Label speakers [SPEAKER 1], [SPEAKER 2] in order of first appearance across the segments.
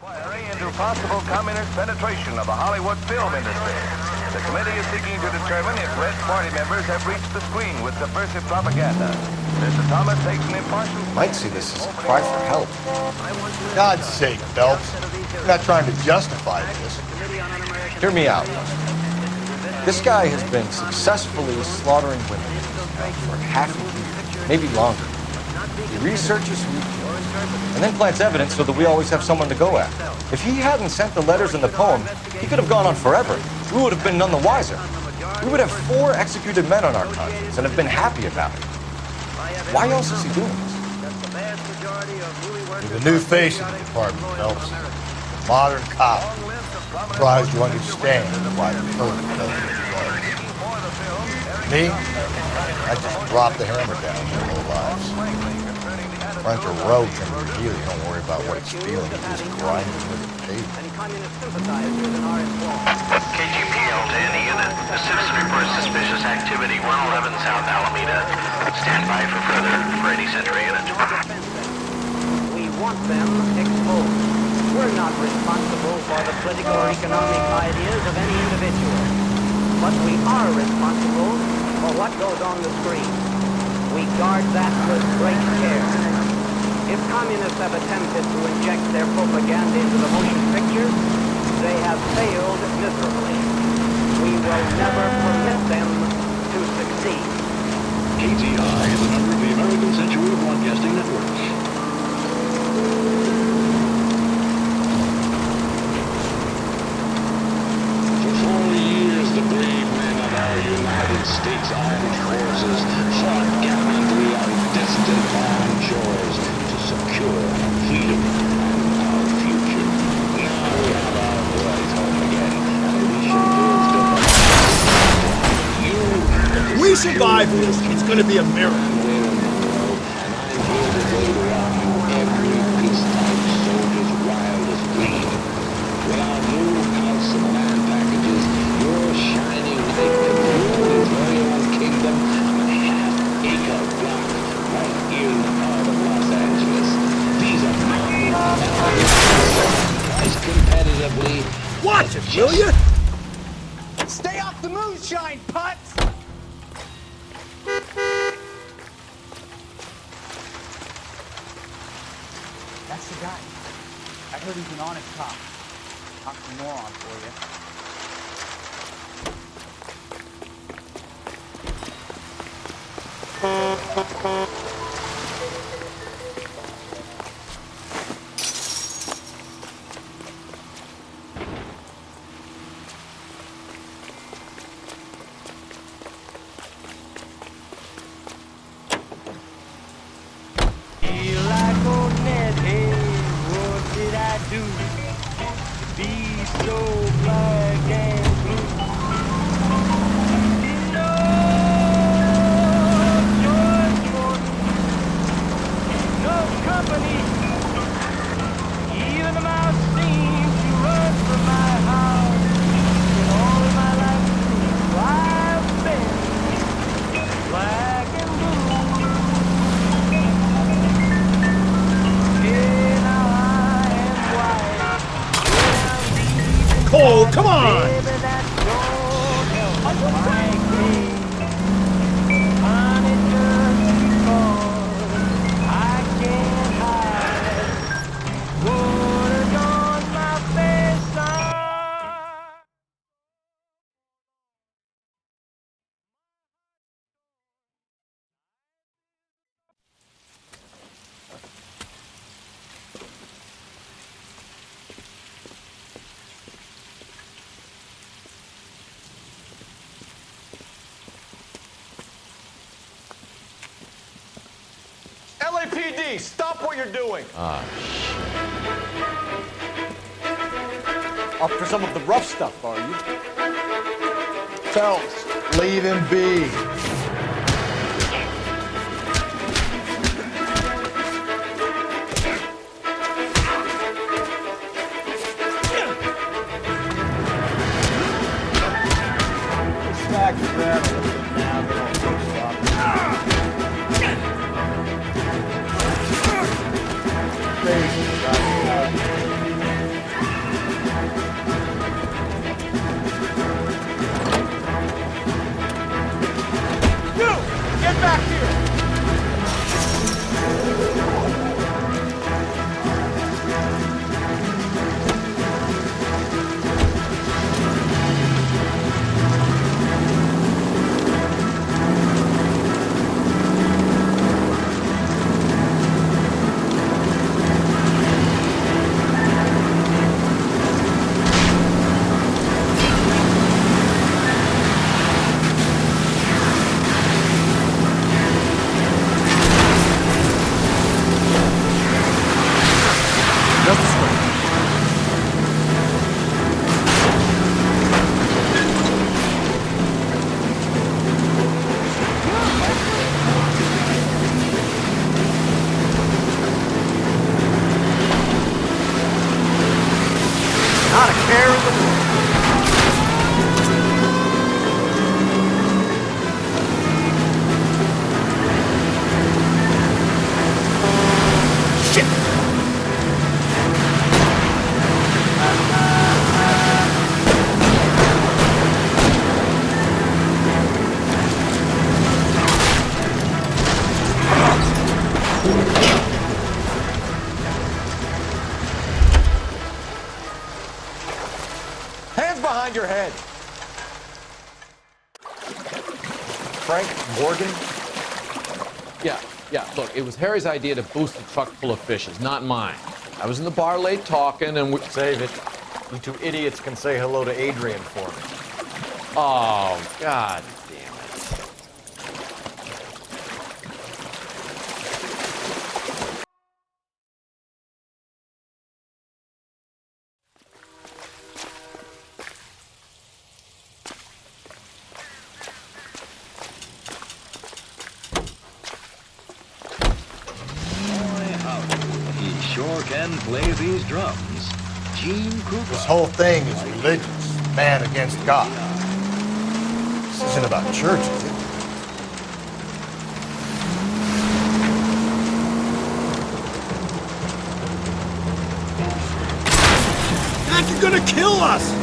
[SPEAKER 1] Inquiry into possible communist penetration of the Hollywood film industry. The committee is seeking to determine if Red Party members have reached the screen with subversive propaganda. Mr. Thomas takes an impartial...
[SPEAKER 2] Might see this as a cry for help.
[SPEAKER 3] God's sake, Phelps. You're not trying to justify this.
[SPEAKER 2] Hear me out. This guy has been successfully slaughtering women for half a year, maybe longer. He researches who he kills, and then plants evidence so that we always have someone to go after. If he hadn't sent the letters and the poem, he could have gone on forever. We would have been none the wiser. We would have 4 executed men on our conscience and have been happy about it. Why else is he doing this?
[SPEAKER 3] You're the new face of the department, Phelps. Modern cop. Surprised you understand why the code does what it does. Me? I just drop the hammer down for low lives. Bunch of rogues in the deal. You don't worry about what it's feeling. You just grind it with the pavement.
[SPEAKER 4] KGPL to any unit. The citizen reports suspicious activity 111 South Alameda. Stand by for further for any Century unit.
[SPEAKER 5] We want them exposed. We're not responsible for the political or economic ideas of any individual. But we are responsible for what goes on the screen. We guard that with great care. If communists have attempted to inject their propaganda into the motion pictures, they have failed miserably. We will never permit them to succeed.
[SPEAKER 6] KTI is a member of the American Century Broadcasting Network. For 4 years, the brave men of our United States Armed Forces fought gallantly on distant foreign shores to secure freedom and our future. Now we have our boys home again, and we shall live to...
[SPEAKER 7] We survive this. It's going to be a miracle. Watch it, will you?
[SPEAKER 5] Stay off the moonshine, putz! That's the guy. I heard he's an honest cop. Oxymoron for you.
[SPEAKER 7] Cole, come on!
[SPEAKER 1] LAPD, stop what you're doing.
[SPEAKER 2] Up for some of the rough stuff, are you?
[SPEAKER 3] Phelps, leave him be. Smack the ground a little bit now, they don't stop. Face,
[SPEAKER 2] your head. Frank Morgan?
[SPEAKER 8] Yeah, look, it was Harry's idea to boost the truck full of fishes, not mine. I was in the bar late talking and
[SPEAKER 2] Save it. You two idiots can say hello to Adrian for me.
[SPEAKER 8] Oh, God damn it.
[SPEAKER 9] He sure can play these drums. Gene Kruger.
[SPEAKER 3] This whole thing is religious, man against God. This isn't about church, is it?
[SPEAKER 7] God, you're gonna kill us!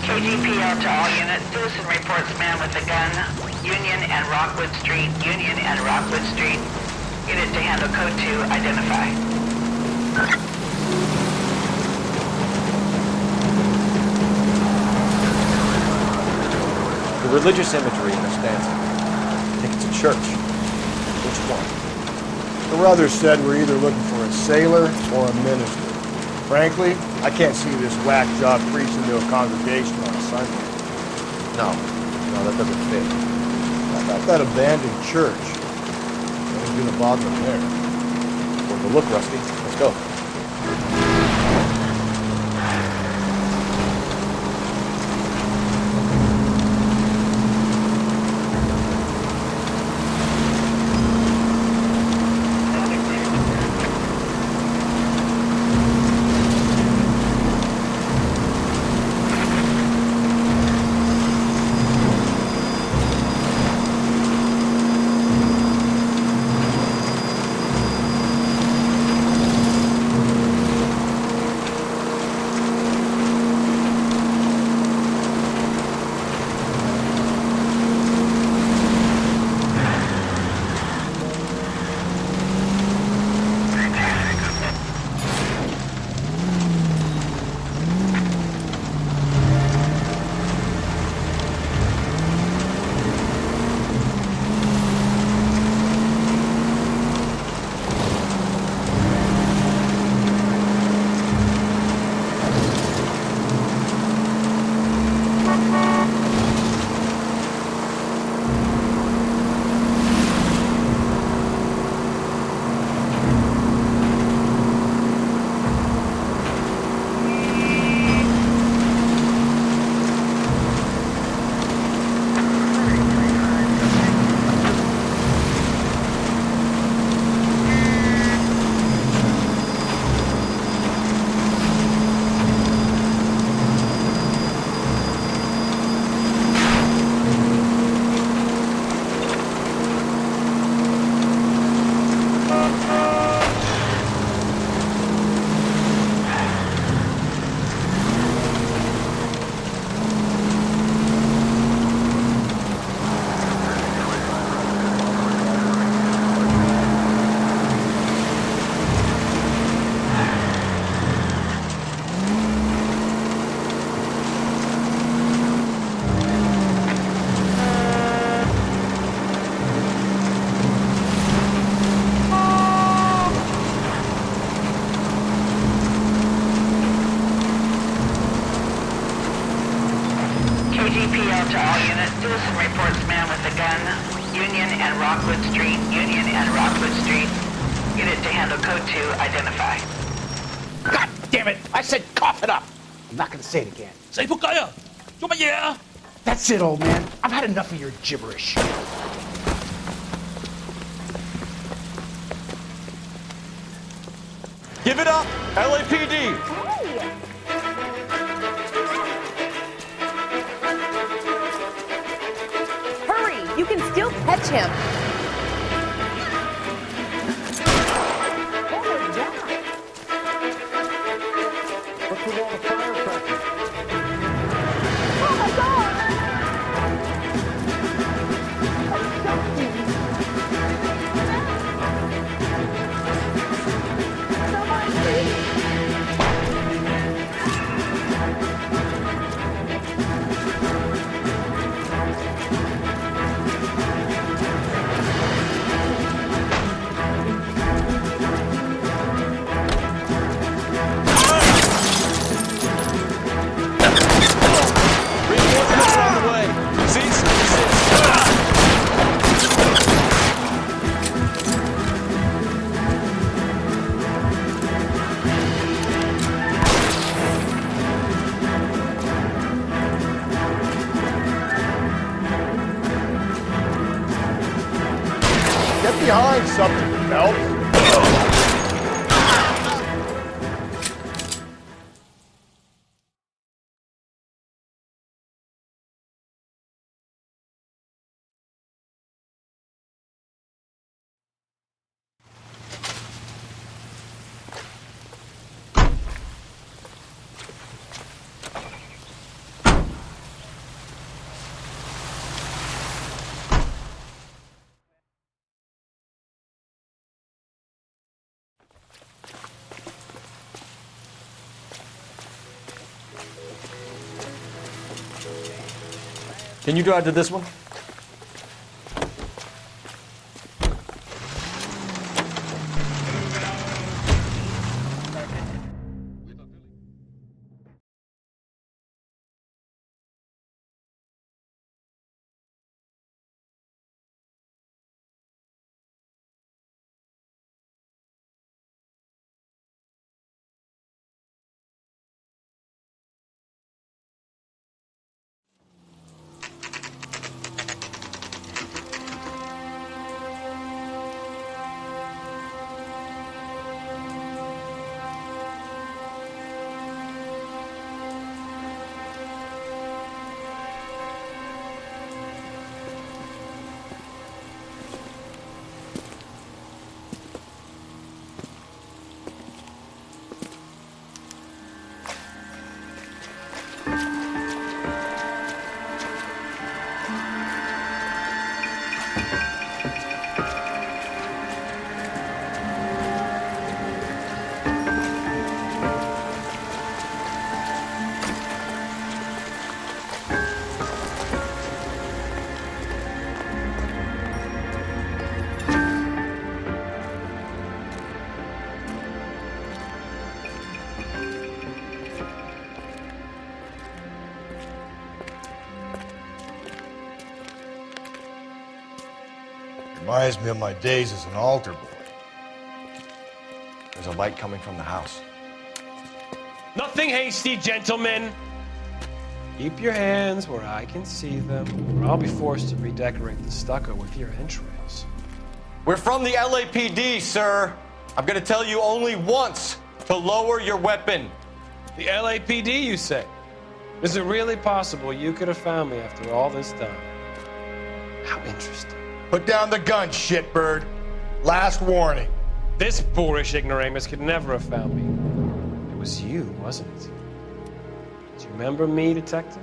[SPEAKER 10] KGPL to all units. Citizen reports man with a gun. Union and Rockwood Street. Union and Rockwood Street. Unit to handle code 2. Identify.
[SPEAKER 2] The religious imagery in this dancing. I think it's a church. Which one?
[SPEAKER 3] The brothers said we're either looking for a sailor or a minister. Frankly, I can't see this whack job preaching to a congregation on a Sunday.
[SPEAKER 2] No, that doesn't fit.
[SPEAKER 3] How about that abandoned church? Nothing's gonna bother them there.
[SPEAKER 2] Well, look, Rusty. Let's go.
[SPEAKER 10] CPL to all units. Citizen reports man with a gun. Union and Rockwood Street. Union and Rockwood Street. Unit to handle code 2. Identify.
[SPEAKER 7] God damn it! I said cough it up! I'm not gonna say it again. That's it, old man. I've had enough of your gibberish.
[SPEAKER 2] Give it up, LAPD!
[SPEAKER 11] Hurry! You can still catch him.
[SPEAKER 5] What's with all the firecrackers?
[SPEAKER 11] Oh my God!
[SPEAKER 2] Reinforcements are on the way. Cease and desist.
[SPEAKER 3] Get behind something, Phelps.
[SPEAKER 2] Can you drive to this one?
[SPEAKER 3] Reminds me of my days as an altar boy.
[SPEAKER 2] There's a light coming from the house.
[SPEAKER 12] Nothing hasty, gentlemen. Keep your hands where I can see them, or I'll be forced to redecorate the stucco with your entrails.
[SPEAKER 2] We're from the LAPD, sir. I'm gonna tell you only once to lower your weapon.
[SPEAKER 12] The LAPD, you say? Is it really possible you could have found me after all this time? How interesting.
[SPEAKER 3] Put down the gun, shitbird. Last warning.
[SPEAKER 12] This boorish ignoramus could never have found me. It was you, wasn't it? Do you remember me, detective?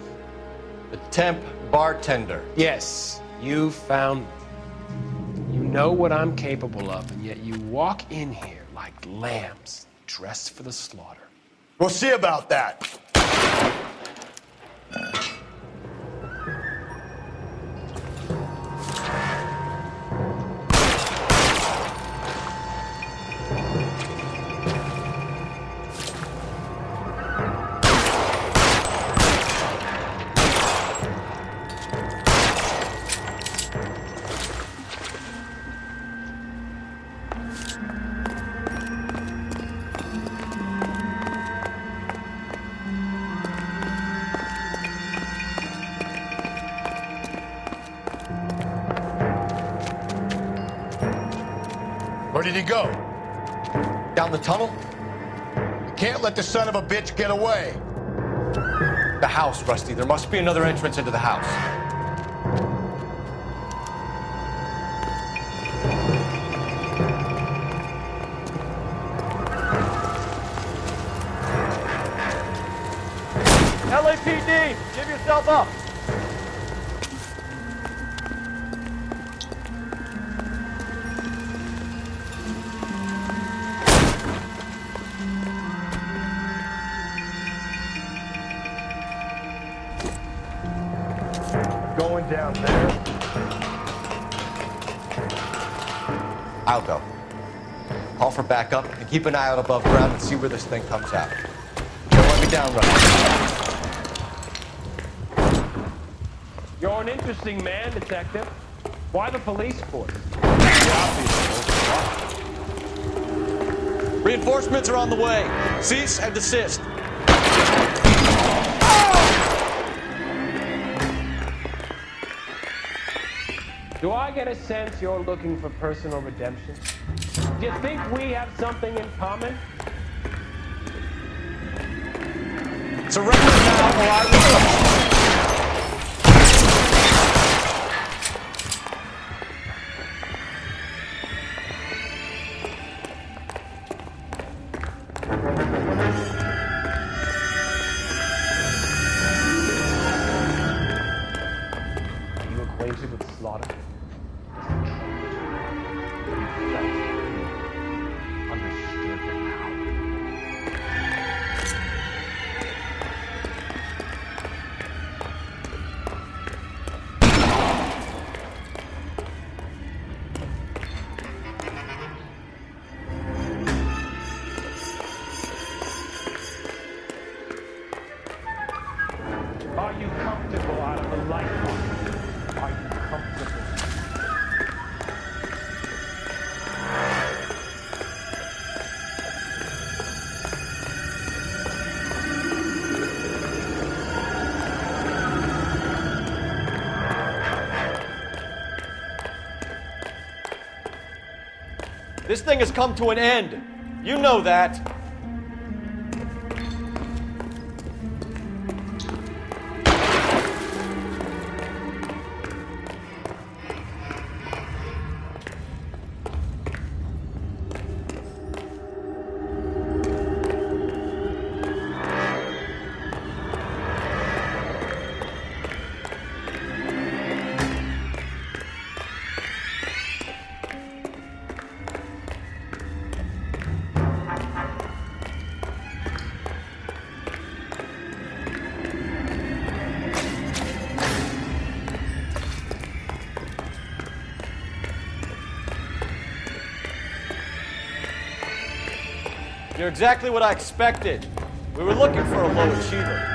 [SPEAKER 2] The temp bartender.
[SPEAKER 12] Yes, you found me. You know what I'm capable of, and yet you walk in here like lambs dressed for the slaughter.
[SPEAKER 3] We'll see about that. did he go?
[SPEAKER 2] Down the tunnel?
[SPEAKER 3] You can't let the son of a bitch get away.
[SPEAKER 2] The house, Rusty. There must be another entrance into the house.
[SPEAKER 13] LAPD, give yourself up.
[SPEAKER 3] Going down there.
[SPEAKER 2] I'll go. Call for backup and keep an eye out above ground and see where this thing comes out. Don't let me down, Rusty.
[SPEAKER 12] You're an interesting man, Detective. Why the police force?
[SPEAKER 13] Reinforcements are on the way. Cease and desist.
[SPEAKER 12] Do I get a sense you're looking for personal redemption? Do you think we have something in common?
[SPEAKER 13] Surrender now or I will...
[SPEAKER 12] Are you acquainted with slaughter? Understood the power. Are you comfortable out of the light? Are you comfortable?
[SPEAKER 13] This thing has come to an end. You know that. You're exactly what I expected. We were looking for a low achiever.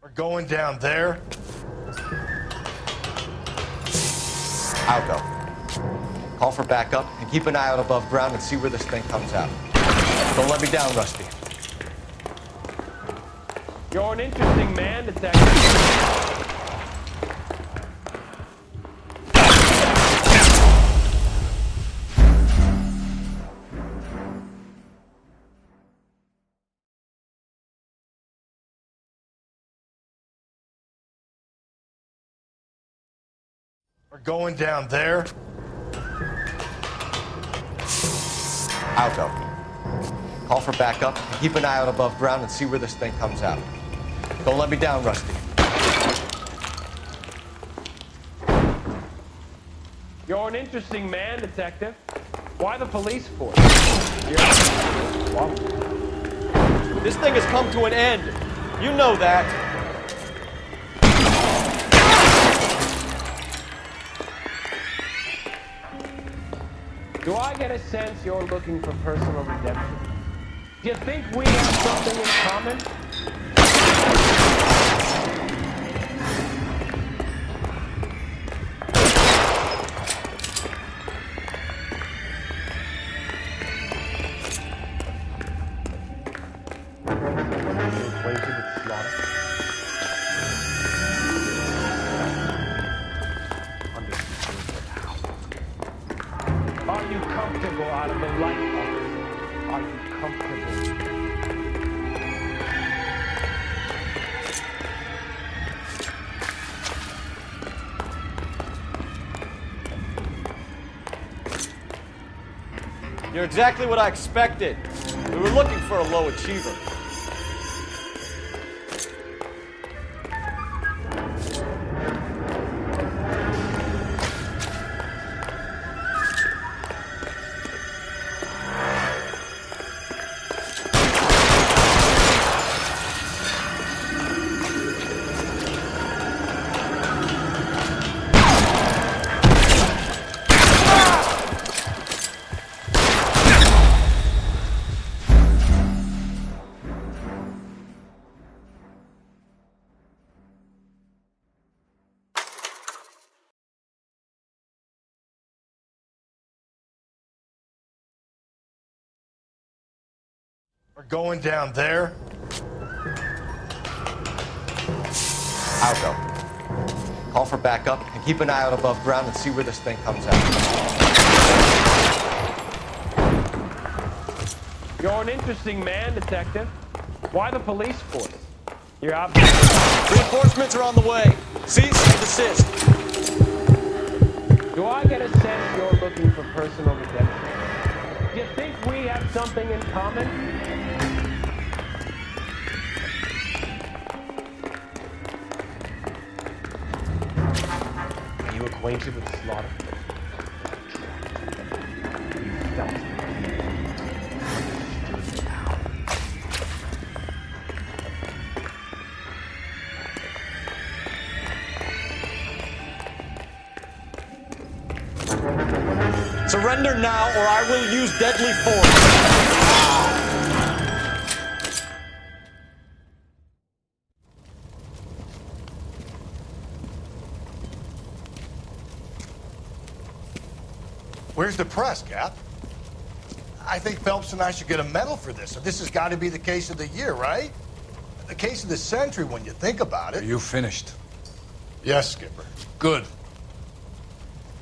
[SPEAKER 3] We're going down there.
[SPEAKER 2] I'll go. Call for backup and keep an eye out above ground and see where this thing comes out. Don't let me down, Rusty.
[SPEAKER 12] You're an interesting man, Detective.
[SPEAKER 3] We're going down there.
[SPEAKER 2] I'll go. Call for backup and keep an eye out above ground and see where this thing comes out. Don't let me down, Rusty.
[SPEAKER 12] You're an interesting man, Detective. Why the police force?
[SPEAKER 13] This thing has come to an end. You know that.
[SPEAKER 12] Do I get a sense you're looking for personal redemption? Do you think we have something in common? Acquainted with slaughter? Understood, but how? Are you comfortable out of the light, officer? Are you comfortable?
[SPEAKER 13] You're exactly what I expected. We were looking for a low achiever.
[SPEAKER 3] We're going down there.
[SPEAKER 2] I'll go. Call for backup and keep an eye out above ground and see where this thing comes out.
[SPEAKER 12] You're an interesting man, Detective. Why the police force? You're out.
[SPEAKER 13] Reinforcements are on the way. Cease and desist.
[SPEAKER 12] Do I get a sense you're looking for personal redemption? Do you think we have something in common? Are you acquainted with slaughter? You felt it. Understood how.
[SPEAKER 13] Surrender now, or I will use deadly force.
[SPEAKER 3] Where's the press, Cap? I think Phelps and I should get a medal for this. So this has got to be the case of the year, right? The case of the century when you think about it.
[SPEAKER 14] Are you finished?
[SPEAKER 3] Yes, Skipper.
[SPEAKER 14] Good.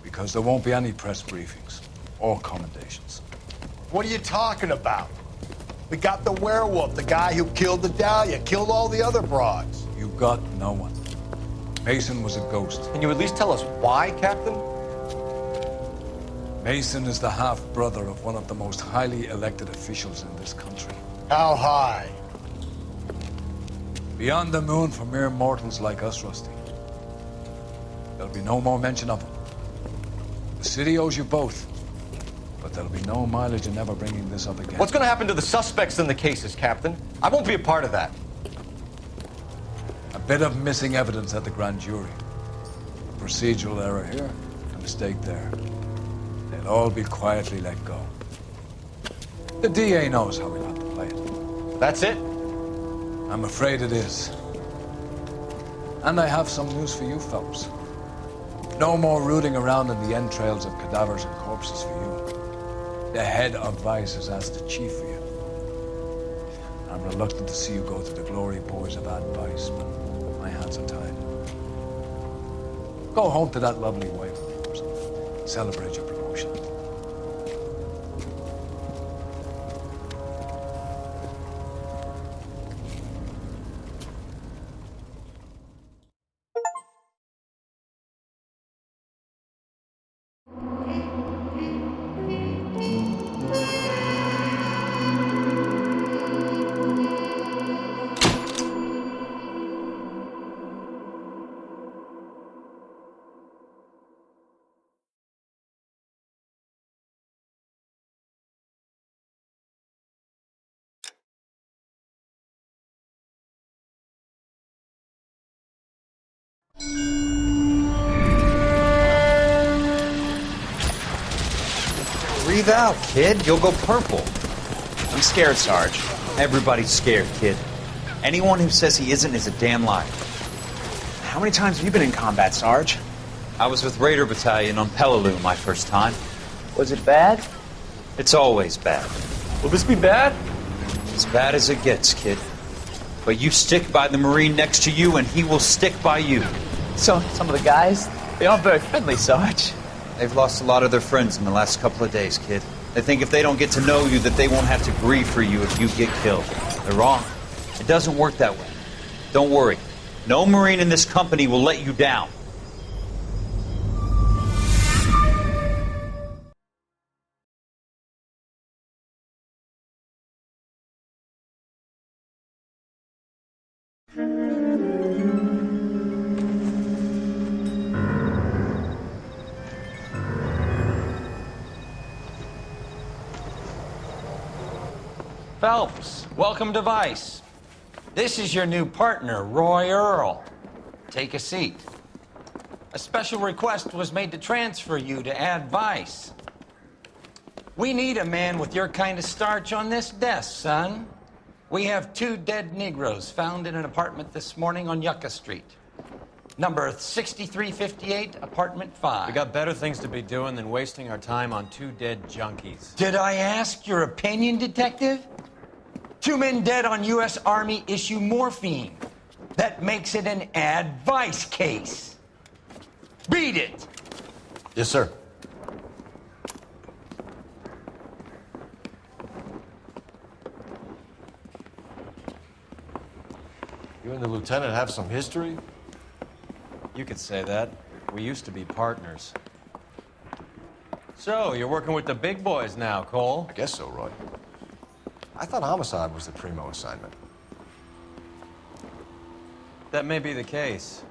[SPEAKER 14] Because there won't be any press briefings or commendations.
[SPEAKER 3] What are you talking about? We got the werewolf, the guy who killed the Dahlia, killed all the other broads.
[SPEAKER 14] You got no one. Mason was a ghost.
[SPEAKER 2] Can you at least tell us why, Captain?
[SPEAKER 14] Mason is the half-brother of one of the most highly elected officials in this country.
[SPEAKER 3] How high?
[SPEAKER 14] Beyond the moon for mere mortals like us, Rusty. There'll be no more mention of him. The city owes you both, but there'll be no mileage in ever bringing this up again.
[SPEAKER 2] What's going to happen to the suspects in the cases, Captain? I won't be a part of that.
[SPEAKER 14] A bit of missing evidence at the grand jury. A procedural error here, a mistake there. They'll all be quietly let go. The DA knows how we'll have to play it.
[SPEAKER 2] That's it?
[SPEAKER 14] I'm afraid it is. And I have some news for you, Phelps. No more rooting around in the entrails of cadavers and corpses for you. The head of Vice has asked the chief for you. I'm reluctant to see you go to the glory boys of advice, but my hands are tied. Go home to that lovely wife of yours. Celebrate your promotion.
[SPEAKER 15] breathe out, kid. You'll go purple.
[SPEAKER 16] I'm scared, Sarge.
[SPEAKER 15] Everybody's scared, kid. Anyone who says he isn't is a damn liar.
[SPEAKER 16] How many times have you been in combat, Sarge?
[SPEAKER 15] I was with Raider Battalion on Peleliu my first time.
[SPEAKER 16] Was it bad?
[SPEAKER 15] It's always bad.
[SPEAKER 12] Will this be bad?
[SPEAKER 15] As bad as it gets, kid. But you stick by the Marine next to you, and he will stick by you.
[SPEAKER 16] So, some of the guys, they aren't very friendly, Sarge.
[SPEAKER 15] They've lost a lot of their friends in the last couple of days, kid. They think if they don't get to know you, that they won't have to grieve for you if you get killed. They're wrong. It doesn't work that way. Don't worry. No Marine in this company will let you down.
[SPEAKER 17] Phelps, welcome to Vice. This is your new partner, Roy Earl. Take a seat. A special request was made to transfer you to Ad Vice. We need a man with your kind of starch on this desk, son. We have 2 dead Negroes found in an apartment this morning on Yucca Street. Number 6358, apartment 5.
[SPEAKER 8] We got better things to be doing than wasting our time on 2 dead junkies.
[SPEAKER 17] Did I ask your opinion, detective? 2 men dead on U.S. Army issue morphine. That makes it an Ad Vice case. Beat it!
[SPEAKER 3] Yes, sir. You and the lieutenant have some history?
[SPEAKER 8] You could say that. We used to be partners. So, you're working with the big boys now, Cole?
[SPEAKER 2] I guess so, Roy. I thought homicide was the primo assignment.
[SPEAKER 8] That may be the case.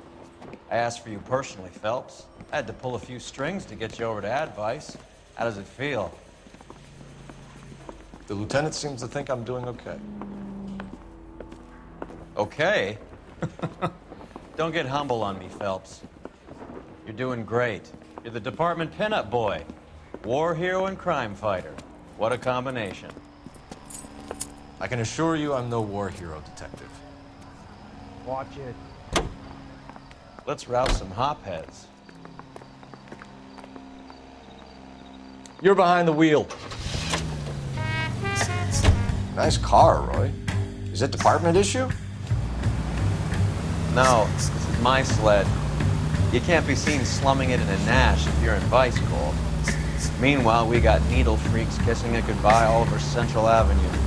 [SPEAKER 8] I asked for you personally, Phelps. I had to pull a few strings to get you over to Ad Vice. How does it feel?
[SPEAKER 2] The lieutenant seems to think I'm doing okay.
[SPEAKER 8] Okay? Don't get humble on me, Phelps. You're doing great. You're the department pinup boy. War hero and crime fighter. What a combination.
[SPEAKER 2] I can assure you I'm no war hero, detective.
[SPEAKER 7] Watch it.
[SPEAKER 8] Let's rouse some hopheads. You're behind the wheel.
[SPEAKER 2] Nice car, Roy. Is it department issue?
[SPEAKER 8] No, this is my sled. You can't be seen slumming it in a Nash if you're in Vice, Cole. Meanwhile, we got needle freaks kissing it goodbye all over Central Avenue.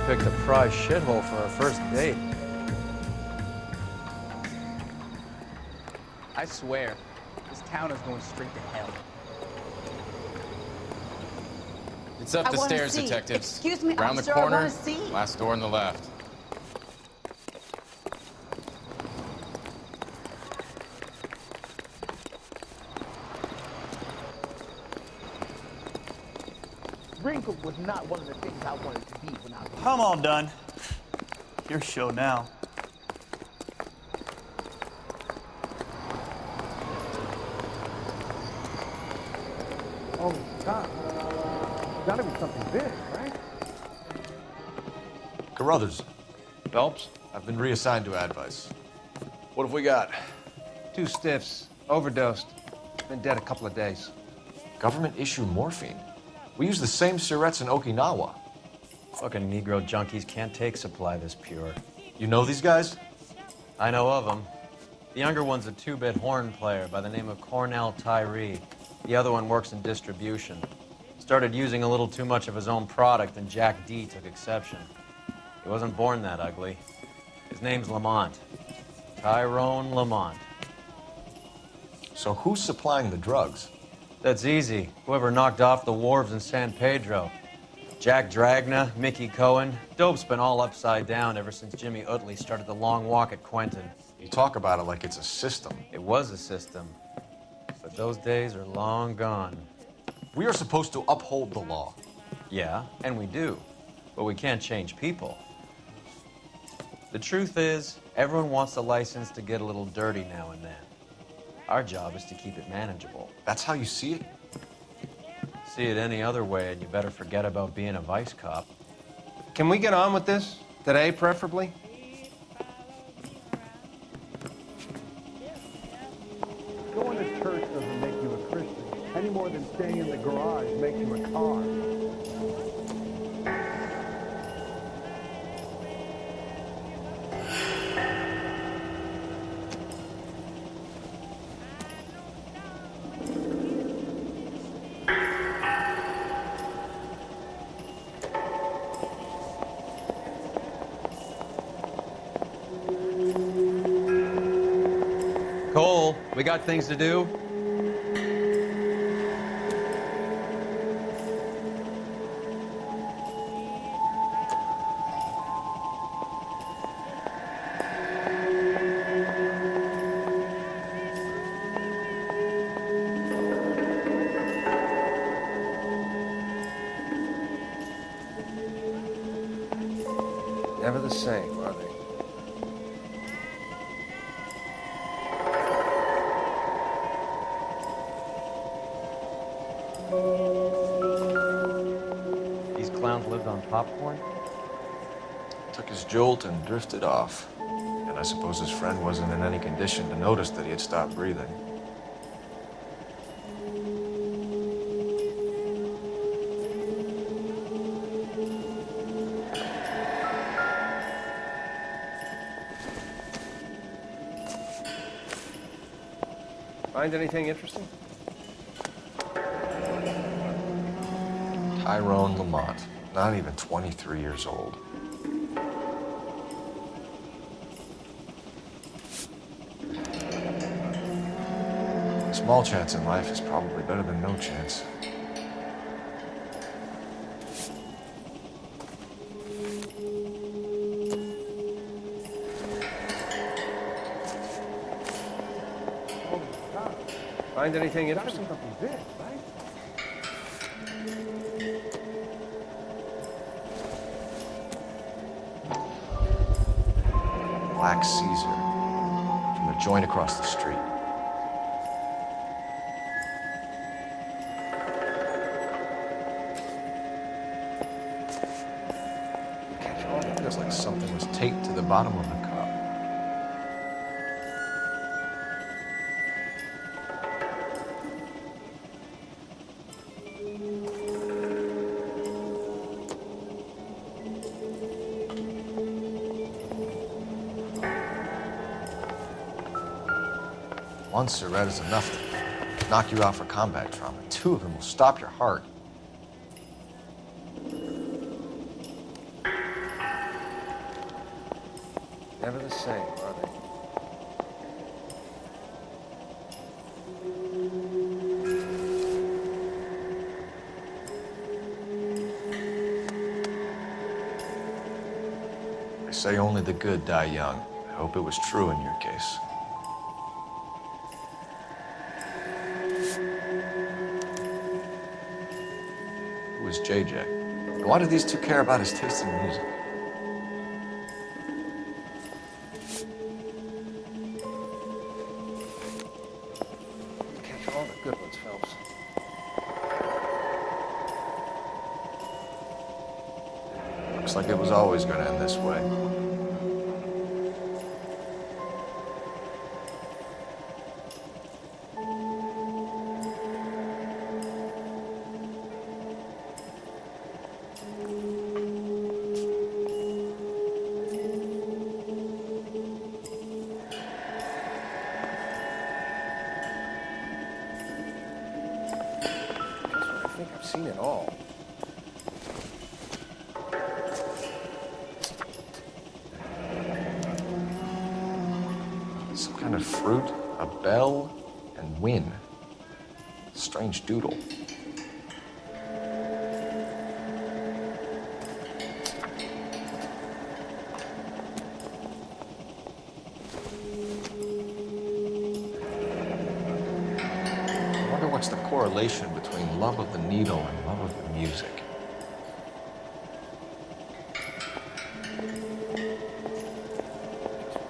[SPEAKER 8] Picked a prize shithole for our first date.
[SPEAKER 7] I swear, this town is going straight to hell.
[SPEAKER 18] It's up the stairs, detective.
[SPEAKER 11] Excuse me,
[SPEAKER 18] Around the
[SPEAKER 11] officer,
[SPEAKER 18] corner,
[SPEAKER 11] I want to see.
[SPEAKER 18] last door on the left.
[SPEAKER 7] Wrinkle was not one of the things I wanted to be when I was...
[SPEAKER 19] I'm all done. Your show now.
[SPEAKER 7] Oh, God. Gotta be something big, right?
[SPEAKER 2] Carruthers.
[SPEAKER 8] Phelps?
[SPEAKER 2] I've been reassigned to Ad Vice.
[SPEAKER 8] What have we got?
[SPEAKER 13] 2 stiffs. Overdosed. Been dead a couple of days.
[SPEAKER 2] Government issue morphine. We use the same syrettes in Okinawa.
[SPEAKER 8] Fucking Negro junkies can't take supply this pure.
[SPEAKER 2] You know these guys?
[SPEAKER 8] I know of them. The younger one's a 2-bit horn player by the name of Cornell Tyree. The other one works in distribution. Started using a little too much of his own product, and Jack D took exception. He wasn't born that ugly. His name's Lamont. Tyrone Lamont.
[SPEAKER 2] So who's supplying the drugs?
[SPEAKER 8] That's easy. Whoever knocked off the wharves in San Pedro. Jack Dragna, Mickey Cohen. Dope's been all upside down ever since Jimmy Utley started the long walk at Quentin.
[SPEAKER 2] You talk about it like it's a system.
[SPEAKER 8] It was a system. But those days are long gone.
[SPEAKER 2] We are supposed to uphold the law.
[SPEAKER 8] Yeah, and we do. But we can't change people. The truth is, everyone wants a license to get a little dirty now and then. Our job is to keep it manageable.
[SPEAKER 2] That's how you see it?
[SPEAKER 8] See it any other way, and you better forget about being a vice cop.
[SPEAKER 12] Can we get on with this? Today, preferably?
[SPEAKER 20] Going to church doesn't make you a Christian, any more than staying in the garage makes you a car.
[SPEAKER 8] Cole, we got things to do.
[SPEAKER 12] Never the same, are they?
[SPEAKER 8] These clowns lived on popcorn?
[SPEAKER 2] Took his jolt and drifted off. And I suppose his friend wasn't in any condition to notice that he had stopped breathing.
[SPEAKER 12] Find anything interesting?
[SPEAKER 2] Tyrone Lamont, not even 23 years old. Small chance in life is probably better than no chance.
[SPEAKER 12] Find anything interesting?
[SPEAKER 2] Black Caesar from the joint across the street. Feels like something was taped to the bottom of the cup. One cigarette is enough to knock you out for combat trauma. Two of them will stop your heart.
[SPEAKER 12] Never the same, are they?
[SPEAKER 2] They say only the good die young. I hope it was true in your case. Who was JJ? And why do these two care about his taste in music?
[SPEAKER 12] Catch all the good ones, Phelps.
[SPEAKER 2] Looks like it was always going to end this way.
[SPEAKER 12] I think I've seen it all.
[SPEAKER 2] Some kind of fruit, a bell, and win. Strike strange doodle. I wonder what's the correlation between love of the needle and love of the music.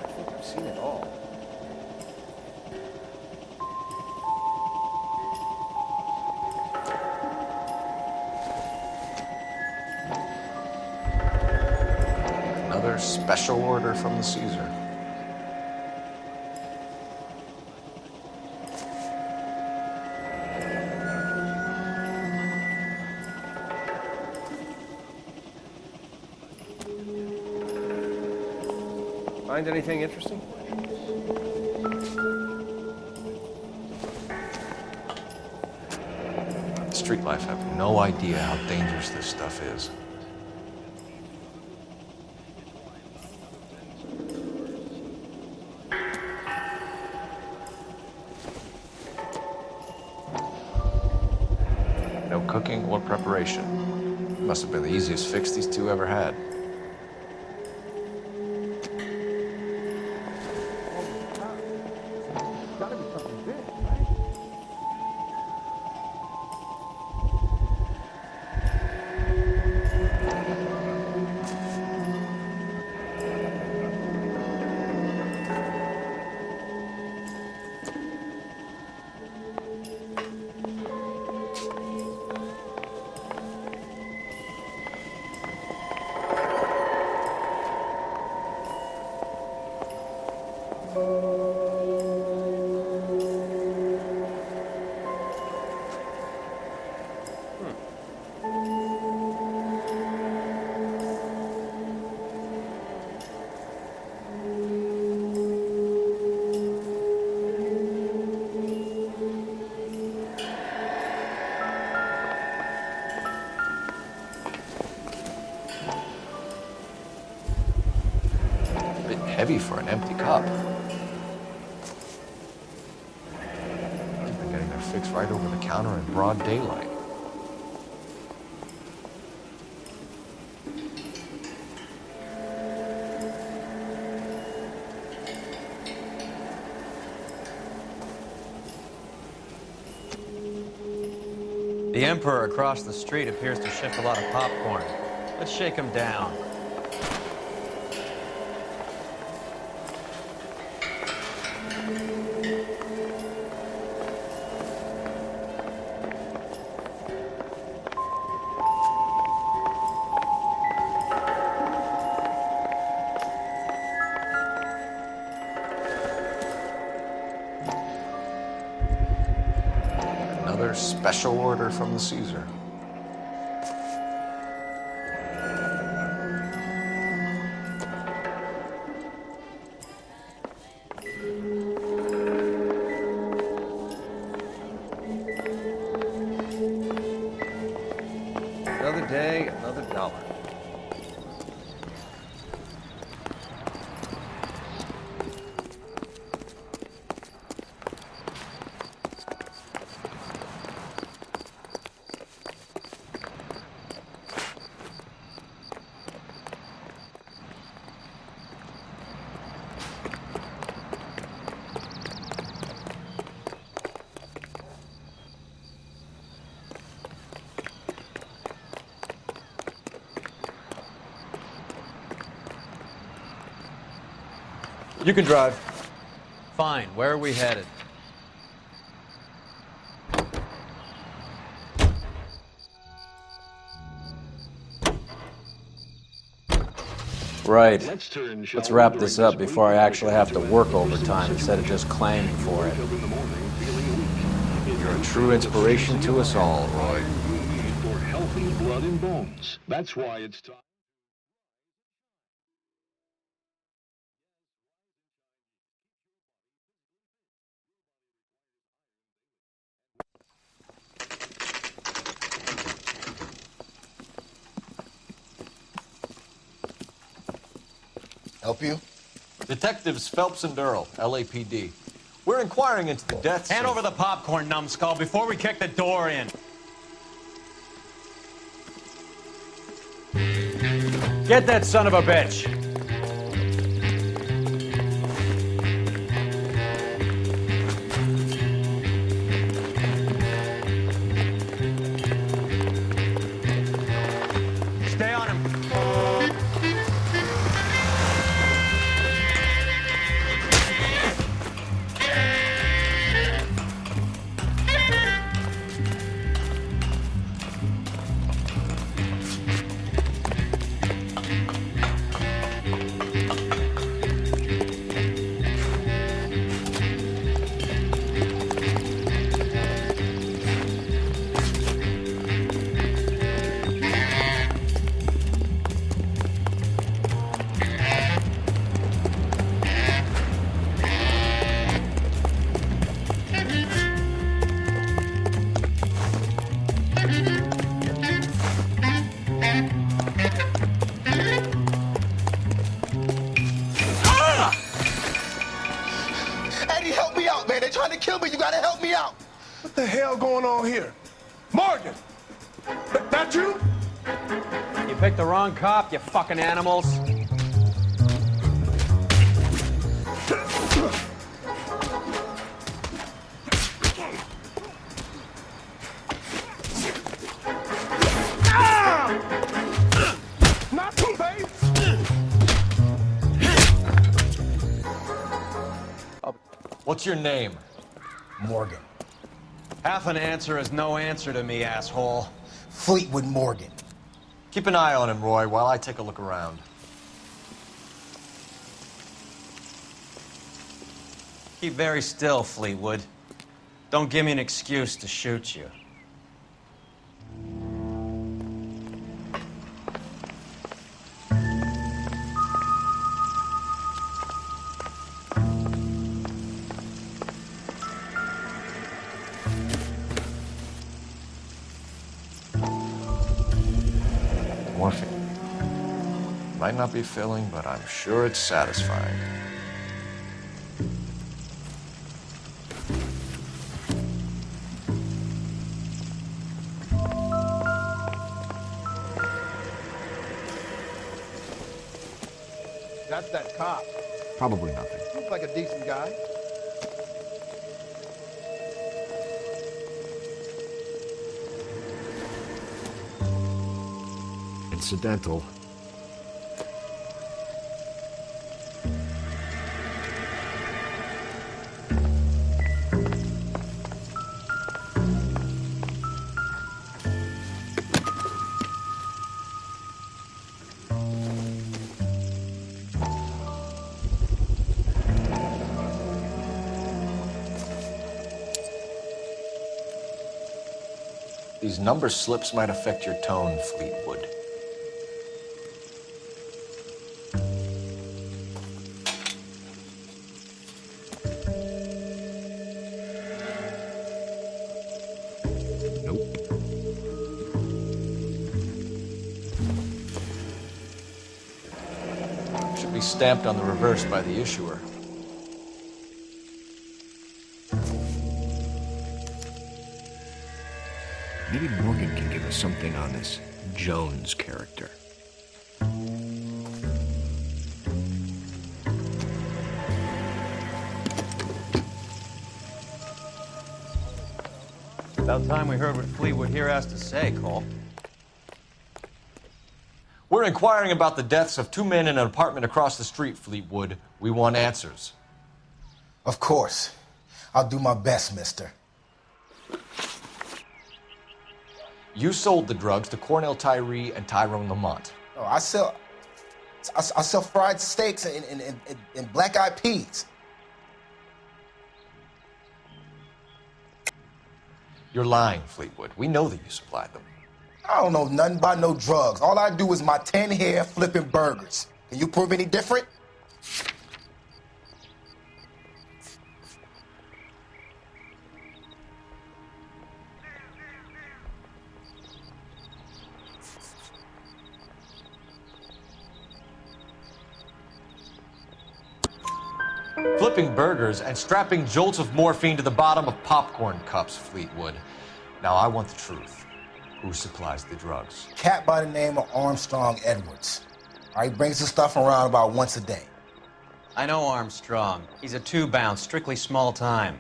[SPEAKER 2] I think I've seen it all. Another special order from the Caesar.
[SPEAKER 13] Find anything interesting?
[SPEAKER 2] Street life have no idea how dangerous this stuff is. No cooking or preparation. Must have been the easiest fix these two ever had. Heavy for an empty cup. They've been getting their fix right over the counter in broad daylight.
[SPEAKER 8] The Emperor across the street appears to ship a lot of popcorn. Let's shake him down.
[SPEAKER 2] Another special order from the Caesar.
[SPEAKER 13] Another day, another dollar.
[SPEAKER 8] You can drive. Fine. Where are we headed? Right. Let's wrap this up before I actually have to work overtime instead of just claiming for it.
[SPEAKER 2] You're a true inspiration to us all, Roy.
[SPEAKER 6] For healthy blood and bones. That's why it's time.
[SPEAKER 3] Help you?
[SPEAKER 2] Detectives Phelps and Earl, LAPD. We're inquiring into the deaths.
[SPEAKER 8] Hand over the popcorn, numbskull, before we kick the door in. Get that son of a bitch. Stay on him.
[SPEAKER 21] Eddie, help me out, man. They're trying to kill me. You gotta help me out.
[SPEAKER 20] What the hell going on here? Morgan! That you?
[SPEAKER 8] You picked the wrong cop, you fucking animals.
[SPEAKER 20] Not too late.
[SPEAKER 2] What's your name?
[SPEAKER 21] Morgan.
[SPEAKER 8] Half an answer is no answer to me, asshole.
[SPEAKER 21] Fleetwood Morgan.
[SPEAKER 2] Keep an eye on him, Roy, while I take a look around.
[SPEAKER 8] Keep very still, Fleetwood. Don't give me an excuse to shoot you.
[SPEAKER 2] Morphine. Might not be filling, but I'm sure it's satisfying.
[SPEAKER 21] That's that cop.
[SPEAKER 2] Probably nothing.
[SPEAKER 21] Looks like a decent guy.
[SPEAKER 2] Incidental. These number slips might affect your tone, Fleetwood. Nope. Should be stamped on the reverse by the issuer. Maybe Morgan can give us something on this Jones character.
[SPEAKER 8] About time we heard what Fleetwood here has to say, Cole.
[SPEAKER 2] We're inquiring about the deaths of two men in an apartment across the street, Fleetwood. We want answers.
[SPEAKER 21] Of course. I'll do my best, mister.
[SPEAKER 2] You sold the drugs to Cornell Tyree and Tyrone Lamont.
[SPEAKER 21] Oh, I sell fried steaks and black-eyed peas.
[SPEAKER 2] You're lying, Fleetwood. We know that you supplied them.
[SPEAKER 21] I don't know nothing about no drugs. All I do is my 10 hair flipping burgers. Can you prove any different?
[SPEAKER 2] flipping burgers and strapping jolts of morphine to the bottom of popcorn cups, Fleetwood. Now, I want the truth. Who supplies the drugs?
[SPEAKER 21] Cat by the name of Armstrong Edwards. He brings the stuff around about once a day.
[SPEAKER 8] I know Armstrong. He's a two-bound, strictly small time.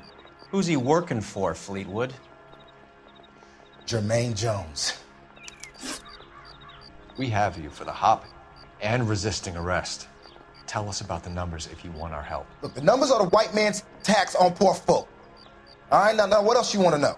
[SPEAKER 8] Who's he working for, Fleetwood?
[SPEAKER 21] Jermaine Jones.
[SPEAKER 2] We have you for the hopping and resisting arrest. Tell us about the numbers if you want our help.
[SPEAKER 21] Look, the numbers are the white man's tax on poor folk. All right, now what else you want to know?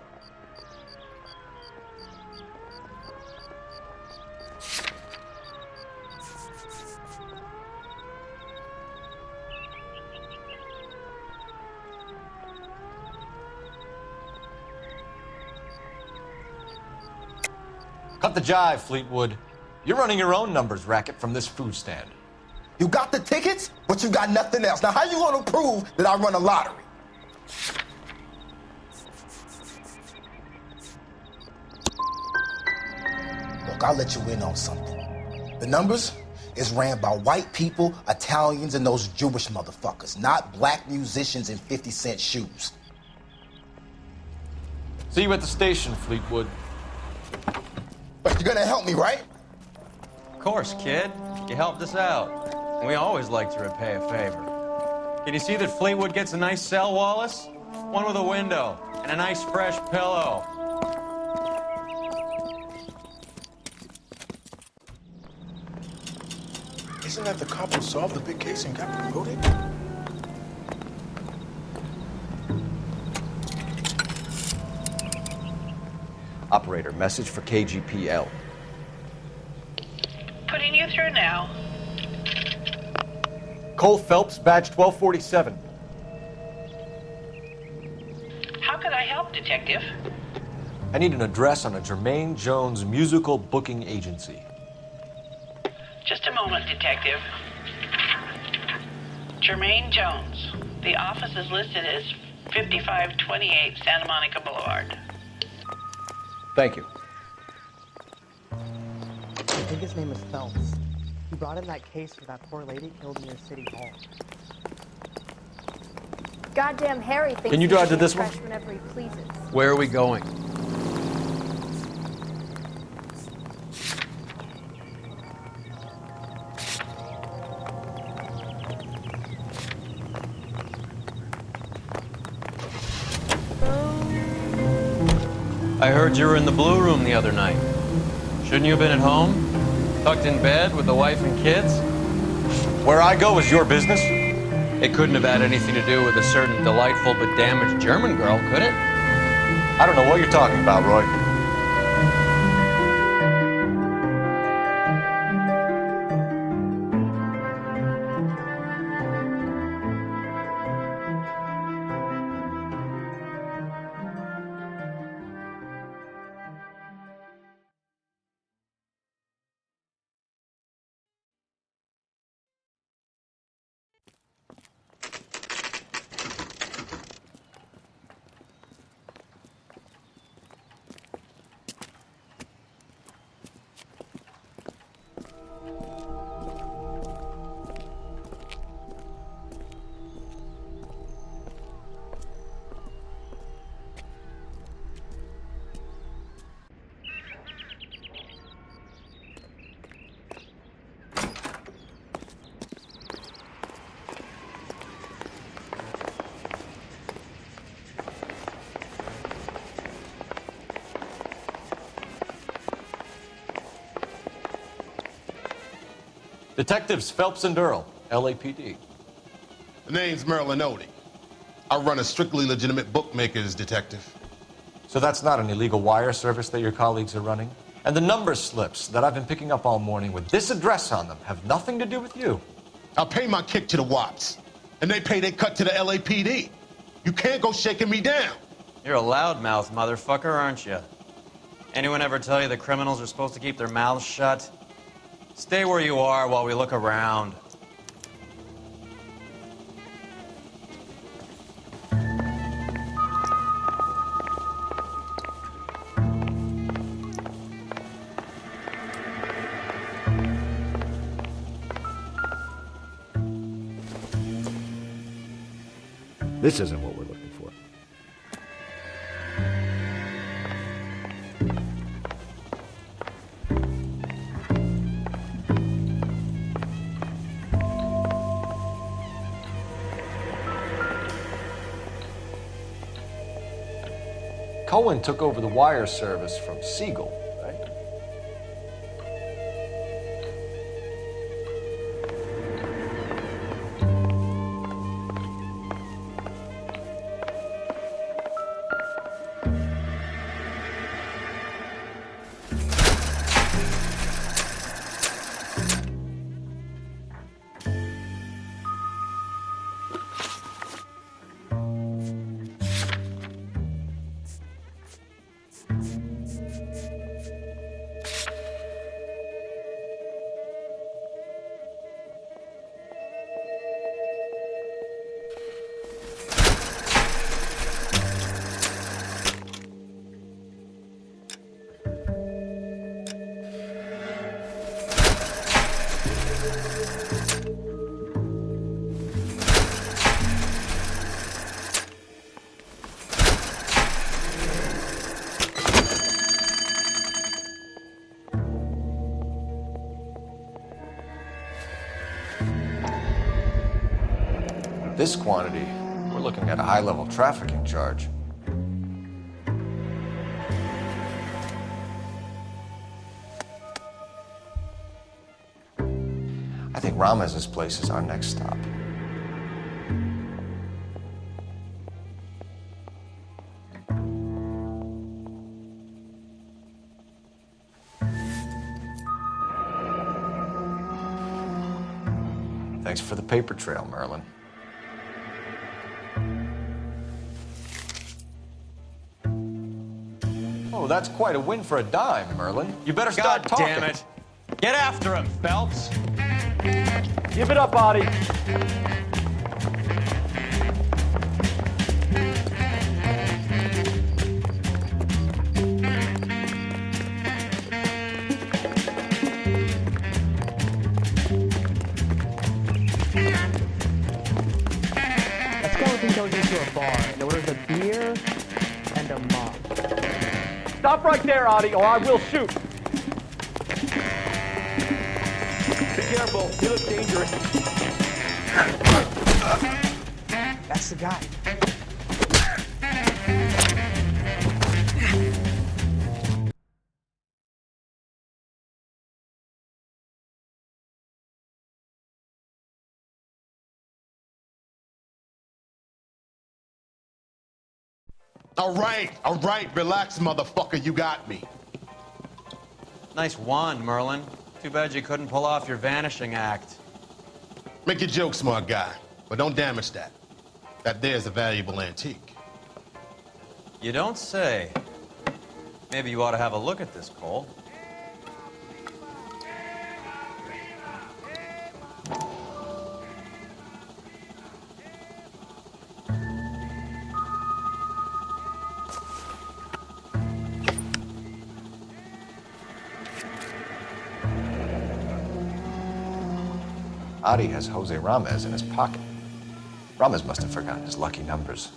[SPEAKER 2] Cut the jive, Fleetwood. You're running your own numbers racket from this food stand.
[SPEAKER 21] You got the tickets, but you got nothing else. Now, how you going to prove that I run a lottery? Look, I'll let you in on something. The numbers is ran by white people, Italians, and those Jewish motherfuckers, not black musicians in 50-cent shoes.
[SPEAKER 2] See you at the station, Fleetwood.
[SPEAKER 21] But you're gonna help me, right?
[SPEAKER 8] Of course, kid. You helped us out. We always like to repay a favor. Can you see that Fleetwood gets a nice cell, Wallace? One with a window and a nice fresh pillow.
[SPEAKER 21] Isn't that the cop who solved the big case and got promoted?
[SPEAKER 2] Operator, message for KGPL.
[SPEAKER 10] Putting you through now.
[SPEAKER 2] Cole Phelps, badge 1247.
[SPEAKER 10] How could I help, Detective?
[SPEAKER 2] I need an address on a Jermaine Jones musical booking agency.
[SPEAKER 10] Just a moment, Detective. Jermaine Jones. The office is listed as 5528 Santa Monica Boulevard.
[SPEAKER 2] Thank you.
[SPEAKER 4] I think his name is Phelps. He brought in that case for that poor lady killed near City Hall.
[SPEAKER 11] Goddamn Harry thinks
[SPEAKER 2] Can you
[SPEAKER 11] he
[SPEAKER 2] drive
[SPEAKER 11] can
[SPEAKER 2] to this
[SPEAKER 11] be
[SPEAKER 2] one?
[SPEAKER 11] fresh whenever he pleases.
[SPEAKER 8] Where are we going? I heard you were in the Blue Room the other night. Shouldn't you have been at home? Tucked in bed with the wife and kids?
[SPEAKER 2] Where I go is your business?
[SPEAKER 8] It couldn't have had anything to do with a certain delightful but damaged German girl, could it?
[SPEAKER 2] I don't know what you're talking about, Roy. Detectives Phelps and Earl, LAPD.
[SPEAKER 22] The name's Merlin Odie. I run a strictly legitimate bookmakers detective.
[SPEAKER 2] So that's not an illegal wire service that your colleagues are running? And the number slips that I've been picking up all morning with this address on them have nothing to do with you?
[SPEAKER 22] I pay my kick to the WAPs, and they pay their cut to the LAPD. You can't go shaking me down.
[SPEAKER 8] You're a loudmouth motherfucker, aren't you? Anyone ever tell you that criminals are supposed to keep their mouths shut? Stay where you are while we look around.
[SPEAKER 2] This isn't what we're looking for. Cohen took over the wire service from Siegel, right? This quantity, we're looking at a high-level trafficking charge. I think Ramez's place is our next stop. Thanks for the paper trail, Merlin. Oh, that's quite a win for a dime, Merlin. You better start talking.
[SPEAKER 17] God damn it. Get after him, Phelps.
[SPEAKER 13] Give it up, Audie.
[SPEAKER 4] That skeleton goes into a bar and orders a beer and a mug.
[SPEAKER 13] Stop right there, Audie, or I will shoot. Be careful. You look dangerous.
[SPEAKER 4] That's the guy.
[SPEAKER 22] All right, relax, motherfucker, you got me.
[SPEAKER 8] Nice wand, Merlin. Too bad you couldn't pull off your vanishing act.
[SPEAKER 22] Make your joke, smart guy, but don't damage that. That there's a valuable antique.
[SPEAKER 8] You don't say. Maybe you ought to have a look at this, Cole.
[SPEAKER 2] Audie has Jose Ramez in his pocket. Ramez must have forgotten his lucky numbers.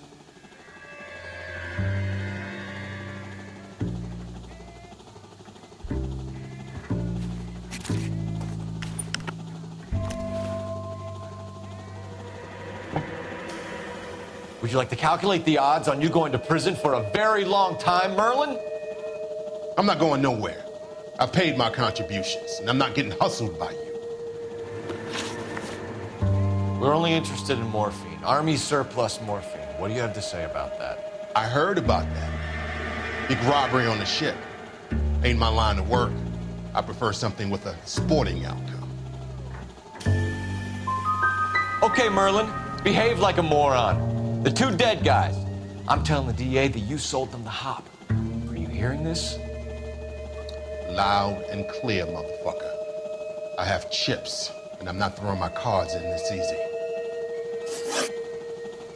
[SPEAKER 2] Would you like to calculate the odds on you going to prison for a very long time, Merlin?
[SPEAKER 22] I'm not going nowhere. I've paid my contributions, and I'm not getting hustled by you.
[SPEAKER 2] We're only interested in morphine. Army surplus morphine. What do you have to say about that?
[SPEAKER 22] I heard about that. Big robbery on the ship. Ain't my line of work. I prefer something with a sporting outcome.
[SPEAKER 2] Okay, Merlin, behave like a moron. The two dead guys. I'm telling the DA that you sold them the hop. Are you hearing this?
[SPEAKER 22] Loud and clear, motherfucker. I have chips, and I'm not throwing my cards in this easy.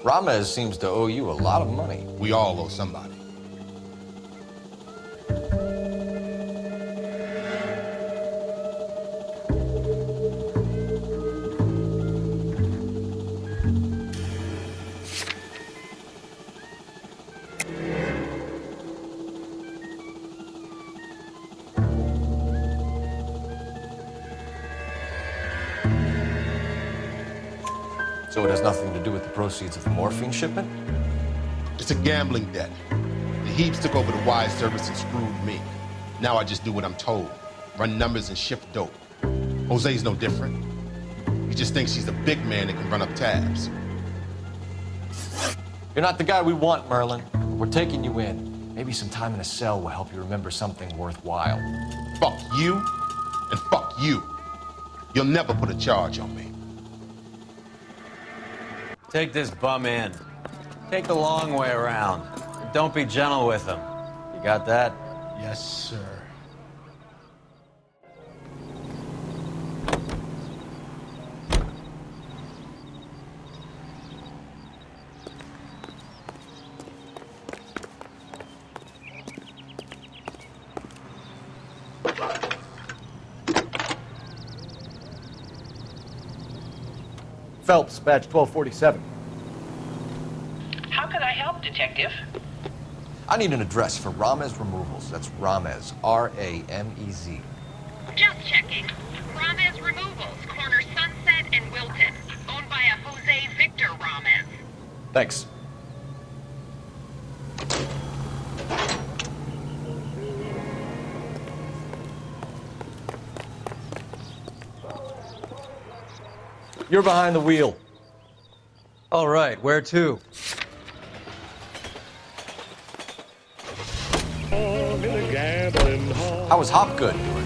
[SPEAKER 2] Ramez seems to owe you a lot of money.
[SPEAKER 22] We all owe somebody.
[SPEAKER 2] So it has nothing to do with the proceeds of the morphine shipment?
[SPEAKER 22] It's a gambling debt. The Heaps took over the wire service and screwed me. Now I just do what I'm told. Run numbers and shift dope. Jose's no different. He just thinks he's a big man that can run up tabs.
[SPEAKER 2] You're not the guy we want, Merlin. We're taking you in. Maybe some time in a cell will help you remember something worthwhile.
[SPEAKER 22] Fuck you, and fuck you. You'll never put a charge on me.
[SPEAKER 8] Take this bum in. Take the long way around. Don't be gentle with him. You got that?
[SPEAKER 22] Yes, sir.
[SPEAKER 2] Phelps, badge 1247.
[SPEAKER 10] How can I help, Detective?
[SPEAKER 2] I need an address for Ramez Removals. That's Ramez, R-A-M-E-Z.
[SPEAKER 10] Just checking. Ramez Removals, corner Sunset and Wilton. Owned by a Jose Victor Ramez.
[SPEAKER 2] Thanks. You're behind the wheel.
[SPEAKER 8] All right, where to?
[SPEAKER 2] How was Hopgood doing?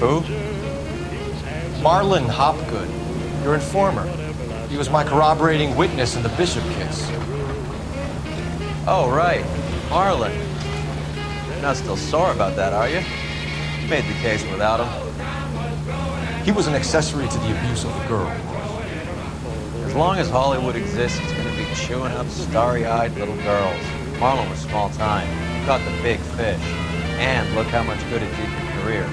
[SPEAKER 8] Who?
[SPEAKER 2] Marlon Hopgood, your informer. He was my corroborating witness in the Bishop case.
[SPEAKER 8] Oh, right. Marlon. You're not still sore about that, are you? You made the case without him.
[SPEAKER 2] He was an accessory to the abuse of a girl.
[SPEAKER 8] As long as Hollywood exists, it's going to be chewing up starry-eyed little girls. Marlon was small time. He caught the big fish. And look how much good it did your career.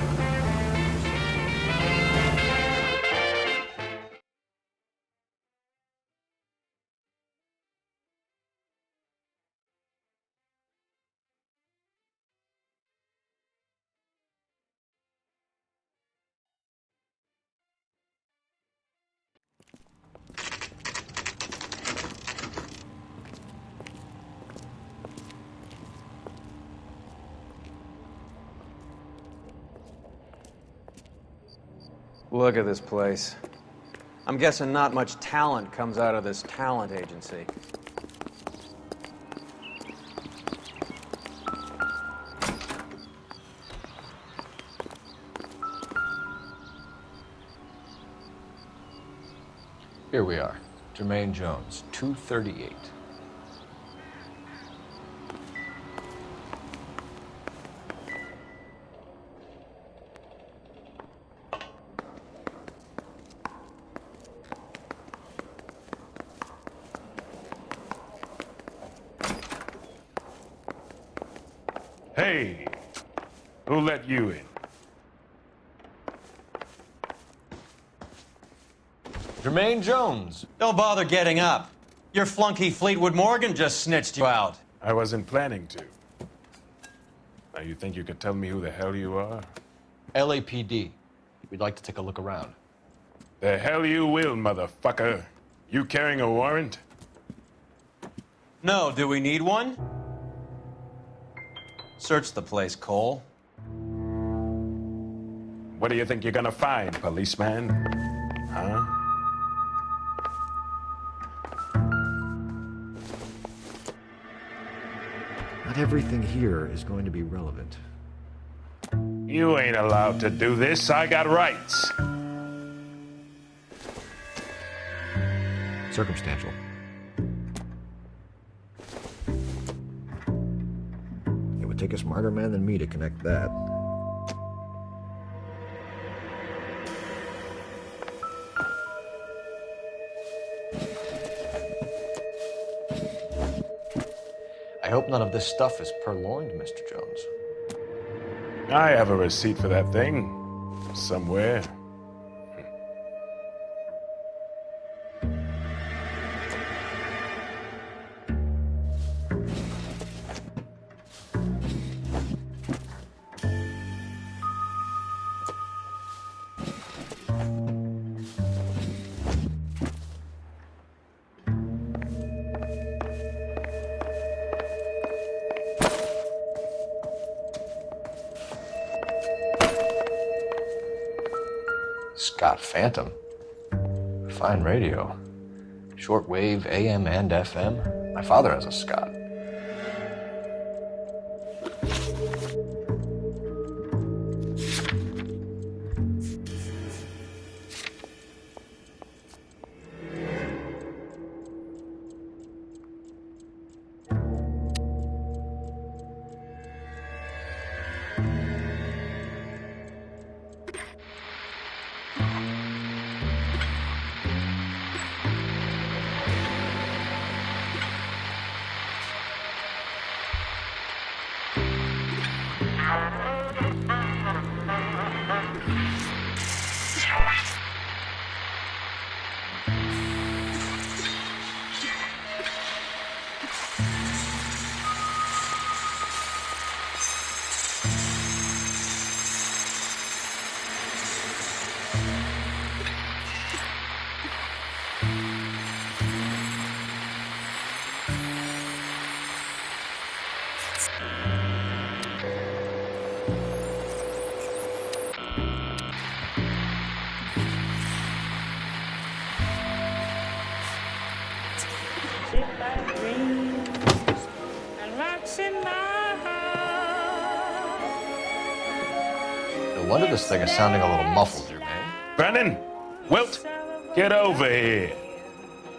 [SPEAKER 8] Look at this place. I'm guessing not much talent comes out of this talent agency.
[SPEAKER 2] Here we are. Jermaine Jones, 238.
[SPEAKER 1] Hey, who let you in?
[SPEAKER 2] Jermaine Jones.
[SPEAKER 8] Don't bother getting up. Your flunky Fleetwood Morgan just snitched you out.
[SPEAKER 1] I wasn't planning to. Now, you think you could tell me who the hell you are?
[SPEAKER 2] LAPD. We'd like to take a look around.
[SPEAKER 1] The hell you will, motherfucker. You carrying a warrant?
[SPEAKER 8] No, do we need one? Search the place, Cole.
[SPEAKER 1] What do you think you're gonna find, policeman? Huh?
[SPEAKER 2] Not everything here is going to be relevant.
[SPEAKER 1] You ain't allowed to do this. I got rights.
[SPEAKER 2] Circumstantial. It would take a smarter man than me to connect that. I hope none of this stuff is purloined, Mr. Jones.
[SPEAKER 1] I have a receipt for that thing. Somewhere.
[SPEAKER 2] Scott Phantom. Fine radio. Shortwave, AM and FM. My father has a Scott. No wonder this thing is sounding a little muffled here, man.
[SPEAKER 1] Brennan! Wilt! Get over here!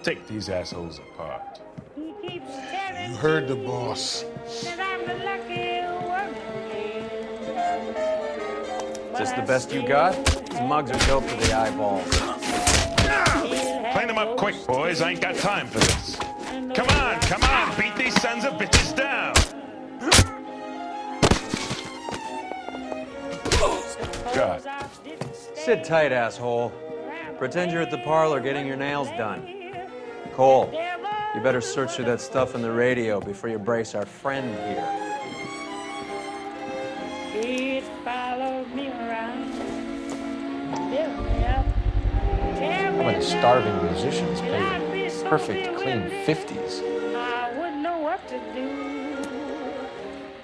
[SPEAKER 1] Take these assholes apart.
[SPEAKER 3] You heard the boss.
[SPEAKER 8] Is this the best you got? These mugs are dope for the eyeballs.
[SPEAKER 1] Clean them up quick, boys. I ain't got time for this. Come on! Beat these sons of bitches down! God.
[SPEAKER 8] Sit tight, asshole. Pretend you're at the parlor getting your nails done. Cole, you better search through that stuff in the radio before you brace our friend here.
[SPEAKER 5] It followed me around, built me up.
[SPEAKER 2] How many starving musicians pay perfect, clean 50s?
[SPEAKER 5] I wouldn't know what to do.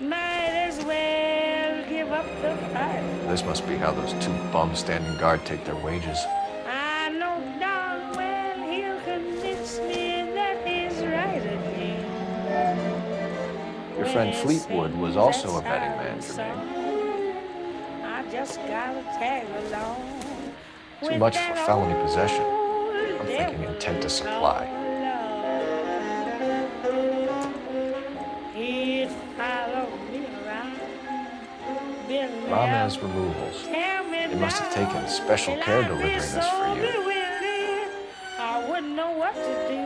[SPEAKER 5] Might as well give up the fight.
[SPEAKER 2] This must be how those two bums standing guard take their wages.
[SPEAKER 5] I know darn well he'll convince me that he's right again.
[SPEAKER 2] Your friend Fleetwood was also a betting man for me.
[SPEAKER 5] I just gotta tag along.
[SPEAKER 2] Too much for felony possession. I'm thinking intent to supply.
[SPEAKER 5] He'd follow me around, build me up.
[SPEAKER 2] Ramez removals. They must have taken special care delivering this for you.
[SPEAKER 5] I wouldn't know what to do.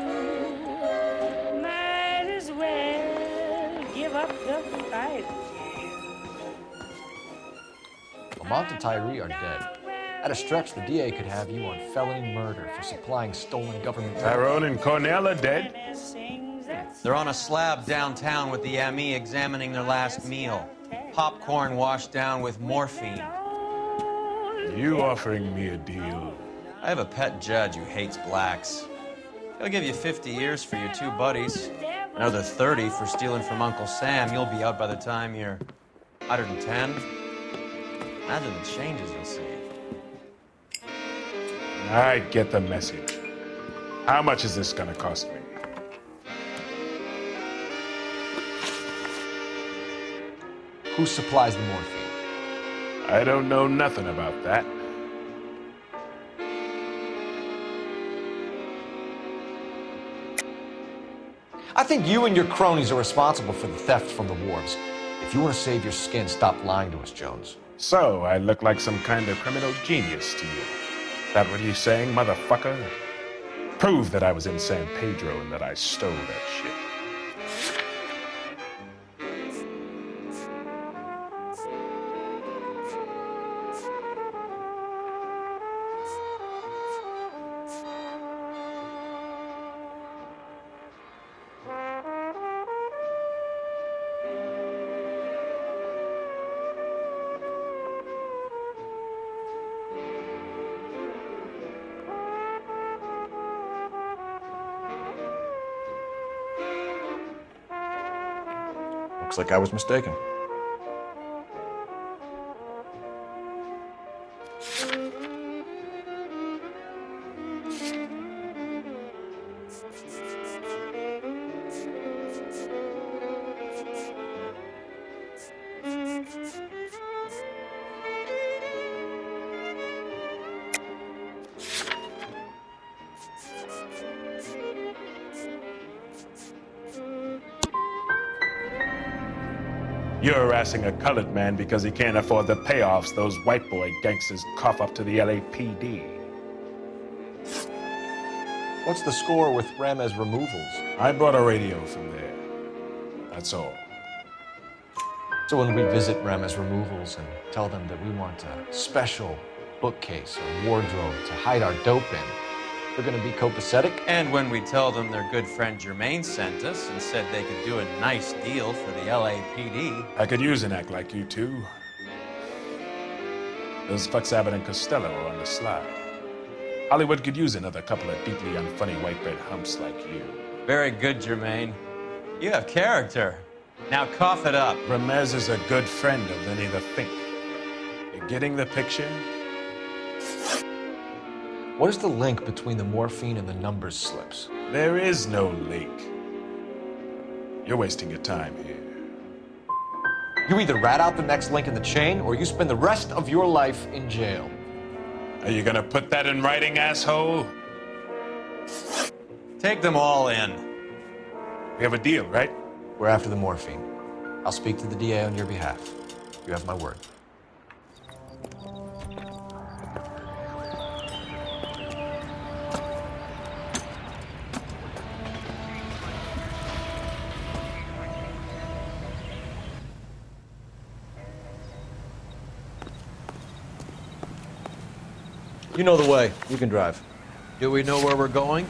[SPEAKER 5] Might as well give up the fight.
[SPEAKER 2] Lamont and Tyree are dead. At a stretch, the DA could have you on felony murder for supplying stolen government...
[SPEAKER 1] Tyrone and Cornell are dead?
[SPEAKER 8] They're on a slab downtown with the ME examining their last meal. Popcorn washed down with morphine.
[SPEAKER 1] You offering me a deal?
[SPEAKER 8] I have a pet judge who hates blacks. He'll give you 50 years for your two buddies. Another 30 for stealing from Uncle Sam. You'll be out by the time you're 110. Imagine the changes you'll see.
[SPEAKER 1] I get the message. How much is this gonna cost me?
[SPEAKER 2] Who supplies the morphine?
[SPEAKER 1] I don't know nothing about that.
[SPEAKER 2] I think you and your cronies are responsible for the theft from the wharves. If you want to save your skin, stop lying to us, Jones.
[SPEAKER 1] So, I look like some kind of criminal genius to you. That what you're saying, motherfucker? Prove that I was in San Pedro and that I stole that shit.
[SPEAKER 2] Looks like I was mistaken.
[SPEAKER 1] You're harassing a colored man because he can't afford the payoffs those white boy gangsters cough up to the LAPD.
[SPEAKER 2] What's the score with Ramez removals?
[SPEAKER 1] I brought a radio from there. That's all.
[SPEAKER 2] So when we visit Ramez removals and tell them that we want a special bookcase or wardrobe to hide our dope in, they're gonna be copacetic?
[SPEAKER 8] And when we tell them their good friend Jermaine sent us and said they could do a nice deal for the LAPD.
[SPEAKER 1] I could use an act like you two. Those fucks Abbott and Costello are on the slide. Hollywood could use another couple of deeply unfunny white bread humps like you.
[SPEAKER 8] Very good, Jermaine. You have character. Now cough it up.
[SPEAKER 1] Ramez is a good friend of Lenny the Fink. You getting the picture?
[SPEAKER 2] What is the link between the morphine and the numbers slips?
[SPEAKER 1] There is no link. You're wasting your time here.
[SPEAKER 2] You either rat out the next link in the chain, or you spend the rest of your life in jail.
[SPEAKER 1] Are you gonna put that in writing, asshole?
[SPEAKER 8] Take them all in.
[SPEAKER 1] We have a deal, right?
[SPEAKER 2] We're after the morphine. I'll speak to the DA on your behalf. You have my word. You know the way. You can drive.
[SPEAKER 8] Do we know where we're going?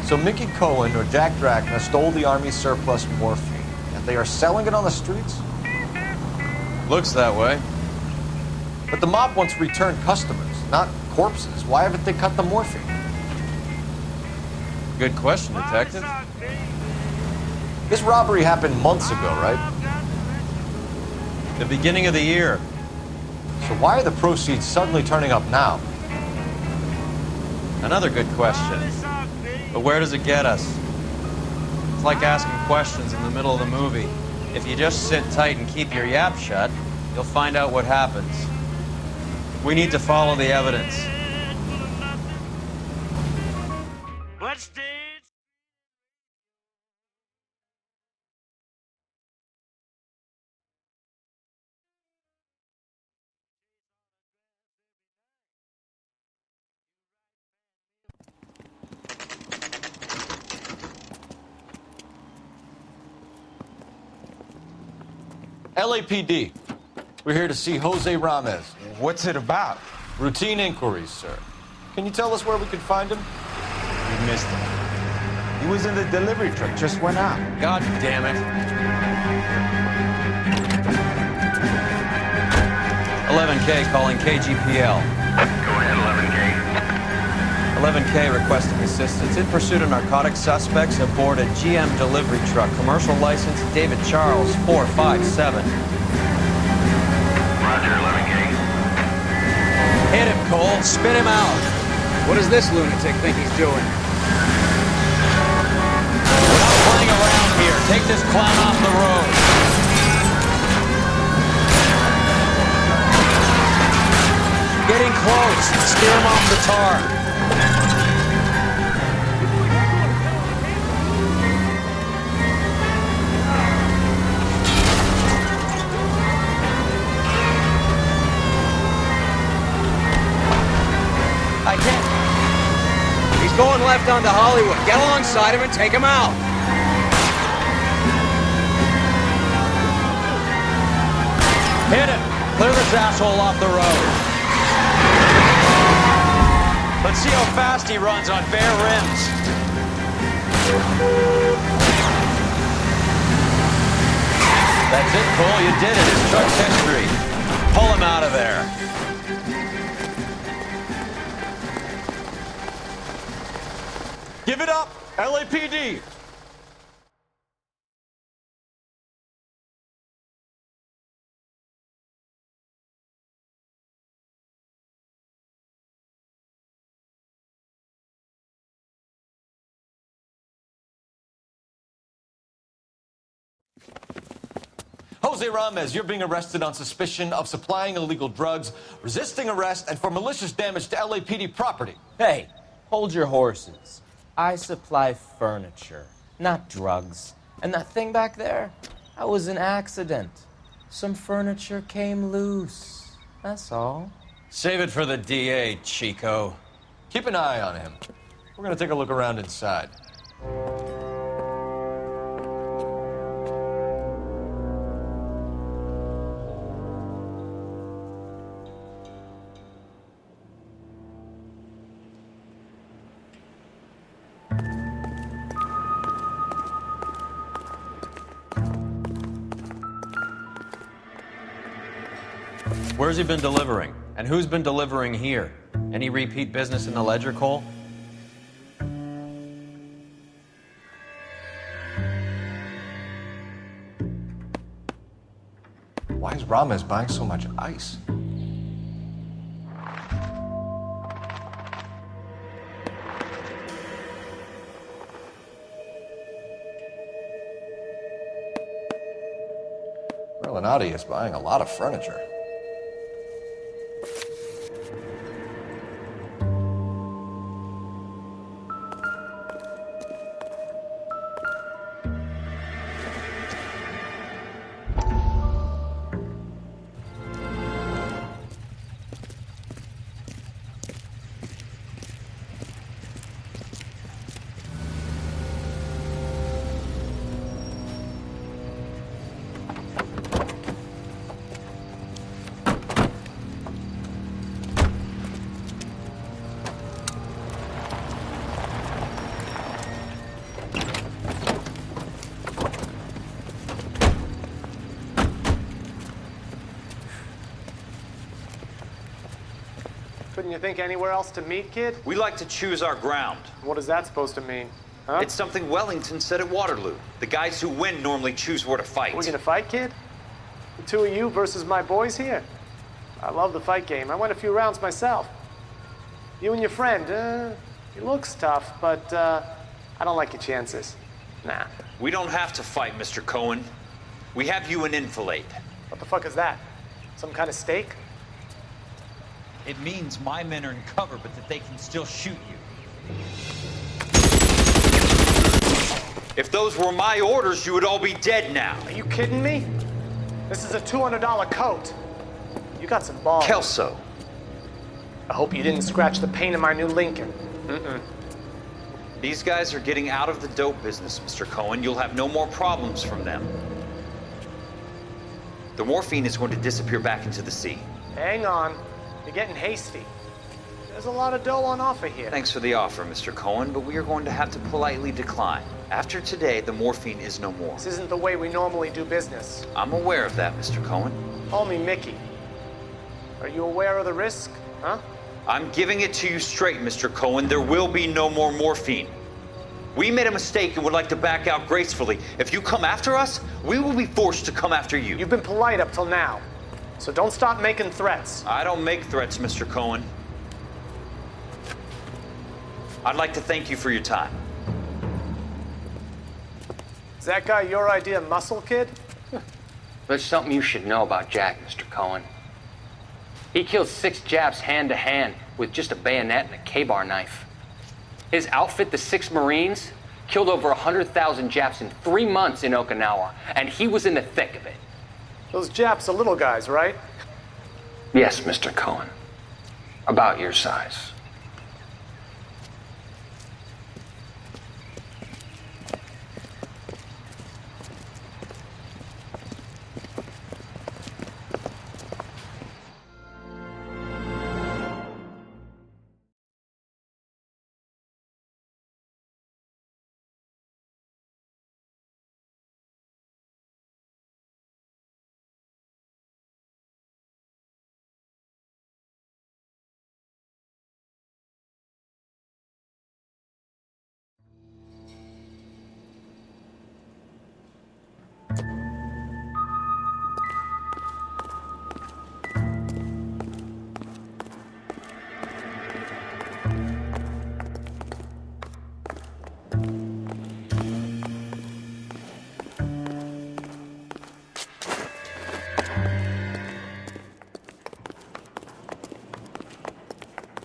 [SPEAKER 2] So Mickey Cohen or Jack Drachma stole the Army's surplus morphine, and they are selling it on the streets?
[SPEAKER 8] Looks that way.
[SPEAKER 2] But the mob wants returned customers, not corpses. Why haven't they cut the morphine?
[SPEAKER 8] Good question, Detective.
[SPEAKER 2] This robbery happened months ago, right?
[SPEAKER 8] The beginning of the year.
[SPEAKER 2] So why are the proceeds suddenly turning up now?
[SPEAKER 8] Another good question. But where does it get us? It's like asking questions in the middle of the movie. If you just sit tight and keep your yap shut, you'll find out what happens. We need to follow the evidence.
[SPEAKER 2] LAPD. We're here to see Jose Ramez.
[SPEAKER 9] What's it about?
[SPEAKER 2] Routine inquiries, sir. Can you tell us where we can find him?
[SPEAKER 9] You missed him. He was in the delivery truck, just went out.
[SPEAKER 8] God damn it. 11K calling KGPL.
[SPEAKER 6] Go ahead, 11K.
[SPEAKER 8] 11K requesting assistance in pursuit of narcotic suspects aboard a GM delivery truck. Commercial license David Charles 457.
[SPEAKER 6] Roger, 11K.
[SPEAKER 8] Hit him, Cole. Spit him out.
[SPEAKER 7] What does this lunatic think he's doing?
[SPEAKER 8] We're not playing around here. Take this clown off the road. Getting close. Steer him off the tar.
[SPEAKER 7] I can't. He's going left onto Hollywood. Get alongside him and take him out.
[SPEAKER 8] Hit him. Clear this asshole off the road. Let's see how fast he runs on bare rims. That's it, Cole. You did it. It's truck's history. Pull him out of there.
[SPEAKER 2] Give it up, LAPD! Jose Ramos, you're being arrested on suspicion of supplying illegal drugs, resisting arrest, and for malicious damage to LAPD property.
[SPEAKER 14] Hey, hold your horses. I supply furniture, not drugs. And that thing back there, that was an accident. Some furniture came loose. That's all.
[SPEAKER 2] Save it for the DA, Chico. Keep an eye on him. We're gonna take a look around inside.
[SPEAKER 8] Where's he been delivering? And who's been delivering here? Any repeat business in the ledger, Cole?
[SPEAKER 2] Why is Ramos buying so much ice? Relinati is buying a lot of furniture.
[SPEAKER 16] Couldn't you think anywhere else to meet, kid?
[SPEAKER 15] We like to choose our ground.
[SPEAKER 16] What is that supposed to mean? Huh?
[SPEAKER 15] It's something Wellington said at Waterloo. The guys who win normally choose where to fight.
[SPEAKER 16] We're gonna fight, kid? The two of you versus my boys here? I love the fight game. I went a few rounds myself. You and your friend, he looks tough, but I don't like your chances. Nah.
[SPEAKER 15] We don't have to fight, Mr. Cohen. We have you an enfilade.
[SPEAKER 16] What the fuck is that? Some kind of steak?
[SPEAKER 15] It means my men are in cover, but that they can still shoot you. If those were my orders, you would all be dead now.
[SPEAKER 16] Are you kidding me? This is a $200 coat. You got some balls.
[SPEAKER 15] Kelso.
[SPEAKER 16] I hope you didn't scratch the paint of my new Lincoln. Mm-mm.
[SPEAKER 15] These guys are getting out of the dope business, Mr. Cohen. You'll have no more problems from them. The morphine is going to disappear back into the sea.
[SPEAKER 16] Hang on. You're getting hasty. There's a lot of dough on offer here.
[SPEAKER 15] Thanks for the offer, Mr. Cohen, but we are going to have to politely decline. After today, the morphine is no more.
[SPEAKER 16] This isn't the way we normally do business.
[SPEAKER 15] I'm aware of that, Mr. Cohen.
[SPEAKER 16] Call me Mickey. Are you aware of the risk, huh?
[SPEAKER 15] I'm giving it to you straight, Mr. Cohen. There will be no more morphine. We made a mistake and would like to back out gracefully. If you come after us, we will be forced to come after you.
[SPEAKER 16] You've been polite up till now, so don't stop making threats.
[SPEAKER 15] I don't make threats, Mr. Cohen. I'd like to thank you for your time.
[SPEAKER 16] Is that guy your idea of muscle, kid?
[SPEAKER 23] There's something you should know about Jack, Mr. Cohen. He killed 6 Japs hand to hand with just a bayonet and a K-bar knife. His outfit, the 6 Marines, killed over 100,000 Japs in 3 months in Okinawa, and he was in the thick of it.
[SPEAKER 16] Those Japs are little guys, right?
[SPEAKER 23] Yes, Mr. Cohen. About your size.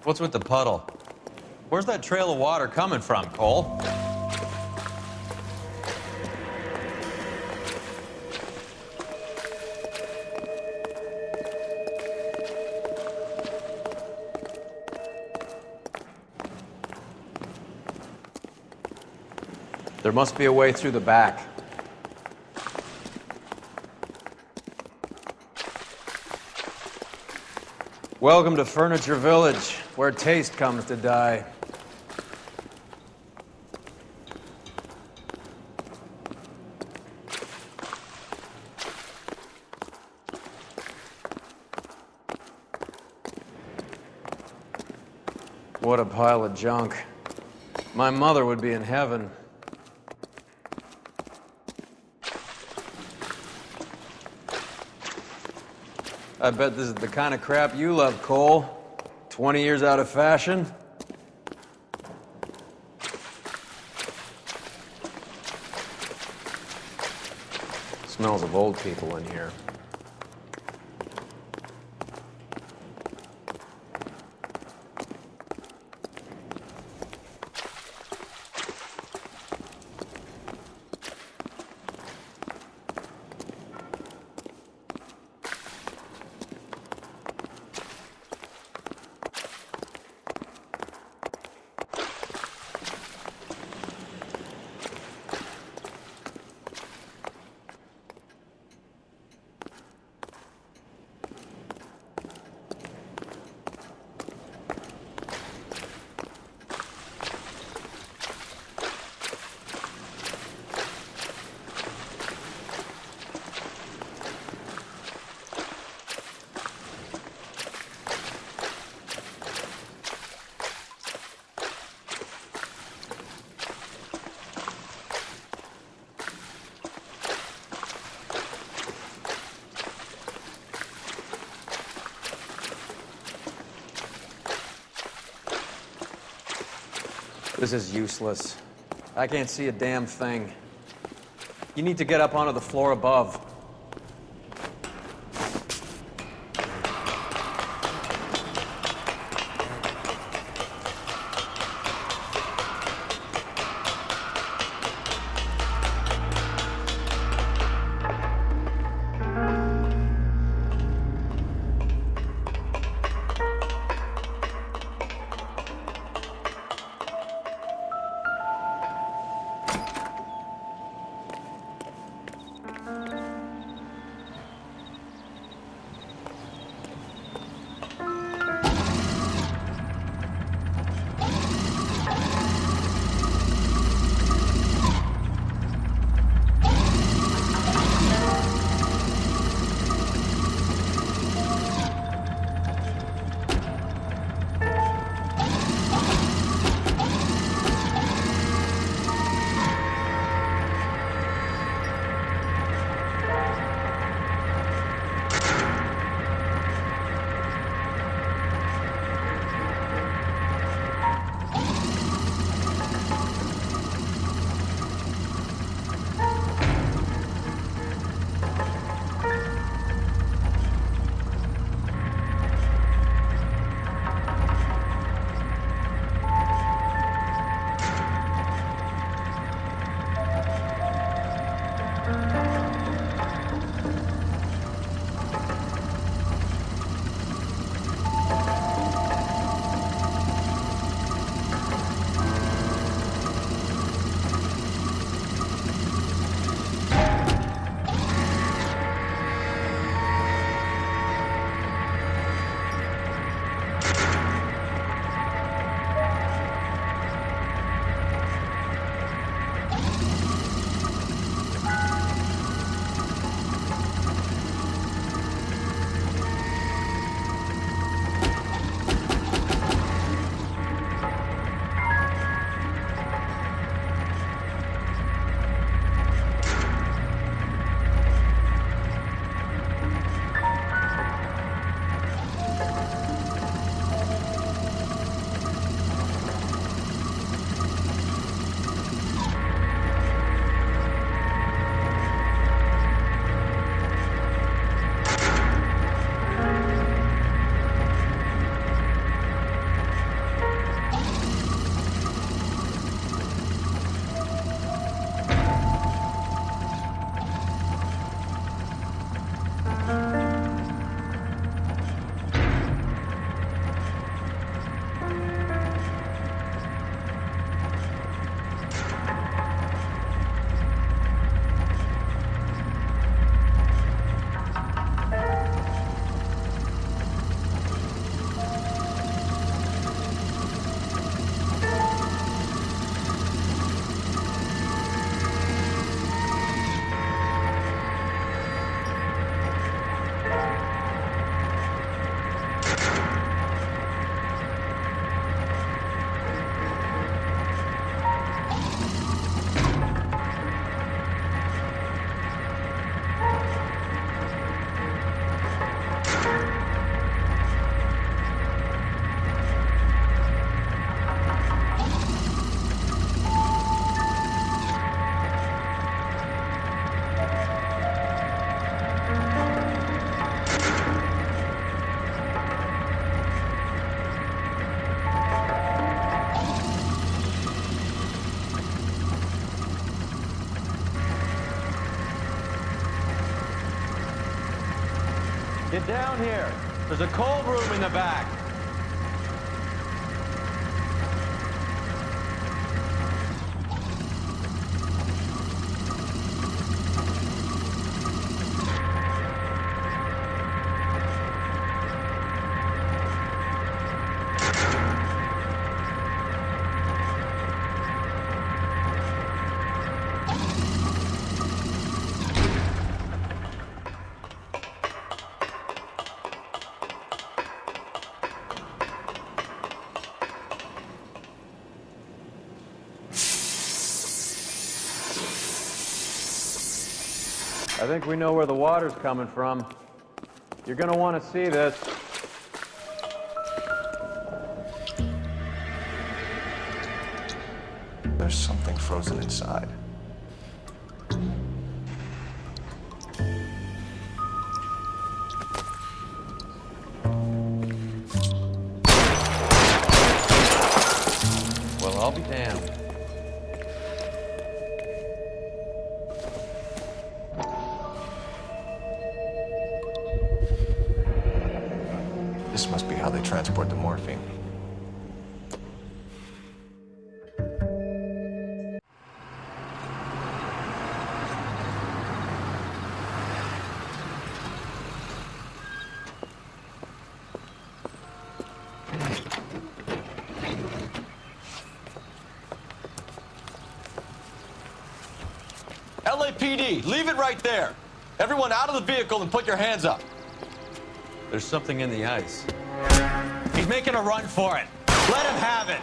[SPEAKER 8] What's with the puddle? Where's that trail of water coming from, Cole?
[SPEAKER 7] There must be a way through the back. Welcome to Furniture Village, where taste comes to die. What a pile of junk. My mother would be in heaven. I bet this is the kind of crap you love, Cole. 20 years out of fashion. Smells of old people in here. This is useless. I can't see a damn thing. You need to get up onto the floor above.
[SPEAKER 13] Get down here. There's a cold room in the back. I think we know where the water's coming from. You're gonna want to see this.
[SPEAKER 2] There's something frozen inside.
[SPEAKER 8] Well, I'll be damned.
[SPEAKER 2] This must be how they transport the morphine.
[SPEAKER 13] LAPD, leave it right there. Everyone out of the vehicle and put your hands up.
[SPEAKER 8] There's something in the ice.
[SPEAKER 13] He's making a run for it. Let him have it.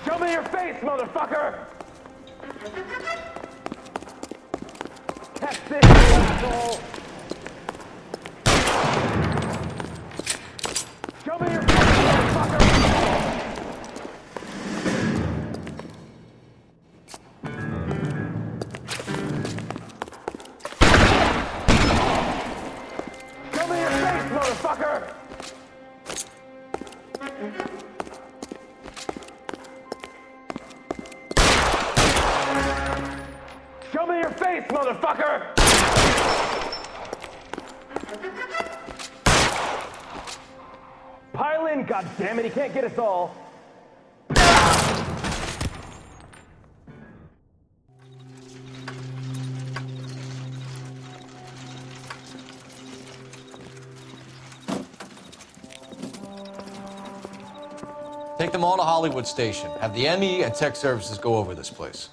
[SPEAKER 16] Show me your face, motherfucker! Catch this, you asshole! Show me your face, motherfucker! Show me your face, motherfucker! Show me your face, motherfucker! Pile in, goddammit, he can't get us all.
[SPEAKER 2] Take them all to Hollywood Station. Have the ME and Tech Services go over this place.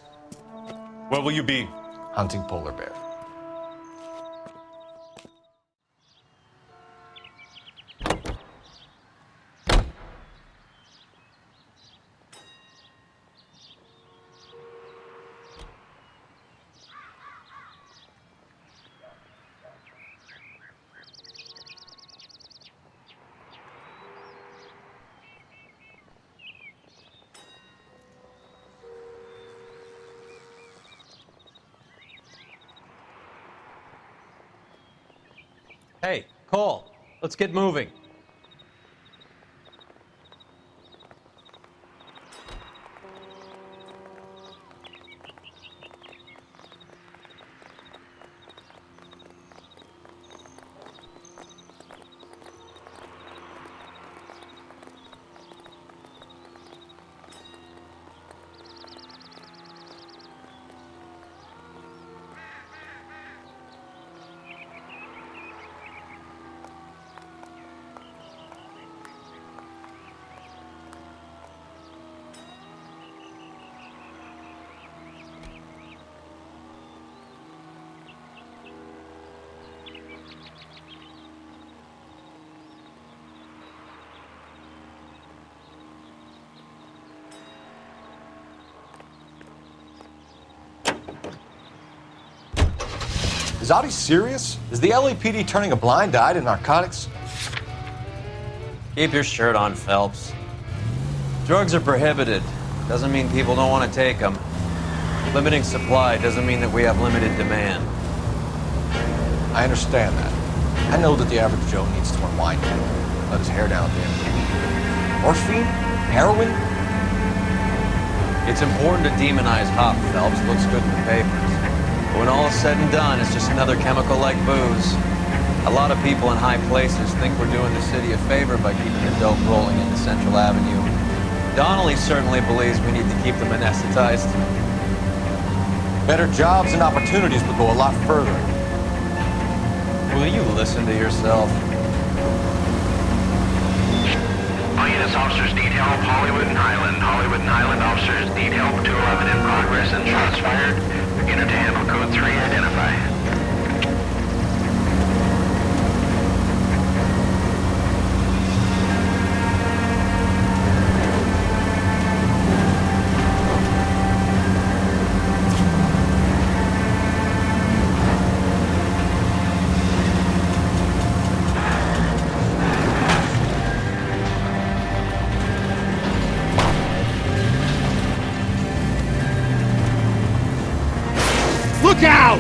[SPEAKER 22] Where will you be?
[SPEAKER 2] Hunting polar bear.
[SPEAKER 8] Hey, Cole, let's get moving.
[SPEAKER 2] Is Audie serious? Is the LAPD turning a blind eye to narcotics?
[SPEAKER 8] Keep your shirt on, Phelps. Drugs are prohibited. Doesn't mean people don't want to take them. Limiting supply doesn't mean that we have limited demand.
[SPEAKER 2] I understand that. I know that the average Joe needs to unwind a little, let his hair down at the end of the week. Morphine? Heroin?
[SPEAKER 8] It's important to demonize hop, Phelps. Looks good in the papers. But when all is said and done, it's just another chemical like booze. A lot of people in high places think we're doing the city a favor by keeping the dope rolling into Central Avenue. Donnelly certainly believes we need to keep them anesthetized.
[SPEAKER 2] Better jobs and opportunities would go a lot further.
[SPEAKER 8] Will you listen to yourself?
[SPEAKER 12] All units, officers need help. Hollywood and Highland. Hollywood and Highland officers need help. 211 in progress and shots fired. Beginner to handle code 3. Identify.
[SPEAKER 18] Look out!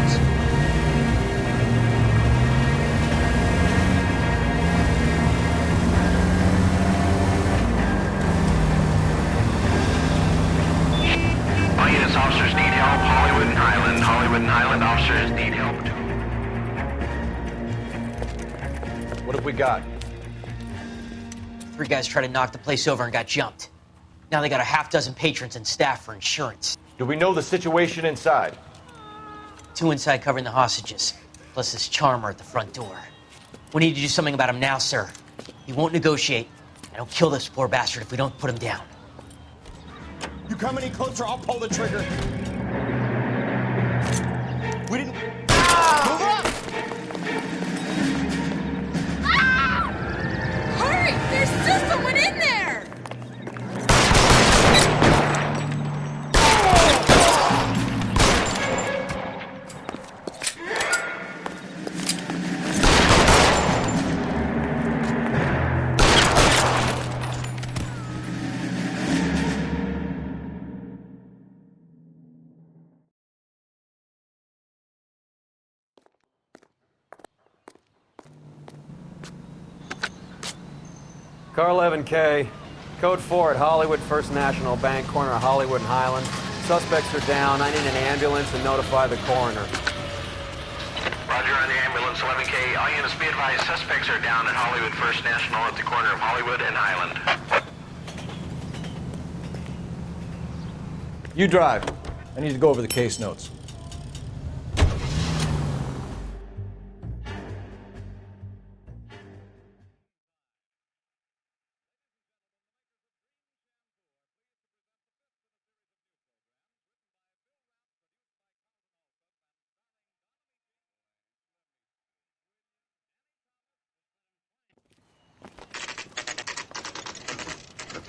[SPEAKER 12] All units, officers need help. Hollywood and Highland. Hollywood and Highland officers need help.
[SPEAKER 2] What have we got?
[SPEAKER 19] 3 guys tried to knock the place over and got jumped. Now they got a half dozen patrons and staff for insurance.
[SPEAKER 2] Do we know the situation inside?
[SPEAKER 19] 2 inside covering the hostages, plus this charmer at the front door. We need to do something about him now, sir. He won't negotiate, and he'll kill this poor bastard if we don't put him down.
[SPEAKER 18] You come any closer, I'll pull the trigger. We didn't... Move up!
[SPEAKER 24] Hurry! There's still someone in there!
[SPEAKER 13] Car 11K, code 4 at Hollywood First National Bank, corner of Hollywood and Highland. Suspects are down. I need an ambulance and notify the coroner.
[SPEAKER 12] Roger on the ambulance, 11K. All units be advised, suspects are down at Hollywood First National at the corner of Hollywood and Highland.
[SPEAKER 2] You drive. I need to go over the case notes.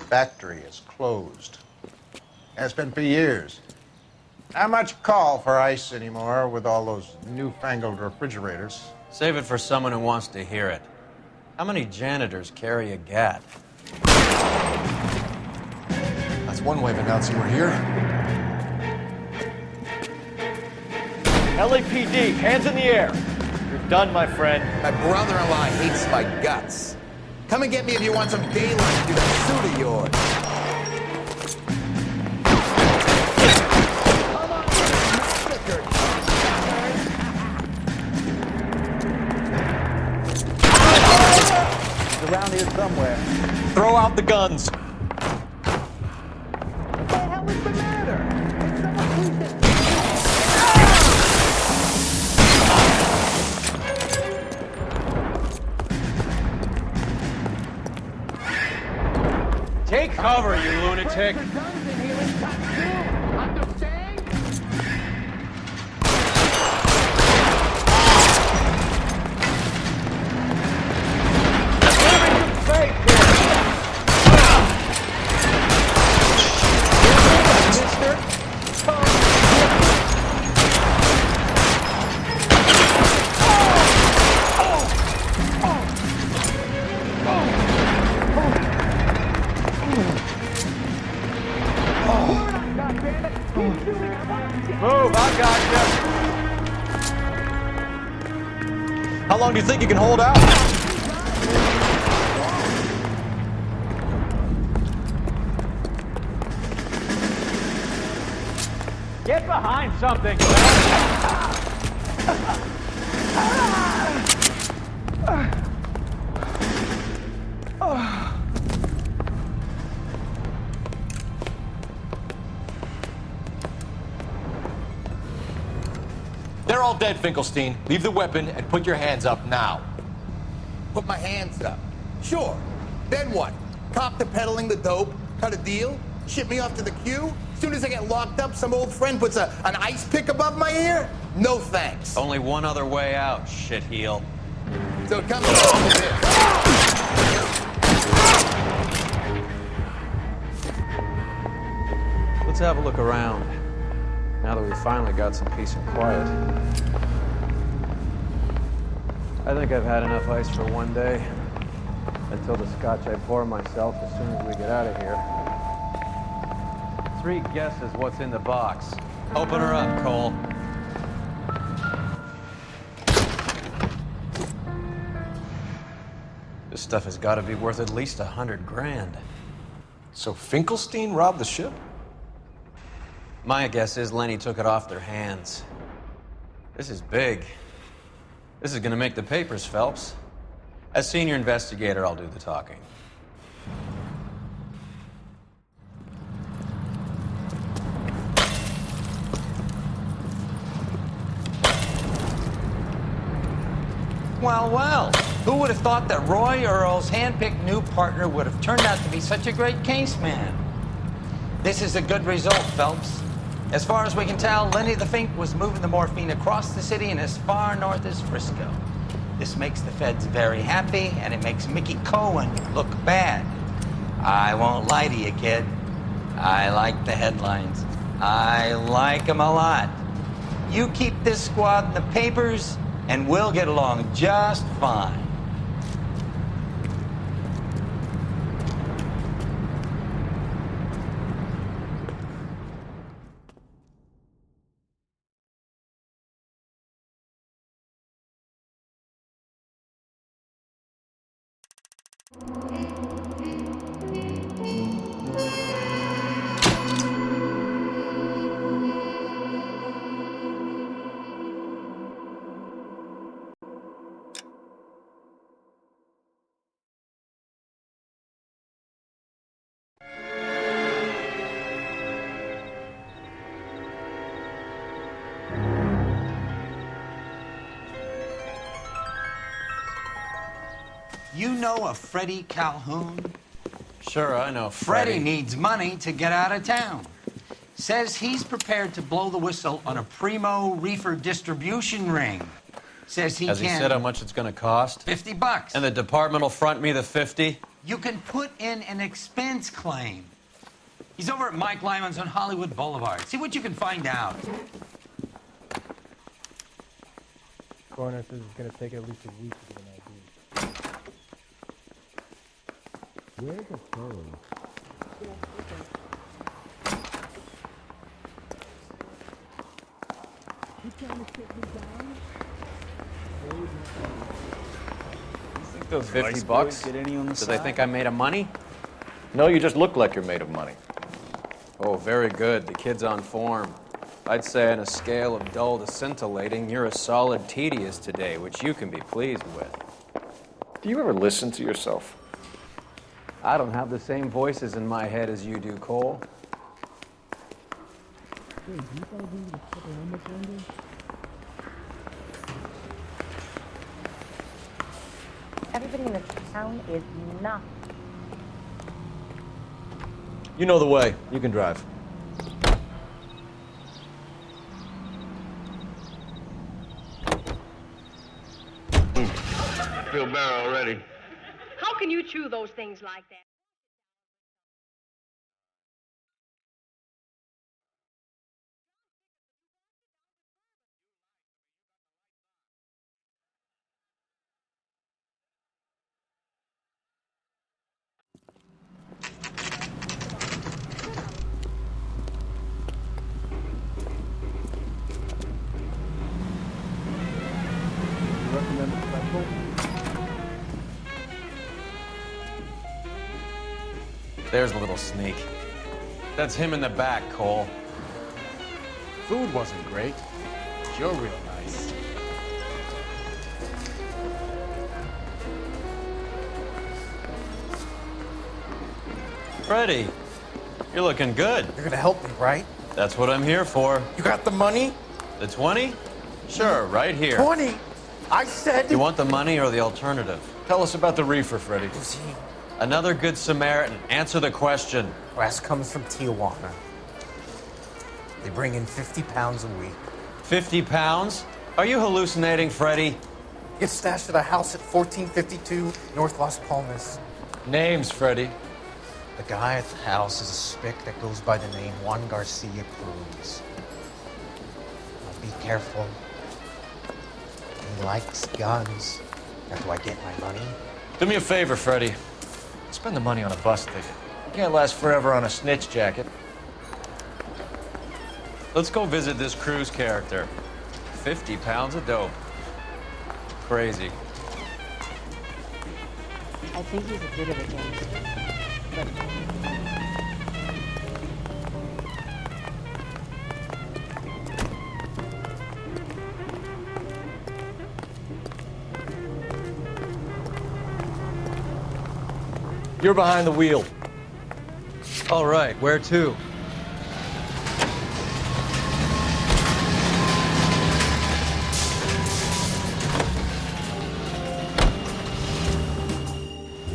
[SPEAKER 9] Factory is closed. Has been for years. Not much call for ice anymore with all those newfangled refrigerators.
[SPEAKER 8] Save it for someone who wants to hear it. How many janitors carry a gat?
[SPEAKER 2] That's one way of announcing we're here.
[SPEAKER 18] LAPD, hands in the air. You're done, my friend.
[SPEAKER 25] My brother-in-law hates my guts. Come and get me if you want some daylight through that suit of yours.
[SPEAKER 18] He's around here somewhere.
[SPEAKER 2] Throw out the guns.
[SPEAKER 18] What the hell is the matter?
[SPEAKER 13] Take cover, you lunatic! Move, I gotcha.
[SPEAKER 2] How long do you think you can hold out?
[SPEAKER 13] Find something.
[SPEAKER 2] They're all dead, Finkelstein. Leave the weapon and put your hands up now.
[SPEAKER 25] Put my hands up. Sure. Then what? Cop to peddling the dope? Cut a deal? Ship me off to the queue? As soon as I get locked up, some old friend puts an ice pick above my ear? No thanks.
[SPEAKER 8] Only one other way out, shitheel.
[SPEAKER 25] So it comes down to this.
[SPEAKER 13] Let's have a look around. Now that we finally got some peace and quiet. I think I've had enough ice for one day. Until the scotch I pour myself as soon as we get out of here. 3 guesses what's in the box.
[SPEAKER 8] Open her up, Cole.
[SPEAKER 13] This stuff has got to be worth at least 100 grand.
[SPEAKER 2] So Finkelstein robbed the ship?
[SPEAKER 8] My guess is Lenny took it off their hands. This is big. This is gonna make the papers, Phelps. As senior investigator, I'll do the talking.
[SPEAKER 15] Well, well. Who would have thought that Roy Earl's hand-picked new partner would have turned out to be such a great case man? This is a good result, Phelps. As far as we can tell, Lenny the Fink was moving the morphine across the city and as far north as Frisco. This makes the feds very happy, and it makes Mickey Cohen look bad. I won't lie to you, kid. I like the headlines. I like them a lot. You keep this squad in the papers, and we'll get along just fine. You know a Freddie Calhoun?
[SPEAKER 8] Sure, I know
[SPEAKER 15] Freddie needs money to get out of town. Says he's prepared to blow the whistle on a primo reefer distribution ring. Says he
[SPEAKER 8] Has
[SPEAKER 15] can...
[SPEAKER 8] he said how much it's gonna cost?
[SPEAKER 15] $50.
[SPEAKER 8] And the department will front me the 50?
[SPEAKER 15] You can put in an expense claim. He's over at Mike Lyman's on Hollywood Boulevard. See what you can find out.
[SPEAKER 4] Coroner says it's gonna take at least a week to get an ID. Where's the phone?
[SPEAKER 8] You think those 50 bucks?
[SPEAKER 11] Get any on the
[SPEAKER 8] Do they think I made of money?
[SPEAKER 2] No, you just look like you're made of money.
[SPEAKER 8] Oh, very good. The kid's on form. I'd say on a scale of dull to scintillating, you're a solid tedious today, which you can be pleased with.
[SPEAKER 2] Do you ever listen to yourself?
[SPEAKER 13] I don't have the same voices in my head as you do, Cole.
[SPEAKER 17] Everybody in the town is not.
[SPEAKER 2] You know the way. You can drive.
[SPEAKER 6] I feel better already.
[SPEAKER 24] How can you chew those things like that?
[SPEAKER 8] There's a little sneak. That's him in the back, Cole.
[SPEAKER 25] Food wasn't great, but you're real nice.
[SPEAKER 8] Freddy, you're looking good.
[SPEAKER 25] You're gonna help me, right?
[SPEAKER 8] That's what I'm here for.
[SPEAKER 25] You got the money?
[SPEAKER 8] The 20? Sure, right here.
[SPEAKER 25] 20? I said...
[SPEAKER 8] You want the money or the alternative?
[SPEAKER 2] Tell us about the reefer, Freddy.
[SPEAKER 8] Another good Samaritan. Answer the question.
[SPEAKER 25] Brass comes from Tijuana. They bring in 50 pounds a week.
[SPEAKER 8] 50 pounds? Are you hallucinating, Freddy?
[SPEAKER 25] It's stashed at a house at 1452 North Las Palmas.
[SPEAKER 2] Names, Freddy.
[SPEAKER 25] The guy at the house is a spick that goes by the name Juan Garcia Cruz. Now be careful. He likes guns. How do I get my money?
[SPEAKER 2] Do me a favor, Freddy. Spend the money on a bus ticket. You can't last forever on a snitch jacket.
[SPEAKER 8] Let's go visit this Cruz character. 50 pounds of dope. Crazy.
[SPEAKER 17] I think he's a bit of a gangster. But
[SPEAKER 2] You're behind the wheel.
[SPEAKER 8] All right, where to?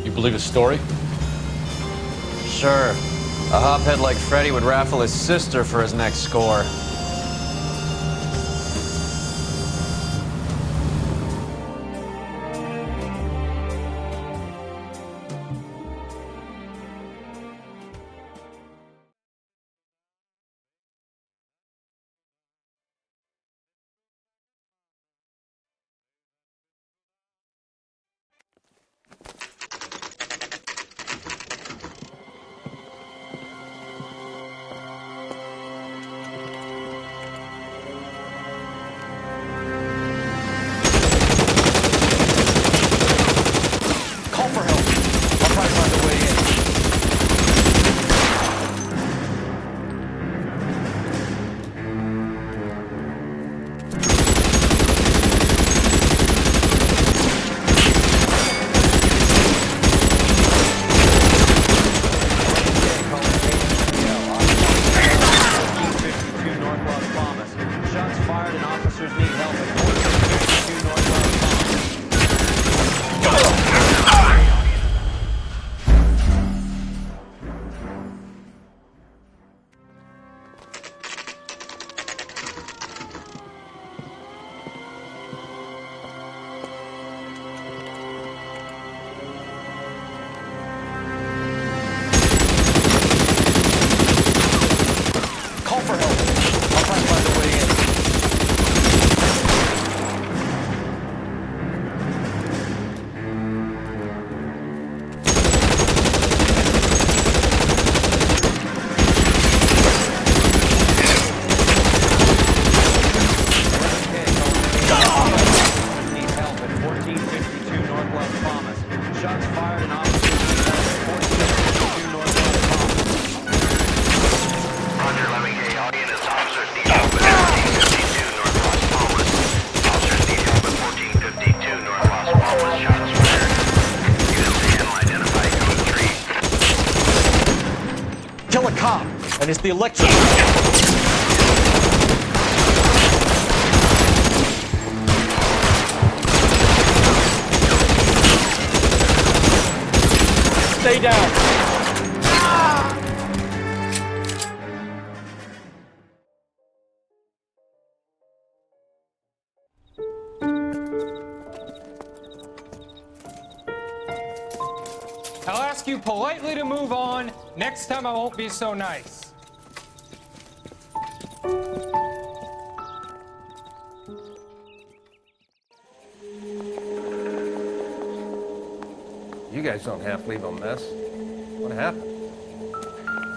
[SPEAKER 2] You believe his story?
[SPEAKER 8] Sure. A hophead like Freddy would raffle his sister for his next score.
[SPEAKER 2] Kill a cop, and it's the electric. Stay down.
[SPEAKER 3] I'll ask you politely to move on. Next time I won't be so nice.
[SPEAKER 10] You guys don't half leave a mess. What happened?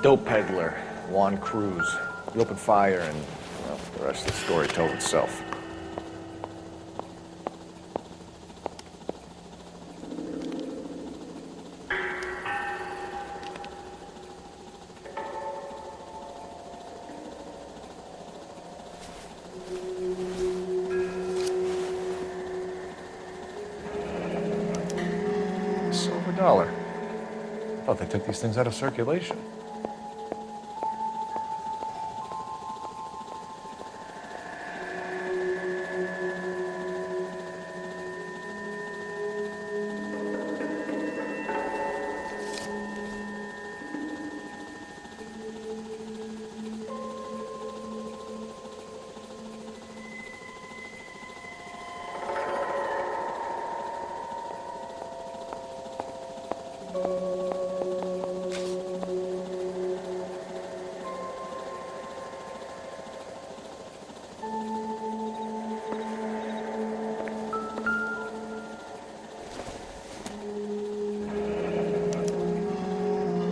[SPEAKER 2] Dope peddler, Juan Cruz. He opened fire and, well, the rest of the story tells itself. $1. I thought they took these things out of circulation.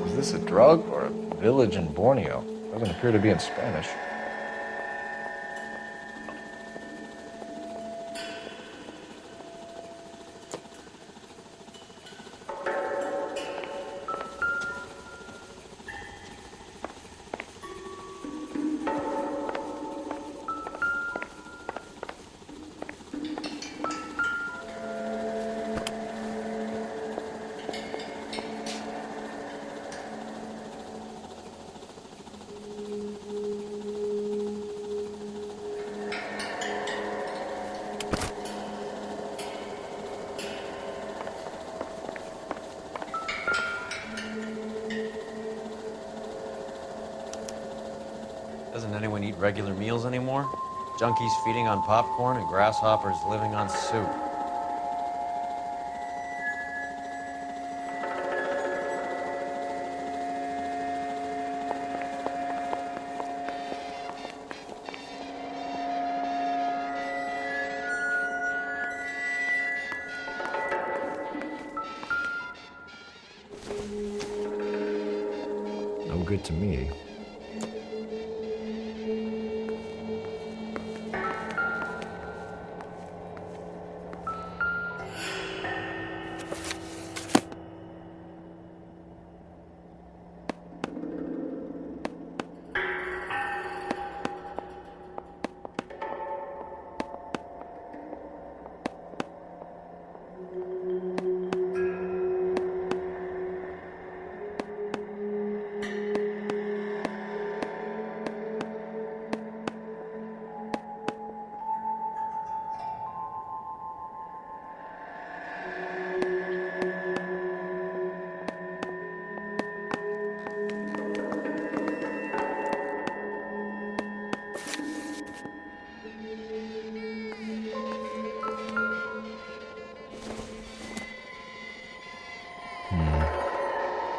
[SPEAKER 2] Is this a drug or a village in Borneo? Doesn't appear to be in Spanish.
[SPEAKER 8] Doesn't anyone eat regular meals anymore? Junkies feeding on popcorn and grasshoppers living on soup.
[SPEAKER 2] No good to me.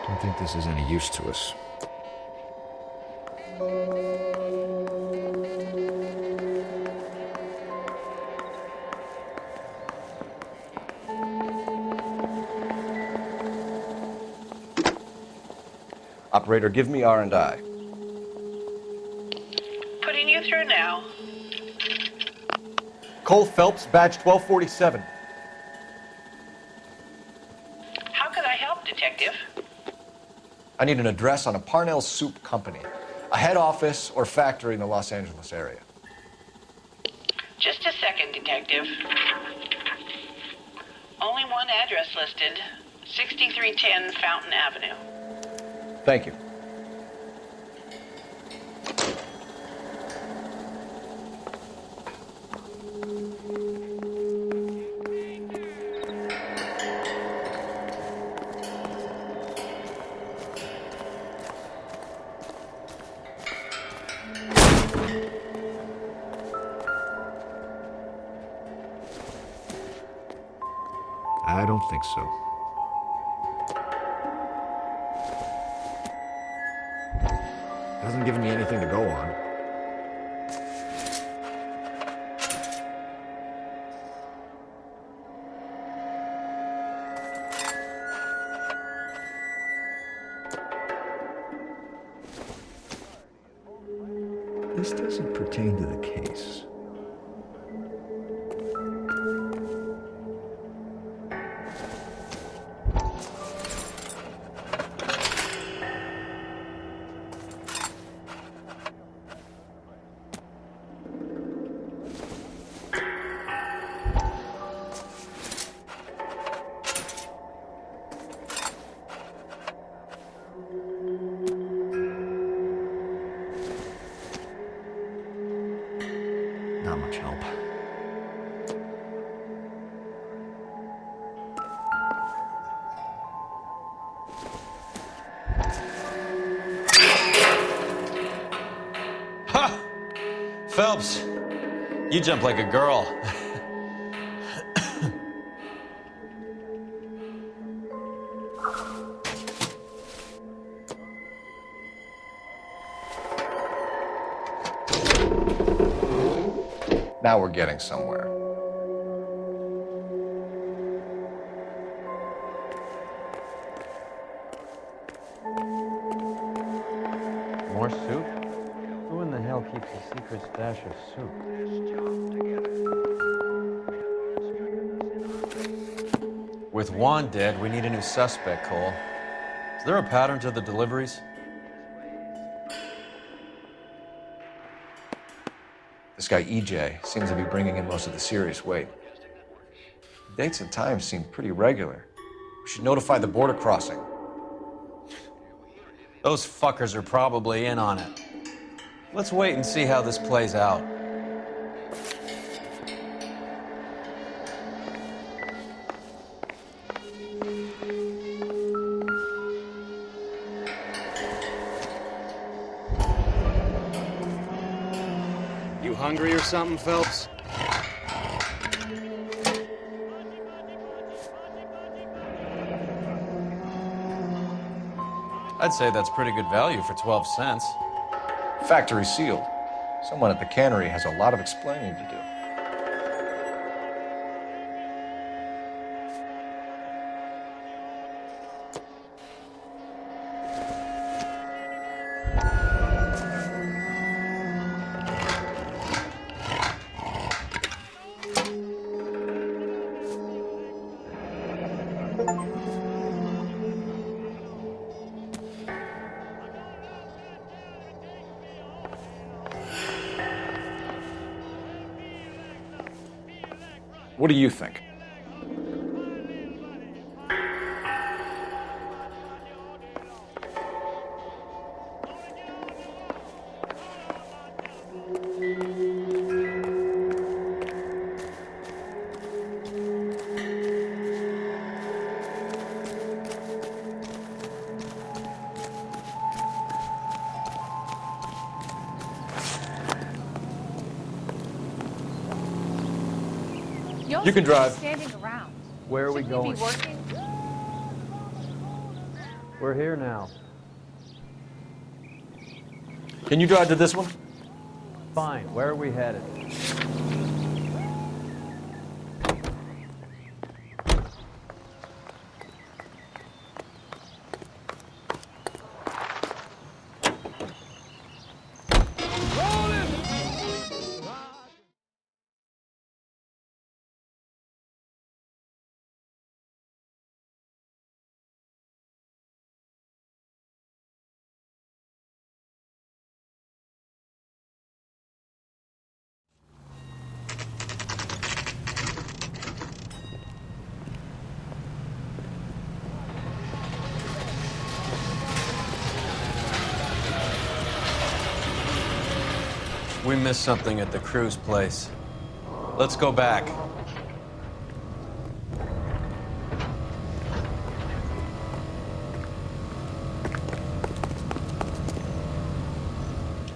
[SPEAKER 2] Don't think this is any use to us. Operator, give me R&I.
[SPEAKER 24] Putting you through now.
[SPEAKER 2] Cole Phelps, badge 1247.
[SPEAKER 24] How can I help, Detective?
[SPEAKER 2] I need an address on a Parnell Soup Company, a head office or factory in the Los Angeles area.
[SPEAKER 24] Just a second, Detective. Only one address listed. 6310 Fountain Avenue.
[SPEAKER 2] Thank you. I don't think so. Hasn't given me anything to go on. This doesn't pertain to the case.
[SPEAKER 8] Phelps, you jump like a girl.
[SPEAKER 2] Now we're getting somewhere.
[SPEAKER 8] More soup? Who in the hell keeps a secret stash of soup? With Juan dead, we need a new suspect, Cole. Is there a pattern to the deliveries?
[SPEAKER 2] This guy EJ seems to be bringing in most of the serious weight. Dates and times seem pretty regular. We should notify the border crossing.
[SPEAKER 8] Those fuckers are probably in on it. Let's wait and see how this plays out.
[SPEAKER 7] You hungry or something, Phelps?
[SPEAKER 8] I'd say that's pretty good value for 12 cents.
[SPEAKER 2] Factory sealed. Someone at the cannery has a lot of explaining to do. What do you think? You can drive.
[SPEAKER 17] Standing around.
[SPEAKER 8] Where are we
[SPEAKER 17] Shouldn't you
[SPEAKER 8] going?
[SPEAKER 17] be working?
[SPEAKER 8] We're here now.
[SPEAKER 2] Can you drive to this one?
[SPEAKER 8] Fine. Where are we headed? We missed something at the cruise place. Let's go back.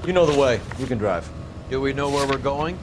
[SPEAKER 2] You know the way. You can drive.
[SPEAKER 8] Do we know where we're going?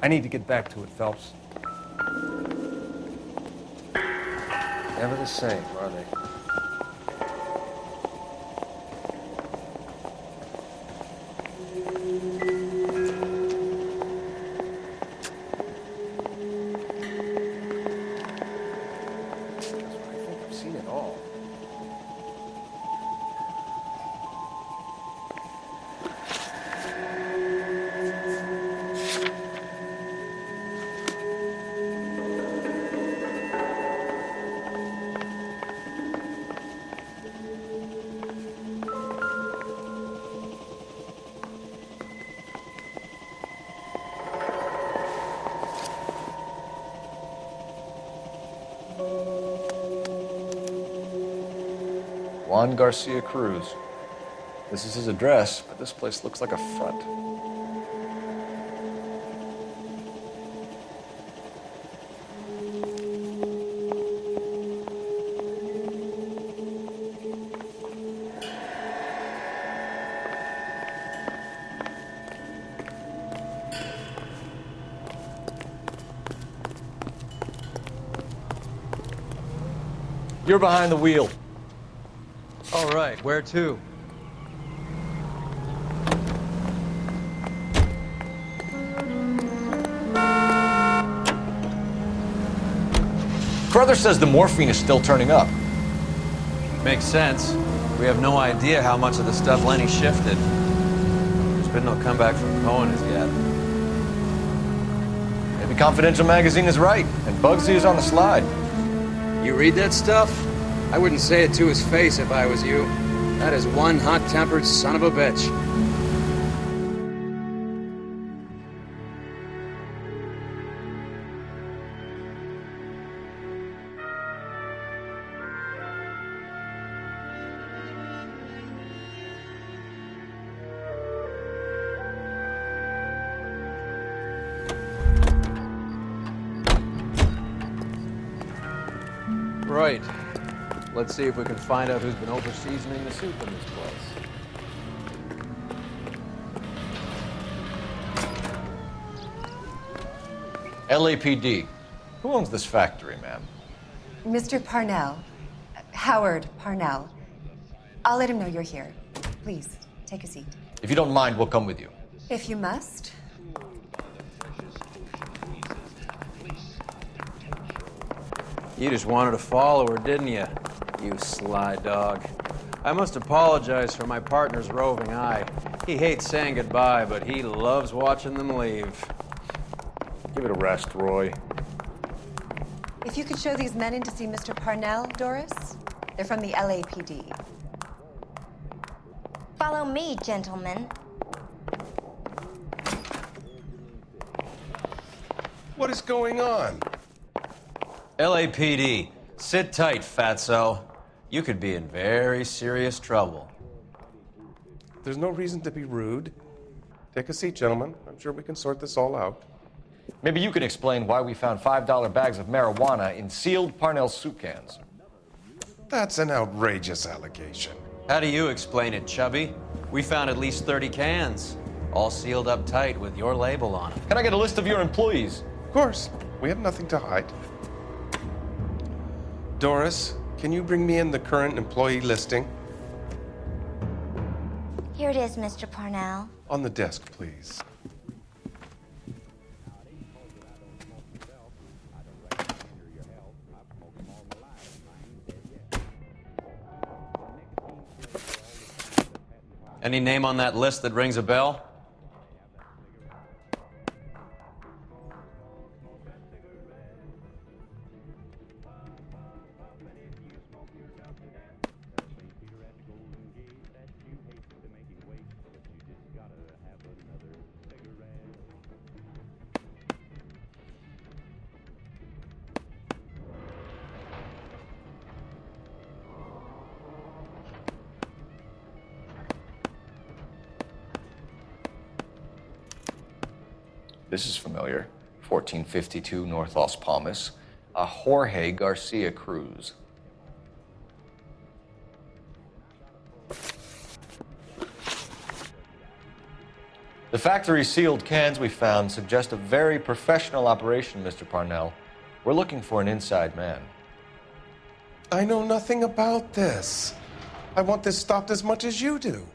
[SPEAKER 10] I need to get back to it, Phelps. Never the same, are they? I think I've seen it all.
[SPEAKER 2] Juan Garcia Cruz. This is his address, but this place looks like a front. You're behind the wheel.
[SPEAKER 8] All right, where to?
[SPEAKER 2] Brother says the morphine is still turning up.
[SPEAKER 8] Makes sense. We have no idea how much of the stuff Lenny shifted. There's been no comeback from Cohen as yet.
[SPEAKER 2] Maybe Confidential Magazine is right, and Bugsy is on the slide.
[SPEAKER 7] You read that stuff? I wouldn't say it to his face if I was you. That is one hot-tempered son of a bitch.
[SPEAKER 8] Right. Let's see if we can find out who's been over-seasoning the soup in this place.
[SPEAKER 2] LAPD. Who owns this factory, ma'am?
[SPEAKER 1] Mr. Parnell. Howard Parnell. I'll let him know you're here. Please, take a seat.
[SPEAKER 2] If you don't mind, we'll come with you.
[SPEAKER 1] If you must.
[SPEAKER 8] You just wanted to follow her, didn't you? You sly dog. I must apologize for my partner's roving eye. He hates saying goodbye, but he loves watching them leave.
[SPEAKER 22] Give it a rest, Roy.
[SPEAKER 1] If you could show these men in to see Mr. Parnell, Doris. They're from the LAPD.
[SPEAKER 17] Follow me, gentlemen.
[SPEAKER 22] What is going on?
[SPEAKER 8] LAPD, sit tight, fatso. You could be in very serious trouble.
[SPEAKER 22] There's no reason to be rude. Take a seat, gentlemen. I'm sure we can sort this all out.
[SPEAKER 2] Maybe you can explain why we found $5 bags of marijuana in sealed Parnell soup cans.
[SPEAKER 22] That's an outrageous allegation.
[SPEAKER 8] How do you explain it, Chubby? We found at least 30 cans, all sealed up tight with your label on them.
[SPEAKER 2] Can I get a list of your employees?
[SPEAKER 22] Of course. We have nothing to hide. Doris, can you bring me in the current employee listing?
[SPEAKER 17] Here it is, Mr. Parnell.
[SPEAKER 22] On the desk, please.
[SPEAKER 8] Any name on that list that rings a bell?
[SPEAKER 2] This is familiar. 1452 North Las Palmas. A Jorge Garcia Cruz. The factory sealed cans we found suggest a very professional operation, Mr. Parnell. We're looking for an inside man.
[SPEAKER 22] I know nothing about this. I want this stopped as much as you do.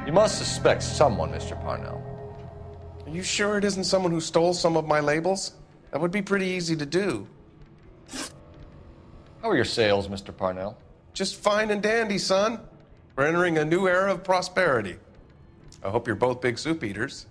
[SPEAKER 2] You must suspect someone, Mr. Parnell.
[SPEAKER 22] Are you sure it isn't someone who stole some of my labels? That would be pretty easy to do.
[SPEAKER 2] How are your sales, Mr. Parnell?
[SPEAKER 22] Just fine and dandy, son. We're entering a new era of prosperity. I hope you're both big soup eaters.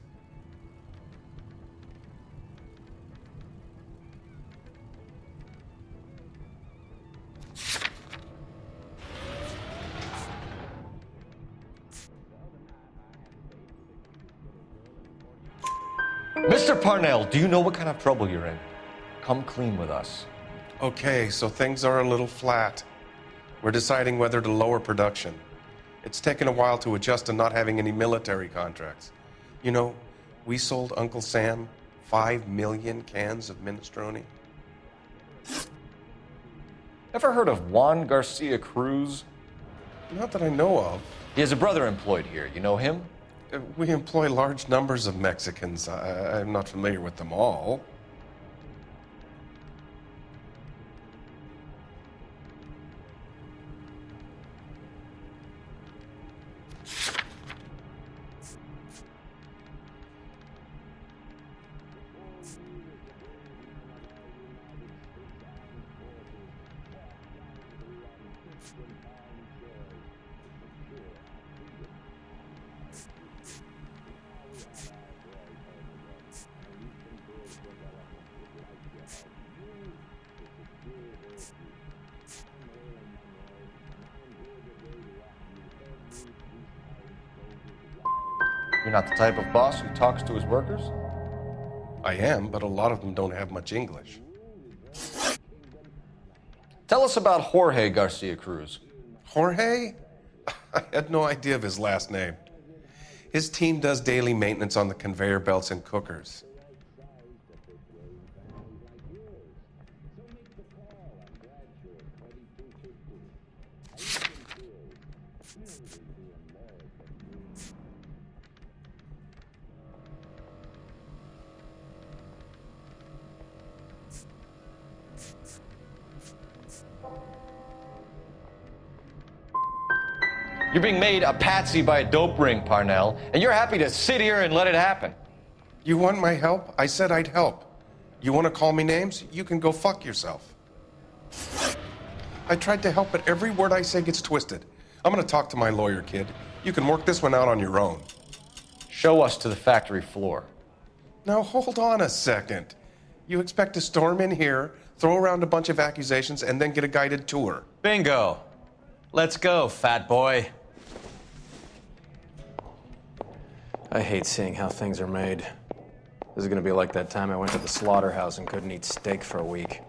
[SPEAKER 2] Mr. Parnell, do you know what kind of trouble you're in? come clean with us.
[SPEAKER 5] Okay, so things are a little flat. We're deciding whether to lower production. It's taken a while to adjust to not having any military contracts. You know, we sold Uncle Sam 5 million cans of minestrone.
[SPEAKER 2] Ever heard of Juan Garcia Cruz?
[SPEAKER 5] Not that I know of.
[SPEAKER 2] He has a brother employed here. You know him?
[SPEAKER 5] We employ large numbers of Mexicans. I'm not familiar with them all.
[SPEAKER 2] You're not the type of boss who talks to his workers?
[SPEAKER 5] I am, but a lot of them don't have much English.
[SPEAKER 2] Tell us about Jorge Garcia Cruz.
[SPEAKER 5] Jorge? I had no idea of his last name. His team does daily maintenance on the conveyor belts and cookers.
[SPEAKER 2] You're being made a patsy by a dope ring, Parnell, and you're happy to sit here and let it happen.
[SPEAKER 5] You want my help? I said I'd help. You want to call me names? You can go fuck yourself. I tried to help, but every word I say gets twisted. I'm going to talk to my lawyer, kid. You can work this one out on your own.
[SPEAKER 2] Show us to the factory floor.
[SPEAKER 5] Now, hold on a second. You expect to storm in here, throw around a bunch of accusations, and then get a guided tour.
[SPEAKER 8] Bingo. Let's go, fat boy.
[SPEAKER 13] I hate seeing how things are made. This is gonna be like that time I went to the slaughterhouse and couldn't eat steak for a week.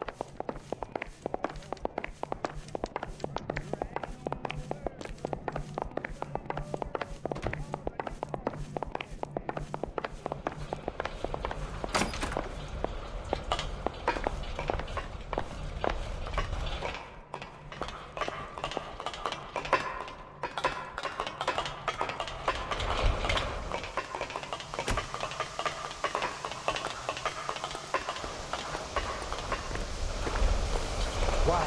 [SPEAKER 25] Wow,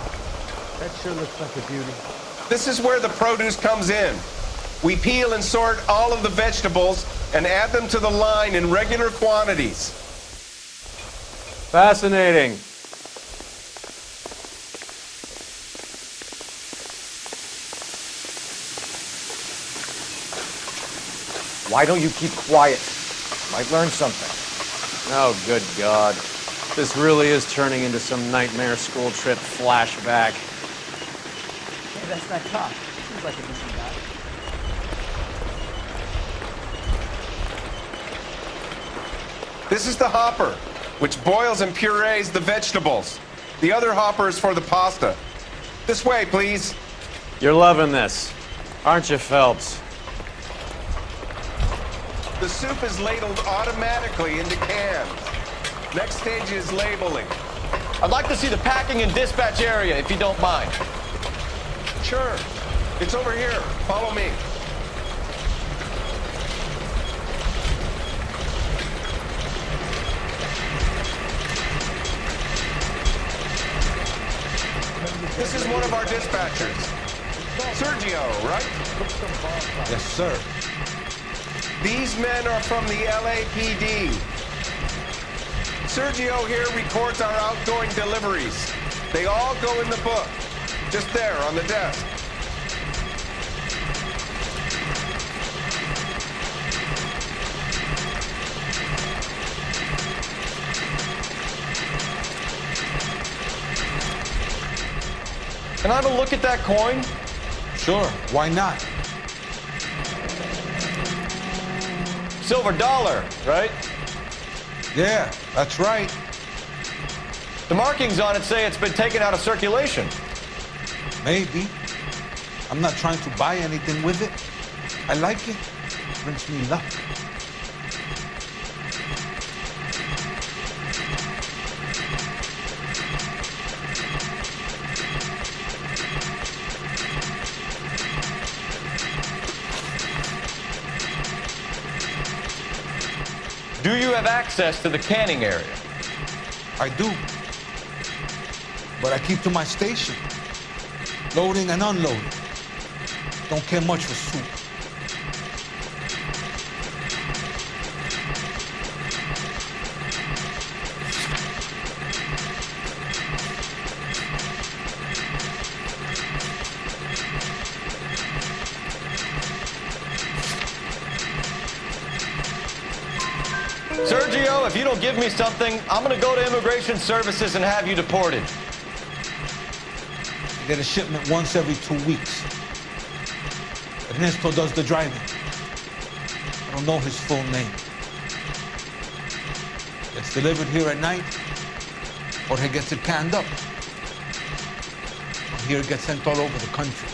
[SPEAKER 25] that sure looks like a beauty.
[SPEAKER 5] This is where the produce comes in. We peel and sort all of the vegetables and add them to the line in regular quantities.
[SPEAKER 13] Fascinating.
[SPEAKER 2] Why don't you keep quiet? Might learn something.
[SPEAKER 13] Oh, good God. This really is turning into some nightmare school trip flashback.
[SPEAKER 11] Hey, that's that cop. Seems like a decent guy.
[SPEAKER 5] This is the hopper, which boils and purees the vegetables. The other hopper is for the pasta. This way, please.
[SPEAKER 13] You're loving this, aren't you, Phelps?
[SPEAKER 5] The soup is ladled automatically into cans. Next stage is labeling.
[SPEAKER 2] I'd like to see the packing and dispatch area, if you don't mind.
[SPEAKER 5] Sure. It's over here. Follow me. This is one of our dispatchers. Sergio, right?
[SPEAKER 18] Yes, sir.
[SPEAKER 5] These men are from the LAPD. Sergio here records our outgoing deliveries. They all go in the book, just there on the desk.
[SPEAKER 2] Can I have a look at that coin?
[SPEAKER 18] Sure, why not?
[SPEAKER 2] Silver dollar, right?
[SPEAKER 18] Yeah, that's right.
[SPEAKER 2] The markings on it say it's been taken out of circulation.
[SPEAKER 14] Maybe. I'm not trying to buy anything with it. I like it. Brings me luck.
[SPEAKER 2] Do you have access to the canning area?
[SPEAKER 14] I do. But I keep to my station. Loading and unloading. Don't care much for soup.
[SPEAKER 2] Sergio, if you don't give me something, I'm gonna go to Immigration Services and have you deported.
[SPEAKER 14] I get a shipment once every 2 weeks. Ernesto does the driving. I don't know his full name. Gets delivered here at night, or he gets it canned up. From here it gets sent all over the country.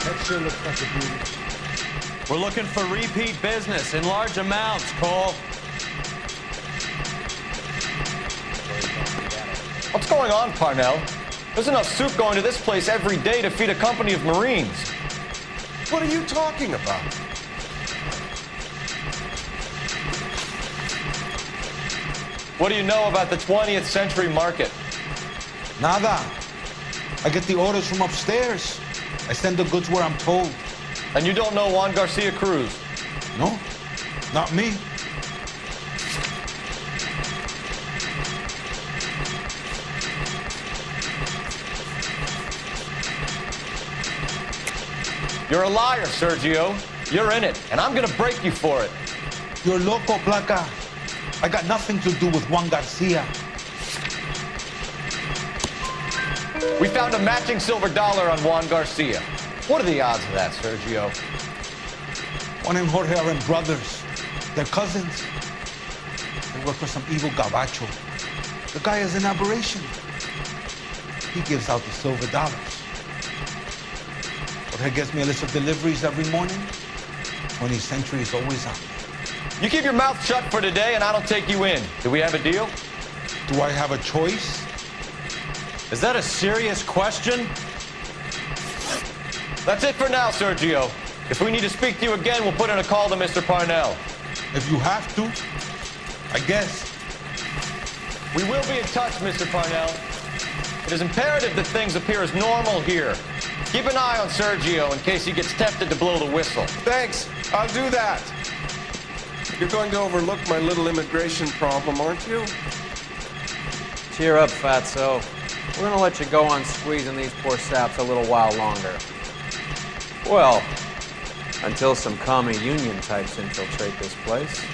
[SPEAKER 4] That sure looks like a beauty.
[SPEAKER 8] We're looking for repeat business in large amounts, Cole.
[SPEAKER 2] What's going on, Parnell? There's enough soup going to this place every day to feed a company of Marines.
[SPEAKER 5] What are you talking about?
[SPEAKER 2] What do you know about the 20th century market?
[SPEAKER 14] Nada. I get the orders from upstairs. I send the goods where I'm told.
[SPEAKER 2] And you don't know Juan Garcia Cruz?
[SPEAKER 14] No, not me.
[SPEAKER 2] You're a liar, Sergio. You're in it, and I'm gonna break you for it.
[SPEAKER 14] You're loco, Placa. I got nothing to do with Juan Garcia.
[SPEAKER 2] We found a matching silver dollar on Juan Garcia. What are the odds of that, Sergio?
[SPEAKER 14] Juan and Jorge are brothers. They're cousins. They work for some evil gabacho. The guy is an aberration. He gives out the silver dollars. Jorge gets me a list of deliveries every morning. 20th century is always on.
[SPEAKER 2] You keep your mouth shut for today, and I don't take you in. Do we have a deal?
[SPEAKER 14] Do I have a choice?
[SPEAKER 8] Is that a serious question?
[SPEAKER 2] That's it for now, Sergio. If we need to speak to you again, we'll put in a call to Mr. Parnell.
[SPEAKER 14] If you have to, I guess.
[SPEAKER 2] We will be in touch, Mr. Parnell. It is imperative that things appear as normal here. Keep an eye on Sergio in case he gets tempted to blow the whistle.
[SPEAKER 5] Thanks. I'll do that. You're going to overlook my little immigration problem, aren't you?
[SPEAKER 13] Cheer up, fatso. We're gonna let you go on squeezing these poor saps a little while longer. Well, until some commie union types infiltrate this place.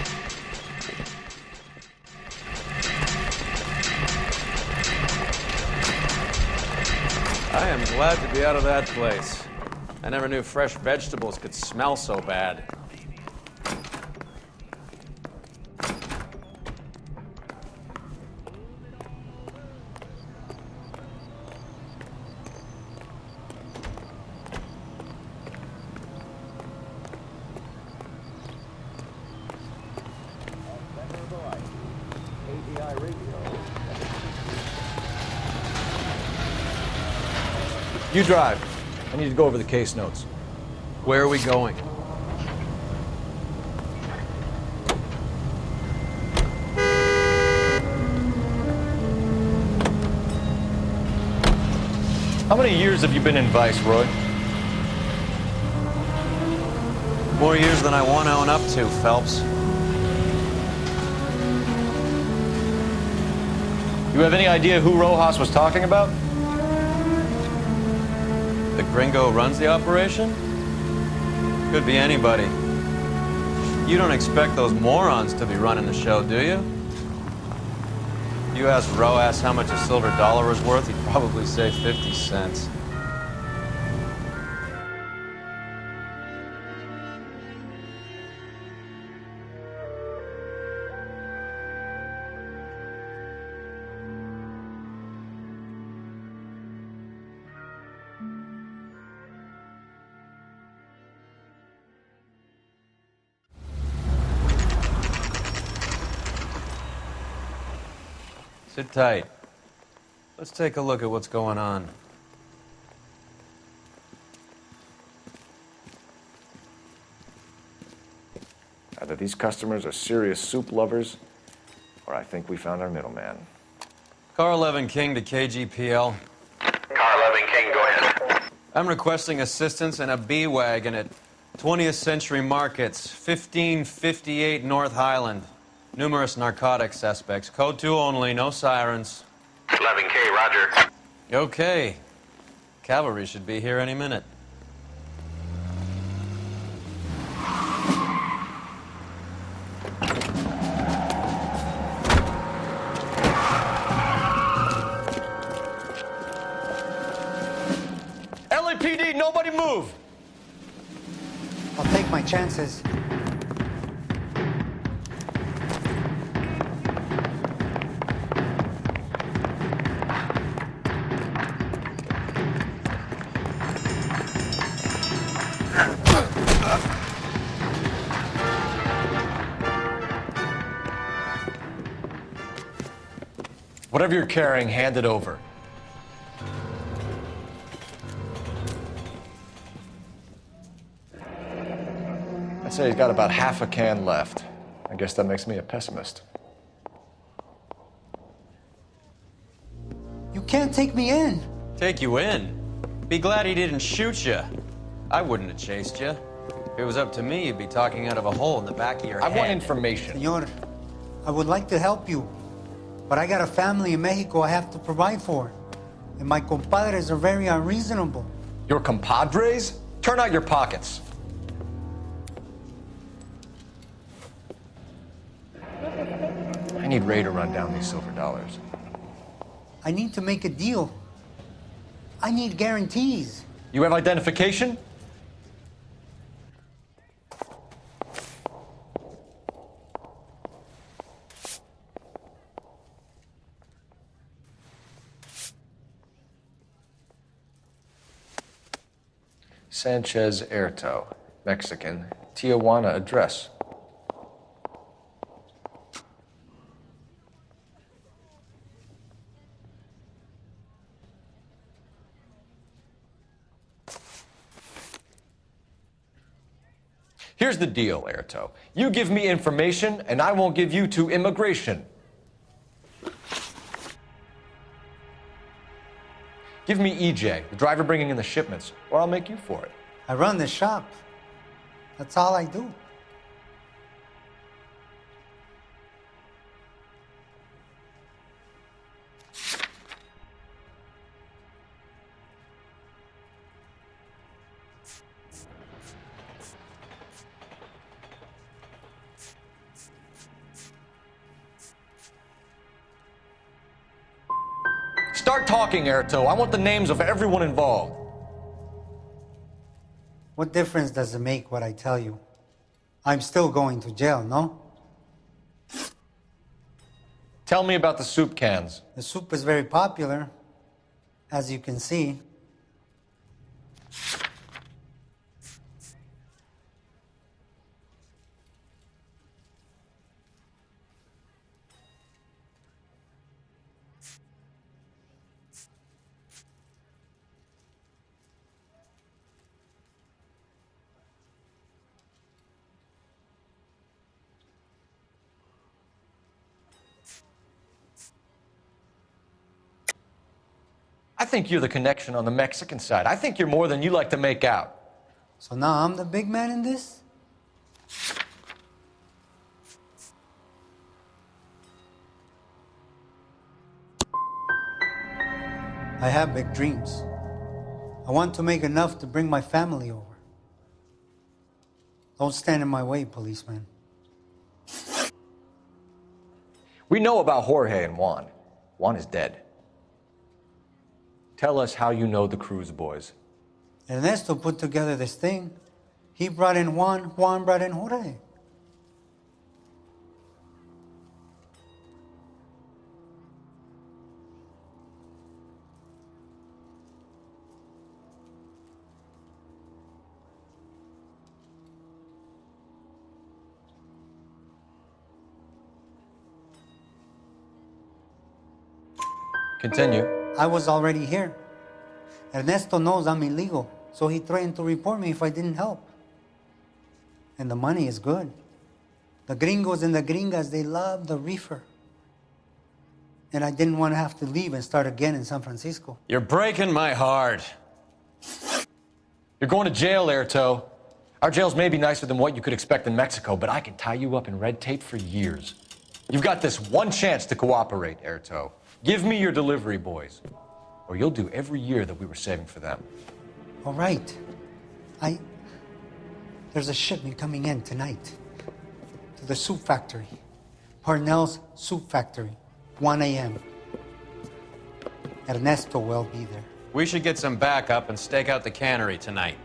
[SPEAKER 13] I am glad to be out of that place. I never knew fresh vegetables could smell so bad.
[SPEAKER 2] You drive. I need to go over the case notes.
[SPEAKER 13] Where are we going?
[SPEAKER 2] How many years have you been in Vice, Roy?
[SPEAKER 8] More years than I want to own up to, Phelps.
[SPEAKER 2] You have any idea who Rojas was talking about?
[SPEAKER 8] The gringo runs the operation? Could be anybody. You don't expect those morons to be running the show, do you? You asked Roas how much a silver dollar was worth, he'd probably say 50 cents. Sit tight. Let's take a look at what's going on.
[SPEAKER 2] Either these customers are serious soup lovers, or I think we found our middleman.
[SPEAKER 8] Car 11 King to KGPL.
[SPEAKER 12] Car 11 King, go ahead.
[SPEAKER 8] I'm requesting assistance in a B-Wagon at 20th Century Markets, 1558 North Highland. Numerous narcotic suspects. Code 2 only, no sirens.
[SPEAKER 12] 11K, roger.
[SPEAKER 8] Okay. Cavalry should be here any minute.
[SPEAKER 2] LAPD, nobody move!
[SPEAKER 11] I'll take my chances.
[SPEAKER 2] Whatever you're carrying, hand it over. I'd say he's got about half a can left. I guess that makes me a pessimist.
[SPEAKER 11] You can't take me in.
[SPEAKER 8] Take you in? Be glad he didn't shoot you. I wouldn't have chased you. If it was up to me, you'd be talking out of a hole in the back of your head.
[SPEAKER 2] I want information.
[SPEAKER 11] Senor, I would like to help you, but I got a family in Mexico I have to provide for. And my compadres are very unreasonable.
[SPEAKER 2] Your compadres? Turn out your pockets. I need Ray to run down these silver dollars.
[SPEAKER 11] I need to make a deal. I need guarantees.
[SPEAKER 2] You have identification? Sanchez Erto, Mexican, Tijuana address. Here's the deal, Erto. You give me information, and I won't give you to immigration. Give me EJ, the driver bringing in the shipments, or I'll make you for it.
[SPEAKER 11] I run the shop. That's all I do.
[SPEAKER 2] Start talking, Erto. I want the names of everyone involved.
[SPEAKER 11] What difference does it make what I tell you? I'm still going to jail, no?
[SPEAKER 2] Tell me about the soup cans.
[SPEAKER 11] The soup is very popular, as you can see.
[SPEAKER 2] I think you're the connection on the Mexican side. I think you're more than you like to make out.
[SPEAKER 11] So now I'm the big man in this? I have big dreams. I want to make enough to bring my family over. Don't stand in my way, policeman.
[SPEAKER 2] We know about Jorge and Juan. Juan is dead. Tell us how you know the Cruz boys.
[SPEAKER 11] Ernesto put together this thing. He brought in Juan, Juan brought in Jorge.
[SPEAKER 2] Continue.
[SPEAKER 11] I was already here. Ernesto knows I'm illegal, so he threatened to report me if I didn't help. And the money is good. The gringos and the gringas, they love the reefer. And I didn't want to have to leave and start again in San Francisco.
[SPEAKER 8] You're breaking my heart.
[SPEAKER 2] You're going to jail, Airto. Our jails may be nicer than what you could expect in Mexico, but I can tie you up in red tape for years. You've got this one chance to cooperate, Airto. Give me your delivery boys, or you'll do every year that we were saving for them.
[SPEAKER 11] All right. There's a shipment coming in tonight to the soup factory. Parnell's soup factory, 1 a.m. Ernesto will be there.
[SPEAKER 8] We should get some backup and stake out the cannery tonight.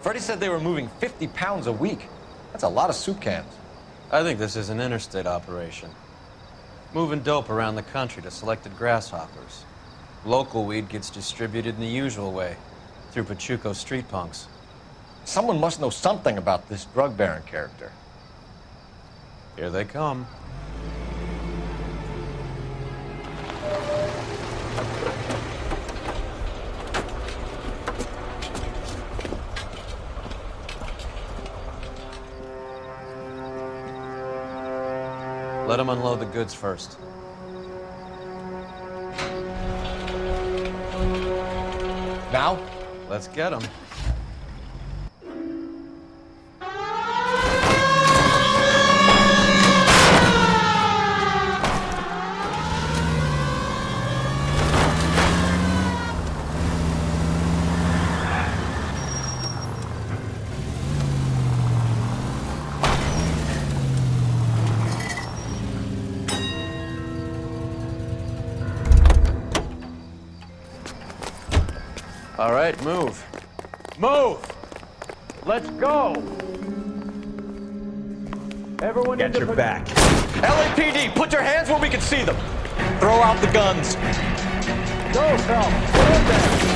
[SPEAKER 2] Freddie said they were moving 50 pounds a week. That's a lot of soup cans.
[SPEAKER 8] I think this is an interstate operation. Moving dope around the country to selected grasshoppers. Local weed gets distributed in the usual way, through Pachuco street punks.
[SPEAKER 2] Someone must know something about this drug baron character.
[SPEAKER 8] Here they come. Let them unload the goods first.
[SPEAKER 2] Now?
[SPEAKER 8] Let's get them. All right, move. Move! Let's go! Everyone
[SPEAKER 2] Get your back. LAPD, put your hands where we can see them. Throw out the guns.
[SPEAKER 8] Go, Phelps. Get in there.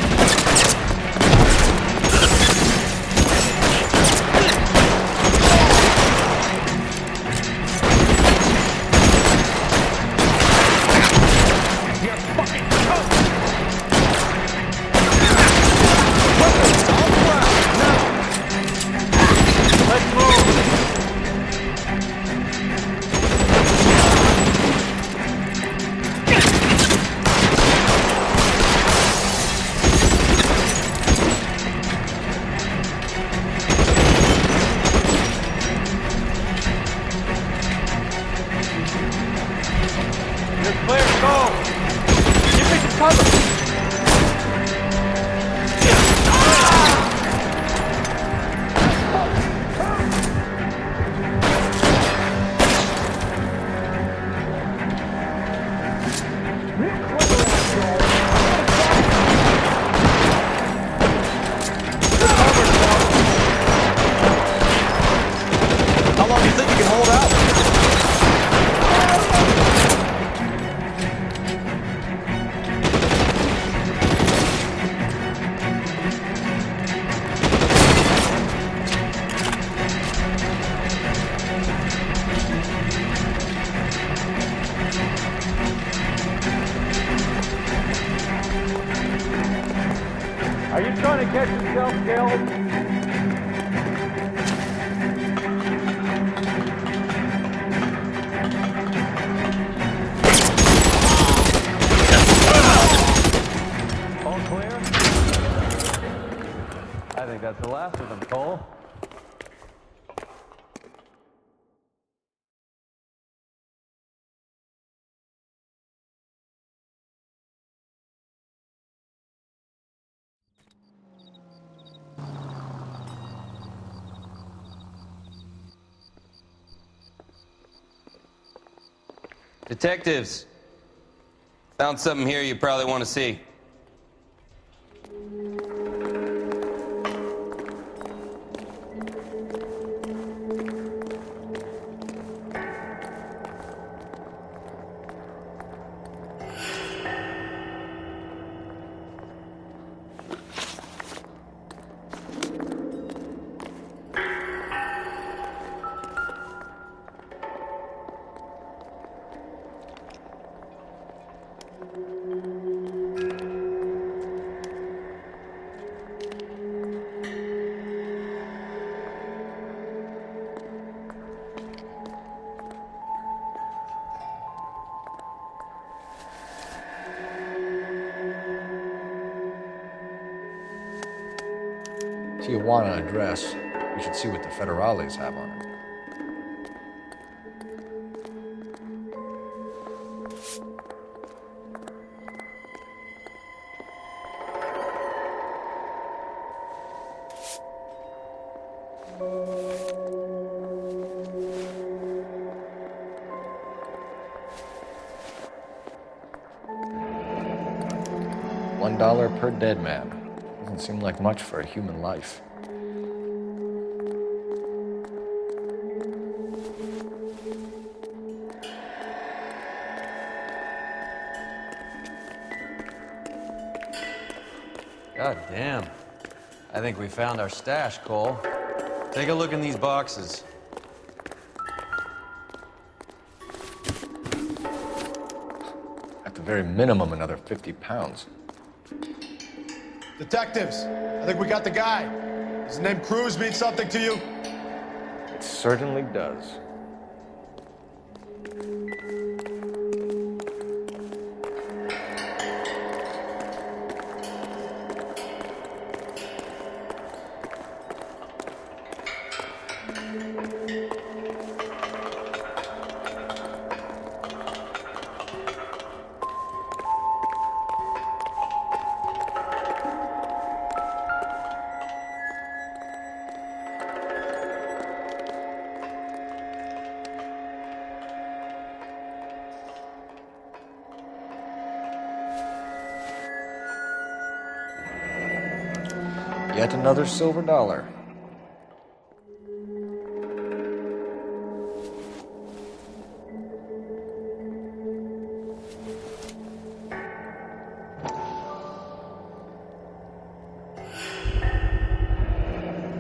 [SPEAKER 16] Are you trying to get yourself killed?
[SPEAKER 8] still after them, Cole.
[SPEAKER 16] Detectives, found something here you probably want to see.
[SPEAKER 2] Tijuana address. We should see what the federales have on it. $1 per dead man. Doesn't seem like much for a human life.
[SPEAKER 8] God damn. I think we found our stash, Cole. Take a look in these boxes.
[SPEAKER 2] At the very minimum, another 50 pounds.
[SPEAKER 18] Detectives, I think we got the guy. Does the name Cruz mean something to you?
[SPEAKER 2] It certainly does. Yet another silver dollar.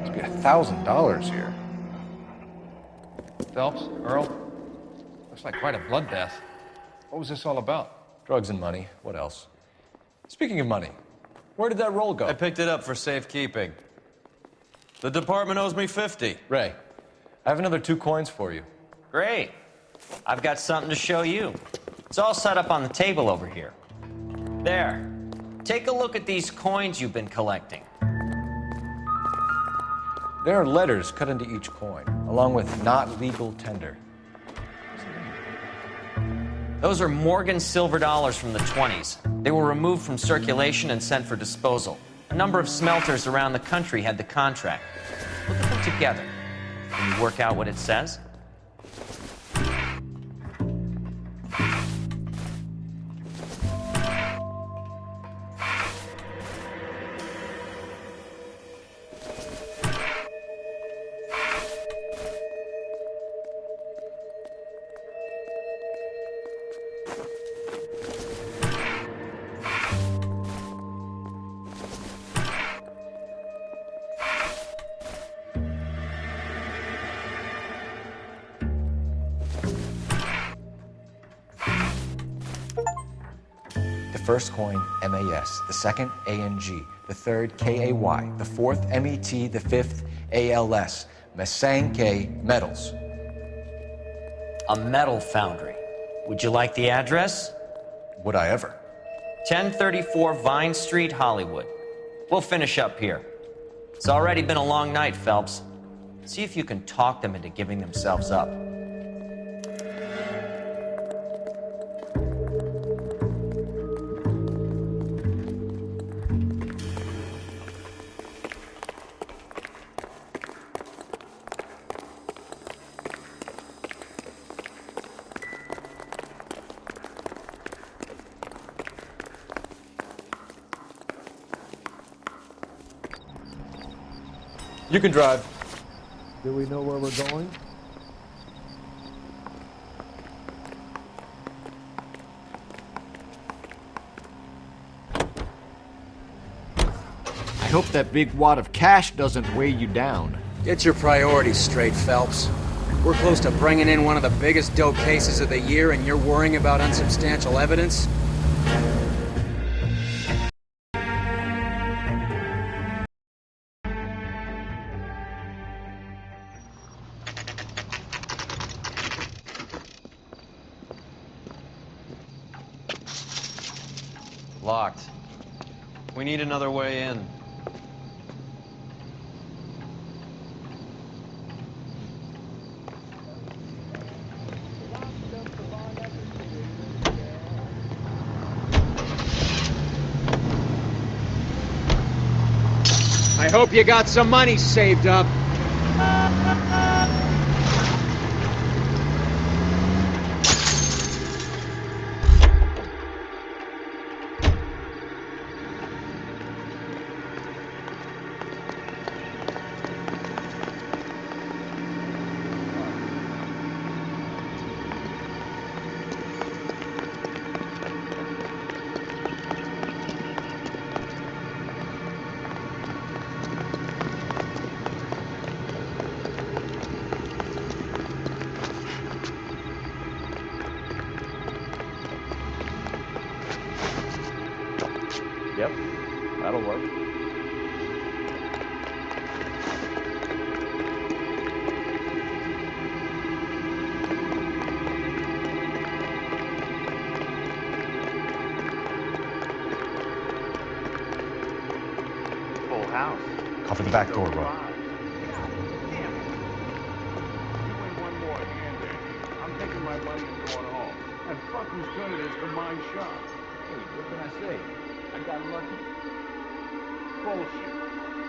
[SPEAKER 2] Must be $1,000 here.
[SPEAKER 10] Phelps, Earl, looks like quite a bloodbath. What was this all about?
[SPEAKER 2] Drugs and money. What else? Speaking of money, where did that roll go?
[SPEAKER 8] I picked it up for safekeeping. The department owes me 50.
[SPEAKER 2] Ray, I have another 2 coins for you.
[SPEAKER 19] Great. I've got something to show you. It's all set up on the table over here. There. Take a look at these coins you've been collecting.
[SPEAKER 2] There are letters cut into each coin, along with not legal tender.
[SPEAKER 19] Those are Morgan silver dollars from the 20s. They were removed from circulation and sent for disposal. A number of smelters around the country had the contract. Look at them together. Can you work out what it says?
[SPEAKER 2] The first coin, MAS, the second, ANG, the third, KAY, the fourth, MET, the fifth, ALS, Masanke Metals.
[SPEAKER 19] A metal foundry. Would you like the address?
[SPEAKER 2] Would I ever?
[SPEAKER 19] 1034 Vine Street, Hollywood. We'll finish up here. It's already been a long night, Phelps. See if you can talk them into giving themselves up.
[SPEAKER 2] You can drive.
[SPEAKER 4] Do we know where we're going?
[SPEAKER 9] I hope that big wad of cash doesn't weigh you down.
[SPEAKER 7] Get your priorities straight, Phelps. We're close to bringing in one of the biggest dope cases of the year, and you're worrying about unsubstantial evidence?
[SPEAKER 8] Locked. We need another way in.
[SPEAKER 7] I hope you got some money saved up.
[SPEAKER 8] Yep, that'll work.
[SPEAKER 16] Full house.
[SPEAKER 2] Cover the back door, bro.
[SPEAKER 6] One more hand in. I'm taking my money and going home. And fuck whose turn it is to mind shop. Hey, what can I say? I got lucky. Bullshit.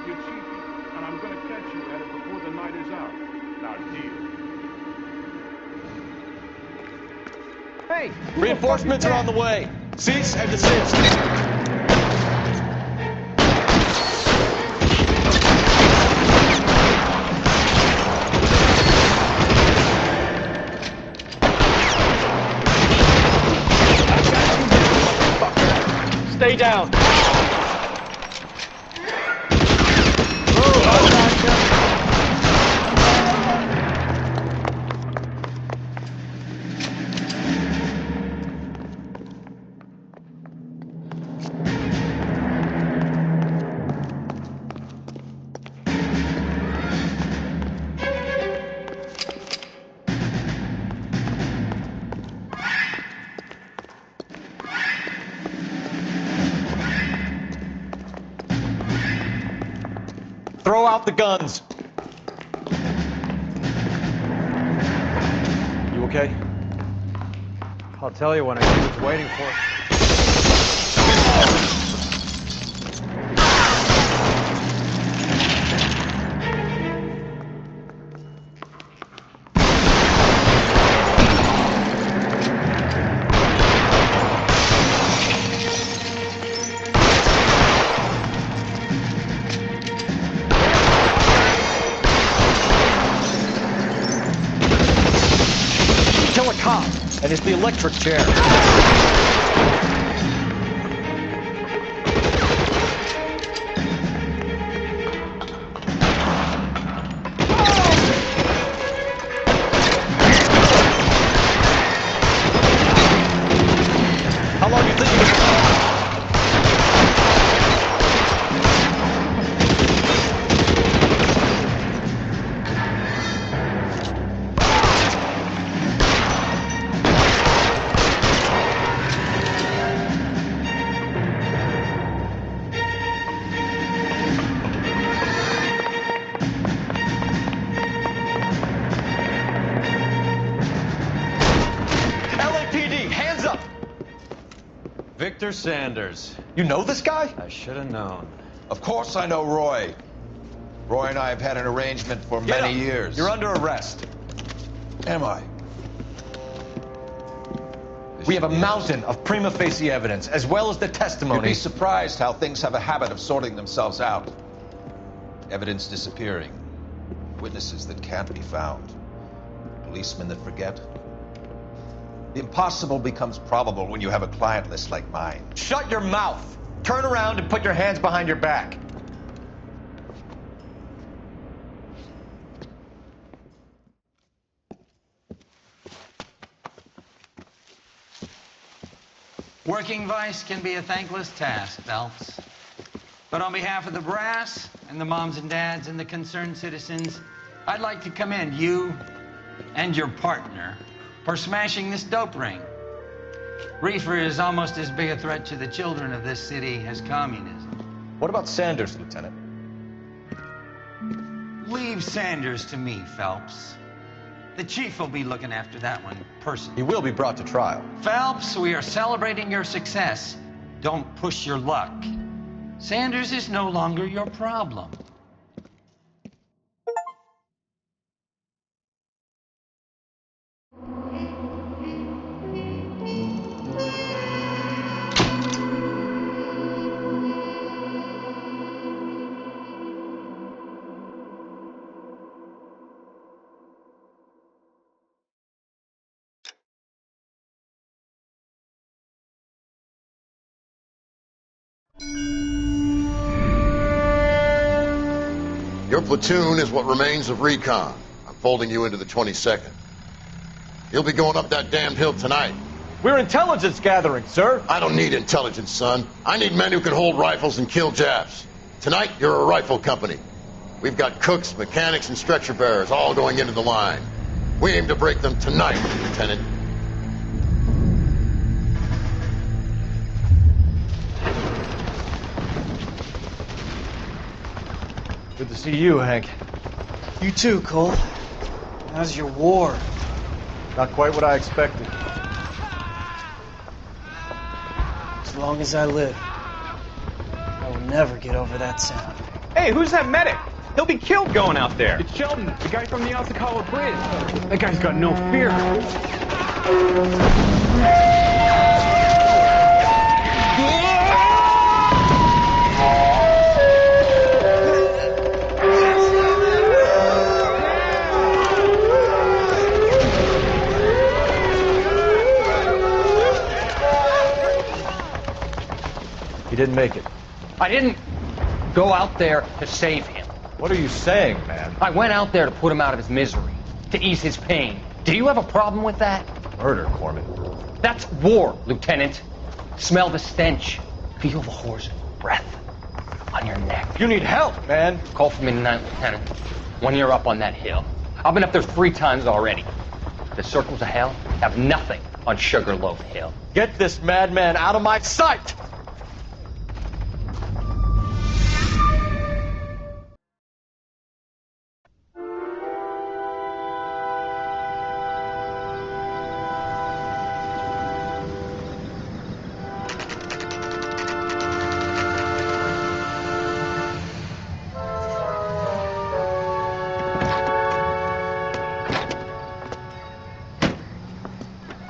[SPEAKER 6] You're cheating, and I'm gonna catch you at it before the night is out. Now deal.
[SPEAKER 16] Hey!
[SPEAKER 2] Reinforcements are on the way. Cease and desist. Stay down. Throw out the guns. You okay?
[SPEAKER 8] I'll tell you when I see what's waiting for us.
[SPEAKER 2] Kill a cop, and it's the electric chair. How long do you think you can...
[SPEAKER 8] Victor Sanders.
[SPEAKER 2] You know this guy?
[SPEAKER 8] I should have known.
[SPEAKER 3] Of course I know Roy. Roy and I have had an arrangement for
[SPEAKER 2] Get
[SPEAKER 3] many
[SPEAKER 2] up.
[SPEAKER 3] years.
[SPEAKER 2] You're under arrest.
[SPEAKER 3] Am I?
[SPEAKER 2] We have a mountain of prima facie evidence, as well as the testimony.
[SPEAKER 3] You'd be surprised how things have a habit of sorting themselves out. Evidence disappearing. Witnesses that can't be found. Policemen that forget. The impossible becomes probable when you have a client list like mine.
[SPEAKER 2] Shut your mouth! Turn around and put your hands behind your back.
[SPEAKER 15] Working vice can be a thankless task, Phelps. But on behalf of the brass and the moms and dads and the concerned citizens, I'd like to commend you and your partner for smashing this dope ring. Reefer is almost as big a threat to the children of this city as communism.
[SPEAKER 2] What about Sanders, Lieutenant?
[SPEAKER 15] Leave Sanders to me, Phelps. The chief will be looking after that one personally.
[SPEAKER 2] He will be brought to trial.
[SPEAKER 15] Phelps, we are celebrating your success. Don't push your luck. Sanders is no longer your problem.
[SPEAKER 20] Your platoon is what remains of recon. I'm folding you into the 22nd. You'll be going up that damned hill tonight.
[SPEAKER 2] We're intelligence gathering, sir.
[SPEAKER 20] I don't need intelligence, son. I need men who can hold rifles and kill Japs. Tonight, you're a rifle company. We've got cooks, mechanics, and stretcher bearers all going into the line. We aim to break them tonight, Lieutenant.
[SPEAKER 2] Good to see you, Hank.
[SPEAKER 21] You too, Cole. How's your war?
[SPEAKER 2] Not quite what I expected.
[SPEAKER 21] As long as I live, I will never get over that sound.
[SPEAKER 13] Hey, who's that medic? He'll be killed going out there.
[SPEAKER 23] It's Sheldon, the guy from the Asakawa Bridge. That guy's got no fear.
[SPEAKER 2] He didn't make it.
[SPEAKER 26] I didn't go out there to save him.
[SPEAKER 2] What are you saying, man?
[SPEAKER 26] I went out there to put him out of his misery, to ease his pain. Do you have a problem with that?
[SPEAKER 2] Murder, Corman.
[SPEAKER 26] That's war, Lieutenant. Smell the stench. Feel the horse's breath on your neck.
[SPEAKER 2] You need help, man.
[SPEAKER 26] Call for me tonight, Lieutenant. When you're up on that hill. I've been up there 3 times already. The circles of hell have nothing on Sugarloaf Hill.
[SPEAKER 2] Get this madman out of my sight!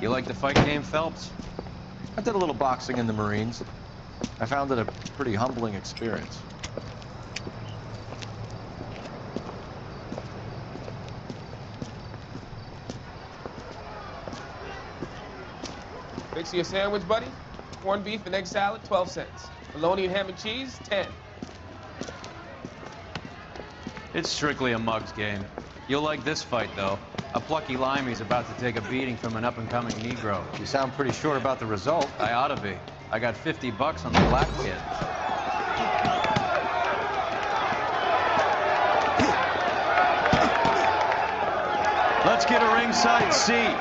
[SPEAKER 8] You like the fight game, Phelps?
[SPEAKER 2] I did a little boxing in the Marines. I found it a pretty humbling experience.
[SPEAKER 27] Fix you a sandwich, buddy? Corned beef and egg salad, 12 cents. Bologna and ham and cheese, 10.
[SPEAKER 8] It's strictly a mug's game. You'll like this fight, though. A plucky limey's about to take a beating from an up-and-coming Negro.
[SPEAKER 2] You sound pretty sure about the result.
[SPEAKER 8] I ought to be. I got $50 on the black kid. Let's get a ringside seat.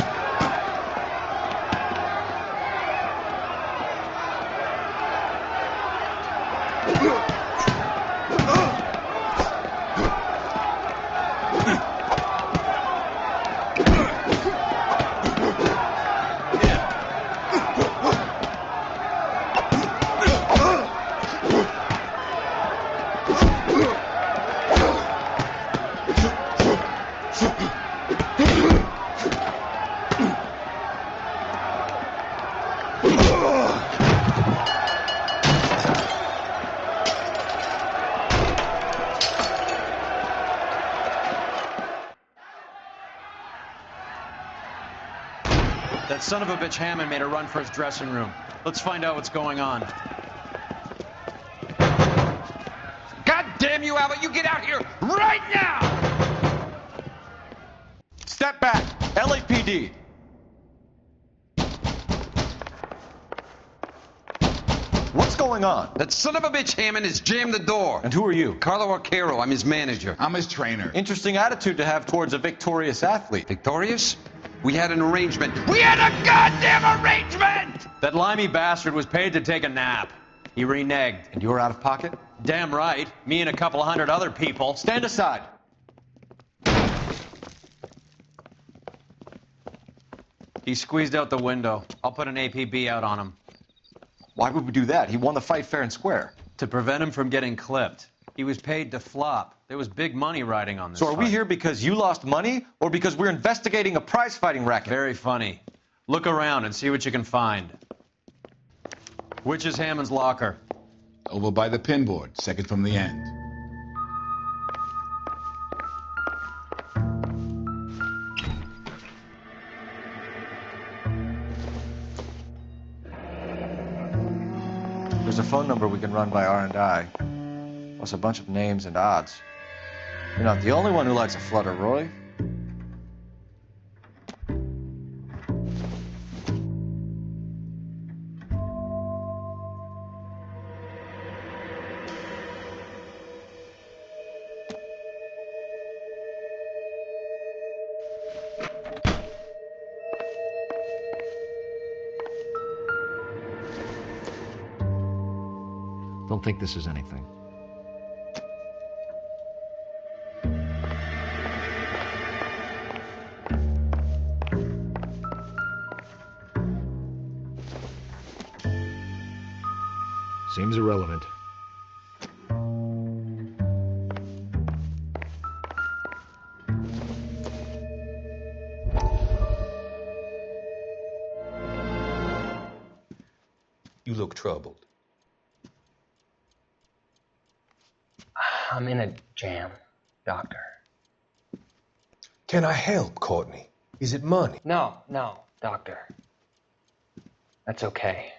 [SPEAKER 8] That son of a bitch Hammond made a run for his dressing room. Let's find out what's going on.
[SPEAKER 15] God damn you, Albert! You get out here right now!
[SPEAKER 2] Step back! LAPD! What's going on?
[SPEAKER 15] That son of a bitch Hammond has jammed the door.
[SPEAKER 2] And who are you?
[SPEAKER 15] Carlo Arcaro. I'm his manager.
[SPEAKER 18] I'm his trainer.
[SPEAKER 2] Interesting attitude to have towards a victorious athlete.
[SPEAKER 15] Victorious? We had an arrangement. We had a goddamn arrangement!
[SPEAKER 8] That limey bastard was paid to take a nap. He reneged.
[SPEAKER 2] And you were out of pocket?
[SPEAKER 8] Damn right. Me and a couple hundred other people.
[SPEAKER 2] Stand aside.
[SPEAKER 8] He squeezed out the window. I'll put an APB out on him.
[SPEAKER 2] Why would we do that? He won the fight fair and square.
[SPEAKER 8] To prevent him from getting clipped. He was paid to flop. There was big money riding on this
[SPEAKER 2] So are we
[SPEAKER 8] fight.
[SPEAKER 2] here because you lost money or because we're investigating a prize-fighting racket?
[SPEAKER 8] Very funny. Look around and see what you can find. Which is Hammond's locker?
[SPEAKER 18] Over by the pinboard, second from the end.
[SPEAKER 2] There's a phone number we can run by R&I, plus a bunch of names and odds. You're not the only one who likes a flutter, Roy.
[SPEAKER 9] Don't think this is anything. Seems irrelevant.
[SPEAKER 1] You look troubled.
[SPEAKER 26] I'm in a jam, Doctor.
[SPEAKER 1] Can I help, Courtney? Is it money?
[SPEAKER 26] No, Doctor. That's okay.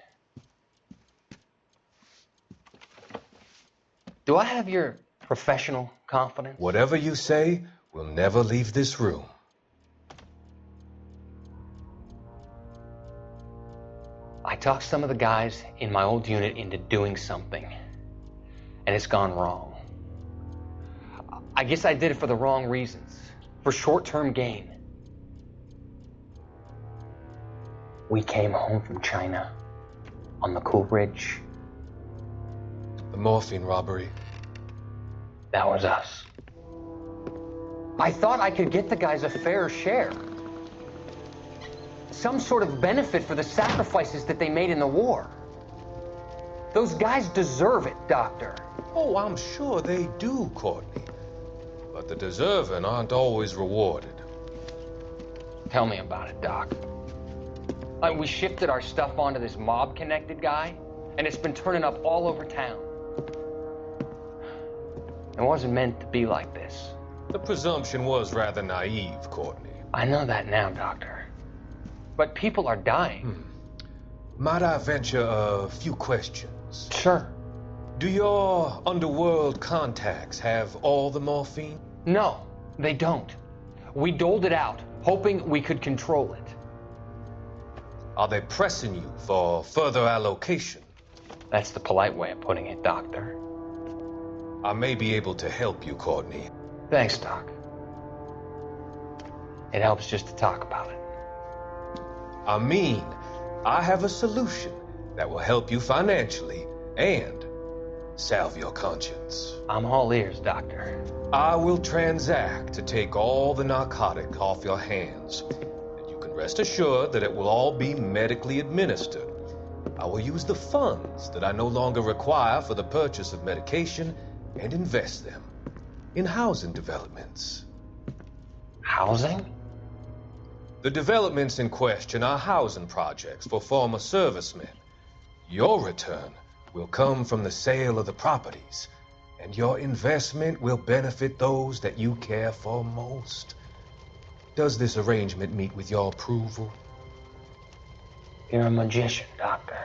[SPEAKER 26] Do I have your professional confidence?
[SPEAKER 1] Whatever you say, we'll never leave this room.
[SPEAKER 26] I talked some of the guys in my old unit into doing something, and it's gone wrong. I guess I did it for the wrong reasons, for short-term gain. We came home from China on the Cool Ridge.
[SPEAKER 1] The morphine robbery.
[SPEAKER 26] That was us. I thought I could get the guys a fair share. Some sort of benefit for the sacrifices that they made in the war. Those guys deserve it, Doctor.
[SPEAKER 1] Oh, I'm sure they do, Courtney. But the deserving aren't always rewarded.
[SPEAKER 26] Tell me about it, Doc. We shifted our stuff onto this mob-connected guy, and it's been turning up all over town. It wasn't meant to be like this.
[SPEAKER 1] The presumption was rather naive, Courtney.
[SPEAKER 26] I know that now, Doctor. But people are dying.
[SPEAKER 1] Might I venture a few questions?
[SPEAKER 26] Sure.
[SPEAKER 1] Do your underworld contacts have all the morphine?
[SPEAKER 26] No, they don't. We doled it out, hoping we could control it.
[SPEAKER 1] Are they pressing you for further allocation?
[SPEAKER 26] That's the polite way of putting it, Doctor.
[SPEAKER 1] I may be able to help you, Courtney.
[SPEAKER 26] Thanks, Doc. It helps just to talk about it.
[SPEAKER 1] I mean, I have a solution that will help you financially and salve your conscience.
[SPEAKER 26] I'm all ears, Doctor.
[SPEAKER 1] I will transact to take all the narcotic off your hands. And you can rest assured that it will all be medically administered. I will use the funds that I no longer require for the purchase of medication and invest them in housing developments.
[SPEAKER 26] Housing?
[SPEAKER 1] The developments in question are housing projects for former servicemen. Your return will come from the sale of the properties, and your investment will benefit those that you care for most. Does this arrangement meet with your approval?
[SPEAKER 26] You're a magician, Doctor.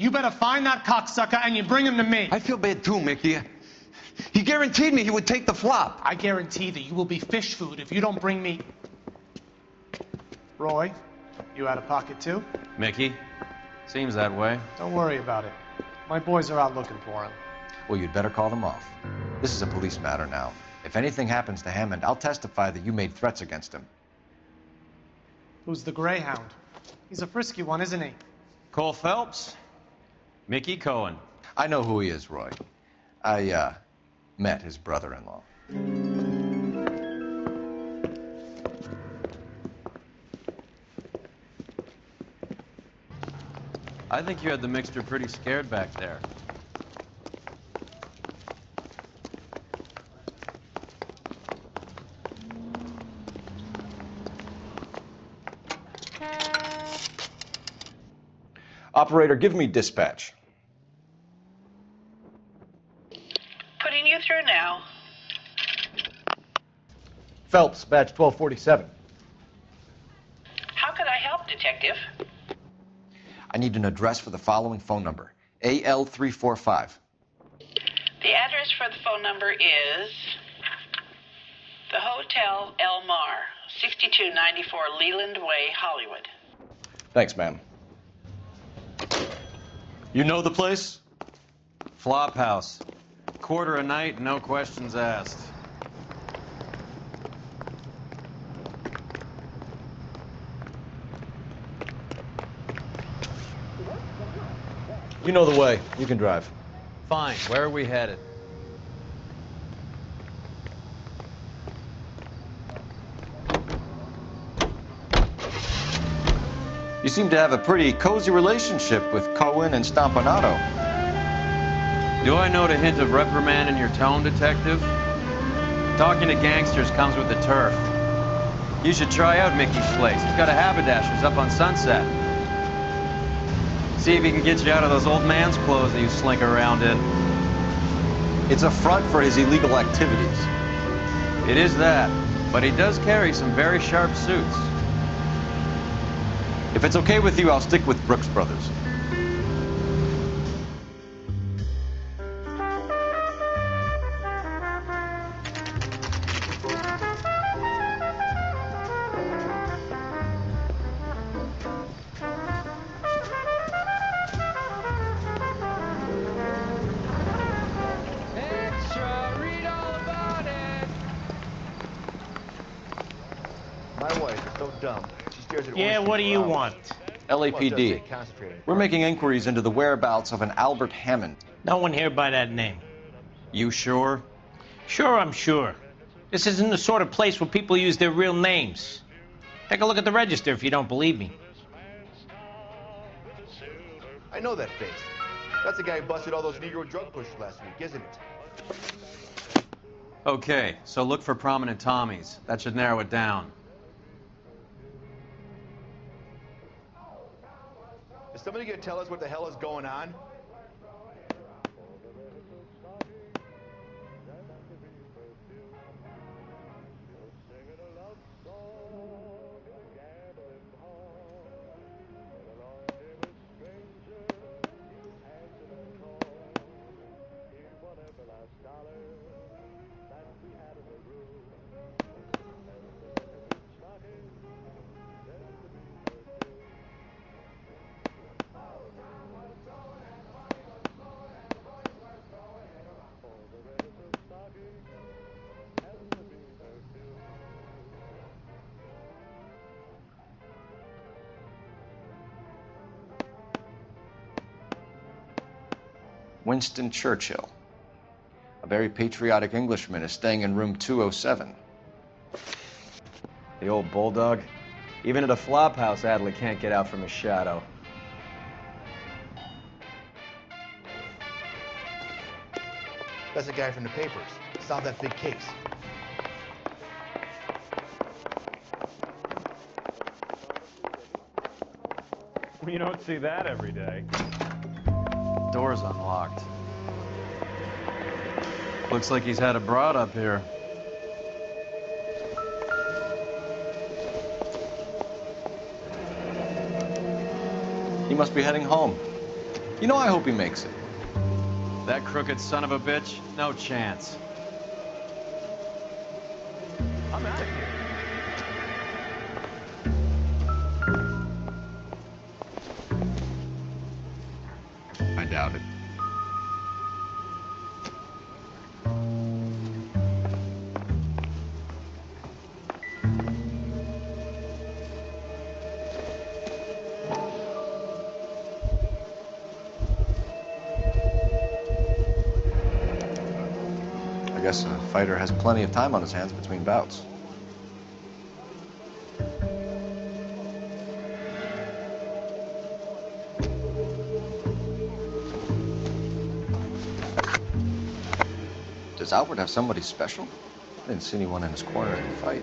[SPEAKER 5] You better find that cocksucker and you bring him to me.
[SPEAKER 12] I feel bad too, Mickey. He guaranteed me he would take the flop.
[SPEAKER 5] I guarantee that you will be fish food if you don't bring me... Roy, you out of pocket too?
[SPEAKER 8] Mickey? Seems that way.
[SPEAKER 5] Don't worry about it. My boys are out looking for him.
[SPEAKER 2] Well, you'd better call them off. This is a police matter now. If anything happens to Hammond, I'll testify that you made threats against him.
[SPEAKER 5] Who's the Greyhound? He's a frisky one, isn't he?
[SPEAKER 8] Cole Phelps? Mickey Cohen.
[SPEAKER 2] I know who he is, Roy. I, met his brother-in-law.
[SPEAKER 8] I think you had the mixture pretty scared back there.
[SPEAKER 2] Operator, give me dispatch.
[SPEAKER 14] Putting you through now.
[SPEAKER 2] Phelps, badge 1247.
[SPEAKER 14] How could I help, Detective?
[SPEAKER 2] I need an address for the following phone number. AL345.
[SPEAKER 14] The address for the phone number is the Hotel El Mar, 6294 Leland Way, Hollywood.
[SPEAKER 2] Thanks, ma'am.
[SPEAKER 8] You know the place? Flop house. Quarter a night, no questions asked.
[SPEAKER 2] You know the way. You can drive.
[SPEAKER 8] Fine. Where are we headed?
[SPEAKER 2] You seem to have a pretty cozy relationship with Cohen and Stompanato.
[SPEAKER 8] Do I note a hint of reprimand in your tone, Detective? Talking to gangsters comes with the turf. You should try out Mickey's place. He's got a haberdasher's up on Sunset. See if he can get you out of those old man's clothes that you slink around in.
[SPEAKER 2] It's a front for his illegal activities.
[SPEAKER 8] It is that, but he does carry some very sharp suits.
[SPEAKER 2] If it's okay with you, I'll stick with Brooks Brothers.
[SPEAKER 27] Extra, read all about it.
[SPEAKER 18] My wife is so dumb. She stares at
[SPEAKER 5] Yeah,
[SPEAKER 18] orange
[SPEAKER 5] what do
[SPEAKER 18] for
[SPEAKER 5] you
[SPEAKER 18] hours.
[SPEAKER 5] want?
[SPEAKER 2] LAPD. We're making inquiries into the whereabouts of an Albert Hammond.
[SPEAKER 5] No one here by that name.
[SPEAKER 8] You sure?
[SPEAKER 5] Sure, I'm sure. This isn't the sort of place where people use their real names. Take a look at the register if you don't believe me.
[SPEAKER 18] I know that face. That's the guy who busted all those Negro drug pushers last week, isn't it?
[SPEAKER 8] Okay, so look for prominent Tommies. That should narrow it down.
[SPEAKER 18] Is somebody gonna tell us what the hell is going on?
[SPEAKER 2] Winston Churchill. A very patriotic Englishman is staying in room 207.
[SPEAKER 8] The old bulldog. Even at a flop house, Adley can't get out from his shadow.
[SPEAKER 18] That's the guy from the papers. Solved that big case.
[SPEAKER 10] You don't see that every day.
[SPEAKER 8] Door's unlocked. Looks like he's had a broad up here.
[SPEAKER 2] He must be heading home. You know, I hope he makes it.
[SPEAKER 8] That crooked son of a bitch? No chance.
[SPEAKER 10] I'm out of here.
[SPEAKER 9] I doubt it.
[SPEAKER 2] I guess a fighter has plenty of time on his hands between bouts. Does Albert have somebody special? I didn't see anyone in his corner in the fight.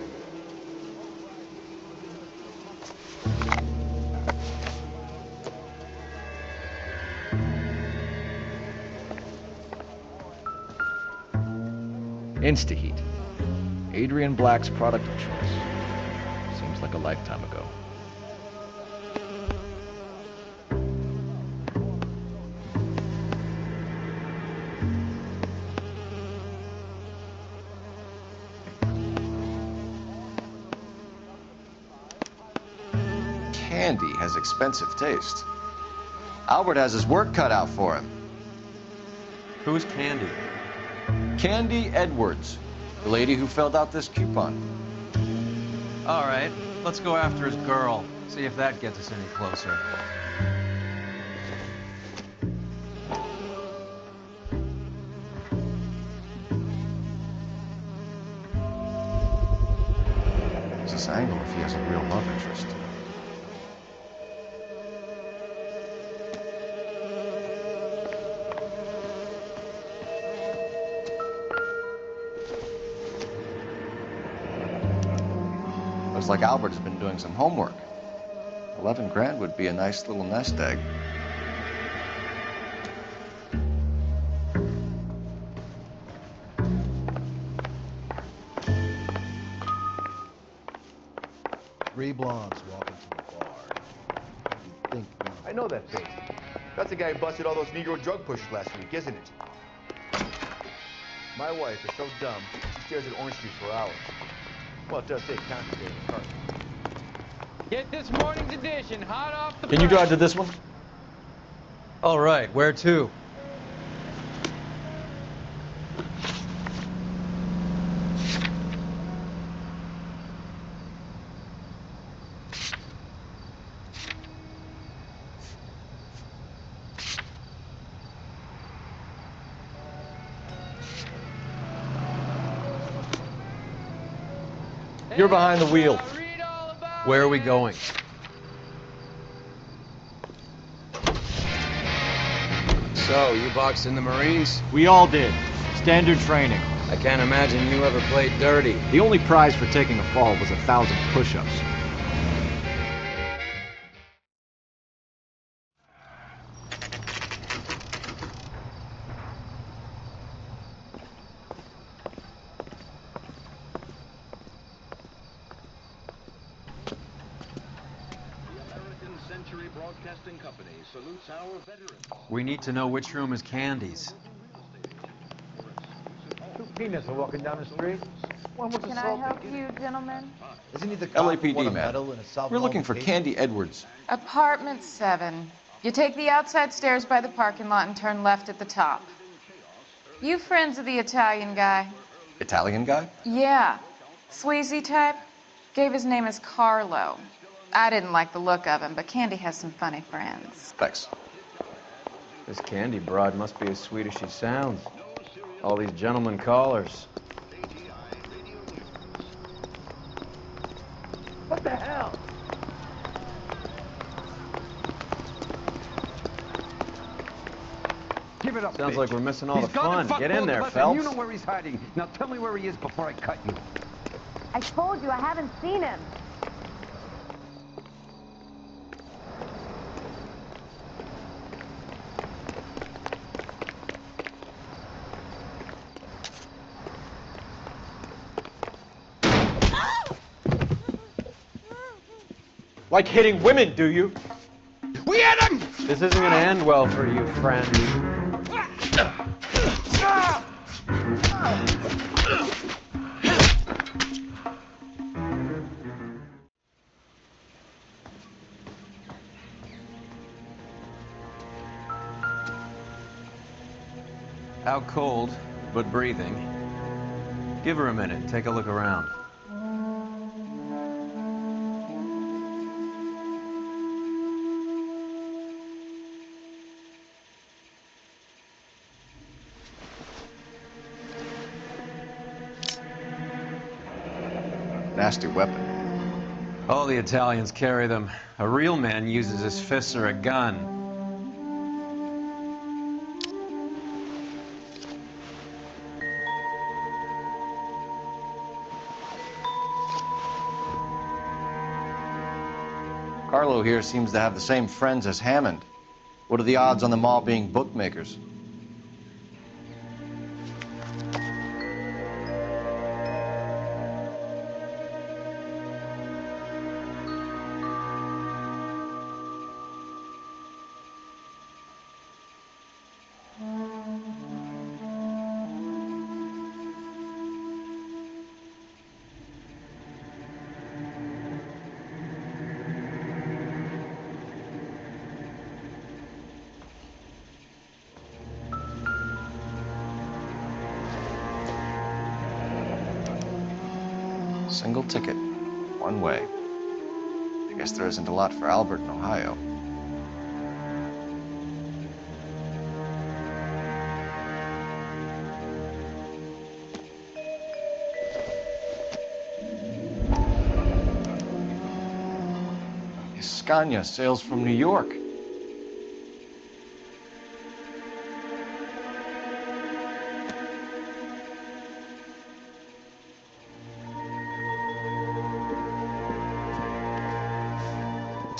[SPEAKER 9] Instaheat. Adrian Black's product of choice. Seems like a lifetime ago.
[SPEAKER 2] Candy has expensive taste. Albert has his work cut out for him.
[SPEAKER 8] Who's Candy?
[SPEAKER 2] Candy Edwards, the lady who filled out this coupon.
[SPEAKER 8] All right, let's go after his girl. See if that gets us any closer.
[SPEAKER 2] It's this angle if he has a real love interest. Looks like Albert has been doing some homework. 11 grand would be a nice little nest egg.
[SPEAKER 18] Three blondes walking to a bar. You'd think. I know that face. That's the guy who busted all those Negro drug pushers last week, isn't it? My wife is so dumb, she stares at Orange Street for hours. Well, it does say concentrated in cars.
[SPEAKER 15] Get this morning's edition hot off the
[SPEAKER 2] Can you drive to this one?
[SPEAKER 8] All right, where to?
[SPEAKER 2] You're behind the wheel.
[SPEAKER 8] Where are we going? So, you boxed in the Marines?
[SPEAKER 9] We all did. Standard training.
[SPEAKER 7] I can't imagine you ever played dirty.
[SPEAKER 9] The only prize for taking a fall was 1,000 push-ups.
[SPEAKER 8] We need to know which room is Candy's.
[SPEAKER 10] Two peanuts are walking down the street. One was
[SPEAKER 11] Can I help you, gentlemen?
[SPEAKER 18] Isn't he the cop who won
[SPEAKER 2] LAPD,
[SPEAKER 18] a
[SPEAKER 2] man.
[SPEAKER 18] medal in a South
[SPEAKER 2] We're looking for
[SPEAKER 18] London
[SPEAKER 2] Candy Edwards.
[SPEAKER 11] Apartment 7. You take the outside stairs by the parking lot and turn left at the top. You friends of the Italian guy?
[SPEAKER 2] Italian guy?
[SPEAKER 11] Yeah. Sleazy type? Gave his name as Carlo. I didn't like the look of him, but Candy has some funny friends.
[SPEAKER 2] Thanks.
[SPEAKER 13] This Candy broad must be as sweet as she sounds. All these gentlemen callers.
[SPEAKER 10] What the hell? Give it up,
[SPEAKER 13] Sounds
[SPEAKER 10] bitch.
[SPEAKER 13] like we're missing all
[SPEAKER 10] He's
[SPEAKER 13] the
[SPEAKER 10] gonna
[SPEAKER 13] fun.
[SPEAKER 10] fuck
[SPEAKER 13] Get in
[SPEAKER 10] both
[SPEAKER 13] there,
[SPEAKER 10] of us, and
[SPEAKER 13] Phelps.
[SPEAKER 10] you know where he's hiding. Now tell me where he is before I cut you.
[SPEAKER 4] I told you I haven't seen him.
[SPEAKER 13] Like hitting women, do you?
[SPEAKER 10] We hit him!
[SPEAKER 13] This isn't gonna end well for you, friend. Out cold, but breathing. Give her a minute, take a look around.
[SPEAKER 9] Nasty weapon.
[SPEAKER 13] All the Italians carry them. A real man uses his fists or a gun.
[SPEAKER 9] Carlo here seems to have the same friends as Hammond. What are the odds on them all being bookmakers? Single ticket, one way. I guess there isn't a lot for Albert in Ohio. Scania sails from New York.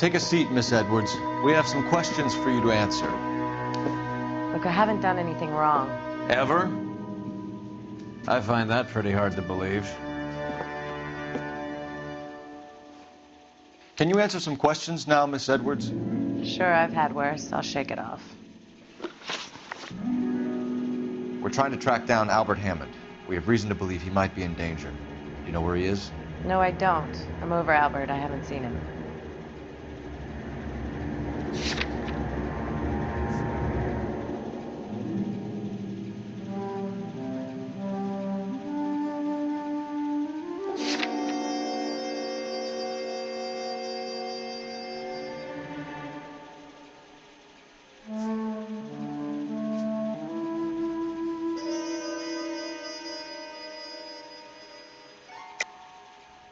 [SPEAKER 9] Take a seat, Miss Edwards. We have some questions for you to answer.
[SPEAKER 4] Look, I haven't done anything wrong.
[SPEAKER 13] Ever? I find that pretty hard to believe.
[SPEAKER 9] Can you answer some questions now, Miss Edwards?
[SPEAKER 4] Sure, I've had worse. I'll shake it off.
[SPEAKER 9] We're trying to track down Albert Hammond. We have reason to believe he might be in danger. Do you know where he is?
[SPEAKER 4] No, I don't. I'm over Albert. I haven't seen him.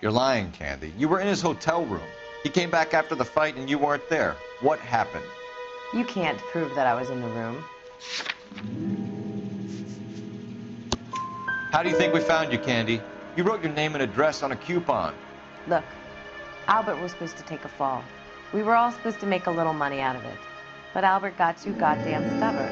[SPEAKER 9] You're lying, Candy. You were in his hotel room. He came back after the fight and you weren't there. What happened?
[SPEAKER 4] You can't prove that I was in the room.
[SPEAKER 9] How do you think we found you, Candy? You wrote your name and address on a coupon.
[SPEAKER 4] Look, Albert was supposed to take a fall. We were all supposed to make a little money out of it. But Albert got too goddamn stubborn.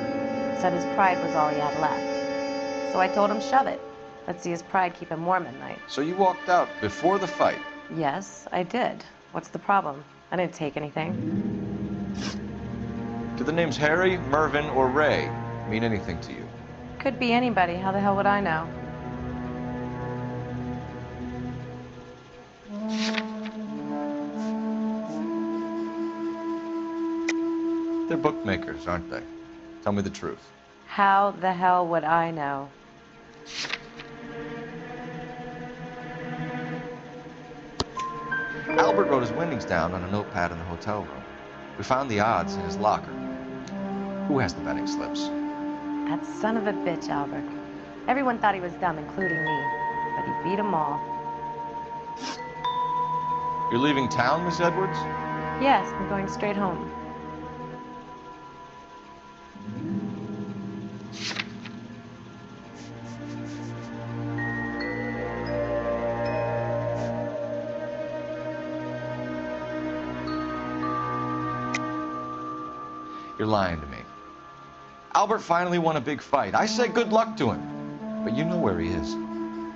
[SPEAKER 4] Said his pride was all he had left. So I told him, shove it. Let's see his pride keep him warm at night.
[SPEAKER 9] So you walked out before the fight?
[SPEAKER 4] Yes, I did. What's the problem? I didn't take anything.
[SPEAKER 9] Do the names Harry, Mervyn, or Ray mean anything to you?
[SPEAKER 4] Could be anybody. How the hell would I know?
[SPEAKER 9] They're bookmakers, aren't they? Tell me the truth.
[SPEAKER 4] How the hell would I know?
[SPEAKER 9] Albert wrote his winnings down on a notepad in the hotel room. We found the odds in his locker.
[SPEAKER 3] Who has the betting slips?
[SPEAKER 4] That son of a bitch, Albert. Everyone thought he was dumb, including me. But he beat them all.
[SPEAKER 3] You're leaving town, Miss Edwards?
[SPEAKER 4] Yes, I'm going straight home.
[SPEAKER 3] You're lying to me. Albert finally won a big fight. I said good luck to him. But you know where he is.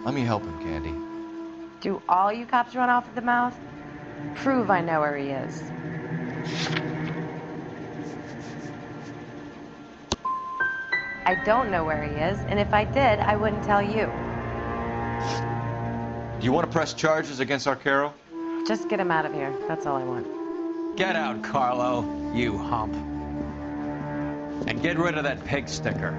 [SPEAKER 3] Let me help him, Candy.
[SPEAKER 4] Do all you cops run off at the mouth? Prove I know where he is. I don't know where he is, and if I did, I wouldn't tell you.
[SPEAKER 3] Do you want to press charges against Arcaro?
[SPEAKER 4] Just get him out of here. That's all I want.
[SPEAKER 13] Get out, Carlo, you hump. And get rid of that pig sticker.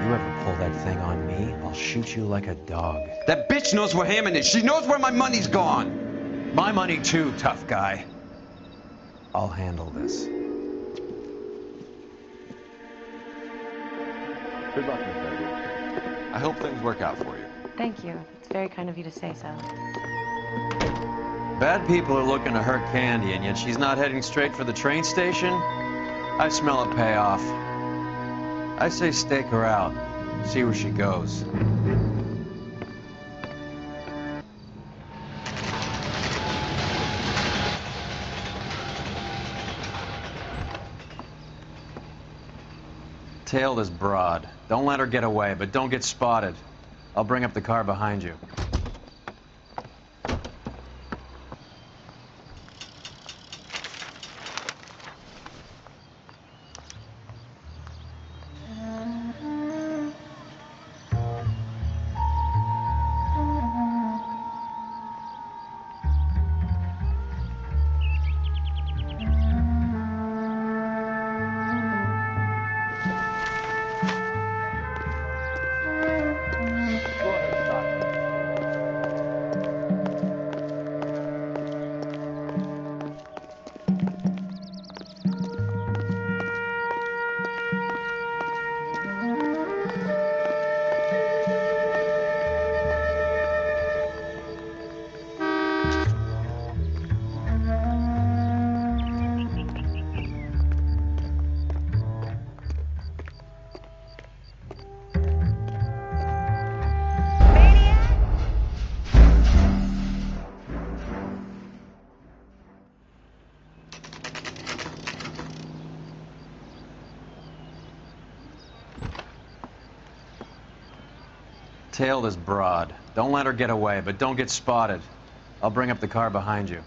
[SPEAKER 13] You ever pull that thing on me, I'll shoot you like a dog.
[SPEAKER 12] That bitch knows where Hammond is. She knows where my money's gone.
[SPEAKER 13] My money too, tough guy. I'll handle this.
[SPEAKER 3] Good luck, Miss Edwards. I hope things work out for you.
[SPEAKER 4] Thank you. It's very kind of you to say so.
[SPEAKER 13] Bad people are looking to hurt Candy, and yet she's not heading straight for the train station? I smell a payoff. I say stake her out. See where she goes. Tail this broad. Don't let her get away, but don't get spotted. I'll bring up the car behind you. Tail this broad. Don't let her get away, but don't get spotted. I'll bring up the car behind you.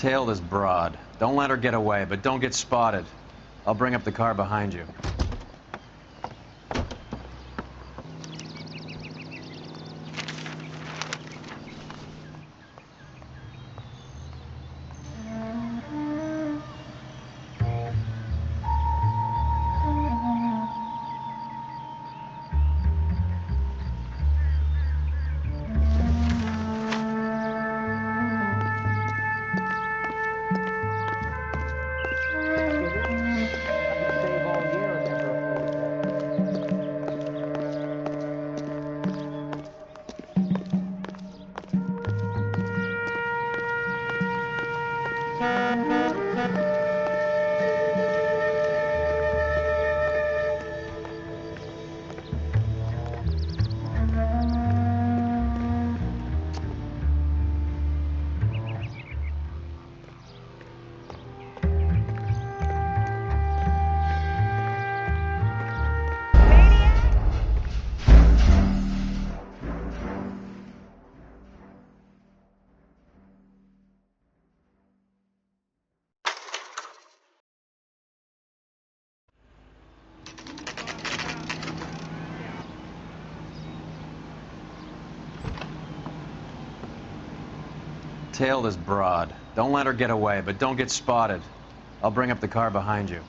[SPEAKER 13] Tail this broad. Don't let her get away, but don't get spotted. I'll bring up the car behind you.
[SPEAKER 8] tail this broad. Don't let her get away, but don't get spotted. I'll bring up the car behind you.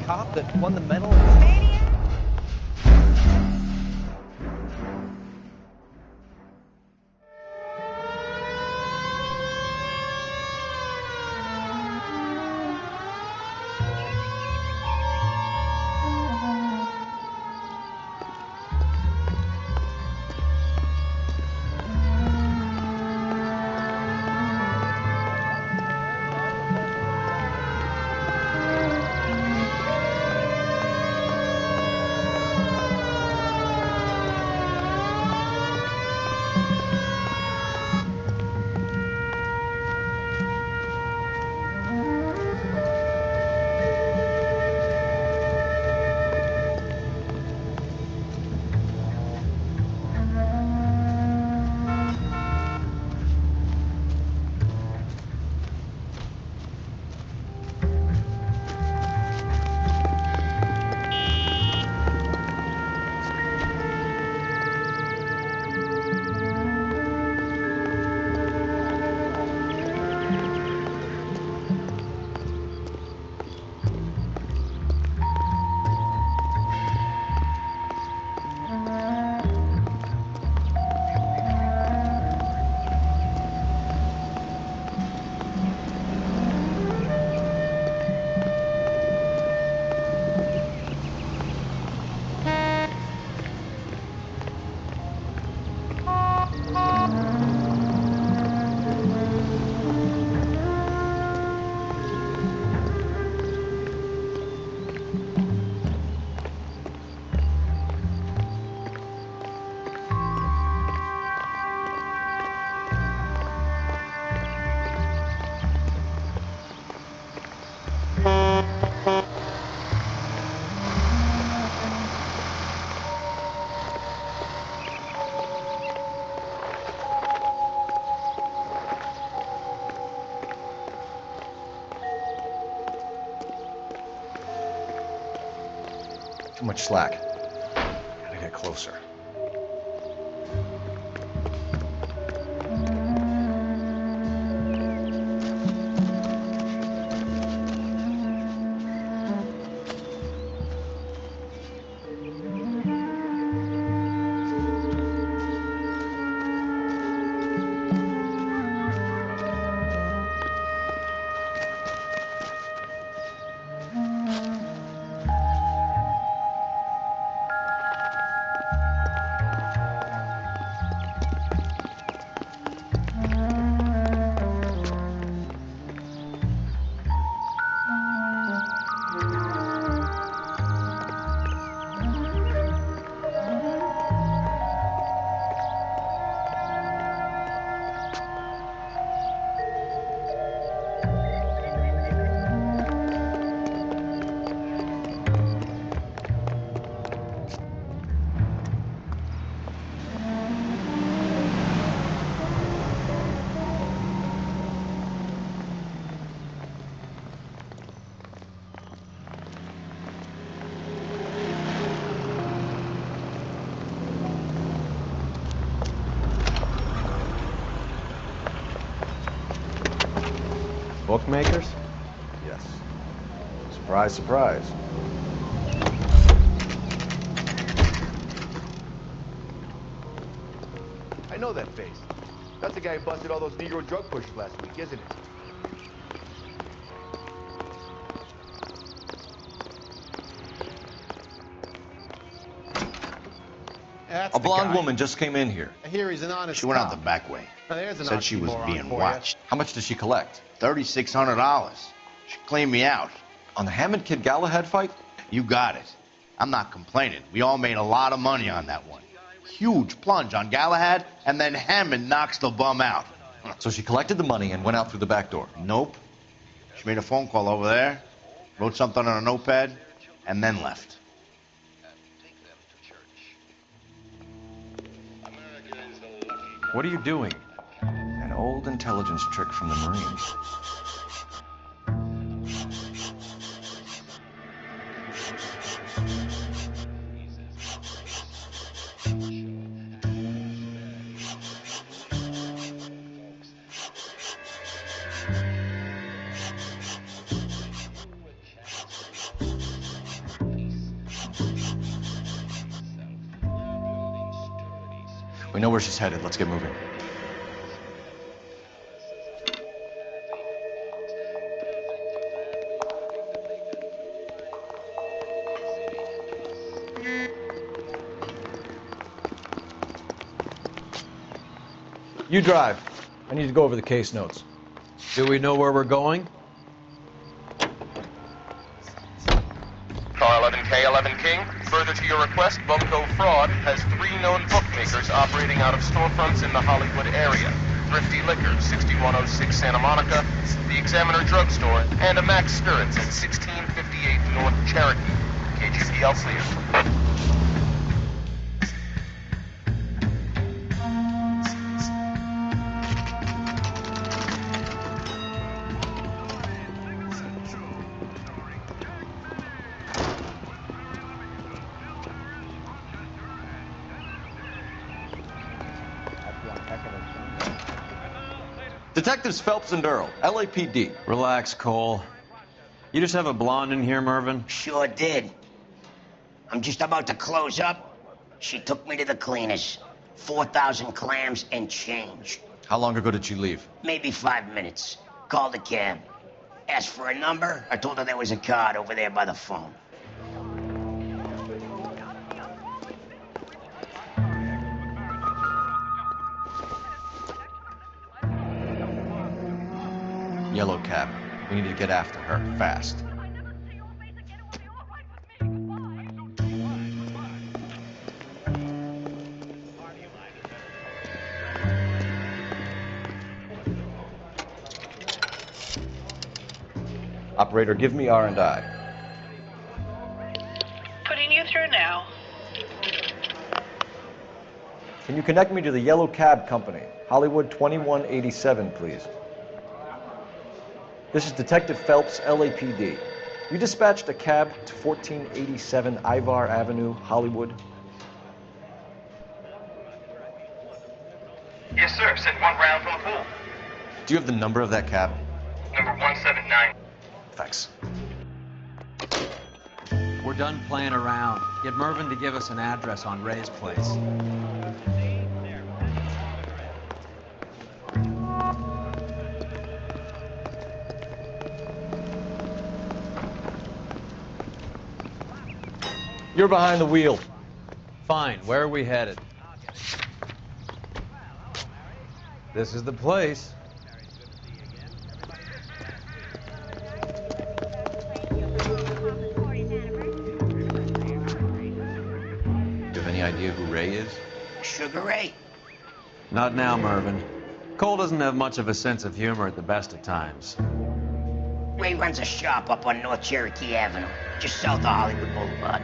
[SPEAKER 2] Cop that won the medal? Too much slack. Gotta get closer. Bookmakers? Yes. Surprise, surprise.
[SPEAKER 18] I know that face. That's the guy who busted all those Negro drug pushers last week, isn't it?
[SPEAKER 3] A blonde woman just came in here.
[SPEAKER 18] I hear he's an honest
[SPEAKER 3] She went out
[SPEAKER 18] cop.
[SPEAKER 3] the back way.
[SPEAKER 18] Now, there's an
[SPEAKER 3] Said she was
[SPEAKER 18] oxymoron
[SPEAKER 3] being
[SPEAKER 18] for ya.
[SPEAKER 3] watched. How much did she collect?
[SPEAKER 6] $3,600. She cleaned me out.
[SPEAKER 3] On the Hammond Kid Galahad fight?
[SPEAKER 6] You got it. I'm not complaining. We all made a lot of money on that one. Huge plunge on Galahad, and then Hammond knocks the bum out.
[SPEAKER 3] So she collected the money and went out through the back door?
[SPEAKER 6] Nope. She made a phone call over there, wrote something on a notepad, and then left.
[SPEAKER 3] What are you doing? An old intelligence trick from the Marines. We know where she's headed. Let's get moving.
[SPEAKER 2] You drive. I need to go over the case notes.
[SPEAKER 13] Do we know where we're going?
[SPEAKER 16] Car 11K, 11 King. Further to your request, Bumco Fraud has 3 known bookmakers operating out of storefronts in the Hollywood area. Thrifty Liquors, 6106 Santa Monica, the Examiner Drugstore, and a Max Spirits at 1658 North Cherokee. KGPL clear.
[SPEAKER 3] Detectives Phelps and Earl, LAPD.
[SPEAKER 8] Relax, Cole. You just have a blonde in here, Mervyn?
[SPEAKER 17] Sure did. I'm just about to close up. She took me to the cleaners. 4,000 clams and change.
[SPEAKER 3] How long ago did she leave?
[SPEAKER 17] Maybe 5 minutes. Called a cab. Asked for a number. I told her there was a card over there by the phone.
[SPEAKER 3] Yellow cab. We need to get after her, fast. Operator, give me R&I.
[SPEAKER 14] Putting you through now.
[SPEAKER 2] Can you connect me to the Yellow Cab Company, Hollywood 2187, please? This is Detective Phelps, LAPD. You dispatched a cab to 1487 Ivar Avenue, Hollywood.
[SPEAKER 16] Yes, sir. Sent 1 round from the pool.
[SPEAKER 3] Do you have the number of that cab?
[SPEAKER 16] Number 179.
[SPEAKER 3] Thanks.
[SPEAKER 13] We're done playing around. Get Mervyn to give us an address on Ray's place.
[SPEAKER 2] You're behind the wheel.
[SPEAKER 13] Fine. Where are we headed? This is the place.
[SPEAKER 3] Do you have any idea who Ray is?
[SPEAKER 17] Sugar Ray?
[SPEAKER 8] Not now, Mervyn. Cole doesn't have much of a sense of humor at the best of times.
[SPEAKER 17] Ray runs a shop up on North Cherokee Avenue, just south of Hollywood Boulevard.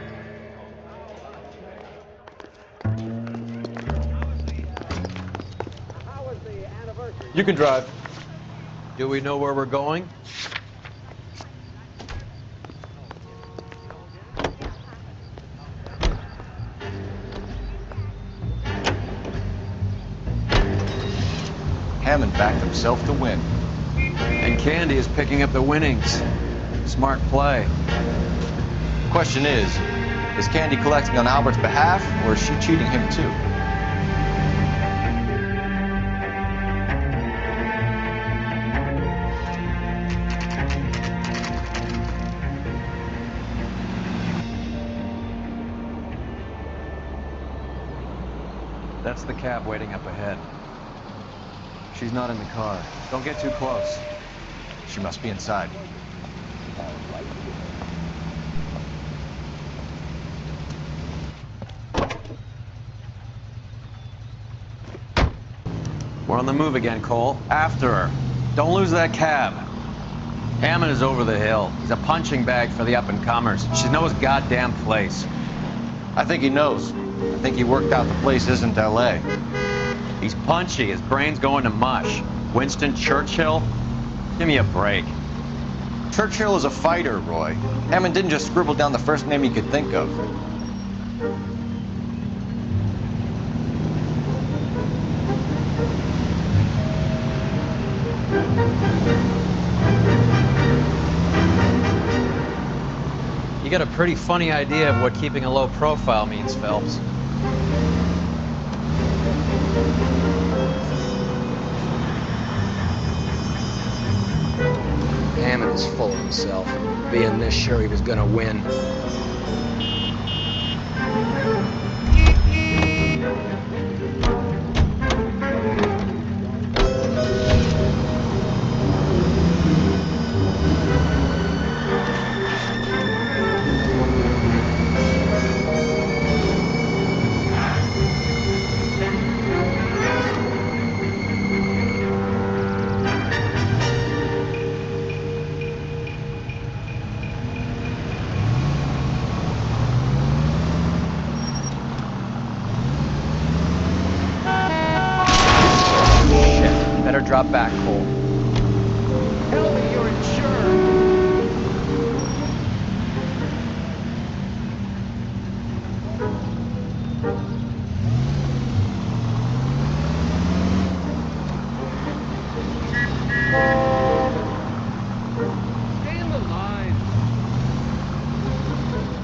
[SPEAKER 2] You can drive.
[SPEAKER 13] Do we know where we're going?
[SPEAKER 3] Hammond backed himself to win.
[SPEAKER 13] And Candy is picking up the winnings. Smart play.
[SPEAKER 9] Question is Candy collecting on Albert's behalf, or is she cheating him too?
[SPEAKER 13] That's the cab waiting up ahead. She's not in the car. Don't get too close.
[SPEAKER 9] She must be inside.
[SPEAKER 13] We're on the move again, Cole. After her. Don't lose that cab. Hammond is over the hill. He's a punching bag for the up-and-comers. She knows his goddamn place.
[SPEAKER 9] I think he knows. I think he worked out the place isn't L.A.
[SPEAKER 13] He's punchy. His brain's going to mush. Winston Churchill? Give me a break.
[SPEAKER 9] Churchill is a fighter, Roy. Hammond didn't just scribble down the first name he could think of.
[SPEAKER 8] You got a pretty funny idea of what keeping a low profile means, Phelps.
[SPEAKER 7] Hammond is full of himself, being this sure he was gonna win.
[SPEAKER 8] Better drop back, Cole.
[SPEAKER 7] Tell me you're insured. Stay in the line.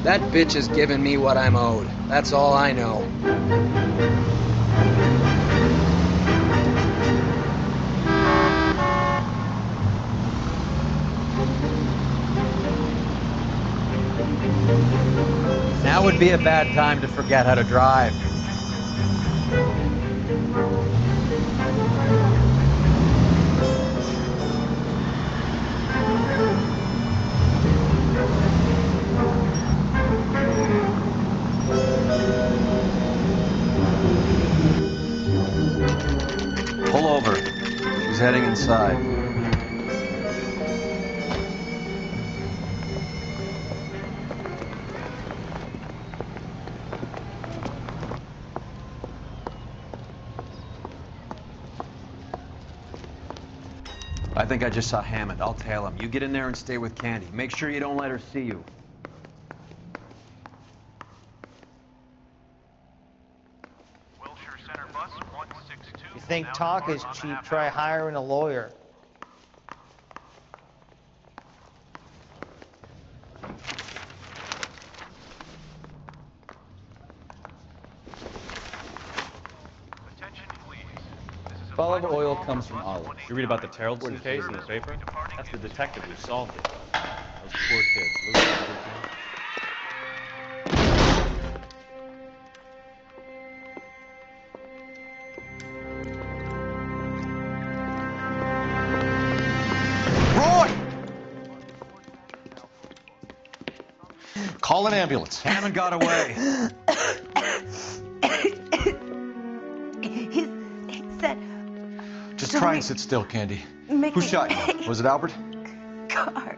[SPEAKER 7] That bitch is giving me what I'm owed. That's all I know.
[SPEAKER 8] Now would be a bad time to forget how to drive.
[SPEAKER 13] Pull over. She's heading inside. I think I just saw Hammond. I'll tail him. You get in there and stay with Candy. Make sure you don't let her see you.
[SPEAKER 19] You think talk is cheap, try hiring a lawyer.
[SPEAKER 20] Bottle of oil comes from Olive. You read about the Terrellson case in the paper? That's the detective who solved it. Those poor kids. Losing everything.
[SPEAKER 9] Roy! Call an ambulance.
[SPEAKER 13] Hammond got away.
[SPEAKER 4] He said...
[SPEAKER 9] Just try and sit still, Candy.
[SPEAKER 4] Mickey.
[SPEAKER 9] Who shot you? Was it Albert?
[SPEAKER 4] Car.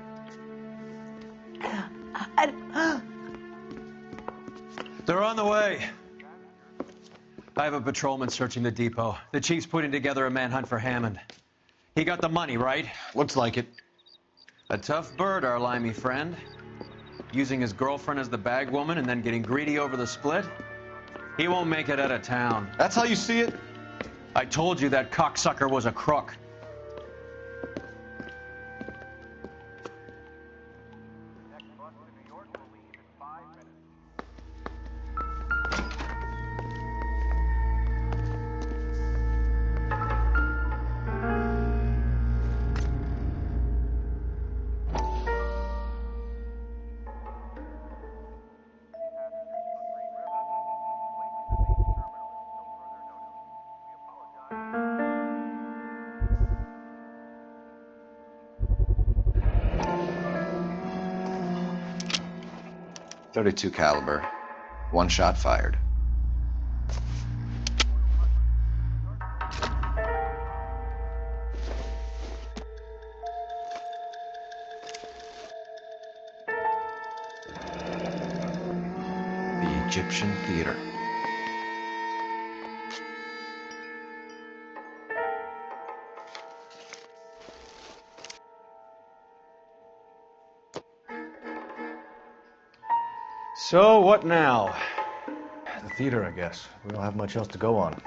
[SPEAKER 13] They're on the way. I have a patrolman searching the depot. The chief's putting together a manhunt for Hammond. He got the money, right?
[SPEAKER 9] Looks like it.
[SPEAKER 13] A tough bird, our limey friend. Using his girlfriend as the bag woman and then getting greedy over the split. He won't make it out of town.
[SPEAKER 9] That's how you see it?
[SPEAKER 13] I told you that cocksucker was a crook.
[SPEAKER 9] .32 caliber. One shot fired. The Egyptian Theater.
[SPEAKER 13] So, what now?
[SPEAKER 2] The theater, I guess. We don't have much else to go on.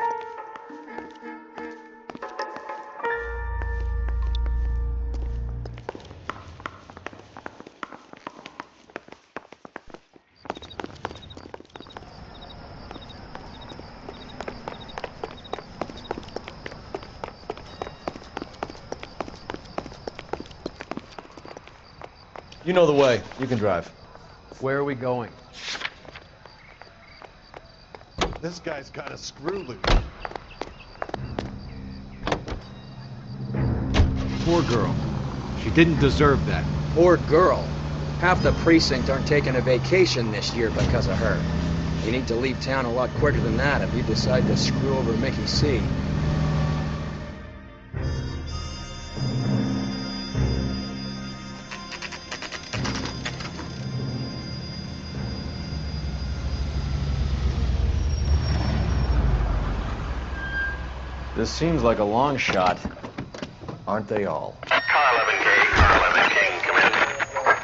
[SPEAKER 2] You know the way. You can drive.
[SPEAKER 7] Where are we going?
[SPEAKER 18] This guy's got a screw loose.
[SPEAKER 7] Poor girl. She didn't deserve that. Poor girl. Half the precinct aren't taking a vacation this year because of her. You need to leave town a lot quicker than that if you decide to screw over Mickey C.
[SPEAKER 13] This seems like a long shot.
[SPEAKER 2] Aren't they all?
[SPEAKER 1] Car 11K, Car 11 King, come in.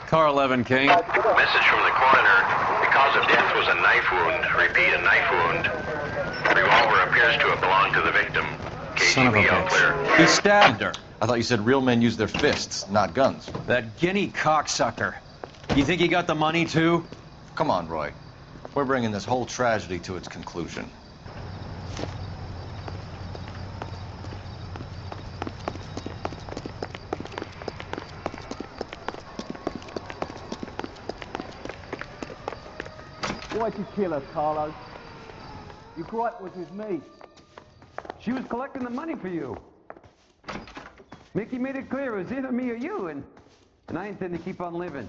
[SPEAKER 13] Car 11 King.
[SPEAKER 1] Message from the coroner. The cause of death was a knife wound. Repeat, a knife wound. The revolver appears to have belonged to the victim.
[SPEAKER 13] Son of a
[SPEAKER 1] KGB all clear.
[SPEAKER 13] bitch. He stabbed her.
[SPEAKER 9] I thought you said real men use their fists, not guns.
[SPEAKER 13] That guinea cocksucker. You think he got the money too?
[SPEAKER 9] Come on, Roy. We're bringing this whole tragedy to its conclusion.
[SPEAKER 10] Why'd you kill her, Carlo? Your gripe was with me. She was collecting the money for you. Mickey made it clear it was either me or you, and I intend to keep on living.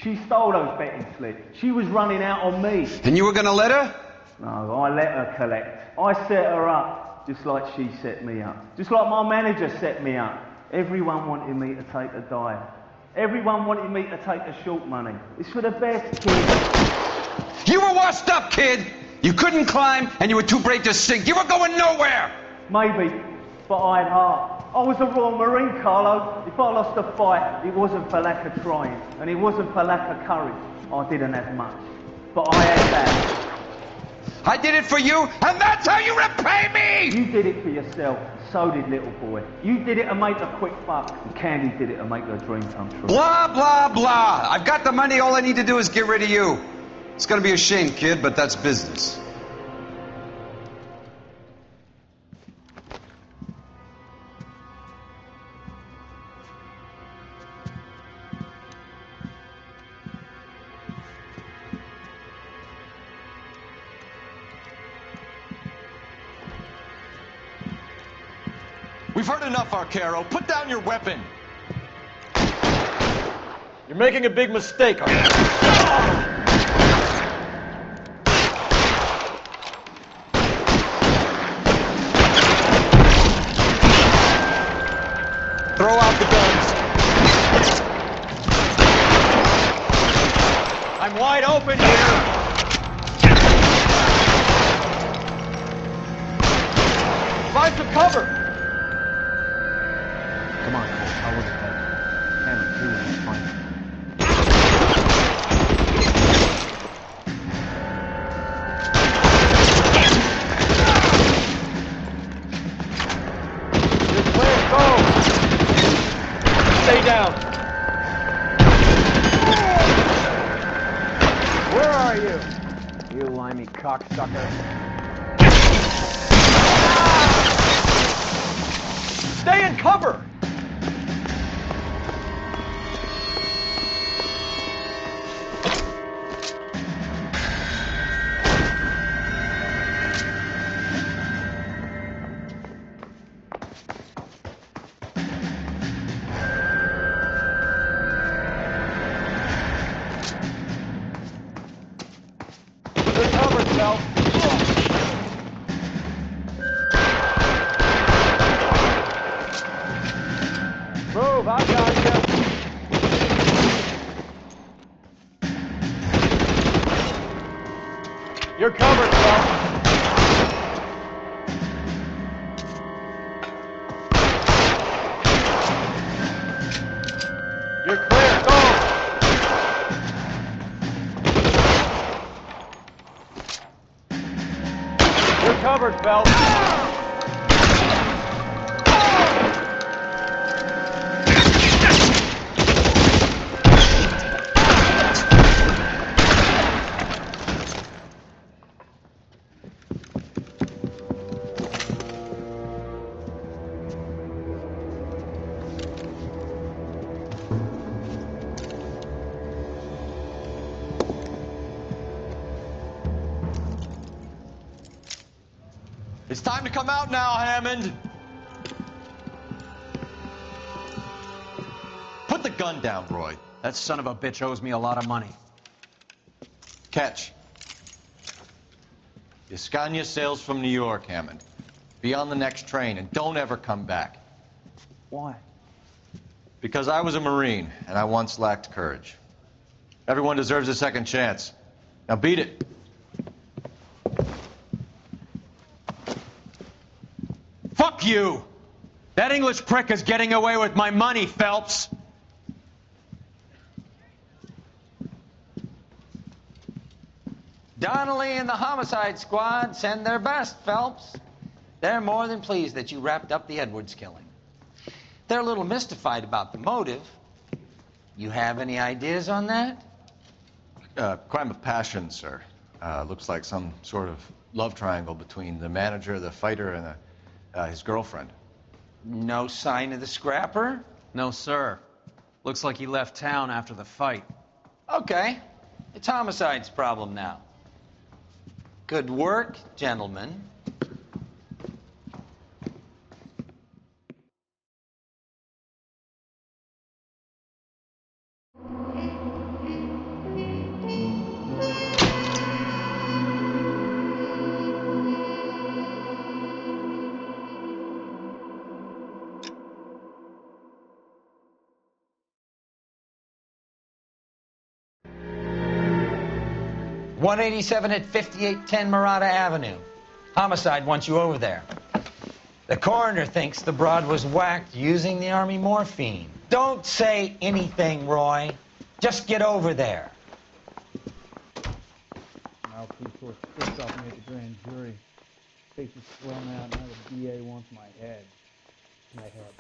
[SPEAKER 10] She stole those betting slips. She was running out on me.
[SPEAKER 12] And you were gonna let her?
[SPEAKER 10] No, I let her collect. I set her up, just like she set me up. Just like my manager set me up. Everyone wanted me to take a dive. Everyone wanted me to take the short money. It's for the best, kid.
[SPEAKER 12] You were washed up, kid! You couldn't climb, and you were too brave to sink. You were going nowhere!
[SPEAKER 10] Maybe, but I had heart. I was a Royal Marine, Carlo. If I lost a fight, it wasn't for lack of trying, and it wasn't for lack of courage. I didn't have much, but I had that.
[SPEAKER 12] I did it for you, and that's how you repay me!
[SPEAKER 10] You did it for yourself, so did little boy. You did it to make a quick buck, and Candy did it to make her dream come true.
[SPEAKER 12] Blah, blah, blah. I've got the money. All I need to do is get rid of you. It's gonna be a shame, kid, but that's business.
[SPEAKER 2] We've heard enough, Arcaro. Put down your weapon.
[SPEAKER 13] You're making a big mistake.
[SPEAKER 2] Throw out the guns.
[SPEAKER 13] I'm wide open here.
[SPEAKER 2] Find some cover.
[SPEAKER 10] Come on, Cole. I'll look at that. Cameron, you and fine.
[SPEAKER 2] Stay down.
[SPEAKER 10] Where are you? You limey cocksucker.
[SPEAKER 2] Stay in cover.
[SPEAKER 13] You're covered, Phelps. You're clear. Go! You're covered, Phelps.
[SPEAKER 9] It's time to come out now, Hammond. Put the gun down, Roy.
[SPEAKER 13] That son of a bitch owes me a lot of money.
[SPEAKER 9] Catch. Escania sails from New York, Hammond. Be on the next train and don't ever come back.
[SPEAKER 10] Why?
[SPEAKER 9] Because I was a Marine and I once lacked courage. Everyone deserves a second chance. Now beat it.
[SPEAKER 13] Fuck you! That English prick is getting away with my money, Phelps!
[SPEAKER 15] Donnelly and the homicide squad send their best, Phelps. They're more than pleased that you wrapped up the Edwards killing. They're a little mystified about the motive. You have any ideas on that?
[SPEAKER 9] Crime of passion, sir. Looks like some sort of love triangle between the manager, the fighter, and his girlfriend.
[SPEAKER 15] No sign of the scrapper?
[SPEAKER 13] No, sir. Looks like he left town after the fight.
[SPEAKER 15] Okay. It's homicide's problem now. Good work, gentlemen. .187 at 5810 Murata Avenue. Homicide wants you over there. The coroner thinks the broad was whacked using the Army morphine. Don't say anything, Roy. Just get over there.
[SPEAKER 10] Now, police source pissed off me at the grand jury. Face is swelling out, now the DA wants my head. My head.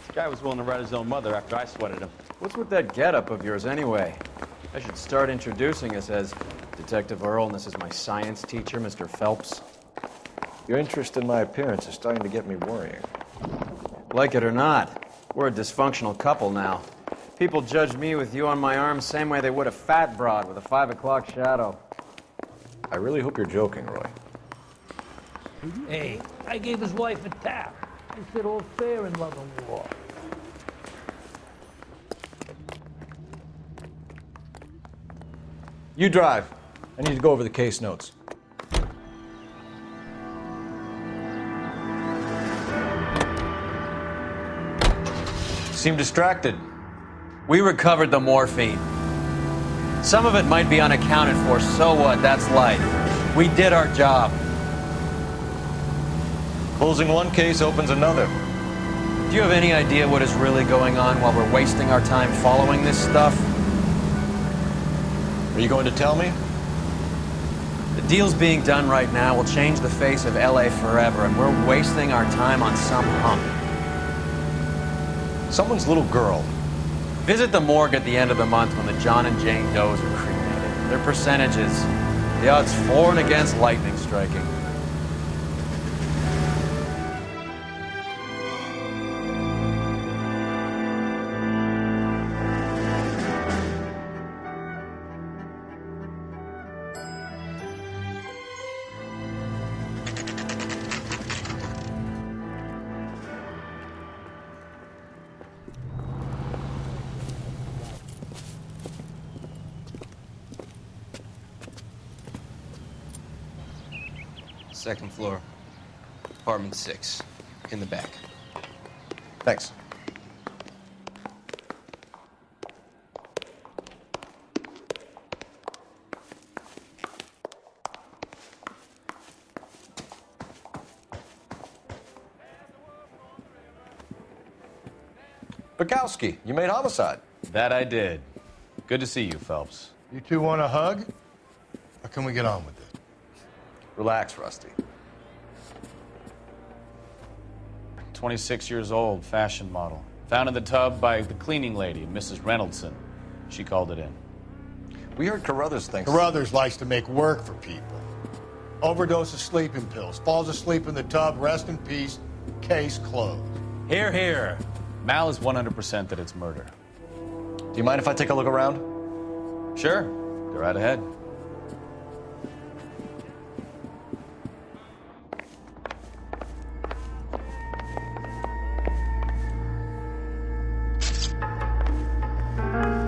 [SPEAKER 20] This guy was willing to write his own mother after I sweated him.
[SPEAKER 8] What's with that getup of yours anyway? I should start introducing us as Detective Earl, and this is my science teacher, Mr. Phelps.
[SPEAKER 2] Your interest in my appearance is starting to get me worrying.
[SPEAKER 8] Like it or not, we're a dysfunctional couple now. People judge me with you on my arm same way they would a fat broad with a 5 o'clock shadow.
[SPEAKER 2] I really hope you're joking, Roy.
[SPEAKER 10] Hey, I gave his wife a tap. I said all fair in love and war.
[SPEAKER 2] You drive. I need to go over the case notes.
[SPEAKER 8] Seem distracted. We recovered the morphine. Some of it might be unaccounted for, so what? That's life. We did our job.
[SPEAKER 9] Closing one case opens another.
[SPEAKER 8] Do you have any idea what is really going on while we're wasting our time following this stuff?
[SPEAKER 9] Are you going to tell me?
[SPEAKER 8] The deals being done right now will change the face of LA forever, and we're wasting our time on some hump.
[SPEAKER 9] Someone's little girl.
[SPEAKER 8] Visit the morgue at the end of the month when the John and Jane Does are cremated. Their percentages. The odds for and against lightning striking.
[SPEAKER 21] Second floor, apartment 6, in the back.
[SPEAKER 2] Thanks. Bukowski, you made homicide.
[SPEAKER 20] That I did. Good to see you, Phelps.
[SPEAKER 5] You two want a hug? Or can we get on with it?
[SPEAKER 2] Relax, Rusty.
[SPEAKER 20] 26 years old, fashion model. Found in the tub by the cleaning lady, Mrs. Reynoldson. She called it in.
[SPEAKER 2] We heard Carruthers thinks...
[SPEAKER 5] Carruthers likes to make work for people. Overdose of sleeping pills, falls asleep in the tub, rest in peace, case closed.
[SPEAKER 20] Here, here. Mal is 100% that it's murder.
[SPEAKER 2] Do you mind if I take a look around?
[SPEAKER 20] Sure. Go right ahead.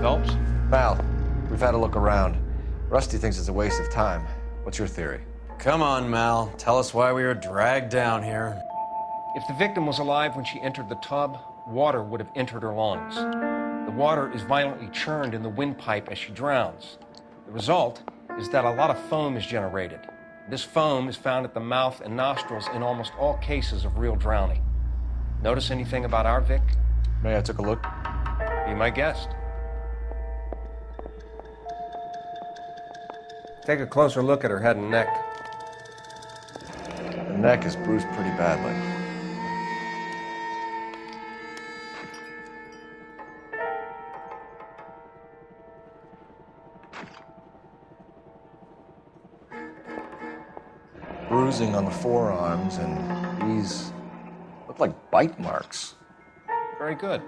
[SPEAKER 20] Phelps?
[SPEAKER 2] Mal, we've had a look around. Rusty thinks it's a waste of time. What's your theory?
[SPEAKER 8] Come on, Mal. Tell us why we were dragged down here.
[SPEAKER 7] If the victim was alive when she entered the tub, water would have entered her lungs. The water is violently churned in the windpipe as she drowns. The result is that a lot of foam is generated. This foam is found at the mouth and nostrils in almost all cases of real drowning. Notice anything about our Vic?
[SPEAKER 2] May I take a look?
[SPEAKER 7] Be my guest. Take a closer look at her head and neck.
[SPEAKER 2] The neck is bruised pretty badly. Bruising on the forearms, and these look like bite marks.
[SPEAKER 7] Very good.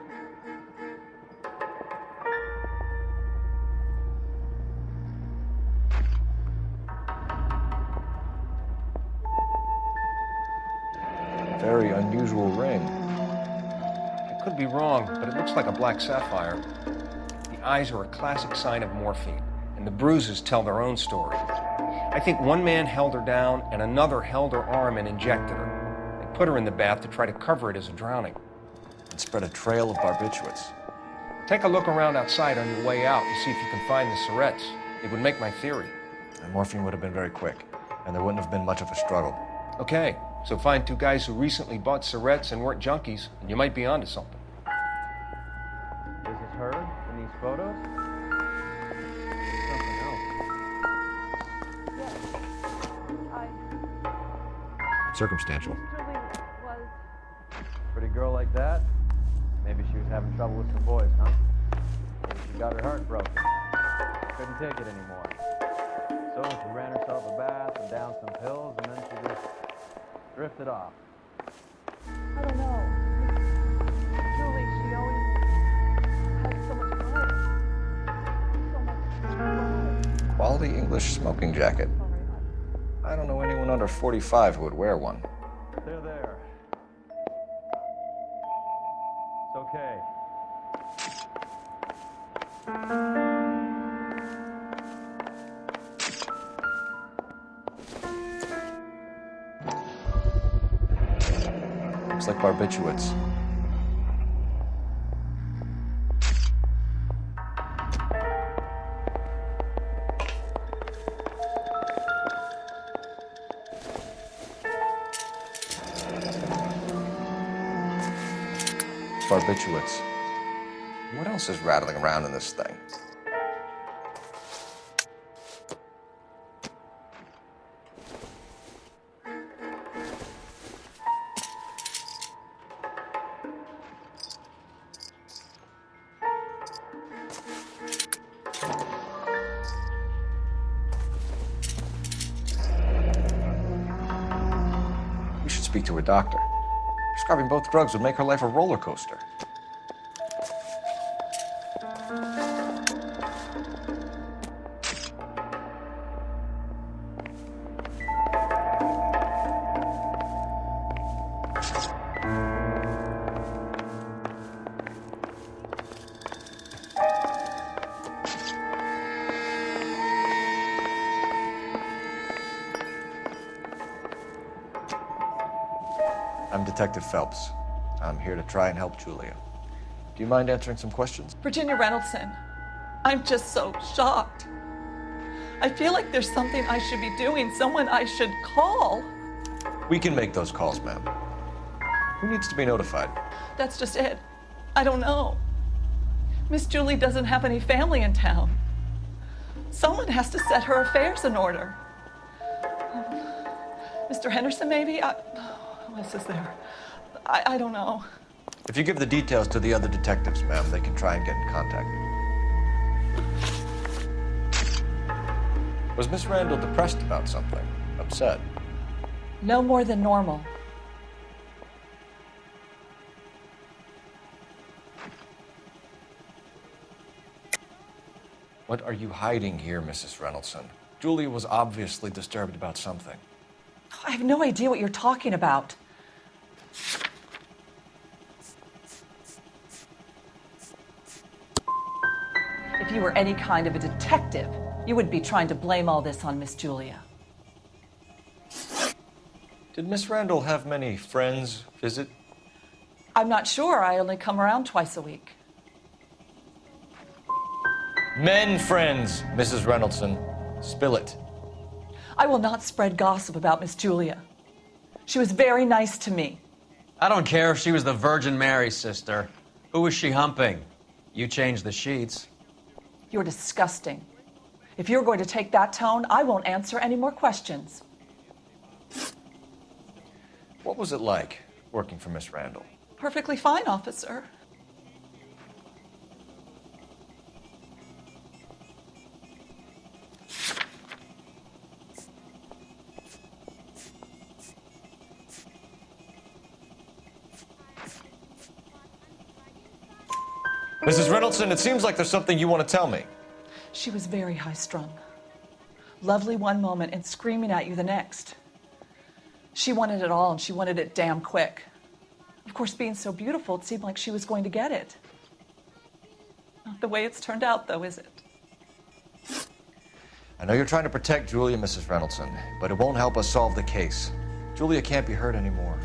[SPEAKER 2] Very unusual ring.
[SPEAKER 7] I could be wrong, but it looks like a black sapphire. The eyes are a classic sign of morphine, and the bruises tell their own story. I think one man held her down, and another held her arm and injected her. They put her in the bath to try to cover it as a drowning.
[SPEAKER 2] And spread a trail of barbiturates.
[SPEAKER 7] Take a look around outside on your way out and see if you can find the syrettes. It would make my theory.
[SPEAKER 2] The morphine would have been very quick, and there wouldn't have been much of a struggle.
[SPEAKER 7] Okay, so find two guys who recently bought syrettes and weren't junkies, and you might be onto something.
[SPEAKER 8] This is her in these photos? Something else.
[SPEAKER 2] Circumstantial.
[SPEAKER 8] Pretty girl like that? Maybe she was having trouble with some boys, huh? Maybe she got her heart broken. Couldn't take it anymore. So she ran herself a bath and downed some pills, and then she just drifted off.
[SPEAKER 22] I don't know. Julie, she always had so much fun. So much fun.
[SPEAKER 2] Quality English smoking jacket. I don't know anyone under 45 who would wear one.
[SPEAKER 8] They're there. It's okay.
[SPEAKER 2] Looks like barbiturates. Barbiturates. What else is rattling around in this thing? We should speak to a doctor. Prescribing both drugs would make her life a roller coaster. I'm Detective Phelps. I'm here to try and help Julia. Do you mind answering some questions?
[SPEAKER 23] Virginia Reynoldson, I'm just so shocked. I feel like there's something I should be doing, someone I should call.
[SPEAKER 2] We can make those calls, ma'am. Who needs to be notified?
[SPEAKER 23] That's just it. I don't know. Miss Julie doesn't have any family in town. Someone has to set her affairs in order. Mr. Henderson, maybe? Who else is there? I don't know.
[SPEAKER 2] If you give the details to the other detectives, ma'am, they can try and get in contact. Was Miss Randall depressed about something? Upset?
[SPEAKER 23] No more than normal.
[SPEAKER 2] What are you hiding here, Mrs. Reynoldsson? Julia was obviously disturbed about something.
[SPEAKER 23] I have no idea what you're talking about. If you were any kind of a detective, you wouldn't be trying to blame all this on Miss Julia.
[SPEAKER 2] Did Miss Randall have many friends visit?
[SPEAKER 23] I'm not sure. I only come around twice a week.
[SPEAKER 2] Men friends, Mrs. Reynoldsson. Spill it.
[SPEAKER 23] I will not spread gossip about Miss Julia. She was very nice to me.
[SPEAKER 8] I don't care if she was the Virgin Mary's sister. Who was she humping? You changed the sheets.
[SPEAKER 23] You're disgusting. If you're going to take that tone, I won't answer any more questions.
[SPEAKER 2] What was it like working for Miss Randall?
[SPEAKER 23] Perfectly fine, officer.
[SPEAKER 2] Mrs. Reynoldsson, it seems like there's something you want to tell me.
[SPEAKER 23] She was very high-strung. Lovely one moment and screaming at you the next. She wanted it all, and she wanted it damn quick. Of course, being so beautiful, it seemed like she was going to get it. Not the way it's turned out, though, is it?
[SPEAKER 2] I know you're trying to protect Julia, Mrs. Reynoldsson, but it won't help us solve the case. Julia can't be hurt anymore.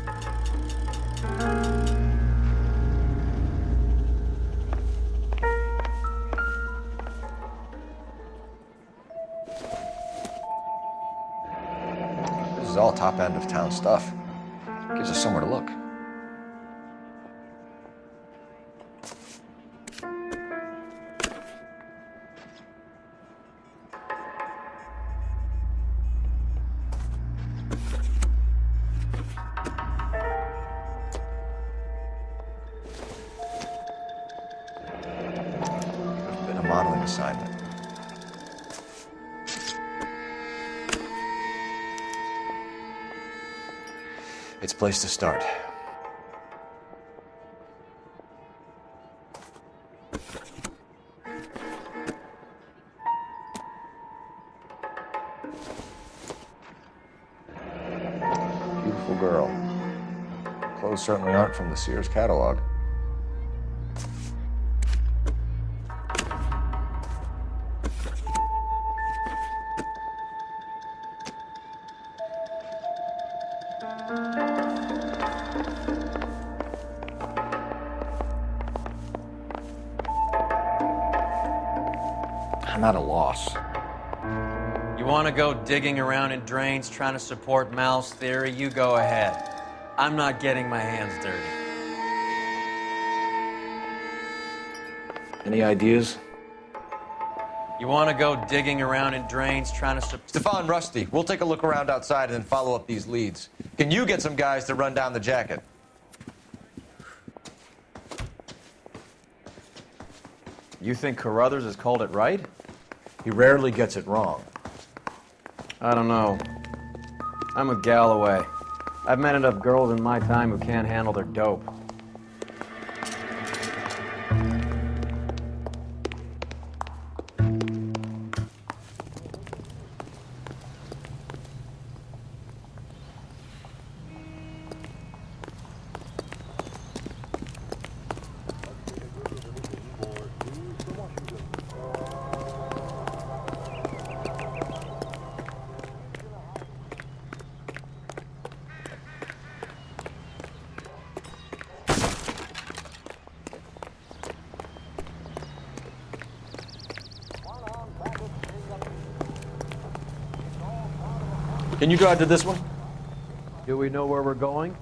[SPEAKER 2] This is all top end of town stuff. Gives us somewhere to look. There's been a modeling assignment. It's a place to start. Beautiful girl. Clothes certainly aren't from the Sears catalog. I'm at a loss.
[SPEAKER 8] You want to go digging around in drains trying to support Mal's theory? You go ahead. I'm not getting my hands dirty.
[SPEAKER 2] Any ideas?
[SPEAKER 8] You want to go digging around in drains trying to
[SPEAKER 2] Stefan, Rusty, we'll take a look around outside and then follow up these leads. Can you get some guys to run down the jacket?
[SPEAKER 8] You think Carruthers has called it right?
[SPEAKER 2] He rarely gets it wrong.
[SPEAKER 8] I don't know. I'm with Galloway. I've met enough girls in my time who can't handle their dope.
[SPEAKER 2] Can you drive to this one?
[SPEAKER 8] Do we know where we're going?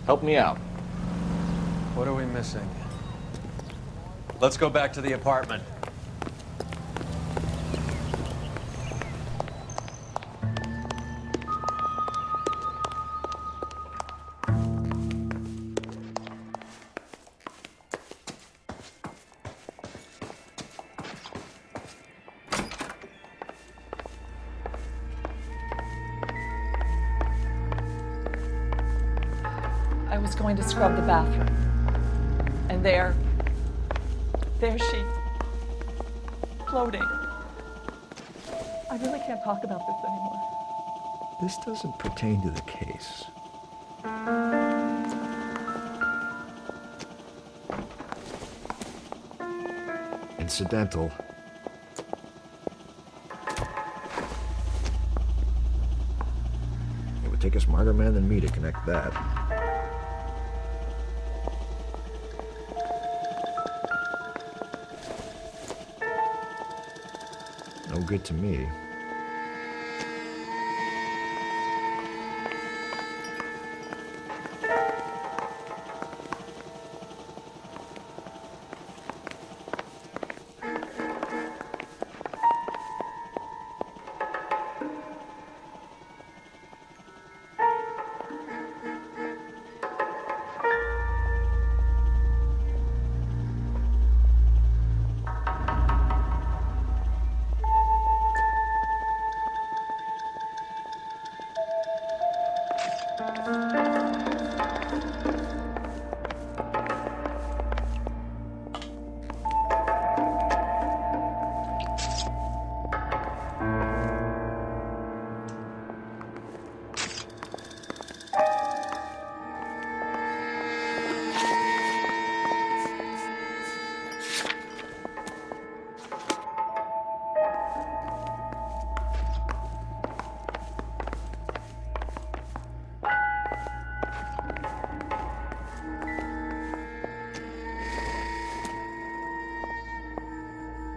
[SPEAKER 2] Help me out.
[SPEAKER 8] What are we missing? Let's go back to the apartment.
[SPEAKER 23] I was going to scrub the bathroom. And there she, floating. I really can't talk about this anymore.
[SPEAKER 2] This doesn't pertain to the case. Incidental. It would take a smarter man than me to connect that. No good to me.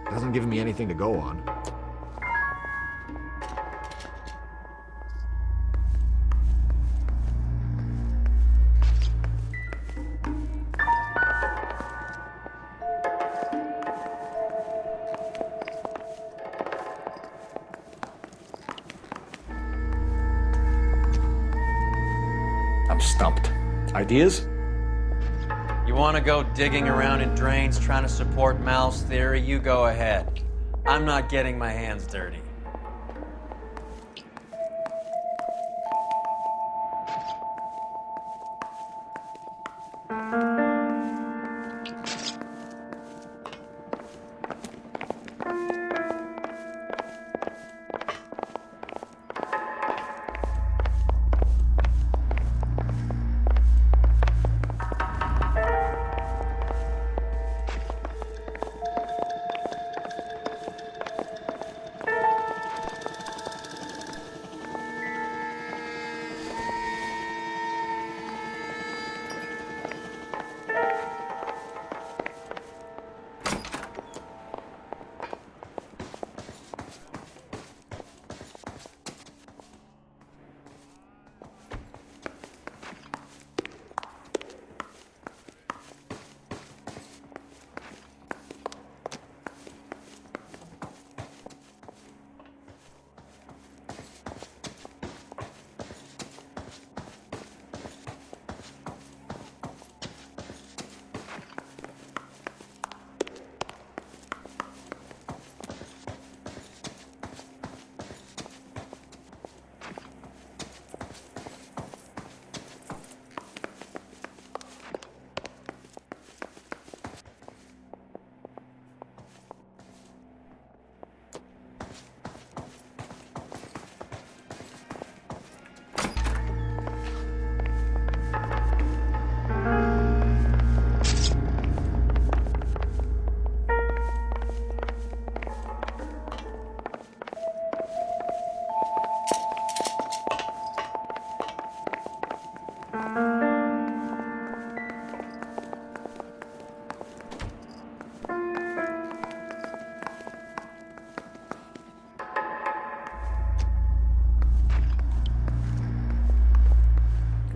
[SPEAKER 2] Hasn't given me anything to go on. I'm stumped. Ideas?
[SPEAKER 8] You want to go digging around in drains trying to support Mal's theory? You go ahead. I'm not getting my hands dirty.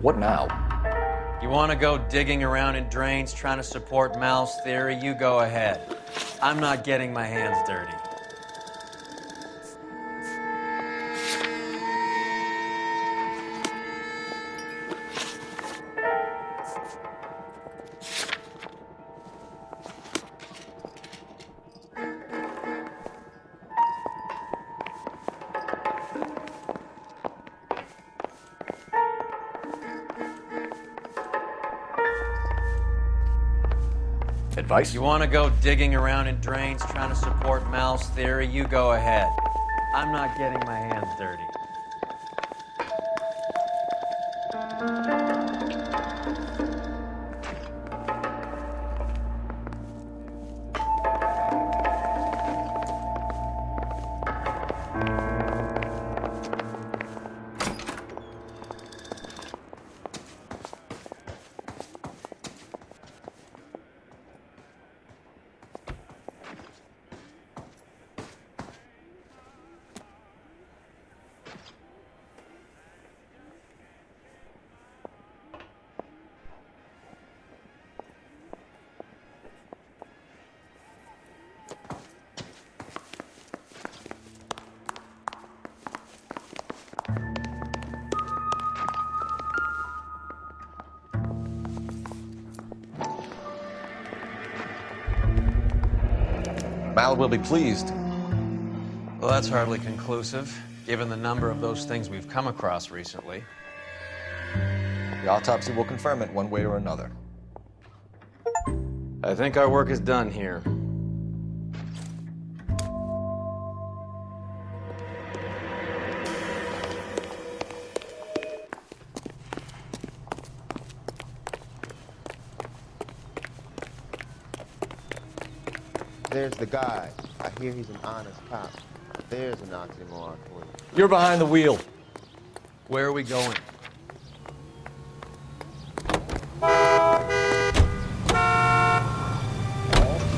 [SPEAKER 2] What now?
[SPEAKER 8] You want to go digging around in drains trying to support Mal's theory? You go ahead. I'm not getting my hands dirty.
[SPEAKER 2] Advice?
[SPEAKER 8] You want to go digging around in drains trying to support Mal's theory? You go ahead. I'm not getting my hands dirty.
[SPEAKER 2] Mal will be pleased.
[SPEAKER 8] Well, that's hardly conclusive, given the number of those things we've come across recently.
[SPEAKER 2] The autopsy will confirm it one way or another.
[SPEAKER 8] I think our work is done here.
[SPEAKER 18] There's the guy. I hear he's an honest cop. There's an oxymoron for you.
[SPEAKER 2] You're behind the wheel.
[SPEAKER 8] Where are we going?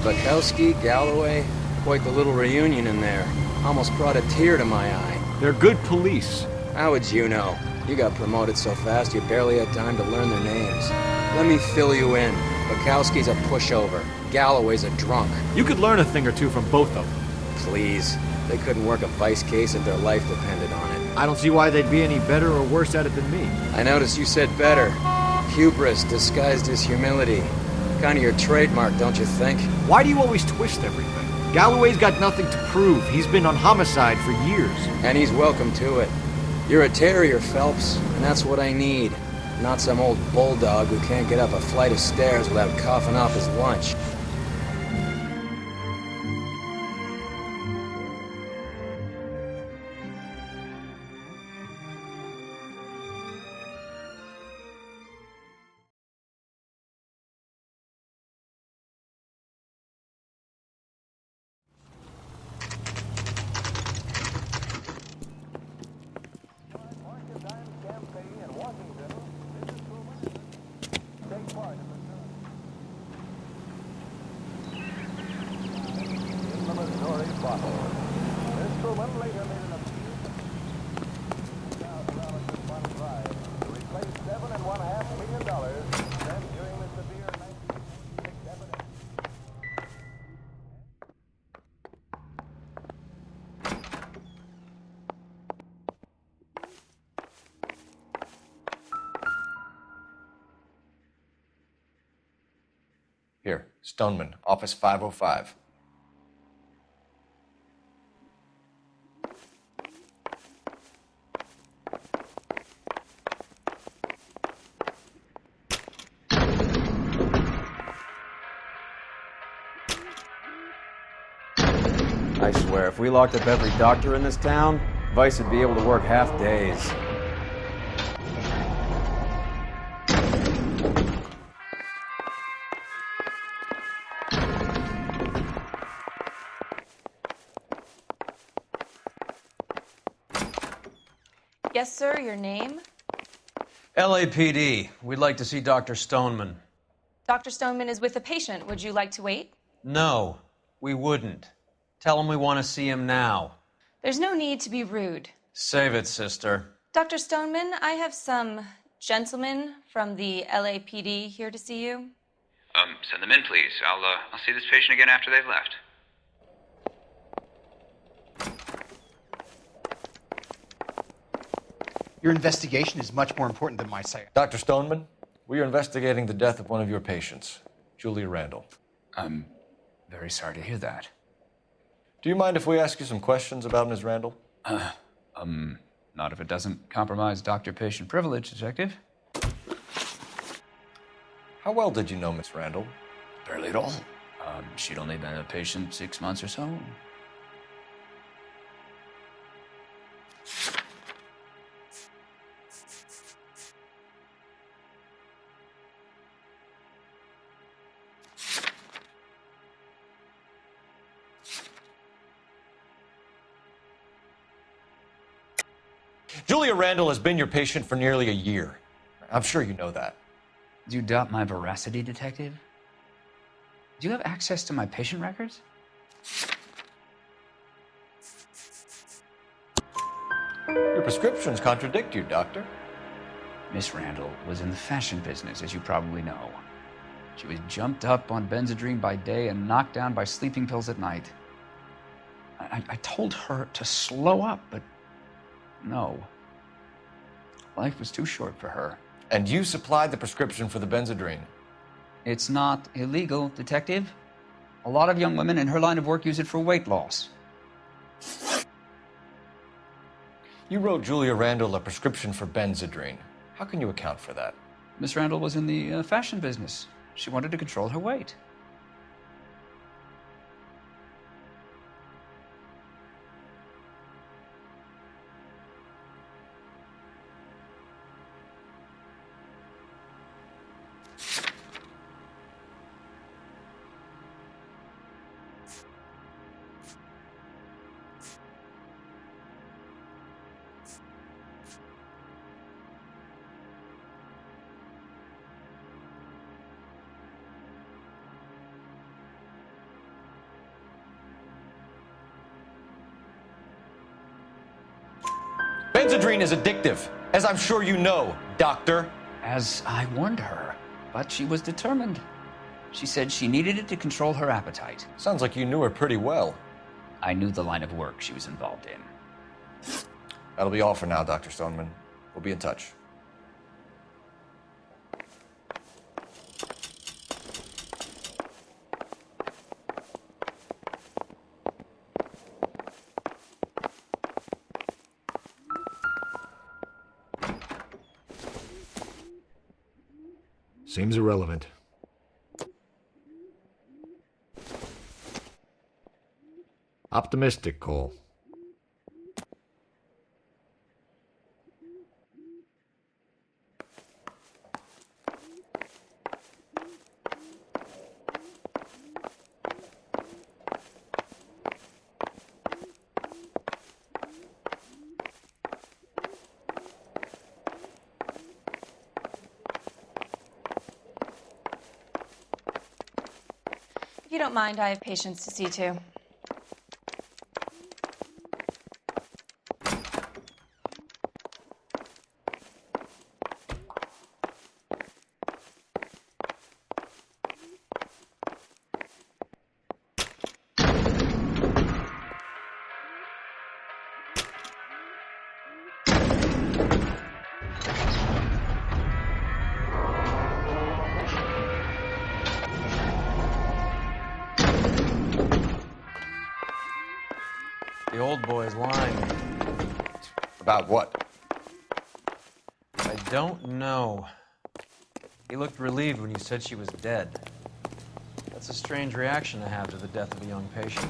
[SPEAKER 7] Bukowski, Galloway, quite the little reunion in there. Almost brought a tear to my eye.
[SPEAKER 6] They're good police.
[SPEAKER 7] How would you know? You got promoted so fast you barely had time to learn their names. Let me fill you in. Bukowski's a pushover. Galloway's a drunk.
[SPEAKER 6] You could learn a thing or two from both of them.
[SPEAKER 7] Please. They couldn't work a vice case if their life depended on it.
[SPEAKER 6] I don't see why they'd be any better or worse at it than me.
[SPEAKER 7] I noticed you said better. Hubris disguised as humility. Kind of your trademark, don't you think?
[SPEAKER 6] Why do you always twist everything? Galloway's got nothing to prove. He's been on homicide for years.
[SPEAKER 7] And he's welcome to it. You're a terrier, Phelps, and that's what I need. Not some old bulldog who can't get up a flight of stairs without coughing off his lunch.
[SPEAKER 2] Here, Stoneman, office 505.
[SPEAKER 8] I swear, if we locked up every doctor in this town, Vice would be able to work half days.
[SPEAKER 11] Yes, sir, your name?
[SPEAKER 8] LAPD. We'd like to see Dr. Stoneman.
[SPEAKER 11] Dr. Stoneman is with a patient. Would you like to wait?
[SPEAKER 8] No, we wouldn't. Tell him we want to see him now.
[SPEAKER 11] There's no need to be rude.
[SPEAKER 8] Save it, sister.
[SPEAKER 11] Dr. Stoneman, I have some gentleman from the LAPD here to see you.
[SPEAKER 14] Send them in, please. I'll see this patient again after they've left.
[SPEAKER 16] Your investigation is much more important than my science.
[SPEAKER 2] Dr. Stoneman, we are investigating the death of one of your patients, Julia Randall.
[SPEAKER 17] I'm very sorry to hear that.
[SPEAKER 2] Do you mind if we ask you some questions about Ms. Randall?
[SPEAKER 17] Not if it doesn't compromise doctor-patient privilege, Detective.
[SPEAKER 2] How well did you know Miss Randall?
[SPEAKER 17] Barely at all. She'd only been a patient 6 months or so.
[SPEAKER 2] Julia Randall has been your patient for nearly a year. I'm sure you know that.
[SPEAKER 17] Do you doubt my veracity, Detective? Do you have access to my patient records?
[SPEAKER 2] Your prescriptions contradict you, Doctor.
[SPEAKER 17] Miss Randall was in the fashion business, as you probably know. She was jumped up on Benzedrine by day and knocked down by sleeping pills at night. I told her to slow up, but no. Life was too short for her.
[SPEAKER 2] And you supplied the prescription for the Benzedrine?
[SPEAKER 17] It's not illegal, Detective. A lot of young women in her line of work use it for weight loss.
[SPEAKER 2] You wrote Julia Randall a prescription for Benzedrine. How can you account for that?
[SPEAKER 17] Miss Randall was in the fashion business. She wanted to control her weight.
[SPEAKER 2] Benzedrine is addictive, as I'm sure you know, Doctor.
[SPEAKER 17] As I warned her, but she was determined. She said she needed it to control her appetite.
[SPEAKER 2] Sounds like you knew her pretty well.
[SPEAKER 17] I knew the line of work she was involved in.
[SPEAKER 2] That'll be all for now, Dr. Stoneman. We'll be in touch.
[SPEAKER 6] Seems irrelevant. Optimistic, Cole.
[SPEAKER 11] If you don't mind, I have patients to see too.
[SPEAKER 8] The old boy's lying.
[SPEAKER 2] About what?
[SPEAKER 8] I don't know. He looked relieved when you said she was dead. That's a strange reaction to have to the death of a young patient.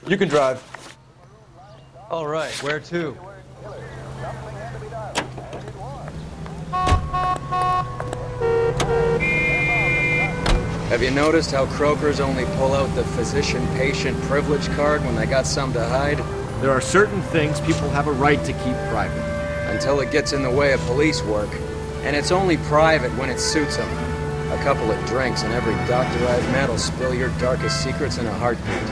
[SPEAKER 2] You can drive.
[SPEAKER 8] All right, where to?
[SPEAKER 7] Have you noticed how Croakers only pull out the physician-patient privilege card when they got something to hide?
[SPEAKER 6] There are certain things people have a right to keep private.
[SPEAKER 7] Until it gets in the way of police work. And it's only private when it suits them. A couple of drinks and every doctor I've met will spill your darkest secrets in a heartbeat.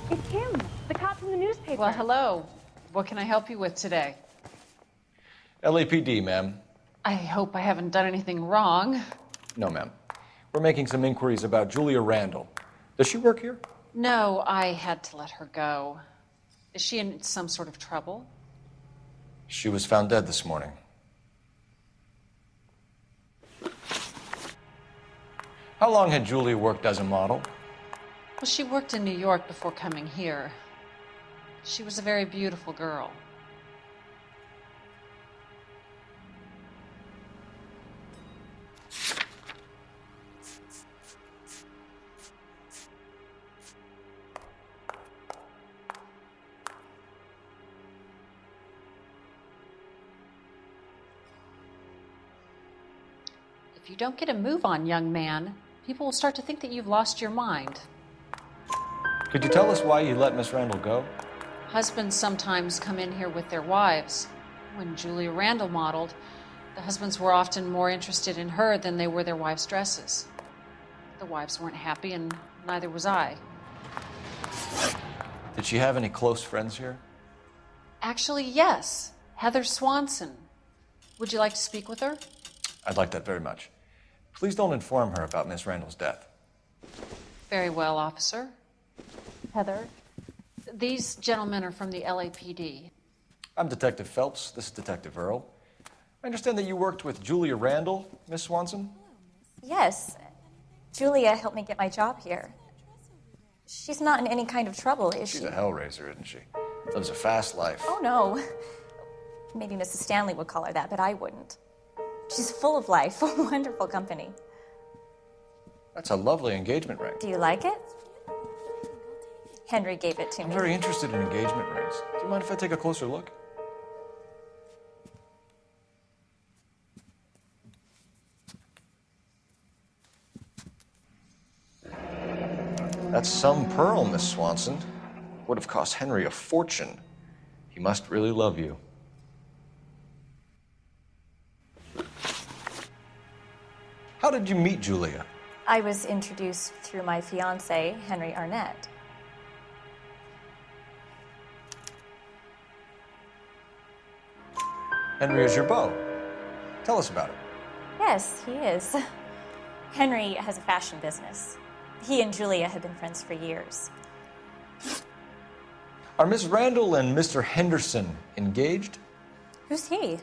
[SPEAKER 3] It's him, the cop from the newspaper.
[SPEAKER 4] Well, hello. What can I help you with today?
[SPEAKER 2] LAPD, ma'am.
[SPEAKER 4] I hope I haven't done anything wrong.
[SPEAKER 2] No, ma'am. We're making some inquiries about Julia Randall. Does she work here?
[SPEAKER 4] No, I had to let her go. Is she in some sort of trouble?
[SPEAKER 2] She was found dead this morning. How long had Julia worked as a model?
[SPEAKER 4] Well, she worked in New York before coming here. She was a very beautiful girl. If you don't get a move on, young man, people will start to think that you've lost your mind.
[SPEAKER 2] Could you tell us why you let Miss Randall go?
[SPEAKER 4] Husbands sometimes come in here with their wives. When Julia Randall modeled, the husbands were often more interested in her than they were their wives' dresses. The wives weren't happy, and neither was I.
[SPEAKER 2] Did she have any close friends here?
[SPEAKER 4] Actually, yes. Heather Swanson. Would you like to speak with her?
[SPEAKER 2] I'd like that very much. Please don't inform her about Miss Randall's death.
[SPEAKER 4] Very well, officer.
[SPEAKER 3] Heather?
[SPEAKER 4] These gentlemen are from the LAPD.
[SPEAKER 2] I'm Detective Phelps. This is Detective Earl. I understand that you worked with Julia Randall, Miss Swanson?
[SPEAKER 19] Yes. Julia helped me get my job here. She's not in any kind of trouble, is she?
[SPEAKER 2] She's a hellraiser, isn't she? Lives a fast life.
[SPEAKER 19] Oh, no. Maybe Mrs. Stanley would call her that, but I wouldn't. She's full of life, a wonderful company.
[SPEAKER 2] That's a lovely engagement ring.
[SPEAKER 19] Do you like it? Henry gave it to
[SPEAKER 2] I'm
[SPEAKER 19] me.
[SPEAKER 2] very interested in engagement rings. Do you mind if I take a closer look? That's some pearl, Miss Swanson. Would have cost Henry a fortune. He must really love you. How did you meet Julia?
[SPEAKER 19] I was introduced through my fiancé, Henry Arnett.
[SPEAKER 2] Henry is your beau. Tell us about it.
[SPEAKER 19] Yes, he is. Henry has a fashion business. He and Julia have been friends for years.
[SPEAKER 2] Are Miss Randall and Mr. Henderson engaged?
[SPEAKER 19] Who's he?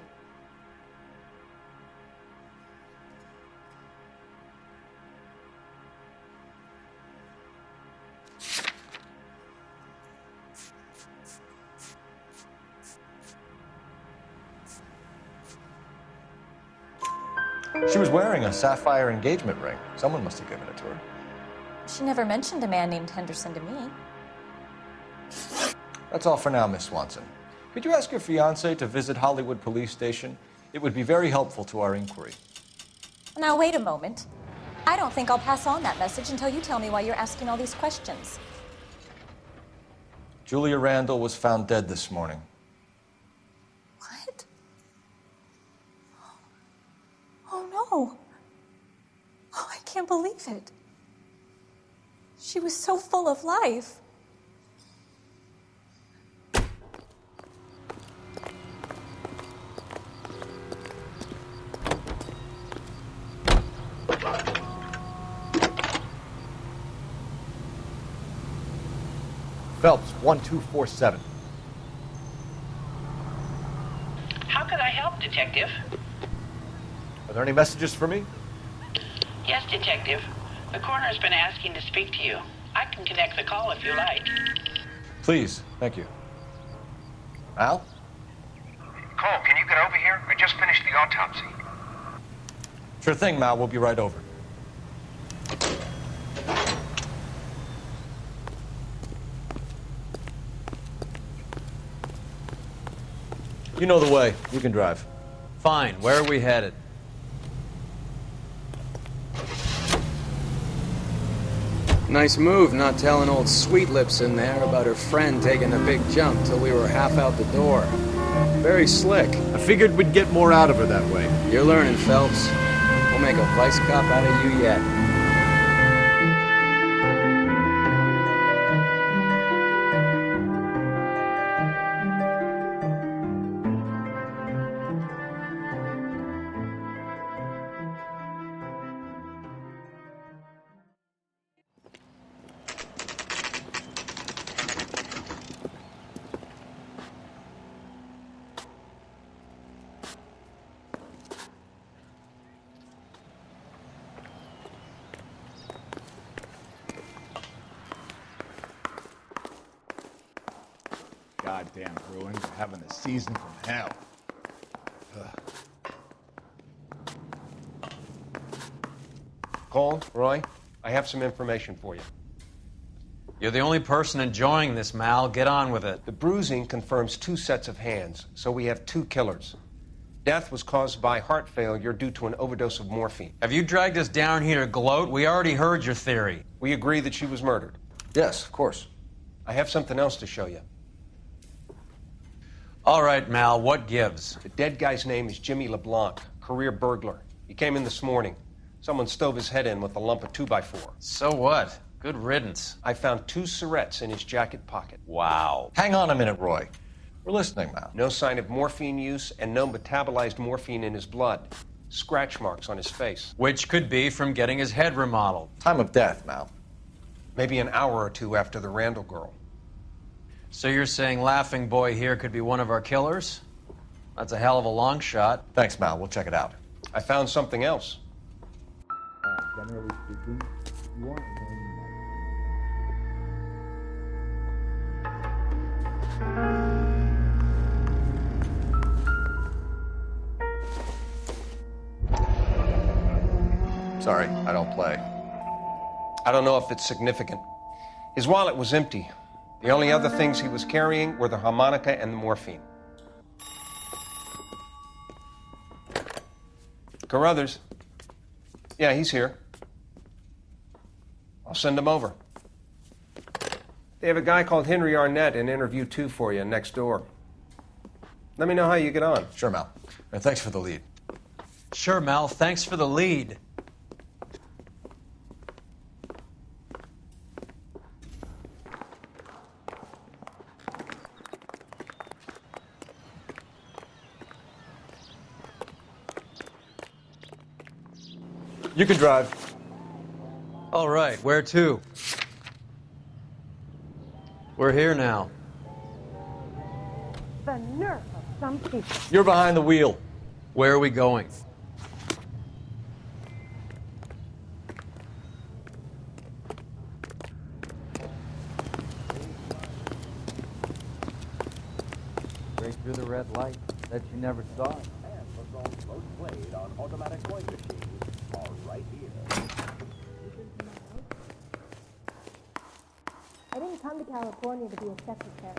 [SPEAKER 2] She was wearing a sapphire engagement ring. Someone must have given it to her.
[SPEAKER 19] She never mentioned a man named Henderson to me.
[SPEAKER 2] That's all for now, Miss Swanson. Could you ask your fiancé to visit Hollywood Police Station? It would be very helpful to our inquiry.
[SPEAKER 19] Now, wait a moment. I don't think I'll pass on that message until you tell me why you're asking all these questions.
[SPEAKER 2] Julia Randall was found dead this morning.
[SPEAKER 19] What? Oh, no. Oh, I can't believe it. She was so full of life.
[SPEAKER 6] Phelps, 1247.
[SPEAKER 24] How could I help, Detective?
[SPEAKER 6] Are there any messages for me?
[SPEAKER 24] Yes, Detective. The coroner's been asking to speak to you. I can connect the call if you like.
[SPEAKER 2] Please, thank you. Al?
[SPEAKER 25] Cole, can you get over here? I just finished the autopsy.
[SPEAKER 2] Sure thing, Mal. We'll be right over. You know the way. You can drive.
[SPEAKER 8] Fine. Where are we headed?
[SPEAKER 7] Nice move not telling old Sweet Lips in there about her friend taking a big jump till we were half out the door. Very slick.
[SPEAKER 6] I figured we'd get more out of her that way.
[SPEAKER 7] You're learning, Phelps. We'll make a vice cop out of you yet.
[SPEAKER 5] Goddamn Bruins are having a season from hell.
[SPEAKER 1] Cole, Roy, I have some information for you.
[SPEAKER 8] You're the only person enjoying this, Mal. Get on with it.
[SPEAKER 1] The bruising confirms 2 sets of hands, so we have 2 killers. Death was caused by heart failure due to an overdose of morphine.
[SPEAKER 8] Have you dragged us down here to gloat? We already heard your theory.
[SPEAKER 1] We agree that she was murdered.
[SPEAKER 2] Yes, of course.
[SPEAKER 1] I have something else to show you.
[SPEAKER 8] All right, Mal, what gives?
[SPEAKER 1] The dead guy's name is Jimmy LeBlanc, career burglar. He came in this morning. Someone stove his head in with a lump of 2x4.
[SPEAKER 8] So what? Good riddance.
[SPEAKER 1] I found 2 cigarettes in his jacket pocket.
[SPEAKER 8] Wow.
[SPEAKER 2] Hang on a minute, Roy. We're listening now.
[SPEAKER 1] No sign of morphine use and no metabolized morphine in his blood. Scratch marks on his face.
[SPEAKER 8] Which could be from getting his head remodeled.
[SPEAKER 2] Time of death, Mal.
[SPEAKER 1] Maybe an hour or 2 after the Randall girl.
[SPEAKER 8] So you're saying Laughing Boy here could be one of our killers? That's a hell of a long shot.
[SPEAKER 2] Thanks, Mal. We'll check it out.
[SPEAKER 1] I found something else.
[SPEAKER 18] Generally speaking, you aren't
[SPEAKER 2] Sorry, I don't play.
[SPEAKER 1] I don't know if it's significant. His wallet was empty. The only other things he was carrying were the harmonica and the morphine. Carruthers. Yeah, he's here. I'll send him over. They have a guy called Henry Arnett in interview 2 for you next door. Let me know how you get on.
[SPEAKER 2] Sure, Mal. And thanks for the lead.
[SPEAKER 8] Sure, Mal. Thanks for the lead.
[SPEAKER 2] You can drive.
[SPEAKER 8] All right, where to? We're here now.
[SPEAKER 22] The nerve of some people.
[SPEAKER 2] You're behind the wheel.
[SPEAKER 8] Where are we going?
[SPEAKER 7] Straight through the red light. Bet you never saw it.
[SPEAKER 10] Played on automatic coin machines are right here.
[SPEAKER 3] I didn't come to California to be a secretary.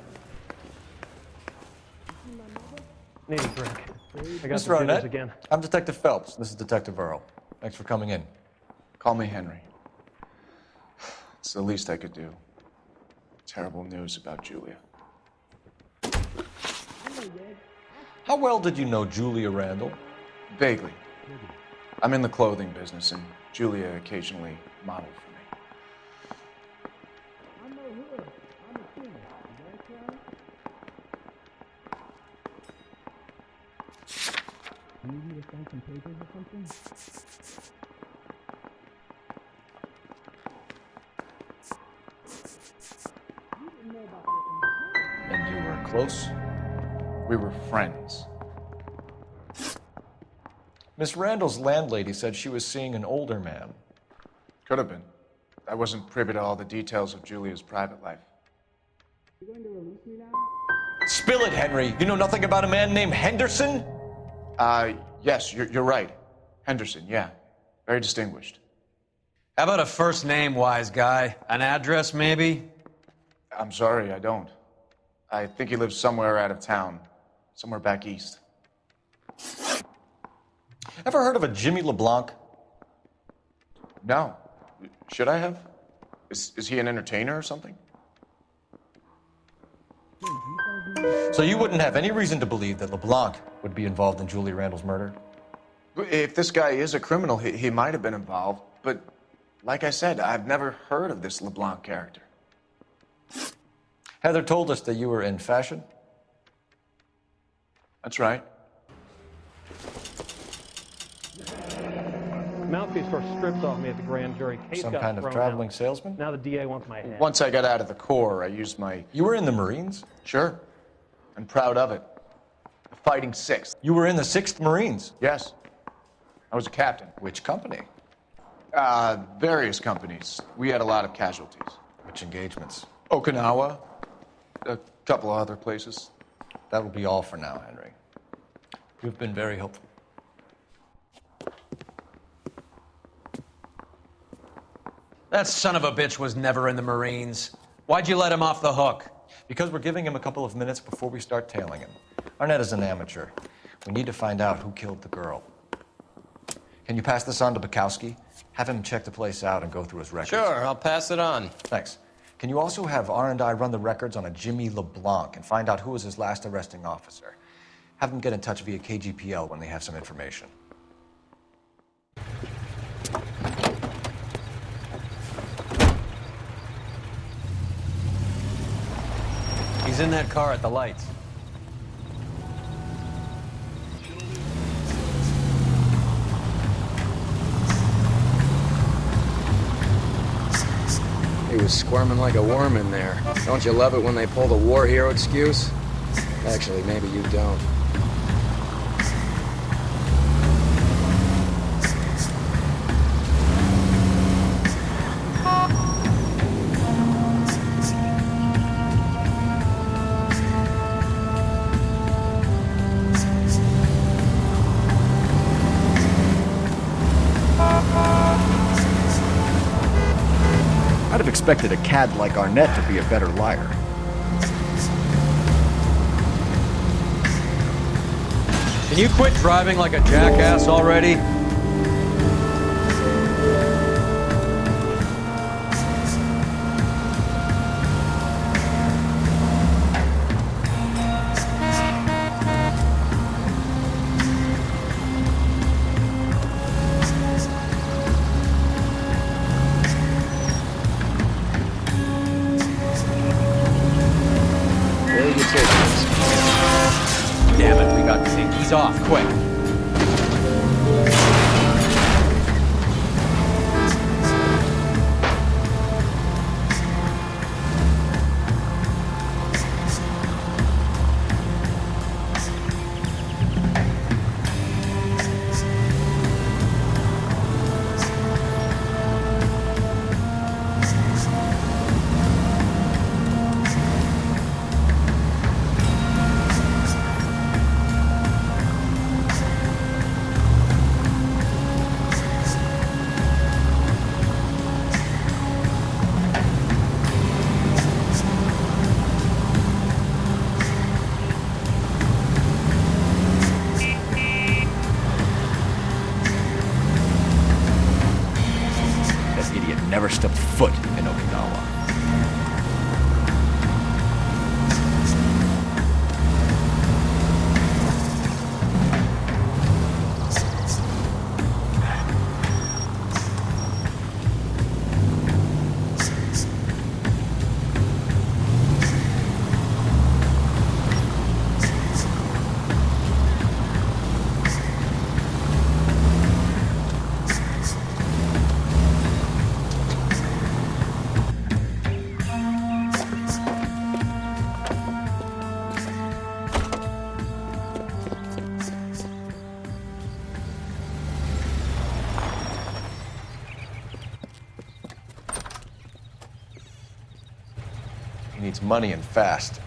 [SPEAKER 12] Need a drink. I got
[SPEAKER 2] Mr.
[SPEAKER 12] the
[SPEAKER 2] Arnett,
[SPEAKER 12] again.
[SPEAKER 2] I'm Detective Phelps. This is Detective Earl. Thanks for coming in.
[SPEAKER 13] Call me Henry. It's the least I could do. Terrible news about Julia.
[SPEAKER 2] How well did you know Julia Randall?
[SPEAKER 13] Vaguely. I'm in the clothing business, and Julia occasionally modeled for me.
[SPEAKER 10] Do you need to sign some papers or something?
[SPEAKER 13] And you were close? We were friends.
[SPEAKER 2] Miss Randall's landlady said she was seeing an older man.
[SPEAKER 13] Could have been. I wasn't privy to all the details of Julia's private life.
[SPEAKER 10] You going to release me now?
[SPEAKER 2] Spill it, Henry. You know nothing about a man named Henderson?
[SPEAKER 13] Yes, you're right. Henderson, yeah. Very distinguished.
[SPEAKER 8] How about a first name, wise guy? An address, maybe?
[SPEAKER 13] I'm sorry, I don't. I think he lives somewhere out of town. somewhere back east.
[SPEAKER 2] Ever heard of a Jimmy LeBlanc?
[SPEAKER 13] No. Should I have? Is he an entertainer or something?
[SPEAKER 2] So you wouldn't have any reason to believe that LeBlanc would be involved in Julie Randall's murder?
[SPEAKER 13] If this guy is a criminal, he might have been involved. But like I said, I've never heard of this LeBlanc character.
[SPEAKER 2] Heather told us that you were in fashion.
[SPEAKER 13] That's right.
[SPEAKER 12] Mouthpiece first strips off me at the grand jury. Case
[SPEAKER 2] Some
[SPEAKER 12] got
[SPEAKER 2] kind of
[SPEAKER 12] thrown
[SPEAKER 2] traveling
[SPEAKER 12] out.
[SPEAKER 2] salesman?
[SPEAKER 12] Now the DA wants my head.
[SPEAKER 13] Once I got out of the Corps, I used my...
[SPEAKER 2] You were in the Marines?
[SPEAKER 13] Sure. I'm proud of it. Fighting 6th.
[SPEAKER 2] You were in the 6th Marines?
[SPEAKER 13] Yes. I was a captain.
[SPEAKER 2] Which company?
[SPEAKER 13] Various companies. We had a lot of casualties.
[SPEAKER 2] Which engagements?
[SPEAKER 13] Okinawa. A couple of other places.
[SPEAKER 2] That will be all for now, Henry. You've been very helpful.
[SPEAKER 8] That son of a bitch was never in the Marines. Why'd you let him off the hook?
[SPEAKER 2] Because we're giving him a couple of minutes before we start tailing him. Arnett is an amateur. We need to find out who killed the girl. Can you pass this on to Bukowski? Have him check the place out and go through his records.
[SPEAKER 8] Sure, I'll pass it on.
[SPEAKER 2] Thanks. Can you also have R&I run the records on a Jimmy LeBlanc and find out who was his last arresting officer? Have them get in touch via KGPL when they have some information.
[SPEAKER 8] He's in that car at the lights.
[SPEAKER 7] He was squirming like a worm in there. Don't you love it when they pull the war hero excuse? Actually, maybe you don't.
[SPEAKER 6] I'd have expected a cad like Arnett to be a better liar.
[SPEAKER 8] Can you quit driving like a jackass already?
[SPEAKER 7] Where are you taking us?
[SPEAKER 8] Damn it, we got pinkies off, quick.
[SPEAKER 6] That idiot never stepped foot in Okinawa.
[SPEAKER 2] He needs money and fast.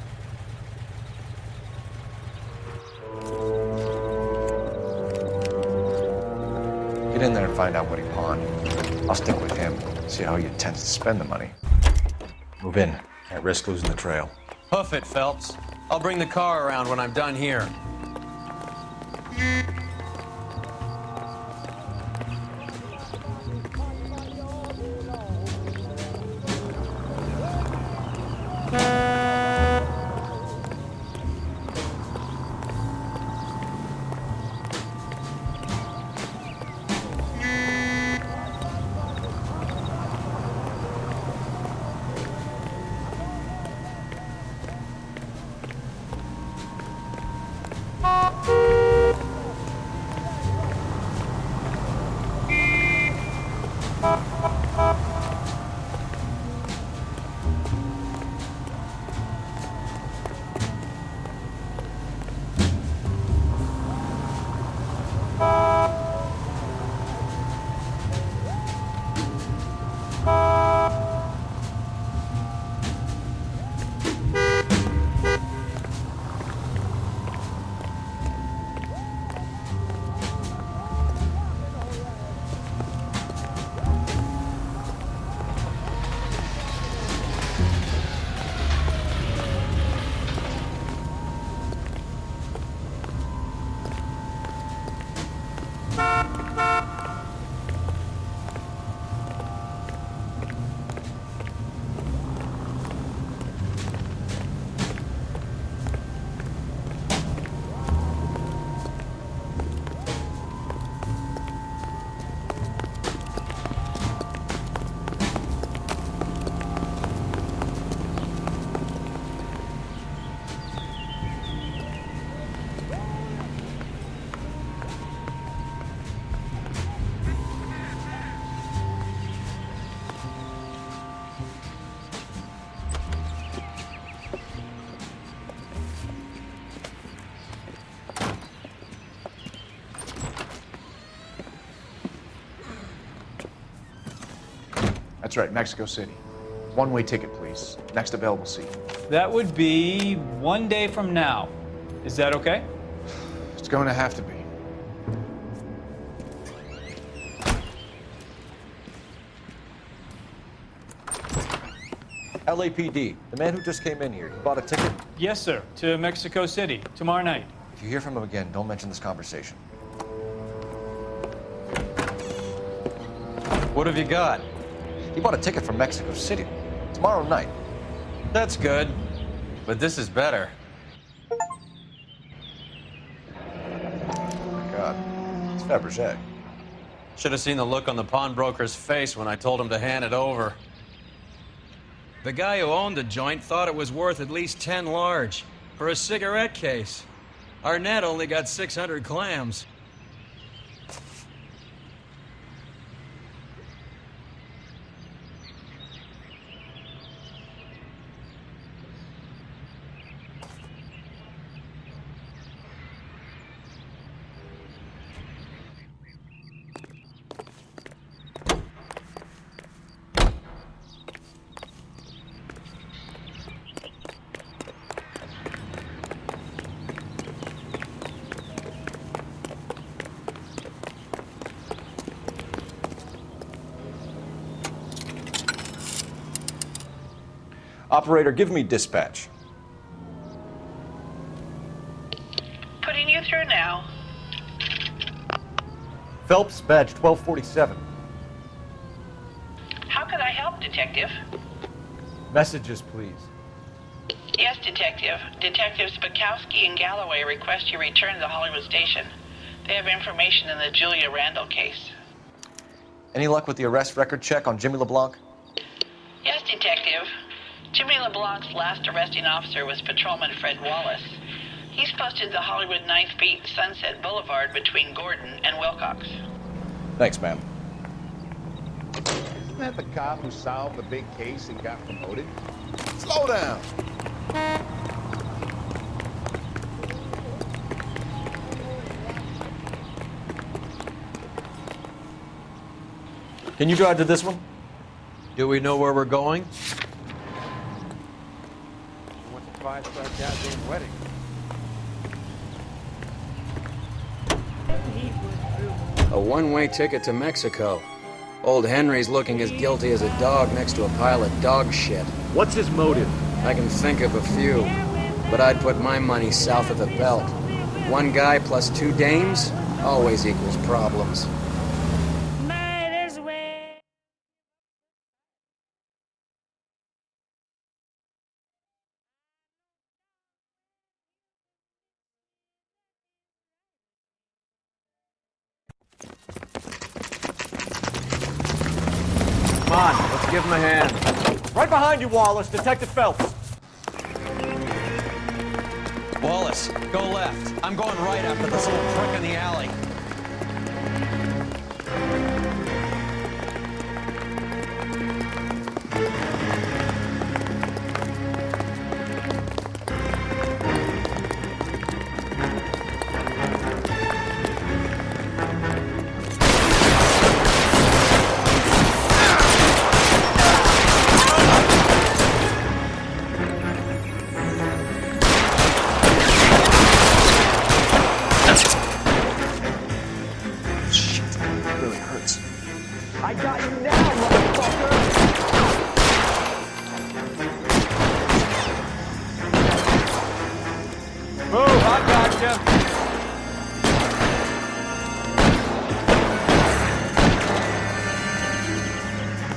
[SPEAKER 2] Get in there and find out what he pawned. I'll stick with him, see how he intends to spend the money. Move in. Can't risk losing the trail.
[SPEAKER 8] Hoof it, Phelps. I'll bring the car around when I'm done here.
[SPEAKER 13] That's right, Mexico City. One-way ticket, please. Next available seat.
[SPEAKER 9] That would be 1 day from now. Is that okay?
[SPEAKER 13] It's going to have to be.
[SPEAKER 2] LAPD, the man who just came in here, he bought a ticket?
[SPEAKER 9] Yes, sir. To Mexico City, tomorrow night.
[SPEAKER 2] If you hear from him again, don't mention this conversation.
[SPEAKER 8] What have you got?
[SPEAKER 2] He bought a ticket from Mexico City. Tomorrow night.
[SPEAKER 8] That's good. But this is better.
[SPEAKER 2] Oh my God. It's Fabergé.
[SPEAKER 8] Should have seen the look on the pawnbroker's face when I told him to hand it over. The guy who owned the joint thought it was worth at least 10 large for a cigarette case. Arnett only got 600 clams.
[SPEAKER 2] Operator, give me dispatch.
[SPEAKER 24] Putting you through now.
[SPEAKER 2] Phelps, badge 1247.
[SPEAKER 24] How can I help, Detective?
[SPEAKER 2] Messages, please.
[SPEAKER 24] Yes, Detective. Detectives Bukowski and Galloway request you return to the Hollywood station. They have information in the Julia Randall case.
[SPEAKER 2] Any luck with the arrest record check on Jimmy LeBlanc?
[SPEAKER 24] Yes, Detective. Jimmy LeBlanc's last arresting officer was Patrolman Fred Wallace. He's posted the Hollywood 9th Beat Sunset Boulevard between Gordon and Wilcox.
[SPEAKER 2] Thanks, ma'am.
[SPEAKER 18] Isn't that the cop who solved the big case and got promoted? Slow down.
[SPEAKER 2] Can you drive to this one?
[SPEAKER 8] Do we know where we're going?
[SPEAKER 18] What's a five-star goddamn wedding?
[SPEAKER 7] A one-way ticket to Mexico. Old Henry's looking as guilty as a dog next to a pile of dog shit.
[SPEAKER 6] What's his motive?
[SPEAKER 7] I can think of a few. but I'd put my money south of the belt. One guy plus two dames always equals problems.
[SPEAKER 8] Come on, let's give him a hand.
[SPEAKER 6] Right behind you, Wallace. Detective Phelps.
[SPEAKER 8] Wallace, go left. I'm going right after this little prick in the alley.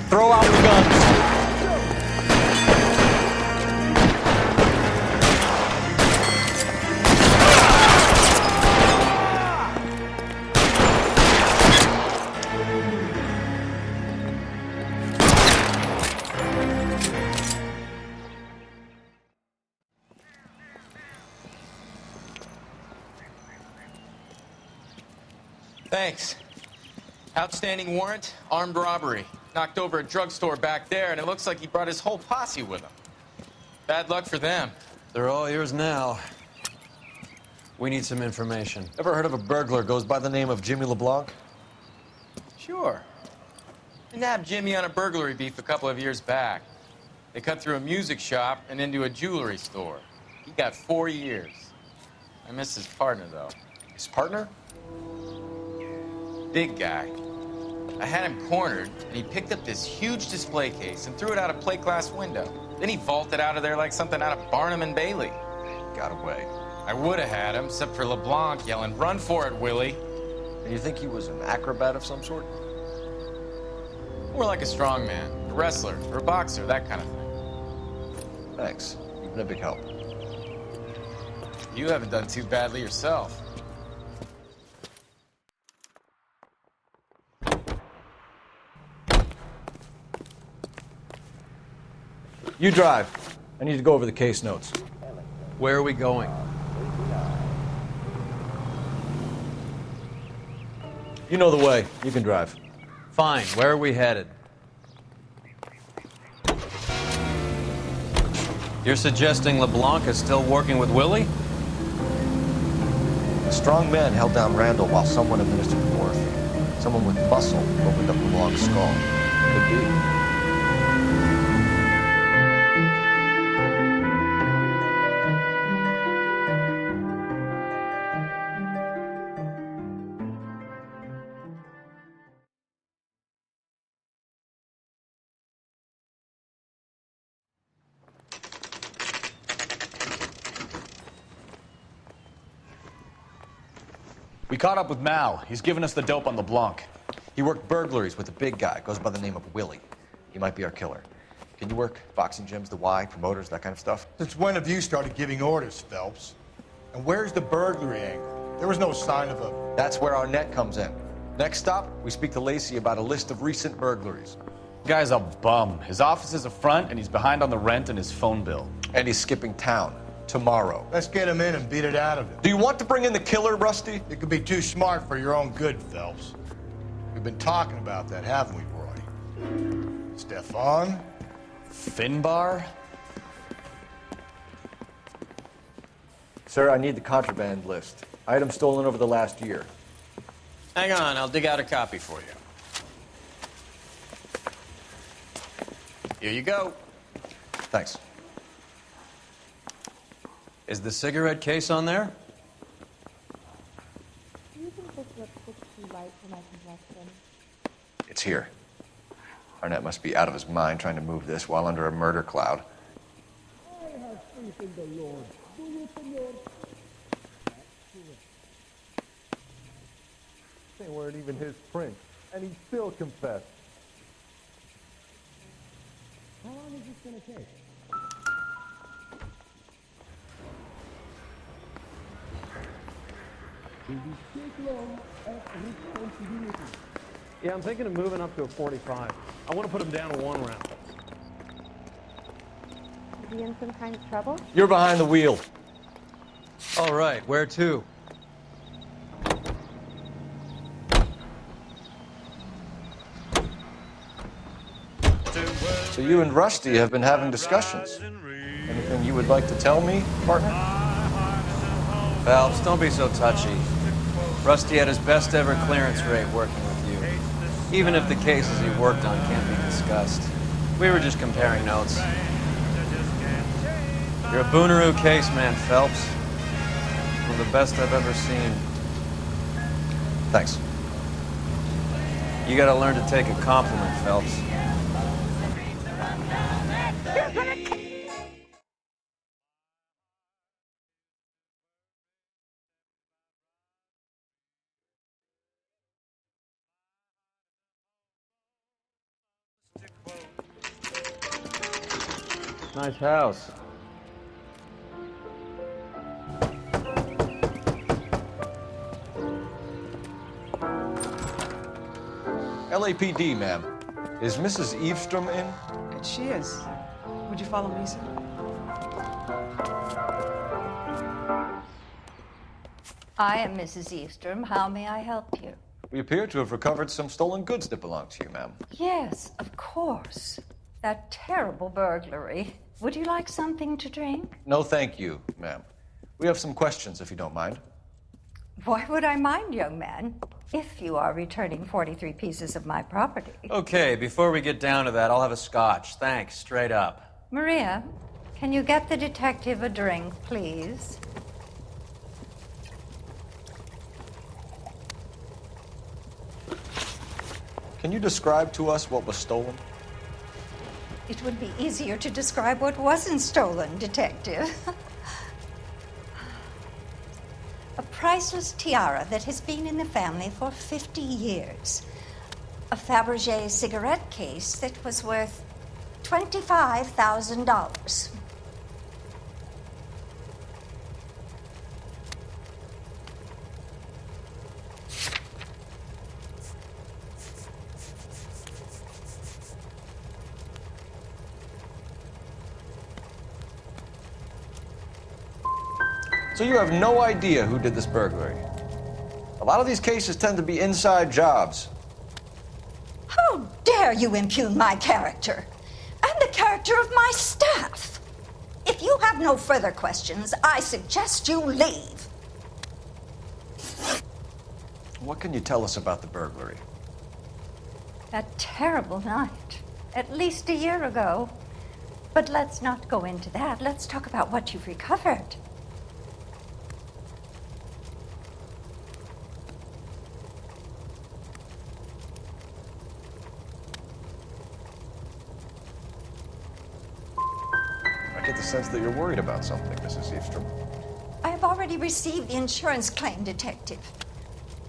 [SPEAKER 6] Throw out the guns.
[SPEAKER 14] Thanks. Outstanding warrant, armed robbery. Knocked over a drugstore back there, and it looks like he brought his whole posse with him. Bad luck for them.
[SPEAKER 8] They're all yours now. We need some information.
[SPEAKER 2] Ever heard of a burglar goes by the name of Jimmy LeBlanc?
[SPEAKER 14] Sure. I nabbed Jimmy on a burglary beef a couple of years back. They cut through a music shop and into a jewelry store. He got 4 years. I miss his partner, though.
[SPEAKER 2] His partner?
[SPEAKER 14] Big guy. I had him cornered, and he picked up this huge display case and threw it out a plate glass window. Then he vaulted out of there like something out of Barnum and Bailey.
[SPEAKER 2] Got away.
[SPEAKER 14] I would have had him, except for LeBlanc yelling, "Run for it, Willie!"
[SPEAKER 2] And you think he was an acrobat of some sort?
[SPEAKER 14] More like a strongman, a wrestler, or a boxer, that kind of thing.
[SPEAKER 2] Thanks. You've been a big help.
[SPEAKER 14] You haven't done too badly yourself.
[SPEAKER 2] You drive. I need to go over the case notes.
[SPEAKER 8] Where are we going?
[SPEAKER 2] You know the way. You can drive.
[SPEAKER 8] Fine. Where are we headed? You're suggesting LeBlanc is still working with Willie?
[SPEAKER 2] A strong man held down Randall while someone administered morphine. Someone with muscle opened up LeBlanc's skull. Could be.
[SPEAKER 6] We caught up with Mal. He's given us the dope on LeBlanc.
[SPEAKER 2] He worked burglaries with a big guy. Goes by the name of Willie. He might be our killer. Can you work boxing gyms, the Y, promoters, that kind of stuff?
[SPEAKER 5] Since when have you started giving orders, Phelps? And where's the burglary angle? There was no sign of a...
[SPEAKER 2] That's where our net comes in. Next stop, we speak to Lacey about a list of recent burglaries.
[SPEAKER 6] Guy's a bum. His office is a front, and he's behind on the rent and his phone bill.
[SPEAKER 2] And he's skipping town. Tomorrow.
[SPEAKER 5] Let's get him in and beat it out of him.
[SPEAKER 2] Do you want to bring in the killer, Rusty?
[SPEAKER 5] You could be too smart for your own good, Phelps. We've been talking about that, haven't we, Roy? Stefan?
[SPEAKER 6] Finbar?
[SPEAKER 2] Sir, I need the contraband list. Items stolen over the last year.
[SPEAKER 14] Hang on, I'll dig out a copy for you. Here you go.
[SPEAKER 2] Thanks.
[SPEAKER 8] Is the cigarette case on there?
[SPEAKER 3] Do you think this lipstick's too light for my complexion?
[SPEAKER 2] It's here. Arnett must be out of his mind trying to move this while under a murder cloud.
[SPEAKER 10] I have faith in the Lord. Do
[SPEAKER 18] They weren't even his prints, and he still confessed.
[SPEAKER 10] How long is this going to take?
[SPEAKER 12] Yeah, I'm thinking of moving up to a 45. I want to put him down to 1 round.
[SPEAKER 3] Is he in some kind of trouble?
[SPEAKER 2] You're behind the wheel.
[SPEAKER 8] All right, where to?
[SPEAKER 2] So you and Rusty have been having discussions. Anything you would like to tell me, partner?
[SPEAKER 8] Phelps, don't be so touchy. Rusty had his best ever clearance rate working with you. Even if the cases he worked on can't be discussed. We were just comparing notes. You're a Booneroo case man, Phelps. One of the best I've ever seen.
[SPEAKER 2] Thanks.
[SPEAKER 8] You gotta learn to take a compliment, Phelps. Nice house.
[SPEAKER 2] LAPD, ma'am. Is Mrs. Eavestrom in?
[SPEAKER 15] She is. Would you follow me, sir?
[SPEAKER 16] I am Mrs. Eavestrom. How may I help you?
[SPEAKER 2] We appear to have recovered some stolen goods that belong to you, ma'am.
[SPEAKER 16] Yes, of course. That terrible burglary. Would you like something to drink?
[SPEAKER 2] No, thank you, ma'am. We have some questions, if you don't mind.
[SPEAKER 16] Why would I mind, young man, if you are returning 43 pieces of my property?
[SPEAKER 8] Okay, before we get down to that, I'll have a scotch. Thanks, straight up.
[SPEAKER 16] Maria, can you get the detective a drink, please?
[SPEAKER 2] Can you describe to us what was stolen?
[SPEAKER 16] It would be easier to describe what wasn't stolen, detective. A priceless tiara that has been in the family for 50 years. A Fabergé cigarette case that was worth $25,000.
[SPEAKER 2] So you have no idea who did this burglary? A lot of these cases tend to be inside jobs.
[SPEAKER 16] How dare you impugn my character and the character of my staff? If you have no further questions, I suggest you leave.
[SPEAKER 2] What can you tell us about the burglary?
[SPEAKER 16] That terrible night, at least a year ago. But let's not go into that. Let's talk about what you've recovered.
[SPEAKER 2] I get the sense that you're worried about something, Mrs. Eavestrom.
[SPEAKER 16] I have already received the insurance claim, detective.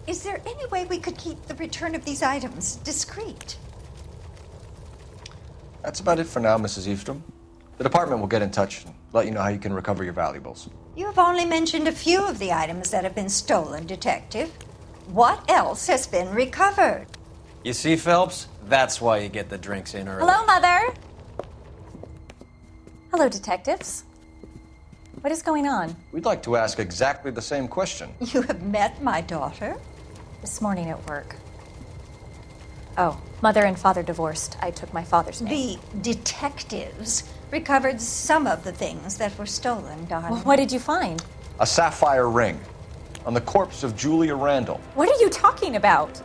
[SPEAKER 16] Is there any way we could keep the return of these items discreet?
[SPEAKER 2] That's about it for now, Mrs. Eavestrom. The department will get in touch and let you know how you can recover your valuables.
[SPEAKER 16] You have only mentioned a few of the items that have been stolen, detective. What else has been recovered?
[SPEAKER 8] You see, Phelps? That's why you get the drinks in early.
[SPEAKER 19] Hello, Mother. Hello, detectives. What is going on?
[SPEAKER 2] We'd like to ask exactly the same question.
[SPEAKER 16] You have met my daughter?
[SPEAKER 19] This morning at work. Oh, mother and father divorced. I took my father's name.
[SPEAKER 16] The detectives recovered some of the things that were stolen, darling.
[SPEAKER 19] Well, what did you find?
[SPEAKER 2] A sapphire ring on the corpse of Julia Randall.
[SPEAKER 19] What are you talking about?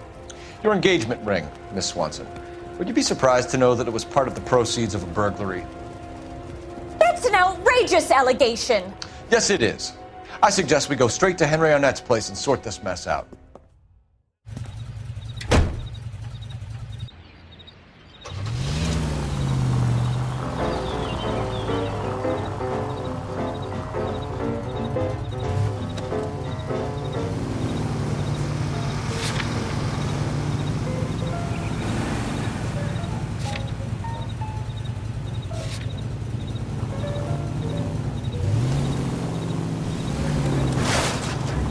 [SPEAKER 2] Your engagement ring, Miss Swanson. Would you be surprised to know that it was part of the proceeds of a burglary?
[SPEAKER 19] That's an outrageous allegation.
[SPEAKER 2] Yes, it is. I suggest we go straight to Henry Arnett's place and sort this mess out.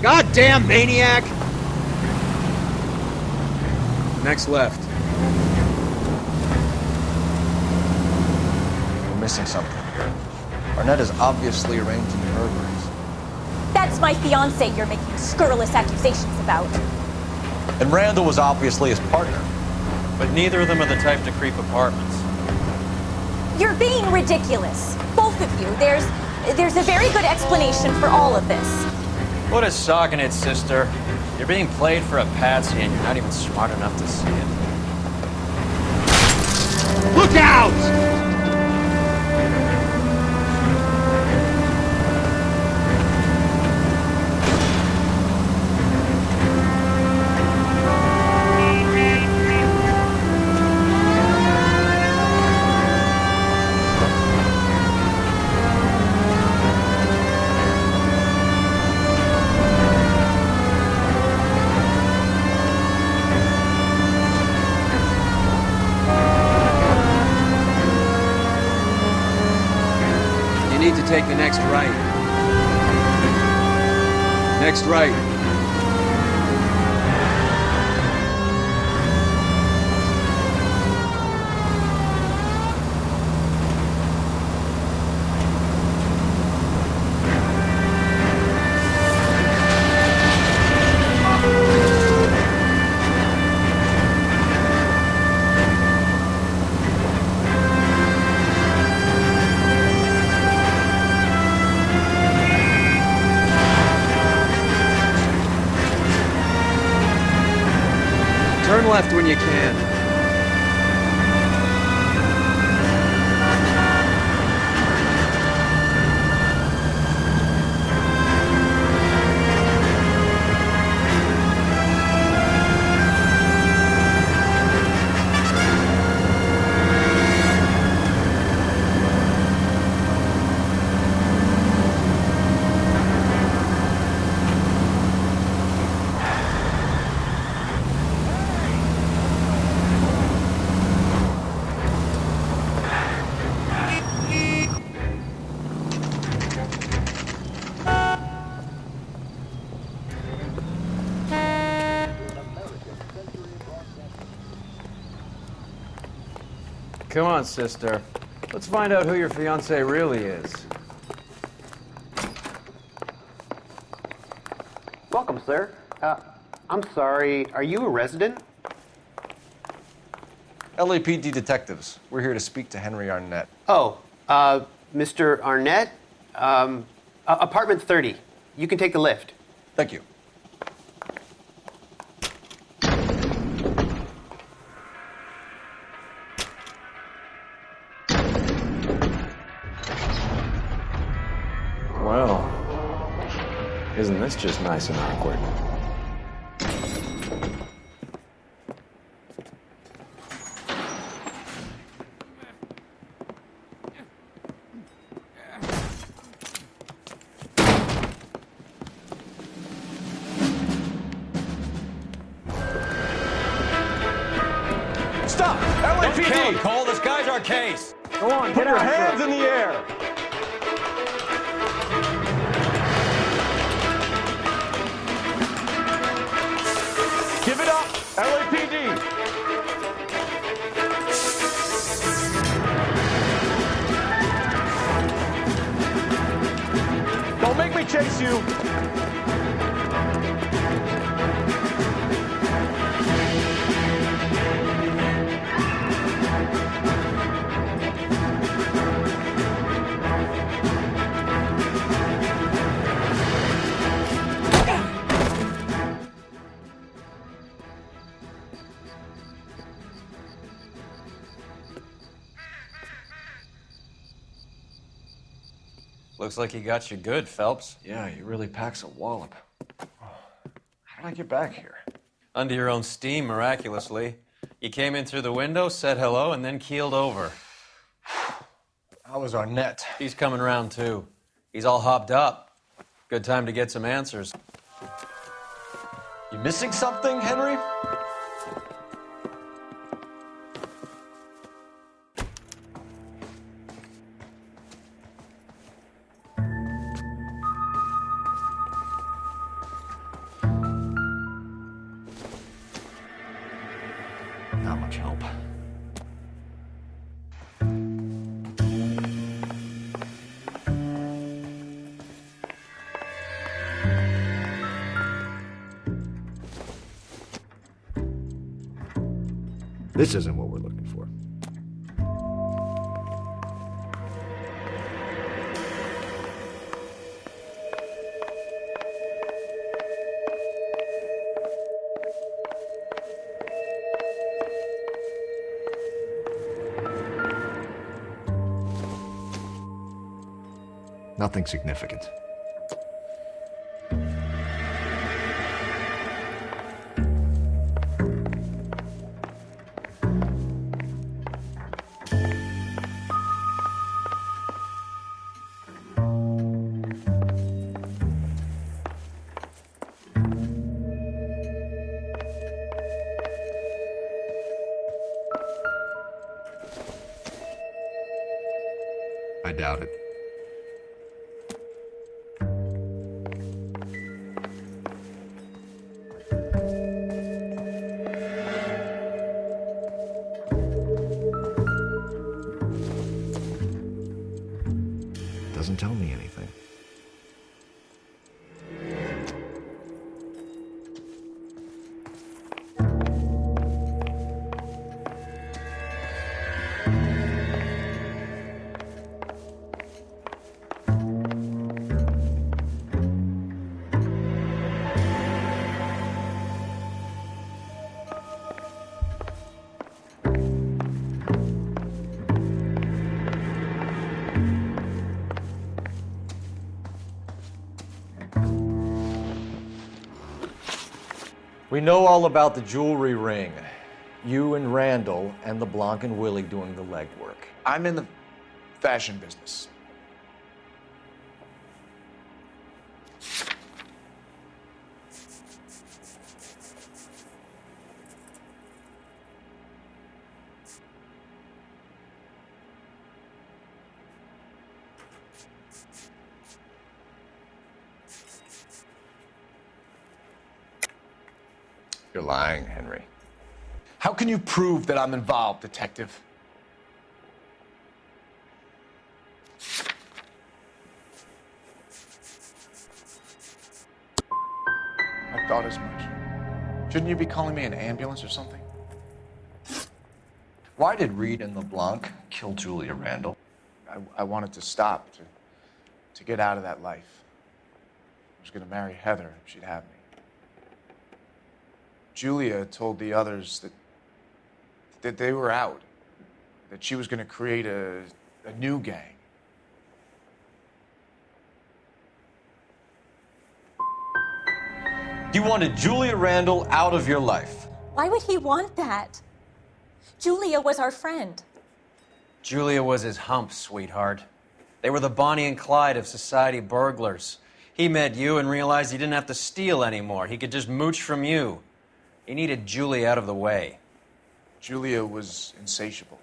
[SPEAKER 6] Goddamn maniac!
[SPEAKER 7] Next left.
[SPEAKER 2] We're missing something here. Arnett is obviously arranging burglaries.
[SPEAKER 19] That's my fiance you're making scurrilous accusations about.
[SPEAKER 2] And Randall was obviously his partner.
[SPEAKER 8] But neither of them are the type to creep apartments.
[SPEAKER 19] You're being ridiculous. Both of you. There's a very good explanation for all of this.
[SPEAKER 8] What is sogging it, sister? You're being played for a patsy and you're not even smart enough to see it.
[SPEAKER 6] Look out!
[SPEAKER 7] Take the next right. Next right. Turn left when you can.
[SPEAKER 8] Come on, sister. Let's find out who your fiancé really is.
[SPEAKER 11] Welcome, sir. I'm sorry, are you a resident?
[SPEAKER 2] LAPD detectives. We're here to speak to Henry Arnett.
[SPEAKER 11] Oh, Mr. Arnett? Apartment 30. You can take the lift.
[SPEAKER 2] Thank you.
[SPEAKER 8] Well, isn't this just nice and awkward?
[SPEAKER 2] Stop!
[SPEAKER 8] Don't kill him,
[SPEAKER 2] LAPD!
[SPEAKER 8] Cole. This guy's our case.
[SPEAKER 12] Go on,
[SPEAKER 2] Put
[SPEAKER 12] get
[SPEAKER 2] your
[SPEAKER 12] after
[SPEAKER 2] hands
[SPEAKER 12] him.
[SPEAKER 2] in the air! Give it up, LAPD! Don't make me chase you!
[SPEAKER 8] Looks like he got you good, Phelps.
[SPEAKER 2] Yeah, he really packs a wallop. How did I get back here?
[SPEAKER 8] Under your own steam, miraculously. You came in through the window, said hello, and then keeled over.
[SPEAKER 2] How was Arnett?
[SPEAKER 8] He's coming round, too. He's all hopped up. Good time to get some answers.
[SPEAKER 2] You missing something, Henry?
[SPEAKER 6] This isn't what we're looking for. Nothing significant. I doubt it. Doesn't tell me anything. We know all about the jewelry ring. You and Randall and LeBlanc and Willie doing the legwork.
[SPEAKER 13] I'm in the fashion business.
[SPEAKER 6] You're lying, Henry.
[SPEAKER 13] How can you prove that I'm involved, Detective? I thought as much. Shouldn't you be calling me an ambulance or something?
[SPEAKER 2] Why did Reed and LeBlanc kill Julia Randall?
[SPEAKER 13] I wanted to stop, to get out of that life. I was going to marry Heather if she'd have me. Julia told the others that they were out, that she was going to create a new gang.
[SPEAKER 2] You wanted Julia Randall out of your life.
[SPEAKER 19] Why would he want that? Julia was our friend.
[SPEAKER 8] Julia was his hump, sweetheart. They were the Bonnie and Clyde of society burglars. He met you and realized he didn't have to steal anymore. He could just mooch from you. He needed Julia out of the way.
[SPEAKER 13] Julia was insatiable.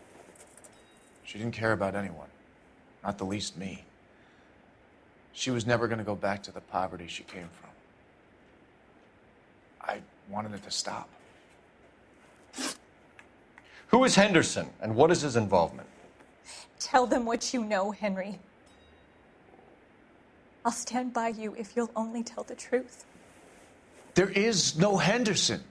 [SPEAKER 13] She didn't care about anyone, not the least me. She was never going to go back to the poverty she came from. I wanted it to stop.
[SPEAKER 2] Who is Henderson, and what is his involvement?
[SPEAKER 19] Tell them what you know, Henry. I'll stand by you if you'll only tell the truth.
[SPEAKER 13] There is no Henderson.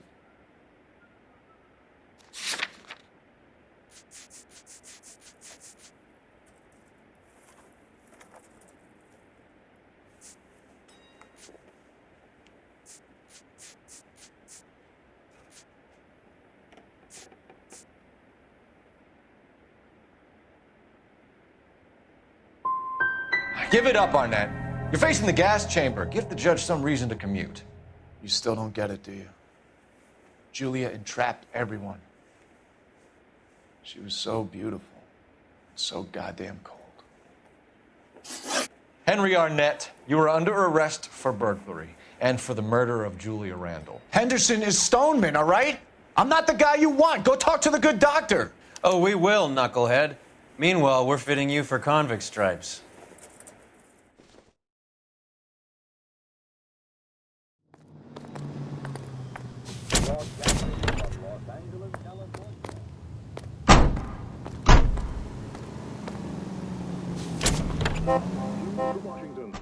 [SPEAKER 2] Give it up, Arnett. You're facing the gas chamber. Give the judge some reason to commute.
[SPEAKER 13] You still don't get it, do you? Julia entrapped everyone. She was so beautiful, so goddamn cold.
[SPEAKER 2] Henry Arnett, you are under arrest for burglary and for the murder of Julia Randall.
[SPEAKER 13] Henderson is Stoneman, all right? I'm not the guy you want. Go talk to the good doctor.
[SPEAKER 8] Oh, we will, knucklehead. Meanwhile, we're fitting you for convict stripes.
[SPEAKER 10] Washington.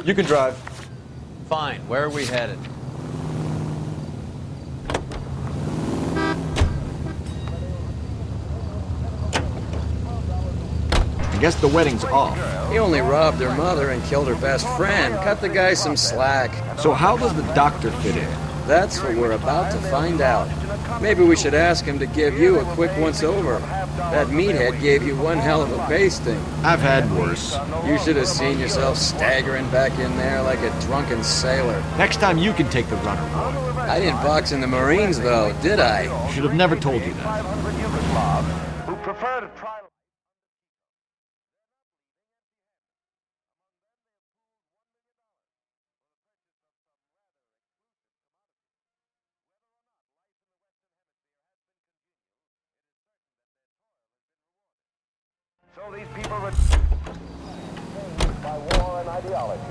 [SPEAKER 6] You can drive.
[SPEAKER 8] Fine. Where are we headed?
[SPEAKER 6] I guess the wedding's off.
[SPEAKER 7] He only robbed her mother and killed her best friend. Cut the guy some slack.
[SPEAKER 6] So how does the doctor fit in?
[SPEAKER 7] That's what we're about to find out. Maybe we should ask him to give you a quick once-over. That meathead gave you one hell of a pasting.
[SPEAKER 6] I've had worse.
[SPEAKER 7] You should have seen yourself staggering back in there like a drunken sailor.
[SPEAKER 6] Next time you can take the runner, boy.
[SPEAKER 7] I didn't box in the Marines, though, did I?
[SPEAKER 6] Should have never told you that.
[SPEAKER 10] Who prefer to try. So these people were by war and ideology.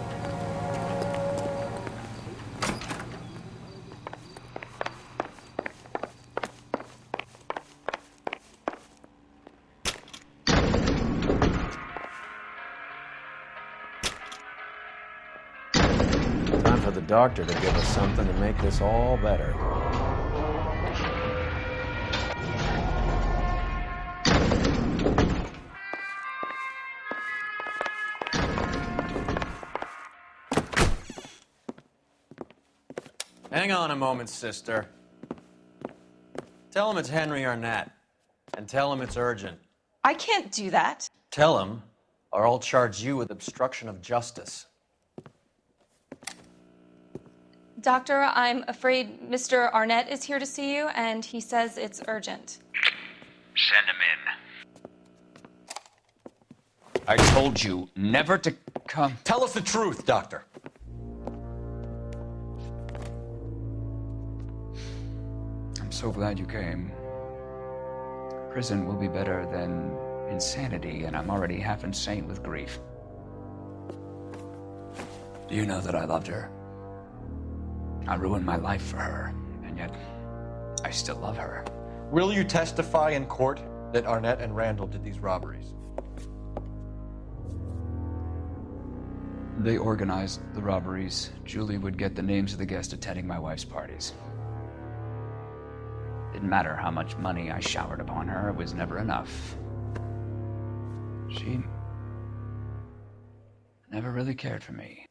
[SPEAKER 8] Time for the doctor to give us something to make this all better. Hang on a moment, sister. Tell him it's Henry Arnett, and tell him it's urgent.
[SPEAKER 4] I can't do that.
[SPEAKER 8] Tell him, or I'll charge you with obstruction of justice.
[SPEAKER 4] Doctor, I'm afraid Mr. Arnett is here to see you, and he says it's urgent.
[SPEAKER 25] Send him in.
[SPEAKER 14] I told you never to come.
[SPEAKER 6] Tell us the truth, Doctor.
[SPEAKER 17] I'm so glad you came. Prison will be better than insanity, and I'm already half insane with grief. Do you know that I loved her? I ruined my life for her, and yet I still love her.
[SPEAKER 6] Will you testify in court that Arnett and Randall did these robberies?
[SPEAKER 17] They organized the robberies. Julie would get the names of the guests attending my wife's parties. Didn't matter how much money I showered upon her, it was never enough. She never really cared for me.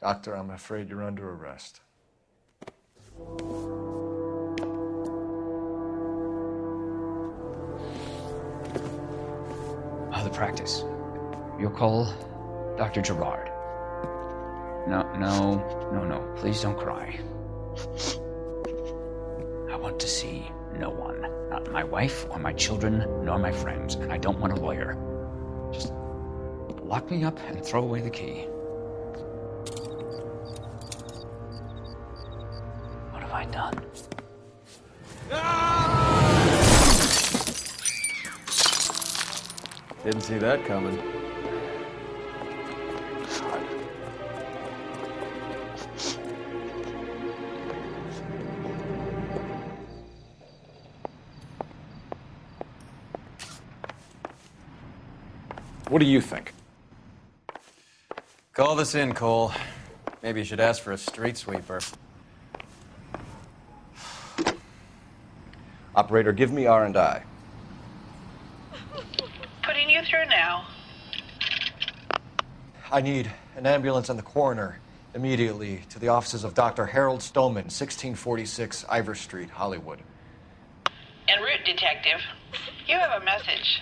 [SPEAKER 6] Doctor, I'm afraid you're under arrest.
[SPEAKER 17] The practice. You'll call Dr. Gerard. No. Please don't cry. I want to see no one. Not my wife or my children, nor my friends. And I don't want a lawyer. Just lock me up and throw away the key. What have I done?
[SPEAKER 8] Didn't see that coming.
[SPEAKER 6] What do you think?
[SPEAKER 8] Call this in, Cole. Maybe you should ask for a street sweeper.
[SPEAKER 6] Operator, give me R&I.
[SPEAKER 24] Putting you through now.
[SPEAKER 6] I need an ambulance and the coroner immediately to the offices of Dr. Harold Stoneman, 1646 Ivor Street, Hollywood.
[SPEAKER 24] En route, Detective. You have a message.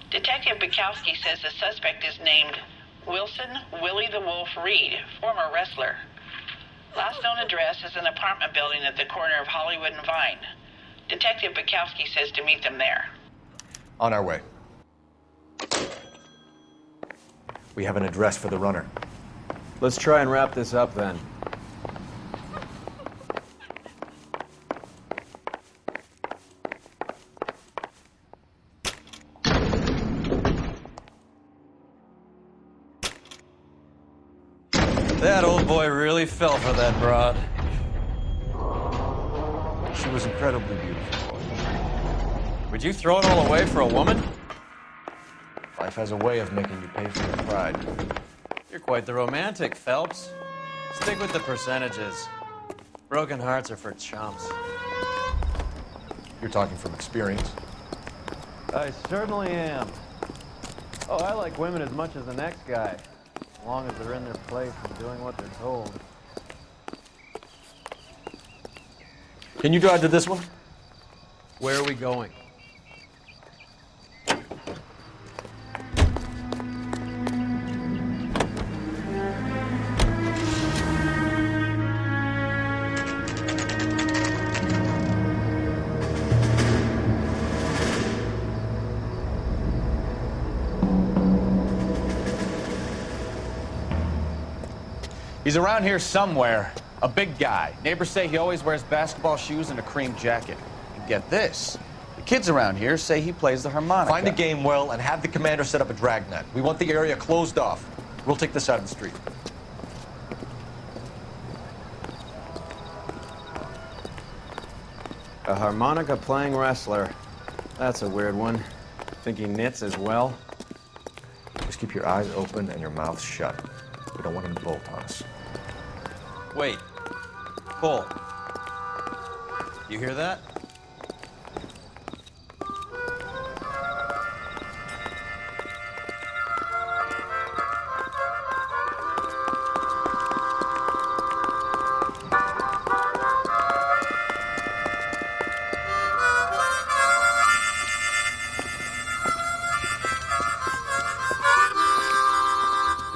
[SPEAKER 24] Detective Bukowski says the suspect is named Wilson Willie the Wolf Reed, former wrestler. Last known address is an apartment building at the corner of Hollywood and Vine. Detective Bukowski says to meet them there.
[SPEAKER 6] On our way. We have an address for the runner.
[SPEAKER 8] Let's try and wrap this up then. That old boy really fell for that broad.
[SPEAKER 6] She was incredibly beautiful.
[SPEAKER 8] Would you throw it all away for a woman?
[SPEAKER 6] Life has a way of making you pay for your pride.
[SPEAKER 8] You're quite the romantic, Phelps. Stick with the percentages. Broken hearts are for chumps.
[SPEAKER 6] You're talking from experience.
[SPEAKER 12] I certainly am. Oh, I like women as much as the next guy, as long as they're in their place and doing what they're told.
[SPEAKER 6] Can you drive to this one?
[SPEAKER 8] Where are we going?
[SPEAKER 1] He's around here somewhere. A big guy. Neighbors say he always wears basketball shoes and a cream jacket. And get this. The kids around here say he plays the harmonica.
[SPEAKER 6] Find the game well and have the commander set up a dragnet. We want the area closed off. We'll take this side of the street.
[SPEAKER 8] A harmonica playing wrestler. That's a weird one. Think he knits as well?
[SPEAKER 6] Just keep your eyes open and your mouth shut. We don't want him to bolt on us.
[SPEAKER 8] Wait. Cole. You hear that?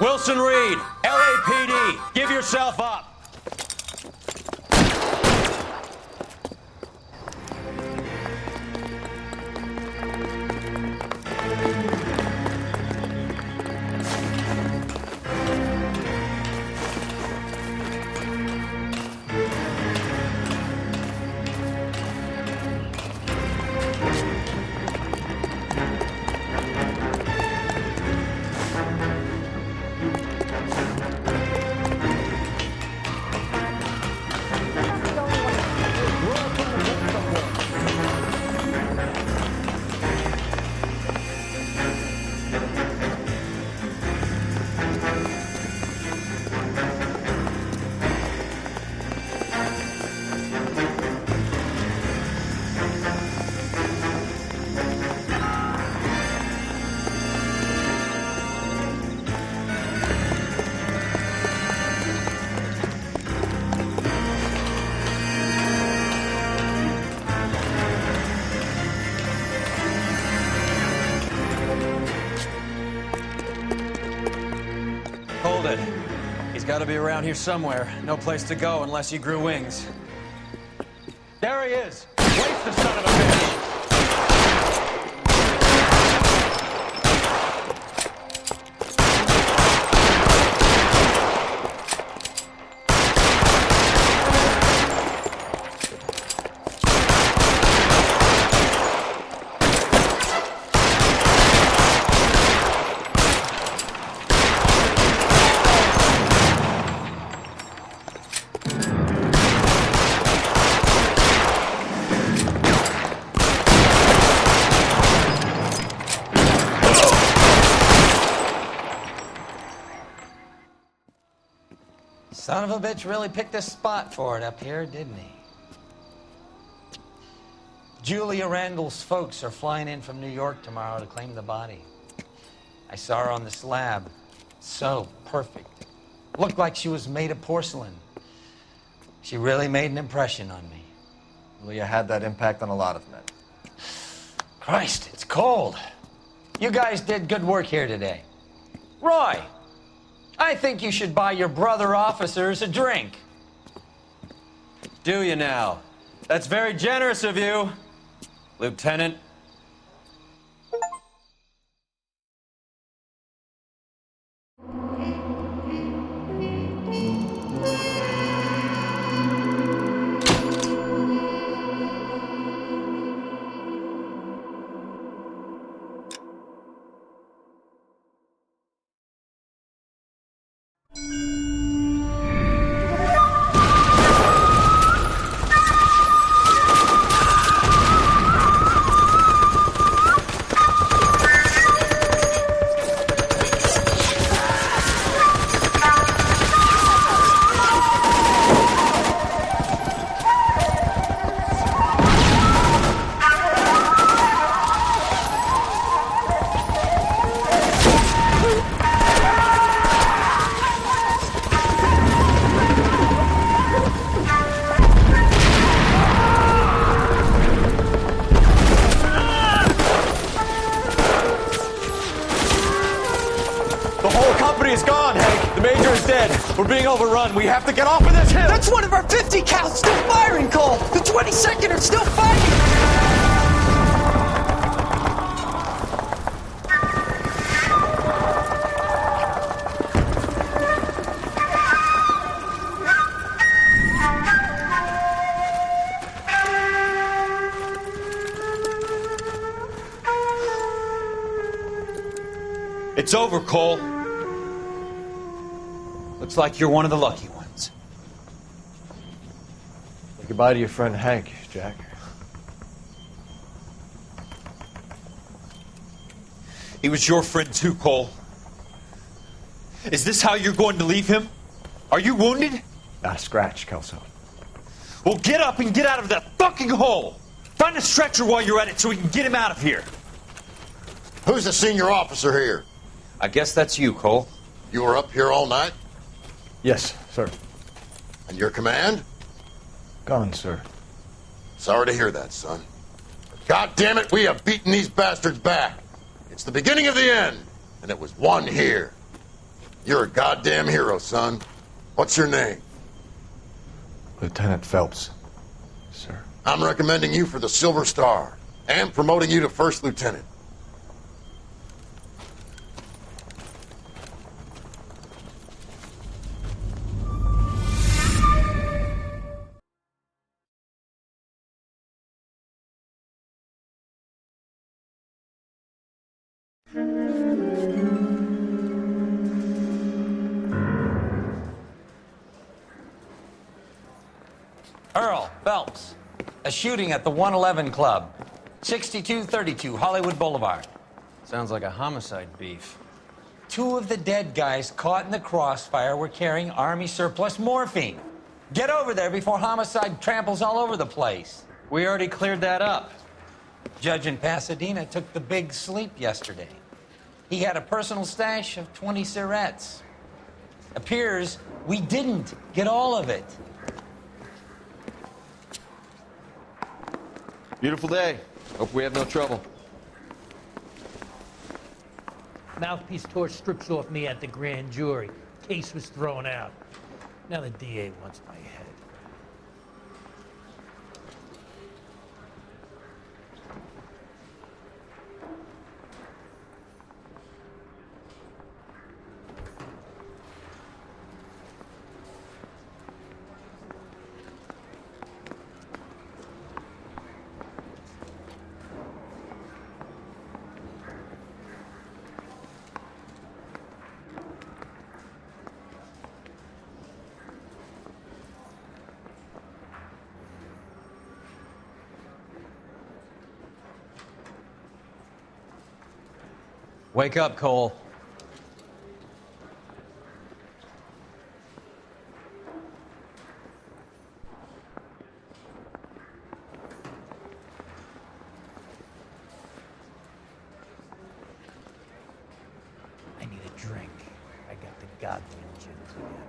[SPEAKER 1] Wilson Reed, LAPD, give yourself up.
[SPEAKER 8] Hold it. He's got to be around here somewhere. No place to go unless he grew wings.
[SPEAKER 1] There he is. Waste the son of a bitch.
[SPEAKER 20] Son of a bitch really picked a spot for it up here, didn't he? Julia Randall's folks are flying in from New York tomorrow to claim the body. I saw her on the slab. So perfect. Looked like she was made of porcelain. She really made an impression on me.
[SPEAKER 6] Julia had that impact on a lot of men.
[SPEAKER 20] Christ, it's cold. You guys did good work here today. Roy, I think you should buy your brother officers a drink.
[SPEAKER 8] Do you now? That's very generous of you, Lieutenant.
[SPEAKER 6] We're being overrun. We have to get off of this hill.
[SPEAKER 20] That's one of our 50 cows still firing, Cole. The 22nd are still fighting.
[SPEAKER 17] It's over, Cole. Looks like you're one of the lucky ones.
[SPEAKER 6] Say goodbye to your friend Hank, Jack.
[SPEAKER 17] He was your friend too, Cole. Is this how you're going to leave him? Are you wounded?
[SPEAKER 6] Not a scratch, Kelso.
[SPEAKER 17] Well, get up and get out of that fucking hole! Find a stretcher while you're at it so we can get him out of here.
[SPEAKER 5] Who's the senior officer here?
[SPEAKER 17] I guess that's you, Cole.
[SPEAKER 5] You were up here all night?
[SPEAKER 6] Yes, sir.
[SPEAKER 5] And your command?
[SPEAKER 6] Gone, sir.
[SPEAKER 5] Sorry to hear that, son. God damn it, we have beaten these bastards back. It's the beginning of the end, and it was one here. You're a goddamn hero, son. What's your name?
[SPEAKER 6] Lieutenant Phelps, sir.
[SPEAKER 5] I'm recommending you for the Silver Star, and promoting you to First Lieutenant.
[SPEAKER 20] Earl Phelps, a shooting at the 111 Club, 6232 Hollywood Boulevard.
[SPEAKER 8] Sounds like a homicide beef.
[SPEAKER 20] 2 of the dead guys caught in the crossfire were carrying Army surplus morphine. Get over there before homicide tramples all over the place.
[SPEAKER 8] We already cleared that up.
[SPEAKER 20] Judge in Pasadena took the big sleep yesterday. He had a personal stash of 20 cigarettes. Appears we didn't get all of it.
[SPEAKER 2] Beautiful day. Hope we have no trouble.
[SPEAKER 9] Mouthpiece tore strips off me at the grand jury. Case was thrown out. Now the DA wants my head.
[SPEAKER 8] Wake up, Cole.
[SPEAKER 9] I need a drink. I got the goddamn jitters again.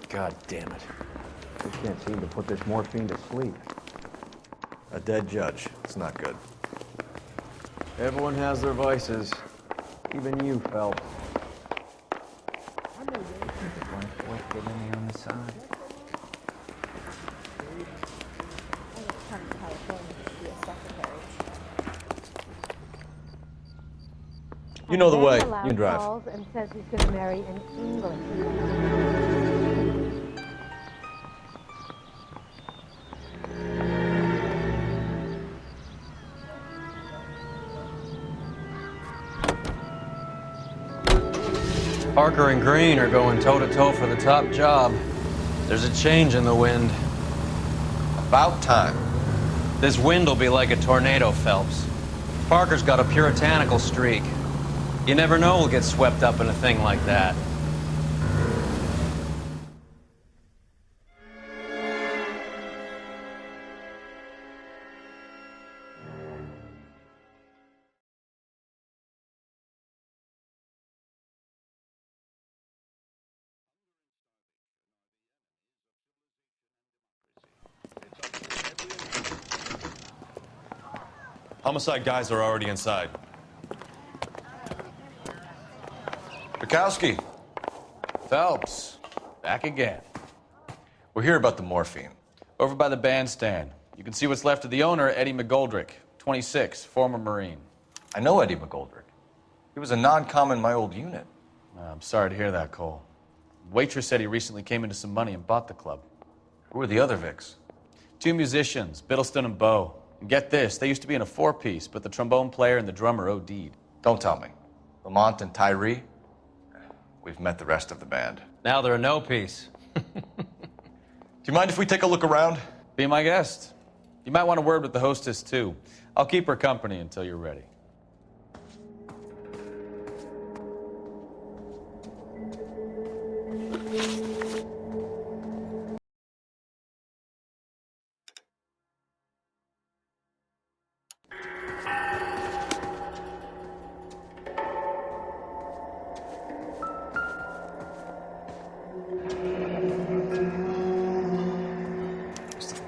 [SPEAKER 2] God damn it. We can't seem to put this morphine to sleep. A dead judge. It's not good.
[SPEAKER 12] Everyone has their vices. Even you, Phelps.
[SPEAKER 17] on the side.
[SPEAKER 6] You know the way. You
[SPEAKER 3] Loud
[SPEAKER 6] can drive.
[SPEAKER 3] calls and says he's going to marry an English.
[SPEAKER 8] Parker and Green are going toe-to-toe for the top job. There's a change in the wind.
[SPEAKER 2] About time.
[SPEAKER 8] This wind will be like a tornado, Phelps. Parker's got a puritanical streak. You never know we'll get swept up in a thing like that.
[SPEAKER 15] Homicide guys are already inside.
[SPEAKER 6] Bukowski.
[SPEAKER 1] Phelps, back again.
[SPEAKER 6] We're here about the morphine.
[SPEAKER 1] Over by the bandstand. You can see what's left of the owner, Eddie McGoldrick, 26, former Marine.
[SPEAKER 6] I know Eddie McGoldrick. He was a non-com in my old unit.
[SPEAKER 1] I'm sorry to hear that, Cole. Waitress said he recently came into some money and bought the club.
[SPEAKER 6] Who are the other Vics?
[SPEAKER 1] 2 musicians, Biddleston and Bowe. And get this, they used to be in a 4-piece, but the trombone player and the drummer OD'd.
[SPEAKER 6] Don't tell me. Lamont and Tyree? We've met the rest of the band.
[SPEAKER 8] Now they're a no-piece.
[SPEAKER 6] Do you mind if we take a look around?
[SPEAKER 1] Be my guest. You might want a word with the hostess, too. I'll keep her company until you're ready.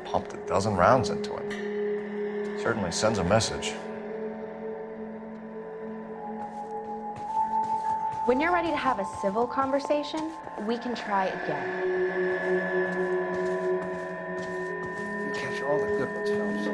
[SPEAKER 6] Pumped a dozen rounds into him. Certainly sends a message.
[SPEAKER 3] When you're ready to have a civil conversation, we can try again.
[SPEAKER 7] You catch all the good ones, Phelps.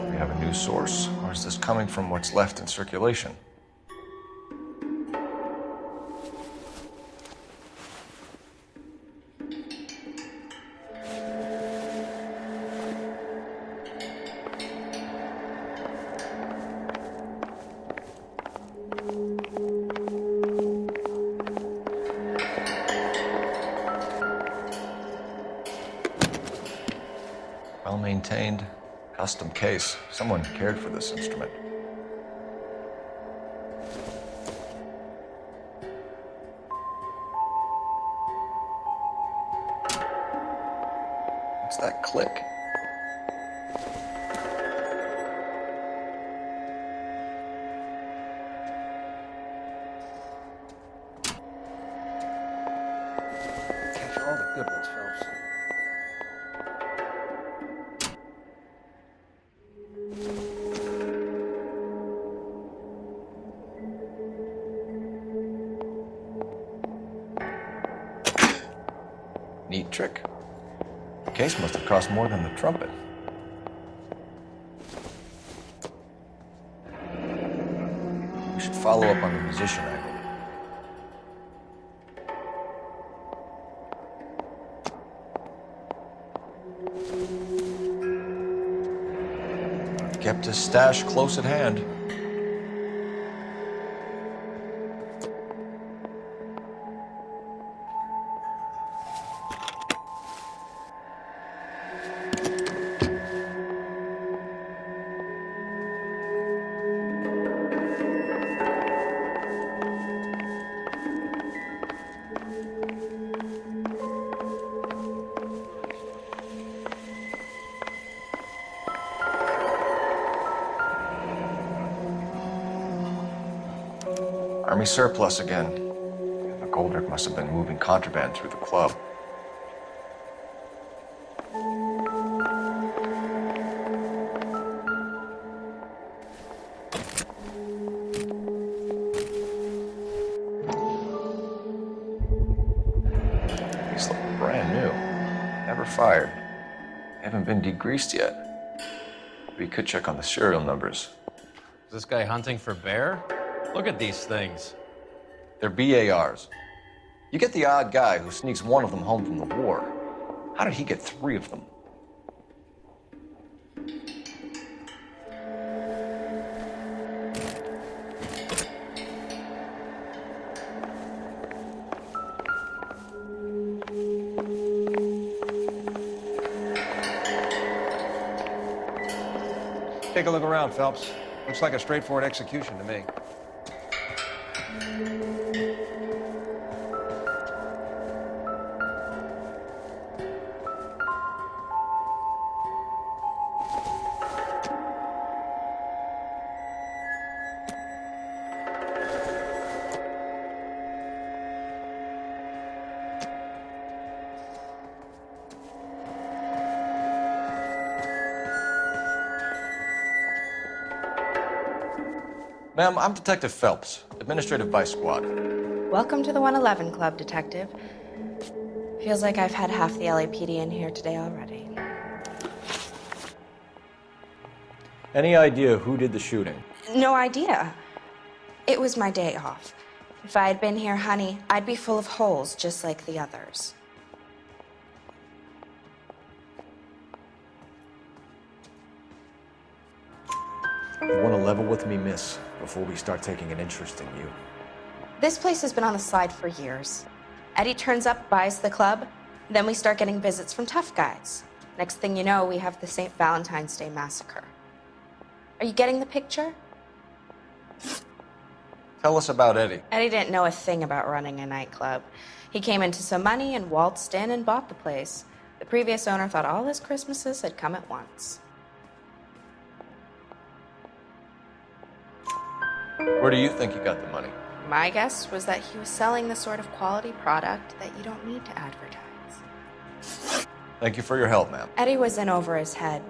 [SPEAKER 6] We have a new source, or is this coming from what's left in circulation? Well-maintained, custom case. Someone cared for this instrument. What's that click?
[SPEAKER 7] Catch all the good ones, Phelps.
[SPEAKER 6] Neat trick. The case must have cost more than the trumpet. We should follow up on the musician angle. Kept his stash close at hand. Army surplus again. McGoldrick must have been moving contraband through the club. These look brand new. Never fired. Haven't been degreased yet. We could check on the serial numbers.
[SPEAKER 8] Is this guy hunting for bear? Look at these things.
[SPEAKER 6] They're BARs. You get the odd guy who sneaks one of them home from the war. How did he get 3 of them?
[SPEAKER 2] Take a look around, Phelps. Looks like a straightforward execution to me. Ma'am, I'm Detective Phelps, Administrative Vice Squad.
[SPEAKER 3] Welcome to the 111 Club, Detective. Feels like I've had half the LAPD in here today already.
[SPEAKER 2] Any idea who did the shooting?
[SPEAKER 3] No idea. It was my day off. If I had been here, honey, I'd be full of holes just like the others.
[SPEAKER 2] You want to level with me, miss, before we start taking an interest in you?
[SPEAKER 3] This place has been on the slide for years. Eddie turns up, buys the club, then we start getting visits from tough guys. Next thing you know, we have the St. Valentine's Day massacre. Are you getting the picture?
[SPEAKER 2] Tell us about Eddie.
[SPEAKER 3] Eddie didn't know a thing about running a nightclub. He came into some money and waltzed in and bought the place. The previous owner thought all his Christmases had come at once.
[SPEAKER 2] Where do you think he got the money?
[SPEAKER 3] My guess was that he was selling the sort of quality product that you don't need to advertise.
[SPEAKER 2] Thank you for your help, ma'am.
[SPEAKER 3] Eddie was in over his head,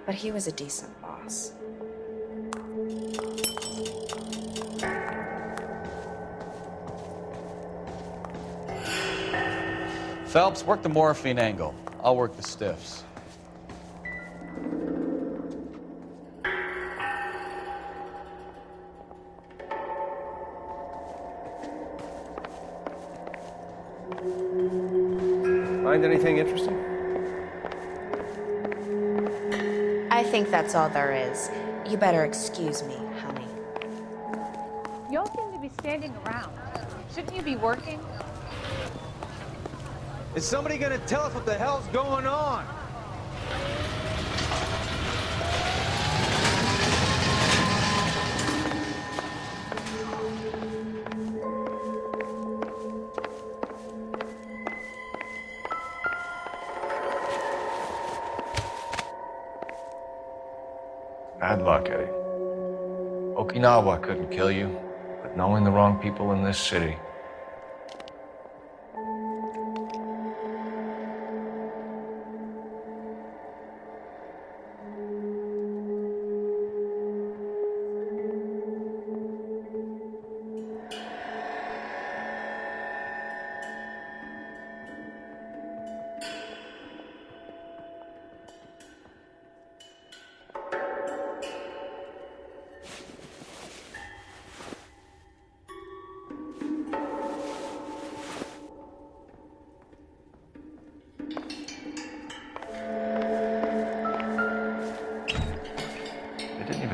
[SPEAKER 3] but he was a decent boss.
[SPEAKER 1] Phelps, work the morphine angle. I'll work the stiffs.
[SPEAKER 2] Find anything interesting?
[SPEAKER 3] I think that's all there is. You better excuse me, honey.
[SPEAKER 16] You all seem to be standing around. Shouldn't you be working?
[SPEAKER 12] Is somebody gonna tell us what the hell's going on?
[SPEAKER 2] Bad luck, Eddie. Okinawa couldn't kill you, but knowing the wrong people in this city.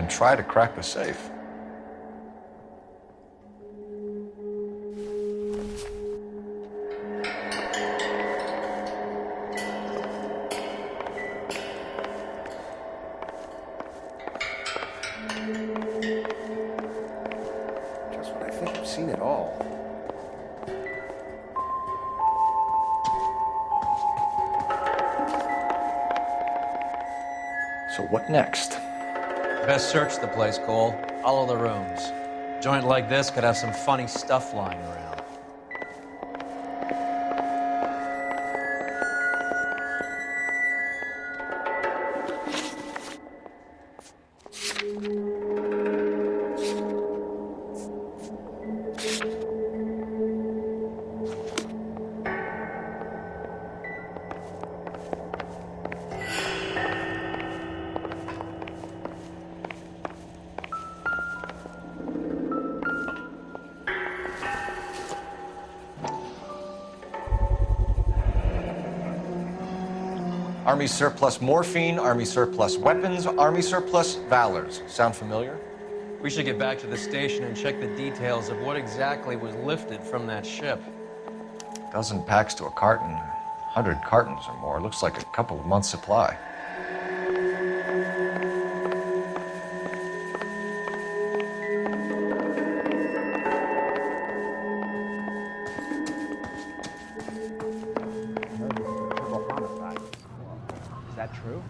[SPEAKER 2] Try to crack the safe. Just when I think I've seen it all. So what next?
[SPEAKER 8] Best search the place, Cole. Follow the rooms. A joint like this could have some funny stuff lying around.
[SPEAKER 2] Army surplus morphine, Army surplus weapons, Army surplus valors. Sound familiar?
[SPEAKER 8] We should get back to the station and check the details of what exactly was lifted from that ship.
[SPEAKER 2] A dozen packs to a carton, 100 cartons or more. Looks like a couple of months' supply.
[SPEAKER 14] true.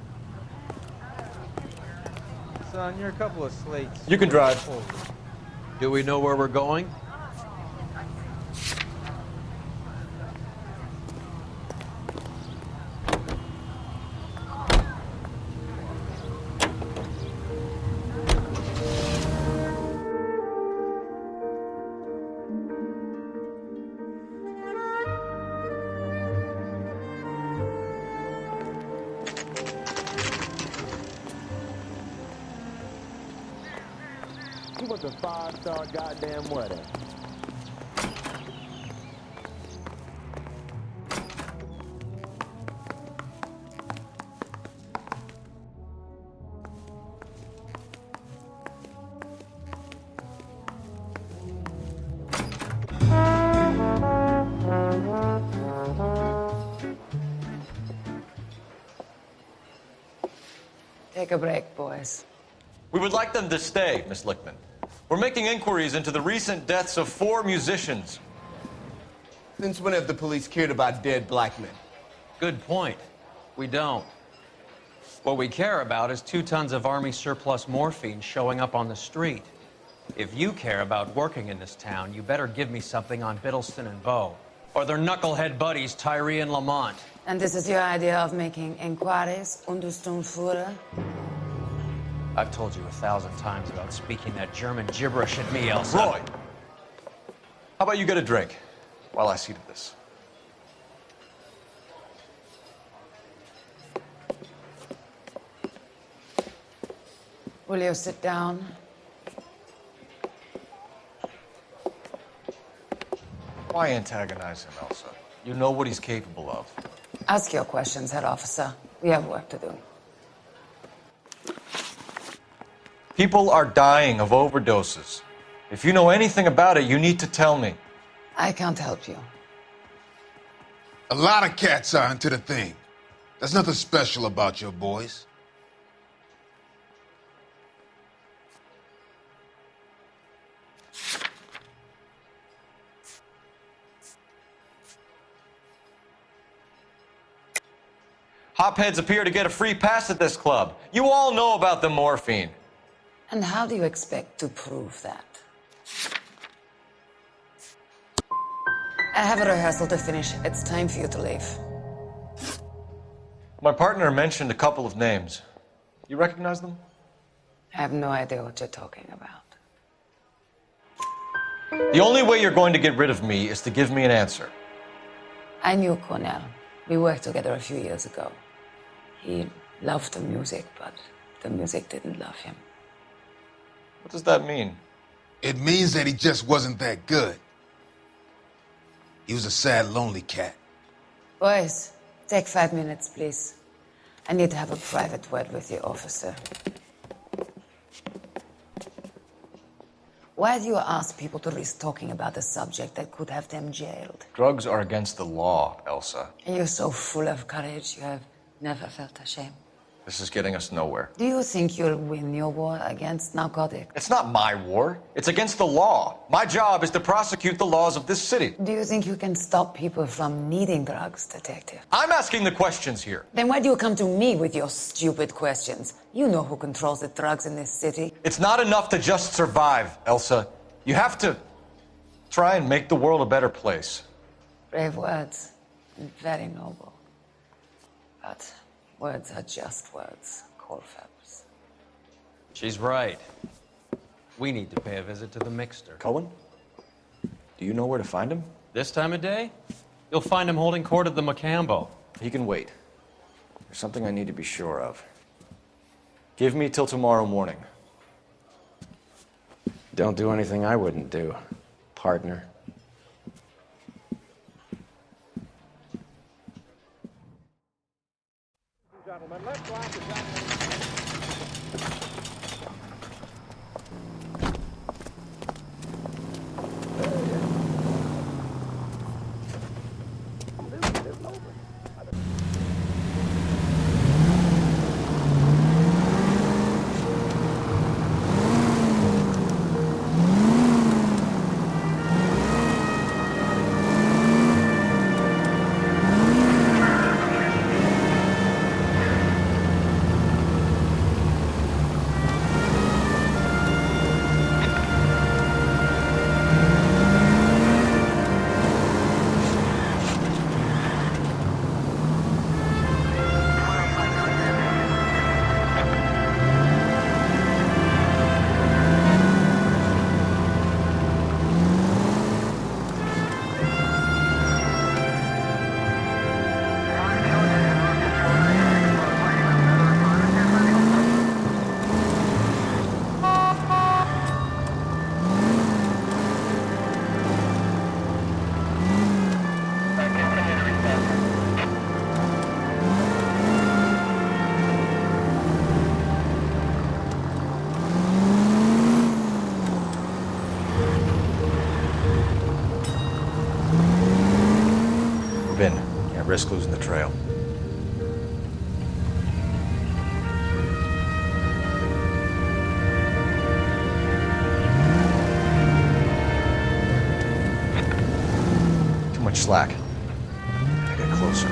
[SPEAKER 14] Son, you're a couple of slates.
[SPEAKER 8] You can drive. Do we know where we're going?
[SPEAKER 12] You want the 5-star goddamn wedding.
[SPEAKER 11] Take a break, boys.
[SPEAKER 2] We would like them to stay, Miss Lichtman. We're making inquiries into the recent deaths of 4 musicians.
[SPEAKER 18] Since when have the police cared about dead black men?
[SPEAKER 8] Good point. We don't. What we care about is 2 tons of Army surplus morphine showing up on the street. If you care about working in this town, you better give me something on Biddleston and Bow, or their knucklehead buddies Tyree and Lamont.
[SPEAKER 11] And this is your idea of making inquiries, understand, Führer?
[SPEAKER 8] I've told you 1,000 times about speaking that German gibberish at me, Elsa.
[SPEAKER 2] Roy, how about you get a drink while I see to this?
[SPEAKER 11] Will you sit down?
[SPEAKER 2] Why antagonize him, Elsa? You know what he's capable of.
[SPEAKER 11] Ask your questions, head officer. We have work to do.
[SPEAKER 2] People are dying of overdoses. If you know anything about it, you need to tell me.
[SPEAKER 11] I can't help you.
[SPEAKER 21] A lot of cats are into the thing. There's nothing special about your boys.
[SPEAKER 2] Hopheads appear to get a free pass at this club. You all know about the morphine.
[SPEAKER 11] And how do you expect to prove that? I have a rehearsal to finish. It's time for you to leave.
[SPEAKER 2] My partner mentioned a couple of names. You recognize them?
[SPEAKER 11] I have no idea what you're talking about.
[SPEAKER 2] The only way you're going to get rid of me is to give me an answer.
[SPEAKER 11] I knew Cornell. We worked together a few years ago. He loved the music, but the music didn't love him.
[SPEAKER 2] What does that mean?
[SPEAKER 21] It means that he just wasn't that good. He was a sad, lonely cat.
[SPEAKER 11] Boys, take 5 minutes, please. I need to have a private word with you, officer. Why do you ask people to risk talking about a subject that could have them jailed?
[SPEAKER 2] Drugs are against the law, Elsa.
[SPEAKER 11] And you're so full of courage, you have never felt ashamed.
[SPEAKER 2] This is getting us nowhere.
[SPEAKER 11] Do you think you'll win your war against narcotics?
[SPEAKER 2] It's not my war. It's against the law. My job is to prosecute the laws of this city.
[SPEAKER 11] Do you think you can stop people from needing drugs, detective?
[SPEAKER 2] I'm asking the questions here.
[SPEAKER 11] Then why do you come to me with your stupid questions? You know who controls the drugs in this city.
[SPEAKER 2] It's not enough to just survive, Elsa. You have to try and make the world a better place.
[SPEAKER 11] Brave words, and very noble. But words are just words, Colfax.
[SPEAKER 8] She's right. We need to pay a visit to the Mixter.
[SPEAKER 2] Cohen? Do you know where to find him?
[SPEAKER 8] This time of day? You'll find him holding court at the Macambo.
[SPEAKER 2] He can wait. There's something I need to be sure of. Give me till tomorrow morning.
[SPEAKER 7] Don't do anything I wouldn't do, partner.
[SPEAKER 12] Gentlemen, let's go out to
[SPEAKER 2] risk losing the trail. Too much slack. Gotta get closer.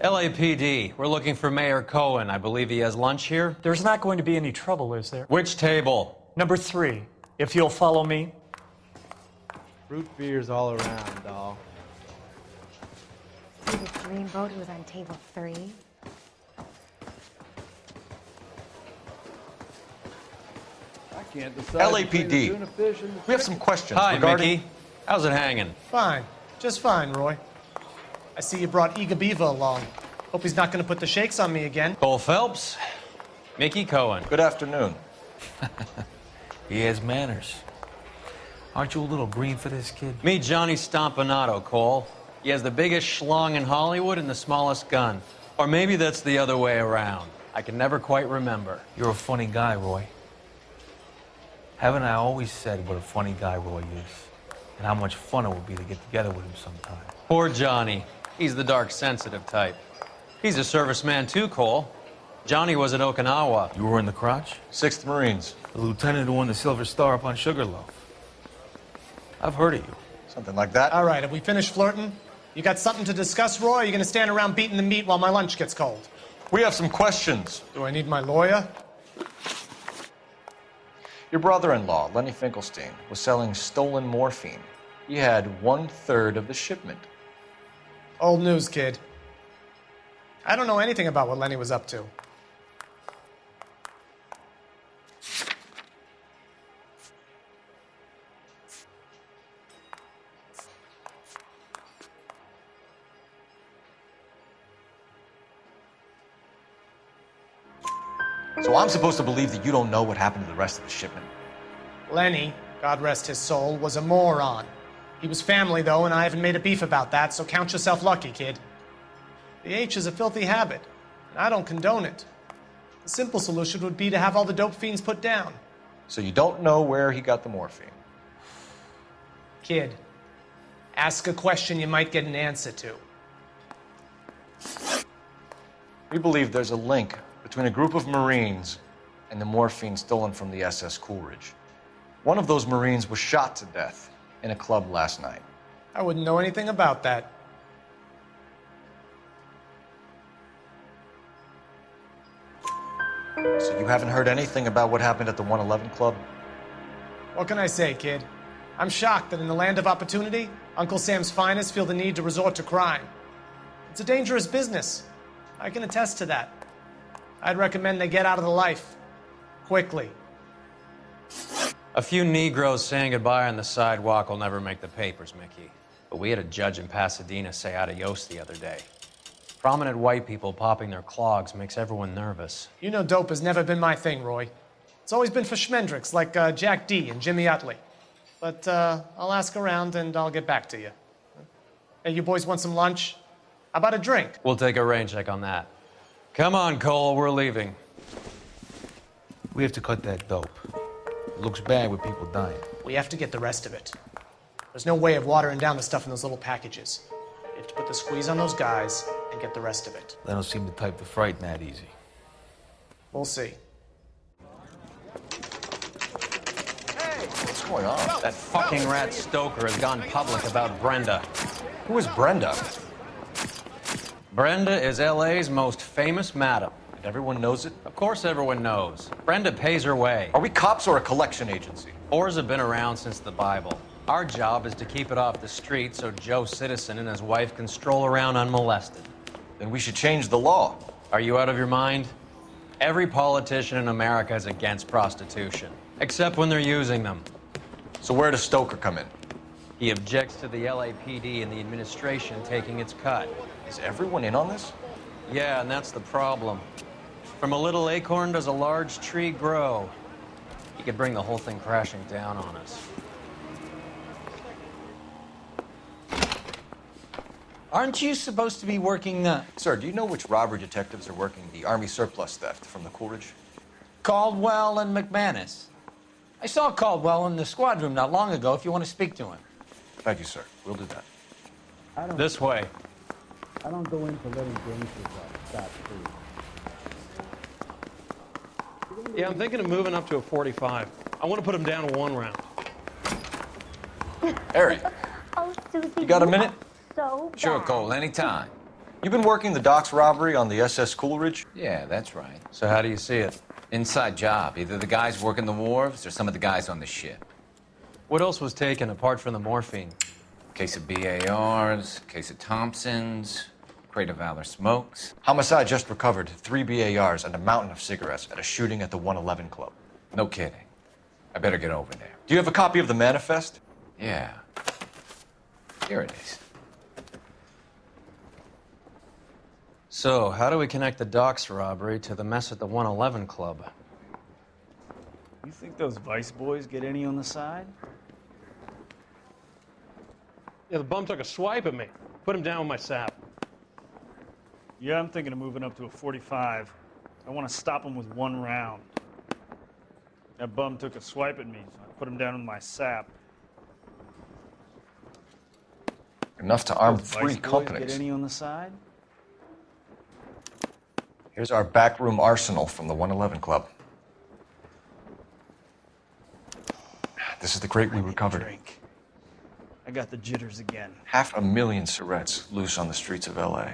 [SPEAKER 8] LAPD, we're looking for Mayor Cohen. I believe he has lunch here.
[SPEAKER 10] There's not going to be any trouble, is there?
[SPEAKER 8] Which table?
[SPEAKER 10] Number 3, if you'll follow me.
[SPEAKER 12] Root beers all around, doll.
[SPEAKER 13] See the dreamboat was on table 3?
[SPEAKER 12] I can't decide.
[SPEAKER 2] LAPD. We have some questions
[SPEAKER 8] Hi,
[SPEAKER 2] regarding...
[SPEAKER 8] Mickey. How's it hanging?
[SPEAKER 19] Fine. Just fine, Roy. I see you brought Eager Beaver along. Hope he's not going to put the shakes on me again.
[SPEAKER 8] Cole Phelps, Mickey Cohen.
[SPEAKER 2] Good afternoon.
[SPEAKER 22] He has manners. Aren't you a little green for this kid?
[SPEAKER 8] Meet Johnny Stompanato, Cole. He has the biggest schlong in Hollywood and the smallest gun. Or maybe that's the other way around. I can never quite remember.
[SPEAKER 22] You're a funny guy, Roy. Haven't I always said what a funny guy Roy is? And how much fun it would be to get together with him sometime.
[SPEAKER 8] Poor Johnny. He's the dark, sensitive type. He's a serviceman too, Cole. Johnny was at Okinawa.
[SPEAKER 22] You were in the crotch?
[SPEAKER 2] 6th Marines.
[SPEAKER 22] The lieutenant who won the Silver Star up on Sugarloaf. I've heard of you.
[SPEAKER 2] Something like that.
[SPEAKER 19] All right, have we finished flirting? You got something to discuss, Roy, or are you going to stand around beating the meat while my lunch gets cold?
[SPEAKER 2] We have some questions.
[SPEAKER 19] Do I need my lawyer?
[SPEAKER 2] Your brother-in-law, Lenny Finkelstein, was selling stolen morphine. He had 1/3 of the shipment.
[SPEAKER 19] Old news, kid. I don't know anything about what Lenny was up to.
[SPEAKER 2] So I'm supposed to believe that you don't know what happened to the rest of the shipment?
[SPEAKER 19] Lenny, God rest his soul, was a moron. He was family, though, and I haven't made a beef about that, so count yourself lucky, kid. The H is a filthy habit, and I don't condone it. The simple solution would be to have all the dope fiends put down.
[SPEAKER 2] So you don't know where he got the morphine?
[SPEAKER 19] Kid, ask a question you might get an answer to.
[SPEAKER 2] We believe there's a link between a group of Marines and the morphine stolen from the SS Coolidge. One of those Marines was shot to death in a club last night.
[SPEAKER 19] I wouldn't know anything about that.
[SPEAKER 2] So you haven't heard anything about what happened at the 111 Club?
[SPEAKER 19] What can I say, kid? I'm shocked that in the land of opportunity, Uncle Sam's finest feel the need to resort to crime. It's a dangerous business. I can attest to that. I'd recommend they get out of the life. Quickly.
[SPEAKER 8] A few Negroes saying goodbye on the sidewalk will never make the papers, Mickey. But we had a judge in Pasadena say adios the other day. Prominent white people popping their clogs makes everyone nervous.
[SPEAKER 19] You know dope has never been my thing, Roy. It's always been for schmendricks like Jack D and Jimmy Utley. But I'll ask around and I'll get back to you. Hey, you boys want some lunch? How about a drink?
[SPEAKER 8] We'll take a rain check on that. Come on, Cole, we're leaving.
[SPEAKER 22] We have to cut that dope. It looks bad with people dying.
[SPEAKER 19] We have to get the rest of it. There's no way of watering down the stuff in those little packages. You have to put the squeeze on those guys and get the rest of it.
[SPEAKER 22] They don't seem the type to frighten that easy.
[SPEAKER 19] We'll see.
[SPEAKER 2] What's going on?
[SPEAKER 8] That fucking rat Stoker has gone public about Brenda.
[SPEAKER 2] Who is Brenda?
[SPEAKER 8] Brenda is LA's most famous madam.
[SPEAKER 2] And everyone knows it?
[SPEAKER 8] Of course everyone knows. Brenda pays her way.
[SPEAKER 2] Are we cops or a collection agency?
[SPEAKER 8] Whores have been around since the Bible. Our job is to keep it off the street so Joe Citizen and his wife can stroll around unmolested.
[SPEAKER 2] Then we should change the law.
[SPEAKER 8] Are you out of your mind? Every politician in America is against prostitution, except when they're using them.
[SPEAKER 2] So where does Stoker come in?
[SPEAKER 8] He objects to the LAPD and the administration taking its cut.
[SPEAKER 2] Is everyone in on this?
[SPEAKER 8] Yeah, and that's the problem. From a little acorn does a large tree grow. He could bring the whole thing crashing down on us.
[SPEAKER 20] Aren't you supposed to be working
[SPEAKER 2] Sir, do you know which robbery detectives are working the Army surplus theft from the Coolidge?
[SPEAKER 20] Caldwell and McManus? I saw Caldwell in the squad room not long ago if you want to speak to him.
[SPEAKER 2] Thank you, sir. We'll do that.
[SPEAKER 8] This way.
[SPEAKER 4] I don't go into letting gangsters stop free.
[SPEAKER 5] Yeah, I'm thinking of moving up to a 45. I want to put him down to 1 round.
[SPEAKER 2] Harry,
[SPEAKER 13] Oh, Susie,
[SPEAKER 2] you got a minute?
[SPEAKER 13] So
[SPEAKER 23] Sure,
[SPEAKER 13] bad.
[SPEAKER 23] Cole, anytime.
[SPEAKER 2] You've been working the docks robbery on the SS Coolidge?
[SPEAKER 23] Yeah, that's right.
[SPEAKER 8] So how do you see it?
[SPEAKER 23] Inside job. Either the guys working the wharves or some of the guys on the ship.
[SPEAKER 8] What else was taken apart from the morphine?
[SPEAKER 23] Case of BARs, case of Thompsons, crate of Valor smokes.
[SPEAKER 2] Homicide just recovered 3 BARs and a mountain of cigarettes at a shooting at the 111 Club.
[SPEAKER 23] No kidding. I better get over there.
[SPEAKER 2] Do you have a copy of the manifest?
[SPEAKER 23] Yeah. Here it is.
[SPEAKER 8] So, how do we connect the docks robbery to the mess at the 111 Club?
[SPEAKER 4] You think those Vice boys get any on the side?
[SPEAKER 5] Yeah, the bum took a swipe at me. Put him down with my sap.
[SPEAKER 4] Yeah, I'm thinking of moving up to a 45. I want to stop him with 1 round. That bum took a swipe at me, so I put him down with my sap.
[SPEAKER 2] Enough to arm
[SPEAKER 4] Those
[SPEAKER 2] 3
[SPEAKER 4] Vice boys
[SPEAKER 2] companies.
[SPEAKER 4] get any on the side?
[SPEAKER 2] Here's our backroom arsenal from the 111 Club. This is the crate we recovered.
[SPEAKER 4] Drink. I got the jitters again.
[SPEAKER 2] 500,000 cigarettes loose on the streets of LA.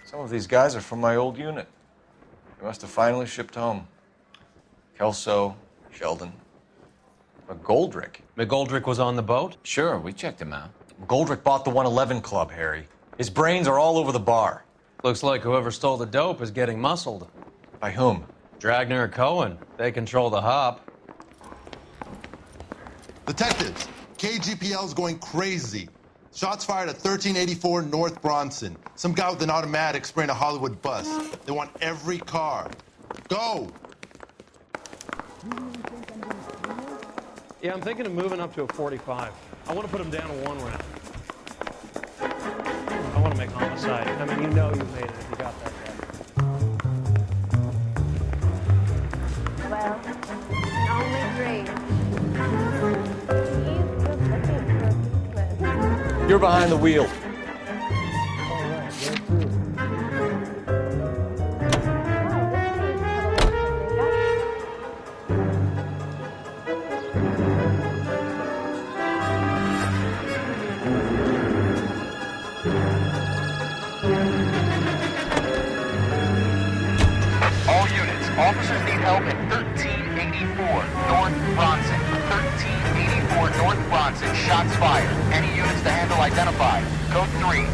[SPEAKER 2] Some of these guys are from my old unit. They must have finally shipped home. Kelso, Sheldon, McGoldrick.
[SPEAKER 8] McGoldrick was on the boat?
[SPEAKER 23] Sure, we checked him out.
[SPEAKER 2] McGoldrick bought the 111 Club, Harry. His brains are all over the bar.
[SPEAKER 8] Looks like whoever stole the dope is getting muscled.
[SPEAKER 2] By whom?
[SPEAKER 8] Dragner or Cohen. They control the hop.
[SPEAKER 24] Detectives, KGPL's going crazy. Shots fired at 1384 North Bronson. Some guy with an automatic spraying a Hollywood bus. They want every car. Go!
[SPEAKER 5] Yeah, I'm thinking of moving up to a 45. I want to put him down to 1 round. I want to make homicide. I mean, you know you made it if you got that right.
[SPEAKER 13] Well, only 3. He's just looking for a secret.
[SPEAKER 2] You're behind the wheel.
[SPEAKER 25] All units, officers need help at 1384 North Bronson. 1384 North Bronson, shots fired. Any units to handle identified. Code 3.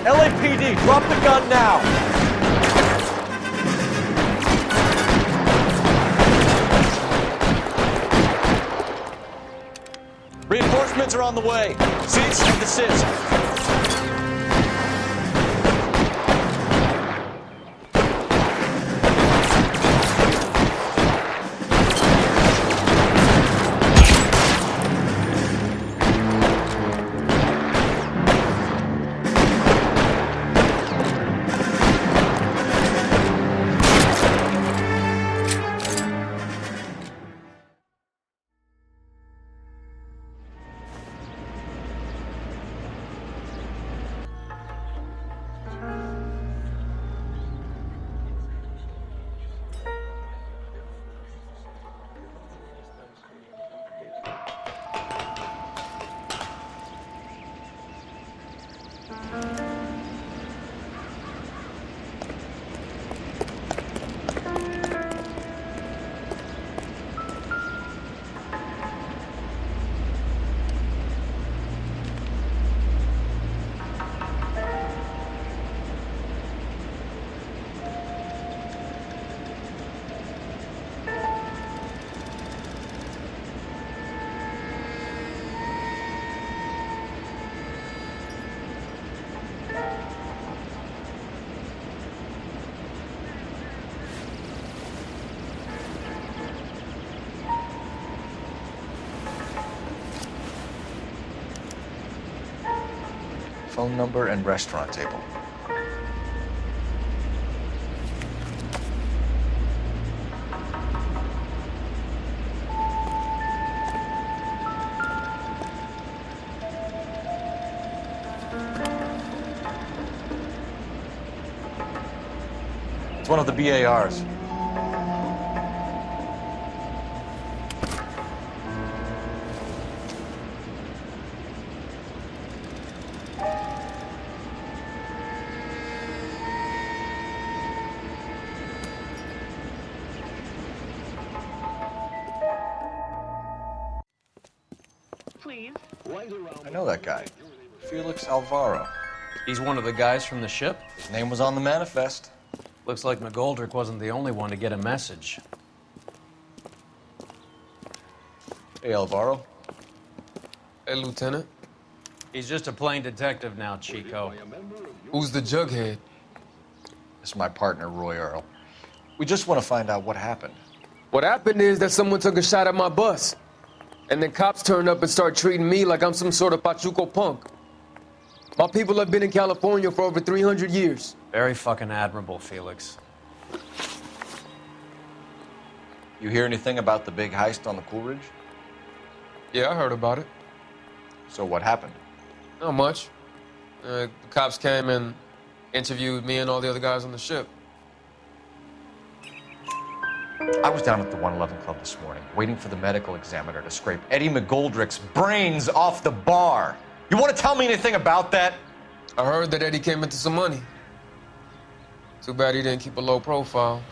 [SPEAKER 2] LAPD, drop the gun now! Reinforcements are on the way. Cease and desist. Phone number and restaurant table. It's one of the BARs. I know that guy. Felix Alvaro.
[SPEAKER 8] He's one of the guys from the ship?
[SPEAKER 2] His name was on the manifest.
[SPEAKER 8] Looks like McGoldrick wasn't the only one to get a message.
[SPEAKER 2] Hey, Alvaro.
[SPEAKER 1] Hey, Lieutenant.
[SPEAKER 8] He's just a plain detective now, Chico.
[SPEAKER 1] Who's the jughead?
[SPEAKER 2] This is my partner, Roy Earl. We just want to find out what happened.
[SPEAKER 1] What happened is that someone took a shot at my bus. And then cops turned up and start treating me like I'm some sort of Pachuco punk. My people have been in California for over 300 years.
[SPEAKER 8] Very fucking admirable, Felix.
[SPEAKER 2] You hear anything about the big heist on the Coolidge?
[SPEAKER 1] Yeah, I heard about it.
[SPEAKER 2] So what happened?
[SPEAKER 1] Not much. The cops came and interviewed me and all the other guys on the ship.
[SPEAKER 2] I was down at the 111 Club this morning, waiting for the medical examiner to scrape Eddie McGoldrick's brains off the bar. You want to tell me anything about that?
[SPEAKER 1] I heard that Eddie came into some money. Too bad he didn't keep a low profile.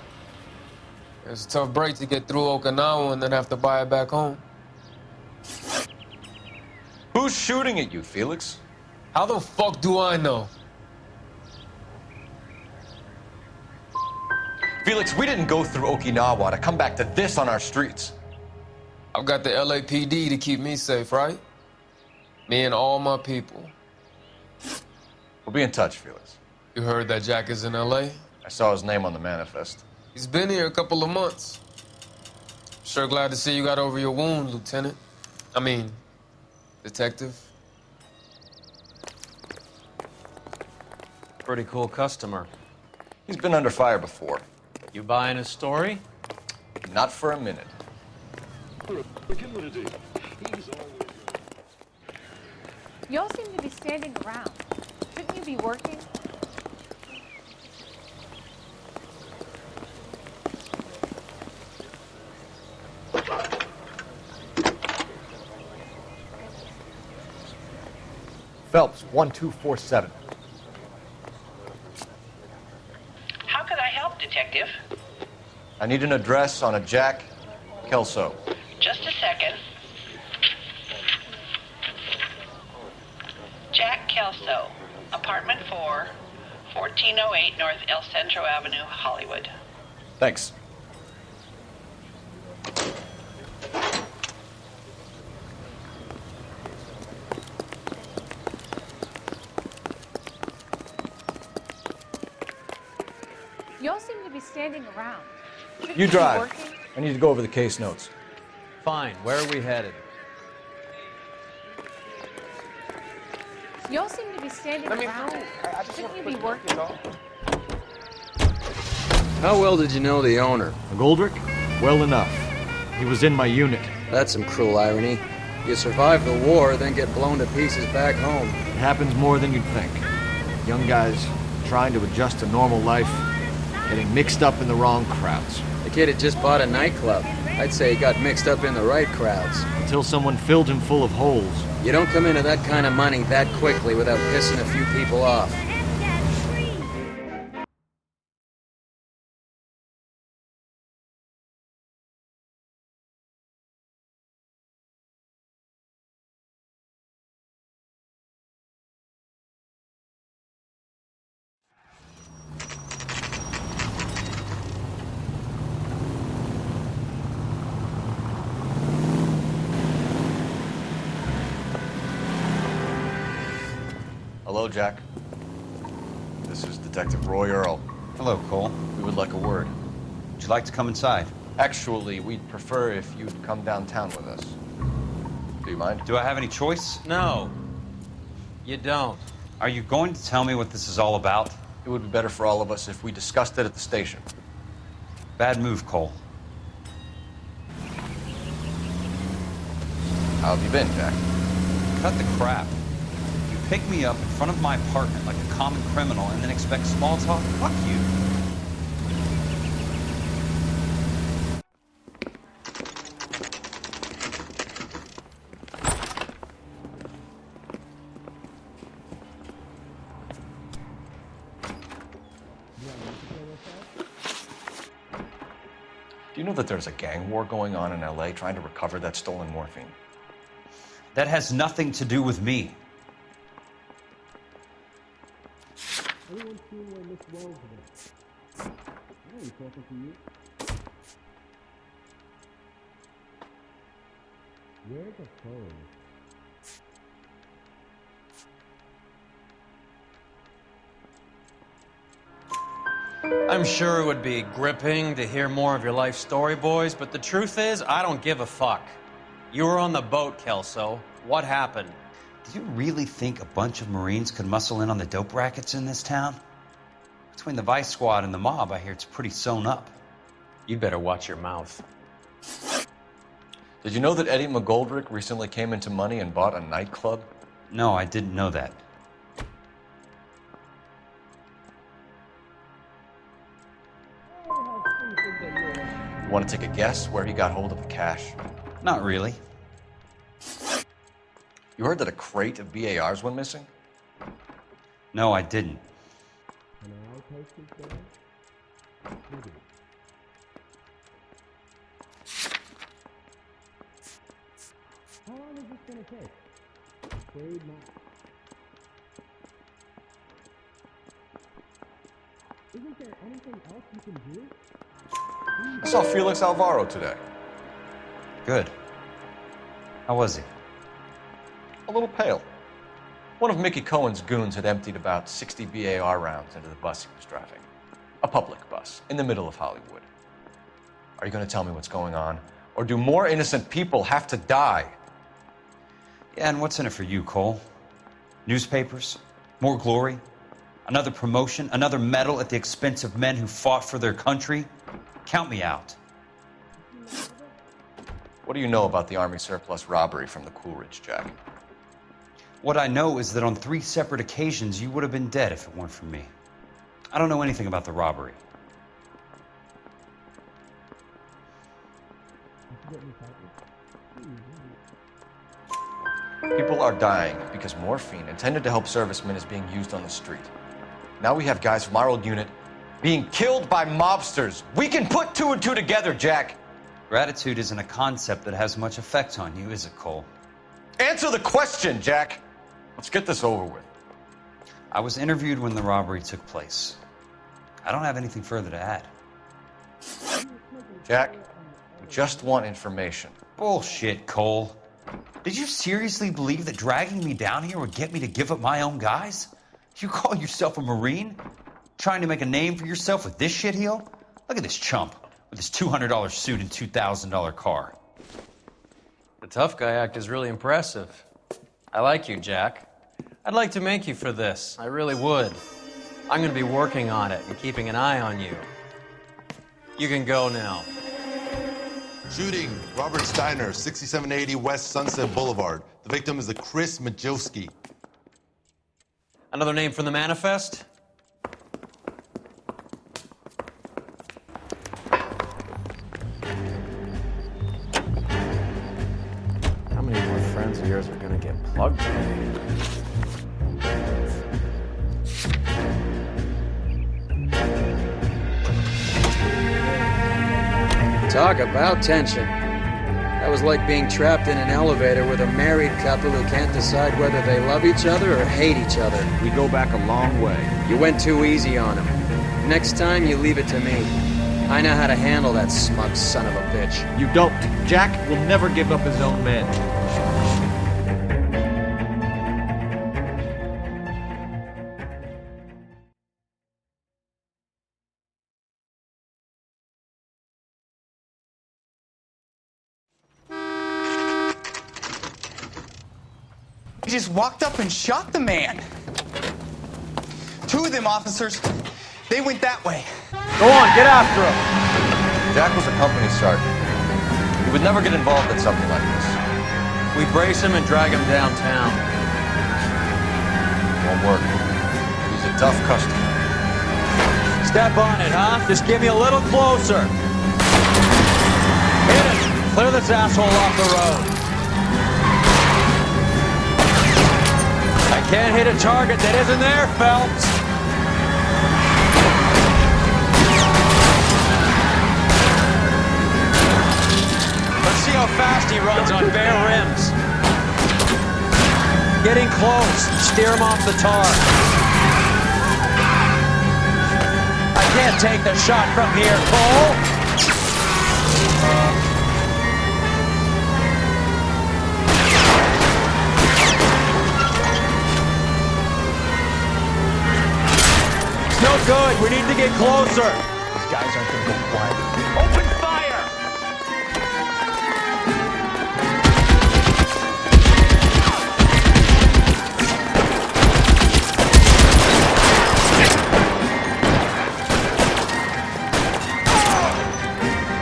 [SPEAKER 1] It's a tough break to get through Okinawa and then have to buy it back home.
[SPEAKER 2] Who's shooting at you, Felix?
[SPEAKER 1] How the fuck do I know?
[SPEAKER 2] Felix, we didn't go through Okinawa to come back to this on our streets.
[SPEAKER 1] I've got the LAPD to keep me safe, right? Me and all my people.
[SPEAKER 2] We'll be in touch, Felix.
[SPEAKER 1] You heard that Jack is in LA?
[SPEAKER 2] I saw his name on the manifest.
[SPEAKER 1] He's been here a couple of months. Sure glad to see you got over your wound, Lieutenant. I mean, Detective.
[SPEAKER 8] Pretty cool customer.
[SPEAKER 2] He's been under fire before.
[SPEAKER 8] You buying his story?
[SPEAKER 2] Not for a minute.
[SPEAKER 16] Y'all seem to be standing around. Shouldn't you be working?
[SPEAKER 2] Phelps, 1247.
[SPEAKER 6] How could I help, Detective?
[SPEAKER 2] I need an address on a Jack Kelso.
[SPEAKER 6] Just a second. Jack Kelso, a Apartment 4, 1408 North El Centro Avenue, Hollywood.
[SPEAKER 2] Thanks.
[SPEAKER 16] Y'all seem to be standing around. Shouldn't
[SPEAKER 2] You
[SPEAKER 16] be
[SPEAKER 2] drive.
[SPEAKER 16] working?
[SPEAKER 2] I need to go over the case notes.
[SPEAKER 8] Fine. Where are we headed?
[SPEAKER 16] Y'all seem to be standing around. Shouldn't you be working?
[SPEAKER 7] How well did you know the owner?
[SPEAKER 2] McGoldrick? Well enough. He was in my unit.
[SPEAKER 7] That's some cruel irony. You survive the war, then get blown to pieces back home.
[SPEAKER 2] It happens more than you'd think. Young guys trying to adjust to normal life, getting mixed up in the wrong crowds.
[SPEAKER 7] The kid had just bought a nightclub. I'd say he got mixed up in the right crowds.
[SPEAKER 2] Until someone filled him full of holes.
[SPEAKER 7] You don't come into that kind of money that quickly without pissing a few people off.
[SPEAKER 2] Hello, Jack. This is Detective Roy Earl.
[SPEAKER 8] Hello, Cole.
[SPEAKER 2] We would like a word.
[SPEAKER 8] Would you like to come inside?
[SPEAKER 2] Actually, we'd prefer if you'd come downtown with us. Do you mind?
[SPEAKER 8] Do I have any choice? No. You don't. Are you going to tell me what this is all about?
[SPEAKER 2] It would be better for all of us if we discussed it at the station.
[SPEAKER 8] Bad move, Cole.
[SPEAKER 2] How have you been, Jack?
[SPEAKER 8] Cut the crap. You pick me up in front of my apartment like a common criminal and then expect small talk? Fuck you.
[SPEAKER 2] Do you know that there's a gang war going on in LA trying to recover that stolen morphine?
[SPEAKER 8] That has nothing to do with me.
[SPEAKER 3] Anyone seen where Miss Wells is? Oh, you talking to you? Where's the phone?
[SPEAKER 8] I'm sure it would be gripping to hear more of your life story, boys, but the truth is, I don't give a fuck. You were on the boat, Kelso. What happened?
[SPEAKER 9] Do you really think a bunch of Marines could muscle in on the dope rackets in this town? Between the Vice Squad and the mob, I hear it's pretty sewn up.
[SPEAKER 8] You'd better watch your mouth.
[SPEAKER 2] Did you know that Eddie McGoldrick recently came into money and bought a nightclub?
[SPEAKER 9] No, I didn't know that.
[SPEAKER 2] You want to take a guess where he got hold of the cash?
[SPEAKER 9] Not really.
[SPEAKER 2] You heard that a crate of BARs went missing?
[SPEAKER 9] No, I didn't.
[SPEAKER 3] How long is this gonna take? Afraid not. Isn't there anything else you can do?
[SPEAKER 2] I saw Felix Alvaro today.
[SPEAKER 9] Good. How was he?
[SPEAKER 2] A little pale. One of Mickey Cohen's goons had emptied about 60 BAR rounds into the bus he was driving. A public bus, in the middle of Hollywood. Are you going to tell me what's going on? Or do more innocent people have to die?
[SPEAKER 9] Yeah, and what's in it for you, Cole? Newspapers? More glory? Another promotion? Another medal at the expense of men who fought for their country? Count me out.
[SPEAKER 2] What do you know about the Army surplus robbery from the Coolidge, Jack?
[SPEAKER 9] What I know is that on 3 separate occasions, you would have been dead if it weren't for me. I don't know anything about the robbery.
[SPEAKER 2] People are dying because morphine intended to help servicemen is being used on the street. Now we have guys from our old unit being killed by mobsters. We can put 2 and 2 together, Jack.
[SPEAKER 9] Gratitude isn't a concept that has much effect on you, is it, Cole?
[SPEAKER 2] Answer the question, Jack. Let's get this over with.
[SPEAKER 9] I was interviewed when the robbery took place. I don't have anything further to add.
[SPEAKER 2] Jack, we just want information.
[SPEAKER 9] Bullshit, Cole. Did you seriously believe that dragging me down here would get me to give up my own guys? You call yourself a Marine? Trying to make a name for yourself with this shitheel? Look at this chump with his $200 suit and $2,000 car.
[SPEAKER 8] The tough guy act is really impressive. I like you, Jack. I'd like to make you for this. I really would. I'm going to be working on it and keeping an eye on you. You can go now.
[SPEAKER 24] Shooting, Robert Steiner, 6780 West Sunset Boulevard. The victim is a Chris Majowski.
[SPEAKER 8] Another name from the manifest? How many more friends of yours are going to get plugged today?
[SPEAKER 7] Talk about tension. That was like being trapped in an elevator with a married couple who can't decide whether they love each other or hate each other.
[SPEAKER 12] We go back a long way.
[SPEAKER 7] You went too easy on him. Next time, you leave it to me. I know how to handle that smug son of a bitch.
[SPEAKER 12] You don't. Jack will never give up his own men.
[SPEAKER 14] He just walked up and shot the man. Two of them officers, they went that way.
[SPEAKER 2] Go on, get after him. Jack was a company sergeant. He would never get involved in something like this.
[SPEAKER 8] We brace him and drag him downtown.
[SPEAKER 2] Won't work. He's a tough customer.
[SPEAKER 8] Step on it, huh? Just get me a little closer. Hit it! Clear this asshole off the road. I can't hit a target that isn't there, Phelps. Let's see how fast he runs on bare rims. Getting close. Steer him off the tar. I can't take the shot from here, Cole. No good. We need to get closer.
[SPEAKER 12] These guys aren't going to go quiet.
[SPEAKER 8] Open fire!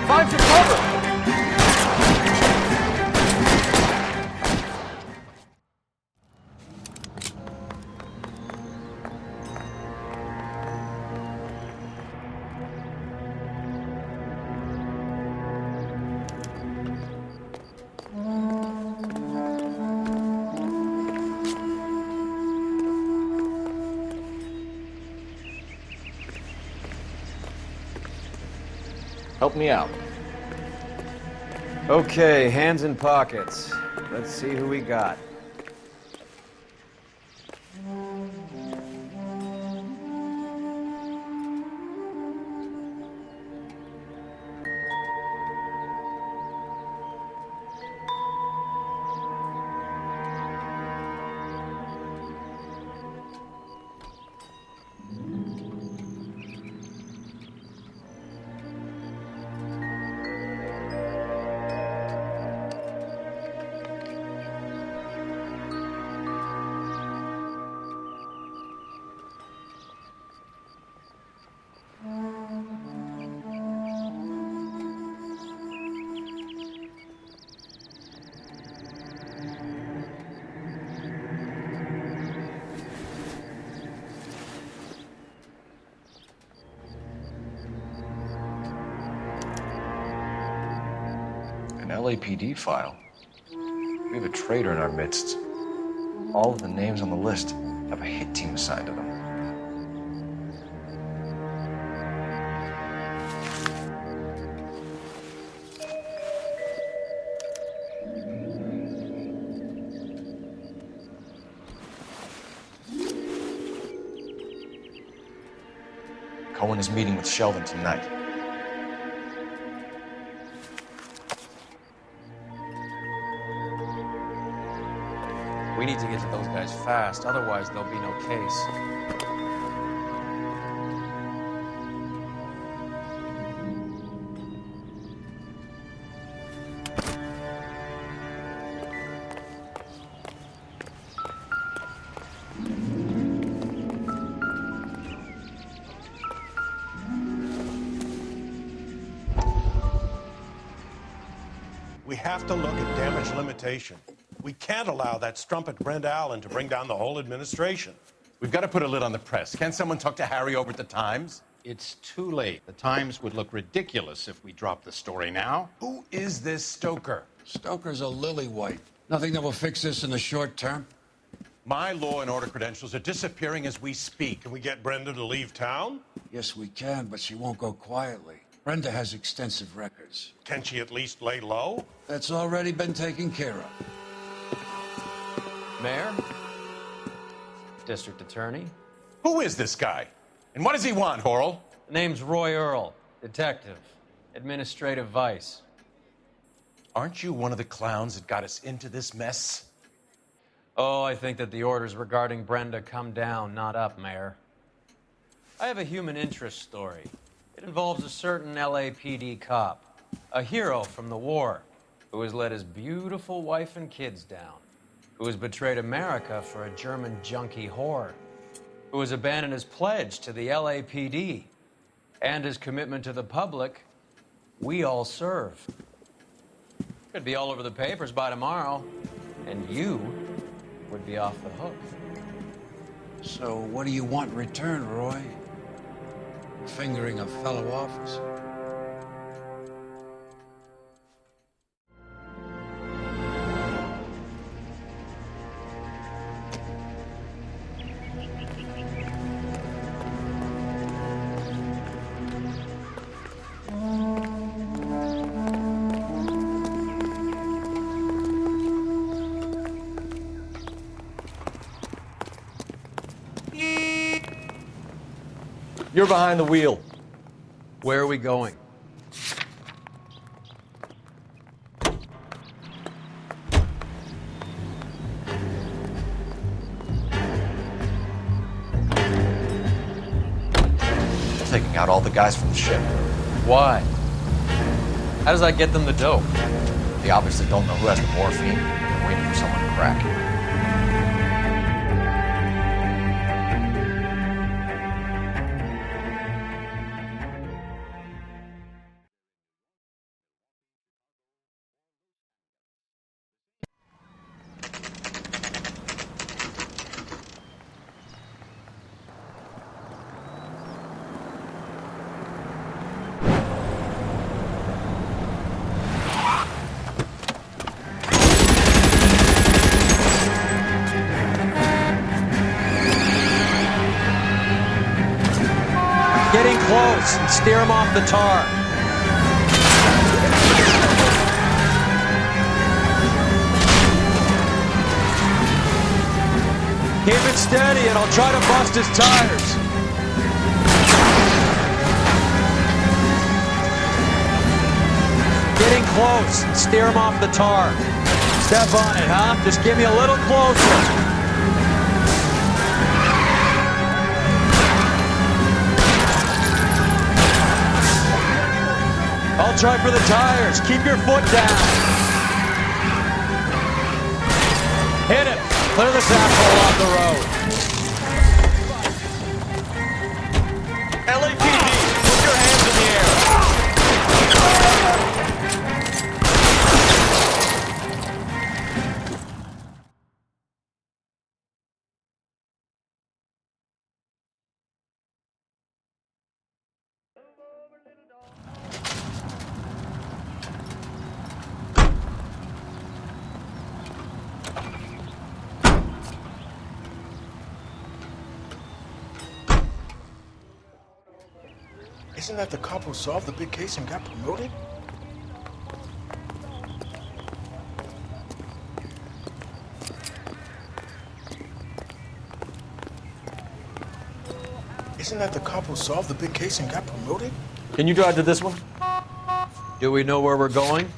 [SPEAKER 2] Find some cover! Help me out.
[SPEAKER 8] Okay, hands in pockets. Let's see who we got.
[SPEAKER 2] An LAPD file. We have a traitor in our midst. All of the names on the list have a hit team assigned to them. Cohen is meeting with Sheldon tonight.
[SPEAKER 8] We need to get to those guys fast, otherwise there'll be no case.
[SPEAKER 11] We have to look at damage limitation. We can't allow that strumpet Brent Allen to bring down the whole administration.
[SPEAKER 15] We've got to put a lid on the press. Can't someone talk to Harry over at the Times?
[SPEAKER 17] It's too late. The Times would look ridiculous if we dropped the story now.
[SPEAKER 15] Who is this Stoker?
[SPEAKER 18] Stoker's a lily-white. Nothing that will fix this in the short term.
[SPEAKER 15] My law and order credentials are disappearing as we speak.
[SPEAKER 11] Can we get Brenda to leave town?
[SPEAKER 18] Yes, we can, but she won't go quietly. Brenda has extensive records.
[SPEAKER 11] Can she at least lay low?
[SPEAKER 18] That's already been taken care of.
[SPEAKER 8] Mayor? District Attorney?
[SPEAKER 15] Who is this guy? And what does he want, Horrell?
[SPEAKER 8] Name's Roy Earl, detective, administrative vice.
[SPEAKER 15] Aren't you one of the clowns that got us into this mess?
[SPEAKER 8] Oh, I think that the orders regarding Brenda come down, not up, Mayor. I have a human interest story. It involves a certain LAPD cop, a hero from the war, who has let his beautiful wife and kids down, who has betrayed America for a German junkie whore, who has abandoned his pledge to the LAPD and his commitment to the public. We all serve. Could be all over the papers by tomorrow, and you would be off the hook.
[SPEAKER 18] So what do you want in return, Roy? Fingering a fellow officer?
[SPEAKER 2] You're behind the wheel.
[SPEAKER 8] Where are we going?
[SPEAKER 2] Taking out all the guys from the ship.
[SPEAKER 8] Why? How does that get them the dope?
[SPEAKER 2] They obviously don't know who has the morphine. They're waiting for someone to crack it.
[SPEAKER 8] Getting close and steer him off the tar. Keep it steady and I'll try to bust his tires. Getting close and steer him off the tar. Step on it, huh? Just give me a little closer. I'll try for the tires. Keep your foot down. Hit him. Clear this asshole off the road. LAPD, put your hands in the air.
[SPEAKER 11] Isn't that the cop who solved the big case and got promoted?
[SPEAKER 10] Isn't that the cop who solved the big case and got promoted?
[SPEAKER 8] Can you drive to this one? Do we know where we're going?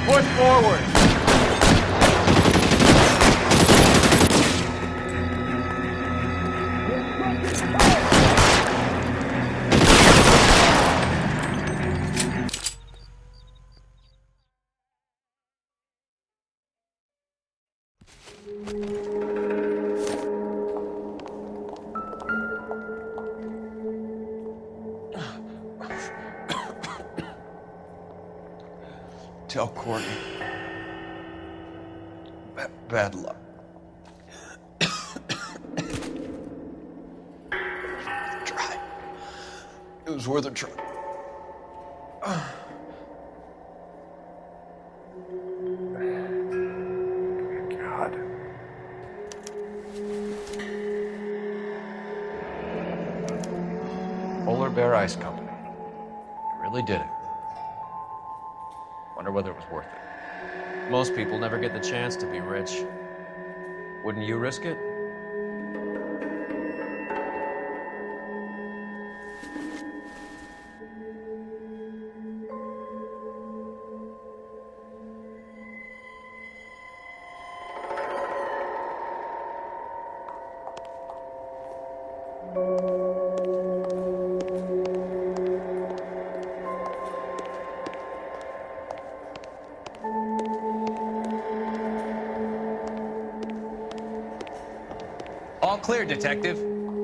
[SPEAKER 4] Push forward.
[SPEAKER 2] Tell Courtney. Bad luck. Try. It was worth a try. God. Polar Bear Ice Company. You really did it. Wonder whether it was worth it.
[SPEAKER 8] Most people never get the chance to be rich. Wouldn't you risk it? All clear, Detective.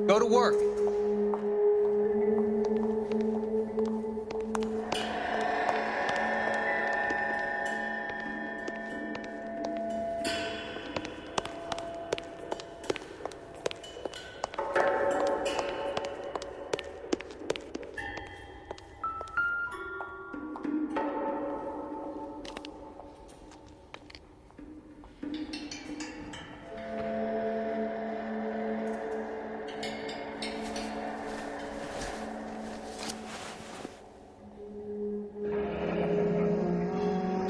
[SPEAKER 8] Go to work.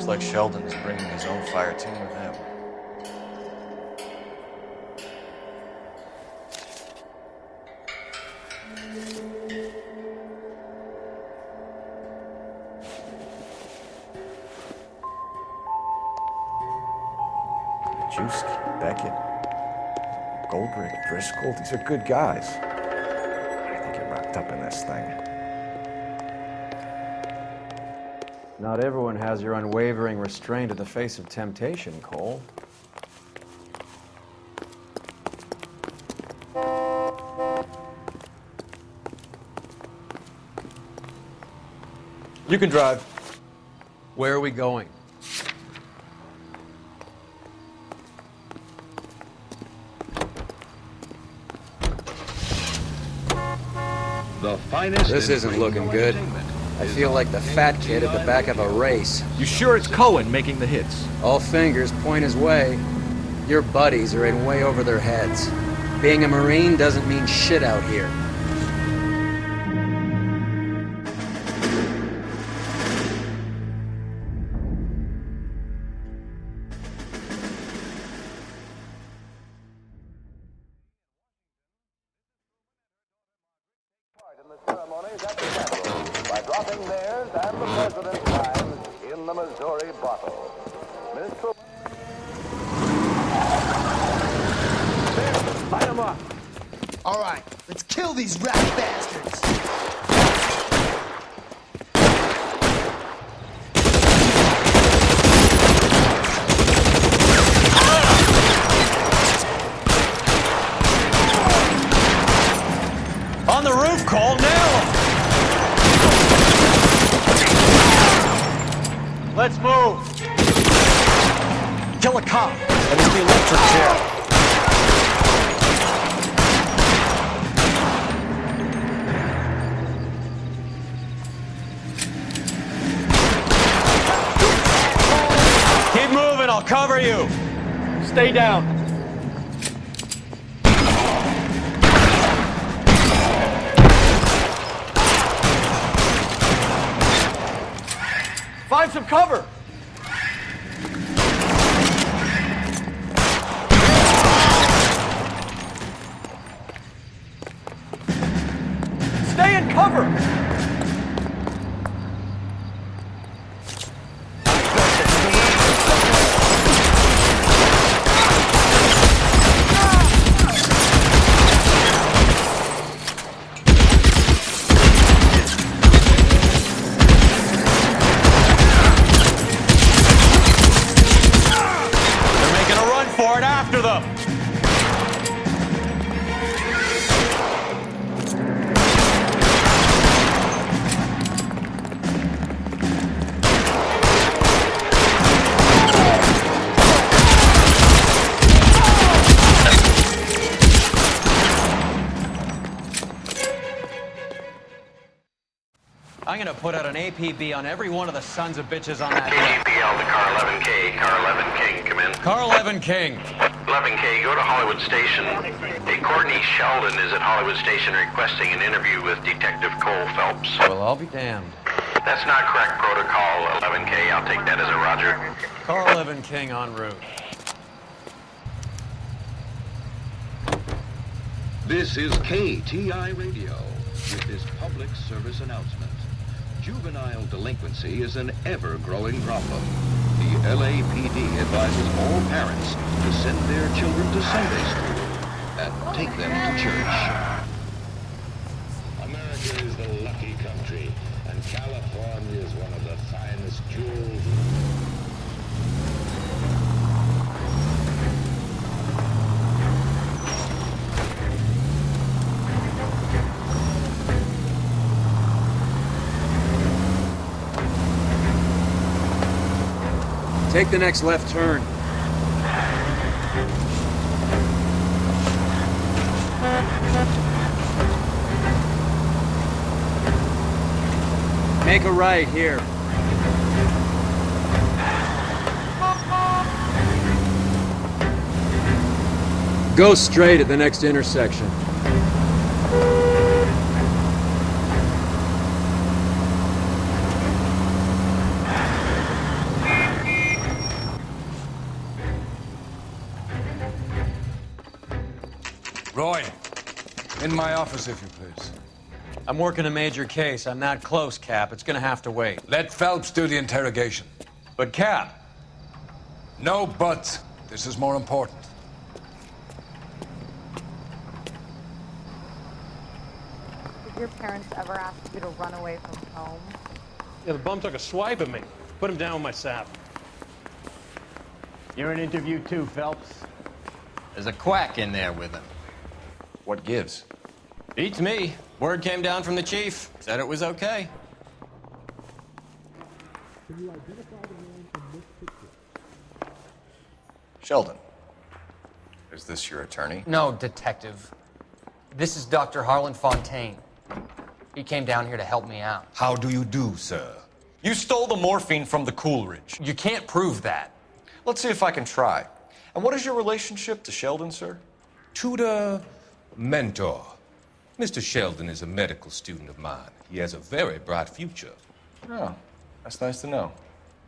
[SPEAKER 2] Looks like Sheldon's bringing his own fire team with him. Juicy, Beckett. Goldrick, Driscoll, these are good guys. I think you're wrapped up in this thing.
[SPEAKER 8] Not everyone has your unwavering restraint in the face of temptation, Cole. You can drive. Where are we going?
[SPEAKER 19] The finest.
[SPEAKER 7] This isn't looking good. I feel like the fat kid at the back of a race.
[SPEAKER 19] You sure it's Cohen making the hits?
[SPEAKER 7] All fingers point his way. Your buddies are in way over their heads. Being a Marine doesn't mean shit out here.
[SPEAKER 20] By dropping theirs and the president's lines in the Missouri bottle. Minstrel.
[SPEAKER 12] Light them up.
[SPEAKER 14] All right, let's kill these rat bastards.
[SPEAKER 8] On the roof, Cole, nail him! Let's move! Kill a cop, and it's the electric chair. Keep moving, I'll cover you. Stay down. Find some cover. Stay in cover. For it after them. I'm gonna put out an APB on every one of the sons of bitches on that.
[SPEAKER 25] KGPL to car 11K. Car 11 King, come in.
[SPEAKER 8] Car 11 King.
[SPEAKER 25] 11K, go to Hollywood Station. Hey, Courtney Sheldon is at Hollywood Station requesting an interview with Detective Cole Phelps.
[SPEAKER 8] Well, I'll be damned.
[SPEAKER 25] That's not correct protocol, 11K. I'll take that as a roger.
[SPEAKER 8] Car 11 King en route.
[SPEAKER 19] This is KTI Radio with this public service announcement. Juvenile delinquency is an ever-growing problem. The LAPD advises all parents to send their children to Sunday school and take them to church.
[SPEAKER 21] America is the lucky country, and California is one of the finest jewels.
[SPEAKER 7] Take the next left turn. Make a right here. Go straight at the next intersection.
[SPEAKER 18] Roy, in my office, if you please.
[SPEAKER 8] I'm working a major case. I'm that close, Cap. It's gonna have to wait.
[SPEAKER 18] Let Phelps do the interrogation.
[SPEAKER 8] But, Cap.
[SPEAKER 18] No buts. This is more important.
[SPEAKER 16] Did your parents ever ask you to run away from home?
[SPEAKER 15] Yeah, the bum took a swipe at me. Put him down with my sap.
[SPEAKER 12] You're in interview too, Phelps.
[SPEAKER 8] There's a quack in there with him.
[SPEAKER 2] What gives?
[SPEAKER 8] Beats me. Word came down from the chief. Said it was okay.
[SPEAKER 3] Can you identify the man from this picture?
[SPEAKER 2] Sheldon. Is this your attorney?
[SPEAKER 1] No, detective. This is Dr. Harlan Fontaine. He came down here to help me out.
[SPEAKER 5] How do you do, sir?
[SPEAKER 2] You stole the morphine from the Coolidge.
[SPEAKER 1] You can't prove that.
[SPEAKER 2] Let's see if I can try. And what is your relationship to Sheldon, sir?
[SPEAKER 5] Tutor, mentor. Mr. Sheldon is a medical student of mine. He has a very bright future.
[SPEAKER 2] Oh, that's nice to know.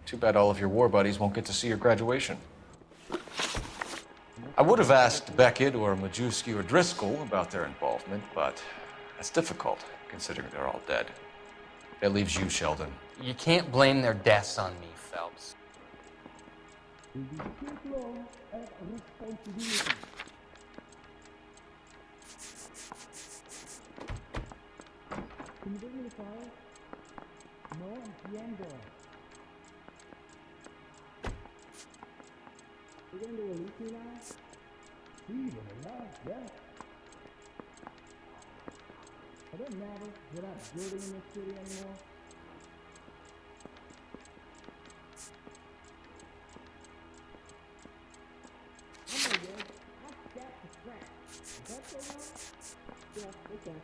[SPEAKER 2] Too bad all of your war buddies won't get to see your graduation. I would have asked Beckett or Majewski or Driscoll about their involvement, but that's difficult, considering they're all dead. That leaves you, Sheldon.
[SPEAKER 1] You can't blame their deaths on me, Phelps.
[SPEAKER 3] No entiendo. ¿You're going to release me now? Sí, de verdad, yes. It doesn't matter. We're not building in this city anymore. Oh my God, I'll stack the scrap. Is that so now? Yeah, okay.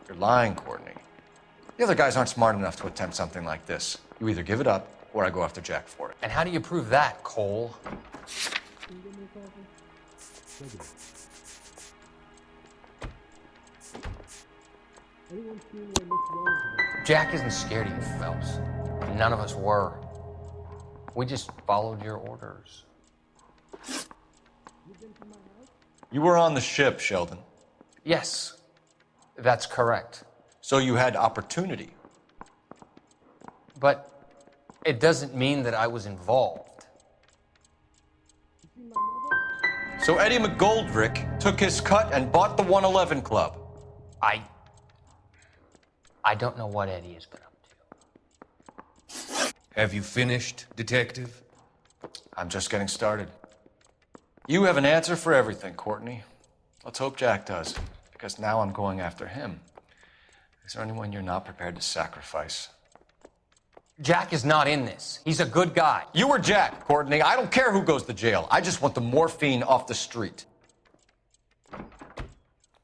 [SPEAKER 2] You're lying, Courtney. The other guys aren't smart enough to attempt something like this. You either give it up, or I go after Jack for it.
[SPEAKER 1] And how do you prove that, Cole?
[SPEAKER 3] Can you give me a coffee? Thank you. Anyone seen where Miss Rose is?
[SPEAKER 1] Jack isn't scared of you, Phelps. None of us were. We just followed your orders.
[SPEAKER 3] You been to my house?
[SPEAKER 2] You were on the ship, Sheldon.
[SPEAKER 1] Yes, that's correct.
[SPEAKER 2] So you had opportunity.
[SPEAKER 1] But it doesn't mean that I was involved.
[SPEAKER 3] You see my mother?
[SPEAKER 2] So Eddie McGoldrick took his cut and bought the 111 Club.
[SPEAKER 1] I don't know what Eddie has been up to.
[SPEAKER 5] Have you finished, detective?
[SPEAKER 2] I'm just getting started. You have an answer for everything, Courtney. Let's hope Jack does, because now I'm going after him. Is there anyone you're not prepared to sacrifice?
[SPEAKER 1] Jack is not in this. He's a good guy.
[SPEAKER 2] You or Jack, Courtney. I don't care who goes to jail. I just want the morphine off the street.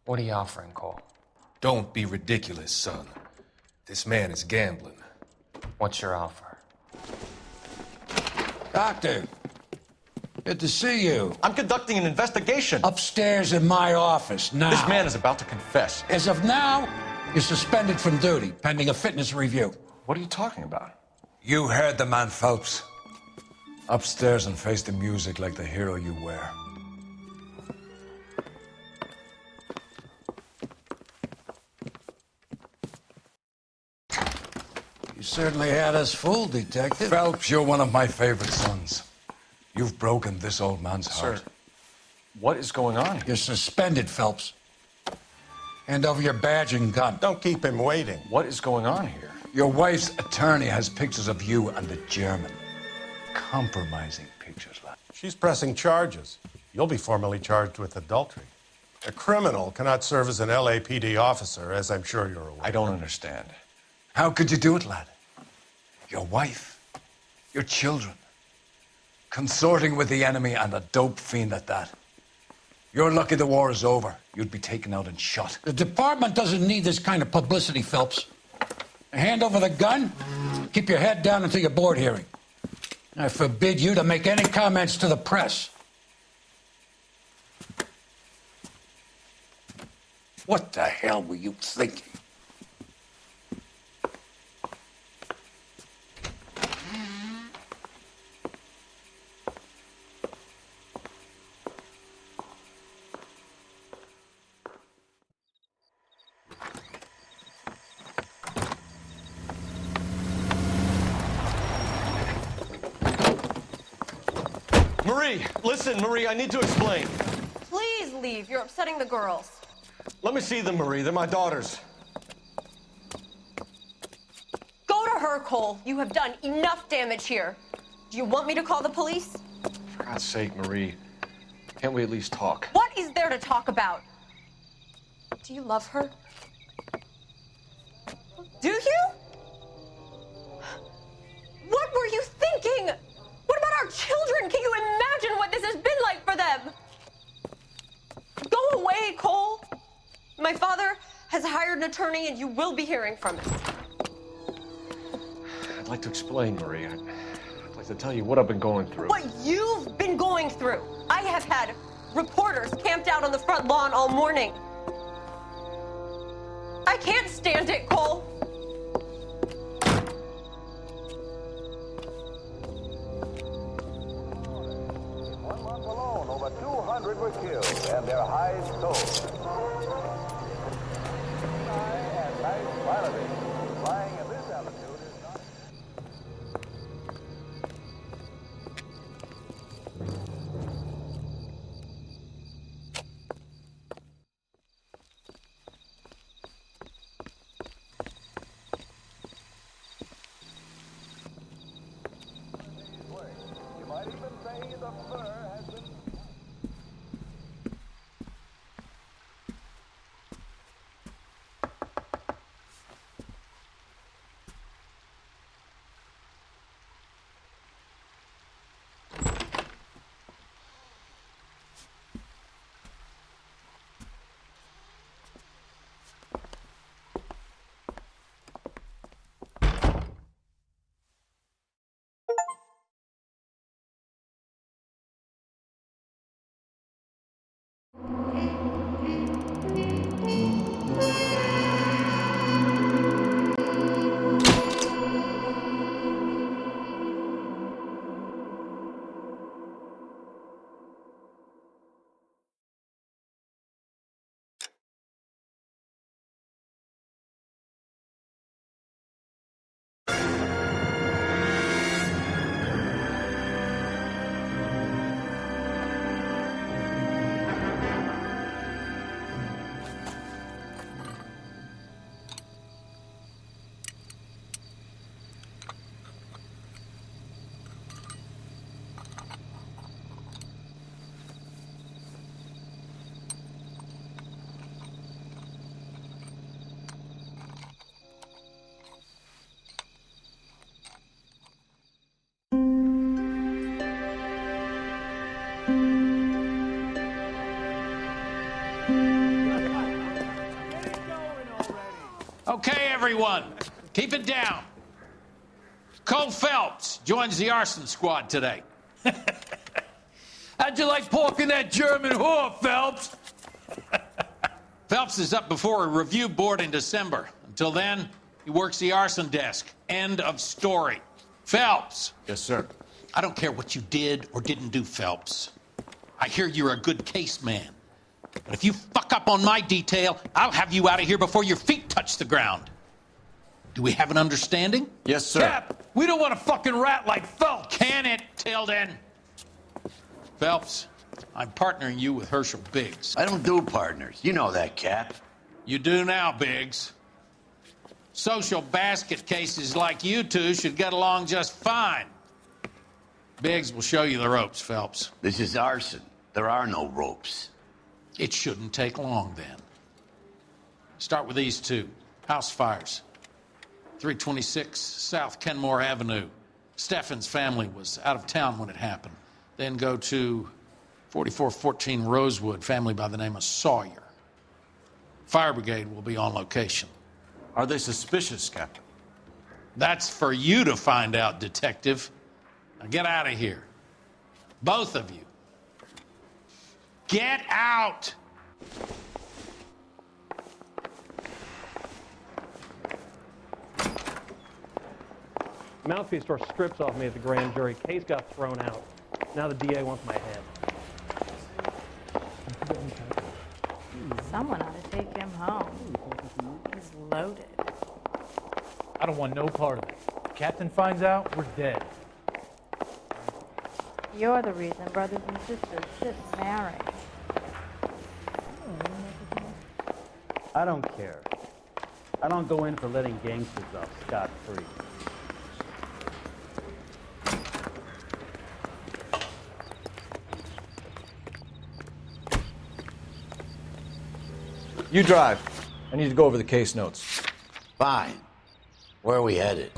[SPEAKER 1] What are you offering, Cole?
[SPEAKER 5] Don't be ridiculous, son. This man is gambling.
[SPEAKER 1] What's your offer?
[SPEAKER 18] Doctor, good to see you.
[SPEAKER 2] I'm conducting an investigation.
[SPEAKER 18] Upstairs in my office, now.
[SPEAKER 2] This man is about to confess.
[SPEAKER 18] As of now, you're suspended from duty, pending a fitness review.
[SPEAKER 2] What are you talking about?
[SPEAKER 18] You heard the man, Phelps. Upstairs and face the music like the hero you were. You certainly had us fooled, Detective. Phelps, you're one of my favorite sons. You've broken this old man's heart.
[SPEAKER 2] Sir, what is going on here?
[SPEAKER 18] You're suspended, Phelps. Hand over your badge and gun.
[SPEAKER 11] Don't keep him waiting.
[SPEAKER 2] What is going on here?
[SPEAKER 18] Your wife's attorney has pictures of you and the German. Compromising pictures, lad.
[SPEAKER 11] She's pressing charges. You'll be formally charged with adultery. A criminal cannot serve as an LAPD officer, as I'm sure you're aware.
[SPEAKER 2] I don't understand.
[SPEAKER 18] How could you do it, lad? Your wife, your children, consorting with the enemy and a dope fiend at that. You're lucky the war is over. You'd be taken out and shot. The department doesn't need this kind of publicity, Phelps. Hand over the gun, keep your head down until your board hearing. I forbid you to make any comments to the press. What the hell were you thinking?
[SPEAKER 2] Marie, listen, Marie, I need to explain.
[SPEAKER 13] Please leave. You're upsetting the girls.
[SPEAKER 2] Let me see them, Marie. They're my daughters.
[SPEAKER 6] Go to her, Cole. You have done enough damage here. Do you want me to call the police?
[SPEAKER 2] For God's sake, Marie. Can't we at least talk?
[SPEAKER 6] What is there to talk about? Do you love her? Do you? What were you thinking? What about our children? Can you imagine what this has been like for them? Go away, Cole. My father has hired an attorney and you will be hearing from him.
[SPEAKER 2] I'd like to explain, Marie. I'd like to tell you what I've been going through.
[SPEAKER 6] What you've been going through. I have had reporters camped out on the front lawn all morning. I can't stand it, Cole.
[SPEAKER 20] In 1 month alone, over 200 were killed and their hides sold. And nice violence. Flying at this altitude is not... You might even say the fur has been...
[SPEAKER 17] Okay, everyone, keep it down. Cole Phelps joins the arson squad today.
[SPEAKER 9] How'd you like porking that German whore, Phelps?
[SPEAKER 17] Phelps is up before a review board in December. Until then, he works the arson desk. End of story. Phelps.
[SPEAKER 2] Yes, sir.
[SPEAKER 17] I don't care what you did or didn't do, Phelps. I hear you're a good case man. But if you fuck up on my detail, I'll have you out of here before your feet touch the ground. Do we have an understanding?
[SPEAKER 2] Yes, sir.
[SPEAKER 9] Cap, we don't want a fucking rat like Phelps.
[SPEAKER 17] Can it, Tilden? Phelps, I'm partnering you with Herschel Biggs.
[SPEAKER 13] I don't do partners. You know that, Cap.
[SPEAKER 17] You do now, Biggs. Social basket cases like you two should get along just fine. Biggs will show you the ropes, Phelps.
[SPEAKER 13] This is arson. There are no ropes.
[SPEAKER 17] It shouldn't take long, then. Start with these two. House fires. 326 South Kenmore Avenue. Steffen's family was out of town when it happened. Then go to 4414 Rosewood, family by the name of Sawyer. Fire brigade will be on location.
[SPEAKER 2] Are they suspicious, Captain?
[SPEAKER 17] That's for you to find out, Detective. Now get out of here. Both of you. Get out!
[SPEAKER 3] Mouthpiece store strips off me at the grand jury. Case got thrown out. Now the DA wants my head.
[SPEAKER 16] Someone ought to take him home. He's loaded.
[SPEAKER 3] I don't want no part of it. If Captain finds out, we're dead.
[SPEAKER 16] You're the reason brothers and sisters shouldn't marry.
[SPEAKER 12] I don't care. I don't go in for letting gangsters off scot-free.
[SPEAKER 2] You drive. I need to go over the case notes.
[SPEAKER 13] Fine. Where are we headed?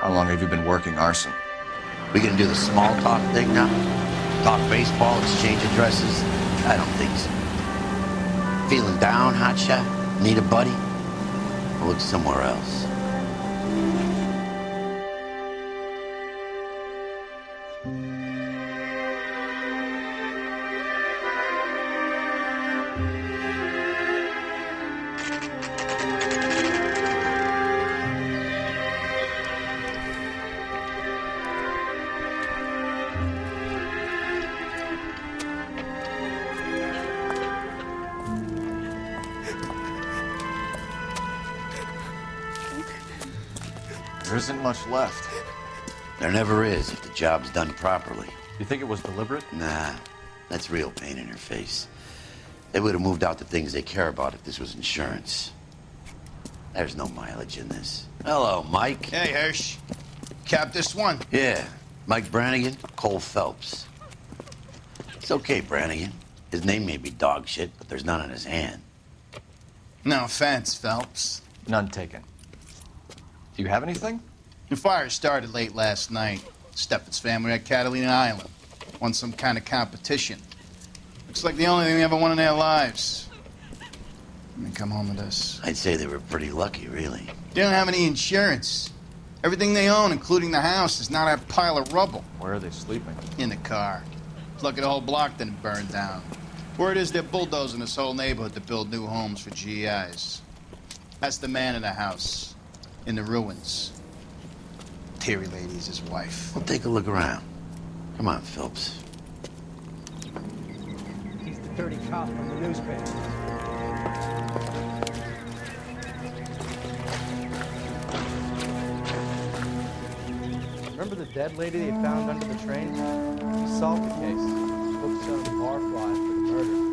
[SPEAKER 2] How long have you been working arson?
[SPEAKER 13] We gonna do the small talk thing now? Talk baseball, exchange addresses? I don't think so. Feeling down, hotshot? Need a buddy? I'll look somewhere else.
[SPEAKER 2] There isn't much left.
[SPEAKER 13] There never is if the job's done properly.
[SPEAKER 2] You think it was deliberate?
[SPEAKER 13] Nah, that's real pain in her face. They would have moved out the things they care about if this was insurance. There's no mileage in this. Hello, Mike.
[SPEAKER 14] Hey, Hirsch. Cap this one.
[SPEAKER 13] Yeah, Mike Brannigan, Cole Phelps. It's okay, Brannigan. His name may be dog shit, but there's none on his hand.
[SPEAKER 14] No offense, Phelps.
[SPEAKER 2] None taken. Do you have anything?
[SPEAKER 14] The fire started late last night. Steffen's family at Catalina Island. Won some kind of competition. Looks like the only thing they ever won in their lives. Let me come home with this.
[SPEAKER 13] I'd say they were pretty lucky, really.
[SPEAKER 14] They don't have any insurance. Everything they own, including the house, is now that pile of rubble.
[SPEAKER 2] Where are they sleeping?
[SPEAKER 14] In the car. Lucky the whole block didn't burn down. Word is they're bulldozing this whole neighborhood to build new homes for GIs. That's the man in the house. In the ruins. Terry lady's his wife.
[SPEAKER 13] We'll take a look around. Come on, Phelps.
[SPEAKER 3] He's the dirty cop from the newspaper.
[SPEAKER 12] Remember the dead lady they found under the train? She solved the case. Focused on the barflies for the murder.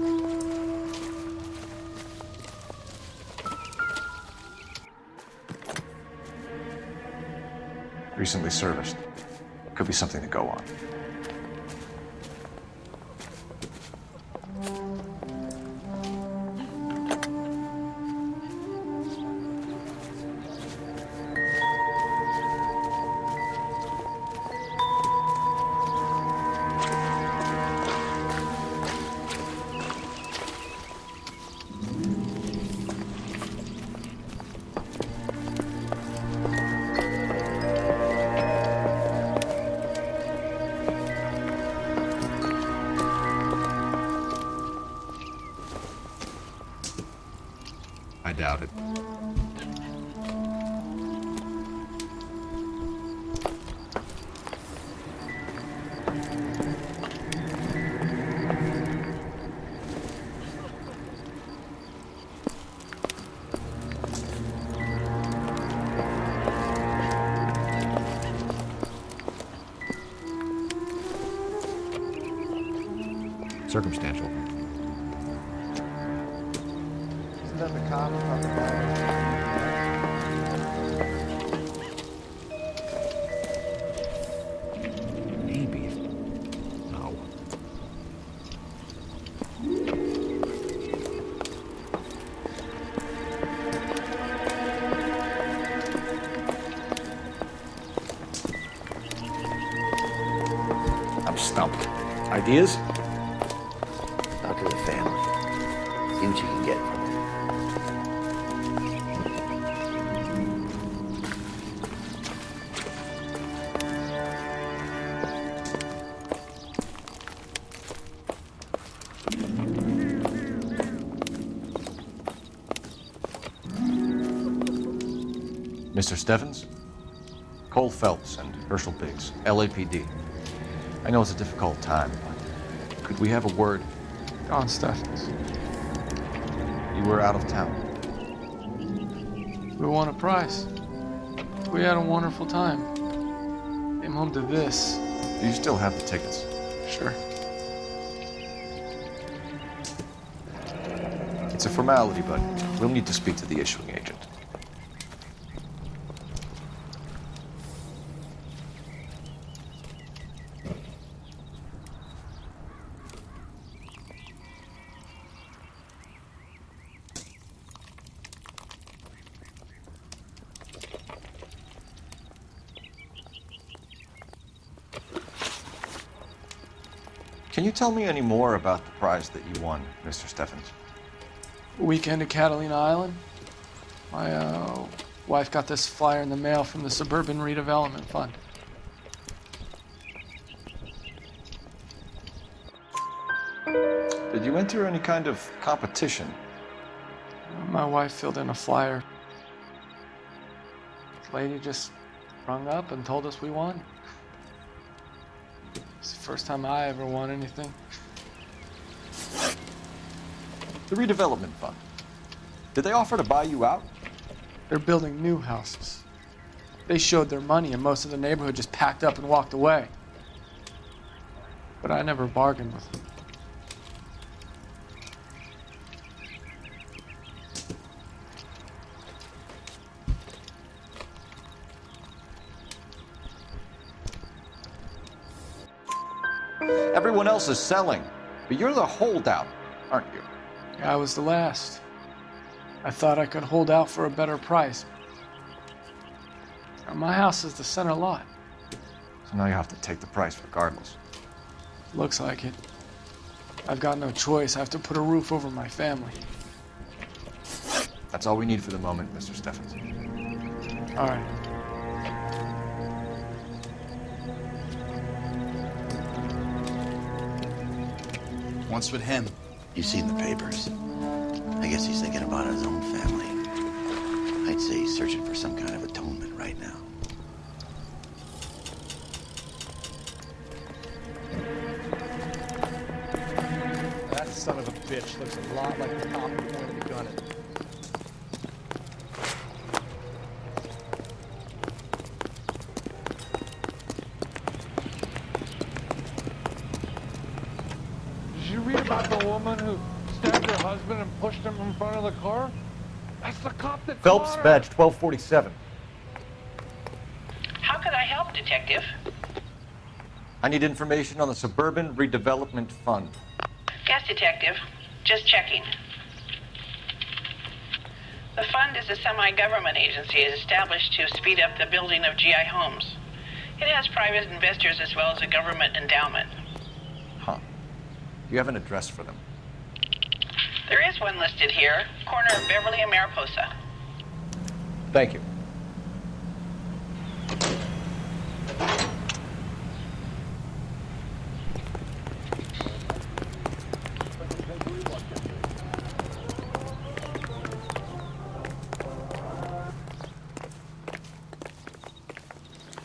[SPEAKER 2] Recently serviced. Could be something to go on.
[SPEAKER 5] I doubt it.
[SPEAKER 2] Circumstantial.
[SPEAKER 12] Isn't that the cop on the back?
[SPEAKER 2] Maybe. No. I'm stumped. Ideas?
[SPEAKER 13] Talk to the family. See what you can get from it.
[SPEAKER 2] Mr. Steffens? Cole Phelps and Herschel Biggs, LAPD. I know it's a difficult time, but could we have a word?
[SPEAKER 4] Don Steffens.
[SPEAKER 2] You were out of town.
[SPEAKER 4] We won a prize. We had a wonderful time. Came home to this.
[SPEAKER 2] Do you still have the tickets?
[SPEAKER 4] Sure.
[SPEAKER 2] It's a formality, but we'll need to speak to the issuing agent. Can you tell me any more about the prize that you won, Mr. Steffens?
[SPEAKER 4] Weekend at Catalina Island. My wife got this flyer in the mail from the Suburban Redevelopment Fund.
[SPEAKER 2] Did you enter any kind of competition?
[SPEAKER 4] My wife filled in a flyer. The lady just rung up and told us we won. It's the first time I ever won anything.
[SPEAKER 2] The redevelopment fund. Did they offer to buy you out?
[SPEAKER 4] They're building new houses. They showed their money and most of the neighborhood just packed up and walked away. But I never bargained with them.
[SPEAKER 2] Everyone else is selling, but you're the holdout, aren't you?
[SPEAKER 4] I was the last. I thought I could hold out for a better price. My house is the center lot.
[SPEAKER 2] So now you have to take the price regardless.
[SPEAKER 4] Looks like it. I've got no choice. I have to put a roof over my family.
[SPEAKER 2] That's all we need for the moment, Mr. Steffens.
[SPEAKER 4] All right.
[SPEAKER 14] What's with him?
[SPEAKER 13] You've seen the papers. I guess he's thinking about his own family. I'd say he's searching for some kind of atonement right now.
[SPEAKER 3] That son of a bitch looks a lot like the cop who pointed the gun at me.
[SPEAKER 9] Did you read about the woman who stabbed her husband and pushed him in front of the car? That's the cop that
[SPEAKER 2] Phelps,
[SPEAKER 9] caught her.
[SPEAKER 2] badge 1247.
[SPEAKER 10] How could I help, Detective?
[SPEAKER 2] I need information on the Suburban Redevelopment Fund.
[SPEAKER 10] Yes, Detective. Just checking. The fund is a semi-government agency established to speed up the building of GI homes. It has private investors as well as a government endowment.
[SPEAKER 2] Huh. Do you have an address for them?
[SPEAKER 10] There is one listed here, corner of Beverly and Mariposa.
[SPEAKER 2] Thank you.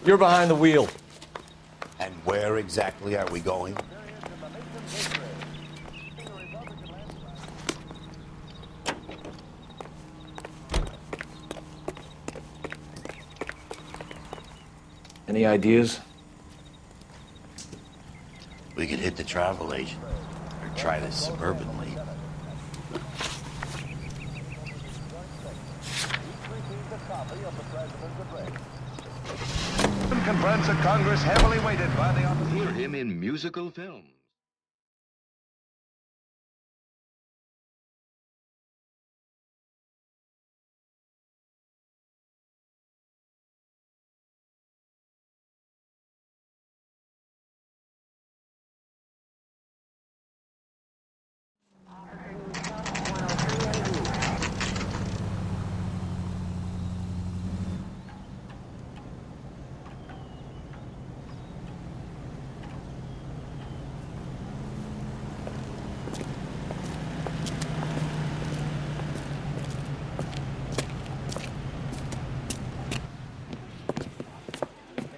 [SPEAKER 2] You're behind the wheel.
[SPEAKER 21] And where exactly are we going?
[SPEAKER 2] Any ideas?
[SPEAKER 13] We could hit the travel agent or try the suburban lead.
[SPEAKER 20] Confronts a Congress heavily weighted by the opposition.
[SPEAKER 19] Hear him in musical films.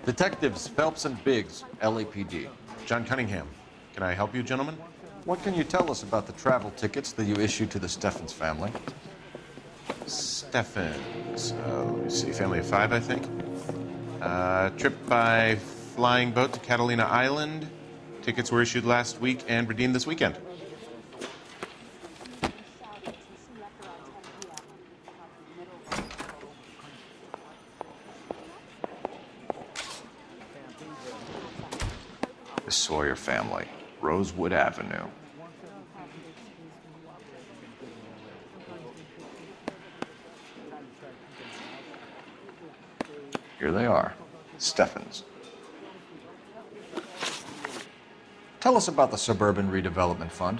[SPEAKER 2] Detectives Phelps and Biggs, LAPD.
[SPEAKER 22] John Cunningham. Can I help you, gentlemen?
[SPEAKER 2] What can you tell us about the travel tickets that you issued to the Steffens family?
[SPEAKER 22] Steffens. Let me see. Family of 5, I think. Trip by flying boat to Catalina Island. Tickets were issued last week and redeemed this weekend.
[SPEAKER 2] The Sawyer family, Rosewood Avenue. Here they are, Steffens. Tell us about the Suburban Redevelopment Fund.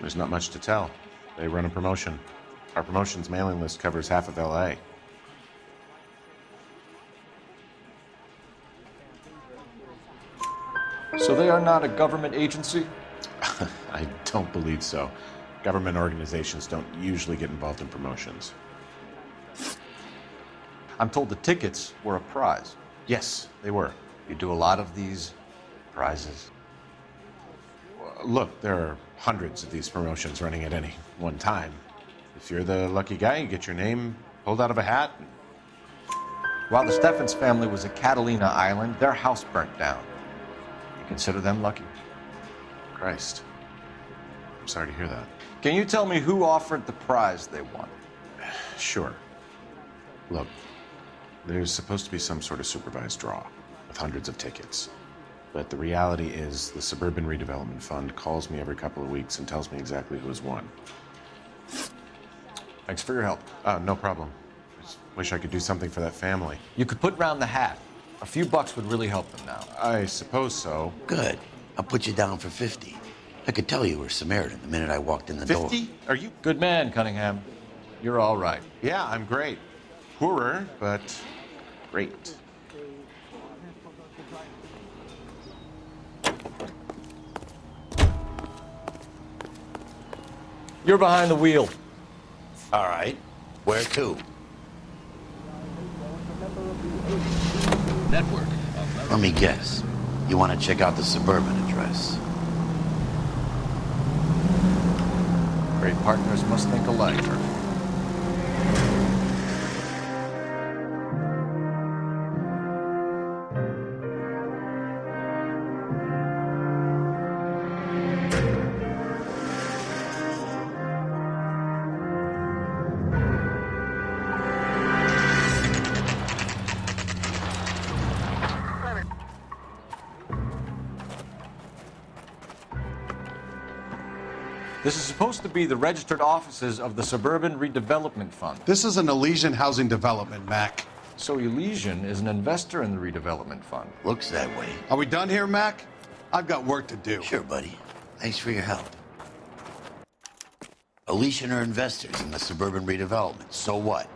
[SPEAKER 22] There's not much to tell. They run a promotion. Our promotion's mailing list covers half of LA.
[SPEAKER 2] So they are not a government agency?
[SPEAKER 22] I don't believe so. Government organizations don't usually get involved in promotions.
[SPEAKER 2] I'm told the tickets were a prize.
[SPEAKER 22] Yes, they were.
[SPEAKER 2] You do a lot of these prizes?
[SPEAKER 22] Look, there are hundreds of these promotions running at any one time. If you're the lucky guy, you get your name pulled out of a hat.
[SPEAKER 2] While the Steffens family was at Catalina Island, their house burnt down. You consider them lucky?
[SPEAKER 22] Christ. I'm sorry to hear that.
[SPEAKER 2] Can you tell me who offered the prize they won?
[SPEAKER 22] Sure. Look, there's supposed to be some sort of supervised draw with hundreds of tickets. But the reality is the Suburban Redevelopment Fund calls me every couple of weeks and tells me exactly who has won.
[SPEAKER 2] Thanks for your help.
[SPEAKER 22] No problem. I just wish I could do something for that family.
[SPEAKER 2] You could put round the hat. A few bucks would really help them now.
[SPEAKER 22] I suppose so.
[SPEAKER 13] Good. I'll put you down for 50. I could tell you were Samaritan the minute I walked in the door.
[SPEAKER 22] 50? Are you?
[SPEAKER 2] Good man, Cunningham. You're all right.
[SPEAKER 22] Yeah, I'm great. Poorer, but great.
[SPEAKER 2] You're behind the wheel.
[SPEAKER 13] All right. Where to?
[SPEAKER 19] Network.
[SPEAKER 13] Let me guess. You want to check out the Suburban address?
[SPEAKER 2] Great partners must think alike. This is supposed to be the registered offices of the Suburban Redevelopment Fund.
[SPEAKER 14] This is an Elysian housing development, Mac.
[SPEAKER 2] So Elysian is an investor in the redevelopment fund.
[SPEAKER 13] Looks that way.
[SPEAKER 14] Are we done here, Mac? I've got work to do.
[SPEAKER 13] Sure, buddy. Thanks for your help. Elysian are investors in the Suburban Redevelopment. So what?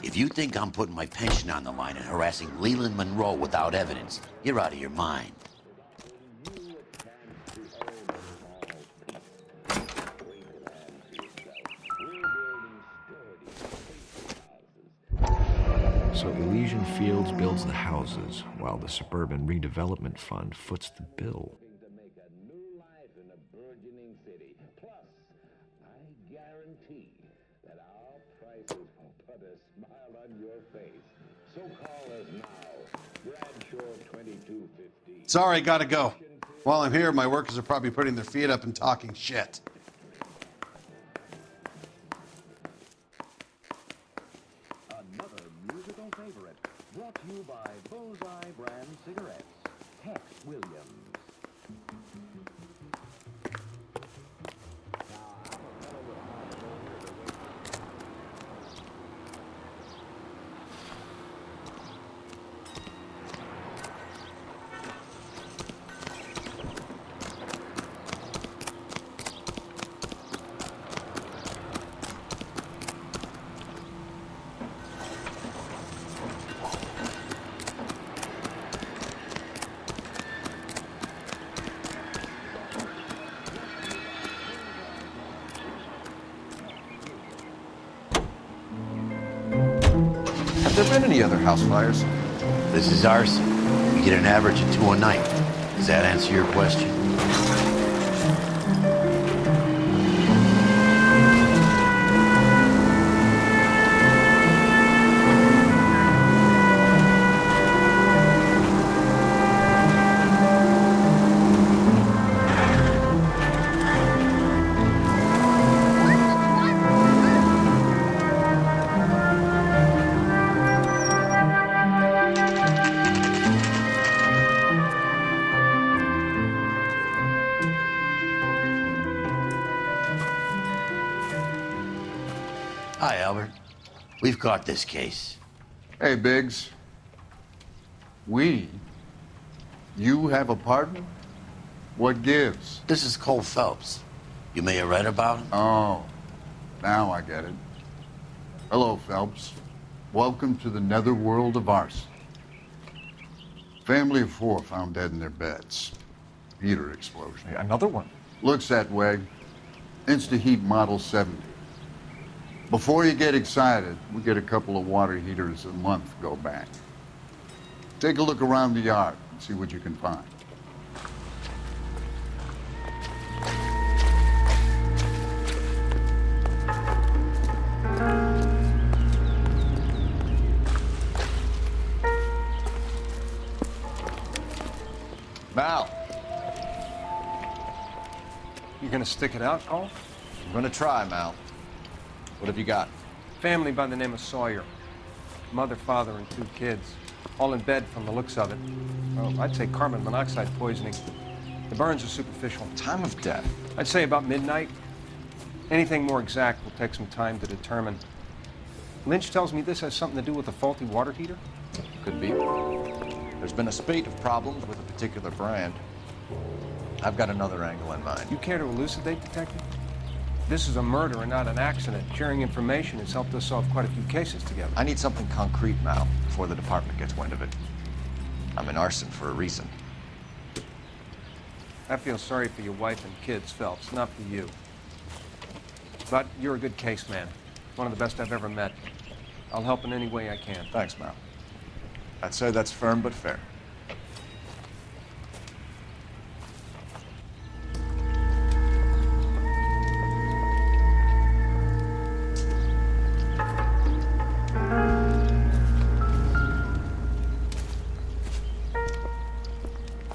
[SPEAKER 13] If you think I'm putting my pension on the line and harassing Leland Monroe without evidence, you're out of your mind.
[SPEAKER 7] So Elysian Fields builds the houses, while the Suburban Redevelopment Fund foots the bill.
[SPEAKER 14] Sorry, gotta go. While I'm here, my workers are probably putting their feet up and talking shit.
[SPEAKER 19] Another musical favorite, brought to you by Bullseye brand cigarettes. Tex Williams.
[SPEAKER 2] Have there been any other house fires?
[SPEAKER 13] This is arson. We get an average of 2 a night. Does that answer your question? Albert. We've got this case.
[SPEAKER 8] Hey, Biggs. You have a partner? What gives?
[SPEAKER 13] This is Cole Phelps. You may have read about him.
[SPEAKER 8] Oh, now I get it. Hello, Phelps. Welcome to the netherworld of arson. Family of 4 found dead in their beds. Heater explosion.
[SPEAKER 2] Another one?
[SPEAKER 8] Looks that way. Insta-Heat Model 70. Before you get excited, we get a couple of water heaters a month go back. Take a look around the yard and see what you can find.
[SPEAKER 2] Mal,
[SPEAKER 15] You gonna stick it out, Cole?
[SPEAKER 2] I'm gonna try, Mal. What have you got?
[SPEAKER 15] Family by the name of Sawyer. Mother, father, and 2 kids. All in bed from the looks of it. Well, I'd say carbon monoxide poisoning. The burns are superficial.
[SPEAKER 2] Time of death?
[SPEAKER 15] I'd say about midnight. Anything more exact will take some time to determine. Lynch tells me this has something to do with a faulty water heater?
[SPEAKER 2] Could be. There's been a spate of problems with a particular brand. I've got another angle in mind.
[SPEAKER 15] You care to elucidate, Detective? This is a murder and not an accident. Sharing information has helped us solve quite a few cases together.
[SPEAKER 2] I need something concrete, Mal, before the department gets wind of it. I'm in arson for a reason.
[SPEAKER 15] I feel sorry for your wife and kids, Phelps, not for you. But you're a good case man. One of the best I've ever met. I'll help in any way I can.
[SPEAKER 2] Thanks, Mal. I'd say that's firm but fair.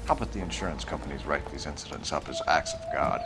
[SPEAKER 2] How about the insurance companies write these incidents up as acts of God?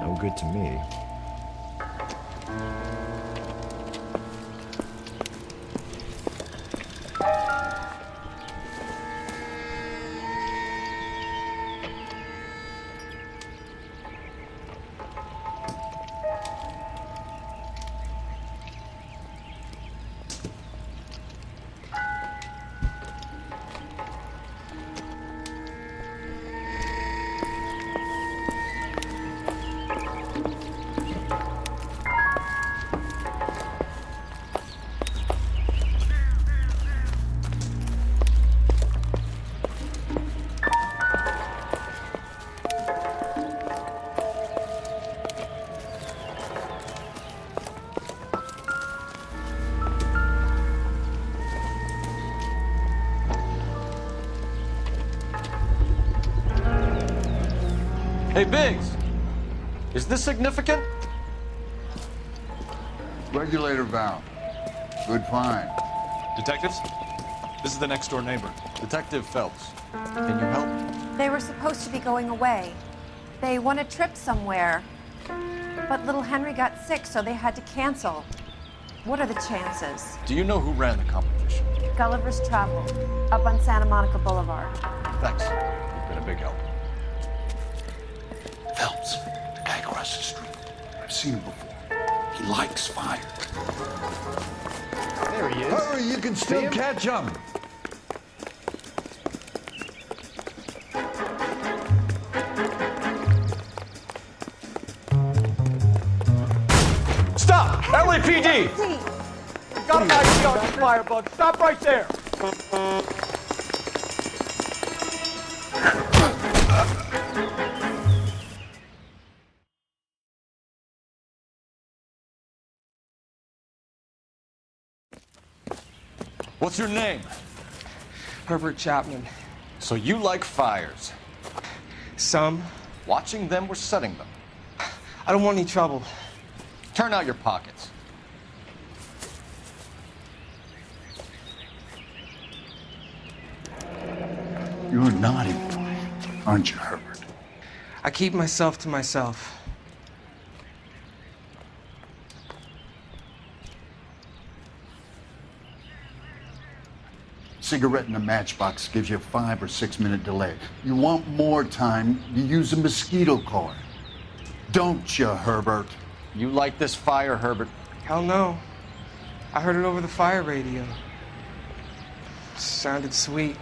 [SPEAKER 7] No good to me.
[SPEAKER 2] Hey, Biggs! Is this significant?
[SPEAKER 8] Regulator valve. Good find.
[SPEAKER 22] Detectives, this is the next door neighbor.
[SPEAKER 2] Detective Phelps. Can you help?
[SPEAKER 23] They were supposed to be going away. They won a trip somewhere. But little Henry got sick, so they had to cancel. What are the chances?
[SPEAKER 2] Do you know who ran the competition?
[SPEAKER 23] Gulliver's Travel, up on Santa Monica Boulevard.
[SPEAKER 2] Thanks. You've been a big help.
[SPEAKER 24] Phelps, the guy across the street. I've seen him before. He likes fire.
[SPEAKER 22] There he is.
[SPEAKER 18] Hurry, you can still catch him.
[SPEAKER 2] LAPD!
[SPEAKER 4] Got an ID on this firebug. Stop right there.
[SPEAKER 2] What's your name?
[SPEAKER 15] Herbert Chapman.
[SPEAKER 2] So you like fires?
[SPEAKER 15] Some.
[SPEAKER 2] Watching them or setting them?
[SPEAKER 15] I don't want any trouble.
[SPEAKER 2] Turn out your pockets.
[SPEAKER 8] You're a naughty boy, aren't you, Herbert?
[SPEAKER 15] I keep myself to myself.
[SPEAKER 8] Cigarette in a matchbox gives you a 5 or 6 minute delay. You want more time, you use a mosquito coil. Don't you, Herbert?
[SPEAKER 2] You like this fire, Herbert?
[SPEAKER 15] Hell no. I heard it over the fire radio. Sounded sweet.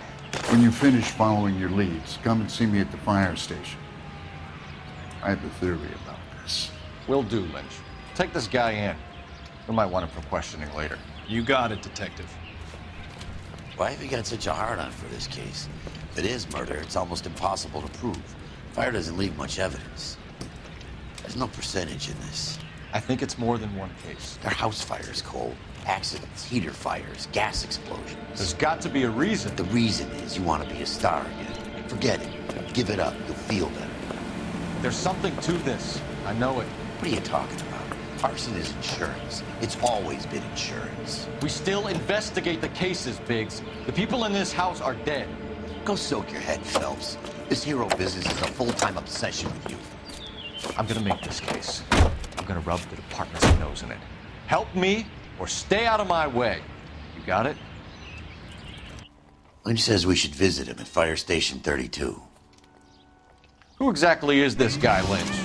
[SPEAKER 8] When you finish following your leads, come and see me at the fire station. I have a theory about this.
[SPEAKER 2] Will do, Lynch. Take this guy in. We might want him for questioning later.
[SPEAKER 1] You got it, Detective.
[SPEAKER 13] Why have you got such a hard-on for this case? If it is murder, it's almost impossible to prove. Fire doesn't leave much evidence. There's no percentage in this.
[SPEAKER 2] I think it's more than one case.
[SPEAKER 13] There are house fires, Cole. Accidents, heater fires, gas explosions.
[SPEAKER 2] There's got to be a reason.
[SPEAKER 13] The reason is you want to be a star again. Forget it. Give it up. You'll feel better.
[SPEAKER 2] There's something to this. I know it.
[SPEAKER 13] What are you talking about? Arson is insurance. It's always been insurance.
[SPEAKER 2] We still investigate the cases, Biggs. The people in this house are dead.
[SPEAKER 13] Go soak your head, Phelps. This hero business is a full-time obsession with you.
[SPEAKER 2] I'm gonna make this case. I'm gonna rub the department's nose in it. Help me or stay out of my way. You got it?
[SPEAKER 13] Lynch says we should visit him at Fire Station 32.
[SPEAKER 2] Who exactly is this guy, Lynch?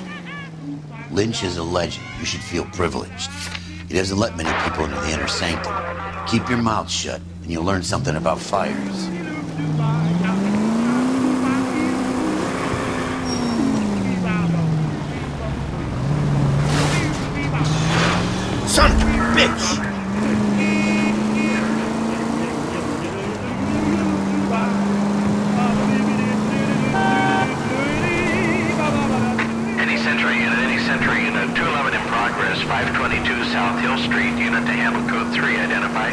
[SPEAKER 13] Lynch is a legend. You should feel privileged. He doesn't let many people into the inner sanctum. Keep your mouth shut, and you'll learn something about fires. Son of a bitch!
[SPEAKER 20] Entry unit 211 in progress, 522 South Hill Street, unit to handle code 3, identified.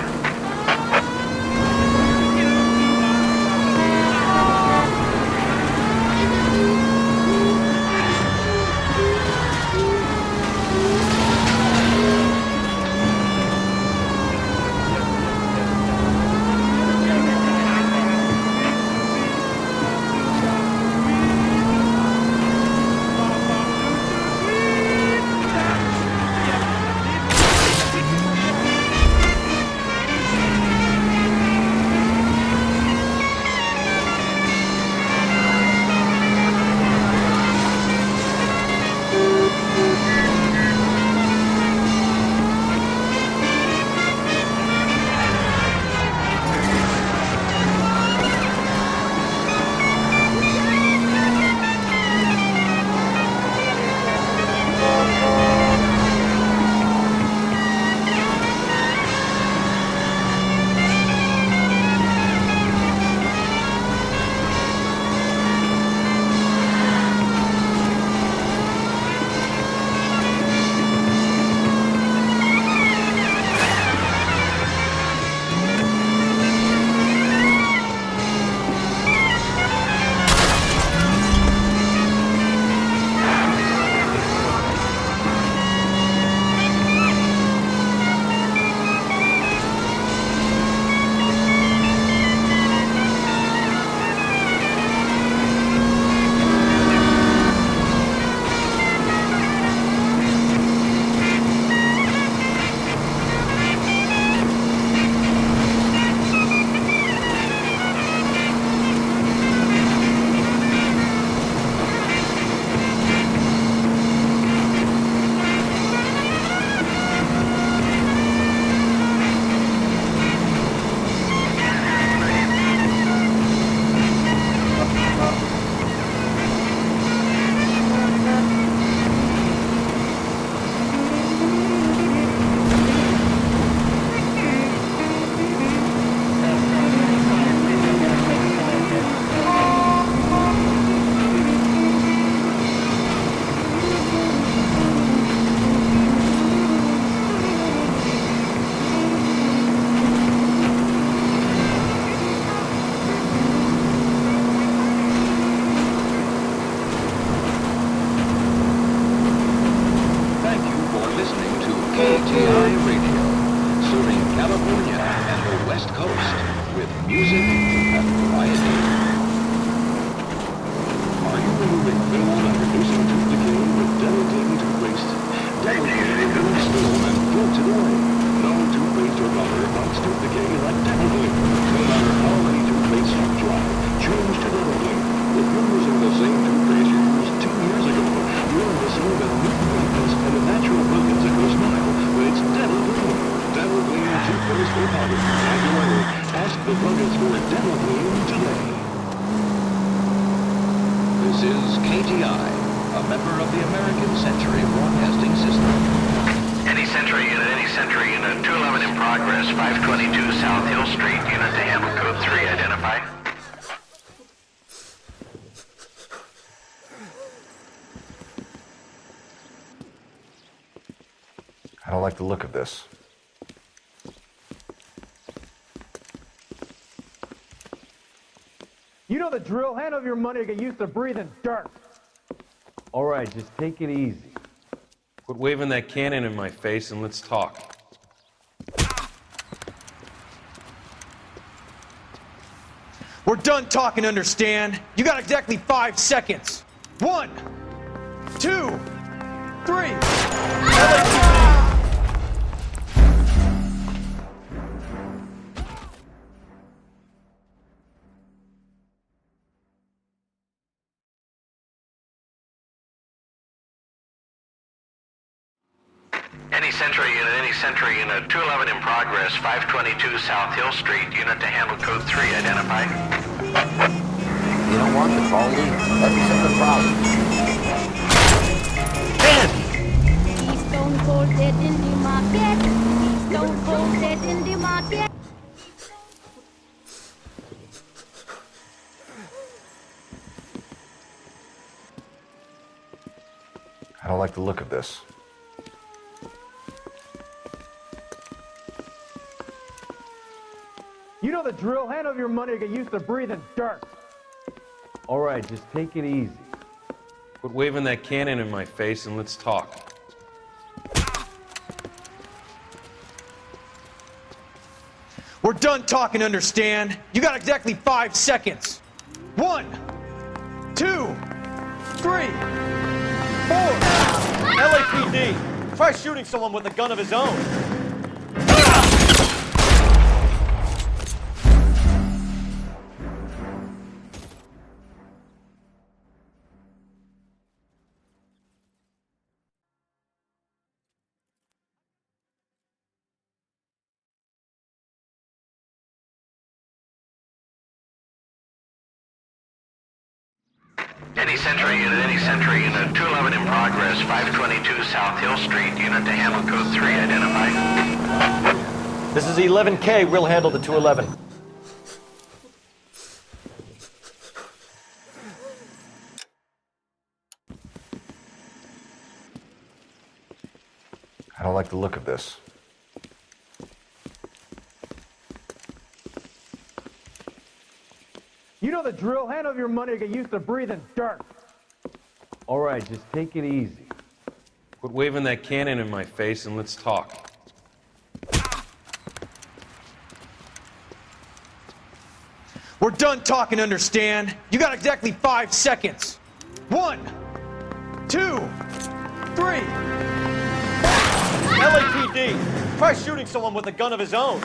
[SPEAKER 19] This is KTI, a member of the American Century Broadcasting System.
[SPEAKER 20] Any Century Unit 211 in progress, 522 South Hill Street, unit to handle code 3, identify.
[SPEAKER 2] I don't like the look of this.
[SPEAKER 12] You know the drill. Hand over your money or get used to breathing dirt. All right, just take it easy.
[SPEAKER 1] Quit waving that cannon in my face and let's talk.
[SPEAKER 6] We're done talking, understand? You got exactly 5 seconds. 1, 2, 3.
[SPEAKER 20] Any Century Unit 211 in progress, 522 South Hill Street, unit to handle code 3, identify.
[SPEAKER 13] You don't want the call lead. Let me solve the problem.
[SPEAKER 11] He's stone cold dead in the market. He's stone cold dead in the market.
[SPEAKER 2] I don't like the look of this.
[SPEAKER 12] You know the drill. Hand over your money or get used to breathing dirt. All right, just take it easy.
[SPEAKER 1] Quit waving that cannon in my face and let's talk.
[SPEAKER 6] We're done talking, understand? You got exactly 5 seconds. 1, 2, 3, 4.
[SPEAKER 2] LAPD, try shooting someone with a gun of his own.
[SPEAKER 20] Any Century Unit 211 in progress, 522 South Hill Street, unit to handle code 3, identify.
[SPEAKER 2] This is 11K, we'll handle the 211. I don't like the look of this.
[SPEAKER 12] You know the drill. Hand over your money or get used to breathing dirt. All right, just take it easy.
[SPEAKER 1] Quit waving that cannon in my face and let's talk.
[SPEAKER 6] We're done talking, understand? You got exactly 5 seconds. 1, 2, 3.
[SPEAKER 2] LAPD, try shooting someone with a gun of his own.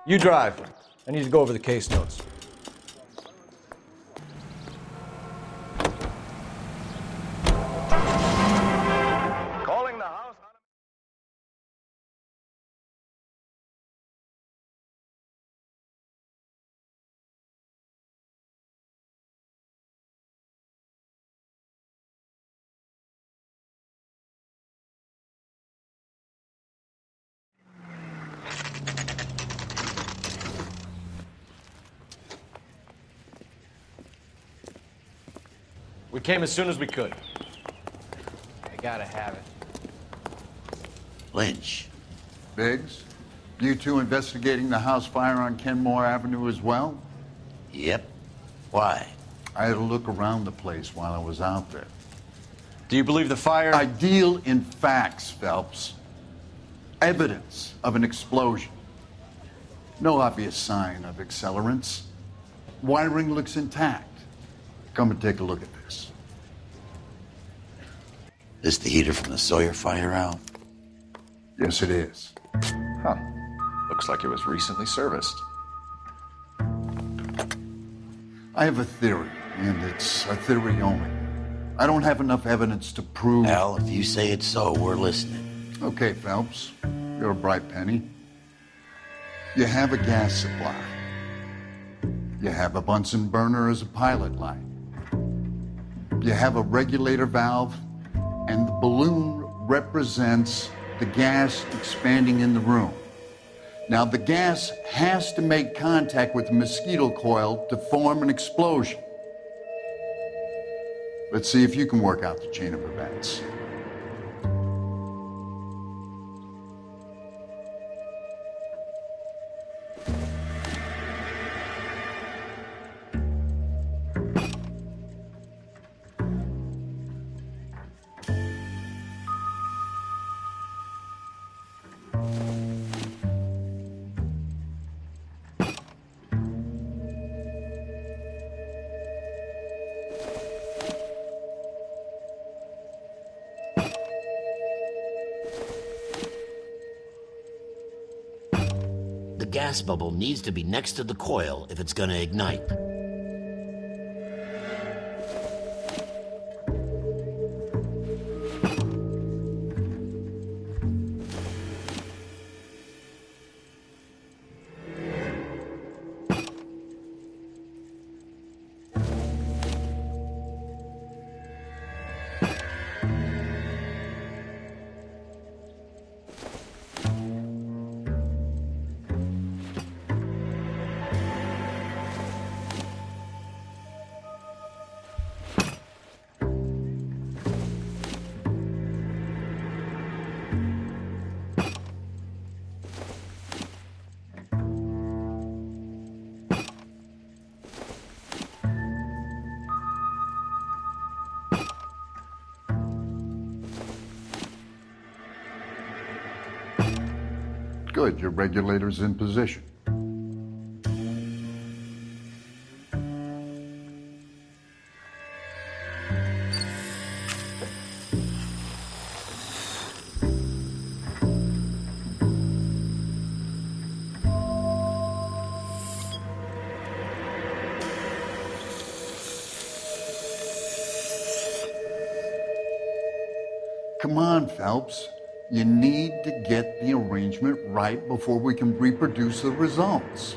[SPEAKER 2] You drive. I need to go over the case notes. We came as soon as we could.
[SPEAKER 12] I gotta have it.
[SPEAKER 13] Lynch.
[SPEAKER 8] Biggs, you two investigating the house fire on Kenmore Avenue as well?
[SPEAKER 13] Yep. Why?
[SPEAKER 8] I had a look around the place while I was out there.
[SPEAKER 2] Do you believe the fire?
[SPEAKER 8] I deal in facts, Phelps. Evidence of an explosion. No obvious sign of accelerants. Wiring looks intact. Come and take a look at this.
[SPEAKER 13] This the heater from the Sawyer fire out?
[SPEAKER 8] Yes, it is.
[SPEAKER 2] Huh. Looks like it was recently serviced.
[SPEAKER 8] I have a theory, and it's a theory only. I don't have enough evidence to prove...
[SPEAKER 13] Al, if you say it's so, we're listening.
[SPEAKER 8] Okay, Phelps. You're a bright penny. You have a gas supply. You have a Bunsen burner as a pilot light. You have a regulator valve, and the balloon represents the gas expanding in the room. Now, the gas has to make contact with the mosquito coil to form an explosion. Let's see if you can work out the chain of events.
[SPEAKER 13] The gas bubble needs to be next to the coil if it's gonna ignite. Good, your regulator's in position. Come on, Phelps. You need to get the arrangement right before we can reproduce the results.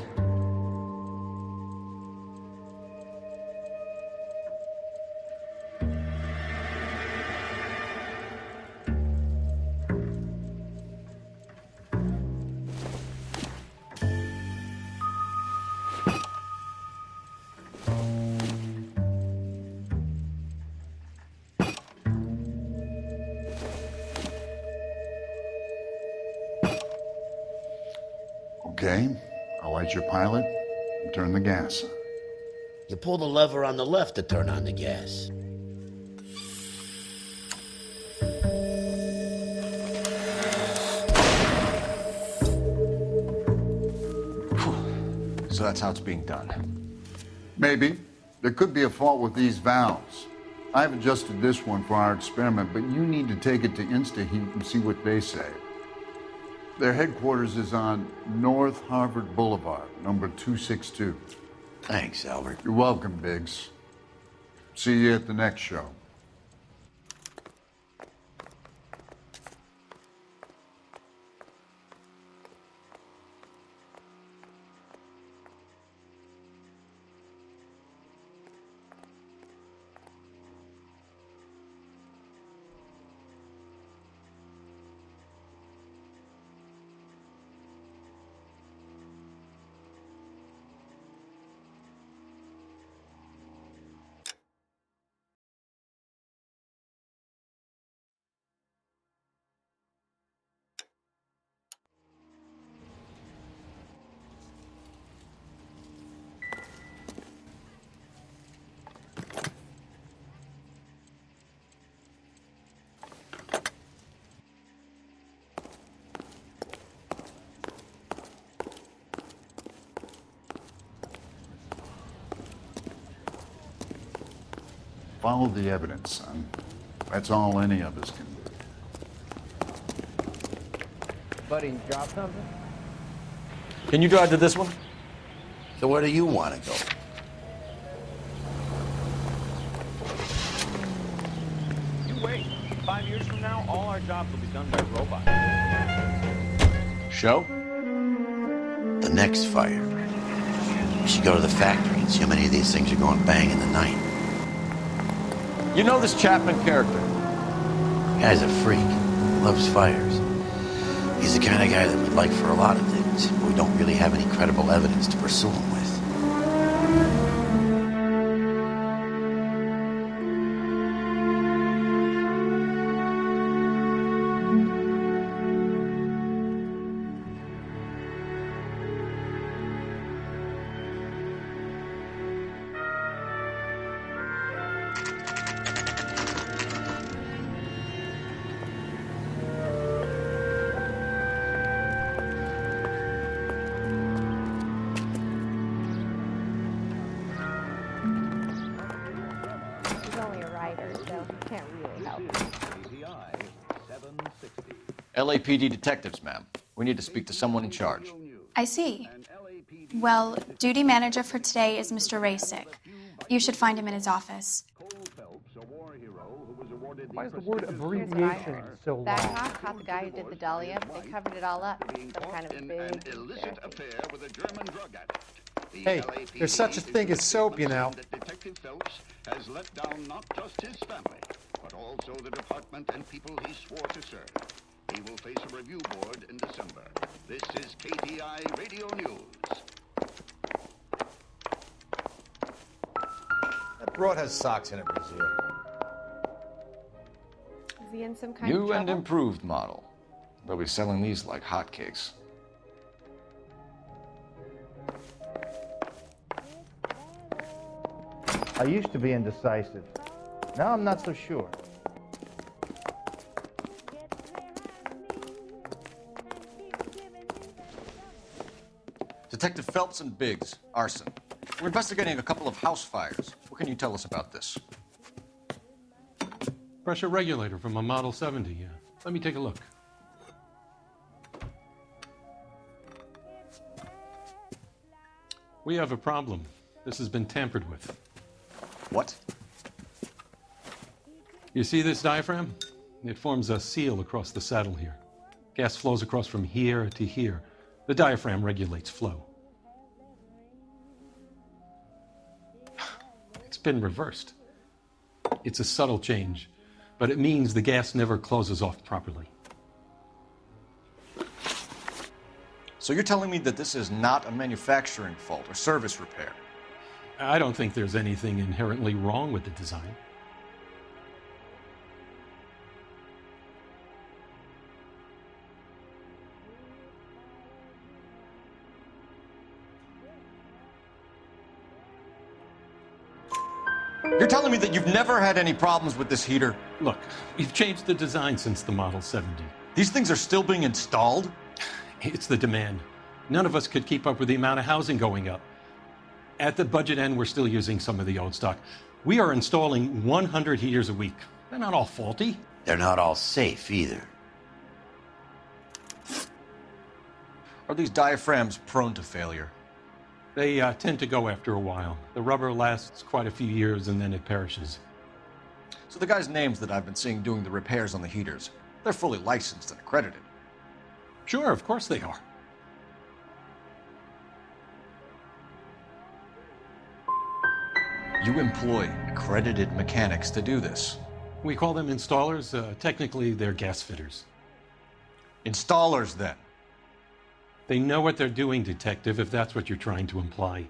[SPEAKER 13] Okay, I'll light your pilot and turn the gas on. You pull the lever on the left to turn on the gas.
[SPEAKER 2] So that's how it's being done.
[SPEAKER 8] Maybe. There could be a fault with these valves. I've adjusted this one for our experiment, but you need to take it to InstaHeat and see what they say. Their headquarters is on North Harvard Boulevard, number 262.
[SPEAKER 13] Thanks, Albert.
[SPEAKER 8] You're welcome, Biggs. See you at the next show. Follow the evidence, son. That's all any of us can do.
[SPEAKER 12] Buddy, drop something?
[SPEAKER 2] Can you drive to this one?
[SPEAKER 13] So where do you want to go?
[SPEAKER 3] You wait. 5 years from now, all our jobs will be done by robots.
[SPEAKER 2] Show?
[SPEAKER 13] The next fire. You should go to the factory and see how many of these things are going bang in the night.
[SPEAKER 2] You know this Chapman character?
[SPEAKER 13] Guy's a freak. Loves fires. He's the kind of guy that we'd like for a lot of things, but we don't really have any credible evidence to pursue him with.
[SPEAKER 2] LAPD detectives, ma'am. We need to speak to someone in charge.
[SPEAKER 5] I see. Well, duty manager for today is Mr. Rasick. You should find him in his office.
[SPEAKER 9] Why is the word abbreviation so long?
[SPEAKER 16] That cop caught the guy who did the Dahlia, but they covered it all up. Some kind of big
[SPEAKER 21] illicit affair with a German drug addict.
[SPEAKER 9] Hey, there's such a thing as soap, you know.
[SPEAKER 21] Detective Phelps has let down not just his family, but also the department and people he swore to serve. He will face a review board in December. This is KTI Radio News.
[SPEAKER 2] That broad has socks in it, Brazil.
[SPEAKER 16] Is he in some kind
[SPEAKER 2] New
[SPEAKER 16] of trouble?
[SPEAKER 2] and improved model. They'll be selling these like hotcakes.
[SPEAKER 12] I used to be indecisive. Now I'm not so sure.
[SPEAKER 2] Detective Phelps and Biggs, arson. We're investigating a couple of house fires. What can you tell us about this?
[SPEAKER 1] Pressure regulator from a Model 70, yeah. Let me take a look. We have a problem. This has been tampered with.
[SPEAKER 2] What?
[SPEAKER 1] You see this diaphragm? It forms a seal across the saddle here. Gas flows across from here to here. The diaphragm regulates flow. It's been reversed. It's a subtle change, but it means the gas never closes off properly.
[SPEAKER 2] So you're telling me that this is not a manufacturing fault or service repair?
[SPEAKER 1] I don't think there's anything inherently wrong with the design.
[SPEAKER 2] You're telling me that you've never had any problems with this heater?
[SPEAKER 1] Look, we've changed the design since the Model 70.
[SPEAKER 2] These things are still being installed?
[SPEAKER 1] It's the demand. None of us could keep up with the amount of housing going up. At the budget end, we're still using some of the old stock. We are installing 100 heaters a week. They're not all faulty.
[SPEAKER 13] They're not all safe either.
[SPEAKER 2] Are these diaphragms prone to failure?
[SPEAKER 1] They tend to go after a while. The rubber lasts quite a few years and then it perishes.
[SPEAKER 2] So the guys' names that I've been seeing doing the repairs on the heaters, they're fully licensed and accredited.
[SPEAKER 1] Sure, of course they are.
[SPEAKER 2] You employ accredited mechanics to do this.
[SPEAKER 1] We call them installers. Technically, they're gas fitters.
[SPEAKER 2] Installers, then?
[SPEAKER 1] They know what they're doing, Detective, if that's what you're trying to imply.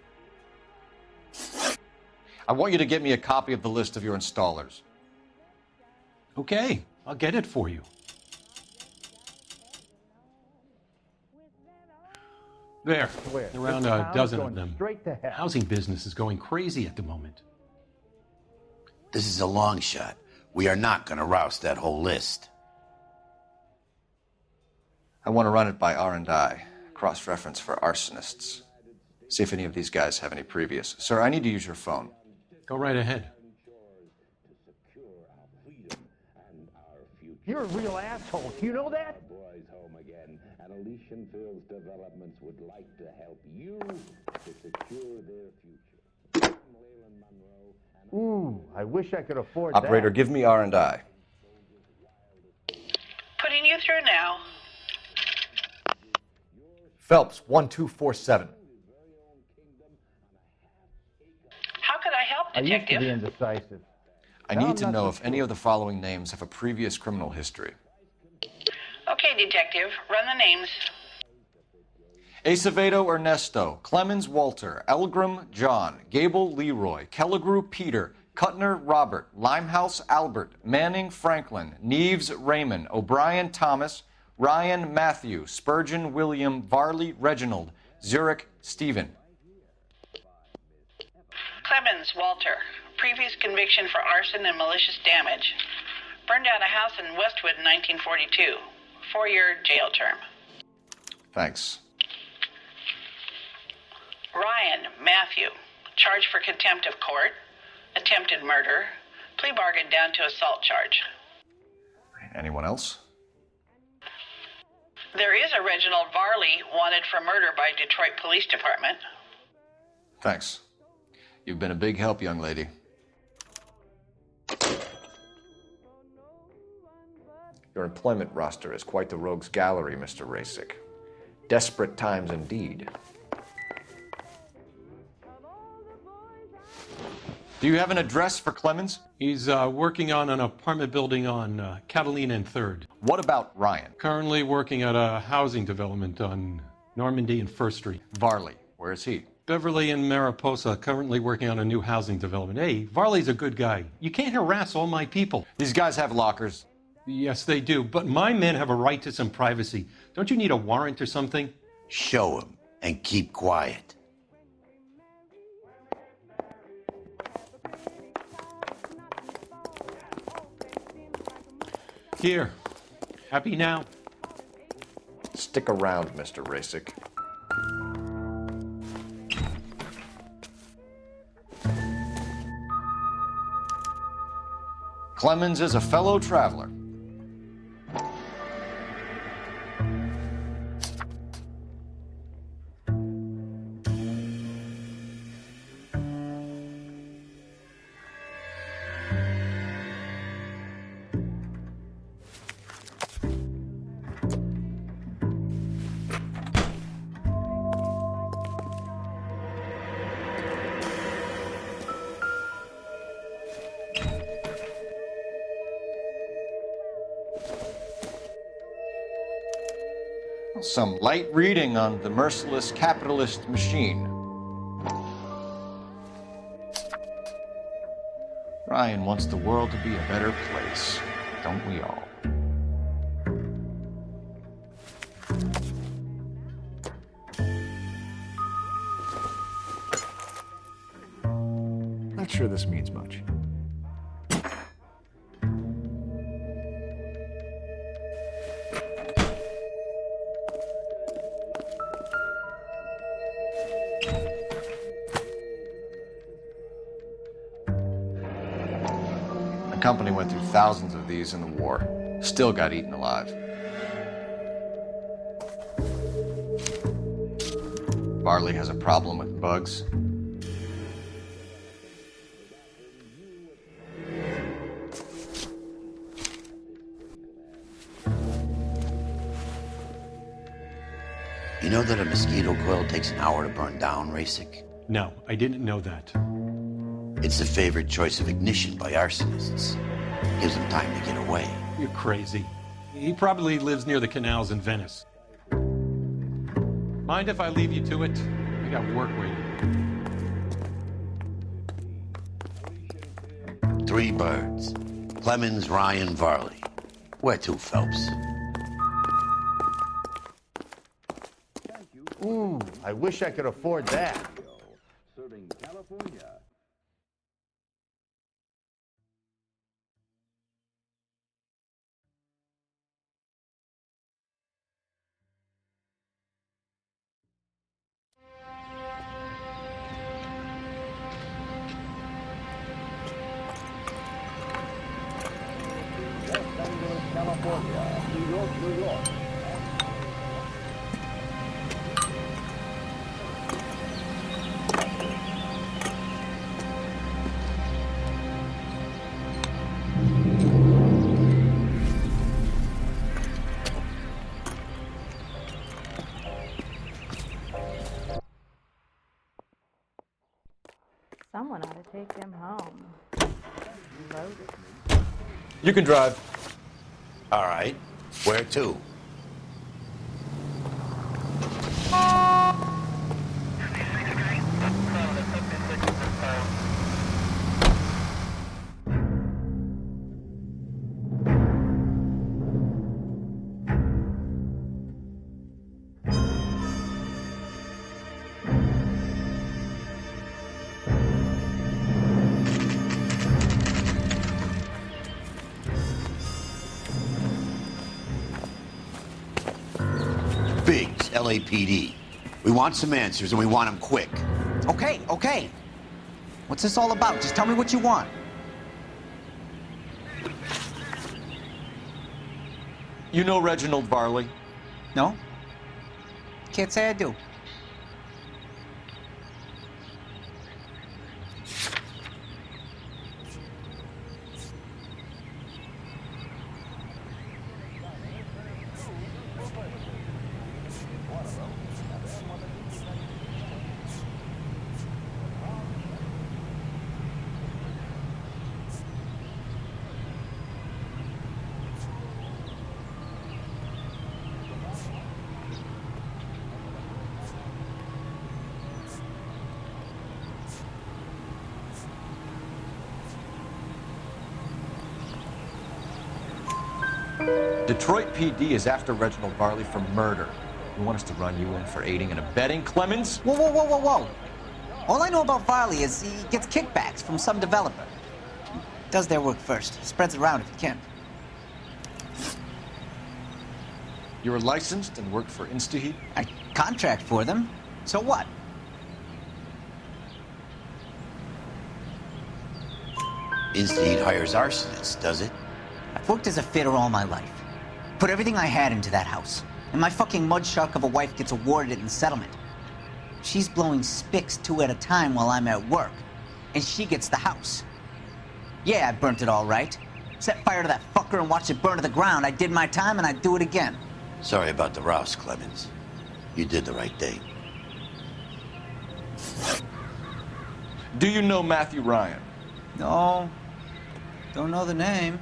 [SPEAKER 2] I want you to get me a copy of the list of your installers.
[SPEAKER 1] Okay, I'll get it for you. There, around a dozen of them. Housing business is going crazy at the moment.
[SPEAKER 13] This is a long shot. We are not going to roust that whole list.
[SPEAKER 2] I want to run it by R&I, cross-reference for arsonists. See if any of these guys have any previous. Sir, I need to use your phone.
[SPEAKER 1] Go right ahead.
[SPEAKER 12] You're a real asshole. You know that?
[SPEAKER 20] The boys home again, and Elysian Fields Developments would like to help you to secure their future.
[SPEAKER 12] Ooh, I wish I could afford
[SPEAKER 2] Operator,
[SPEAKER 12] that.
[SPEAKER 2] give me R&I.
[SPEAKER 7] Putting you through now.
[SPEAKER 2] Phelps, 1247.
[SPEAKER 7] How could I help,
[SPEAKER 12] I used to
[SPEAKER 7] Detective?
[SPEAKER 12] be indecisive.
[SPEAKER 2] I
[SPEAKER 12] Now
[SPEAKER 2] need
[SPEAKER 12] I'm
[SPEAKER 2] to
[SPEAKER 12] not
[SPEAKER 2] know
[SPEAKER 12] so
[SPEAKER 2] if any of the following names have a previous criminal history.
[SPEAKER 7] Okay, Detective, run the names.
[SPEAKER 2] Acevedo Ernesto, Clemens Walter, Elgram John, Gable Leroy, Kelligrew Peter, Kuttner Robert, Limehouse Albert, Manning Franklin, Neves Raymond, O'Brien Thomas, Ryan Matthew, Spurgeon William, Varley Reginald, Zurich Stephen.
[SPEAKER 7] Clemens Walter, previous conviction for arson and malicious damage. Burned down a house in Westwood in 1942. 4-year jail term.
[SPEAKER 2] Thanks.
[SPEAKER 7] Ryan Matthew, charged for contempt of court, attempted murder, plea bargain down to assault charge.
[SPEAKER 2] Anyone else?
[SPEAKER 7] There is a Reginald Varley wanted for murder by Detroit Police Department.
[SPEAKER 2] Thanks. You've been a big help, young lady. Your employment roster is quite the rogues gallery, Mr. Rasick. Desperate times indeed. Do you have an address for Clemens?
[SPEAKER 1] He's working on an apartment building on Catalina and 3rd.
[SPEAKER 2] What about Ryan?
[SPEAKER 1] Currently working at a housing development on Normandy and 1st Street.
[SPEAKER 2] Varley, where is he?
[SPEAKER 1] Beverly and Mariposa, currently working on a new housing development. Hey, Varley's a good guy. You can't harass all my people.
[SPEAKER 2] These guys have lockers.
[SPEAKER 1] Yes, they do, but my men have a right to some privacy. Don't you need a warrant or something?
[SPEAKER 13] Show him and keep quiet.
[SPEAKER 1] Here. Happy now?
[SPEAKER 2] Stick around, Mr. Rasick. Clemens is a fellow traveler. Some light reading on the merciless capitalist machine. Ryan wants the world to be a better place, don't we all? Not sure this means much. The company went through thousands of these in the war. Still got eaten alive. Varley has a problem with bugs.
[SPEAKER 13] You know that a mosquito coil takes an hour to burn down, Rasick?
[SPEAKER 1] No, I didn't know that.
[SPEAKER 13] It's the favorite choice of ignition by arsonists. Gives them time to get away.
[SPEAKER 1] You're crazy. He probably lives near the canals in Venice. Mind if I leave you to it? I got work waiting.
[SPEAKER 13] 3 birds. Clemens, Ryan, Varley. Where to, Phelps?
[SPEAKER 12] Ooh, I wish I could afford that.
[SPEAKER 21] Serving California. California, New York, New York.
[SPEAKER 16] Someone ought to take him home. Loaded.
[SPEAKER 2] You can drive.
[SPEAKER 13] All right. Where to? Biggs, LAPD. We want some answers, and we want them quick.
[SPEAKER 10] Okay, okay. What's this all about? Just tell me what you want.
[SPEAKER 2] You know Reginald Varley?
[SPEAKER 10] No? Can't say I do.
[SPEAKER 2] Detroit PD is after Reginald Varley for murder. You want us to run you in for aiding and abetting, Clemens?
[SPEAKER 10] Whoa, whoa, whoa, whoa, whoa. All I know about Varley is he gets kickbacks from some developer. Does their work first. Spreads it around if he can.
[SPEAKER 2] You're licensed and work for InstaHeat?
[SPEAKER 10] I contract for them. So what?
[SPEAKER 13] InstaHeat hires arsonists, does it?
[SPEAKER 10] I've worked as a fitter all my life. Put everything I had into that house. And my fucking mud shark of a wife gets awarded it in settlement. She's blowing spics 2 at a time while I'm at work. And she gets the house. Yeah, I burnt it all right. Set fire to that fucker and watched it burn to the ground. I did my time and I'd do it again.
[SPEAKER 13] Sorry about the rouse, Clemens. You did the right thing.
[SPEAKER 2] Do you know Matthew Ryan?
[SPEAKER 10] No. Don't know the name.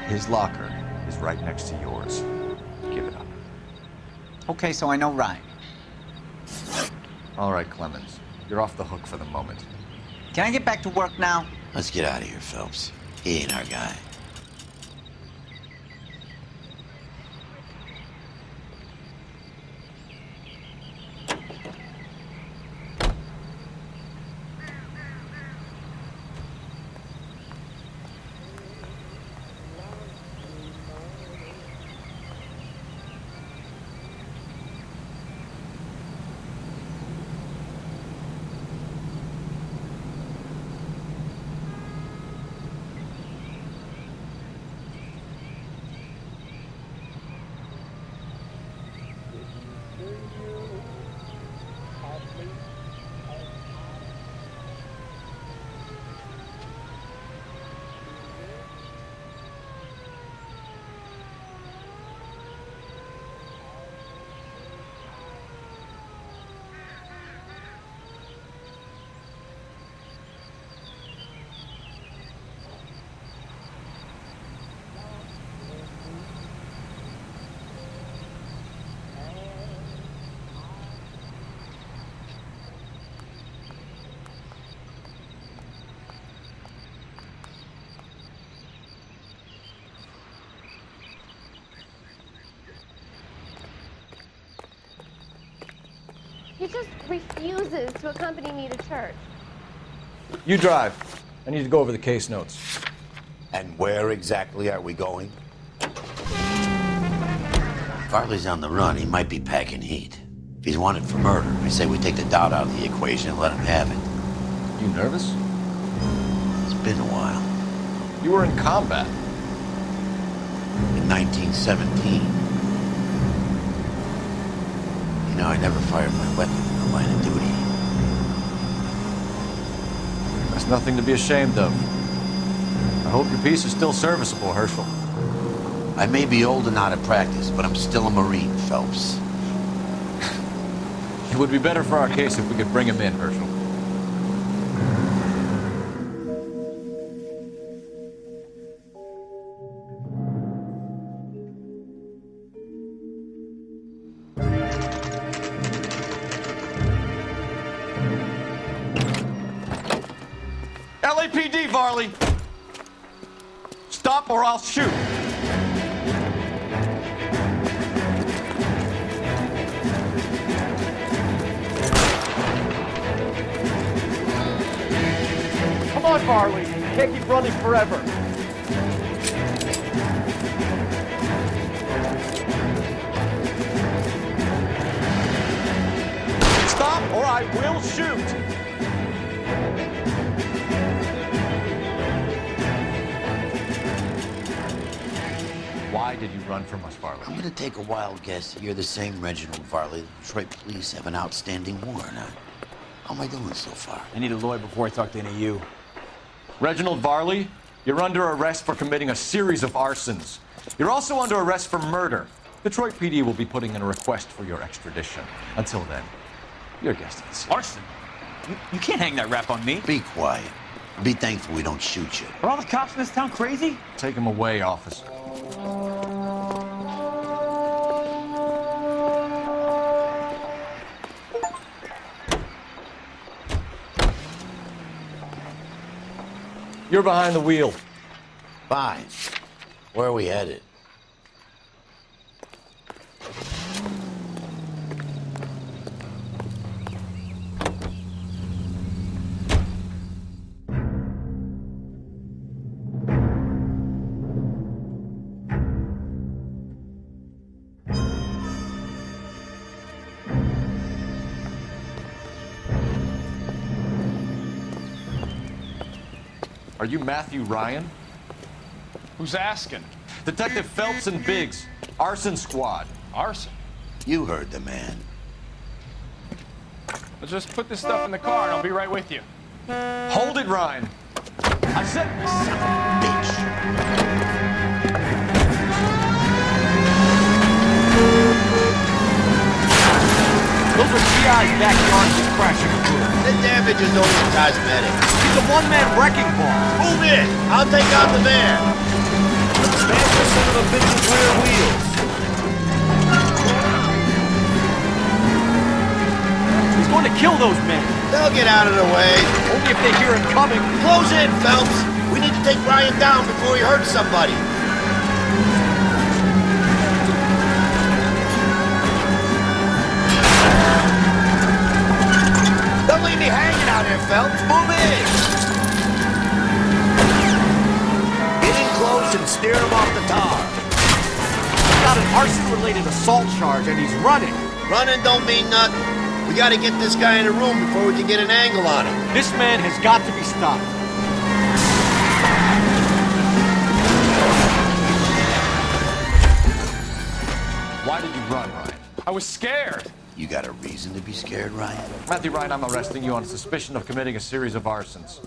[SPEAKER 2] His locker is right next to yours. Give it up.
[SPEAKER 10] Okay, so I know Ryan.
[SPEAKER 2] All right, Clemens. You're off the hook for the moment.
[SPEAKER 10] Can I get back to work now?
[SPEAKER 13] Let's get out of here, Phelps. He ain't our guy.
[SPEAKER 16] He just refuses to accompany me to church.
[SPEAKER 2] You drive. I need to go over the case notes.
[SPEAKER 13] And where exactly are we going? Varley's on the run. He might be packing heat. If he's wanted for murder, I say we take the doubt out of the equation and let him have it.
[SPEAKER 2] You nervous?
[SPEAKER 13] It's been a while.
[SPEAKER 2] You were in combat.
[SPEAKER 13] 1917. You know, I never fired my weapon in the line of duty.
[SPEAKER 2] That's nothing to be ashamed of. I hope your piece is still serviceable, Herschel.
[SPEAKER 13] I may be old and out of practice, but I'm still a Marine, Phelps.
[SPEAKER 2] It would be better for our case if we could bring him in, Herschel.
[SPEAKER 6] LAPD, Varley! Stop or I'll shoot! Come on, Varley! Can't keep running forever! Stop or I will shoot!
[SPEAKER 2] Why did you run from us, Varley?
[SPEAKER 13] I'm gonna take a wild guess you're the same Reginald Varley the Detroit police have an outstanding warrant on. How am I doing so far?
[SPEAKER 6] I need a lawyer before I talk to any of you.
[SPEAKER 2] Reginald Varley, you're under arrest for committing a series of arsons. You're also under arrest for murder. Detroit PD will be putting in a request for your extradition. Until then, your guest is
[SPEAKER 6] Arson? You can't hang that rap on me.
[SPEAKER 13] Be quiet. Be thankful we don't shoot you.
[SPEAKER 6] Are all the cops in this town crazy?
[SPEAKER 2] Take him away, officer. You're behind the wheel.
[SPEAKER 13] Fine. Where are we headed?
[SPEAKER 2] Are you Matthew Ryan?
[SPEAKER 6] Who's asking?
[SPEAKER 2] Detective Phelps and Biggs, arson squad.
[SPEAKER 6] Arson?
[SPEAKER 13] You heard the man.
[SPEAKER 6] Let's just put this stuff in the car and I'll be right with you.
[SPEAKER 2] Hold it, Ryan. I said,
[SPEAKER 13] Bitch.
[SPEAKER 6] Those are GI's backyard just crashing through.
[SPEAKER 13] The damage is only cosmetic.
[SPEAKER 6] He's a one-man wrecking ball.
[SPEAKER 13] Move in. I'll take out the van. Smash the son of a bitch's rear wheels.
[SPEAKER 6] He's going to kill those men.
[SPEAKER 13] They'll get out of the way.
[SPEAKER 6] Only if they hear him coming.
[SPEAKER 13] Close in, Phelps. We need to take Ryan down before he hurts somebody. Don't leave me hanging out here, Phelps. Move in. Get in close and steer him off the tar.
[SPEAKER 6] He's got an arson-related assault charge and he's running.
[SPEAKER 13] Running don't mean nothing. We gotta get this guy in a room before we can get an angle on him.
[SPEAKER 6] This man has got to be stopped.
[SPEAKER 2] why did you run, Ryan?
[SPEAKER 6] I was scared.
[SPEAKER 13] You got a reason to be scared, Ryan?
[SPEAKER 2] Matthew Ryan, I'm arresting you on suspicion of committing a series of arsons.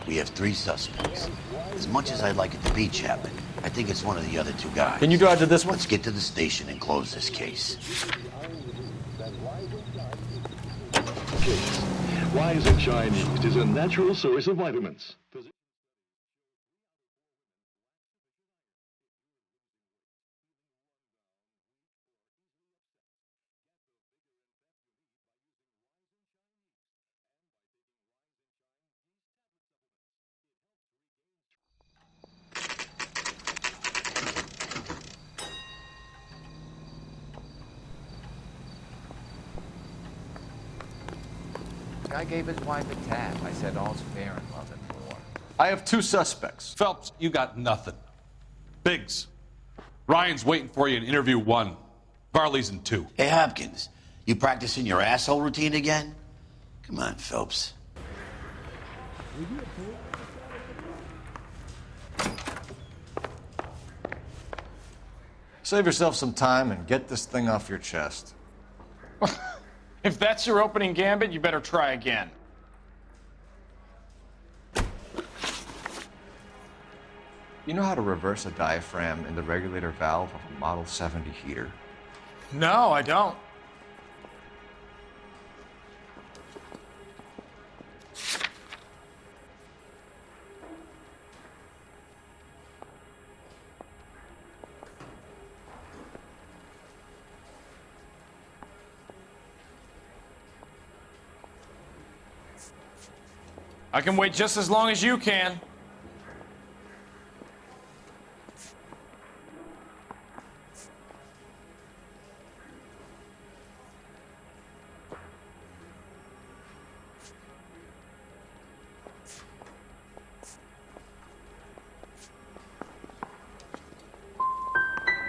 [SPEAKER 13] We have 3 suspects. As much as I'd like it to be Chapman, I think it's one of the other 2 guys.
[SPEAKER 2] Can you drive to this one?
[SPEAKER 13] Let's get to the station and close this case.
[SPEAKER 21] Why is it Chinese? It is a natural source of vitamins.
[SPEAKER 18] Guy gave his wife a tap. I said all's fair in love and war.
[SPEAKER 2] I have 2 suspects.
[SPEAKER 14] Phelps, you got nothing. Biggs, Ryan's waiting for you in interview 1. Varley's in 2.
[SPEAKER 13] Hey, Hopkins, you practicing your asshole routine again? Come on, Phelps.
[SPEAKER 2] Save yourself some time and get this thing off your chest.
[SPEAKER 6] If that's your opening gambit, you better try again.
[SPEAKER 2] You know how to reverse a diaphragm in the regulator valve of a Model 70 heater?
[SPEAKER 6] No, I don't. I can wait just as long as you can.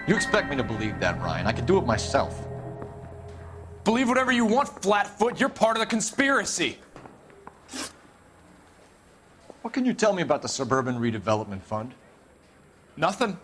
[SPEAKER 2] You expect me to believe that, Ryan? I can do it myself.
[SPEAKER 6] Believe whatever you want, Flatfoot. You're part of the conspiracy.
[SPEAKER 2] What can you tell me about the Suburban Redevelopment Fund?
[SPEAKER 6] Nothing.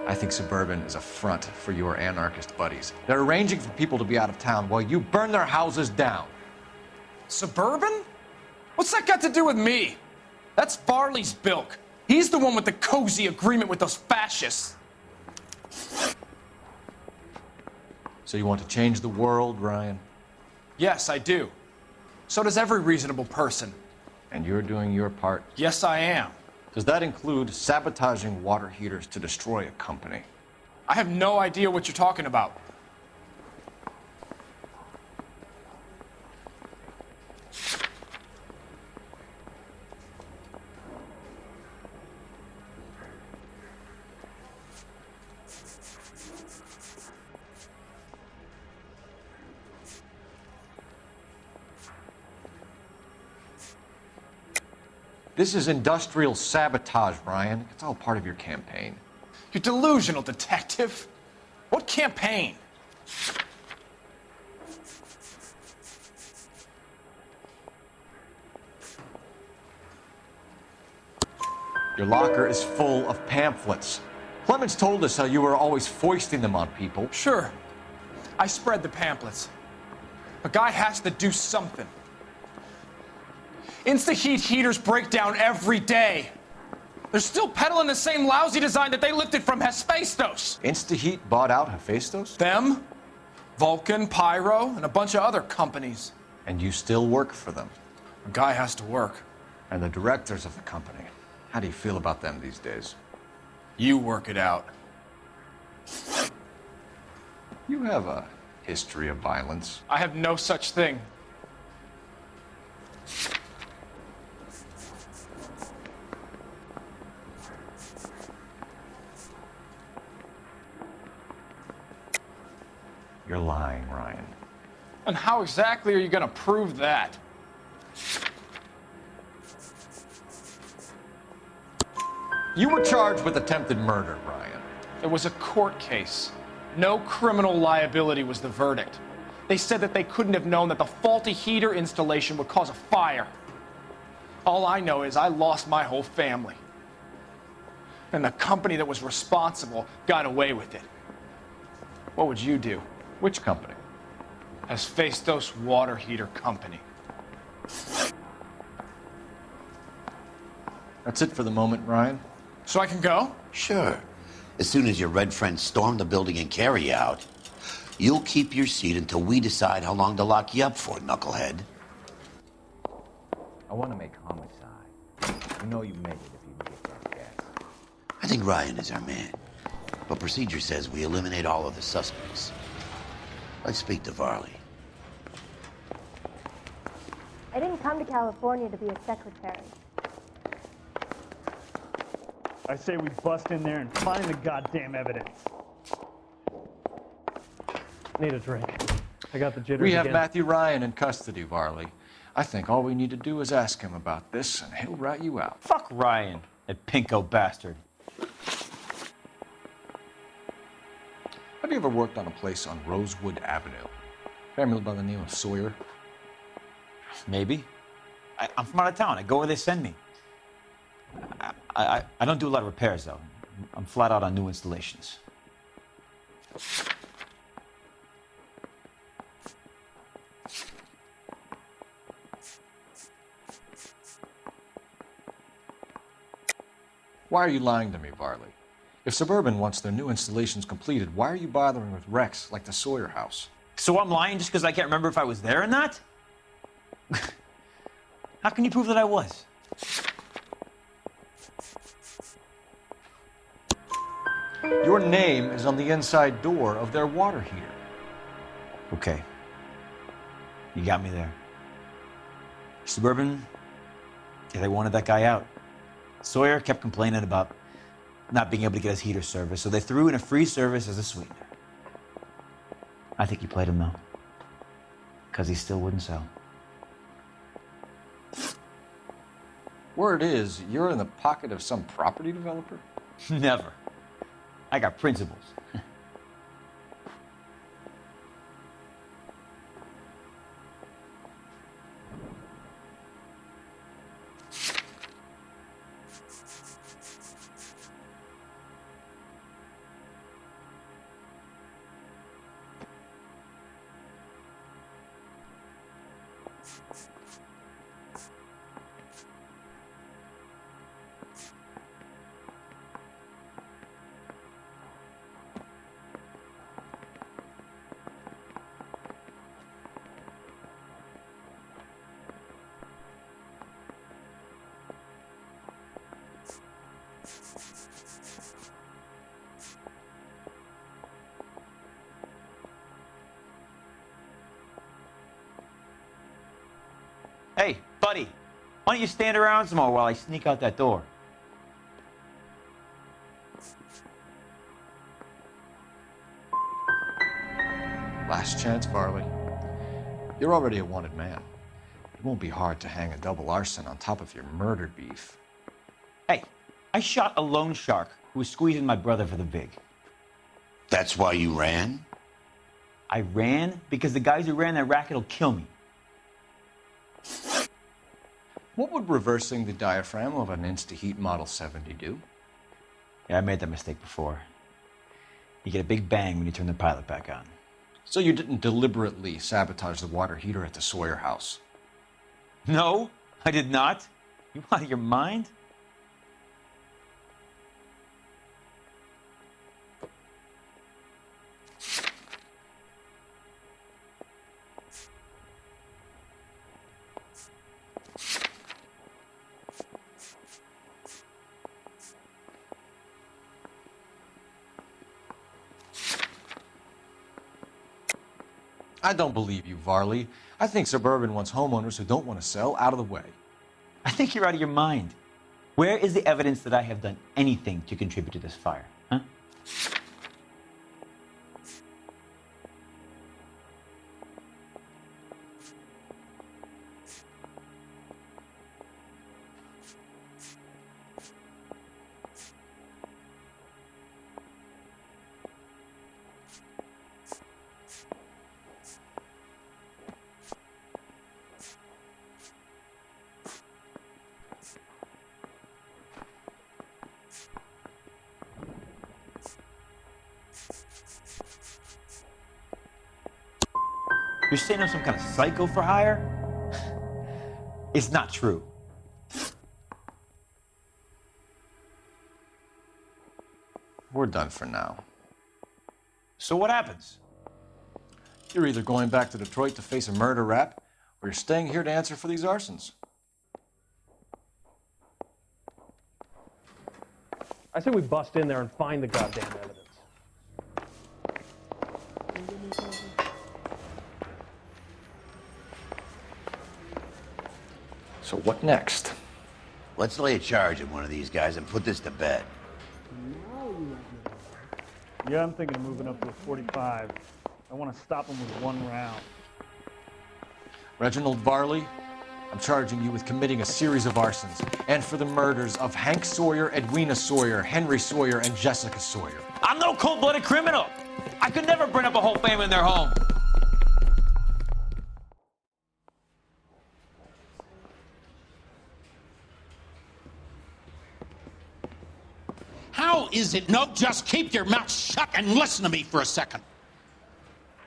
[SPEAKER 2] I think Suburban is a front for your anarchist buddies. They're arranging for people to be out of town while you burn their houses down.
[SPEAKER 6] Suburban? What's that got to do with me? That's Farley's bilk. He's the one with the cozy agreement with those fascists.
[SPEAKER 2] So you want to change the world, Ryan?
[SPEAKER 6] Yes, I do. So does every reasonable person.
[SPEAKER 2] And you're doing your part?
[SPEAKER 6] Yes, I am.
[SPEAKER 2] Does that include sabotaging water heaters to destroy a company?
[SPEAKER 6] I have no idea what you're talking about.
[SPEAKER 2] This is industrial sabotage, Ryan. It's all part of your campaign.
[SPEAKER 6] You're delusional, detective. What campaign?
[SPEAKER 2] Your locker is full of pamphlets. Clemens told us how you were always foisting them on people.
[SPEAKER 6] Sure. I spread the pamphlets. A guy has to do something. Insta-heat heaters break down every day. They're still peddling the same lousy design that they lifted from Hephaestus.
[SPEAKER 2] Insta-heat bought out Hephaestus?
[SPEAKER 6] Them, Vulcan, Pyro, and a bunch of other companies.
[SPEAKER 2] And you still work for them?
[SPEAKER 6] A guy has to work.
[SPEAKER 2] And the directors of the company, how do you feel about them these days?
[SPEAKER 6] You work it out.
[SPEAKER 2] You have a history of violence.
[SPEAKER 6] I have no such thing.
[SPEAKER 2] You're lying, Ryan.
[SPEAKER 6] And how exactly are you going to prove that?
[SPEAKER 2] You were charged with attempted murder, Ryan.
[SPEAKER 6] It was a court case. No criminal liability was the verdict. They said that they couldn't have known that the faulty heater installation would cause a fire. All I know is I lost my whole family. And the company that was responsible got away with it. What would you do?
[SPEAKER 2] Which company?
[SPEAKER 6] Hephaestus Water Heater Company.
[SPEAKER 2] That's it for the moment, Ryan.
[SPEAKER 6] So I can go?
[SPEAKER 13] Sure. As soon as your red friends storm the building and carry you out. You'll keep your seat until we decide how long to lock you up for, knucklehead.
[SPEAKER 12] I want to make homicide. You know you make it if you can get that gas.
[SPEAKER 13] I think Ryan is our man. But procedure says we eliminate all other suspects. Let's speak to Varley.
[SPEAKER 11] I didn't come to California to be a secretary.
[SPEAKER 17] I say we bust in there and find the goddamn evidence. Need a drink. I got the jitters
[SPEAKER 2] We have
[SPEAKER 17] again.
[SPEAKER 2] Matthew Ryan in custody, Varley. I think all we need to do is ask him about this, and he'll rat you out.
[SPEAKER 3] Fuck Ryan, that pinko bastard.
[SPEAKER 2] Have you ever worked on a place on Rosewood Avenue? Family by the name of Sawyer?
[SPEAKER 3] Maybe. I'm from out of town. I go where they send me. I don't do a lot of repairs, though. I'm flat out on new installations.
[SPEAKER 2] Why are you lying to me, Varley? If Suburban wants their new installations completed, why are you bothering with wrecks like the Sawyer house?
[SPEAKER 3] So I'm lying just because I can't remember if I was there or not? How can you prove that I was?
[SPEAKER 2] Your name is on the inside door of their water heater.
[SPEAKER 3] Okay. You got me there. Suburban, yeah, they wanted that guy out. Sawyer kept complaining about not being able to get his heater service, so they threw in a free service as a sweetener. I think he played him, though, because he still wouldn't sell.
[SPEAKER 2] Word is, you're in the pocket of some property developer?
[SPEAKER 3] Never. I got principles. Hey, buddy, why don't you stand around some more while I sneak out that door?
[SPEAKER 2] Last chance, Varley. You're already a wanted man. It won't be hard to hang a double arson on top of your murder beef.
[SPEAKER 3] Hey, I shot a loan shark who was squeezing my brother for the vig.
[SPEAKER 13] That's why you ran?
[SPEAKER 3] I ran because the guys who ran that racket will kill me.
[SPEAKER 2] What would reversing the diaphragm of an Insta-Heat Model 70 do?
[SPEAKER 3] Yeah, I made that mistake before. You get a big bang when you turn the pilot back on.
[SPEAKER 2] So you didn't deliberately sabotage the water heater at the Sawyer house?
[SPEAKER 3] No, I did not. You out of your mind?
[SPEAKER 2] I don't believe you, Varley. I think Suburban wants homeowners who don't want to sell out of the way.
[SPEAKER 3] I think you're out of your mind. Where is the evidence that I have done anything to contribute to this fire? Huh? You're saying I'm some kind of psycho for hire? It's not true.
[SPEAKER 2] We're done for now.
[SPEAKER 3] So what happens?
[SPEAKER 2] You're either going back to Detroit to face a murder rap, or you're staying here to answer for these arsons.
[SPEAKER 17] I say we bust in there and find the goddamn evidence.
[SPEAKER 2] So what next?
[SPEAKER 13] Let's lay a charge at one of these guys and put this to bed.
[SPEAKER 17] Yeah, I'm thinking of moving up to a 45. I want to stop him with one round.
[SPEAKER 2] Reginald Varley, I'm charging you with committing a series of arsons and for the murders of Hank Sawyer, Edwina Sawyer, Henry Sawyer, and Jessica Sawyer.
[SPEAKER 3] I'm no cold-blooded criminal. I could never burn up a whole family in their home.
[SPEAKER 4] How is it? No, just keep your mouth shut and listen to me for a second.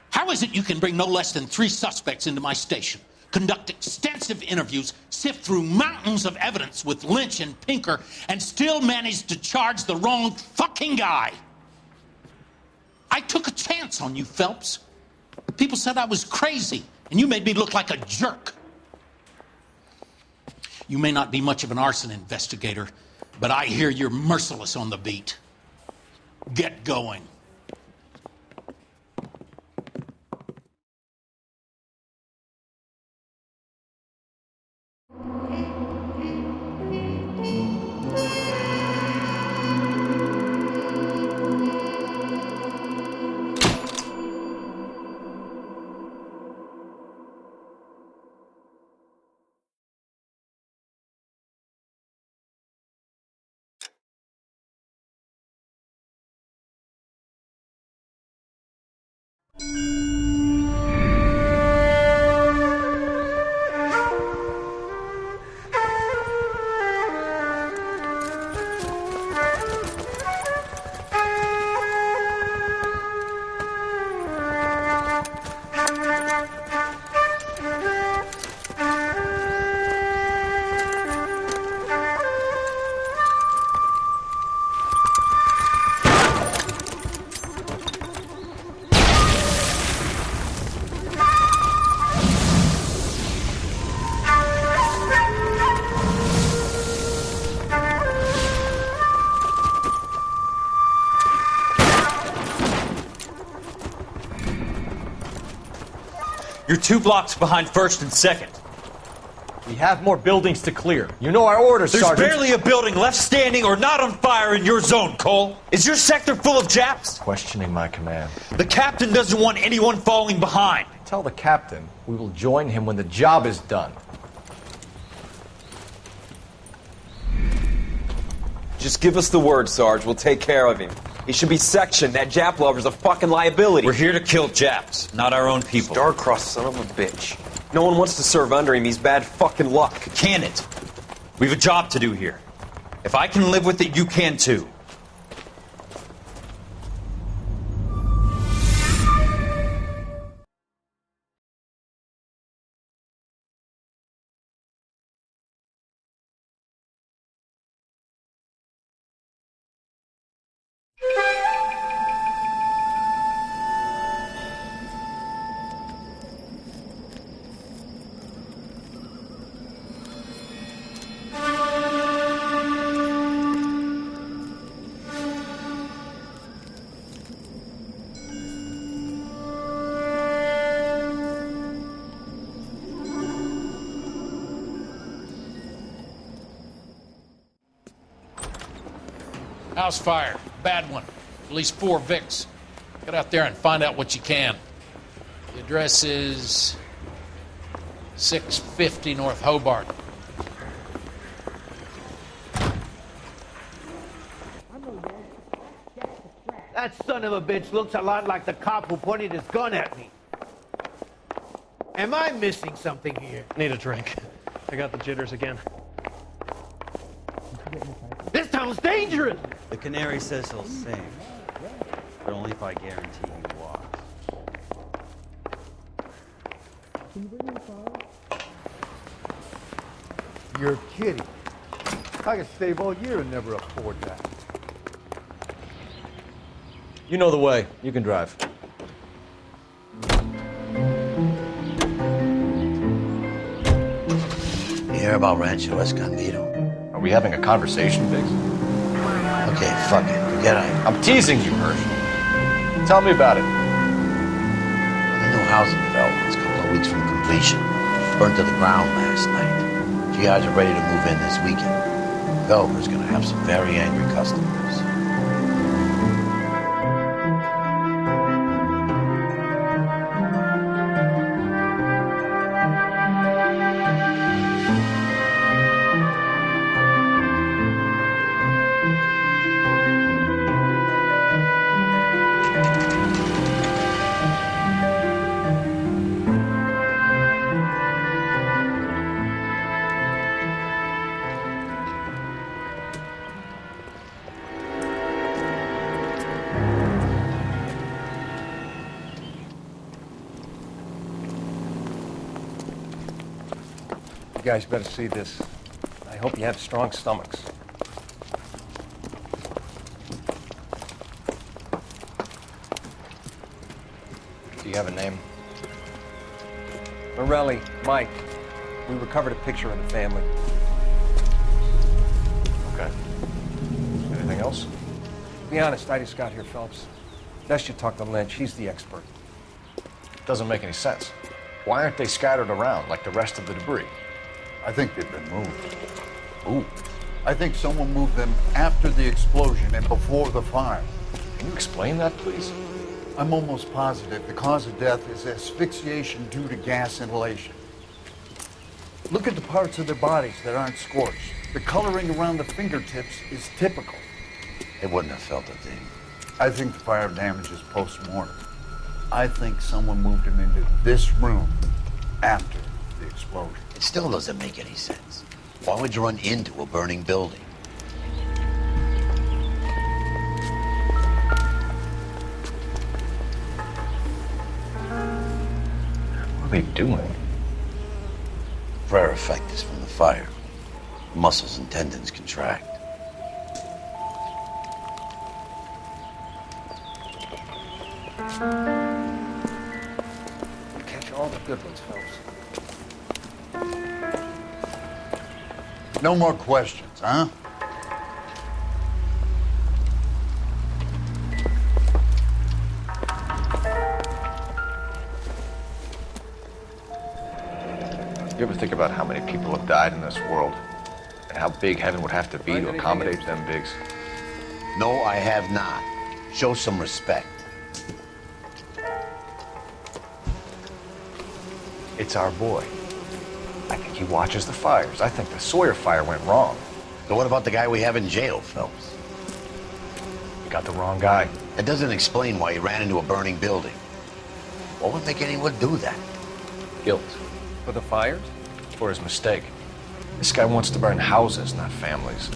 [SPEAKER 4] How is it you can bring no less than 3 suspects into my station, conduct extensive interviews, sift through mountains of evidence with Lynch and Pinker, and still manage to charge the wrong fucking guy? I took a chance on you, Phelps. People said I was crazy, and you made me look like a jerk. You may not be much of an arson investigator, but I hear you're merciless on the beat. Get going.
[SPEAKER 3] You're 2 blocks behind 1st and 2nd.
[SPEAKER 2] We have more buildings to clear. You know our orders,
[SPEAKER 3] There's
[SPEAKER 2] Sergeant.
[SPEAKER 3] barely a building left standing or not on fire in your zone, Cole. Is your sector full of Japs?
[SPEAKER 2] Questioning my command.
[SPEAKER 3] The captain doesn't want anyone falling behind.
[SPEAKER 2] Tell the captain we will join him when the job is done.
[SPEAKER 22] Just give us the word, Sarge. We'll take care of him. He should be sectioned. That Jap lover's a fucking liability.
[SPEAKER 3] We're here to kill Japs, not our own people.
[SPEAKER 22] Star-crossed son of a bitch. No one wants to serve under him. He's bad fucking luck.
[SPEAKER 3] Can it? We have a job to do here. If I can live with it, you can too.
[SPEAKER 4] House fire. Bad one. At least 4 Vicks. Get out there and find out what you can. The address is 650 North Hobart.
[SPEAKER 23] That son of a bitch looks a lot like the cop who pointed his gun at me. Am I missing something here?
[SPEAKER 17] Need a drink. I got the jitters again.
[SPEAKER 23] This town's dangerous!
[SPEAKER 24] The canary says he'll sing, but only if I guarantee he walks.
[SPEAKER 25] You're kidding. I could stave all year and never afford that.
[SPEAKER 2] You know the way. You can drive.
[SPEAKER 13] care about Rancho Escondido?
[SPEAKER 2] Are we having a conversation, Biggs?
[SPEAKER 13] Okay, fuck it. Forget it.
[SPEAKER 2] I'm teasing you, Herschel. Tell me about it.
[SPEAKER 13] The new housing development's a couple of weeks from completion. Burnt to the ground last night. GIs are ready to move in this weekend. Developer's gonna have some very angry customers.
[SPEAKER 2] You guys better see this. I hope you have strong stomachs. Do you have a name? Morelli, Mike. We recovered a picture of the family. Okay. Anything else? To be honest, I just got here, Phelps. Best you talk to Lynch. He's the expert. Doesn't make any sense. Why aren't they scattered around like the rest of the debris?
[SPEAKER 5] I think they've been moved.
[SPEAKER 2] Ooh.
[SPEAKER 5] I think someone moved them after the explosion and before the fire.
[SPEAKER 2] Can you explain that, please?
[SPEAKER 5] I'm almost positive the cause of death is asphyxiation due to gas inhalation. Look at the parts of their bodies that aren't scorched. The coloring around the fingertips is typical.
[SPEAKER 13] They wouldn't have felt a thing.
[SPEAKER 5] I think the fire damage is post-mortem. I think someone moved them into this room after the explosion.
[SPEAKER 13] It still doesn't make any sense. Why would you run into a burning building?
[SPEAKER 2] What are they doing?
[SPEAKER 13] Prayer effect is from the fire. Muscles and tendons contract.
[SPEAKER 2] Catch all the good ones, Phelps.
[SPEAKER 5] No more questions, huh?
[SPEAKER 2] You ever think about how many people have died in this world? And how big heaven would have to be to accommodate them, Biggs?
[SPEAKER 13] No, I have not. Show some respect.
[SPEAKER 2] It's our boy. I think he watches the fires. I think the Sawyer fire went wrong.
[SPEAKER 13] So what about the guy we have in jail, Phelps?
[SPEAKER 2] We got the wrong guy.
[SPEAKER 13] It doesn't explain why he ran into a burning building. What would make anyone do that?
[SPEAKER 2] Guilt. For the fires? For his mistake. This guy wants to burn houses, not families.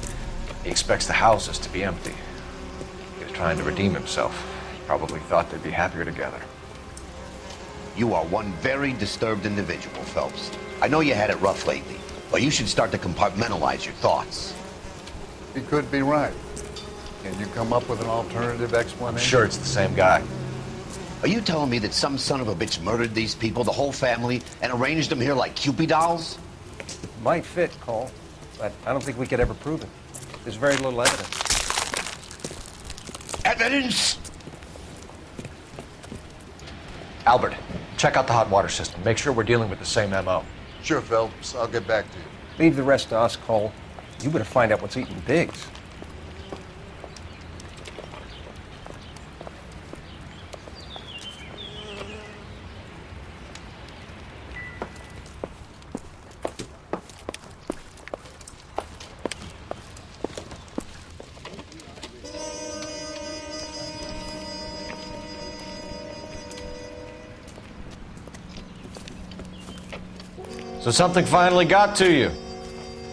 [SPEAKER 2] He expects the houses to be empty. He was trying to redeem himself. He probably thought they'd be happier together.
[SPEAKER 13] You are one very disturbed individual, Phelps. I know you had it rough lately, but you should start to compartmentalize your thoughts.
[SPEAKER 5] He could be right. Can you come up with an alternative explanation?
[SPEAKER 2] I'm sure it's the same guy.
[SPEAKER 13] Are you telling me that some son of a bitch murdered these people, the whole family, and arranged them here like Cupid dolls?
[SPEAKER 2] Might fit, Cole, but I don't think we could ever prove it. There's very little evidence.
[SPEAKER 13] Evidence?
[SPEAKER 2] Albert, check out the hot water system. Make sure we're dealing with the same MO.
[SPEAKER 5] Sure, Phelps. I'll get back to you.
[SPEAKER 2] Leave the rest to us, Cole. You better find out what's eating Biggs. So something finally got to you.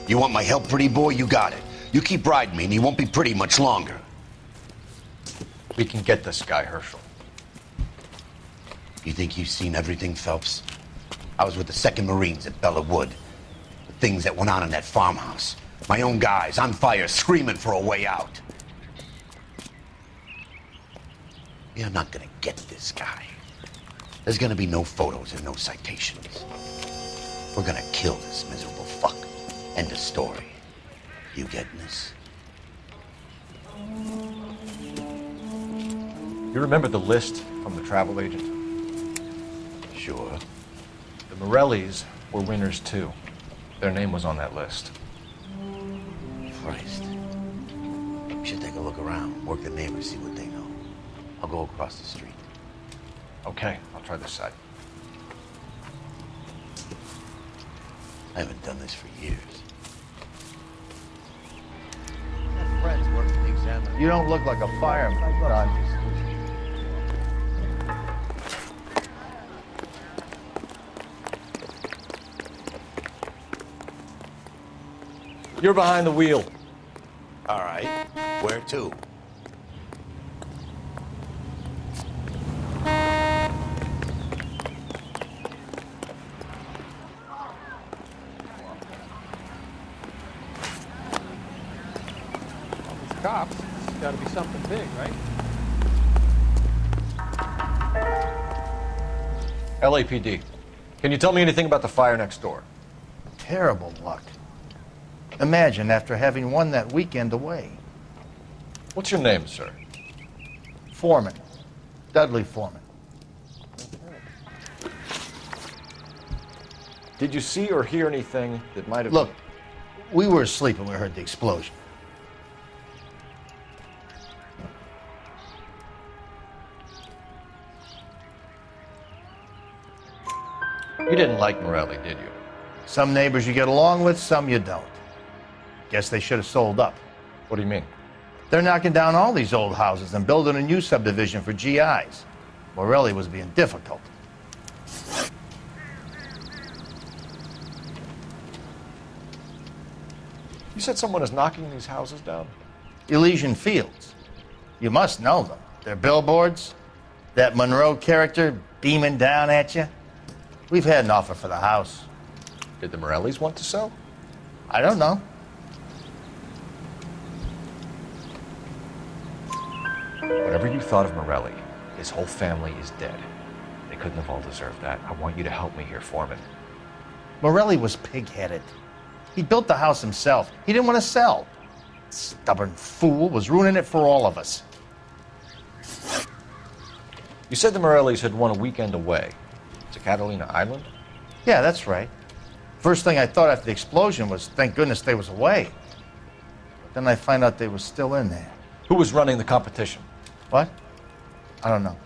[SPEAKER 13] You want my help, pretty boy? You got it. You keep riding me and you won't be pretty much longer.
[SPEAKER 2] We can get this guy, Herschel.
[SPEAKER 13] You think you've seen everything, Phelps? I was with the 2nd Marines at Bella Wood. The things that went on in that farmhouse. My own guys on fire, screaming for a way out. You're not gonna get this guy. There's gonna be no photos and no citations. We're gonna kill this miserable fuck. End of story. You getting this?
[SPEAKER 2] You remember the list from the travel agent?
[SPEAKER 13] Sure.
[SPEAKER 2] The Morellis were winners too. Their name was on that list.
[SPEAKER 13] Christ. We should take a look around, work the neighbors, see what they know. I'll go across the street.
[SPEAKER 2] Okay, I'll try this side.
[SPEAKER 13] I haven't done this for years.
[SPEAKER 2] Friends work at the examiner.
[SPEAKER 5] You don't look like a fireman, Don.
[SPEAKER 2] You're behind the wheel.
[SPEAKER 13] All right. Where to?
[SPEAKER 6] Cops. It's got to be something big, right?
[SPEAKER 2] LAPD. Can you tell me anything about the fire next door?
[SPEAKER 5] Terrible luck. Imagine after having won that weekend away.
[SPEAKER 2] What's your name, sir?
[SPEAKER 5] Foreman. Dudley Foreman.
[SPEAKER 2] Did you see or hear anything that might have...
[SPEAKER 5] Look, we were asleep when we heard the explosion.
[SPEAKER 2] You didn't like Morelli, did you?
[SPEAKER 5] Some neighbors you get along with, some you don't. Guess they should have sold up.
[SPEAKER 2] What do you mean?
[SPEAKER 5] They're knocking down all these old houses and building a new subdivision for GIs. Morelli was being difficult.
[SPEAKER 2] You said someone is knocking these houses down?
[SPEAKER 5] Elysian Fields. You must know them. They're billboards. That Monroe character beaming down at you. We've had an offer for the house.
[SPEAKER 2] Did the Morellis want to sell?
[SPEAKER 5] I don't know.
[SPEAKER 2] Whatever you thought of Morelli, his whole family is dead. They couldn't have all deserved that. I want you to help me here, Foreman.
[SPEAKER 5] Morelli was pig-headed. He built the house himself. He didn't want to sell. Stubborn fool was ruining it for all of us.
[SPEAKER 2] You said the Morellis had won a weekend away to Catalina Island?
[SPEAKER 5] Yeah, that's right. First thing I thought after the explosion was, thank goodness they was away. But then I find out they were still in there.
[SPEAKER 2] Who was running the competition?
[SPEAKER 5] What? I don't know.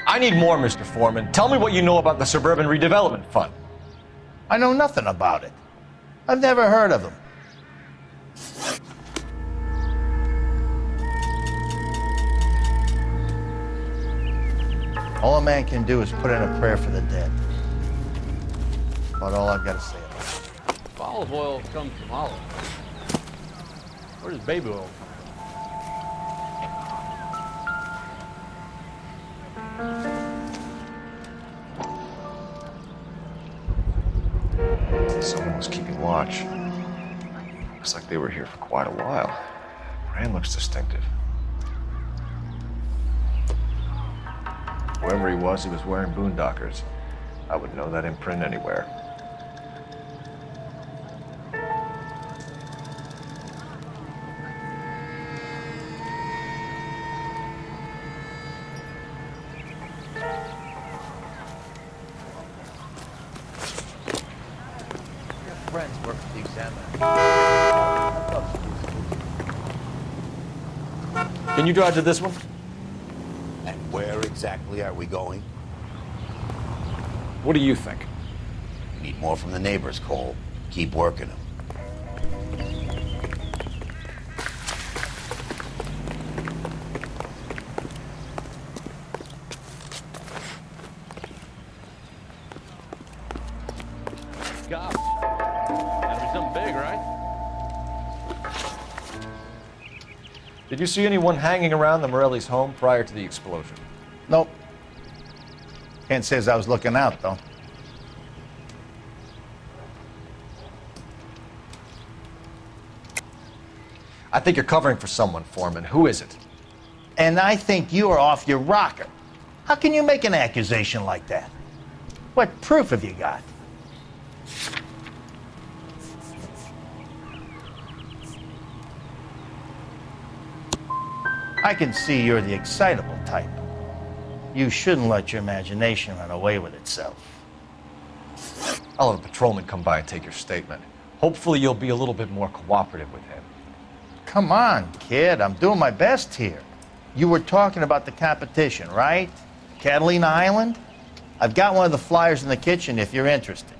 [SPEAKER 2] I need more, Mr. Foreman. Tell me what you know about the Suburban Redevelopment Fund.
[SPEAKER 5] I know nothing about it. I've never heard of them. All a man can do is put in a prayer for the dead. About all I've got to say about it.
[SPEAKER 24] If olive oil comes from olive, where does baby oil come
[SPEAKER 2] from? Someone was keeping watch. Looks like they were here for quite a while. Brand looks distinctive. Whoever he was wearing boondockers. I would know that imprint anywhere.
[SPEAKER 12] Your friends work at the examiner.
[SPEAKER 2] Can you drive to this one?
[SPEAKER 13] And where exactly are we going?
[SPEAKER 2] What do you think?
[SPEAKER 13] We need more from the neighbors, Cole. Keep working them.
[SPEAKER 24] Cops. Gotta be something big, right?
[SPEAKER 2] Did you see anyone hanging around the Morellis' home prior to the explosion?
[SPEAKER 5] Nope. Can't say as I was looking out, though.
[SPEAKER 2] I think you're covering for someone, Foreman. Who is it?
[SPEAKER 23] And I think you are off your rocker. How can you make an accusation like that? What proof have you got? I can see you're the excitable type. You shouldn't let your imagination run away with itself.
[SPEAKER 2] I'll have a patrolman come by and take your statement. Hopefully you'll be a little bit more cooperative with him.
[SPEAKER 23] Come on, kid. I'm doing my best here. You were talking about the competition, right? Catalina Island? I've got one of the flyers in the kitchen if you're interested.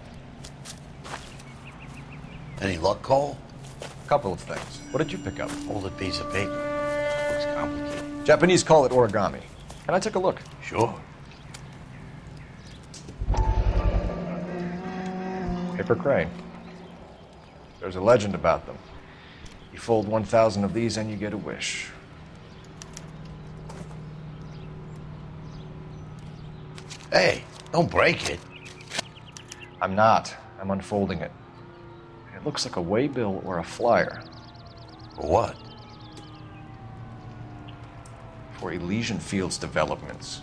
[SPEAKER 13] Any luck, Cole?
[SPEAKER 2] A couple of things. What did you pick up?
[SPEAKER 13] Folded piece of paper. Looks complicated.
[SPEAKER 2] Japanese call it origami. Can I take a look?
[SPEAKER 13] Sure.
[SPEAKER 2] Paper crane. There's a legend about them. You fold 1,000 of these and you get a wish.
[SPEAKER 13] Hey, don't break it.
[SPEAKER 2] I'm not. I'm unfolding it. It looks like a waybill or a flyer.
[SPEAKER 13] For what?
[SPEAKER 2] For Elysian Fields developments.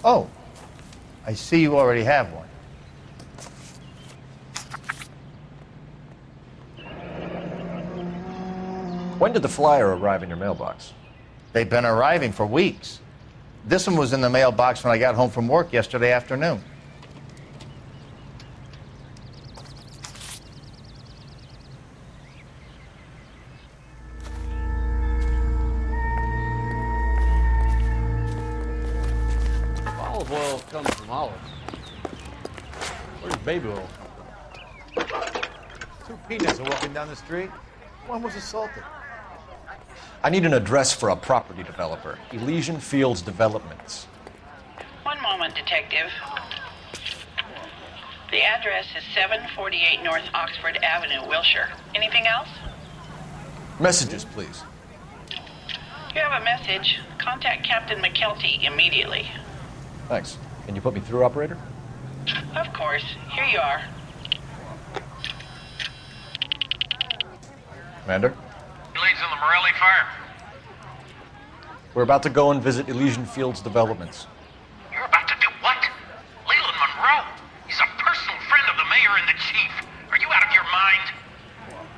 [SPEAKER 23] Oh, I see you already have one.
[SPEAKER 2] When did the flyer arrive in your mailbox?
[SPEAKER 23] They've been arriving for weeks. This one was in the mailbox when I got home from work yesterday afternoon.
[SPEAKER 24] Olive oil comes from olives. Where's baby oil?
[SPEAKER 25] Two peanuts are walking down the street. One was assaulted.
[SPEAKER 2] I need an address for a property developer. Elysian Fields Developments.
[SPEAKER 7] One moment, Detective. The address is 748 North Oxford Avenue, Wilshire. Anything else?
[SPEAKER 2] Messages, please.
[SPEAKER 7] You have a message. Contact Captain McKelty immediately.
[SPEAKER 2] Thanks. Can you put me through, operator?
[SPEAKER 7] Of course. Here you are.
[SPEAKER 2] Commander?
[SPEAKER 8] Leads in the Morelli fire.
[SPEAKER 2] We're about to go and visit Elysian Fields Developments.
[SPEAKER 8] You're about to do what? Leland Monroe. He's a personal friend of the mayor and the chief. Are you out of your mind?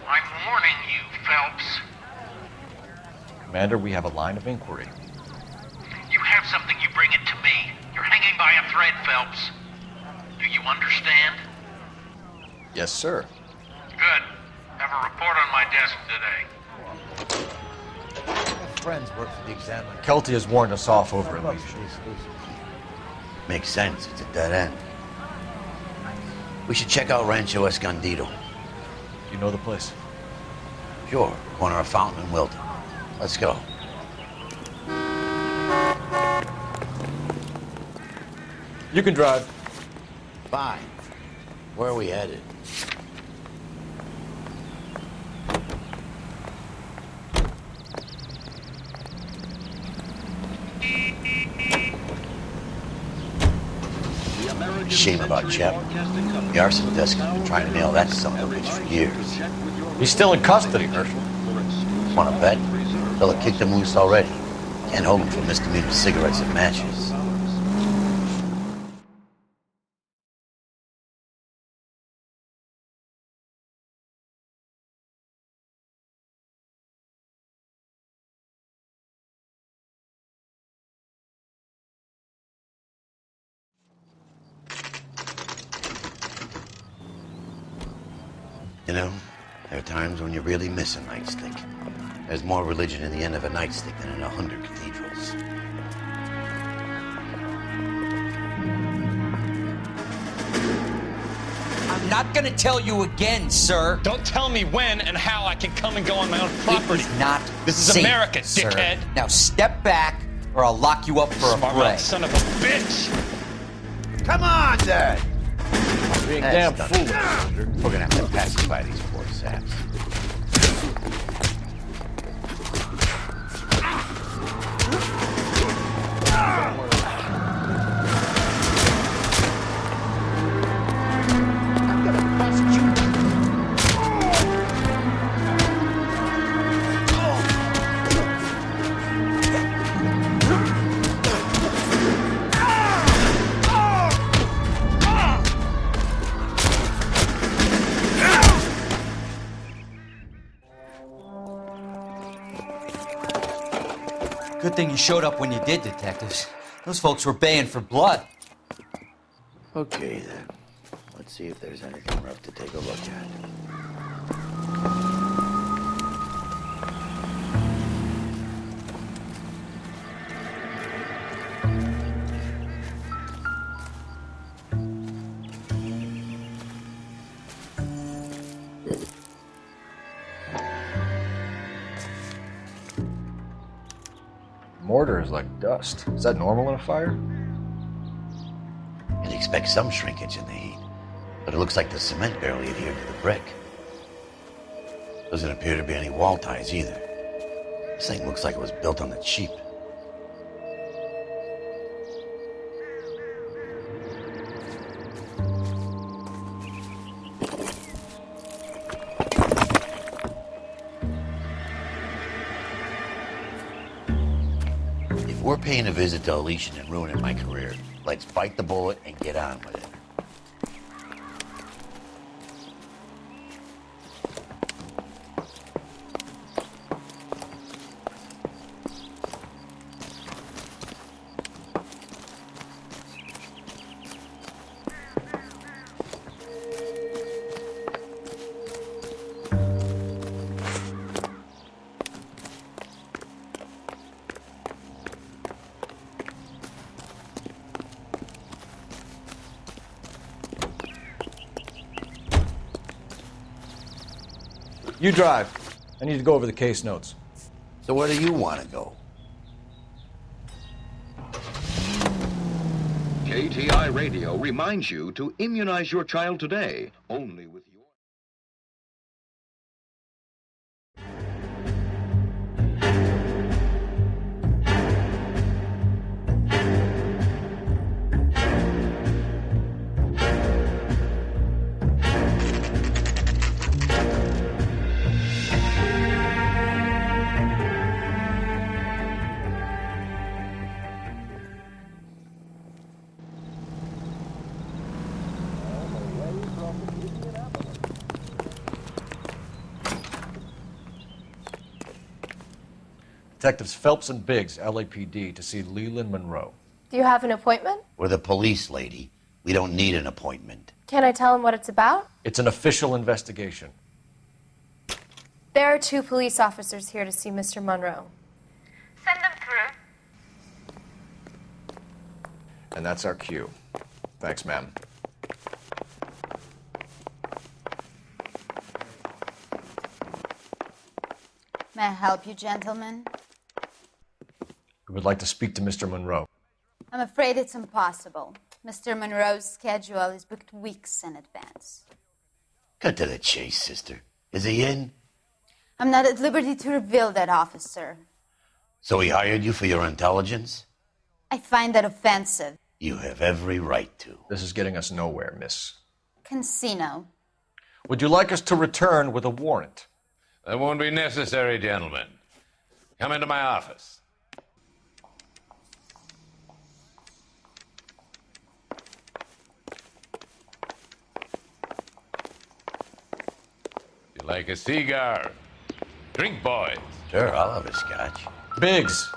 [SPEAKER 8] I'm warning you, Phelps.
[SPEAKER 2] Commander, we have a line of inquiry.
[SPEAKER 8] You have something, you bring it to me. You're hanging by a thread, Phelps. Do you understand?
[SPEAKER 2] Yes, sir.
[SPEAKER 8] Good. Have a report on my desk today.
[SPEAKER 23] My friends work for the Examiner.
[SPEAKER 2] Kelty has warned us off over Elysian.
[SPEAKER 13] Makes sense. It's a dead end. We should check out Rancho Escondido.
[SPEAKER 2] You know the place?
[SPEAKER 13] Sure. Corner of Fountain and Wilton. Let's go.
[SPEAKER 2] You can drive.
[SPEAKER 13] Fine. Where are we headed? Shame about Shep. The arson desk has been trying to nail that son of a bitch for years.
[SPEAKER 2] He's still in custody, Herschel.
[SPEAKER 13] Want to bet? Fella kicked him loose already. Can't hold him for misdemeanor cigarettes and matches. You know, there are times when you really miss a nightstick. There's more religion in the end of a nightstick than in 100 cathedrals.
[SPEAKER 9] I'm not gonna tell you again, sir.
[SPEAKER 6] Don't tell me when and how I can come and go on my own property.
[SPEAKER 9] It is not
[SPEAKER 6] This is
[SPEAKER 9] safe,
[SPEAKER 6] America,
[SPEAKER 9] sir.
[SPEAKER 6] dickhead.
[SPEAKER 9] Now step back, or I'll lock you up for a
[SPEAKER 6] Smart
[SPEAKER 9] fray.
[SPEAKER 6] mouth son of a bitch.
[SPEAKER 23] Come on, then.
[SPEAKER 2] Being
[SPEAKER 13] That's
[SPEAKER 2] damn
[SPEAKER 13] done.
[SPEAKER 2] foolish.
[SPEAKER 13] We're gonna have to pacify these poor saps.
[SPEAKER 9] Good thing you showed up when you did, detectives. Those folks were baying for blood.
[SPEAKER 13] Okay, then. Let's see if there's anything rough to take a look at.
[SPEAKER 2] Mortar is like dust. Is that normal in a fire?
[SPEAKER 13] You'd expect some shrinkage in the heat, but it looks like the cement barely adhered to the brick. Doesn't appear to be any wall ties either. This thing looks like it was built on the cheap. If we're paying a visit to Elysian and ruining my career, let's bite the bullet and get on with it.
[SPEAKER 2] You drive. I need to go over the case notes.
[SPEAKER 13] So where do you want to go?
[SPEAKER 21] KTI Radio reminds you to immunize your child today, only with your...
[SPEAKER 2] Detectives Phelps and Biggs, LAPD, to see Leland Monroe.
[SPEAKER 16] Do you have an appointment?
[SPEAKER 13] We're the police, lady. We don't need an appointment.
[SPEAKER 16] Can I tell him what it's about?
[SPEAKER 2] It's an official investigation.
[SPEAKER 16] There are 2 police officers here to see Mr. Monroe. Send them through.
[SPEAKER 2] And that's our cue. Thanks, ma'am.
[SPEAKER 1] May I help you, gentlemen?
[SPEAKER 2] We would like to speak to Mr. Monroe.
[SPEAKER 1] I'm afraid it's impossible. Mr. Monroe's schedule is booked weeks in advance.
[SPEAKER 13] Cut to the chase, sister. Is he in?
[SPEAKER 1] I'm not at liberty to reveal that, officer.
[SPEAKER 13] So he hired you for your intelligence?
[SPEAKER 1] I find that offensive.
[SPEAKER 13] You have every right to.
[SPEAKER 2] This is getting us nowhere, miss.
[SPEAKER 1] Casino.
[SPEAKER 2] Would you like us to return with a warrant?
[SPEAKER 24] That won't be necessary, gentlemen. Come into my office. You like a cigar? Drink, boys.
[SPEAKER 13] Sure, I'll have a scotch.
[SPEAKER 2] Biggs.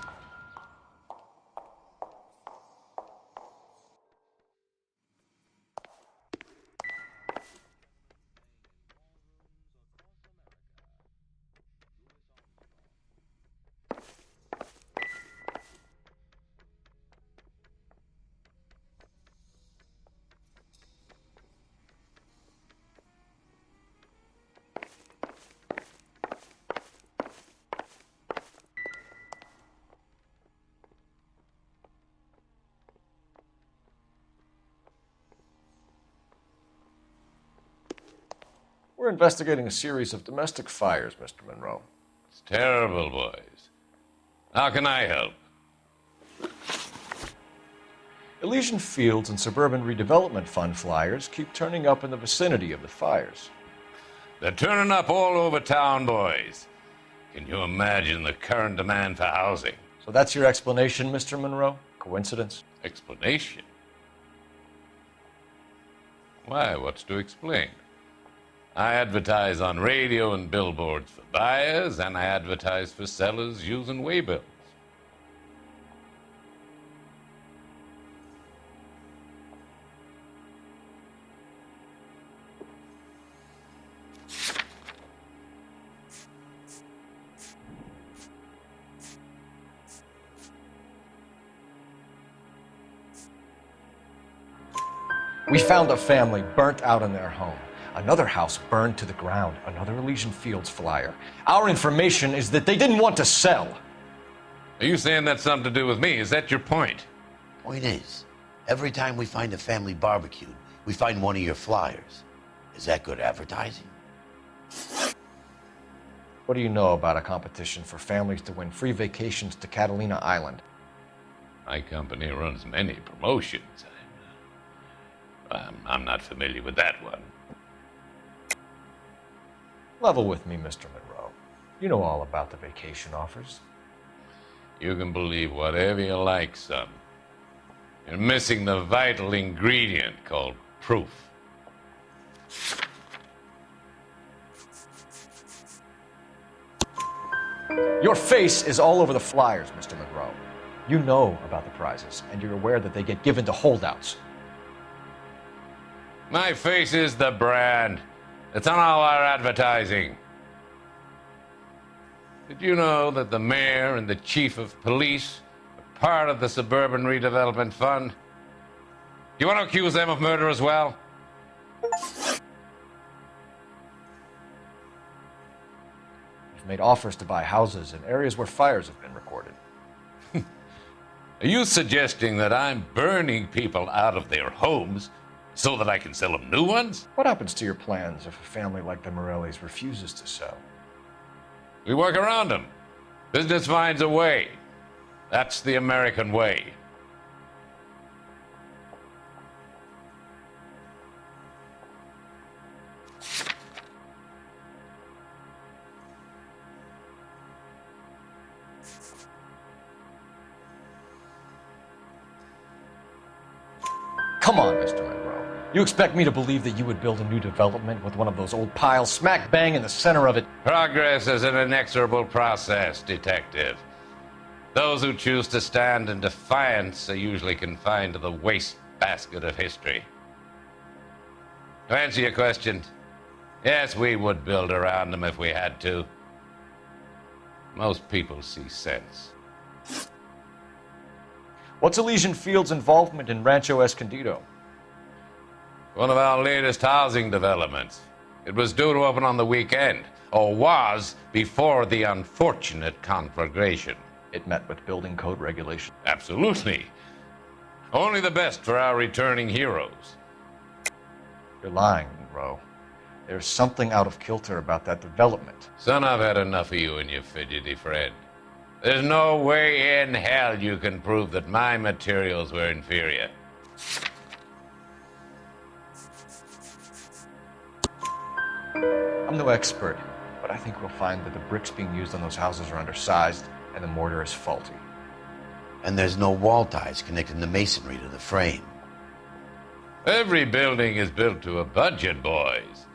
[SPEAKER 2] We're investigating a series of domestic fires, Mr. Monroe.
[SPEAKER 24] It's terrible, boys. How can I help?
[SPEAKER 2] Elysian Fields and Suburban Redevelopment Fund flyers keep turning up in the vicinity of the fires.
[SPEAKER 24] They're turning up all over town, boys. Can you imagine the current demand for housing?
[SPEAKER 2] So that's your explanation, Mr. Monroe? Coincidence?
[SPEAKER 24] Explanation? Why, what's to explain? I advertise on radio and billboards for buyers, and I advertise for sellers using waybills.
[SPEAKER 2] We found a family burnt out in their home. Another house burned to the ground. Another Elysian Fields flyer. Our information is that they didn't want to sell.
[SPEAKER 24] Are you saying that's something to do with me? Is that your point?
[SPEAKER 13] Point is, every time we find a family barbecued, we find one of your flyers. Is that good advertising?
[SPEAKER 2] What do you know about a competition for families to win free vacations to Catalina Island?
[SPEAKER 24] My company runs many promotions. I'm not familiar with that one.
[SPEAKER 2] Level with me, Mr. Monroe. You know all about the vacation offers.
[SPEAKER 24] You can believe whatever you like, son. You're missing the vital ingredient called proof.
[SPEAKER 2] Your face is all over the flyers, Mr. Monroe. You know about the prizes, and you're aware that they get given to holdouts.
[SPEAKER 24] My face is the brand. It's on all our advertising. Did you know that the mayor and the chief of police are part of the Suburban Redevelopment Fund? Do you want to accuse them of murder as well?
[SPEAKER 2] You've made offers to buy houses in areas where fires have been recorded.
[SPEAKER 24] Are you suggesting that I'm burning people out of their homes so that I can sell them new ones?
[SPEAKER 2] What happens to your plans if a family like the Morellis refuses to sell?
[SPEAKER 24] We work around them. Business finds a way. That's the American way.
[SPEAKER 2] Come on, Mr. Monroe. You expect me to believe that you would build a new development with one of those old piles smack bang in the center of it?
[SPEAKER 24] Progress is an inexorable process, Detective. Those who choose to stand in defiance are usually confined to the wastebasket of history. To answer your question, yes, we would build around them if we had to. Most people see sense.
[SPEAKER 2] What's Elysian Fields' involvement in Rancho Escondido?
[SPEAKER 24] One of our latest housing developments. It was due to open on the weekend, or was before the unfortunate conflagration.
[SPEAKER 2] It met with building code regulations.
[SPEAKER 24] Absolutely. Only the best for our returning heroes.
[SPEAKER 2] You're lying, Monroe. There's something out of kilter about that development.
[SPEAKER 24] Son, I've had enough of you and your fidgety friend. There's no way in hell you can prove that my materials were inferior.
[SPEAKER 2] I'm no expert, but I think we'll find that the bricks being used on those houses are undersized and the mortar is faulty.
[SPEAKER 13] And there's no wall ties connecting the masonry to the frame.
[SPEAKER 24] Every building is built to a budget, boys.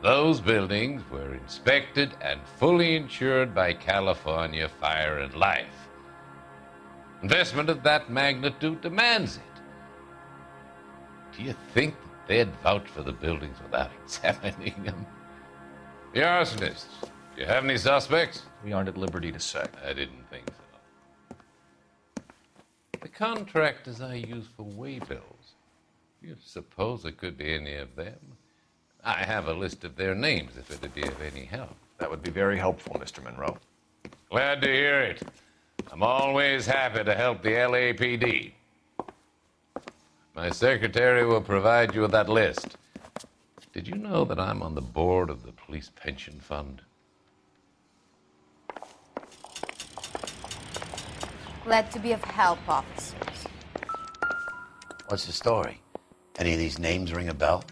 [SPEAKER 24] Those buildings were inspected and fully insured by California Fire and Life. Investment of that magnitude demands it. Do you think that they'd vouch for the buildings without examining them? The arsonists, do you have any suspects?
[SPEAKER 2] We aren't at liberty to say.
[SPEAKER 24] I didn't think so. The contractors I use for way bills, do you suppose it could be any of them? I have a list of their names if it'd be of any help.
[SPEAKER 2] That would be very helpful, Mr. Monroe.
[SPEAKER 24] Glad to hear it. I'm always happy to help the LAPD. My secretary will provide you with that list. Did you know that I'm on the board of the Police Pension Fund?
[SPEAKER 1] Glad to be of help, officers.
[SPEAKER 13] What's the story? Any of these names ring a bell?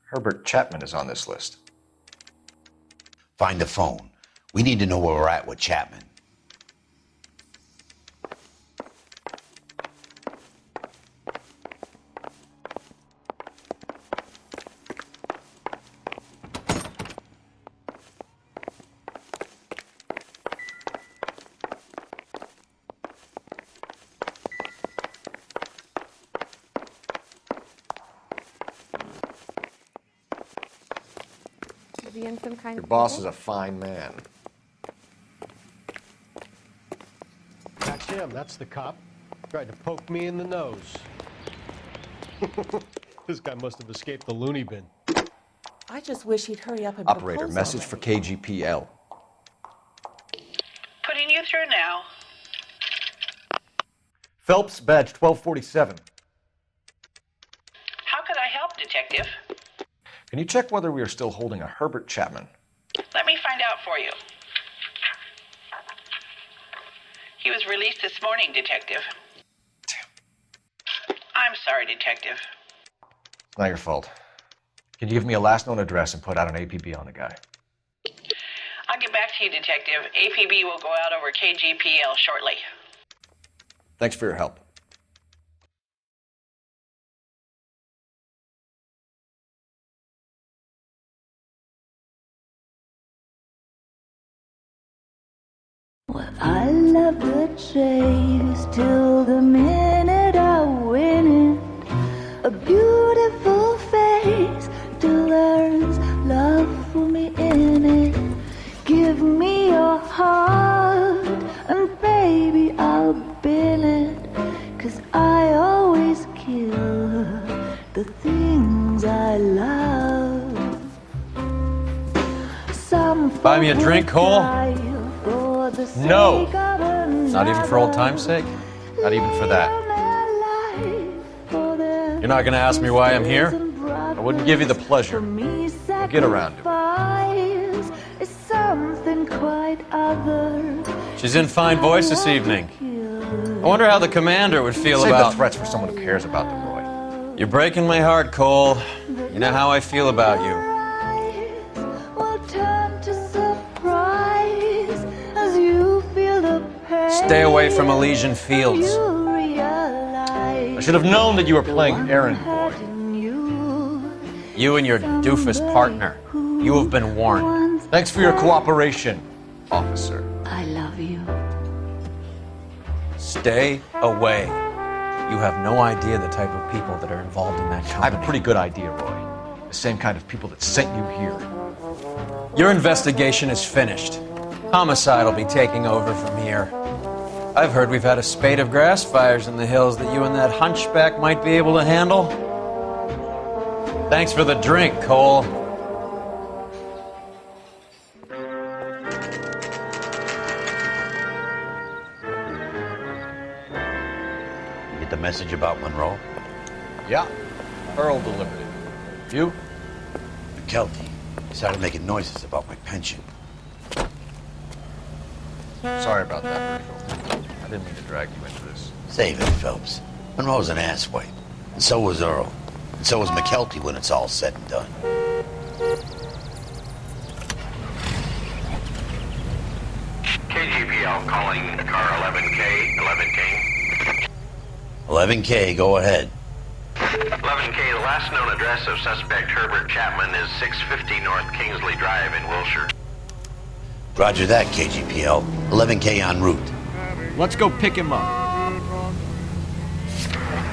[SPEAKER 2] Herbert Chapman is on this list.
[SPEAKER 13] Find the phone. We need to know where we're at with Chapman.
[SPEAKER 16] he in some kind
[SPEAKER 2] Your
[SPEAKER 16] of
[SPEAKER 2] boss
[SPEAKER 16] trouble?
[SPEAKER 2] is a fine man.
[SPEAKER 12] That's him. That's the cop. Tried to poke me in the nose. This guy must have escaped the loony bin.
[SPEAKER 10] I just wish he'd hurry up and
[SPEAKER 2] Operator,
[SPEAKER 10] propose
[SPEAKER 2] message
[SPEAKER 10] already.
[SPEAKER 2] for KGPL.
[SPEAKER 7] Putting you through now.
[SPEAKER 2] Phelps, badge 1247.
[SPEAKER 7] How could I help, Detective?
[SPEAKER 2] Can you check whether we are still holding a Herbert Chapman?
[SPEAKER 7] Let me find out for you. He was released this morning, Detective. I'm sorry, Detective.
[SPEAKER 2] It's not your fault. Can you give me a last known address and put out an APB on the guy?
[SPEAKER 7] I'll get back to you, Detective. APB will go out over KGPL shortly.
[SPEAKER 2] Thanks for your help.
[SPEAKER 15] I love the chase till the minute I win it. A beautiful face till there's love for me in it. Give me your heart and baby I'll bin it. 'Cause I always kill the things I love. Some
[SPEAKER 18] Buy me a drink, Cole?
[SPEAKER 2] No! Not even for old time's sake? Not even for that.
[SPEAKER 18] You're not gonna ask me why I'm here?
[SPEAKER 2] I wouldn't give you the pleasure. We'll get around to
[SPEAKER 15] Is something quite other.
[SPEAKER 18] She's in fine voice this evening. I wonder how the commander would feel
[SPEAKER 2] Save
[SPEAKER 18] about...
[SPEAKER 2] the threats for someone who cares about them, Roy.
[SPEAKER 18] You're breaking my heart, Cole. You know how I feel about you.
[SPEAKER 15] Will turn to surprise as you feel the pain.
[SPEAKER 18] Stay away from Elysian Fields.
[SPEAKER 2] I should have known that you were playing errand boy.
[SPEAKER 18] You and your doofus partner. You have been warned.
[SPEAKER 2] Thanks for your cooperation, officer.
[SPEAKER 15] I love you.
[SPEAKER 18] Stay away. You have no idea the type of people that are involved in that company.
[SPEAKER 2] I have a pretty good idea, Roy. The same kind of people that sent you here.
[SPEAKER 18] Your investigation is finished. Homicide will be taking over from here. I've heard we've had a spate of grass fires in the hills that you and that hunchback might be able to handle. Thanks for the drink, Cole.
[SPEAKER 13] Get the message about Monroe?
[SPEAKER 2] Yeah, Earl delivered it. You?
[SPEAKER 13] McKelty started making noises about my pension.
[SPEAKER 2] Sorry about that, Virgil. I didn't mean to drag you into this.
[SPEAKER 13] Save it, Phelps. Monroe's an asswipe. And so was Earl. And so was McKelty when it's all said and done.
[SPEAKER 8] KGPL calling car 11K, 11K.
[SPEAKER 13] 11K, go ahead.
[SPEAKER 8] 11K, the last known address of suspect Herbert Chapman is 650 North Kingsley Drive in Wilshire.
[SPEAKER 13] Roger that, KGPL. 11K en route.
[SPEAKER 3] Let's go pick him up.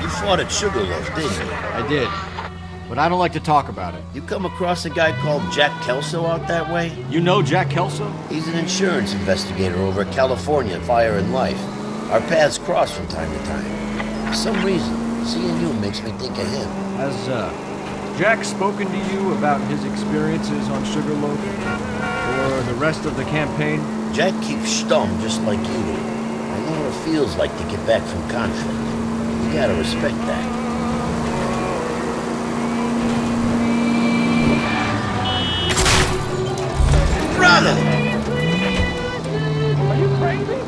[SPEAKER 9] You fought at Sugarloaf, didn't you?
[SPEAKER 3] I did. But I don't like to talk about it.
[SPEAKER 9] You come across a guy called Jack Kelso out that way?
[SPEAKER 3] You know Jack Kelso?
[SPEAKER 9] He's an insurance investigator over at California Fire and Life. Our paths cross from time to time. For some reason, seeing you makes me think of him.
[SPEAKER 19] Has Jack spoken to you about his experiences on Sugarloaf? Or the rest of the campaign?
[SPEAKER 9] Jack keeps stum just like you do. I know what it feels like to get back from conflict. You gotta respect that. Brother!
[SPEAKER 19] Are you crazy?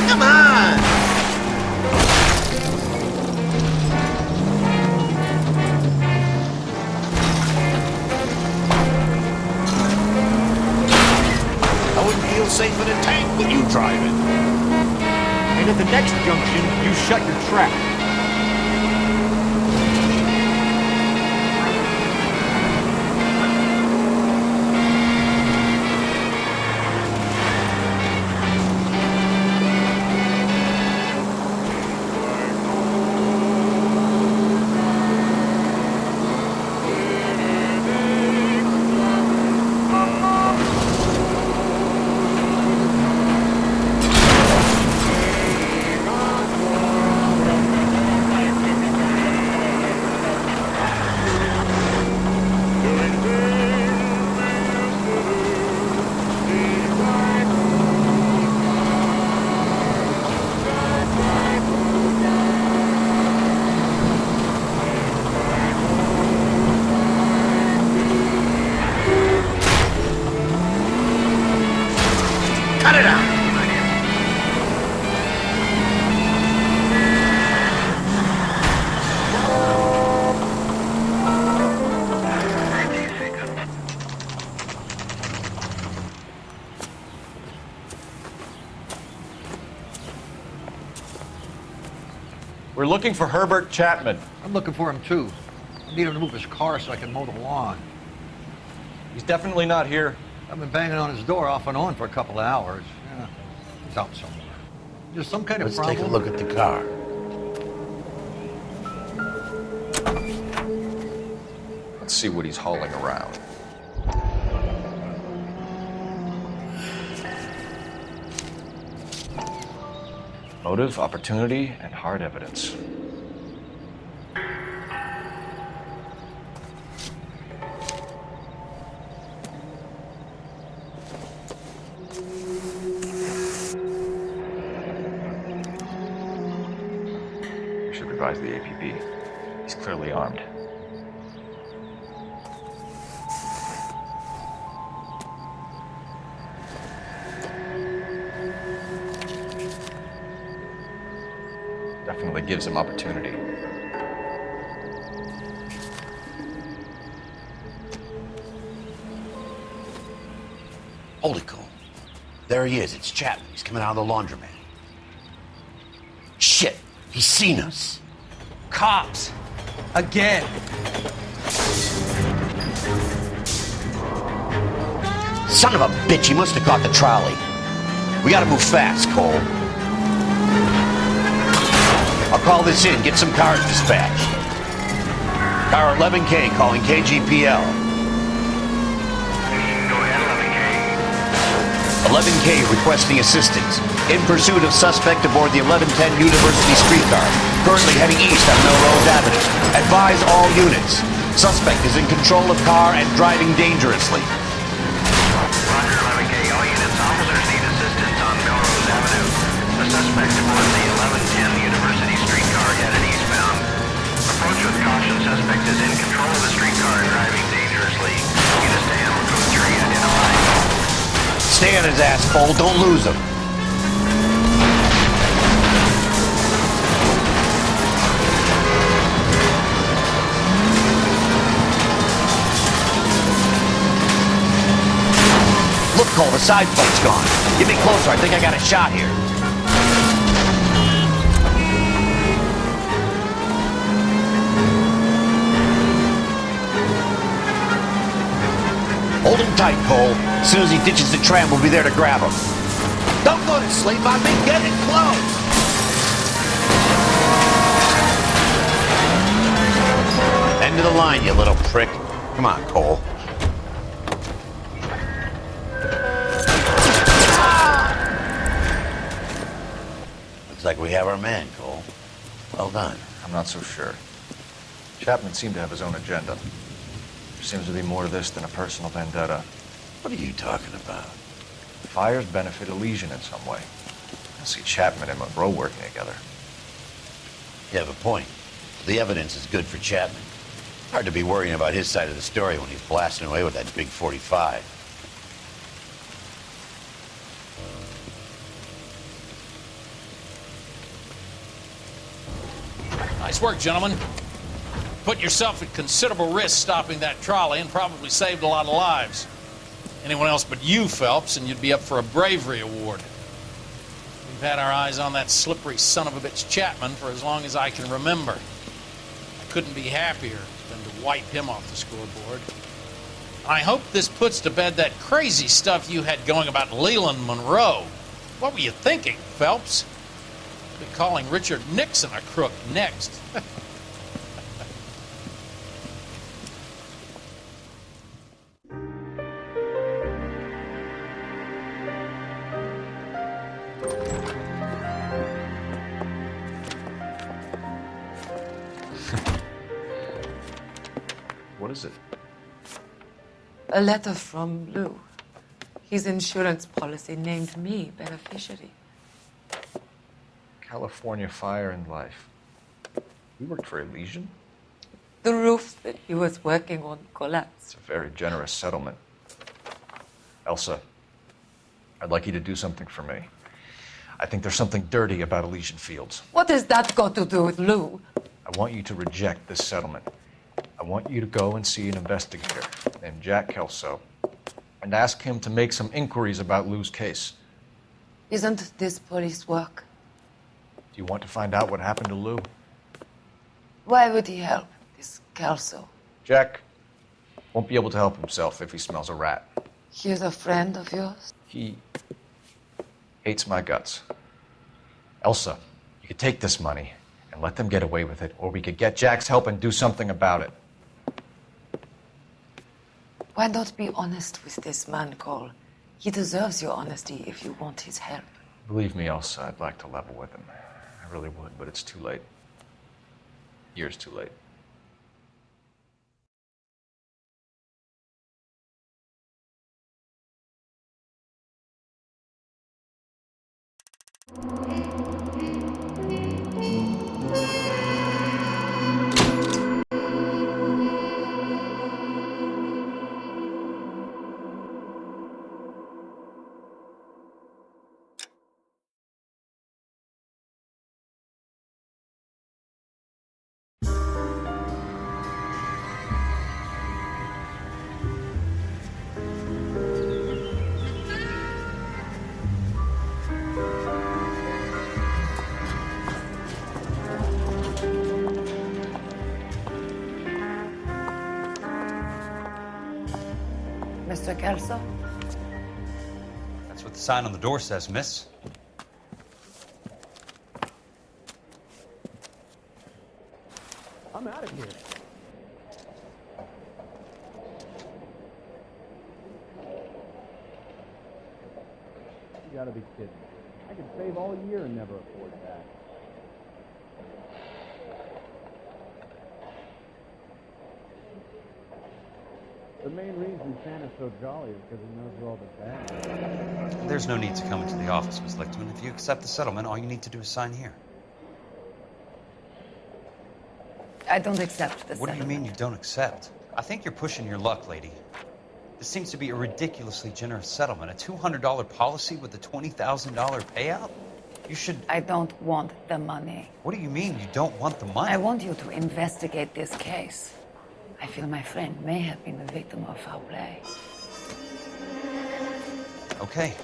[SPEAKER 9] Come on!
[SPEAKER 8] I wouldn't feel safe in a tank with you driving.
[SPEAKER 19] And at the next junction, you shut your trap.
[SPEAKER 2] looking for Herbert Chapman.
[SPEAKER 4] I'm looking for him too. I need him to move his car so I can mow the lawn.
[SPEAKER 2] He's definitely not here.
[SPEAKER 4] I've been banging on his door off and on for a couple of hours. Yeah, he's out somewhere. There's some kind of
[SPEAKER 13] Let's
[SPEAKER 4] problem.
[SPEAKER 13] take a look at the car.
[SPEAKER 2] Let's see what he's hauling around. Motive, opportunity, and hard evidence. We should revise the APB. He's clearly armed. Definitely gives him opportunity.
[SPEAKER 13] Holy cow. There he is. It's Chapman. He's coming out of the laundromat. Shit. He's seen us.
[SPEAKER 11] Cops. Again.
[SPEAKER 13] Son of a bitch. He must have caught the trolley. We gotta move fast, Cole. I'll call this in. Get some cars dispatched. Car 11K calling KGPL.
[SPEAKER 8] Go ahead, 11K.
[SPEAKER 13] 11K requesting assistance. In pursuit of suspect aboard the 1110 University streetcar. Currently heading east on Melrose Avenue. Advise all units. Suspect is in control of car and driving dangerously.
[SPEAKER 8] Roger, 11K. All units, officers need assistance on Melrose Avenue. The suspect aboard the 1110 University streetcar headed eastbound. Approach with caution. Suspect is in control of the streetcar and driving dangerously. Units to handle code 3 identified.
[SPEAKER 13] Stay on his ass, Cole. Don't lose him. Look, Cole, the side plate's gone. Get me closer. I think I got a shot here. Hold him tight, Cole. As soon as he ditches the tram, we'll be there to grab him. Don't go to sleep on me. Get it close. End of the line, you little prick. Come on, Cole. Looks like we have our man, Cole. Well done.
[SPEAKER 2] I'm not so sure. Chapman seemed to have his own agenda. There seems to be more to this than a personal vendetta.
[SPEAKER 13] What are you talking about?
[SPEAKER 2] The fires benefit Elysian in some way. I see Chapman and Monroe working together.
[SPEAKER 13] You have a point. The evidence is good for Chapman. Hard to be worrying about his side of the story when he's blasting away with that big 45.
[SPEAKER 14] Nice work, gentlemen. Put yourself at considerable risk stopping that trolley and probably saved a lot of lives. Anyone else but you, Phelps, and you'd be up for a bravery award. We've had our eyes on that slippery son of a bitch Chapman for as long as I can remember. I couldn't be happier than to wipe him off the scoreboard. I hope this puts to bed that crazy stuff you had going about Leland Monroe. What were you thinking, Phelps? Be calling Richard Nixon a crook next.
[SPEAKER 2] What is it?
[SPEAKER 10] A letter from Lou. His insurance policy named me beneficiary.
[SPEAKER 2] California Fire and Life. We worked for Elysian?
[SPEAKER 10] The roof that he was working on collapsed.
[SPEAKER 2] It's a very generous settlement. Elsa, I'd like you to do something for me. I think there's something dirty about Elysian Fields.
[SPEAKER 10] What has that got to do with Lou?
[SPEAKER 2] I want you to reject this settlement. I want you to go and see an investigator named Jack Kelso and ask him to make some inquiries about Lou's case.
[SPEAKER 10] Isn't this police work?
[SPEAKER 2] Do you want to find out what happened to Lou?
[SPEAKER 10] Why would he help this Kelso?
[SPEAKER 2] Jack won't be able to help himself if he smells a rat.
[SPEAKER 10] He's a friend of yours?
[SPEAKER 2] He hates my guts. Elsa, you could take this money and let them get away with it, or we could get Jack's help and do something about it.
[SPEAKER 10] Why not be honest with this man, Cole? He deserves your honesty if you want his help.
[SPEAKER 2] Believe me, Elsa, I'd like to level with him. I really would, but it's too late. Years too late.
[SPEAKER 10] Mr. Kelso?
[SPEAKER 18] That's what the sign on the door says, miss.
[SPEAKER 19] I'm out of here. You gotta be kidding. I could save all year and never afford that. The main reason Santa's so jolly is because he knows where all the bad is.
[SPEAKER 18] There's no need to come into the office, Miss Lichtman. If you accept the settlement, all you need to do is sign here.
[SPEAKER 10] I don't accept this.
[SPEAKER 18] What do you mean you don't accept? I think you're pushing your luck, lady. This seems to be a ridiculously generous settlement. A $200 policy with a $20,000 payout? You should...
[SPEAKER 10] I don't want the money.
[SPEAKER 18] What do you mean you don't want the money?
[SPEAKER 10] I want you to investigate this case. I feel my friend may have been the victim of foul play.
[SPEAKER 18] Okay.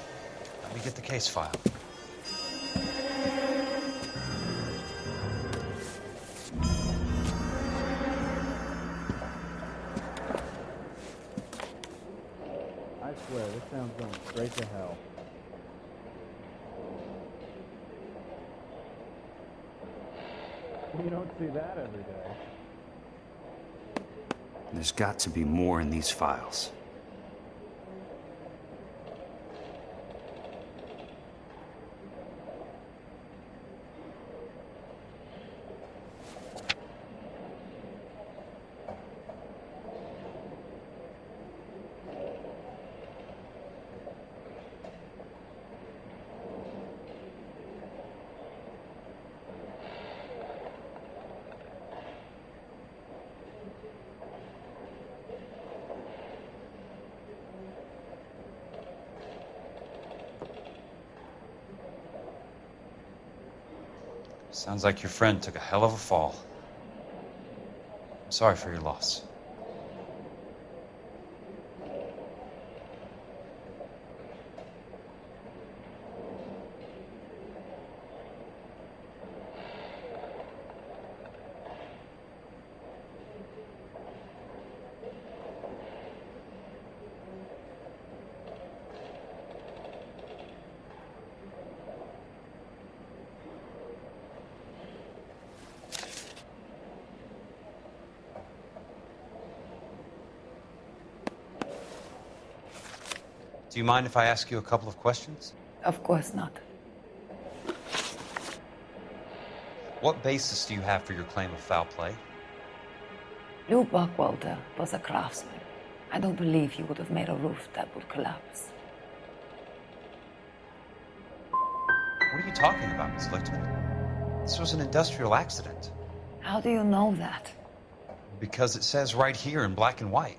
[SPEAKER 18] Let me get the case file.
[SPEAKER 19] I swear, this sounds going straight to hell. You don't see that every day.
[SPEAKER 5] There's got to be more in these files.
[SPEAKER 18] Sounds like your friend took a hell of a fall. I'm sorry for your loss. Do you mind if I ask you a couple of questions?
[SPEAKER 10] Of course not.
[SPEAKER 18] What basis do you have for your claim of foul play?
[SPEAKER 10] Lou Buckwalter was a craftsman. I don't believe he would have made a roof that would collapse.
[SPEAKER 18] What are you talking about, Miss Lichtman? This was an industrial accident.
[SPEAKER 10] How do you know that?
[SPEAKER 18] Because it says right here in black and white.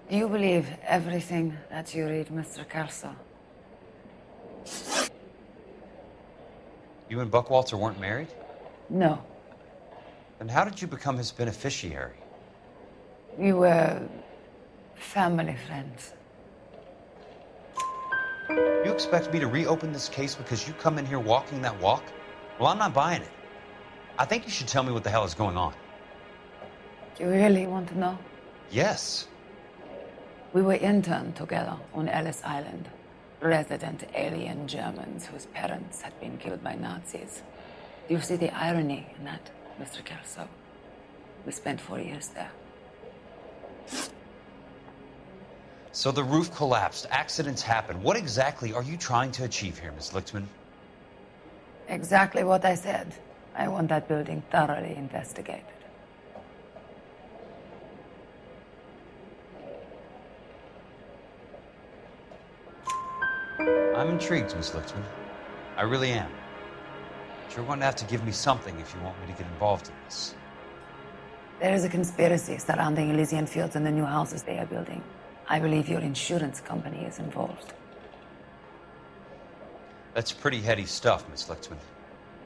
[SPEAKER 10] Do you believe everything that you read, Mr. Kelso?
[SPEAKER 18] You and Buckwalter weren't married?
[SPEAKER 10] No.
[SPEAKER 18] Then how did you become his beneficiary?
[SPEAKER 10] We were family friends.
[SPEAKER 18] You expect me to reopen this case because you come in here walking that walk? Well, I'm not buying it. I think you should tell me what the hell is going on.
[SPEAKER 10] Do you really want to know?
[SPEAKER 3] Yes.
[SPEAKER 10] We were interned together on Ellis Island. Resident alien Germans whose parents had been killed by Nazis. Do you see the irony in that, Mr. Kelso? We spent 4 years there.
[SPEAKER 3] So the roof collapsed, accidents happen. What exactly are you trying to achieve here, Miss Lichtman?
[SPEAKER 10] Exactly what I said. I want that building thoroughly investigated.
[SPEAKER 3] I'm intrigued, Miss Lichtman. I really am. But you're going to have to give me something if you want me to get involved in this.
[SPEAKER 10] There is a conspiracy surrounding Elysian Fields and the new houses they are building. I believe your insurance company is involved.
[SPEAKER 3] That's pretty heady stuff, Miss Lichtman.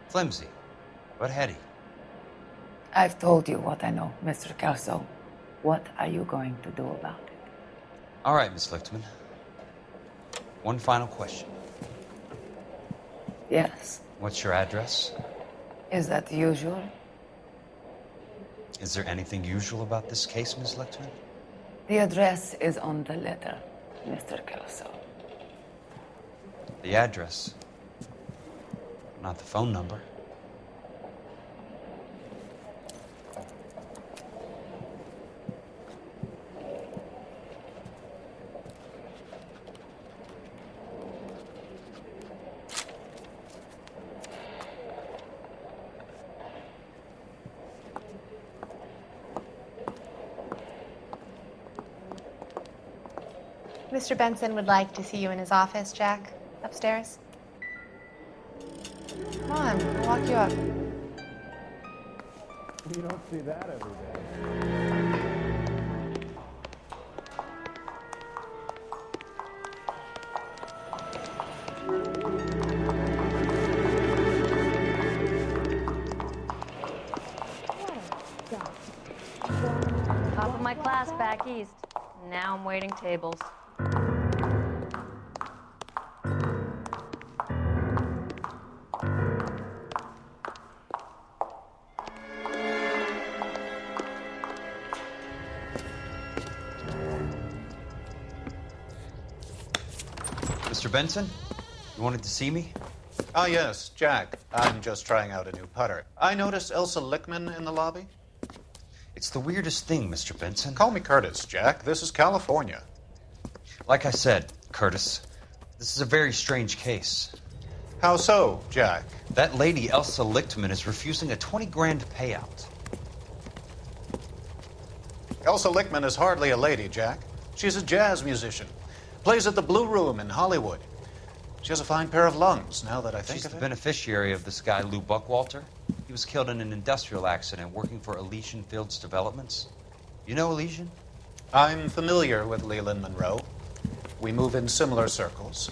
[SPEAKER 3] Flimsy, but heady.
[SPEAKER 10] I've told you what I know, Mr. Kelso. What are you going to do about it?
[SPEAKER 3] All right, Miss Lichtman. One final question.
[SPEAKER 10] Yes.
[SPEAKER 3] What's your address?
[SPEAKER 10] Is that usual?
[SPEAKER 3] Is there anything usual about this case, Miss Lichtman?
[SPEAKER 10] The address is on the letter, Mr. Kelso.
[SPEAKER 3] The address. Not the phone number.
[SPEAKER 16] Mr. Benson would like to see you in his office, Jack. Upstairs. Come on, I'll walk you up.
[SPEAKER 12] You don't see that every day.
[SPEAKER 6] Top of my class back east. Now I'm waiting tables.
[SPEAKER 3] Mr. Benson, you wanted to see me?
[SPEAKER 17] Ah, yes, Jack. I'm just trying out a new putter. I noticed Elsa Lichtman in the lobby.
[SPEAKER 3] It's the weirdest thing, Mr. Benson.
[SPEAKER 17] Call me Curtis, Jack. This is California.
[SPEAKER 3] Like I said, Curtis, this is a very strange case.
[SPEAKER 17] How so, Jack?
[SPEAKER 3] That lady, Elsa Lichtman, is refusing a 20 grand payout.
[SPEAKER 17] Elsa Lichtman is hardly a lady, Jack. She's a jazz musician. Plays at the Blue Room in Hollywood. She has a fine pair of lungs, now that I think
[SPEAKER 3] She's
[SPEAKER 17] of
[SPEAKER 3] the
[SPEAKER 17] it.
[SPEAKER 3] beneficiary of this guy, Lou Buckwalter. He was killed in an industrial accident working for Elysian Fields Developments. You know Elysian?
[SPEAKER 17] I'm familiar with Leland Monroe. We move in similar circles.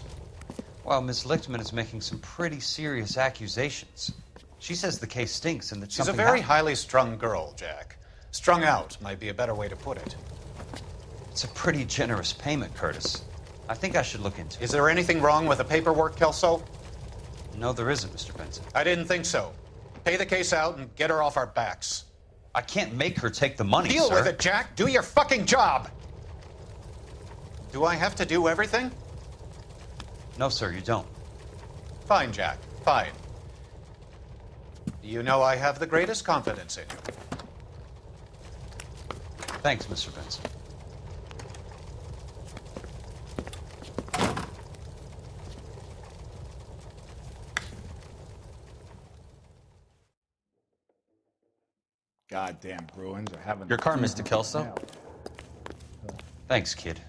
[SPEAKER 3] Well, Miss Lichtman is making some pretty serious accusations. She says the case stinks and that
[SPEAKER 17] She's a
[SPEAKER 3] something
[SPEAKER 17] very
[SPEAKER 3] happened.
[SPEAKER 17] highly strung girl, Jack. Strung out might be a better way to put it.
[SPEAKER 3] It's a pretty generous payment, Curtis. I think I should look into it.
[SPEAKER 17] Is there anything wrong with the paperwork, Kelso?
[SPEAKER 3] No, there isn't, Mr. Benson.
[SPEAKER 17] I didn't think so. Pay the case out and get her off our backs.
[SPEAKER 3] I can't make her take the money,
[SPEAKER 17] Deal
[SPEAKER 3] sir.
[SPEAKER 17] with it, Jack. Do your fucking job. Do I have to do everything?
[SPEAKER 3] No, sir, you don't.
[SPEAKER 17] Fine, Jack. Fine. You know I have the greatest confidence in you.
[SPEAKER 3] Thanks, Mr. Benson.
[SPEAKER 20] Goddamn Bruins are having...
[SPEAKER 3] Your car, Mr. Kelso. Thanks, kid.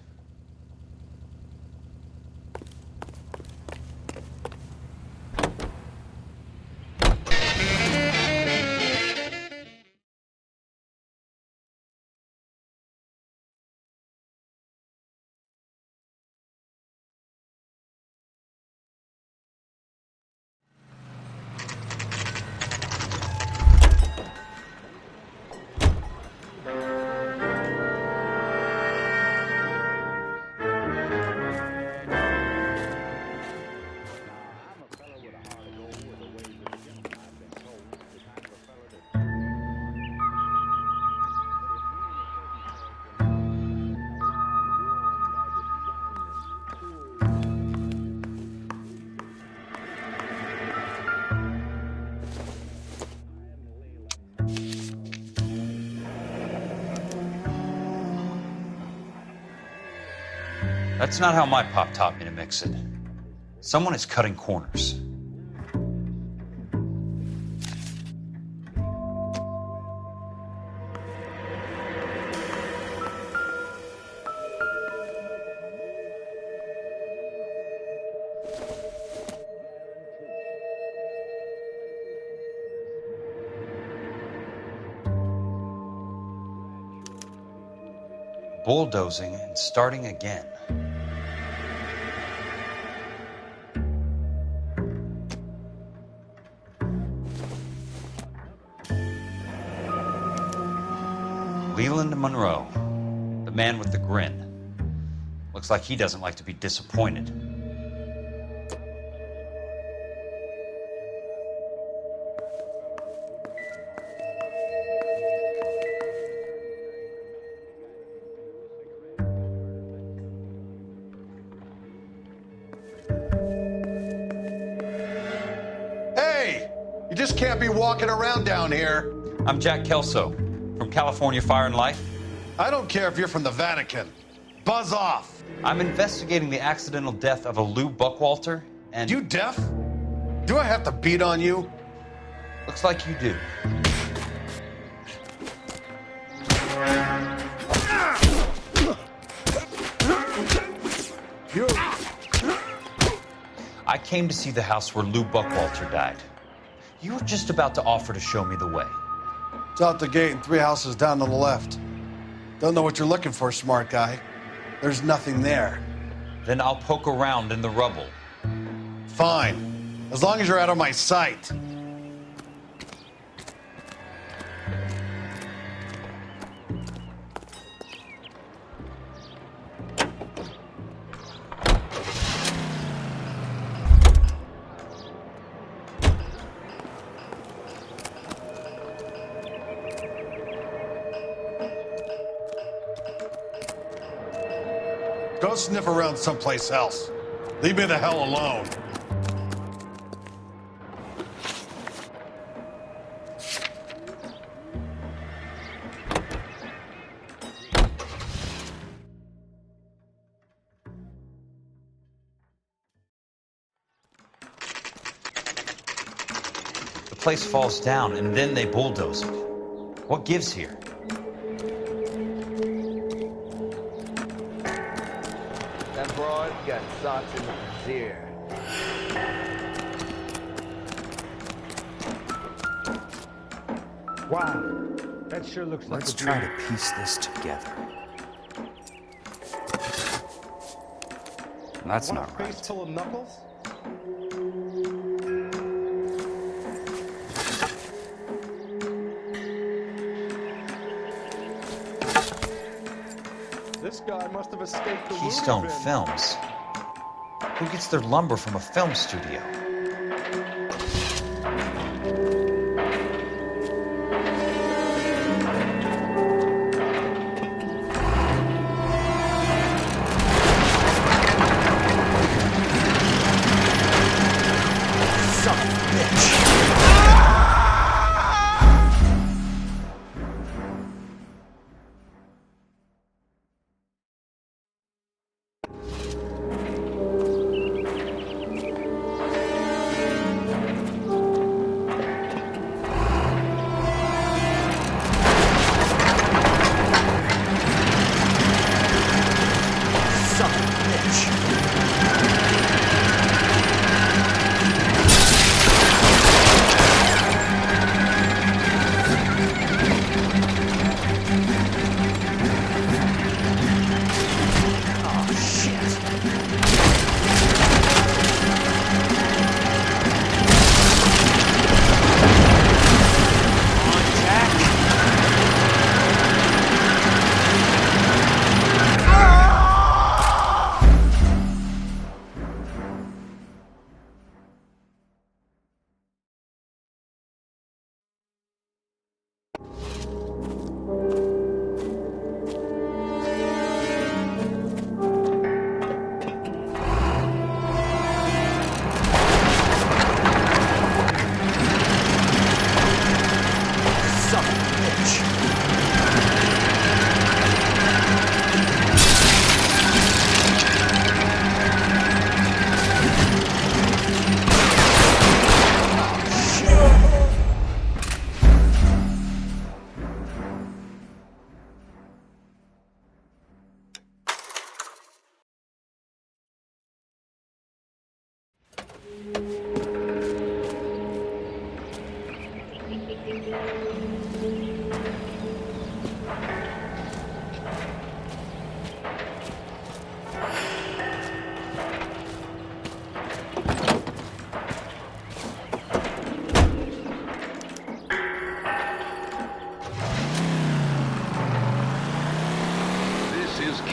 [SPEAKER 3] That's not how my pop taught me to mix it. Someone is cutting corners. Bulldozing and starting again. Leland Monroe, the man with the grin. Looks like he doesn't like to be disappointed.
[SPEAKER 20] Hey! You just can't be walking around down here.
[SPEAKER 3] I'm Jack Kelso, from California Fire and Life.
[SPEAKER 20] I don't care if you're from the Vatican. Buzz off.
[SPEAKER 3] I'm investigating the accidental death of a Lou Buckwalter, and...
[SPEAKER 20] You deaf? Do I have to beat on you?
[SPEAKER 3] Looks like you do. I came to see the house where Lou Buckwalter died. You were just about to offer to show me the way.
[SPEAKER 20] It's out the gate and 3 houses down on the left. Don't know what you're looking for, smart guy. There's nothing there.
[SPEAKER 3] Then I'll poke around in the rubble.
[SPEAKER 20] Fine. As long as you're out of my sight. Go sniff around someplace else. Leave me the hell alone.
[SPEAKER 3] The place falls down, and then they bulldoze it. What gives here?
[SPEAKER 12] That broad got socks in his ear.
[SPEAKER 19] Wow, that sure looks like
[SPEAKER 5] Let's
[SPEAKER 19] a
[SPEAKER 5] try
[SPEAKER 19] dream.
[SPEAKER 5] to piece this together. That's
[SPEAKER 12] Want
[SPEAKER 5] not
[SPEAKER 12] a face
[SPEAKER 5] right.
[SPEAKER 12] full of knuckles? This guy must have escaped the
[SPEAKER 3] Keystone
[SPEAKER 12] Louvre bin.
[SPEAKER 3] Films. Who gets their lumber from a film studio? Son of a bitch.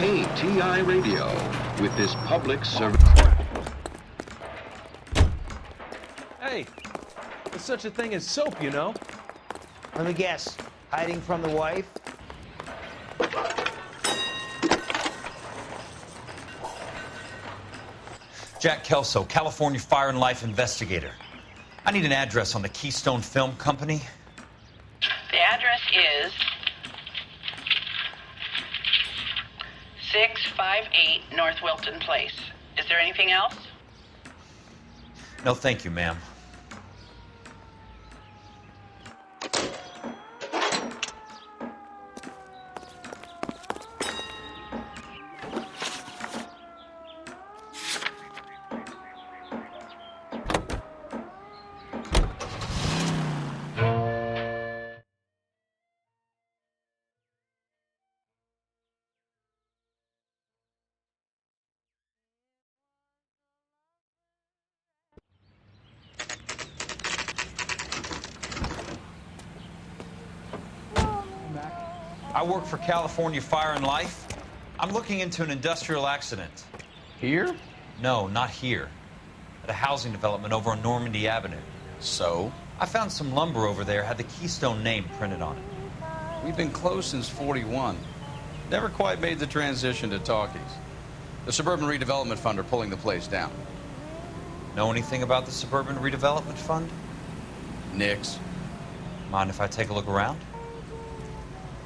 [SPEAKER 21] KTI Radio with this public service.
[SPEAKER 19] Hey, there's such a thing as soap, you know?
[SPEAKER 22] Let me guess. Hiding from the wife?
[SPEAKER 23] Jack Kelso, California Fire and Life investigator. I need an address on the Keystone Film Company.
[SPEAKER 7] The address is 658 North Wilton Place. Is there anything else?
[SPEAKER 23] No, thank you, ma'am. I work for California Fire and Life. I'm looking into an industrial accident.
[SPEAKER 18] Here?
[SPEAKER 23] No, not here. At a housing development over on Normandy Avenue.
[SPEAKER 18] So?
[SPEAKER 23] I found some lumber over there, had the Keystone name printed on it.
[SPEAKER 18] We've been closed since '41. Never quite made the transition to talkies. The Suburban Redevelopment Fund are pulling the place down.
[SPEAKER 23] Know anything about the Suburban Redevelopment Fund?
[SPEAKER 18] Nix.
[SPEAKER 23] Mind if I take a look around?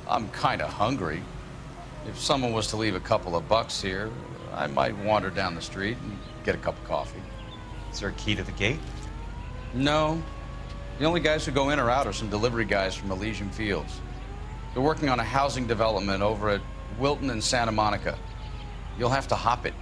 [SPEAKER 18] I'm kind of hungry. If someone was to leave a couple of bucks here, I might wander down the street and get a cup of coffee.
[SPEAKER 23] Is there a key to the gate?
[SPEAKER 18] No. The only guys who go in or out are some delivery guys from Elysian Fields. They're working on a housing development over at Wilton and Santa Monica. You'll have to hop it.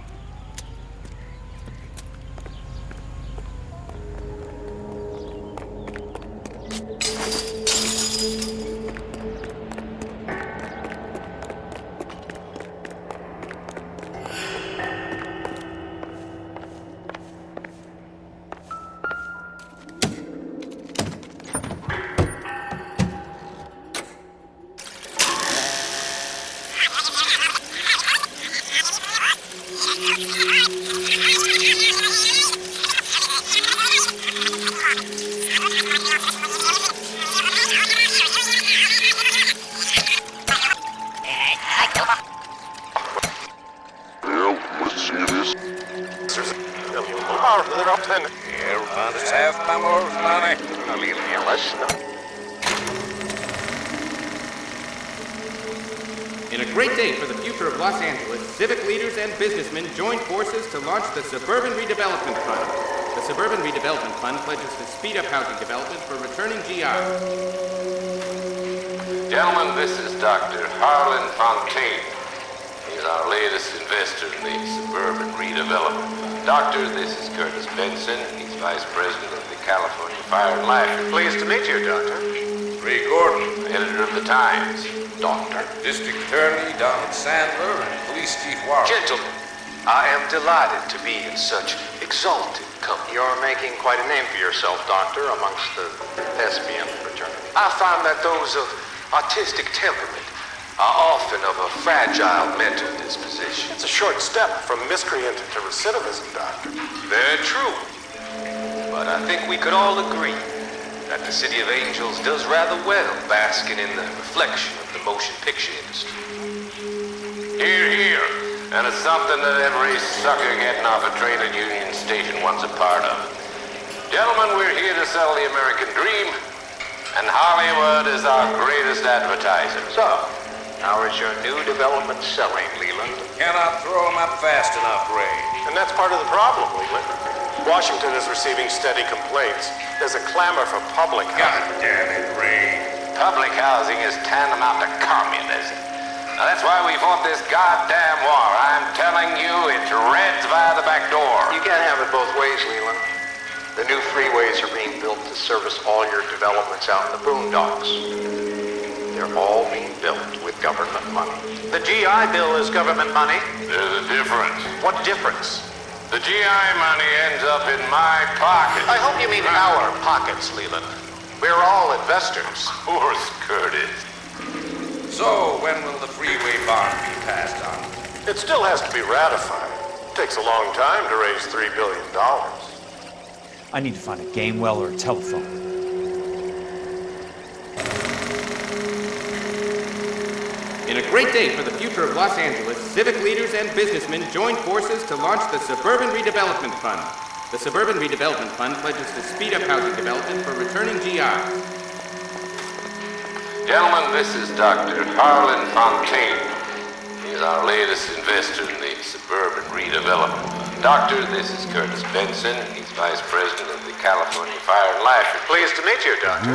[SPEAKER 24] In a great day for the future of Los Angeles, civic leaders and businessmen joined forces to launch the Suburban Redevelopment Fund. The Suburban Redevelopment Fund pledges to speed up housing development for returning GIs.
[SPEAKER 8] Gentlemen, this is Dr. Harlan Fontaine. He's our latest investor in the Suburban Redevelopment Fund. Doctor, this is Curtis Benson. He's Vice President of the California Fire and Life. Pleased to meet you, Doctor. Ray Gordon, Editor of the Times. Doctor. District Attorney Donald Sandler and Police Chief Warren.
[SPEAKER 25] Gentlemen, I am delighted to be in such exalted company. You're making quite a name for yourself, Doctor, amongst the thespian fraternity. I find that those of artistic temperament are often of a fragile mental disposition. It's a short step from miscreant to recidivism, Doctor. Very true. But I think we could all agree that the City of Angels does rather well basking in the reflection of the motion picture industry.
[SPEAKER 8] Hear, hear. And it's something that every sucker getting off a trade at Union Station wants a part of. Gentlemen, we're here to sell the American dream, and Hollywood is our greatest advertiser.
[SPEAKER 25] So, how is your new development selling, Leland?
[SPEAKER 8] Cannot throw them up fast enough, Ray.
[SPEAKER 25] And that's part of the problem, Leland. Washington is receiving steady complaints. There's a clamor for public housing.
[SPEAKER 8] God damn it, Ray. Public housing is tantamount to communism. Now that's why we fought this goddamn war. I'm telling you, it's Reds via the back door.
[SPEAKER 25] You can't have it both ways, Leland. The new freeways are being built to service all your developments out in the boondocks. They're all being built with government money. The GI Bill is government money.
[SPEAKER 8] There's a difference.
[SPEAKER 25] What difference?
[SPEAKER 8] The GI money ends up in my pocket.
[SPEAKER 25] I hope you mean our pockets, Leland. We're all investors.
[SPEAKER 8] Of course, Curtis. So, when will the freeway bond be passed on?
[SPEAKER 25] It still has to be ratified. It takes a long time to raise $3 billion.
[SPEAKER 23] I need to find a game well or a telephone.
[SPEAKER 24] In a great day for the future of Los Angeles, civic leaders and businessmen joined forces to launch the Suburban Redevelopment Fund. The Suburban Redevelopment Fund pledges to speed up housing development for returning GIs.
[SPEAKER 25] Gentlemen, this is Dr. Harlan Fontaine. He's our latest investor in the Suburban Redevelopment Fund. Doctor, this is Curtis Benson. He's Vice President of the California Fire and Life. Pleased to meet you, Doctor.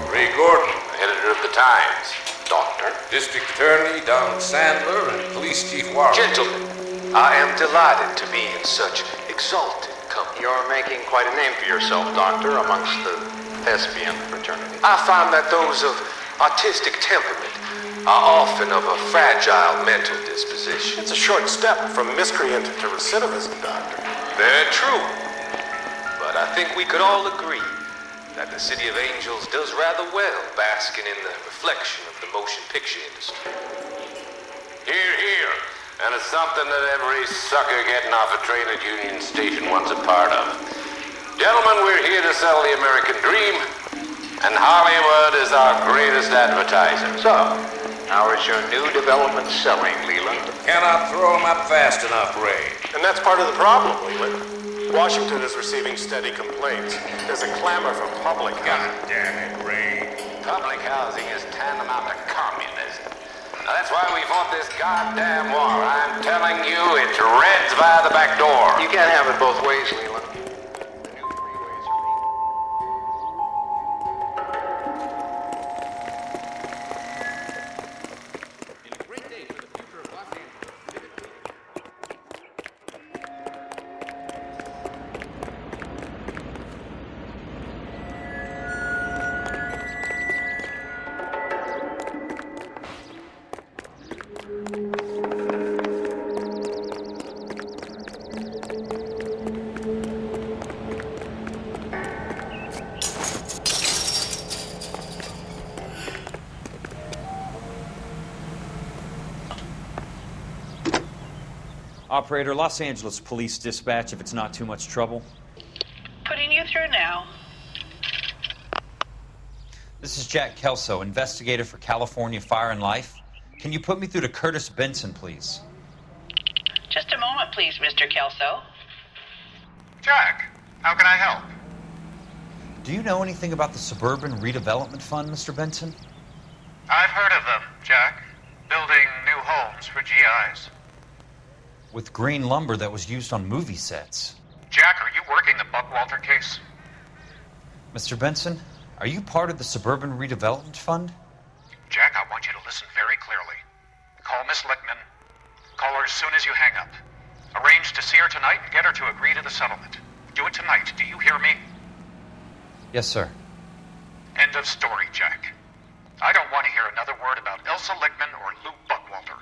[SPEAKER 25] Ray Gordon, editor of the Times. Doctor. District Attorney Donald Sandler and Police Chief Warren. Gentlemen, I am delighted to be in such exalted company. You're making quite a name for yourself, Doctor, amongst the thespian fraternity. I find that those of artistic temperament are often of a fragile mental disposition. It's a short step from miscreant to recidivism, Doctor. Very true. But I think we could all agree that the City of Angels does rather well basking in the reflection of the motion picture industry. Hear, hear. And it's something that every sucker getting off a train at Union Station wants a part of. Gentlemen, we're here to sell the American dream, and Hollywood is our greatest advertiser. So, how is your new development selling, Leland? Cannot throw them up fast enough, Ray. And that's part of the problem, Leland. Washington is receiving steady complaints. There's a clamor for public housing. God damn it, Ray. Public housing is tantamount to communism. Now, that's why we fought this goddamn war. I'm telling you, it's Reds via the back door. You can't have it both ways, Leland.
[SPEAKER 23] Operator, Los Angeles Police Dispatch, if it's not too much trouble.
[SPEAKER 7] Putting you through now.
[SPEAKER 23] This is Jack Kelso, investigator for California Fire and Life. Can you put me through to Curtis Benson, please?
[SPEAKER 7] Just a moment, please, Mr. Kelso.
[SPEAKER 25] Jack, how can I help?
[SPEAKER 23] Do you know anything about the Suburban Redevelopment Fund, Mr. Benson?
[SPEAKER 25] I've heard of them, Jack. Building new homes for GIs.
[SPEAKER 23] With green lumber that was used on movie sets.
[SPEAKER 25] Jack, are you working the Buckwalter case?
[SPEAKER 23] Mr. Benson, are you part of the Suburban Redevelopment Fund?
[SPEAKER 25] Jack, I want you to listen very clearly. Call Miss Lickman. Call her as soon as you hang up. Arrange to see her tonight and get her to agree to the settlement. Do it tonight. Do you hear me?
[SPEAKER 23] Yes, sir.
[SPEAKER 25] End of story, Jack. I don't want to hear another word about Elsa Lickman or Lou Buckwalter.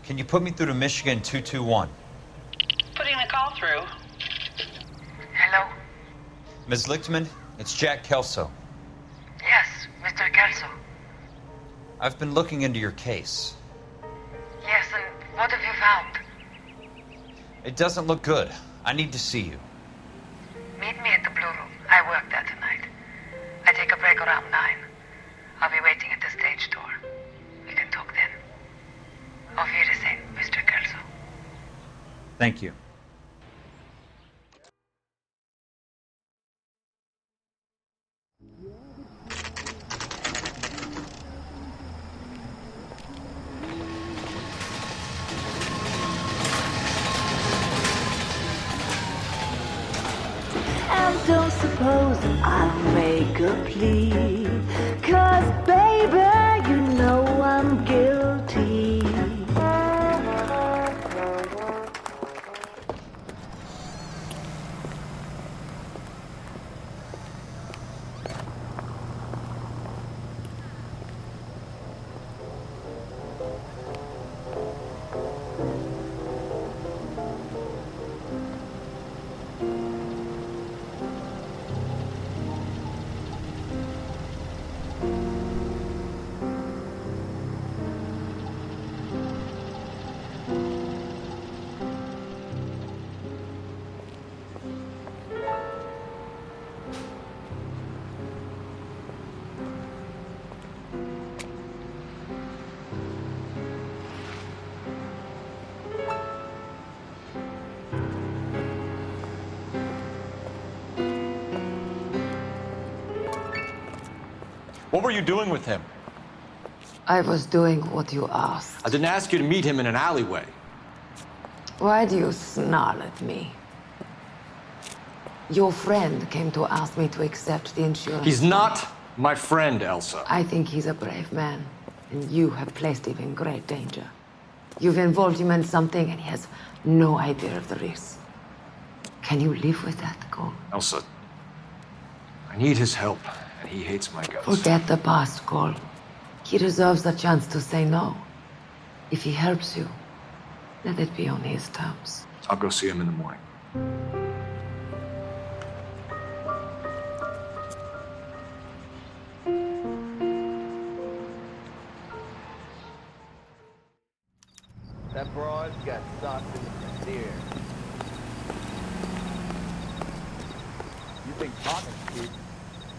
[SPEAKER 23] Can you put me through to Michigan 221?
[SPEAKER 7] Putting the call through.
[SPEAKER 1] Hello?
[SPEAKER 23] Ms. Lichtman, it's Jack Kelso.
[SPEAKER 1] Yes, Mr. Kelso.
[SPEAKER 23] I've been looking into your case.
[SPEAKER 1] Yes, and what have you found?
[SPEAKER 23] It doesn't look good. I need to see you.
[SPEAKER 1] Meet me at the Blue Room. I work there tonight. I take a break around 9. I'll be waiting at the stage door. We can talk then. Auf Wiedersehen, Mr. Kelso.
[SPEAKER 23] Thank you.
[SPEAKER 4] And don't suppose I'll make a plea, 'cause baby, you know I'm guilty.
[SPEAKER 2] What were you doing with him?
[SPEAKER 10] I was doing what you asked.
[SPEAKER 2] I didn't ask you to meet him in an alleyway.
[SPEAKER 10] Why do you snarl at me? Your friend came to ask me to accept the insurance.
[SPEAKER 2] He's not my friend, Elsa.
[SPEAKER 10] I think he's a brave man, and you have placed him in great danger. You've involved him in something, and he has no idea of the risk. Can you live with that, Cole?
[SPEAKER 2] Elsa, I need his help, and he hates my guts.
[SPEAKER 10] Forget the past, Cole. He deserves the chance to say no. If he helps you, let it be on his terms.
[SPEAKER 2] I'll go see him in the morning.
[SPEAKER 22] That broad's got socked in the steer.
[SPEAKER 9] You think talking cheap?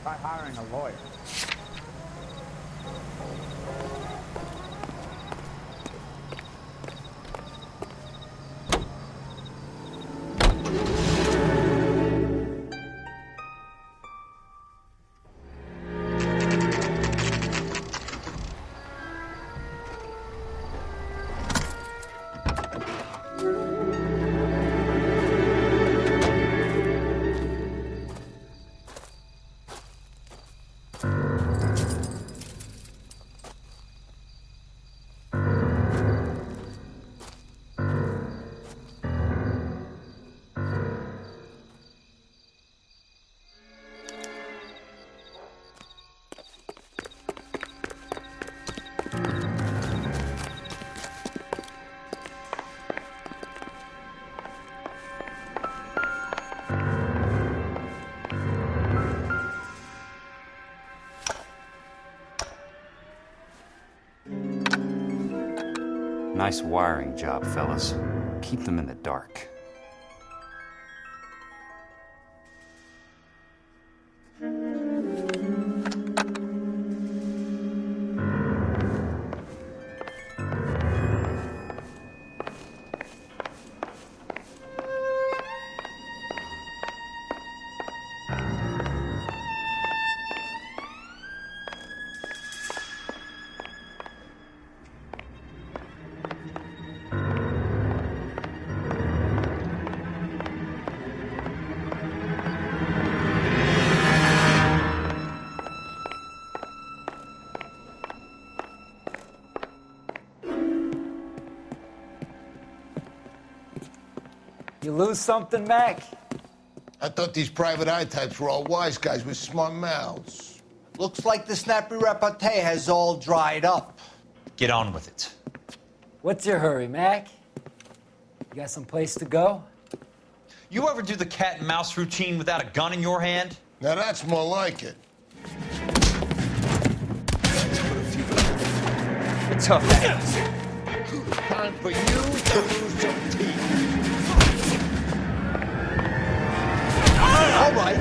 [SPEAKER 9] Try hiring a lawyer.
[SPEAKER 5] Nice wiring job, fellas. Keep them in the dark.
[SPEAKER 9] You lose something, Mac?
[SPEAKER 11] I thought these private eye types were all wise guys with smart mouths.
[SPEAKER 13] Looks like the snappy repartee has all dried up.
[SPEAKER 23] Get on with it.
[SPEAKER 9] What's your hurry, Mac? You got some place to go?
[SPEAKER 23] You ever do the cat and mouse routine without a gun in your hand?
[SPEAKER 11] Now that's more like it.
[SPEAKER 23] A tough ass.
[SPEAKER 11] Time for you to lose some teeth.
[SPEAKER 13] All right,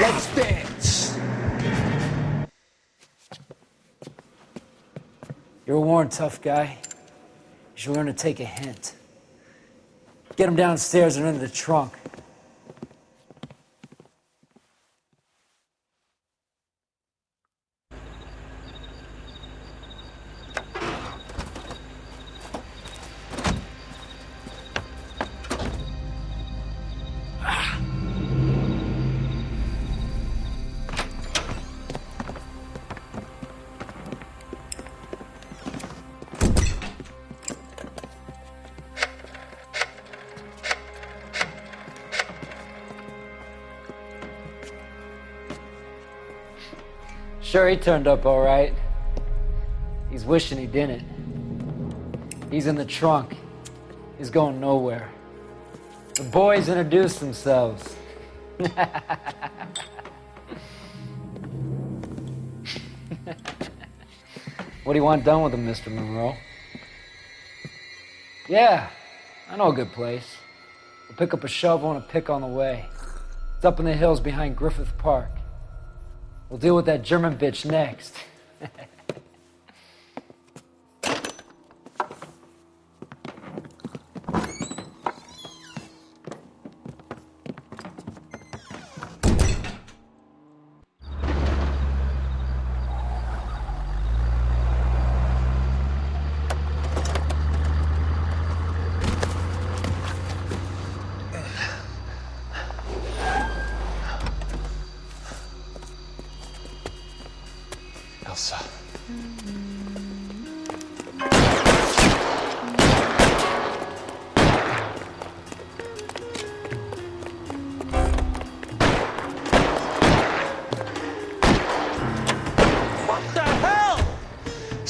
[SPEAKER 13] let's dance.
[SPEAKER 9] You're a worn, tough guy. You should learn to take a hint. Get him downstairs and into the trunk. Sure, he turned up all right. He's wishing he didn't. He's in the trunk. He's going nowhere. The boys introduced themselves. What do you want done with him, Mr. Monroe? Yeah, I know a good place. We'll pick up a shovel and a pick on the way. It's up in the hills behind Griffith Park. We'll deal with that German bitch next.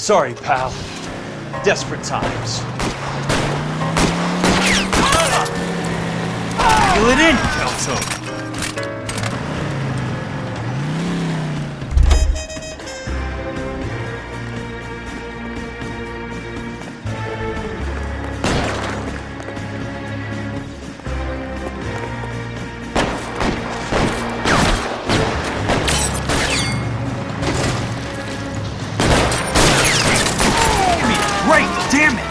[SPEAKER 23] Sorry, pal. Desperate times. Reel it in, Kelso. Damn it!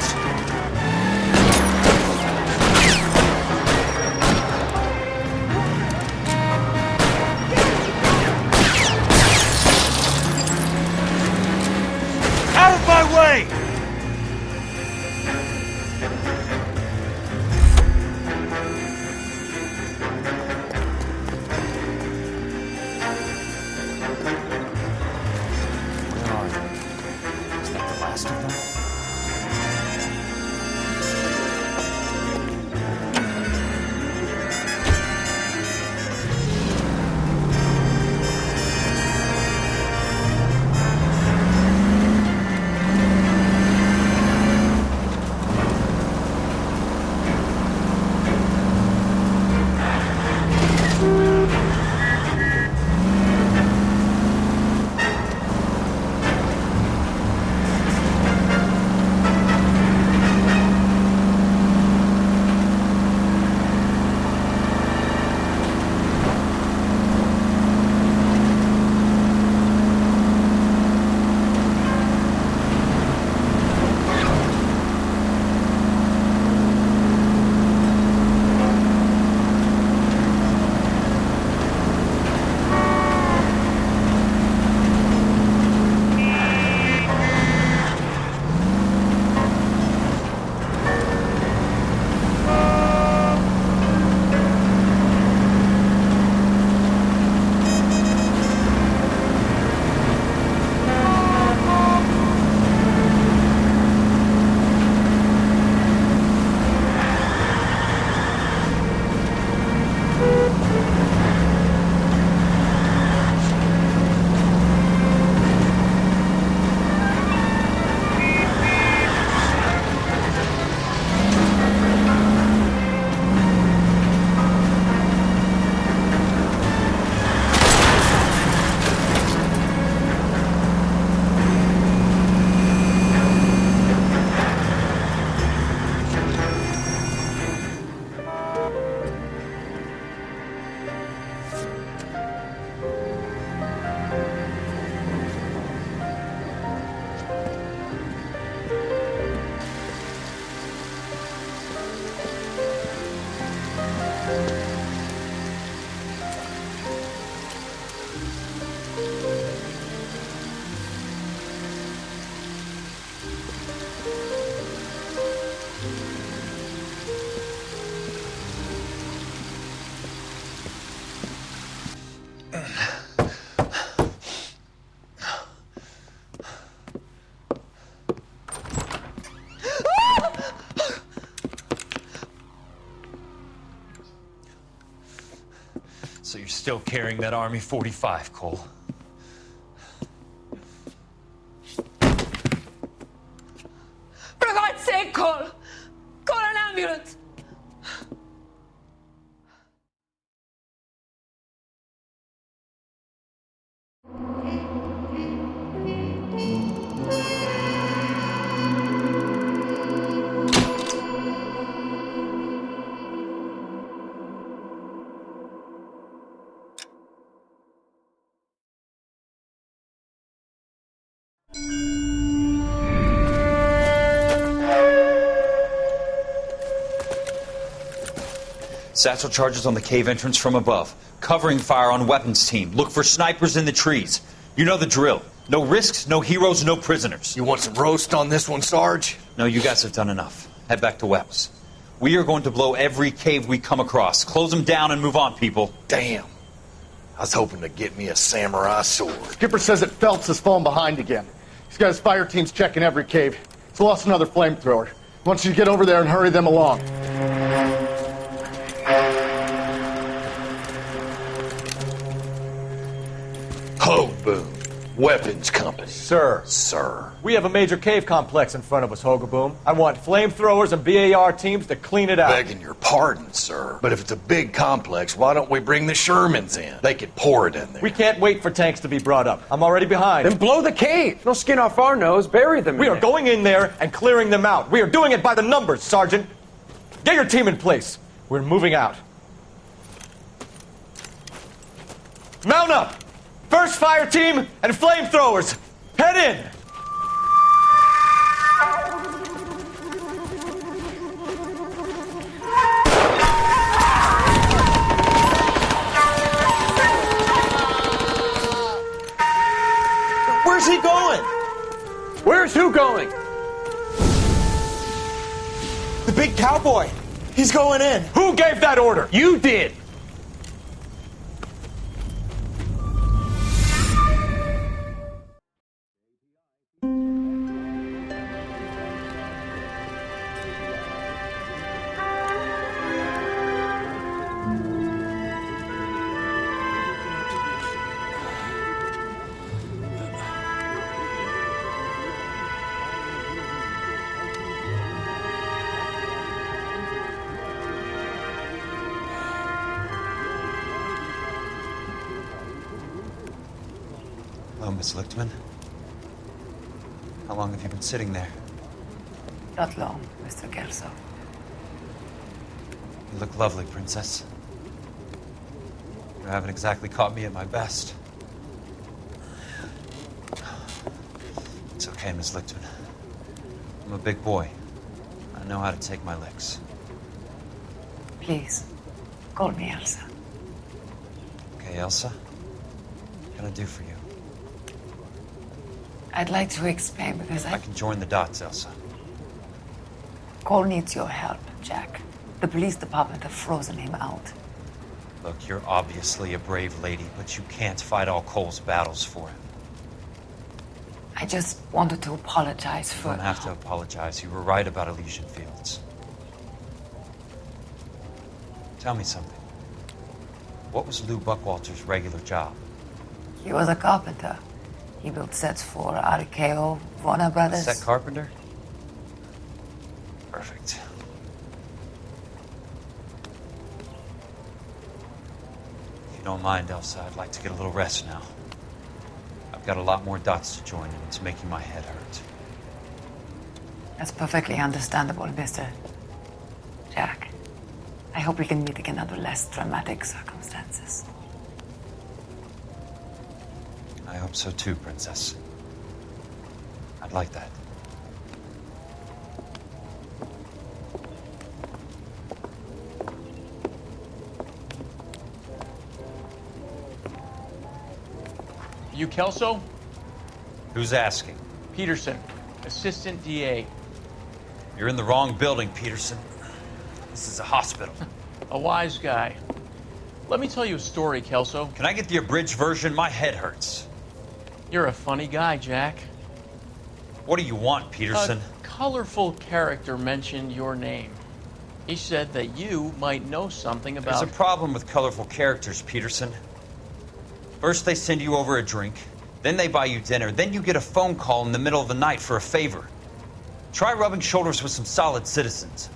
[SPEAKER 23] Out of my way!
[SPEAKER 3] Where are they? Is that the last of them?
[SPEAKER 23] So you're still carrying that Army 45, Cole?
[SPEAKER 10] For God's sake, Cole! Call an ambulance!
[SPEAKER 23] Satchel charges on the cave entrance from above. Covering fire on weapons team. Look for snipers in the trees. You know the drill. No risks, no heroes, no prisoners.
[SPEAKER 11] You want some roast on this one, Sarge?
[SPEAKER 23] No, you guys have done enough. Head back to Webb's. We are going to blow every cave we come across. Close them down and move on, people.
[SPEAKER 11] Damn. I was hoping to get me a samurai sword.
[SPEAKER 6] Skipper says that Phelps has fallen behind again. He's got his fire teams checking every cave. He's lost another flamethrower. He wants you to get over there and hurry them along.
[SPEAKER 11] Ho, Boone. Weapons company.
[SPEAKER 2] Sir.
[SPEAKER 11] Sir.
[SPEAKER 2] We have a major cave complex in front of us, Hogaboom. I want flamethrowers and BAR teams to clean it out.
[SPEAKER 11] Begging your pardon, sir. But if it's a big complex, why don't we bring the Shermans in? They could pour it in there.
[SPEAKER 2] We can't wait for tanks to be brought up. I'm already behind.
[SPEAKER 14] Then blow the cave. No skin off our nose. Bury them.
[SPEAKER 2] We are going in there and clearing them out. We are doing it by the numbers, Sergeant. Get your team in place. We're moving out. Mount up! First fire team and flamethrowers! Head in!
[SPEAKER 14] Where's he going? Where's who going?
[SPEAKER 13] The big cowboy. He's going in.
[SPEAKER 2] Who gave that order?
[SPEAKER 14] You did.
[SPEAKER 23] Hello, Miss Lichtman. How long have you been sitting there?
[SPEAKER 10] Not long, Mr. Kelso.
[SPEAKER 23] You look lovely, Princess. You haven't exactly caught me at my best. It's okay, Miss Lichtman. I'm a big boy. I know how to take my licks.
[SPEAKER 10] Please, call me Elsa.
[SPEAKER 23] Okay, Elsa? What can I do for you?
[SPEAKER 10] I'd like to explain because
[SPEAKER 23] I can join the dots, Elsa.
[SPEAKER 10] Cole needs your help, Jack. The police department have frozen him out.
[SPEAKER 23] Look, you're obviously a brave lady, but you can't fight all Cole's battles for him.
[SPEAKER 10] I just wanted to apologize
[SPEAKER 23] You
[SPEAKER 10] for...
[SPEAKER 23] don't have to apologize. You were right about Elysian Fields. Tell me something. What was Lou Buckwalter's regular job?
[SPEAKER 10] He was a carpenter. He built sets for RKO, Warner Brothers.
[SPEAKER 23] Set carpenter? Perfect. If you don't mind, Elsa, I'd like to get a little rest now. I've got a lot more dots to join, and it's making my head hurt.
[SPEAKER 10] That's perfectly understandable, Mr. Jack. I hope we can meet again under less dramatic circumstances.
[SPEAKER 23] I hope so too, Princess. I'd like that.
[SPEAKER 19] You Kelso?
[SPEAKER 23] Who's asking?
[SPEAKER 19] Peterson, Assistant DA.
[SPEAKER 23] You're in the wrong building, Peterson. This is a hospital.
[SPEAKER 19] A wise guy. Let me tell you a story, Kelso.
[SPEAKER 23] Can I get the abridged version? My head hurts.
[SPEAKER 19] You're a funny guy, Jack.
[SPEAKER 23] What do you want, Peterson?
[SPEAKER 19] A colorful character mentioned your name. He said that you might know something about...
[SPEAKER 23] There's a problem with colorful characters, Peterson. First they send you over a drink, then they buy you dinner, then you get a phone call in the middle of the night for a favor. Try rubbing shoulders with some solid citizens.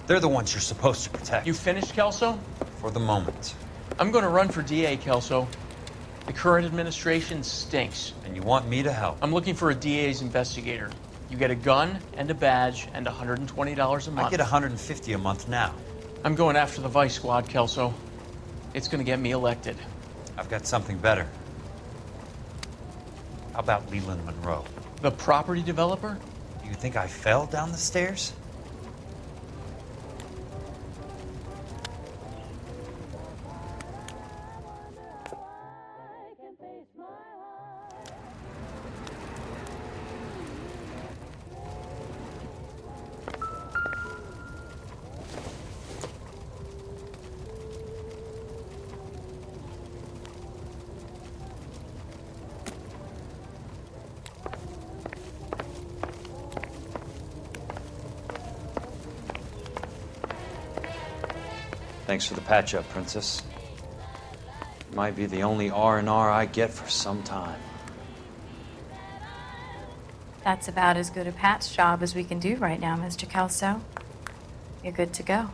[SPEAKER 23] They're the ones you're supposed to protect.
[SPEAKER 19] You finished, Kelso?
[SPEAKER 23] For the moment.
[SPEAKER 19] I'm going to run for DA, Kelso. The current administration stinks.
[SPEAKER 23] And you want me to help?
[SPEAKER 19] I'm looking for a DA's investigator. You get a gun and a badge and $120 a month.
[SPEAKER 23] I get $150 a month now.
[SPEAKER 19] I'm going after the Vice Squad, Kelso. It's going to get me elected.
[SPEAKER 23] I've got something better. How about Leland Monroe?
[SPEAKER 19] The property developer?
[SPEAKER 23] Do you think I fell down the stairs? Thanks for the patch-up, Princess. Might be the only R&R I get for some time.
[SPEAKER 12] That's about as good a patch job as we can do right now, Mr. Kelso. You're good to go.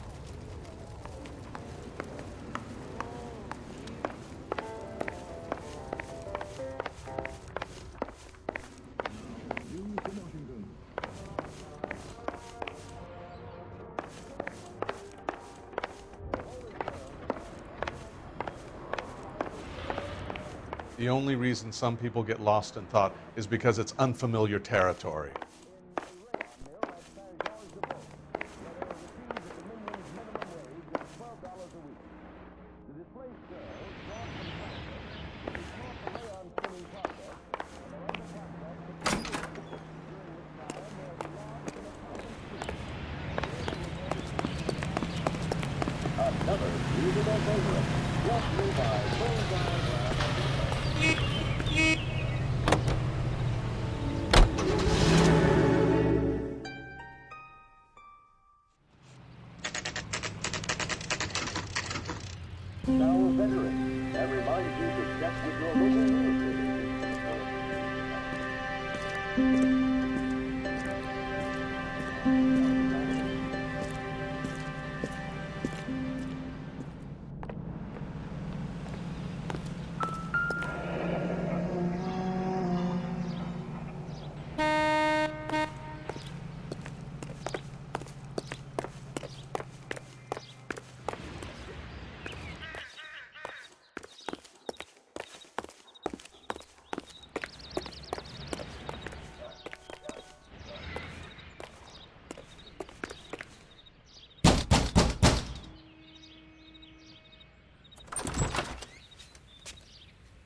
[SPEAKER 15] The only reason some people get lost in thought is because it's unfamiliar territory.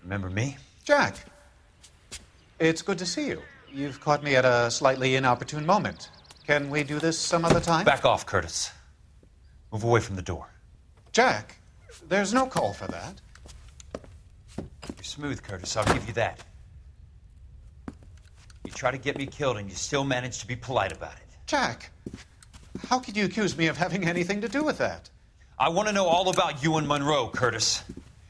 [SPEAKER 23] Remember me?
[SPEAKER 16] Jack, it's good to see you. You've caught me at a slightly inopportune moment. Can we do this some other time?
[SPEAKER 23] Back off, Curtis. Move away from the door.
[SPEAKER 16] Jack, there's no call for that.
[SPEAKER 23] You're smooth, Curtis. I'll give you that. You try to get me killed and you still manage to be polite about it.
[SPEAKER 16] Jack, how could you accuse me of having anything to do with that?
[SPEAKER 23] I want to know all about you and Monroe, Curtis.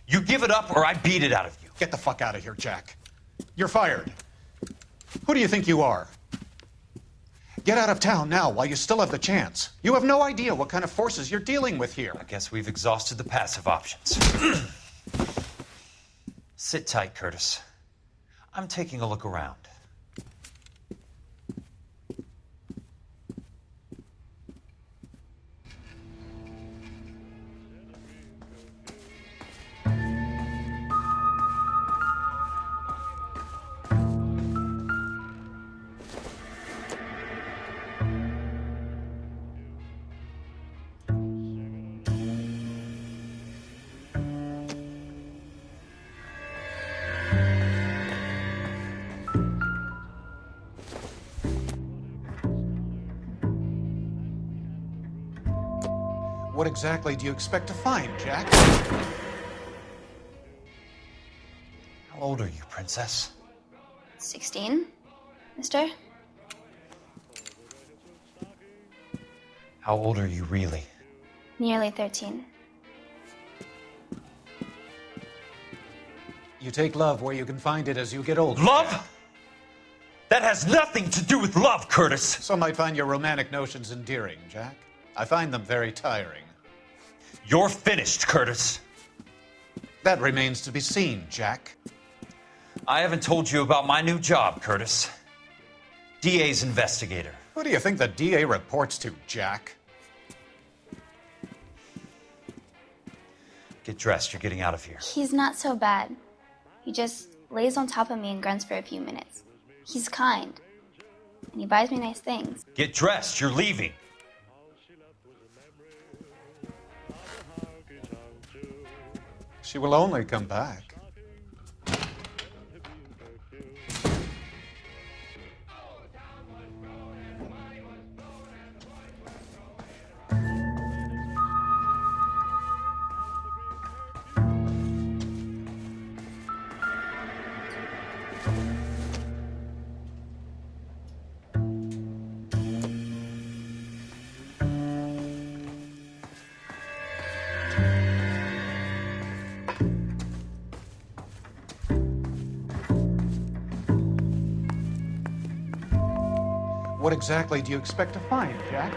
[SPEAKER 23] You give it up or I beat it out of you.
[SPEAKER 16] Get the fuck out of here, Jack. You're fired. Who do you think you are? Get out of town now while you still have the chance. You have no idea what kind of forces you're dealing with here.
[SPEAKER 23] I guess we've exhausted the passive options. Sit tight, Curtis. I'm taking a look around.
[SPEAKER 16] What exactly do you expect to find, Jack?
[SPEAKER 23] How old are you, Princess?
[SPEAKER 17] 16, mister?
[SPEAKER 23] How old are you really?
[SPEAKER 17] Nearly 13.
[SPEAKER 16] You take love where you can find it as you get older.
[SPEAKER 23] Love? That has nothing to do with love, Curtis.
[SPEAKER 16] Some might find your romantic notions endearing, Jack. I find them very tiring.
[SPEAKER 23] You're finished, Curtis.
[SPEAKER 16] That remains to be seen, Jack.
[SPEAKER 23] I haven't told you about my new job, Curtis. DA's investigator.
[SPEAKER 16] Who do you think the DA reports to, Jack?
[SPEAKER 23] Get dressed, you're getting out of here.
[SPEAKER 17] He's not so bad. He just lays on top of me and grunts for a few minutes. He's kind. And he buys me nice things.
[SPEAKER 23] Get dressed, you're leaving.
[SPEAKER 16] She will only come back. What exactly do you expect to find, Jack?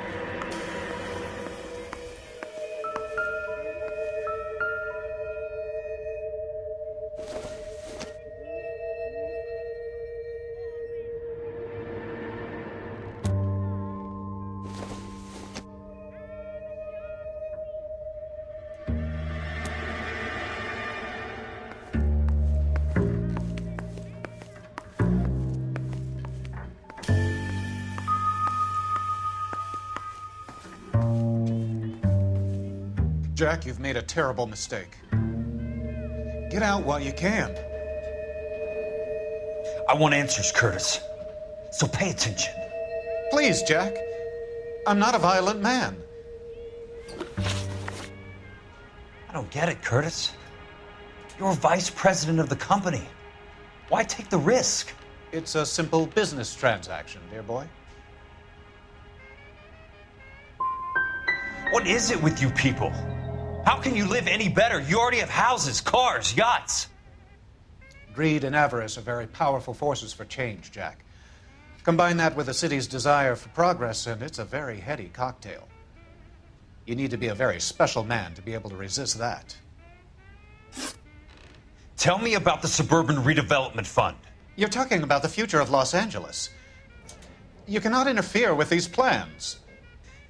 [SPEAKER 16] Jack, you've made a terrible mistake. Get out while you can.
[SPEAKER 23] I want answers, Curtis. So pay attention.
[SPEAKER 16] Please, Jack. I'm not a violent man.
[SPEAKER 23] I don't get it, Curtis. You're vice president of the company. Why take the risk?
[SPEAKER 16] It's a simple business transaction, dear boy.
[SPEAKER 23] What is it with you people? How can you live any better? You already have houses, cars, yachts.
[SPEAKER 16] Greed and avarice are very powerful forces for change, Jack. Combine that with the city's desire for progress, and it's a very heady cocktail. You need to be a very special man to be able to resist that.
[SPEAKER 23] Tell me about the Suburban Redevelopment Fund.
[SPEAKER 16] You're talking about the future of Los Angeles. You cannot interfere with these plans.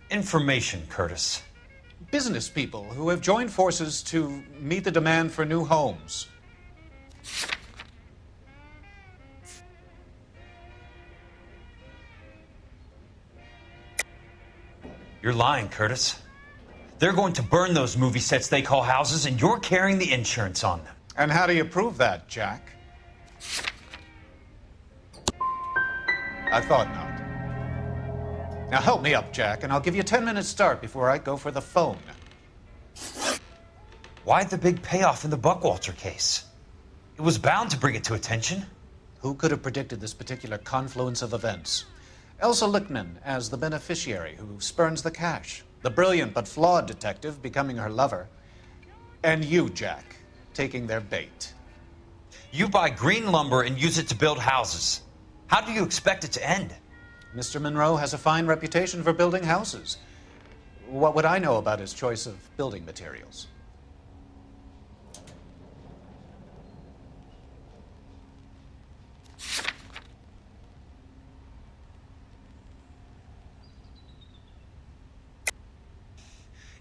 [SPEAKER 23] Information, Curtis.
[SPEAKER 16] Business people who have joined forces to meet the demand for new homes.
[SPEAKER 23] You're lying, Curtis. They're going to burn those movie sets they call houses, and you're carrying the insurance on them.
[SPEAKER 16] And how do you prove that, Jack? I thought not. Now help me up, Jack, and I'll give you a 10-minute start before I go for the phone.
[SPEAKER 23] Why the big payoff in the Buckwalter case? It was bound to bring it to attention.
[SPEAKER 16] Who could have predicted this particular confluence of events? Elsa Lichtman as the beneficiary who spurns the cash, the brilliant but flawed detective becoming her lover, and you, Jack, taking their bait.
[SPEAKER 23] You buy green lumber and use it to build houses. How do you expect it to end?
[SPEAKER 16] Mr. Monroe has a fine reputation for building houses. What would I know about his choice of building materials?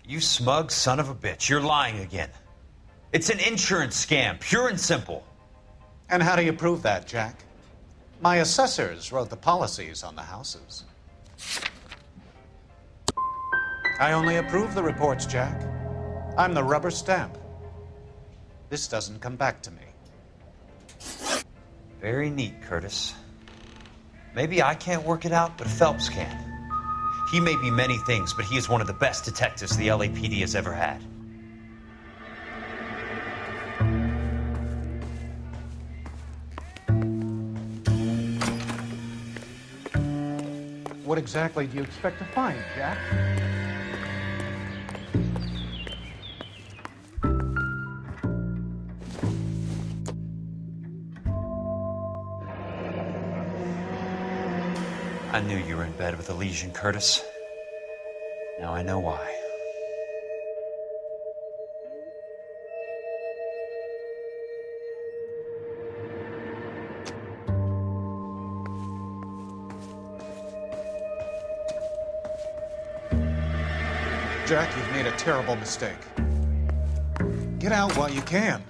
[SPEAKER 23] You smug son of a bitch, you're lying again. It's an insurance scam, pure and simple.
[SPEAKER 16] And how do you prove that, Jack? My assessors wrote the policies on the houses. I only approve the reports, Jack. I'm the rubber stamp. This doesn't come back to me.
[SPEAKER 23] Very neat, Curtis. Maybe I can't work it out, but Phelps can. He may be many things, but he is one of the best detectives the LAPD has ever had.
[SPEAKER 16] What exactly do you expect to find, Jack?
[SPEAKER 23] I knew you were in bed with a lesion, Curtis. Now I know why.
[SPEAKER 16] Jack, you've made a terrible mistake. Get out while you can.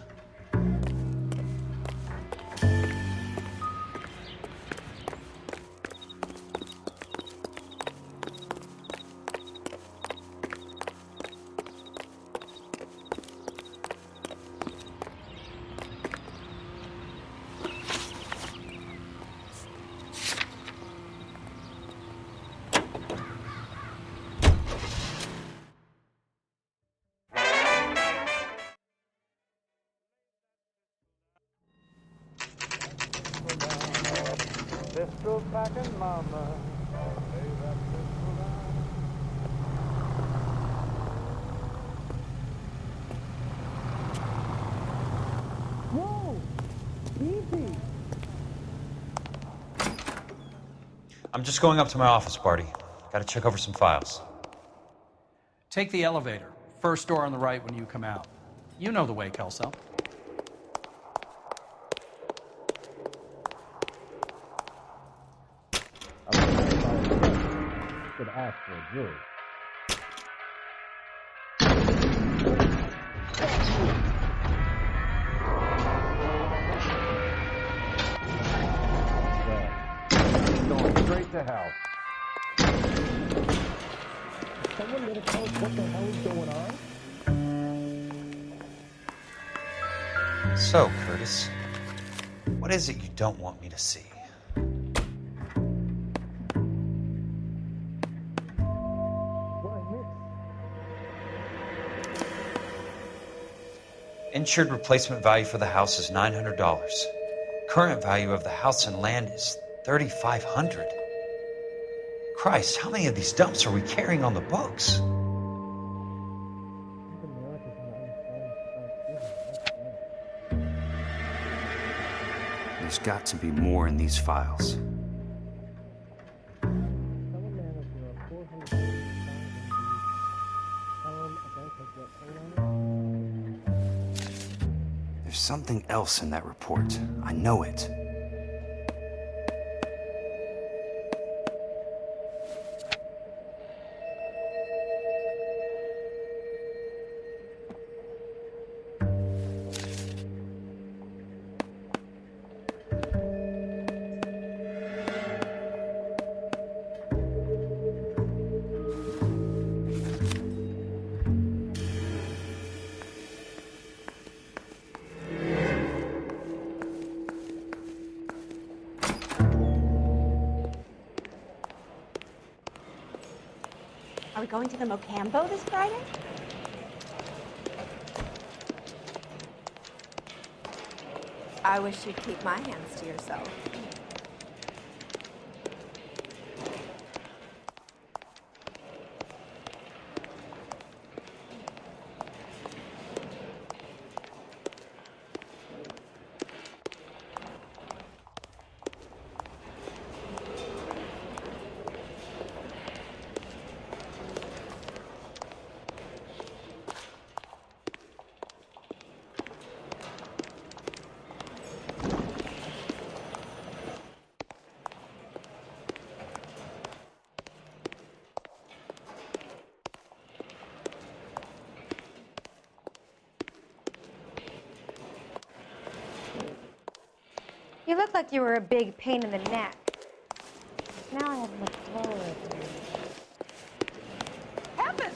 [SPEAKER 22] Pistol packing mama.
[SPEAKER 23] I'm just going up to my office, Barty. Gotta check over some files.
[SPEAKER 8] Take the elevator. First door on the right when you come out. You know the way, Kelso.
[SPEAKER 19] Could ask for a jury. Going straight to hell. Someone gonna tell us what the hell is going on?
[SPEAKER 23] So, Curtis, what is it you don't want me to see? Insured replacement value for the house is $900. Current value of the house and land is $3,500. Christ, how many of these dumps are we carrying on the books?
[SPEAKER 5] There's got to be more in these files. There's something else in that report. I know it.
[SPEAKER 18] Are we going to the Mocambo this Friday? I wish you'd keep my hands to yourself.
[SPEAKER 20] You look like you were a big pain in the neck. Now I have much lower.
[SPEAKER 18] Heavens!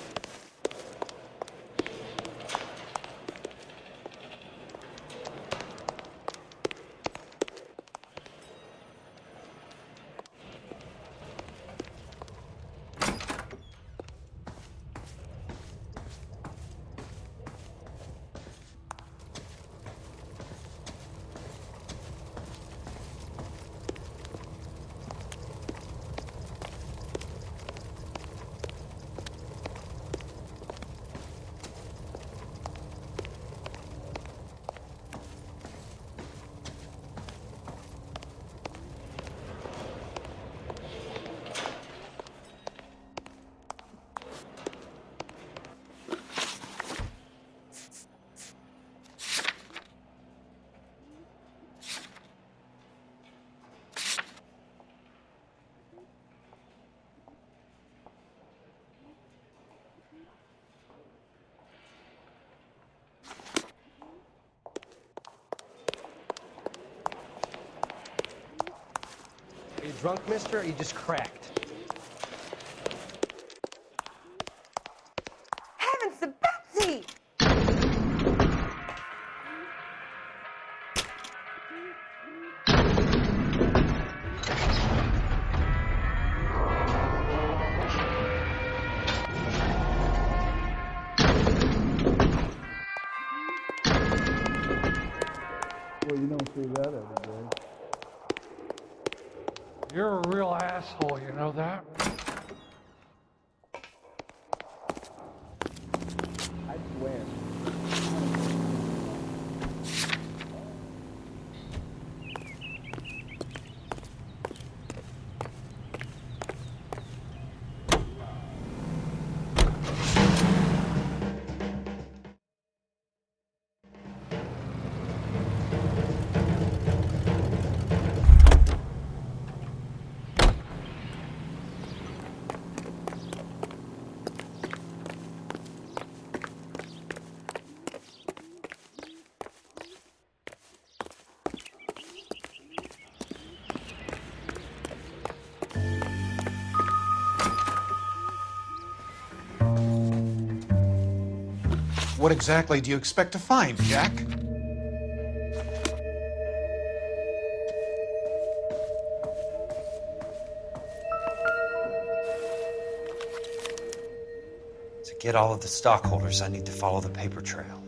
[SPEAKER 13] Are you drunk, mister, or are you just cracked?
[SPEAKER 18] Heavens to Betsy!
[SPEAKER 21] Well, you don't see that every day.
[SPEAKER 24] You're a real asshole, you know that?
[SPEAKER 21] I swear.
[SPEAKER 16] What exactly do you expect to find, Jack?
[SPEAKER 23] To get all of the stockholders, I need to follow the paper trail.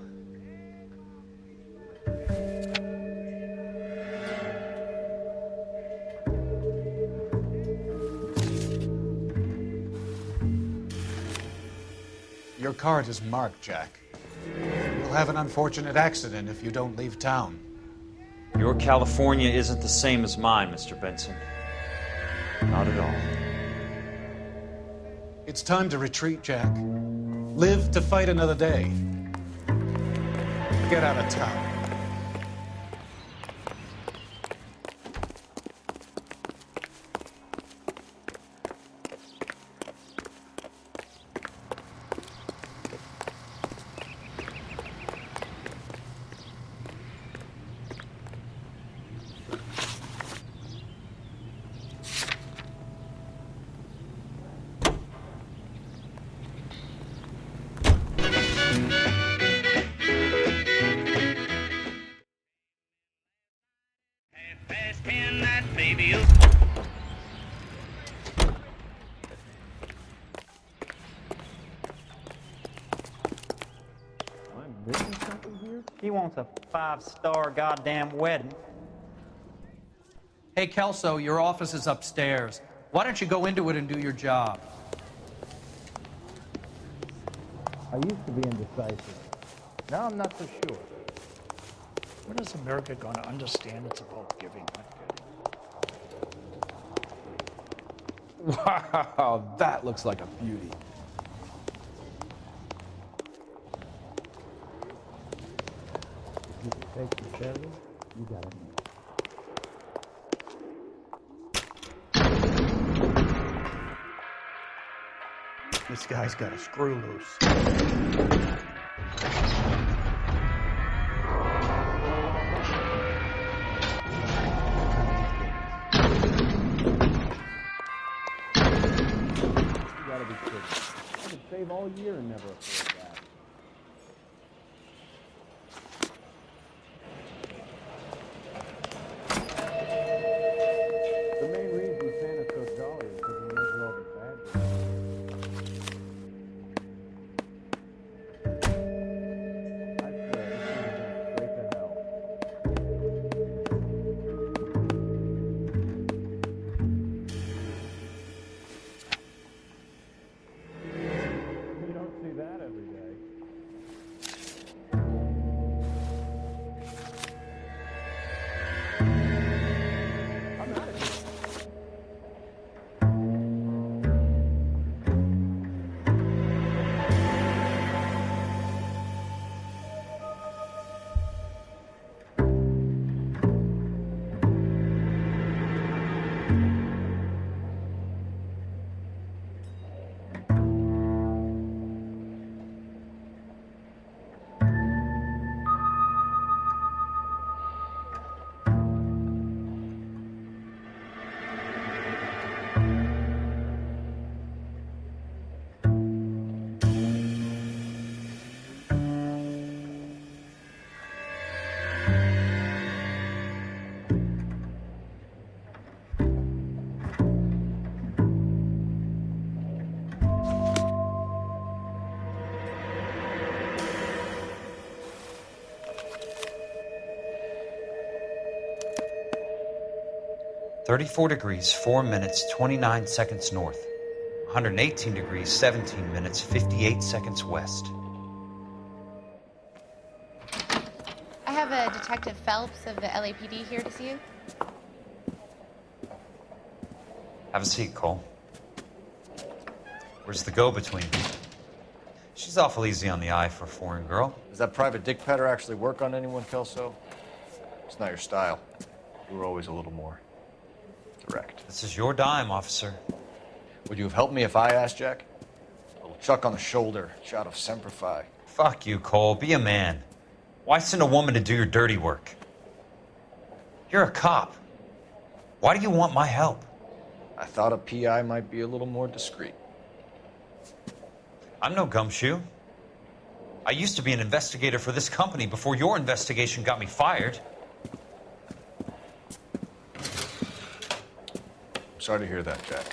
[SPEAKER 16] Your card is marked, Jack. You'll have an unfortunate accident if you don't leave town.
[SPEAKER 23] Your California isn't the same as mine, Mr. Benson. Not at all.
[SPEAKER 16] It's time to retreat, Jack. Live to fight another day. Get out of town.
[SPEAKER 1] He wants a 5-star goddamn wedding.
[SPEAKER 8] Hey, Kelso, your office is upstairs. Why don't you go into it and do your job?
[SPEAKER 21] I used to be indecisive. Now I'm not so sure.
[SPEAKER 4] When is America going to understand it's about giving, not getting?
[SPEAKER 21] Wow, that looks like a beauty. If you can take the cherry, you got it.
[SPEAKER 4] This guy's got a screw loose.
[SPEAKER 21] Save all year and never afford that. The main reason Santa's so jolly is because he knows where all the bad guys are. I swear, this thing is going straight to hell. You don't see that every day. I'm out of here.
[SPEAKER 23] "34 degrees, 4 minutes, 29 seconds north. 118 degrees, 17 minutes, 58 seconds west."
[SPEAKER 7] I have a Detective Phelps of the LAPD here to see you.
[SPEAKER 23] Have a seat, Cole. Where's the go-between? She's awful easy on the eye for a foreign girl.
[SPEAKER 2] Does that private dick petter actually work on anyone, Kelso? It's not your style. You were always a little more direct.
[SPEAKER 23] This is your dime, officer.
[SPEAKER 2] Would you have helped me if I asked, Jack? A little chuck on the shoulder, shot of Semper Fi.
[SPEAKER 23] Fuck you, Cole. Be a man. Why send a woman to do your dirty work? You're a cop. Why do you want my help?
[SPEAKER 2] I thought a PI might be a little more discreet.
[SPEAKER 23] I'm no gumshoe. I used to be an investigator for this company before your investigation got me fired.
[SPEAKER 2] Sorry to hear that, Jack.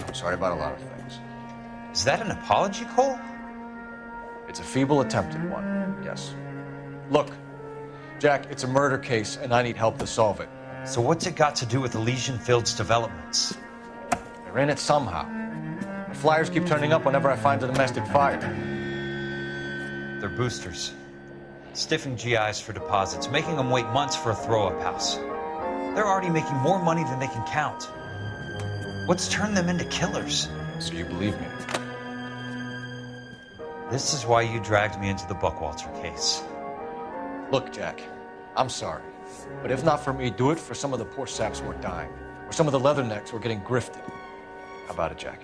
[SPEAKER 2] I'm sorry about a lot of things.
[SPEAKER 23] Is that an apology, Cole?
[SPEAKER 2] It's a feeble attempt at one, yes. Look, Jack, it's a murder case, and I need help to solve it.
[SPEAKER 23] So what's it got to do with Elysian Fields developments?
[SPEAKER 2] They're in it somehow. The flyers keep turning up whenever I find a domestic fire.
[SPEAKER 23] They're boosters. Stiffing GIs for deposits, making them wait months for a throw-up house. They're already making more money than they can count. What's turned them into killers?
[SPEAKER 2] So you believe me?
[SPEAKER 23] This is why you dragged me into the Buckwalter case.
[SPEAKER 2] Look, Jack, I'm sorry. But if not for me, do it for some of the poor saps who are dying. Or some of the leathernecks who are getting grifted. How about it, Jack?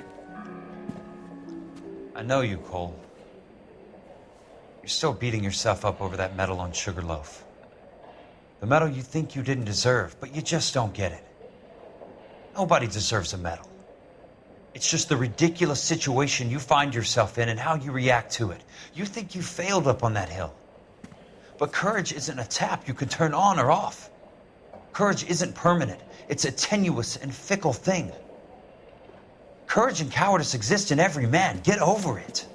[SPEAKER 23] I know you, Cole. You're still beating yourself up over that medal on Sugarloaf. The medal you think you didn't deserve, but you just don't get it. Nobody deserves a medal. It's just the ridiculous situation you find yourself in and how you react to it. You think you failed up on that hill. But courage isn't a tap you can turn on or off. Courage isn't permanent. It's a tenuous and fickle thing. Courage and cowardice exist in every man. Get over it.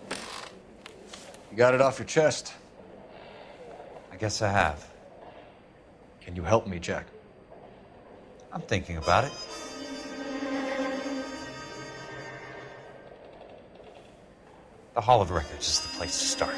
[SPEAKER 2] You got it off your chest.
[SPEAKER 23] I guess I have.
[SPEAKER 2] Can you help me, Jack?
[SPEAKER 23] I'm thinking about it. The Hall of Records is the place to start.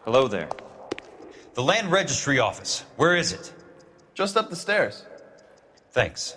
[SPEAKER 23] Hello there. The Land Registry Office. Where is it?
[SPEAKER 3] Just up the stairs.
[SPEAKER 23] Thanks.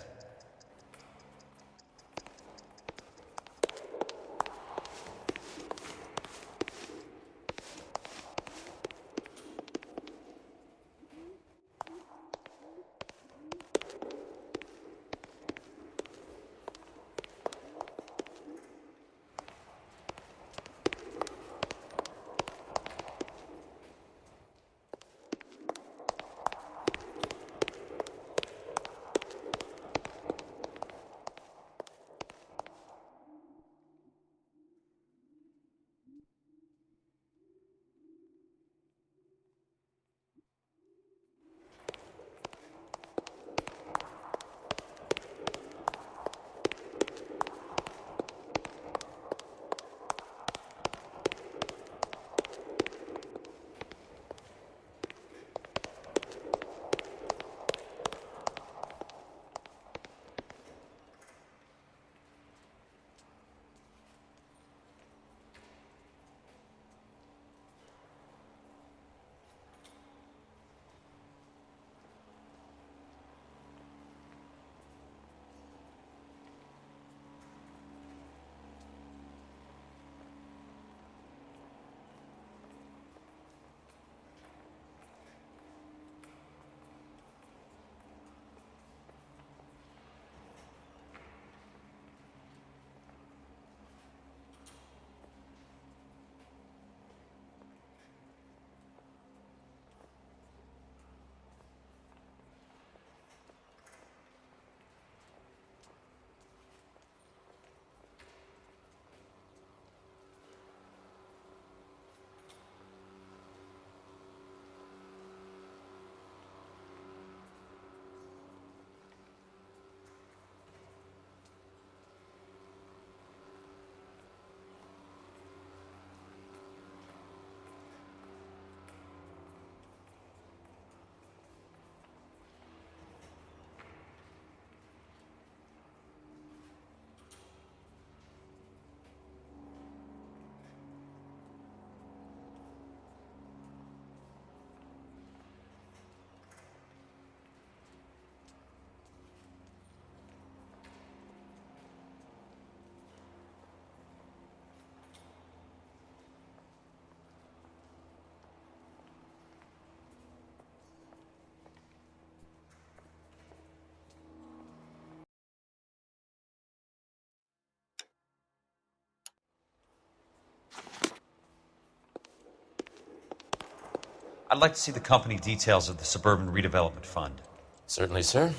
[SPEAKER 23] I'd like to see the company details of the Suburban Redevelopment Fund.
[SPEAKER 6] Certainly, sir.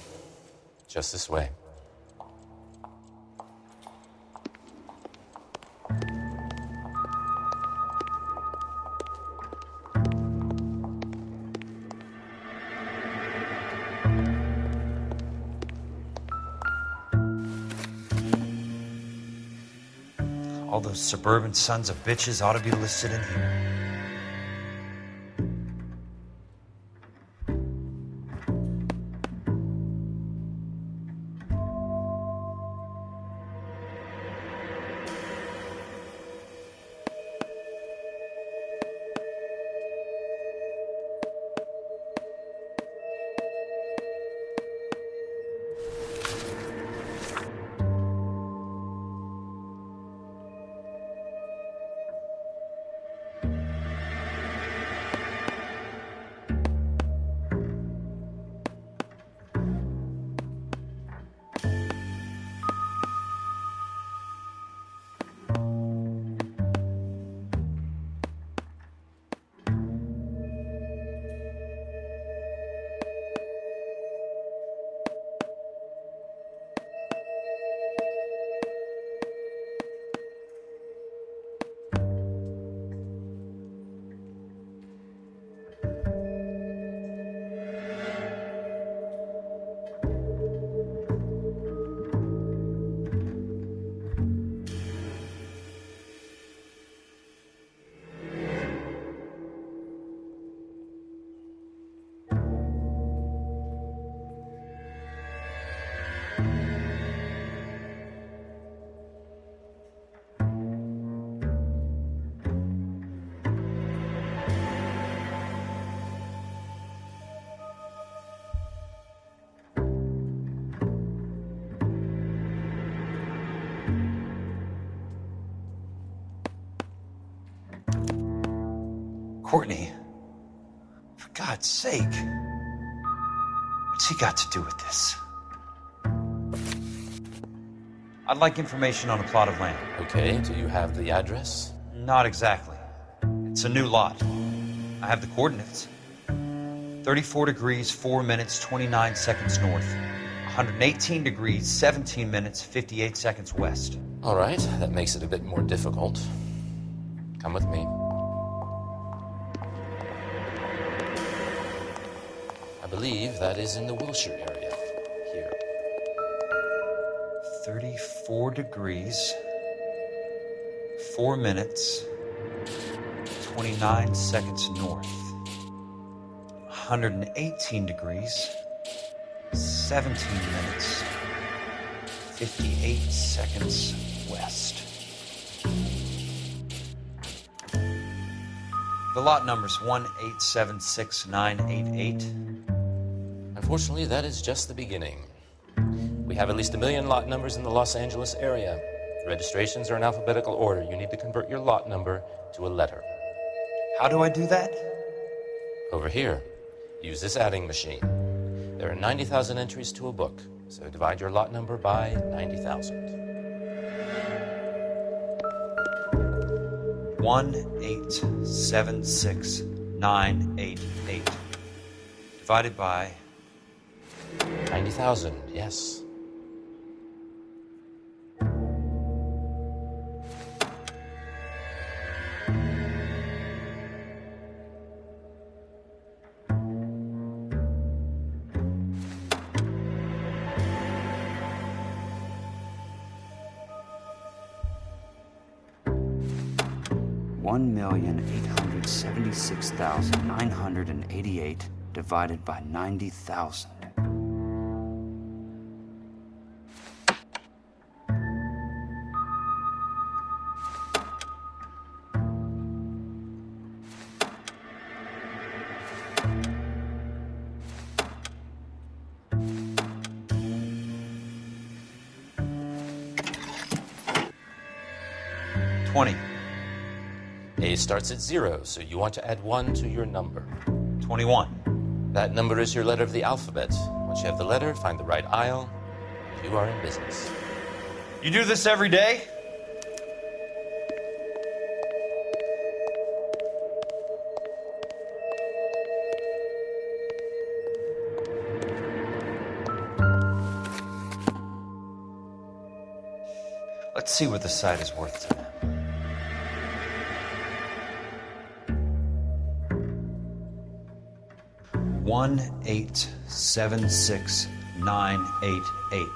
[SPEAKER 6] Just this way.
[SPEAKER 23] All those suburban sons of bitches ought to be listed in here. Courtney, for God's sake, what's he got to do with this? I'd like information on a plot of land.
[SPEAKER 6] Okay, do you have the address?
[SPEAKER 23] Not exactly. It's a new lot. I have the coordinates. 34 degrees, 4 minutes, 29 seconds north. 118 degrees, 17 minutes, 58 seconds west.
[SPEAKER 6] All right, that makes it a bit more difficult. Come with me. I believe that is in the Wilshire area. Here.
[SPEAKER 23] 34 degrees, 4 minutes, 29 seconds north. 118 degrees, 17 minutes, 58 seconds west. The lot number's 1876988.
[SPEAKER 6] Unfortunately, that is just the beginning. We have at least 1 million lot numbers in the Los Angeles area. The registrations are in alphabetical order. You need to convert your lot number to a letter.
[SPEAKER 23] How do I do that?
[SPEAKER 6] Over here. Use this adding machine. There are 90,000 entries to a book, so divide your lot number by 90,000.
[SPEAKER 23] 1876988 divided by
[SPEAKER 6] 90,000, yes.
[SPEAKER 5] $1,876,988 divided by 90,000.
[SPEAKER 6] A starts at 0, so you want to add 1 to your number.
[SPEAKER 23] 21.
[SPEAKER 6] That number is your letter of the alphabet. Once you have the letter, find the right aisle, and you are in business.
[SPEAKER 23] You do this every day? Let's see what the site is worth to them. $1,876,988.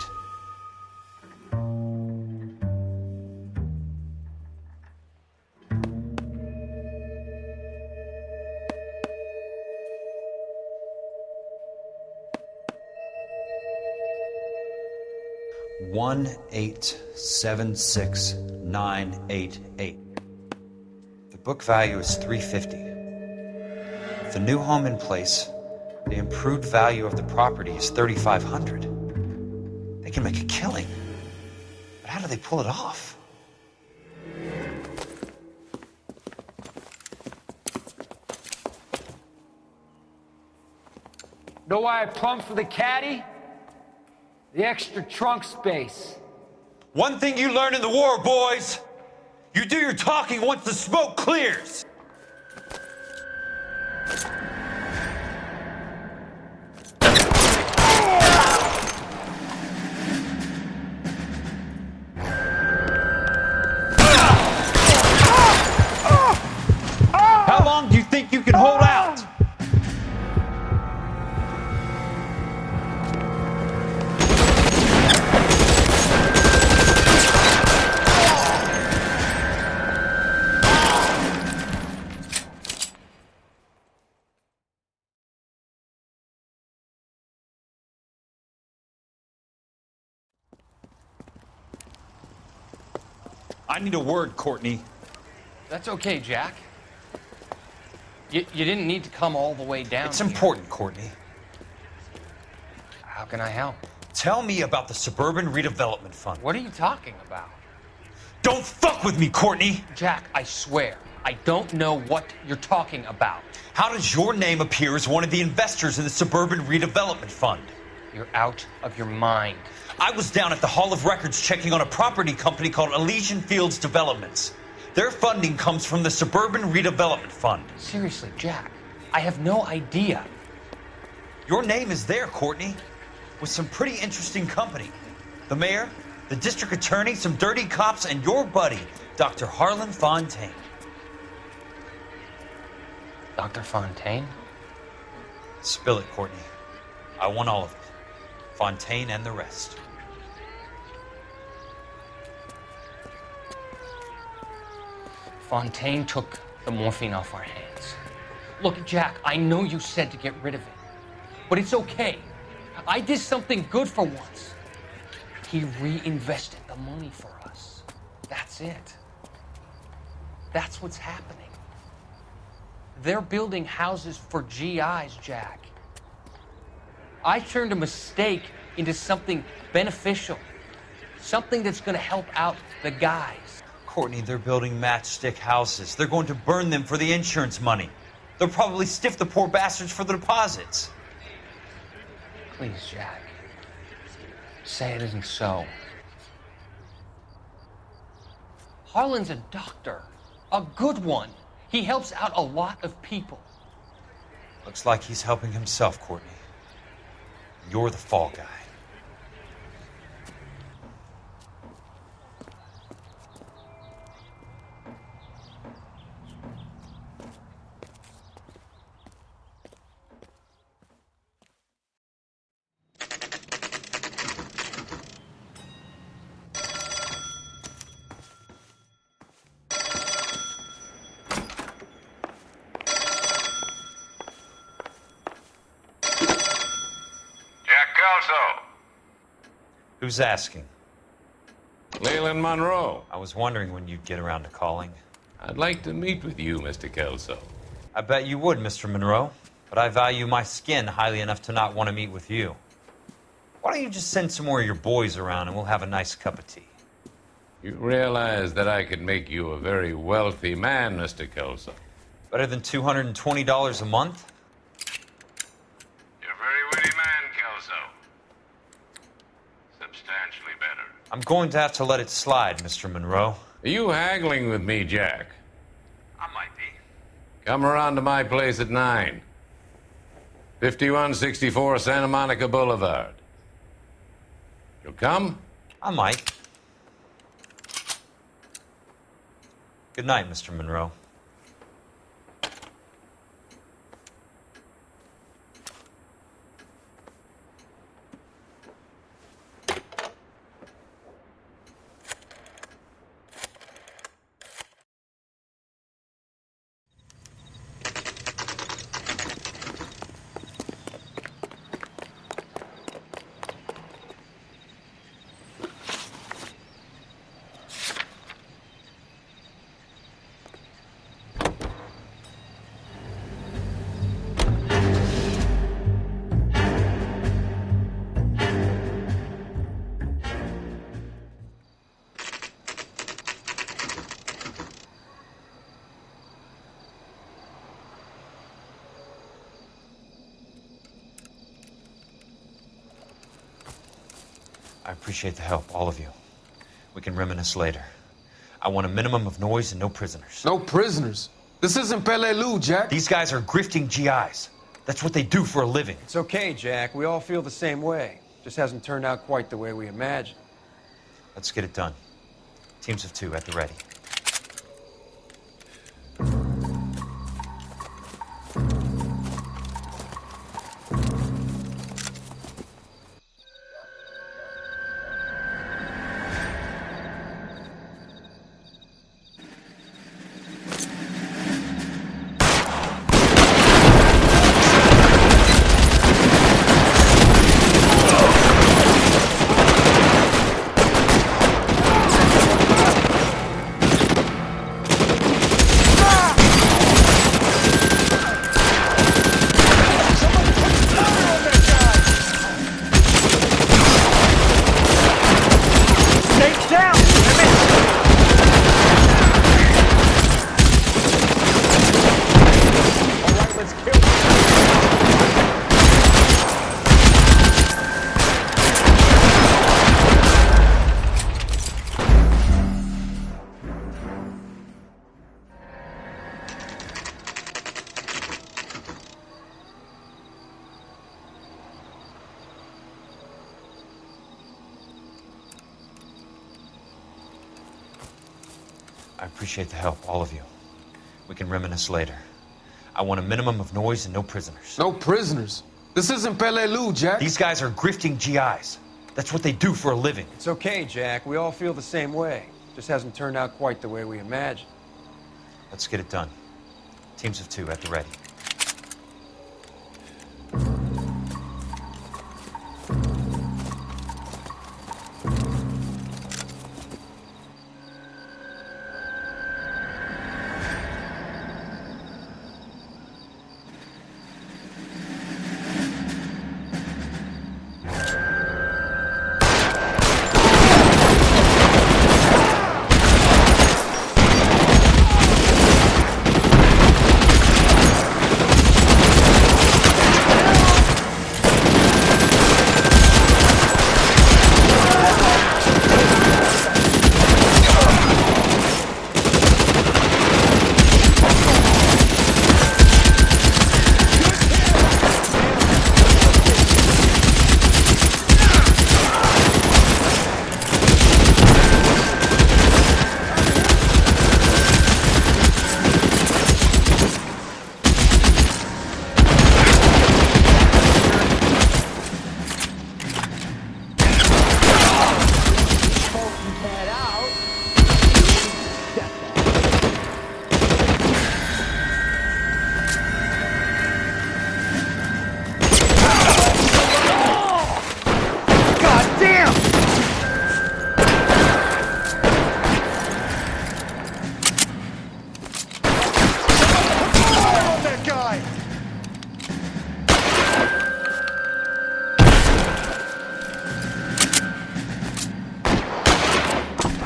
[SPEAKER 23] $1,876,988. The book value is $350. With the new home in place, the improved value of the property is $3,500. They can make a killing. But how do they pull it off?
[SPEAKER 9] Know why I plumbed for the caddy? The extra trunk space.
[SPEAKER 23] One thing you learn in the war, boys. You do your talking once the smoke clears. How long do you think you can hold out? I need a word, Courtney.
[SPEAKER 10] That's okay, Jack. You didn't need to come all the way down.
[SPEAKER 23] It's important, Courtney.
[SPEAKER 10] How can I help?
[SPEAKER 23] Tell me about the Suburban Redevelopment Fund.
[SPEAKER 10] What are you talking about?
[SPEAKER 23] Don't fuck with me, Courtney!
[SPEAKER 10] Jack, I swear. I don't know what you're talking about.
[SPEAKER 23] How does your name appear as one of the investors in the Suburban Redevelopment Fund?
[SPEAKER 10] You're out of your mind.
[SPEAKER 23] I was down at the Hall of Records checking on a property company called Elysian Fields Developments. Their funding comes from the Suburban Redevelopment Fund.
[SPEAKER 10] Seriously, Jack, I have no idea.
[SPEAKER 23] Your name is there, Courtney, with some pretty interesting company. The mayor, the district attorney, some dirty cops, and your buddy, Dr. Harlan Fontaine.
[SPEAKER 10] Dr. Fontaine?
[SPEAKER 23] Spill it, Courtney. I want all of it. Fontaine and the rest.
[SPEAKER 10] Fontaine took the morphine off our hands. Look, Jack, I know you said to get rid of it, but it's okay. I did something good for once. He reinvested the money for us. That's it. That's what's happening. They're building houses for GIs, Jack. I turned a mistake into something beneficial, something that's going to help out the guys.
[SPEAKER 23] Courtney, they're building matchstick houses. They're going to burn them for the insurance money. They'll probably stiff the poor bastards for the deposits.
[SPEAKER 10] Please, Jack. Say it isn't so. Harlan's a doctor, a good one. He helps out a lot of people.
[SPEAKER 23] Looks like he's helping himself, Courtney. You're the fall guy. Who's asking?
[SPEAKER 11] Leland Monroe.
[SPEAKER 23] I was wondering when you'd get around to calling.
[SPEAKER 11] I'd like to meet with you, Mr. Kelso.
[SPEAKER 23] I bet you would, Mr. Monroe. But I value my skin highly enough to not want to meet with you. Why don't you just send some more of your boys around and we'll have a nice cup of tea?
[SPEAKER 11] You realize that I could make you a very wealthy man, Mr. Kelso.
[SPEAKER 23] Better than $220 a month?
[SPEAKER 11] You're a very witty man, Kelso. Substantially better.
[SPEAKER 23] I'm going to have to let it slide, Mr. Monroe.
[SPEAKER 11] Are you haggling with me, Jack?
[SPEAKER 23] I might be.
[SPEAKER 11] Come around to my place at 9. 5164 Santa Monica Boulevard. You'll come?
[SPEAKER 23] I might. Good night, Mr. Monroe. I appreciate the help, all of you. We can reminisce later. I want a minimum of noise and no prisoners.
[SPEAKER 12] No prisoners? This isn't Peleliu, Jack.
[SPEAKER 23] These guys are grifting GIs. That's what they do for a living.
[SPEAKER 14] It's okay, Jack. We all feel the same way. Just hasn't turned out quite the way we imagined.
[SPEAKER 23] Let's get it done. Teams of 2 at the ready. I appreciate the help, all of you. We can reminisce later. I want a minimum of noise and no prisoners.
[SPEAKER 12] No prisoners? This isn't Peleliu, Jack.
[SPEAKER 23] These guys are grifting GIs. That's what they do for a living.
[SPEAKER 14] It's okay, Jack. We all feel the same way. Just hasn't turned out quite the way we imagined.
[SPEAKER 23] Let's get it done. Teams of 2 at the ready.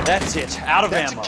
[SPEAKER 1] That's it. Out of ammo.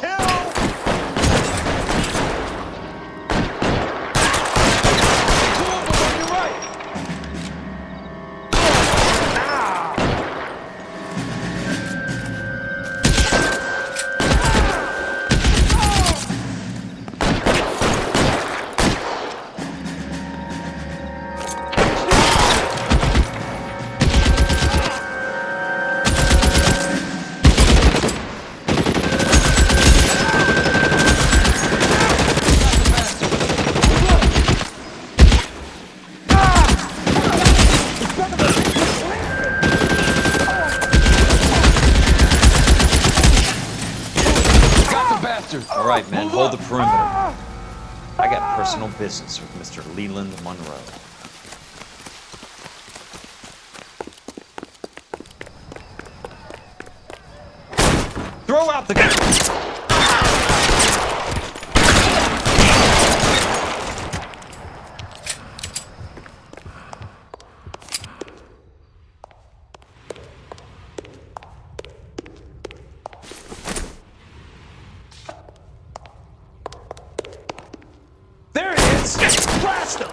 [SPEAKER 23] All right, men, hold the perimeter. I got personal business with Mr. Leland Monroe.
[SPEAKER 1] Throw out the gun! There it is! Blast him!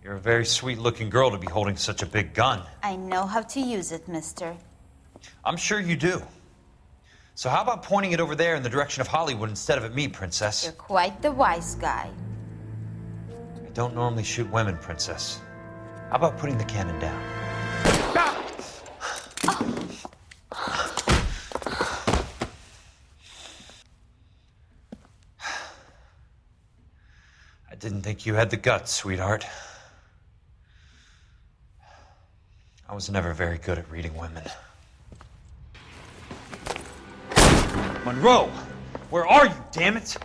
[SPEAKER 23] You're a very sweet-looking girl to be holding such a big gun.
[SPEAKER 15] I know how to use it, mister.
[SPEAKER 23] I'm sure you do. So how about pointing it over there in the direction of Hollywood instead of at me, Princess?
[SPEAKER 15] You're quite the wise guy.
[SPEAKER 23] I don't normally shoot women, Princess. How about putting the cannon down? I didn't think you had the guts, sweetheart. I was never very good at reading women.
[SPEAKER 1] Monroe! Where are you, damn it?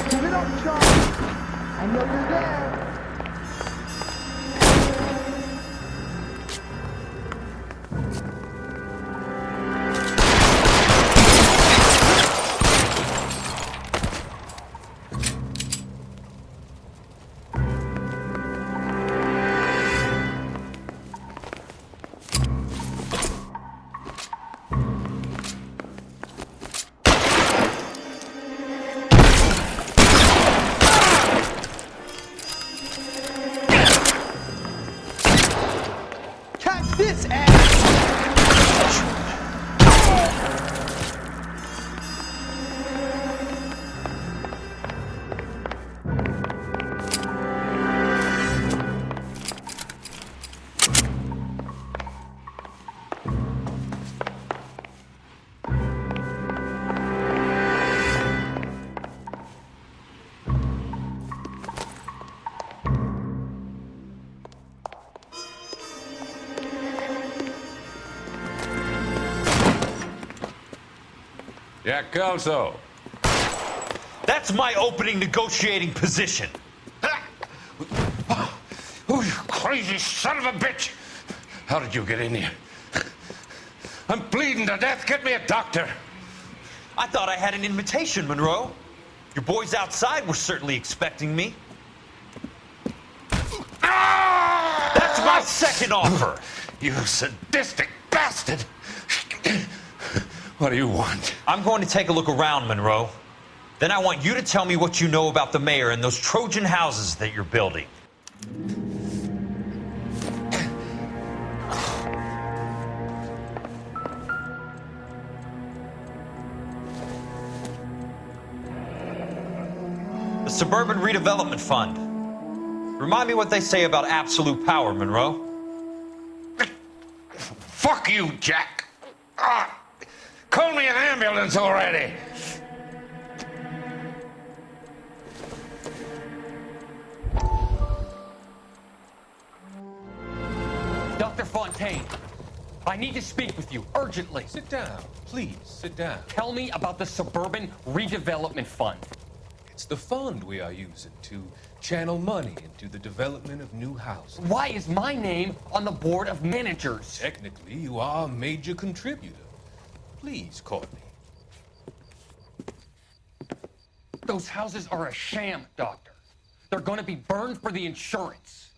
[SPEAKER 21] Give it up, Charlie. I know you're there.
[SPEAKER 11] Jack Kelso.
[SPEAKER 23] That's my opening negotiating position.
[SPEAKER 11] Oh, you crazy son of a bitch! How did you get in here? I'm bleeding to death. Get me a doctor.
[SPEAKER 23] I thought I had an invitation, Monroe. Your boys outside were certainly expecting me. That's my second offer.
[SPEAKER 11] You sadistic bastard! What do you want?
[SPEAKER 23] I'm going to take a look around, Monroe. Then I want you to tell me what you know about the mayor and those Trojan houses that you're building. The Suburban Redevelopment Fund. Remind me what they say about absolute power, Monroe.
[SPEAKER 11] Fuck you, Jack. Call me an ambulance already.
[SPEAKER 10] Dr. Fontaine, I need to speak with you urgently.
[SPEAKER 17] Sit down. Please, sit down.
[SPEAKER 10] Tell me about the Suburban Redevelopment Fund.
[SPEAKER 17] It's the fund we are using to channel money into the development of new housing.
[SPEAKER 10] Why is my name on the board of managers?
[SPEAKER 17] Technically, you are a major contributor. Please, Courtney.
[SPEAKER 10] Those houses are a sham, Doctor. They're going to be burned for the insurance.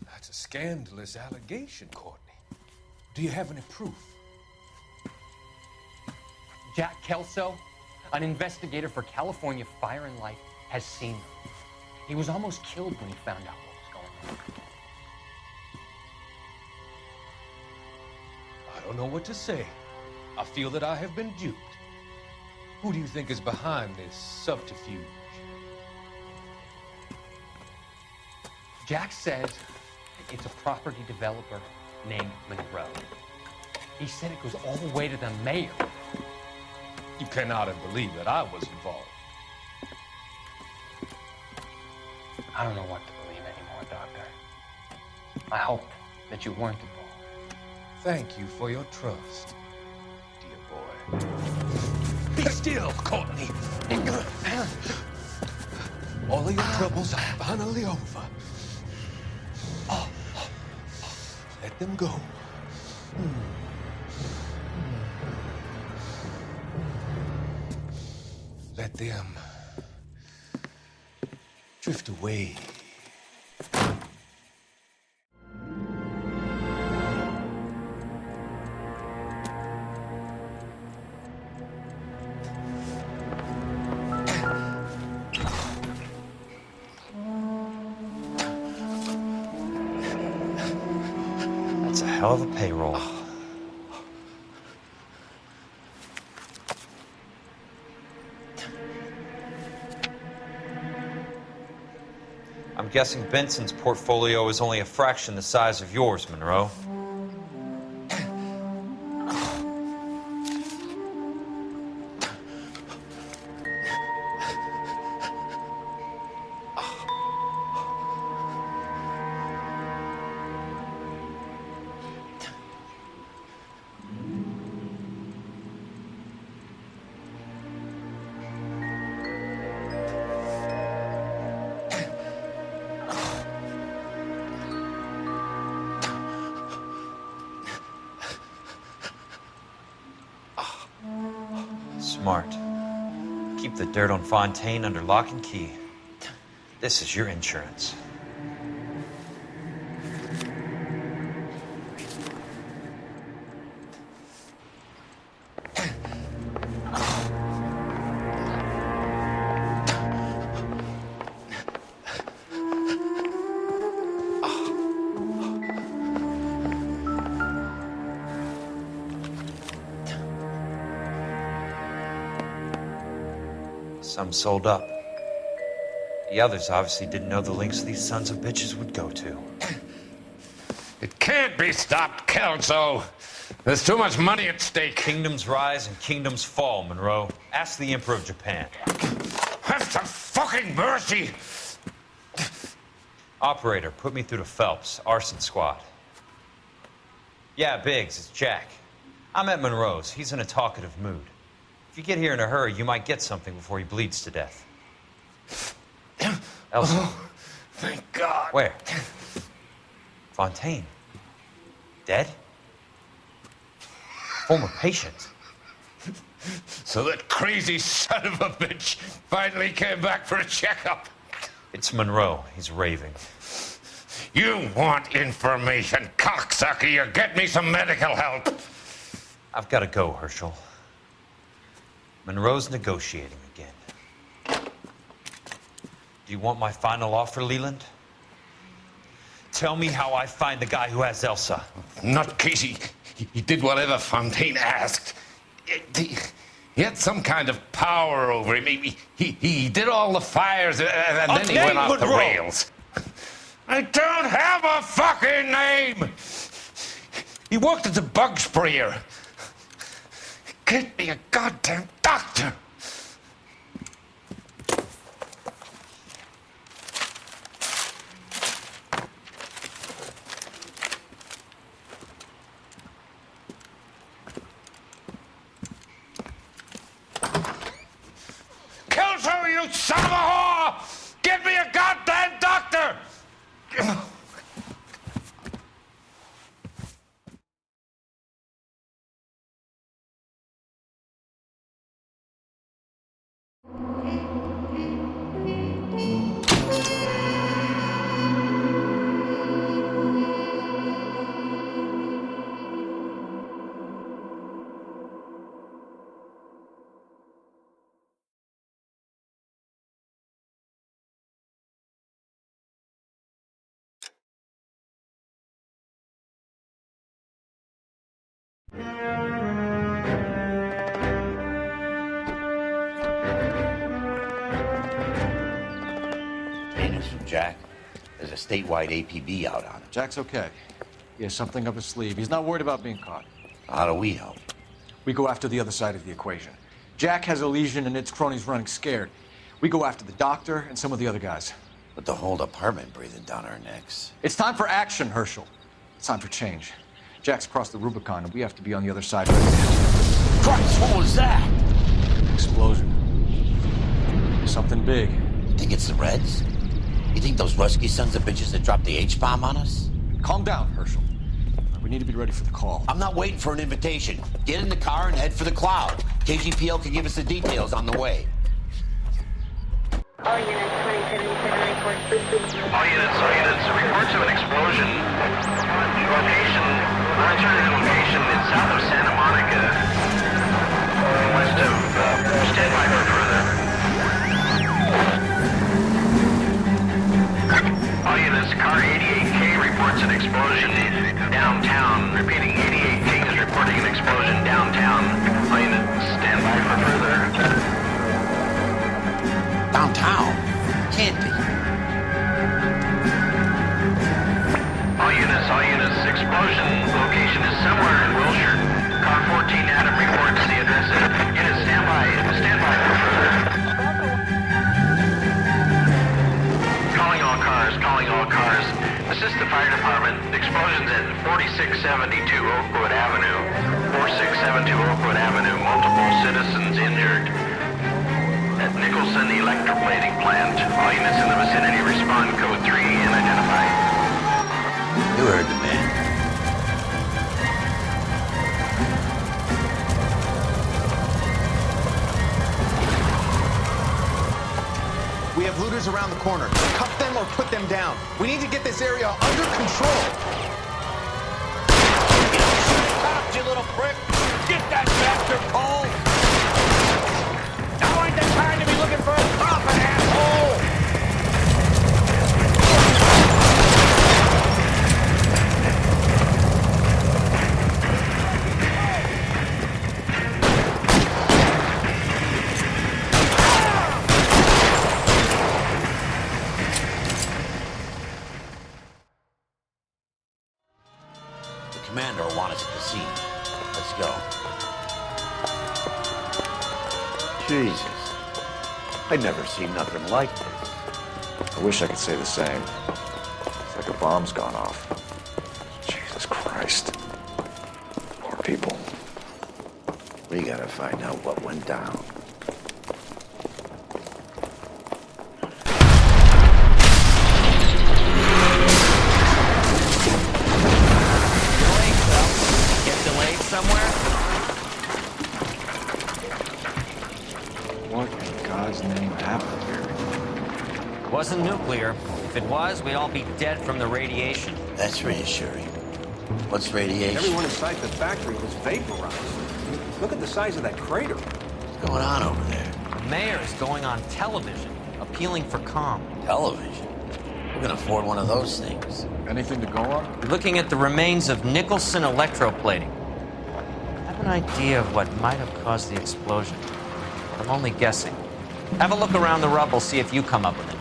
[SPEAKER 17] That's a scandalous allegation, Courtney. Do you have any proof?
[SPEAKER 10] Jack Kelso, an investigator for California Fire and Life, has seen them. He was almost killed when he found out what was going on.
[SPEAKER 17] I don't know what to say. I feel that I have been duped. Who do you think is behind this subterfuge?
[SPEAKER 10] Jack says it's a property developer named Monroe. He said it goes all the way to the mayor.
[SPEAKER 17] You cannot believe that I was involved.
[SPEAKER 10] I don't know what to believe anymore, Doctor. I hoped that you weren't involved.
[SPEAKER 17] Thank you for your trust, dear boy. Be still, Courtney. All of your troubles are finally over. Let them go. Let them drift away.
[SPEAKER 23] That's a hell of a payroll. I'm guessing Benson's portfolio is only a fraction the size of yours, Monroe. Smart. Keep the dirt on Fontaine under lock and key. This is your insurance. Some sold up. The others obviously didn't know the lengths these sons of bitches would go to.
[SPEAKER 11] It can't be stopped, Kelso. There's too much money at stake.
[SPEAKER 23] Kingdoms rise and kingdoms fall, Monroe. Ask the Emperor of Japan.
[SPEAKER 11] Have some fucking mercy!
[SPEAKER 23] Operator, put me through to Phelps, arson squad. Yeah, Biggs, it's Jack. I'm at Monroe's. He's in a talkative mood. you get here in a hurry, you might get something before he bleeds to death. Elsa.
[SPEAKER 11] Oh, thank God.
[SPEAKER 23] Where? Fontaine. Dead? Former patient.
[SPEAKER 11] So that crazy son of a bitch finally came back for a checkup.
[SPEAKER 23] It's Monroe. He's raving.
[SPEAKER 11] You want information, cocksucker. You get me some medical help.
[SPEAKER 23] I've got to go, Herschel. Monroe's negotiating again. Do you want my final offer, Leland? Tell me how I find the guy who has Elsa.
[SPEAKER 11] Nutcase, he did whatever Fontaine asked. He had some kind of power over him. He did all the fires, and then he went off the rails. I don't have a fucking name! He worked as a bug sprayer. Get me a goddamn doctor! Kelso, you son of a whore! Get me a goddamn doctor!
[SPEAKER 13] News from Jack. There's a statewide APB out on him.
[SPEAKER 2] Jack's okay. He has something up his sleeve. He's not worried about being caught.
[SPEAKER 13] How do we help?
[SPEAKER 2] We go after the other side of the equation. Jack has a legion and its cronies running scared. We go after the doctor and some of the other guys.
[SPEAKER 13] With the whole department breathing down our necks.
[SPEAKER 2] It's time for action, Herschel. It's time for change. Jack's crossed the Rubicon, and we have to be on the other side right now.
[SPEAKER 13] Christ, what was that?
[SPEAKER 2] Explosion. Something big.
[SPEAKER 13] Think it's the Reds? You think those Rusky sons of bitches that dropped the H-bomb on us?
[SPEAKER 2] Calm down, Herschel. We need to be ready for the call.
[SPEAKER 13] I'm not waiting for an invitation. Get in the car and head for the cloud. KGPL can give us the details on the way.
[SPEAKER 19] All units, 2077 reports. All units, reports of an explosion. Location, monitoring location is south of Santa Monica. West of, stand by for further. All units, car 88K reports an explosion downtown. Repeating, 88K is reporting an explosion downtown. All units, stand by for further.
[SPEAKER 13] Downtown? Can't be.
[SPEAKER 19] All units, explosion location is somewhere in Wilshire. Car 14 Adam reports the address. Units, stand by for further. Calling all cars. Assist the fire department. Explosions at 4672 Oakwood Avenue. 4672 Oakwood Avenue. Multiple citizens injured. At Nicholson Electroplating Plant. All units in the vicinity respond code 3 and identify.
[SPEAKER 13] You heard the man.
[SPEAKER 20] We have looters around the corner. Cuff them or put them down. We need to get this area under control.
[SPEAKER 11] Stop, you little prick! Get that bastard pole! Now ain't the time to be looking for a coffin, asshole!
[SPEAKER 13] The commander will want us at the scene. Let's go.
[SPEAKER 22] Jesus. I'd never seen nothing like this.
[SPEAKER 2] I wish I could say the same. It's like a bomb's gone off. Jesus Christ. Poor people.
[SPEAKER 22] We gotta find out what went down.
[SPEAKER 8] Get delayed somewhere?
[SPEAKER 2] What in God's name happened here?
[SPEAKER 8] Wasn't nuclear. If it was, we'd all be dead from the radiation.
[SPEAKER 13] That's reassuring. What's radiation?
[SPEAKER 14] Everyone inside the factory was vaporized. Look at the size of that crater.
[SPEAKER 13] What's going on over there?
[SPEAKER 8] The mayor is going on television, appealing for calm.
[SPEAKER 13] Television? Who can afford one of those things?
[SPEAKER 2] Anything to go on?
[SPEAKER 8] We're looking at the remains of Nicholson electroplating. I have an idea of what might have caused the explosion. I'm only guessing. Have a look around the rubble, see if you come up with anything.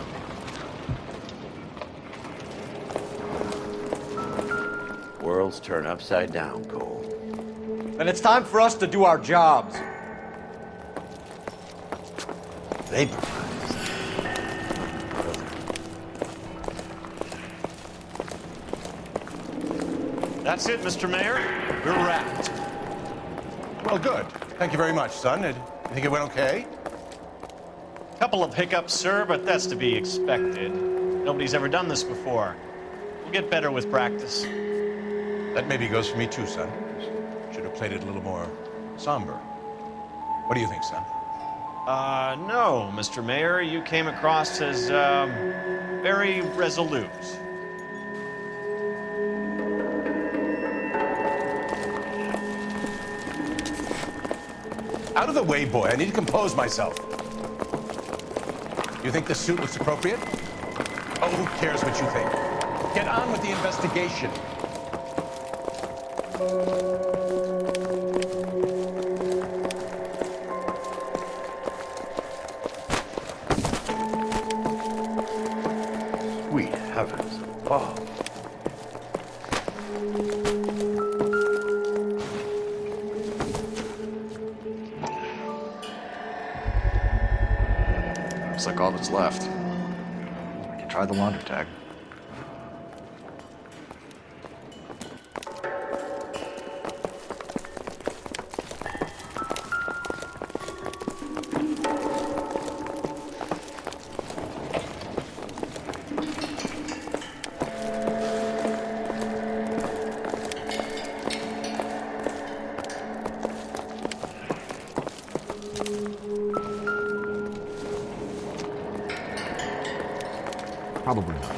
[SPEAKER 22] Worlds turn upside down, Cole.
[SPEAKER 2] Then it's time for us to do our jobs.
[SPEAKER 13] Vaporized.
[SPEAKER 1] That's it, Mr. Mayor. We're wrapped.
[SPEAKER 3] Well, good. Thank you very much, son. You think it went okay?
[SPEAKER 1] Couple of hiccups, sir, but that's to be expected. Nobody's ever done this before. We'll get better with practice.
[SPEAKER 3] That maybe goes for me too, son. Should have played it a little more somber. What do you think, son?
[SPEAKER 1] No, Mr. Mayor. You came across as, very resolute.
[SPEAKER 3] Out of the way, boy. I need to compose myself. You think this suit looks appropriate? Oh, who cares what you think? Get on with the investigation.
[SPEAKER 22] Sweet heavens above.
[SPEAKER 2] Looks like all that's left. We can try the laundry tag. Probably not.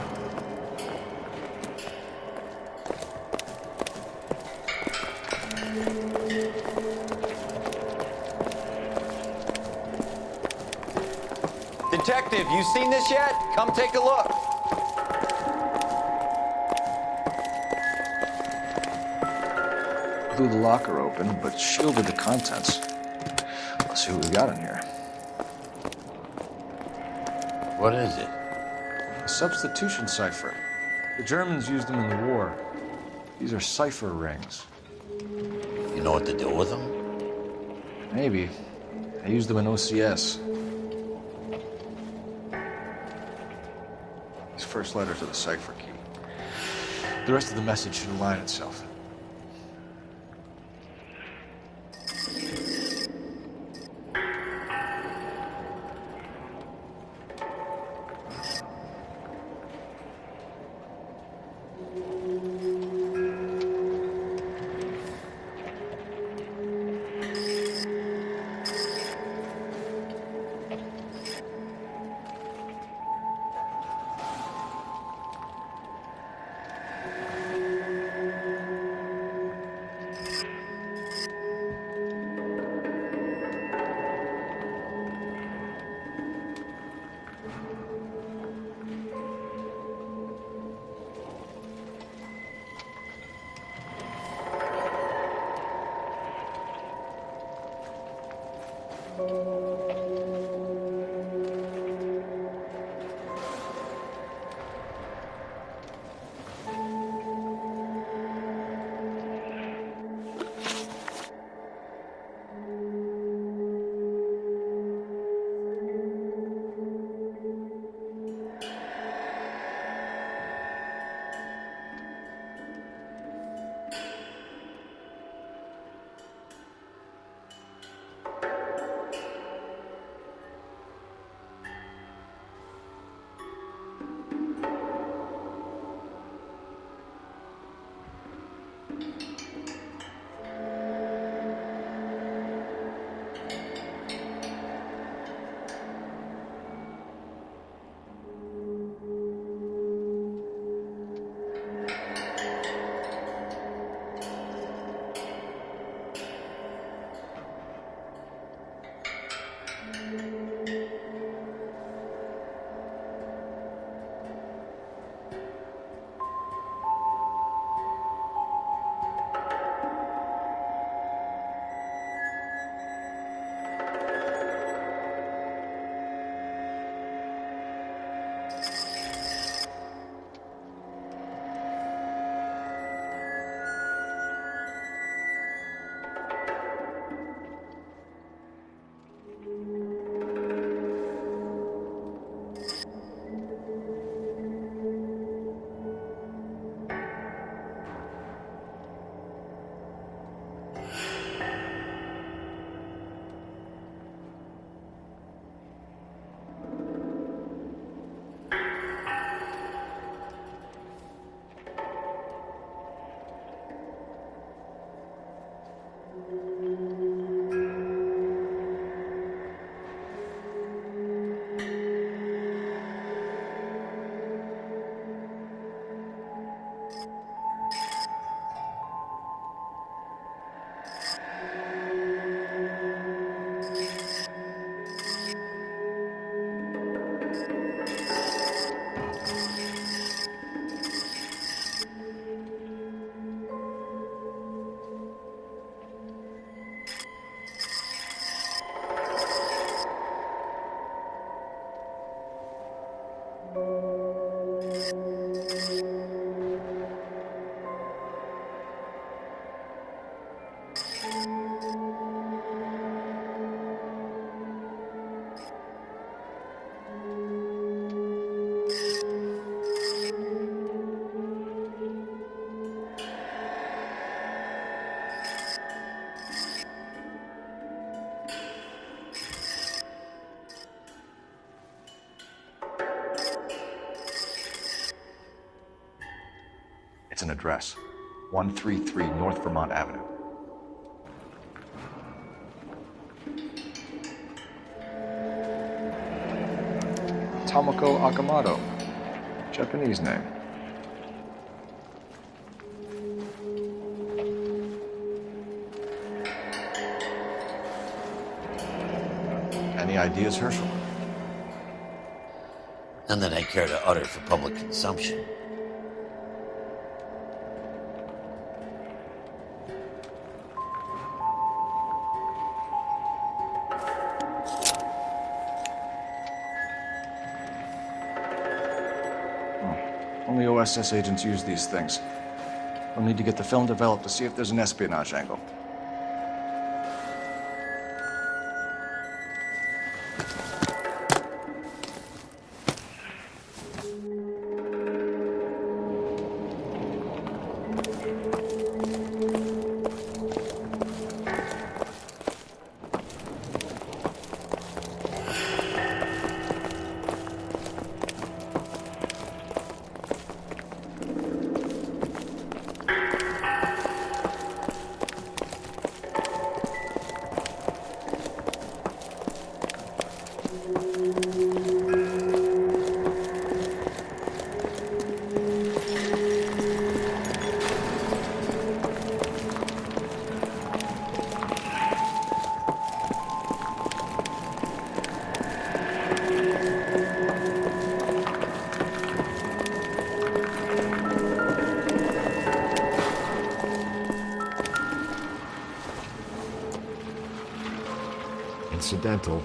[SPEAKER 23] Detective, you seen this yet? Come take a look.
[SPEAKER 2] Blew the locker open, but shielded the contents. Let's see what we got in here.
[SPEAKER 13] What is it?
[SPEAKER 2] A substitution cipher. The Germans used them in the war. These are cipher rings.
[SPEAKER 13] You know what to do with them?
[SPEAKER 2] Maybe. I used them in OCS. These first letters are the cipher key. The rest of the message should align itself. It's an address. 133 North Vermont Avenue. Tomoko Akamoto. Japanese name. Any ideas, Herschel?
[SPEAKER 13] None that I care to utter for public consumption.
[SPEAKER 2] Only OSS agents use these things. We'll need to get the film developed to see if there's an espionage angle. Incidental.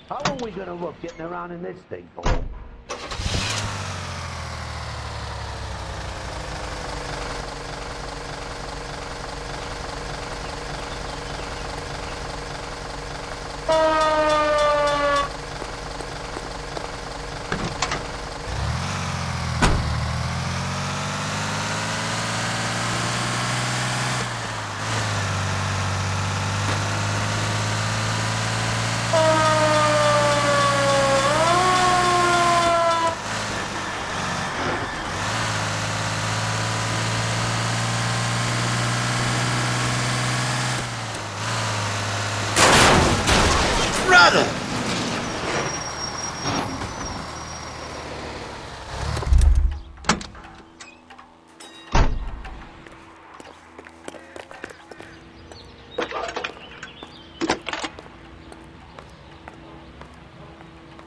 [SPEAKER 4] How are we gonna look getting around in this thing, Paul?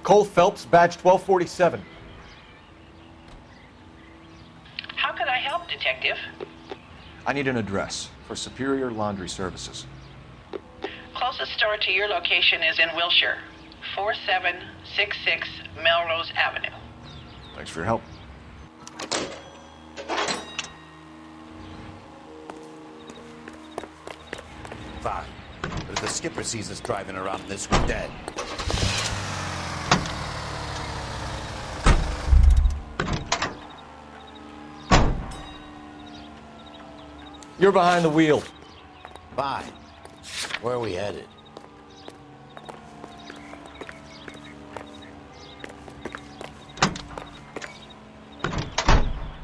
[SPEAKER 2] Cole Phelps, badge 1247.
[SPEAKER 16] How can I help, Detective?
[SPEAKER 2] I need an address for Superior Laundry Services.
[SPEAKER 16] Closest store to your location is in Wilshire, 4766 Melrose Avenue.
[SPEAKER 2] Thanks for your help.
[SPEAKER 13] Fine. But if the skipper sees us driving around in this, we're dead.
[SPEAKER 2] You're behind the wheel.
[SPEAKER 13] Fine. Where are we headed?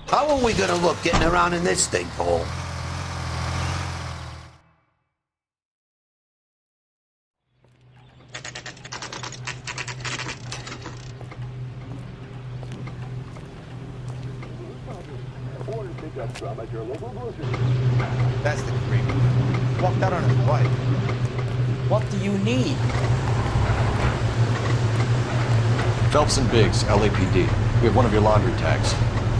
[SPEAKER 13] How are we gonna look getting around in this thing, Paul?
[SPEAKER 20] That's the creep. Walked out on his wife.
[SPEAKER 5] What do you need?
[SPEAKER 2] Phelps and Biggs, LAPD. We have one of your laundry tags.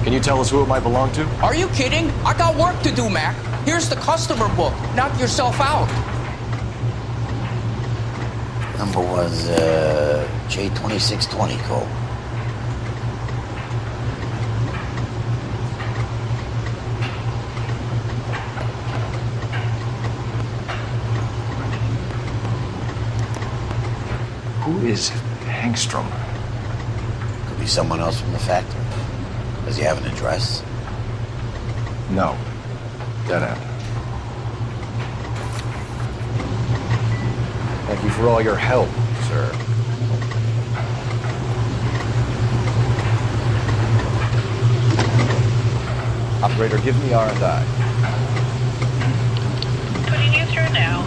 [SPEAKER 2] Can you tell us who it might belong to?
[SPEAKER 5] Are you kidding? I got work to do, Mac. Here's the customer book. Knock yourself out.
[SPEAKER 13] Number was J2620, Cole.
[SPEAKER 2] Who is Hangstrom?
[SPEAKER 13] Could be someone else from the factory. Does he have an address?
[SPEAKER 2] No. Dead end. Thank you for all your help, sir. Operator, give me R&I.
[SPEAKER 16] Putting you through now.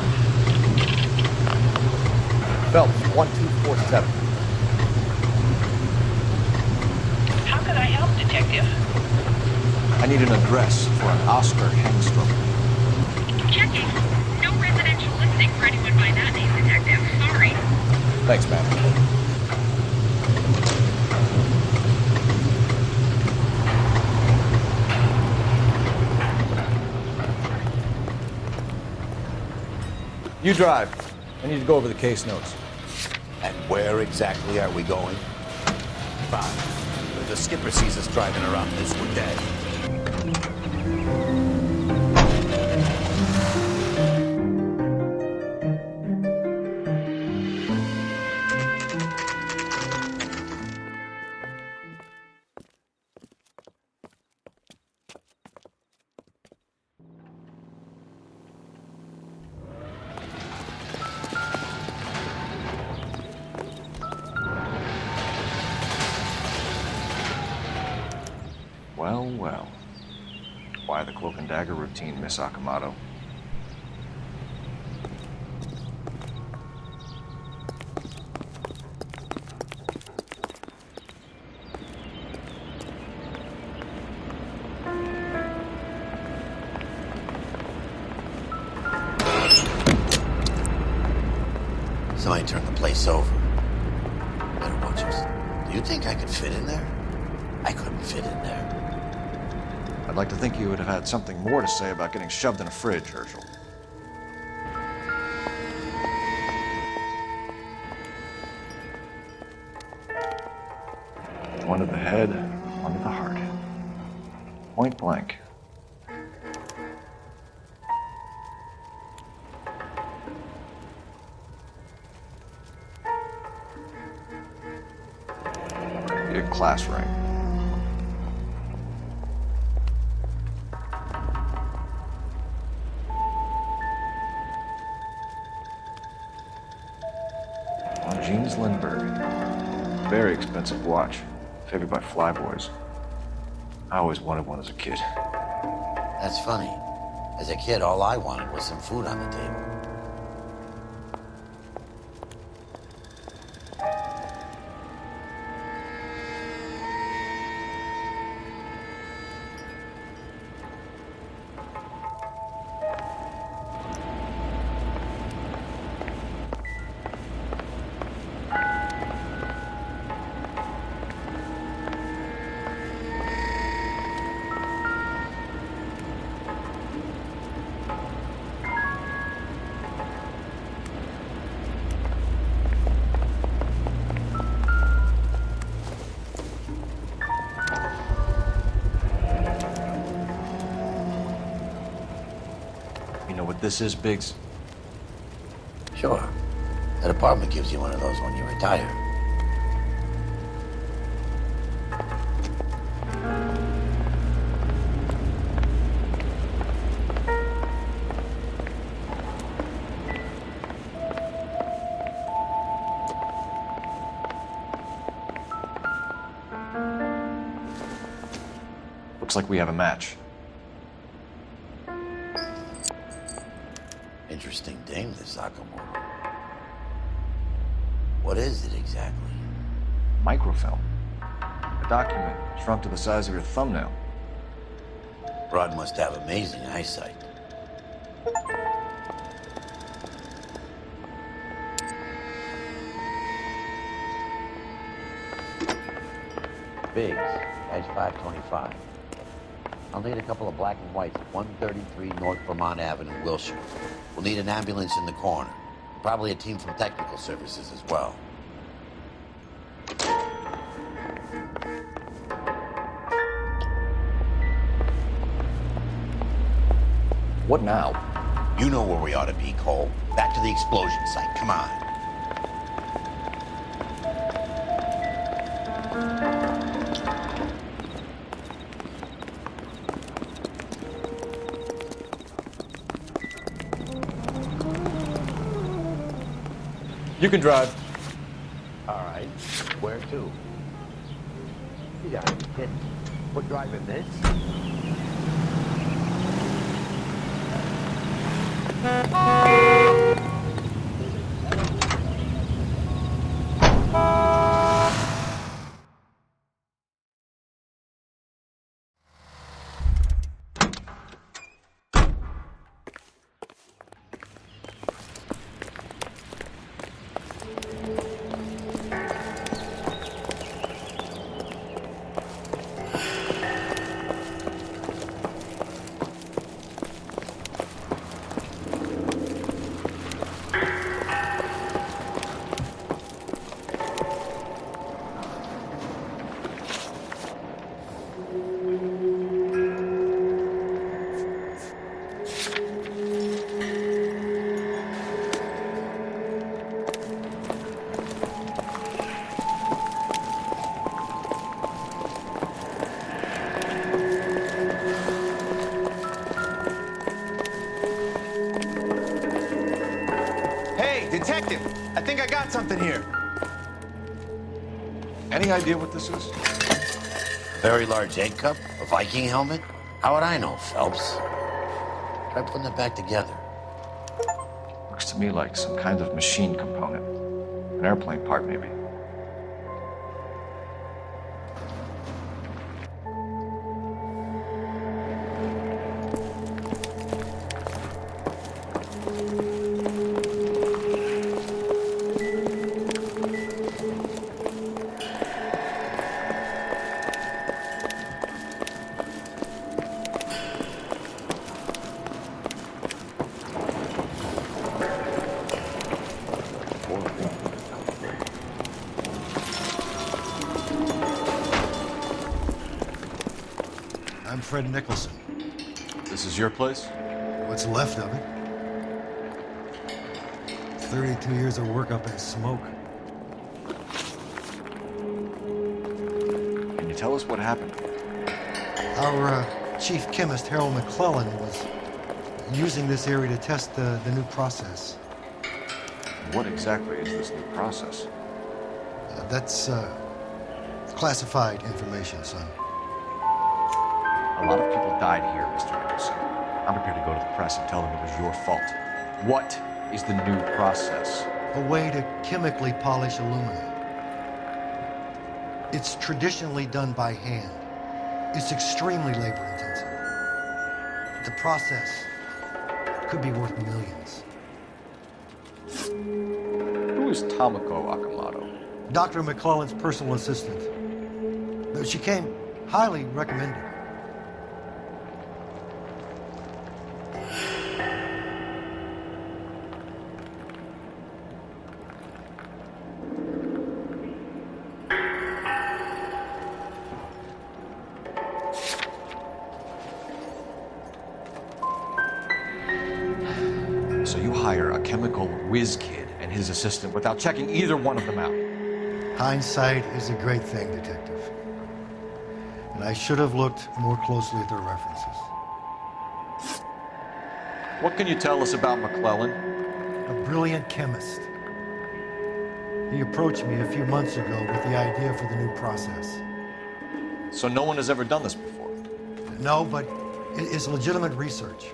[SPEAKER 2] Phelps, 1247.
[SPEAKER 16] How could I help, Detective?
[SPEAKER 2] I need an address for an Oscar Hangstrom.
[SPEAKER 7] Checking. No residential listing for anyone by that name, Detective. Sorry.
[SPEAKER 2] Thanks, ma'am. You drive. I need to go over the case notes.
[SPEAKER 13] And where exactly are we going? Fine. The skipper sees us driving around this, we're dead.
[SPEAKER 2] Well, well. Why the cloak and dagger routine, Miss Akamoto?
[SPEAKER 13] Somebody turned the place over. Better watch us. Do you think I could fit in there? I couldn't fit in there.
[SPEAKER 2] I'd like to think you would have had something more to say about getting shoved in a fridge, Herschel. One to the head, one to the heart. Point blank. Your class ring. Jeans Lindbergh. Very expensive watch. Favored by flyboys. I always wanted one as a kid.
[SPEAKER 13] That's funny. As a kid, all I wanted was some food on the table.
[SPEAKER 2] You know what this is, Biggs?
[SPEAKER 13] Sure. That apartment gives you one of those when you retire.
[SPEAKER 2] Looks like we have a match.
[SPEAKER 13] Interesting dame, this Akamoto. What is it exactly?
[SPEAKER 2] Microfilm. A document shrunk to the size of your thumbnail.
[SPEAKER 13] Broad must have amazing eyesight. Biggs, edge 525. I'll need a couple of black and whites, 133 North Vermont Avenue, Wilshire. We'll need an ambulance in the corner. Probably a team from technical services as well.
[SPEAKER 2] What now?
[SPEAKER 13] You know where we ought to be, Cole. Back to the explosion site. Come on.
[SPEAKER 2] You can drive.
[SPEAKER 4] All right. Where to? You gotta be kidding. We're driving this?
[SPEAKER 20] Detective, I think I got something here.
[SPEAKER 2] Any idea what this is?
[SPEAKER 13] Very large egg cup? A Viking helmet? How would I know, Phelps? Try putting it back together.
[SPEAKER 2] Looks to me like some kind of machine component. An airplane part, maybe.
[SPEAKER 6] I'm Fred Nicholson.
[SPEAKER 2] This is your place?
[SPEAKER 6] What's left of it. 32 years of work up in smoke.
[SPEAKER 2] Can you tell us what happened?
[SPEAKER 6] Our chief chemist, Harold McClellan, was using this area to test the new process.
[SPEAKER 2] What exactly is this new process?
[SPEAKER 6] That's classified information, son.
[SPEAKER 2] A lot of people died here, Mr. Nicholson. I'm prepared to go to the press and tell them it was your fault. What is the new process?
[SPEAKER 6] A way to chemically polish aluminum. It's traditionally done by hand. It's extremely labor-intensive. The process could be worth millions.
[SPEAKER 2] Who is Tomoko Akamoto?
[SPEAKER 6] Dr. McClellan's personal assistant. She came highly recommended.
[SPEAKER 2] So you hire a chemical whiz kid and his assistant without checking either one of them out.
[SPEAKER 6] Hindsight is a great thing, Detective. And I should have looked more closely at their references.
[SPEAKER 2] What can you tell us about McClellan?
[SPEAKER 6] A brilliant chemist. He approached me a few months ago with the idea for the new process.
[SPEAKER 2] So no one has ever done this before?
[SPEAKER 6] No, but it's legitimate research.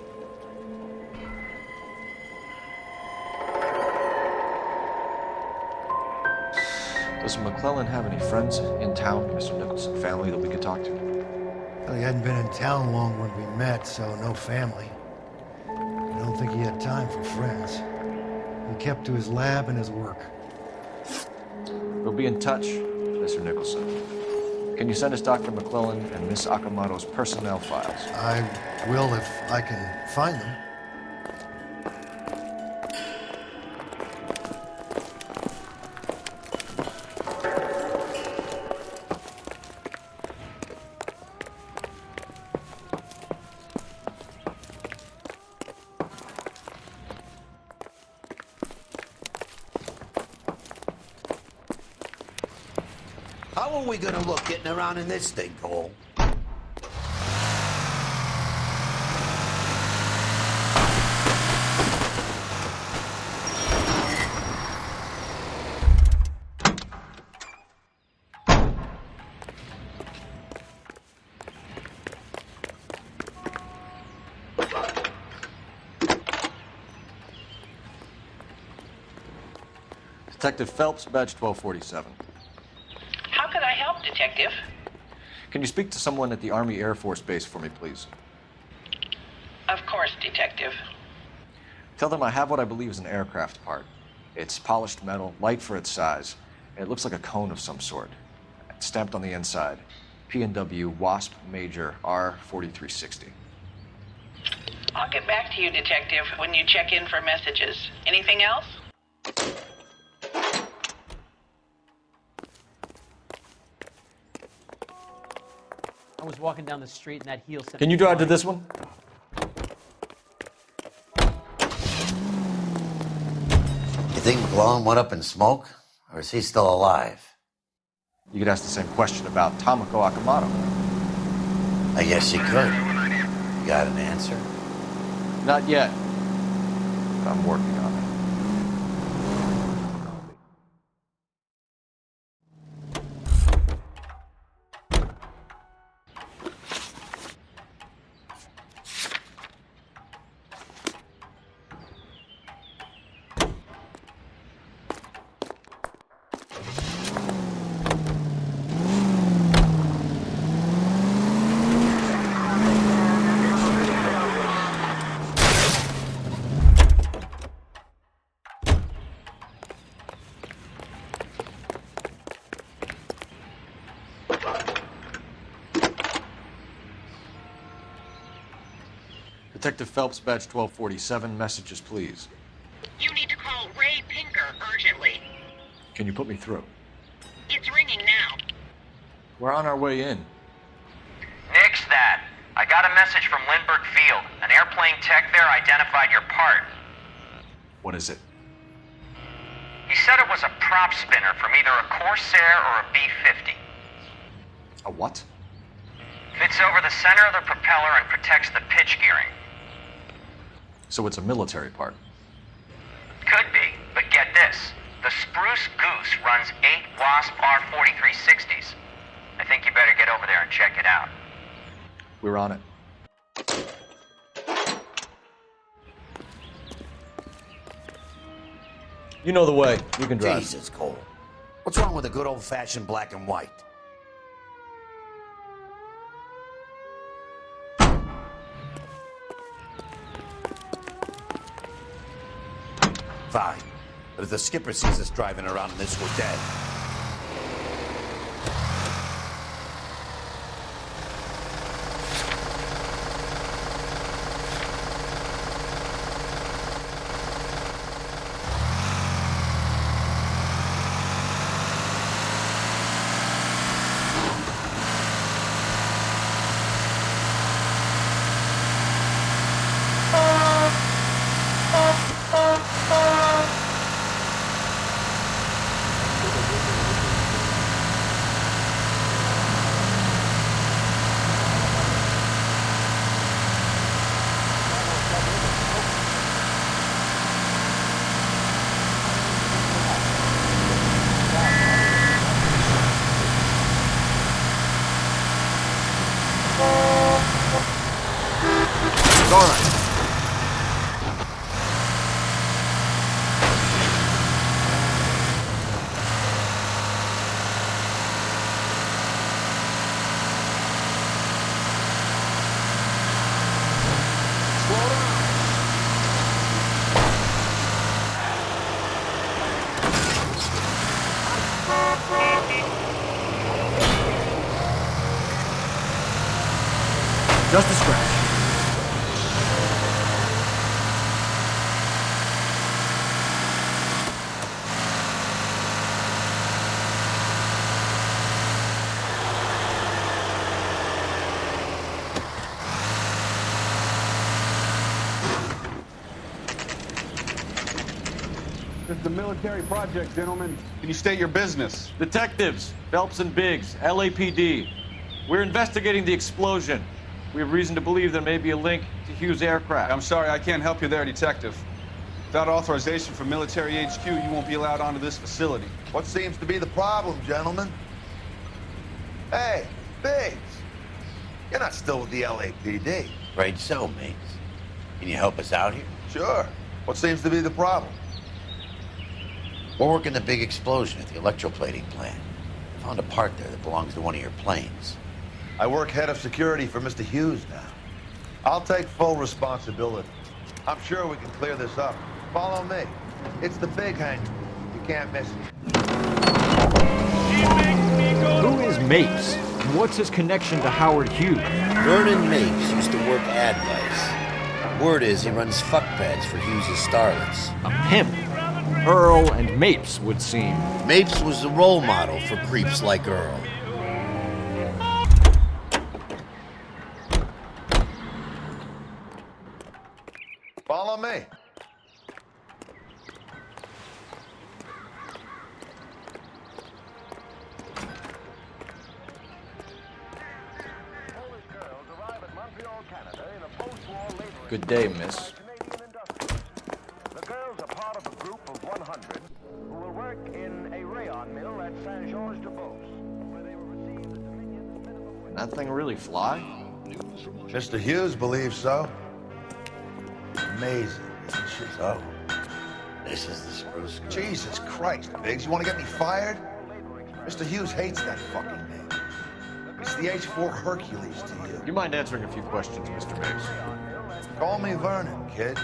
[SPEAKER 2] Does McClellan have any friends in town, Mr. Nicholson, family that we could talk to?
[SPEAKER 6] Well, he hadn't been in town long when we met, so no family. I don't think he had time for friends. He kept to his lab and his work.
[SPEAKER 2] We'll be in touch, Mr. Nicholson. Can you send us Dr. McClellan and Miss Akamoto's personnel files?
[SPEAKER 6] I will if I can find them.
[SPEAKER 13] How are we gonna look getting around in this thing, Cole?
[SPEAKER 2] Detective Phelps, badge 1247.
[SPEAKER 16] How could I help, Detective?
[SPEAKER 2] Can you speak to someone at the Army Air Force Base for me, please?
[SPEAKER 16] Of course, Detective.
[SPEAKER 2] Tell them I have what I believe is an aircraft part. It's polished metal, light for its size. It looks like a cone of some sort. It's stamped on the inside. P&W Wasp Major R4360.
[SPEAKER 16] I'll get back to you, Detective, when you check in for messages. Anything else?
[SPEAKER 9] I was walking down the street and that heel sent
[SPEAKER 2] Can you drive to this one?
[SPEAKER 13] You think McClellan went up in smoke? Or is he still alive?
[SPEAKER 2] You could ask the same question about Tomoko Akamoto.
[SPEAKER 13] I guess you could. You got an answer?
[SPEAKER 2] Not yet. But I'm working on it. Detective Phelps, badge 1247, messages, please.
[SPEAKER 7] You need to call Ray Pinker urgently.
[SPEAKER 2] Can you put me through?
[SPEAKER 7] It's ringing now.
[SPEAKER 2] We're on our way in.
[SPEAKER 12] Nix that. I got a message from Lindbergh Field. An airplane tech there identified your part.
[SPEAKER 2] What is it?
[SPEAKER 12] He said it was a prop spinner from either a Corsair or a B-50.
[SPEAKER 2] A what?
[SPEAKER 12] Fits over the center of the propeller and protects the pitch gearing.
[SPEAKER 2] So it's a military part.
[SPEAKER 12] Could be, but get this. The Spruce Goose runs 8 Wasp R4360s. I think you better get over there and check it out.
[SPEAKER 2] We're on it. You know the way. You can drive.
[SPEAKER 13] Jesus, Cole. What's wrong with a good old-fashioned black and white? Fine. But if the skipper sees us driving around in this, we're dead.
[SPEAKER 2] Just a scratch.
[SPEAKER 15] It's a military project, gentlemen.
[SPEAKER 18] Can you state your business?
[SPEAKER 21] Detectives, Phelps and Biggs, LAPD. We're investigating the explosion. We have reason to believe there may be a link to Hughes' aircraft.
[SPEAKER 18] I'm sorry, I can't help you there, Detective. Without authorization from Military HQ, you won't be allowed onto this facility.
[SPEAKER 24] What seems to be the problem, gentlemen? Hey, Biggs. You're not still with the LAPD.
[SPEAKER 13] Afraid so, mates. Can you help us out here?
[SPEAKER 24] Sure. What seems to be the problem?
[SPEAKER 13] We're working the big explosion at the electroplating plant. Found a part there that belongs to one of your planes.
[SPEAKER 24] I work head of security for Mr. Hughes now. I'll take full responsibility. I'm sure we can clear this up. Follow me. It's the big hangar. You can't miss it.
[SPEAKER 2] Who is Mapes? And what's his connection to Howard Hughes?
[SPEAKER 13] Vernon Mapes used to work Advice. Word is he runs fuck pads for Hughes' starlets.
[SPEAKER 2] A pimp. Earl and Mapes would seem.
[SPEAKER 13] Mapes was the role model for creeps like Earl.
[SPEAKER 24] Follow me.
[SPEAKER 2] Good day, miss.
[SPEAKER 25] The girls are part of a group of 100 who will work in a rayon mill at Saint-Georges-de-Beauce, where they will receive the Dominion's minimum wage.
[SPEAKER 2] That thing really fly?
[SPEAKER 24] Mr. Hughes believes so. Amazing, isn't she?
[SPEAKER 13] So, this is the spruce girl.
[SPEAKER 24] Jesus Christ, Biggs, you want to get me fired? Mr. Hughes hates that fucking name. It's the H-4 Hercules to you.
[SPEAKER 2] Do you mind answering a few questions, Mr. Mapes?
[SPEAKER 24] Call me Vernon, kid.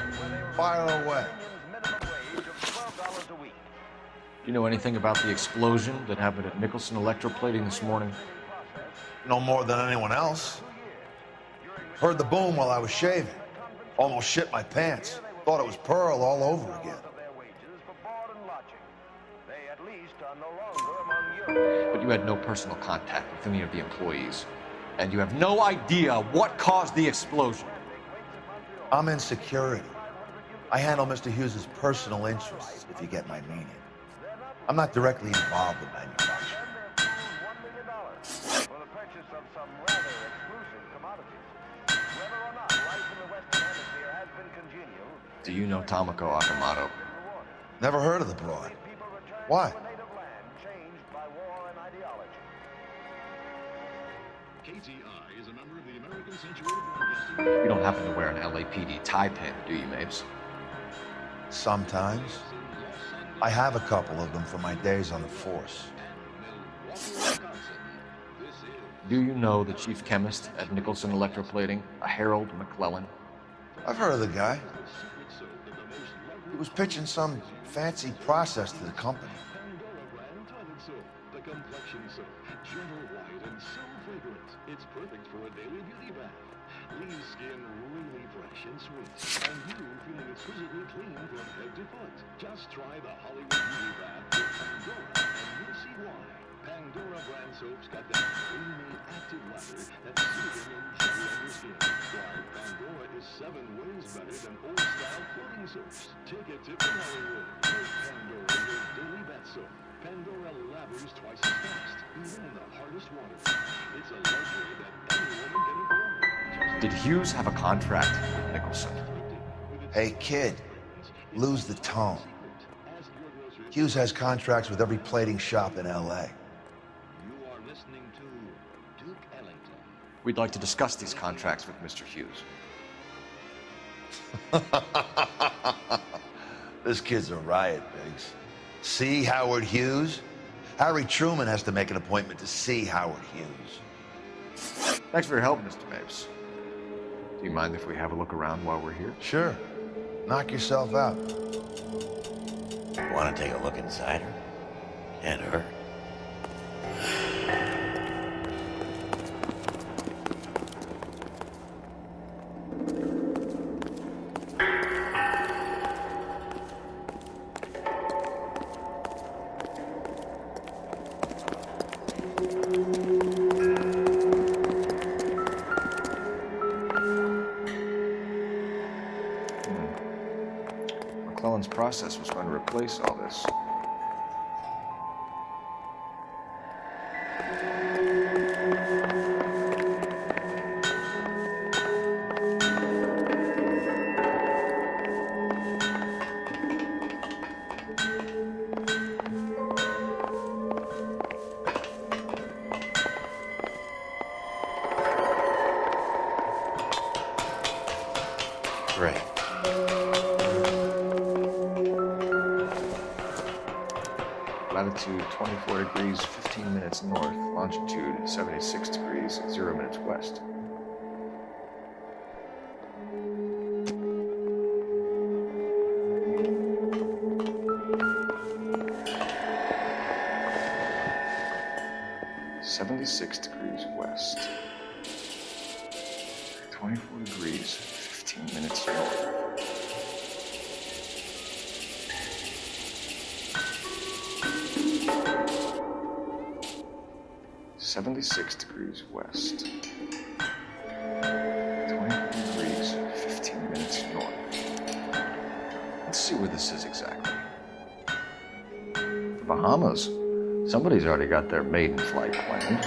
[SPEAKER 24] Fire away.
[SPEAKER 2] Do you know anything about the explosion that happened at Nicholson Electroplating this morning?
[SPEAKER 24] No more than anyone else. Heard the boom while I was shaving. Almost shit my pants. Thought it was Pearl all over again.
[SPEAKER 2] But you had no personal contact with any of the employees. And you have no idea what caused the explosion.
[SPEAKER 24] I'm in security. I handle Mr. Hughes' personal interests, if you get my meaning. I'm not directly involved in manufacturing.
[SPEAKER 25] For the purchase of some rather exclusive commodities. Whether or not life in the Western Hemisphere has been congenial.
[SPEAKER 2] Do you know Tomoko Akamoto?
[SPEAKER 24] Never heard of the broad. Why?
[SPEAKER 26] KTI is a member of the American Century Broadcasting.
[SPEAKER 2] You don't happen to wear an LAPD tie pin, do you, Mapes?
[SPEAKER 24] Sometimes. I have a couple of them from my days on the force.
[SPEAKER 2] Do you know the chief chemist at Nicholson Electroplating, a Harold McClellan?
[SPEAKER 24] I've heard of the guy. He was pitching some fancy process to the company.
[SPEAKER 26] The complexion soap, gentle white and so fragrant. It's perfect for a daily beauty bath. Leaves skin really fresh and sweet, and you feeling exquisitely clean from head to foot. Just try the Hollywood Beauty Bath with Pandora, and you'll see why. Pandora brand soaps got that creamy, active lather that's soothing and gentle on your skin. While Pandora is 7 ways better than old-style clothing soaps. Take a tip from Hollywood. Make Pandora your daily bath soap. Pandora lathers twice as fast, even in the hardest water. It's a luxury that any woman can afford.
[SPEAKER 2] Did Hughes have a contract with Nicholson?
[SPEAKER 24] Hey, kid, lose the tone. Hughes has contracts with every plating shop in L.A.
[SPEAKER 26] You are listening to Duke Ellington.
[SPEAKER 2] We'd like to discuss these contracts with Mr. Hughes.
[SPEAKER 24] This kid's a riot, Biggs. See Howard Hughes? Harry Truman has to make an appointment to see Howard Hughes.
[SPEAKER 2] Thanks for your help, Mr. Mapes. Do you mind if we have a look around while we're here?
[SPEAKER 24] Sure. Knock yourself out.
[SPEAKER 13] Want to take a look inside her? Can't hurt.
[SPEAKER 8] process was going to replace all this.
[SPEAKER 24] Great.
[SPEAKER 8] Latitude 24 degrees, 15 minutes north. Longitude 76 degrees, 0 minutes west. West. 24 degrees, 15 minutes north. $76 west. 24 degrees, 15 minutes north. Let's see where this is exactly.
[SPEAKER 2] The Bahamas. Somebody's already got their maiden flight planned.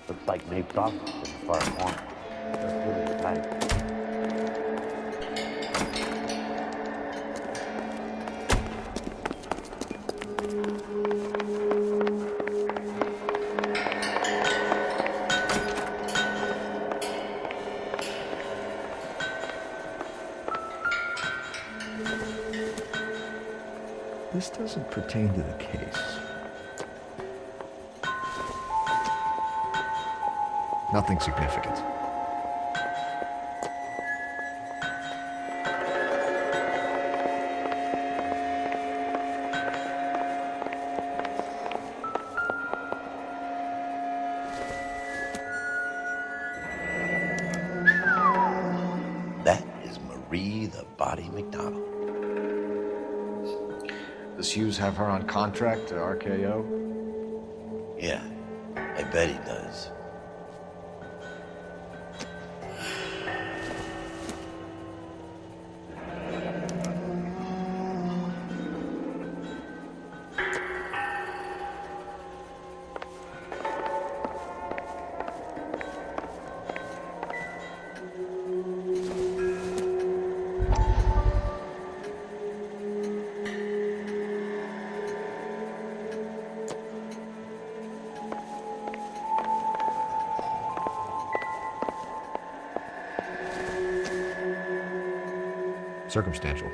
[SPEAKER 13] Looks like Nape's office in the far corner. Let's give it a time.
[SPEAKER 2] This doesn't pertain to the case. Nothing significant.
[SPEAKER 13] That is Marie the Body McDonald.
[SPEAKER 8] Does Hughes have her on contract to RKO?
[SPEAKER 13] Yeah, I bet he does.
[SPEAKER 2] circumstantial.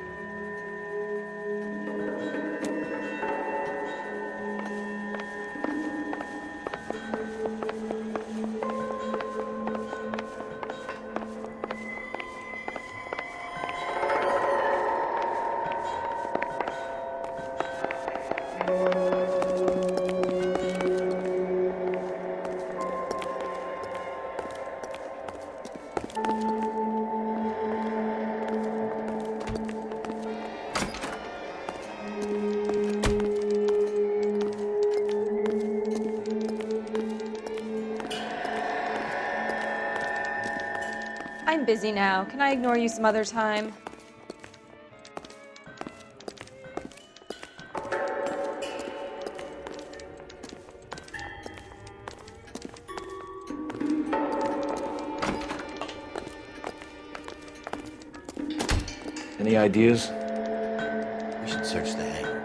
[SPEAKER 1] I'm busy now. Can I ignore you some other time?
[SPEAKER 2] Any ideas?
[SPEAKER 13] We should search the hangar.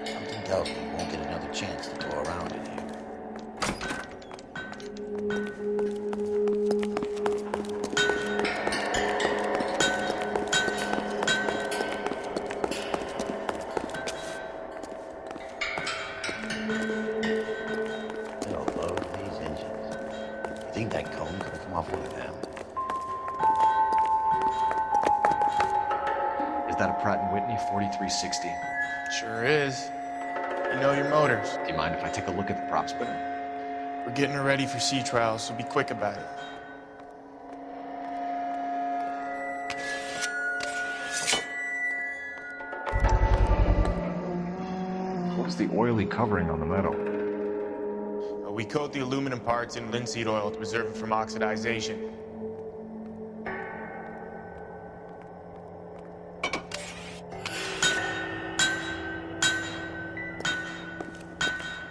[SPEAKER 13] Something tells me we won't get another chance to tour around in here. They'll load these engines. You think that cone could come off one of them?
[SPEAKER 21] Is that a Pratt & Whitney 4360?
[SPEAKER 10] Sure is. You know your motors.
[SPEAKER 21] Do you mind if I take a look at the prop spinner?
[SPEAKER 10] We're getting her ready for sea trials, so be quick about it.
[SPEAKER 2] What's the oily covering on the metal?
[SPEAKER 10] We coat the aluminum parts in linseed oil to preserve it from oxidization.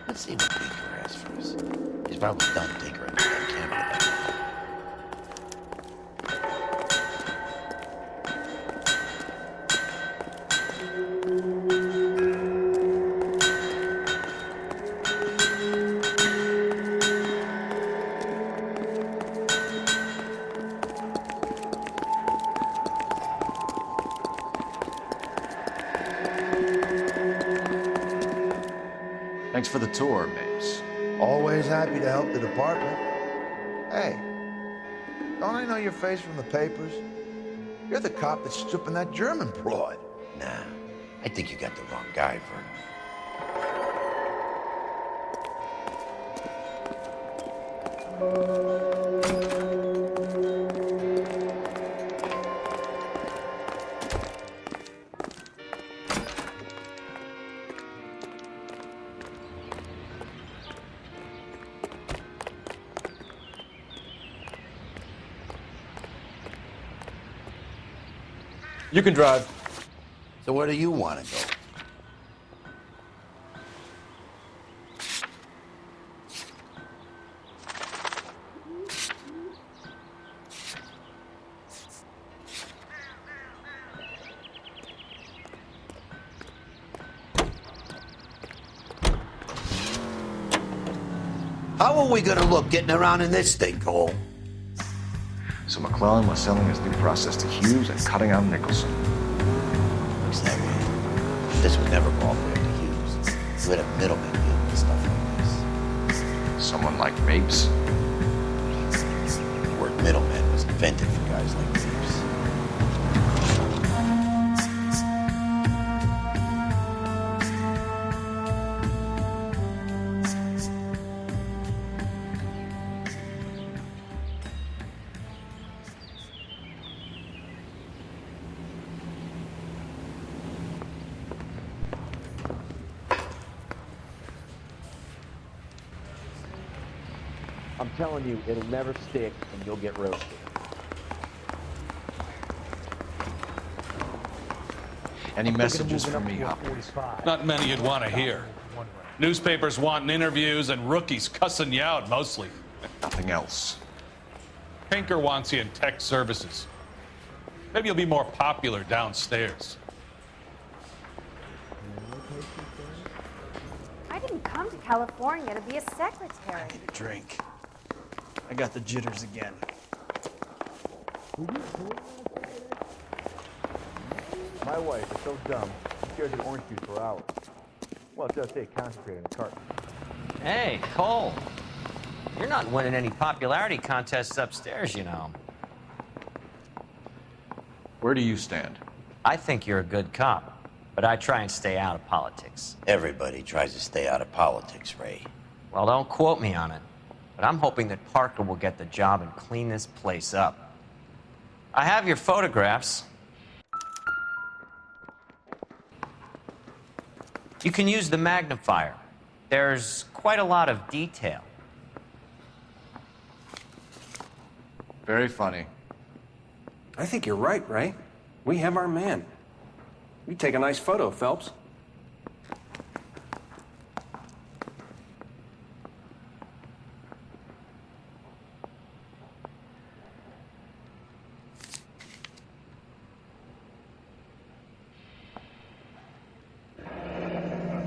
[SPEAKER 13] Let's see what Baker has for us. He's probably done tinkering with that camera back
[SPEAKER 2] Thanks for the tour, Mapes.
[SPEAKER 24] Always happy to help the department. Hey, don't I know your face from the papers? You're the cop that's stripping that German broad.
[SPEAKER 13] Nah, I think you got the wrong guy, Vernon.
[SPEAKER 2] You can drive.
[SPEAKER 13] So where do you want to go? How are we gonna look getting around in this thing, Cole?
[SPEAKER 2] So McClellan was selling his new process to Hughes and cutting out Nicholson.
[SPEAKER 13] Looks that way. This would never go all the way to Hughes. You had a middleman dealing with stuff like this.
[SPEAKER 2] Someone like Mapes?
[SPEAKER 13] The word middleman was invented for guys like Mapes.
[SPEAKER 4] I'm telling you, it'll never stick, and you'll get roasted.
[SPEAKER 21] Any messages for me, Hopkins?
[SPEAKER 11] Not many you'd want to hear. Newspapers wanting interviews and rookies cussing you out, mostly.
[SPEAKER 21] Nothing else.
[SPEAKER 11] Pinker wants you in tech services. Maybe you'll be more popular downstairs.
[SPEAKER 1] I didn't come to California to be a secretary.
[SPEAKER 14] I need a drink. I got the jitters again.
[SPEAKER 15] My wife is so dumb, she stares at orange juice for hours. Well, it does say concentrate in the carton.
[SPEAKER 3] Hey, Cole. You're not winning any popularity contests upstairs, you know.
[SPEAKER 21] Where do you stand?
[SPEAKER 3] I think you're a good cop, but I try and stay out of politics.
[SPEAKER 13] Everybody tries to stay out of politics, Ray.
[SPEAKER 3] Well, don't quote me on it, but I'm hoping that Parker will get the job and clean this place up. I have your photographs. You can use the magnifier. There's quite a lot of detail.
[SPEAKER 21] Very funny.
[SPEAKER 5] I think you're right, Ray. We have our man. You take a nice photo, Phelps.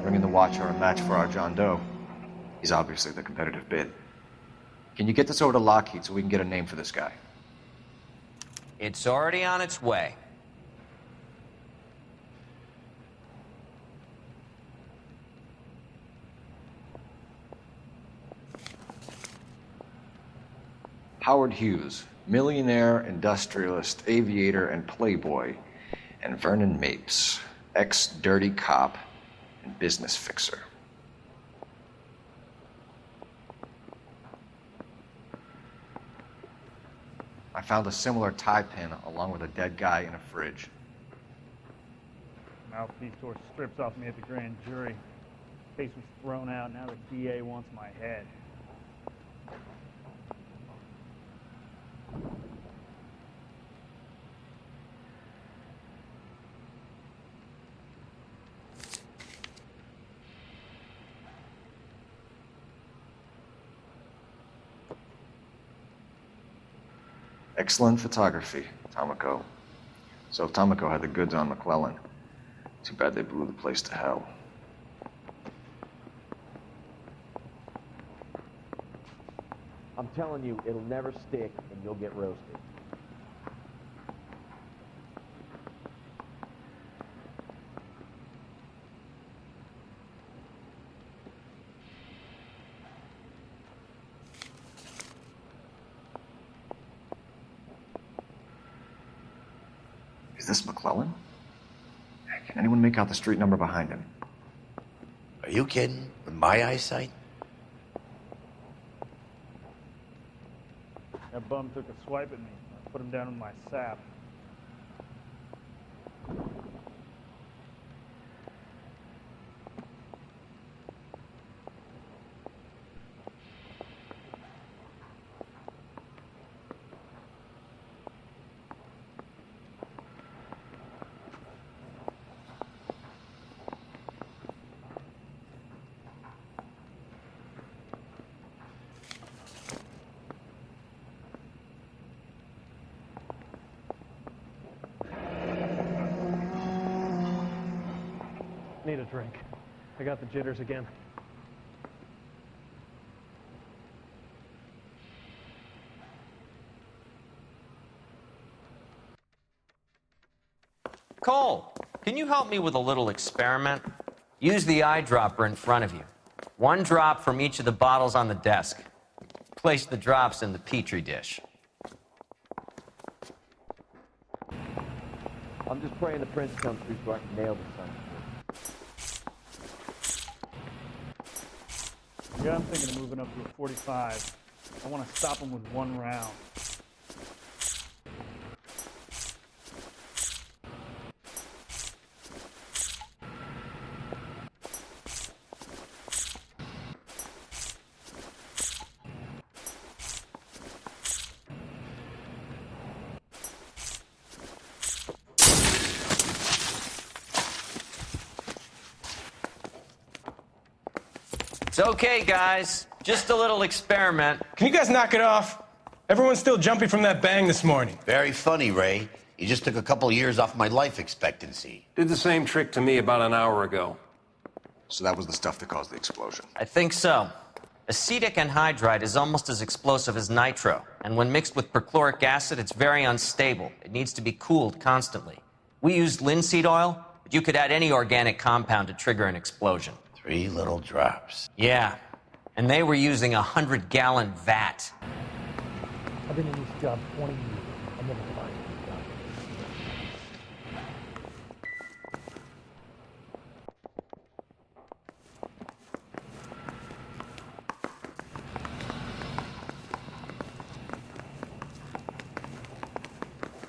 [SPEAKER 21] Bringing the Watcher a match for our John Doe. He's obviously the competitive bid. Can you get this over to Lockheed so we can get a name for this guy?
[SPEAKER 3] It's already on its way.
[SPEAKER 21] Howard Hughes, millionaire, industrialist, aviator, and playboy, and Vernon Mapes, ex-dirty cop and business fixer. I found a similar tie pin along with a dead guy in a fridge.
[SPEAKER 15] Mouthpiece tore strips off me at the grand jury. Face was thrown out, now the DA wants my head.
[SPEAKER 21] Excellent photography, Tomoko. So Tomoko had the goods on McClellan. Too bad they blew the place to hell.
[SPEAKER 9] I'm telling you, it'll never stick, and you'll get roasted.
[SPEAKER 21] Is this McClellan? Can anyone make out the street number behind him?
[SPEAKER 13] Are you kidding? With my eyesight?
[SPEAKER 15] That bum took a swipe at me. I put him down in my sap.
[SPEAKER 17] Need a drink. I got the jitters again.
[SPEAKER 3] Cole, can you help me with a little experiment? Use the eyedropper in front of you. One drop from each of the bottles on the desk. Place the drops in the Petri dish.
[SPEAKER 9] I'm just praying the prince comes through so I can nail this son.
[SPEAKER 15] Yeah, I'm thinking of moving up to a 45. I want to stop him with one round.
[SPEAKER 3] It's okay, guys. Just a little experiment.
[SPEAKER 5] Can you guys knock it off? Everyone's still jumping from that bang this morning.
[SPEAKER 13] Very funny, Ray. You just took a couple years off my life expectancy.
[SPEAKER 5] Did the same trick to me about an hour ago.
[SPEAKER 21] So that was the stuff that caused the explosion.
[SPEAKER 3] I think so. Acetic anhydride is almost as explosive as nitro, and when mixed with perchloric acid, it's very unstable. It needs to be cooled constantly. We used linseed oil, but you could add any organic compound to trigger an explosion.
[SPEAKER 13] 3 little drops.
[SPEAKER 3] Yeah, and they were using a 100-gallon vat.
[SPEAKER 17] I've been in this job 20 years. I've never fired this job.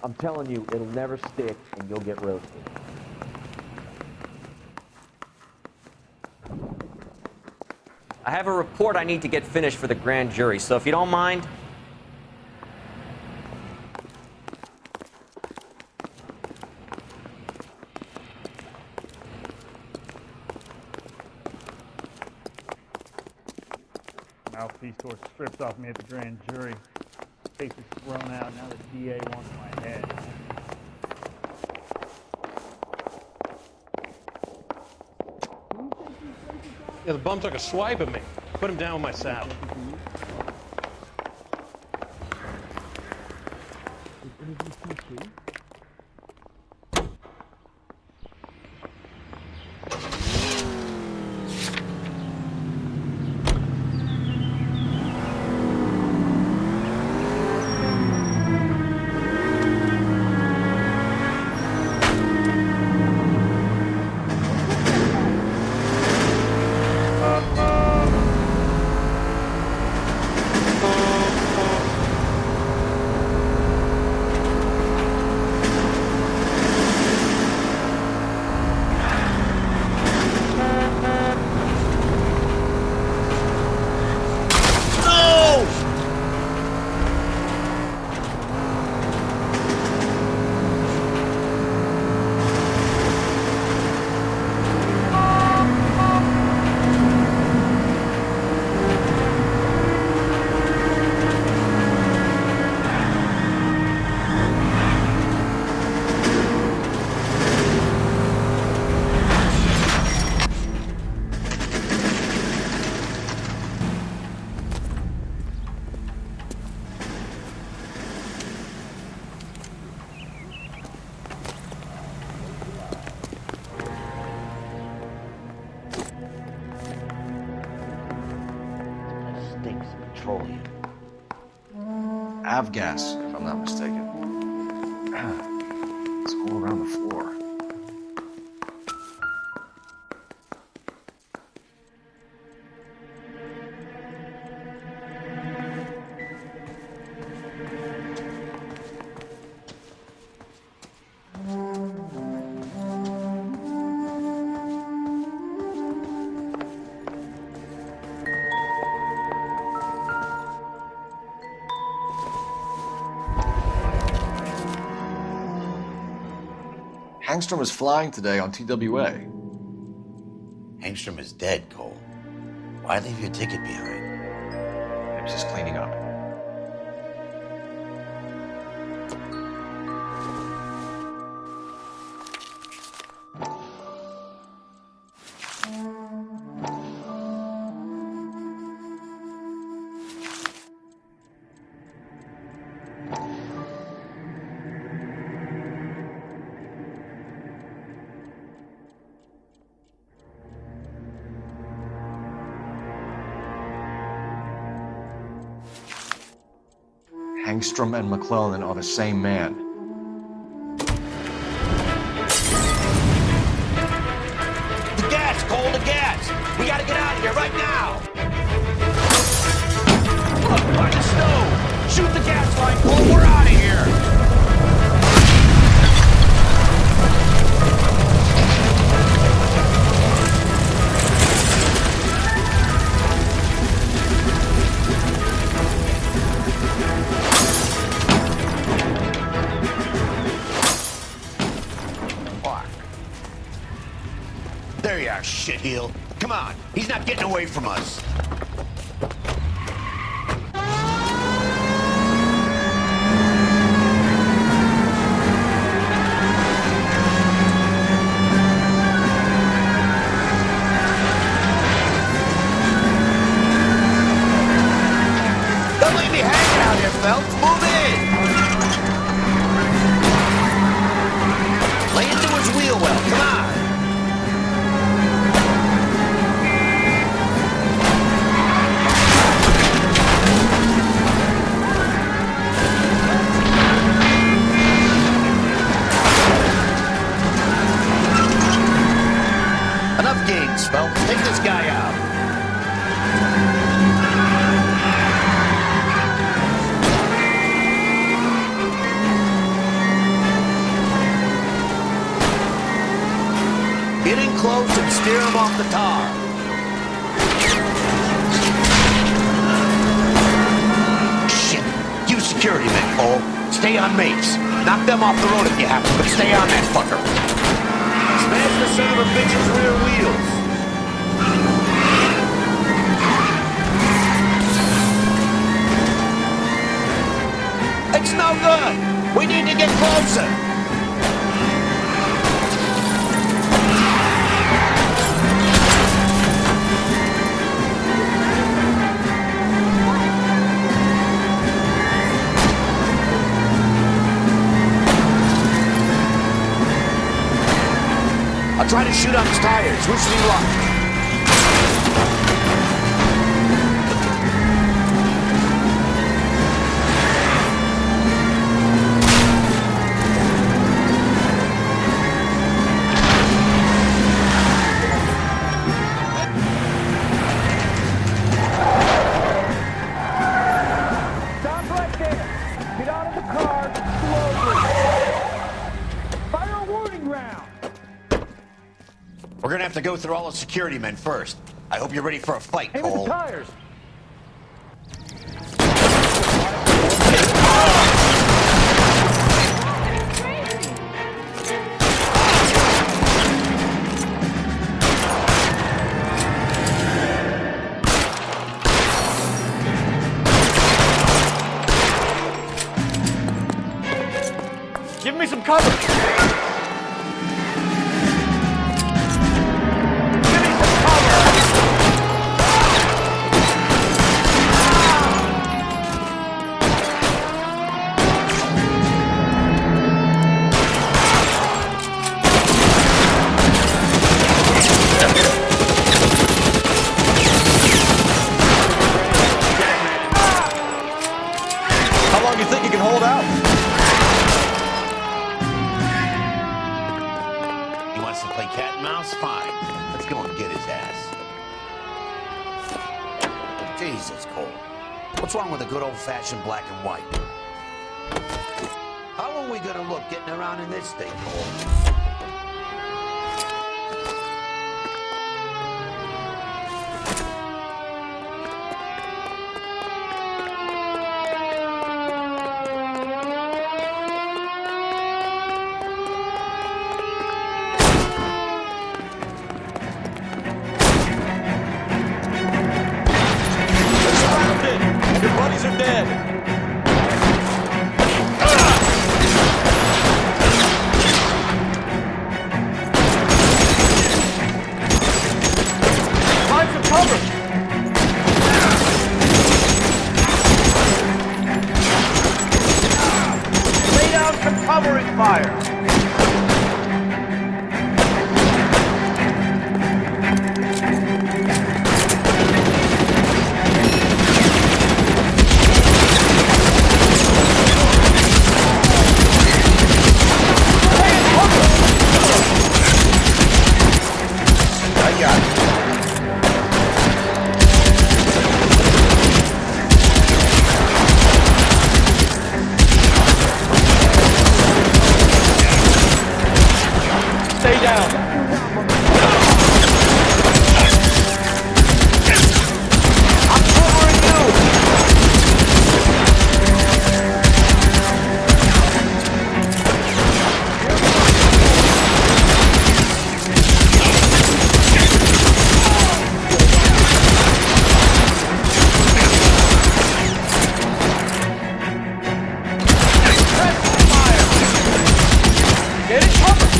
[SPEAKER 9] I'm telling you, it'll never stick and you'll get roasted.
[SPEAKER 3] I have a report I need to get finished for the grand jury, so if you don't mind.
[SPEAKER 15] Mouthpiece tore strips off me at the grand jury. Face was thrown out. Now the DA wants my head.
[SPEAKER 17] Yeah, the bum took a swipe at me. Put him down with my saddle.
[SPEAKER 13] Petroleum.
[SPEAKER 8] Avgas, if I'm not mistaken. It's all around the floor. Hangstrom is flying today on TWA.
[SPEAKER 13] Hangstrom is dead, Cole. Why leave your ticket behind?
[SPEAKER 8] It was just cleaning up. Hangstrom and McClellan are the same man.
[SPEAKER 13] The gas, Cole, the gas! We gotta get out of here right now! Look, by the stove! Shoot the gas line, Cole, we're out of here! There you are, shitheel. Come on, he's not getting away from us.
[SPEAKER 6] Don't leave me hanging out here, Phelps. Move in!
[SPEAKER 13] Lay it Thanks, Phelps. Take this guy out. Get in close and steer him off the tar. Shit. You security men, Cole. Stay on mates. Knock them off the road if you have to, but stay on that fucker. Smash the son of a bitch's rear wheels. It's no good. We need to get closer. I'll try to shoot on his tires. Wish me luck.
[SPEAKER 25] Stop right there. Get out of the car slowly. Fire a warning round.
[SPEAKER 13] We're gonna have to go through all the security men first. I hope you're ready for a fight,
[SPEAKER 25] Aim at
[SPEAKER 13] Cole.
[SPEAKER 25] the tires.
[SPEAKER 21] Give me some cover. How long do you think you can hold out?
[SPEAKER 13] He wants to play cat and mouse? Fine. Let's go and get his ass. Jesus, Cole. What's wrong with a good old-fashioned black and white? How are we gonna look getting around in this thing, Cole?
[SPEAKER 21] Your buddies are dead. Find some cover.
[SPEAKER 25] Lay down some covering fire.
[SPEAKER 21] Stay down.
[SPEAKER 25] I'm covering you.
[SPEAKER 21] Get it covered.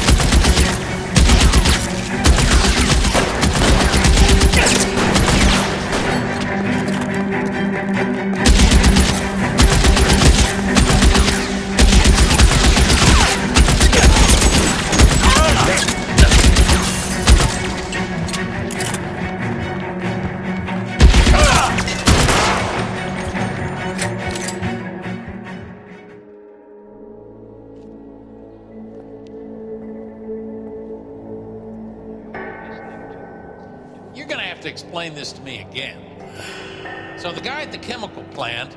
[SPEAKER 7] have to explain this to me again. So the guy at the chemical plant,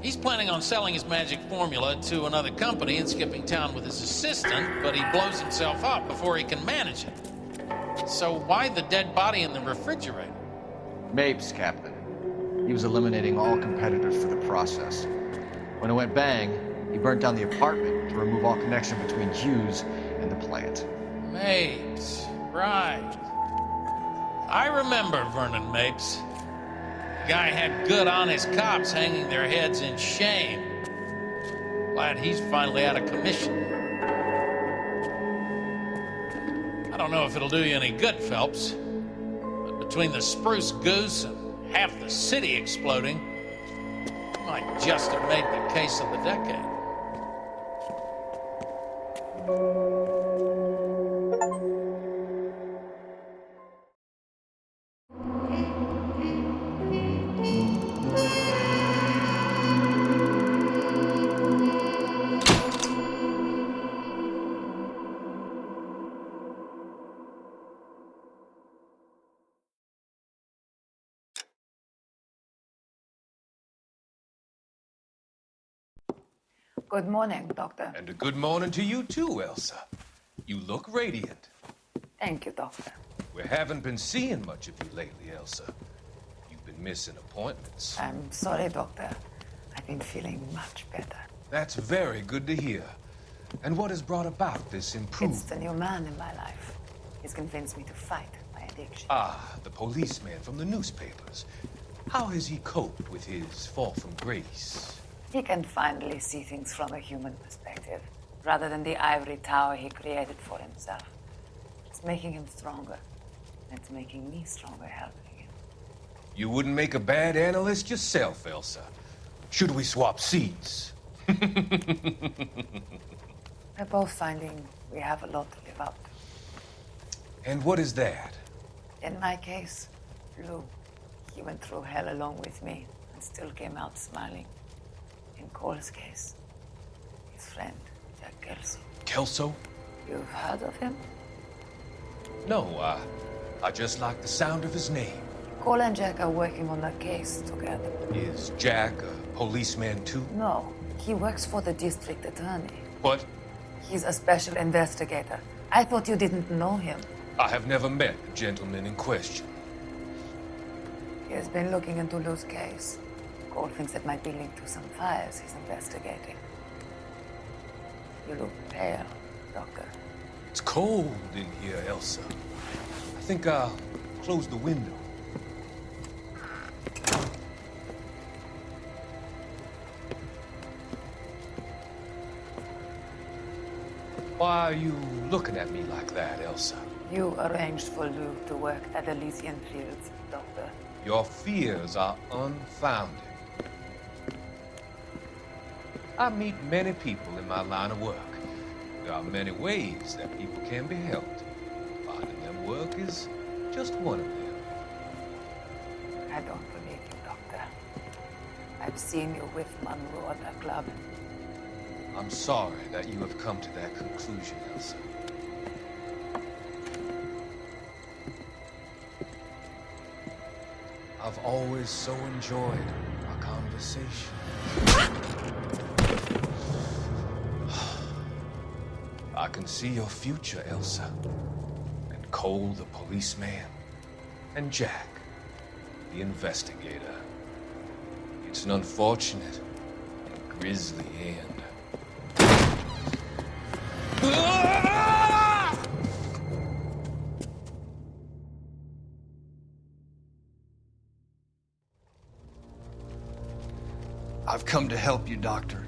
[SPEAKER 7] he's planning on selling his magic formula to another company and skipping town with his assistant, but he blows himself up before he can manage it. So why the dead body in the refrigerator?
[SPEAKER 21] Mapes, Captain. He was eliminating all competitors for the process. When it went bang, he burnt down the apartment to remove all connection between Hughes and the plant.
[SPEAKER 7] Mapes, right. I remember Vernon Mapes. The guy had good, honest cops hanging their heads in shame. Glad he's finally out of commission. I don't know if it'll do you any good, Phelps, but between the spruce goose and half the city exploding, you might just have made the case of the decade.
[SPEAKER 16] Good morning, Doctor.
[SPEAKER 8] And a good morning to you too, Elsa. You look radiant.
[SPEAKER 16] Thank you, Doctor.
[SPEAKER 8] We haven't been seeing much of you lately, Elsa. You've been missing appointments.
[SPEAKER 16] I'm sorry, Doctor. I've been feeling much better.
[SPEAKER 8] That's very good to hear. And what has brought about this improvement?
[SPEAKER 16] It's the new man in my life. He's convinced me to fight my addiction.
[SPEAKER 8] Ah, the policeman from the newspapers. How has he coped with his fall from grace?
[SPEAKER 16] He can finally see things from a human perspective, rather than the ivory tower he created for himself. It's making him stronger. And it's making me stronger helping him.
[SPEAKER 8] You wouldn't make a bad analyst yourself, Elsa. Should we swap seats?
[SPEAKER 16] We're both finding we have a lot to live up to.
[SPEAKER 8] And what is that?
[SPEAKER 16] In my case, Lou. He went through hell along with me and still came out smiling. In Cole's case, his friend, Jack Kelso.
[SPEAKER 8] Kelso?
[SPEAKER 16] You've heard of him?
[SPEAKER 8] No, I just like the sound of his name.
[SPEAKER 16] Cole and Jack are working on a case together.
[SPEAKER 8] Is Jack a policeman too?
[SPEAKER 16] No, he works for the district attorney.
[SPEAKER 8] What?
[SPEAKER 16] He's a special investigator. I thought you didn't know him.
[SPEAKER 8] I have never met the gentleman in question.
[SPEAKER 16] He has been looking into Lou's case. Cole thinks it might be linked to some fires he's investigating. You look pale, Doctor.
[SPEAKER 8] It's cold in here, Elsa. I think I'll close the window. Why are you looking at me like that, Elsa?
[SPEAKER 16] You arranged for Lou to work at Elysian Fields, Doctor.
[SPEAKER 8] Your fears are unfounded. I meet many people in my line of work. There are many ways that people can be helped. Finding them work is just one of them.
[SPEAKER 16] I don't believe you, Doctor. I've seen you with Monroe at the club.
[SPEAKER 8] I'm sorry that you have come to that conclusion, Elsa. I've always so enjoyed our conversation. I can see your future, Elsa. And Cole, the policeman. And Jack, the investigator. It's an unfortunate and grisly end.
[SPEAKER 14] I've come to help you, Doctor.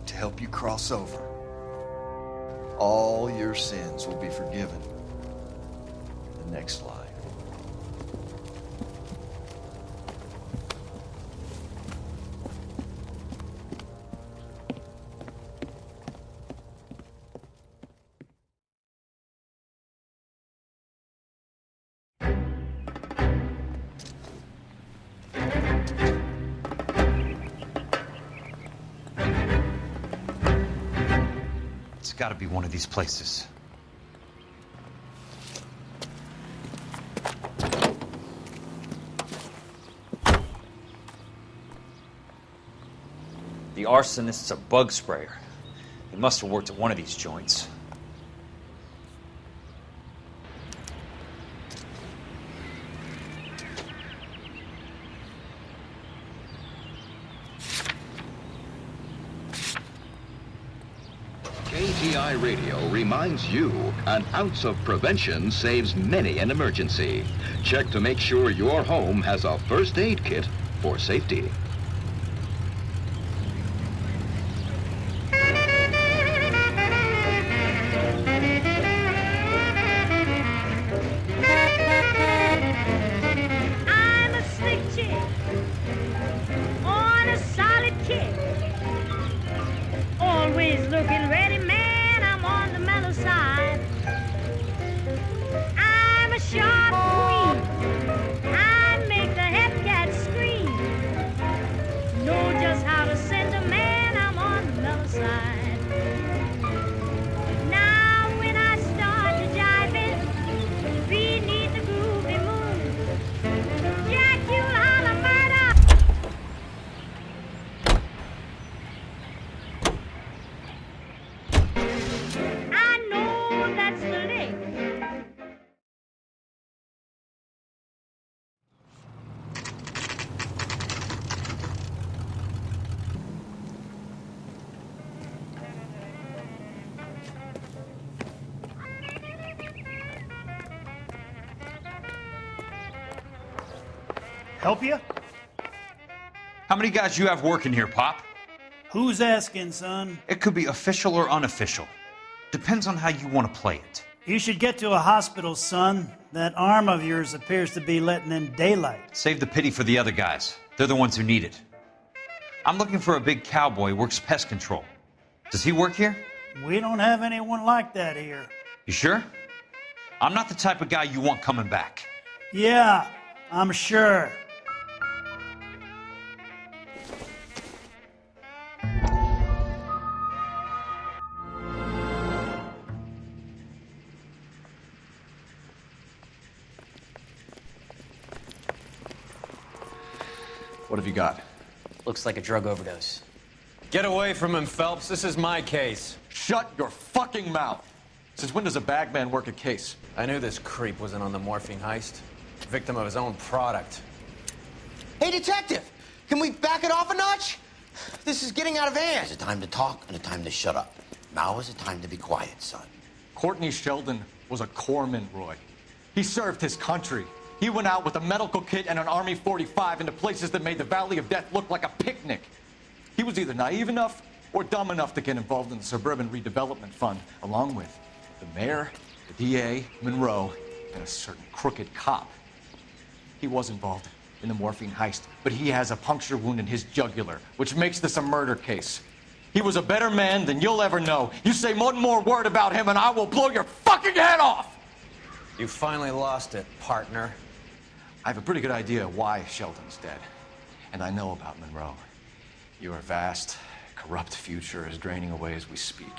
[SPEAKER 14] To help you cross over. All your sins will be forgiven in the next life.
[SPEAKER 19] It's got to be one of these places.
[SPEAKER 12] The arsonist's a bug sprayer. He must have worked at one of these joints.
[SPEAKER 18] KTI Radio reminds you, an ounce of prevention saves many an emergency. Check to make sure your home has a first aid kit for safety.
[SPEAKER 20] I'm a slick chick on a solid kick. Always looking ready, man, I'm on the mellow side. I'm a sharp queen, I make the head cat scream. Know just how to send a man, I'm on the mellow side. Now when I start to jiving, beneath the groovy moon, Jack, you'll holler murder. I know that's the lick.
[SPEAKER 15] Help you?
[SPEAKER 12] How many guys you have working here, Pop?
[SPEAKER 15] Who's asking, son?
[SPEAKER 12] It could be official or unofficial. Depends on how you want to play it.
[SPEAKER 15] You should get to a hospital, son. That arm of yours appears to be letting in daylight.
[SPEAKER 12] Save the pity for the other guys. They're the ones who need it. I'm looking for a big cowboy who works pest control. Does he work here?
[SPEAKER 15] We don't have anyone like that here.
[SPEAKER 12] You sure? I'm not the type of guy you want coming back.
[SPEAKER 15] Yeah, I'm sure.
[SPEAKER 2] What have you got?
[SPEAKER 3] Looks like a drug overdose. Get away from him, Phelps. This is my case.
[SPEAKER 2] Shut your fucking mouth! Since when does a bagman work a case?
[SPEAKER 3] I knew this creep wasn't on the morphine heist. Victim of his own product.
[SPEAKER 6] Hey, detective! Can we back it off a notch? This is getting out of hand.
[SPEAKER 13] There's a time to talk and a time to shut up. Now is the time to be quiet, son.
[SPEAKER 2] Courtney Sheldon was a corpsman, Roy. He served his country. He went out with a medical kit and an Army 45 into places that made the Valley of Death look like a picnic. He was either naive enough or dumb enough to get involved in the Suburban Redevelopment Fund, along with the mayor, the DA, Monroe, and a certain crooked cop. He was involved in the morphine heist, but he has a puncture wound in his jugular, which makes this a murder case. He was a better man than you'll ever know. You say one more word about him and I will blow your fucking head off!
[SPEAKER 3] You finally lost it, partner.
[SPEAKER 2] I have a pretty good idea why Sheldon's dead. And I know about Monroe. Your vast, corrupt future is draining away as we speak.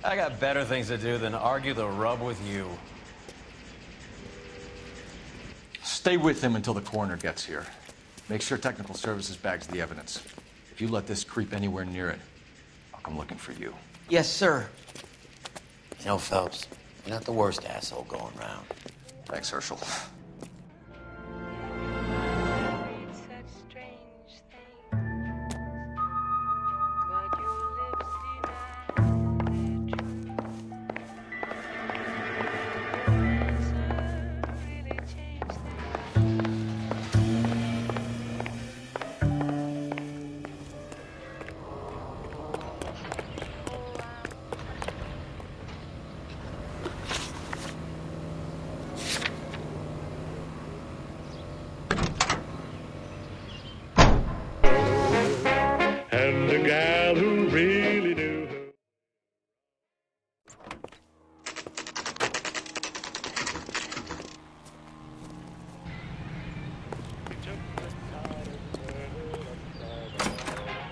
[SPEAKER 3] I got better things to do than argue the rub with you.
[SPEAKER 2] Stay with him until the coroner gets here. Make sure technical services bags the evidence. If you let this creep anywhere near it, I'll come looking for you.
[SPEAKER 6] Yes, sir.
[SPEAKER 13] You know, Phelps, you're not the worst asshole going round.
[SPEAKER 2] Thanks, Herschel.
[SPEAKER 22] And the gal who really knew her.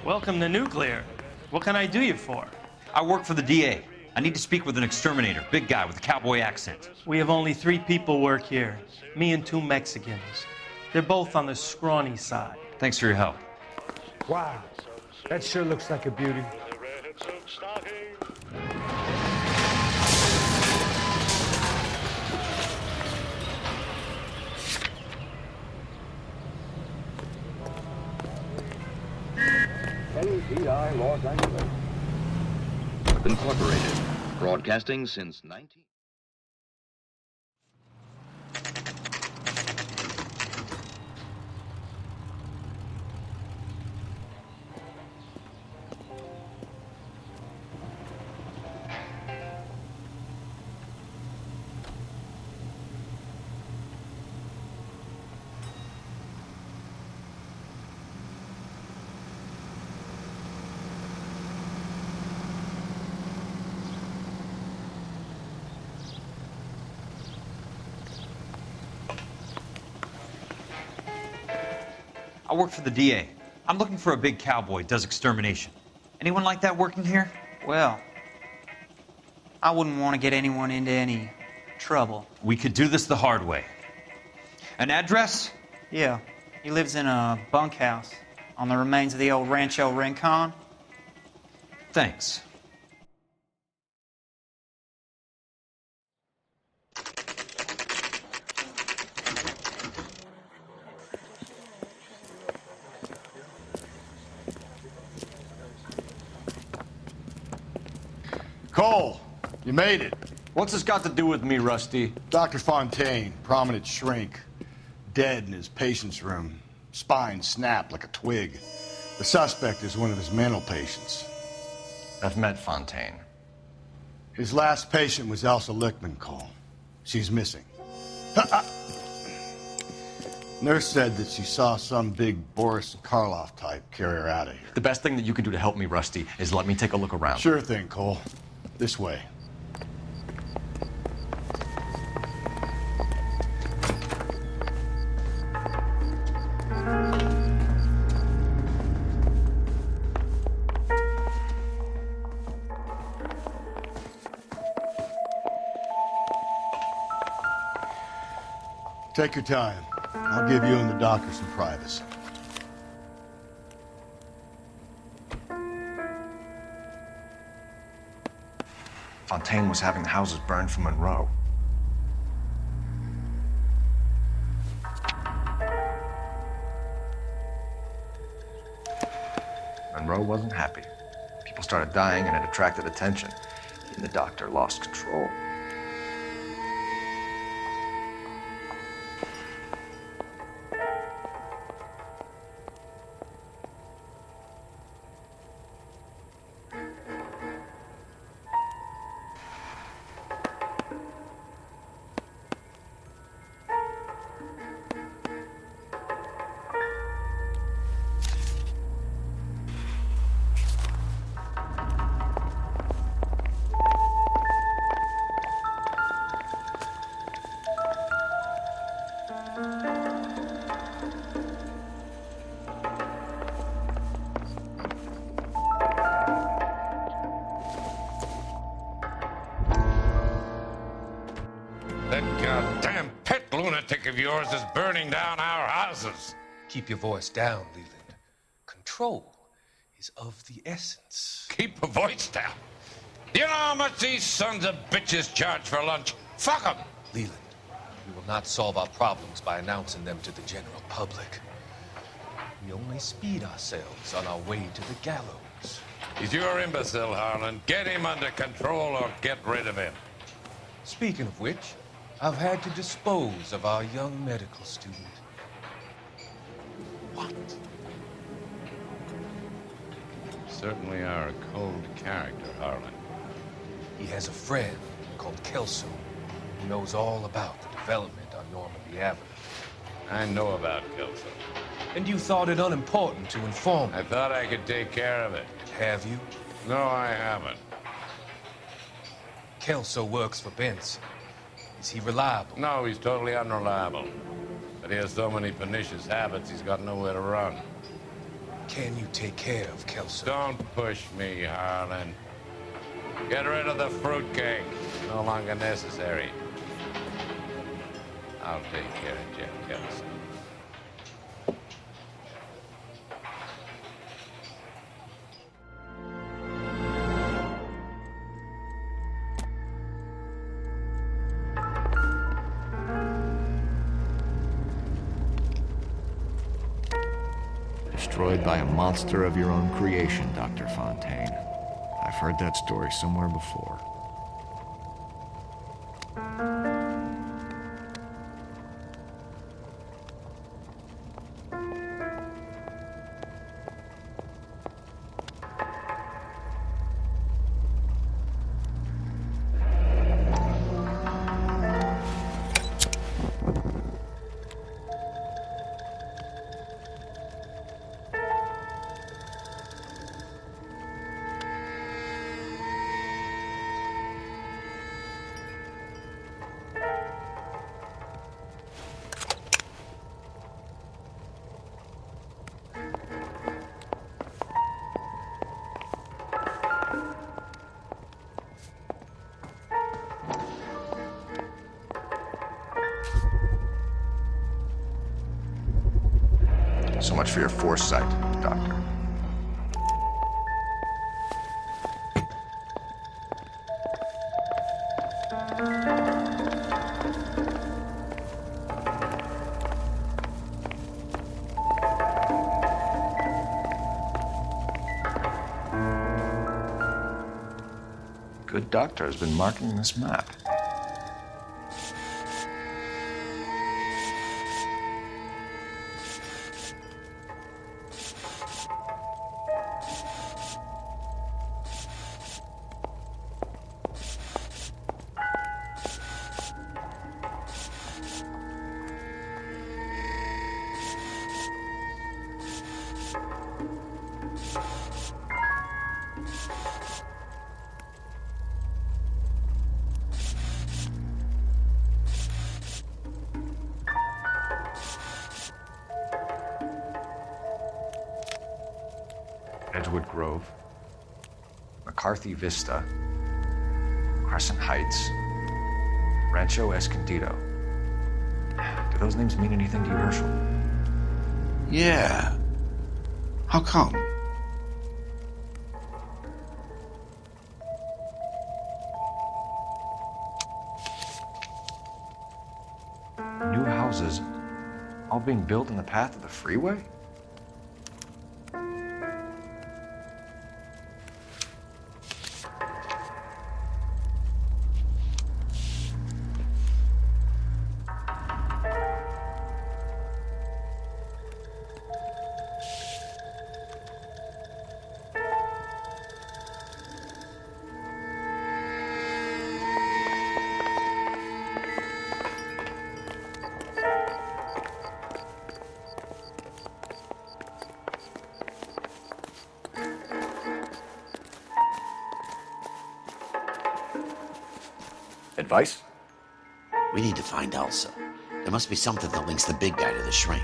[SPEAKER 23] Welcome to Nuclear. What can I do you for?
[SPEAKER 12] I work for the DA. I need to speak with an exterminator, big guy with a cowboy accent.
[SPEAKER 23] We have only 3 people work here. Me and 2 Mexicans. They're both on the scrawny side.
[SPEAKER 12] Thanks for your help.
[SPEAKER 1] Wow, that sure looks like a beauty.
[SPEAKER 18] KCI Los Angeles. Incorporated. Broadcasting since 19...
[SPEAKER 12] I work for the DA. I'm looking for a big cowboy, does extermination. Anyone like that working here?
[SPEAKER 4] Well, I wouldn't want to get anyone into any trouble.
[SPEAKER 12] We could do this the hard way. An address?
[SPEAKER 4] Yeah, he lives in a bunkhouse on the remains of the old Rancho Rincon.
[SPEAKER 12] Thanks.
[SPEAKER 10] Cole, you made it.
[SPEAKER 2] What's this got to do with me, Rusty?
[SPEAKER 10] Dr. Fontaine, prominent shrink, dead in his patient's room. Spine snapped like a twig. The suspect is one of his mental patients.
[SPEAKER 2] I've met Fontaine.
[SPEAKER 10] His last patient was Elsa Lichtman, Cole. She's missing. Nurse said that she saw some big Boris Karloff type carry her out of here.
[SPEAKER 2] The best thing that you can do to help me, Rusty, is let me take a look around.
[SPEAKER 10] Sure thing, Cole. This way. Take your time. I'll give you and the doctor some privacy.
[SPEAKER 2] Fontaine was having the houses burned for Monroe. Monroe wasn't happy. People started dying and it attracted attention. He and the doctor lost control.
[SPEAKER 11] Goddamn pet lunatic of yours is burning down our houses.
[SPEAKER 8] Keep your voice down, Leland. Control is of the essence.
[SPEAKER 11] Keep your voice down. You know how much these sons of bitches charge for lunch? Fuck them.
[SPEAKER 8] Leland, we will not solve our problems by announcing them to the general public. We only speed ourselves on our way to the gallows.
[SPEAKER 11] He's your imbecile, Harlan. Get him under control or get rid of him.
[SPEAKER 8] Speaking of which, I've had to dispose of our young medical student.
[SPEAKER 11] What? You certainly are a cold character, Harlan.
[SPEAKER 8] He has a friend called Kelso who knows all about the development on Normandy Avenue.
[SPEAKER 11] I know about Kelso.
[SPEAKER 8] And you thought it unimportant to inform me.
[SPEAKER 11] I thought I could take care of it.
[SPEAKER 8] Have you?
[SPEAKER 11] No, I haven't.
[SPEAKER 8] Kelso works for Benson. Is he reliable?
[SPEAKER 11] No, he's totally unreliable. But he has so many pernicious habits, he's got nowhere to run.
[SPEAKER 8] Can you take care of Kelso?
[SPEAKER 11] Don't push me, Harlan. Get rid of the fruitcake. No longer necessary. I'll take care of Jeff Kelso.
[SPEAKER 5] destroyed by a monster of your own creation, Dr. Fontaine. I've heard that story somewhere before.
[SPEAKER 10] So much for your foresight, Doctor. Good doctor has been marking this map. Edgewood Grove, McCarthy Vista, Crescent Heights, Rancho Escondido. Do those names mean anything to you, Herschel? Yeah. How come?
[SPEAKER 2] New houses, all being built in the path of the freeway? Advice?
[SPEAKER 13] We need to find Elsa. There must be something that links the big guy to the shrink.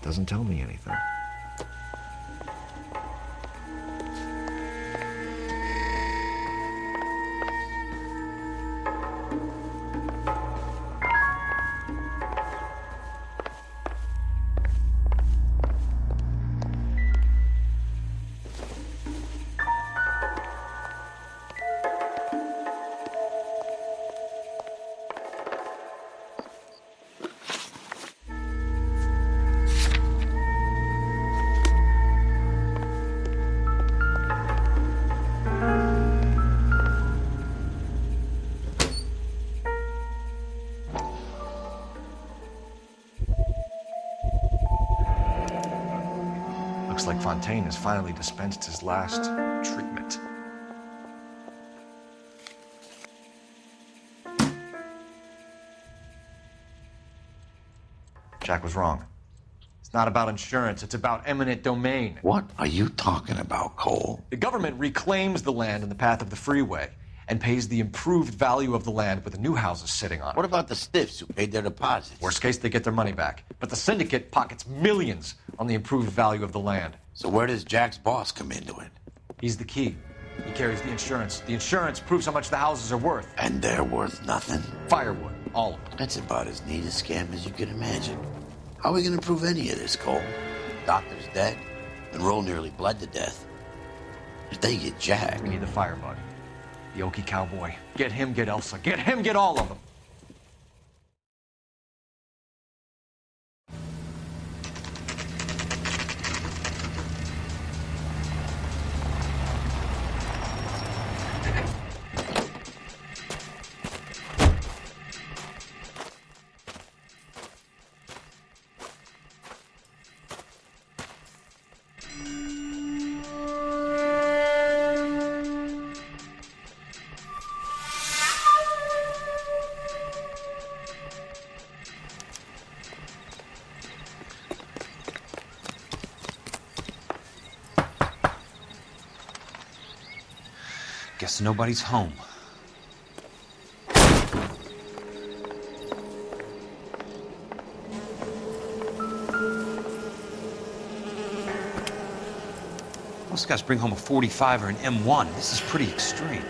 [SPEAKER 5] Doesn't tell me anything.
[SPEAKER 2] Looks like Fontaine has finally dispensed his last treatment. Jack was wrong. His It's not about insurance, it's about eminent domain.
[SPEAKER 13] What are you talking about, Cole?
[SPEAKER 2] The government reclaims the land in the path of the freeway and pays the improved value of the land with the new houses sitting on it.
[SPEAKER 13] What about the stiffs who paid their deposits?
[SPEAKER 2] Worst case, they get their money back. But the syndicate pockets millions on the improved value of the land.
[SPEAKER 13] So where does Jack's boss come into it?
[SPEAKER 2] He's the key. He carries the insurance. The insurance proves how much the houses are worth.
[SPEAKER 13] And they're worth nothing?
[SPEAKER 2] Firewood, all of them.
[SPEAKER 13] That's about as neat a scam as you can imagine. How are we going to prove any of this, Cole? Doctor's dead, and Roll nearly bled to death. If they get Jack...
[SPEAKER 2] We need the firebug. The Okie cowboy. Get him, get Elsa. Get him, get all of them.
[SPEAKER 12] Guess nobody's home. Most guys bring home a 45 or an M1. This is pretty extreme.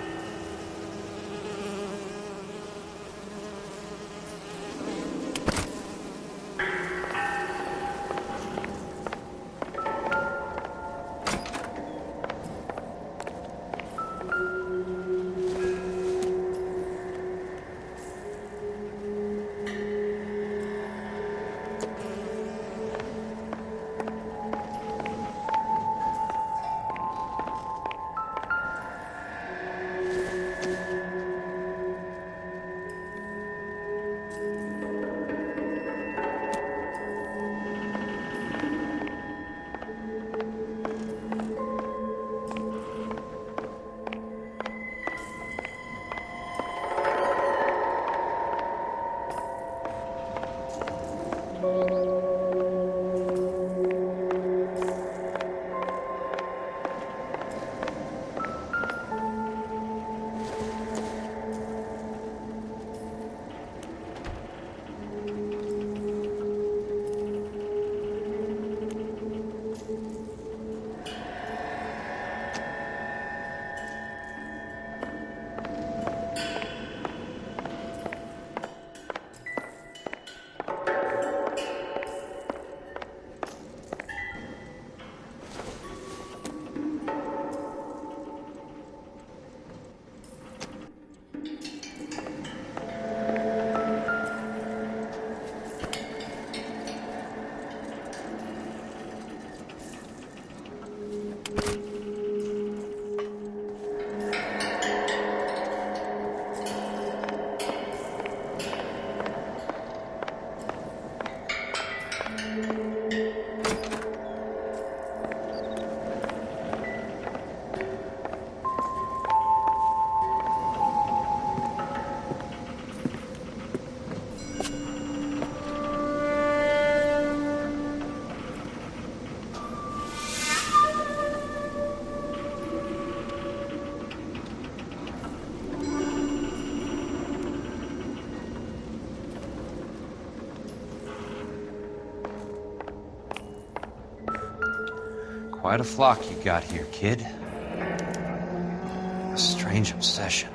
[SPEAKER 12] Quite a flock you got here, kid. A strange obsession.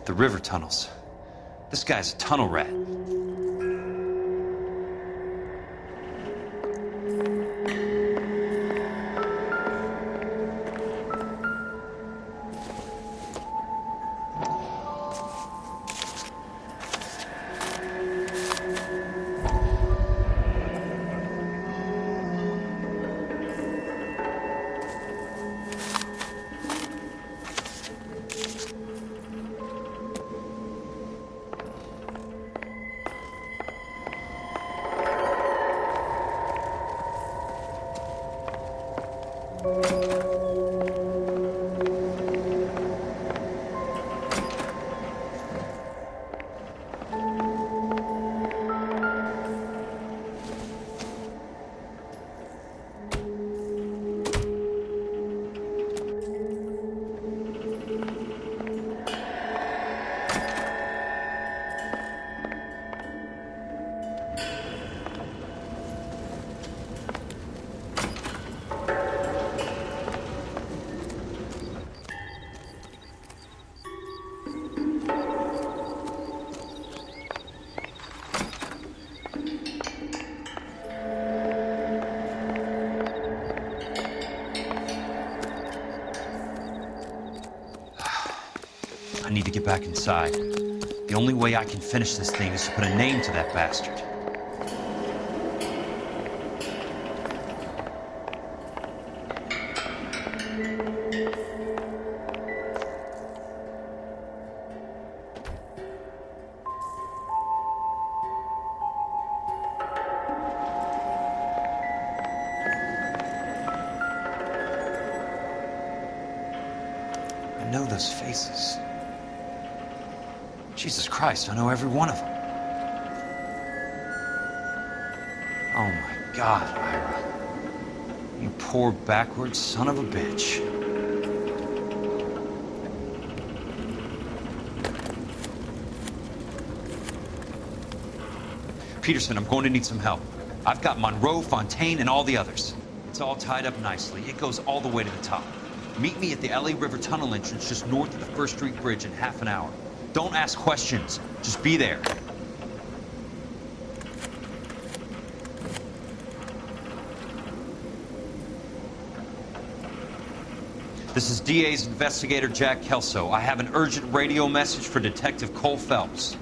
[SPEAKER 12] The river tunnels. This guy's a tunnel rat. I need to get back inside. The only way I can finish this thing is to put a name to that bastard. I know those faces. Jesus Christ, I know every one of them. Oh my God, Ira. You poor backward son of a bitch. Peterson, I'm going to need some help. I've got Monroe, Fontaine, and all the others. It's all tied up nicely. It goes all the way to the top. Meet me at the LA River Tunnel entrance just north of the First Street Bridge in half an hour. Don't ask questions. Just be there. This is DA's investigator Jack Kelso. I have an urgent radio message for Detective Cole Phelps.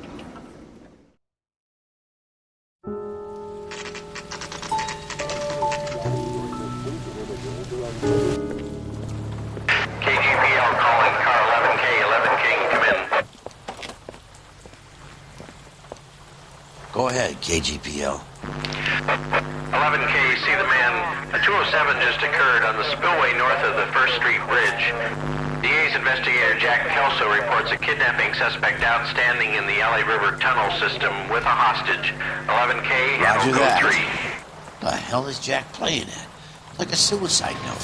[SPEAKER 9] KGPL calling car 11K, 11 King, come in.
[SPEAKER 13] Go ahead, KGPL.
[SPEAKER 9] 11K, see the man. A 207 just occurred on the spillway north of the First Street Bridge. DA's investigator Jack Kelso reports a kidnapping suspect outstanding in the LA River tunnel system with a hostage. 11K,
[SPEAKER 13] Roger
[SPEAKER 9] code
[SPEAKER 13] that. 3. The hell is Jack playing at? Like a suicide note.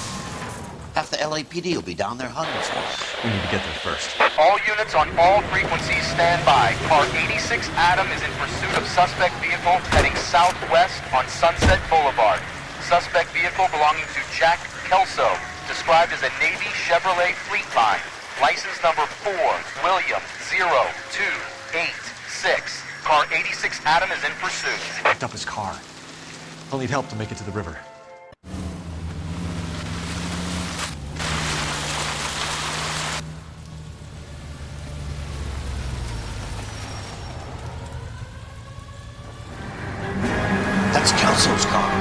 [SPEAKER 13] Half the LAPD will be down there hunting for us.
[SPEAKER 12] We need to get there first.
[SPEAKER 17] All units on all frequencies stand by. Car 86 Adam is in pursuit of suspect vehicle heading southwest on Sunset Boulevard. Suspect vehicle belonging to Jack Kelso, described as a Navy Chevrolet Fleetline. License number 4, William 0286. Car 86 Adam is in pursuit.
[SPEAKER 2] Picked up his car. He'll need help to make it to the river.
[SPEAKER 13] That's Kelso's car.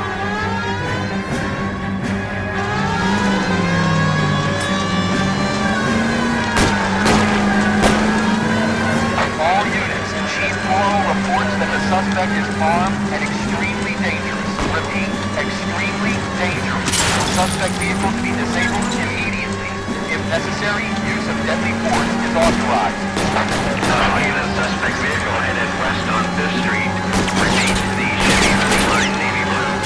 [SPEAKER 17] All units, Chief Morrow reports that the suspect is armed and extremely dangerous. Repeat, extremely dangerous. Suspect vehicle to be disabled immediately. If necessary, use of deadly force is authorized.
[SPEAKER 9] Unit suspect vehicle headed west on 5th Street. Repeat, the Chevy Fleetline Navy Blue,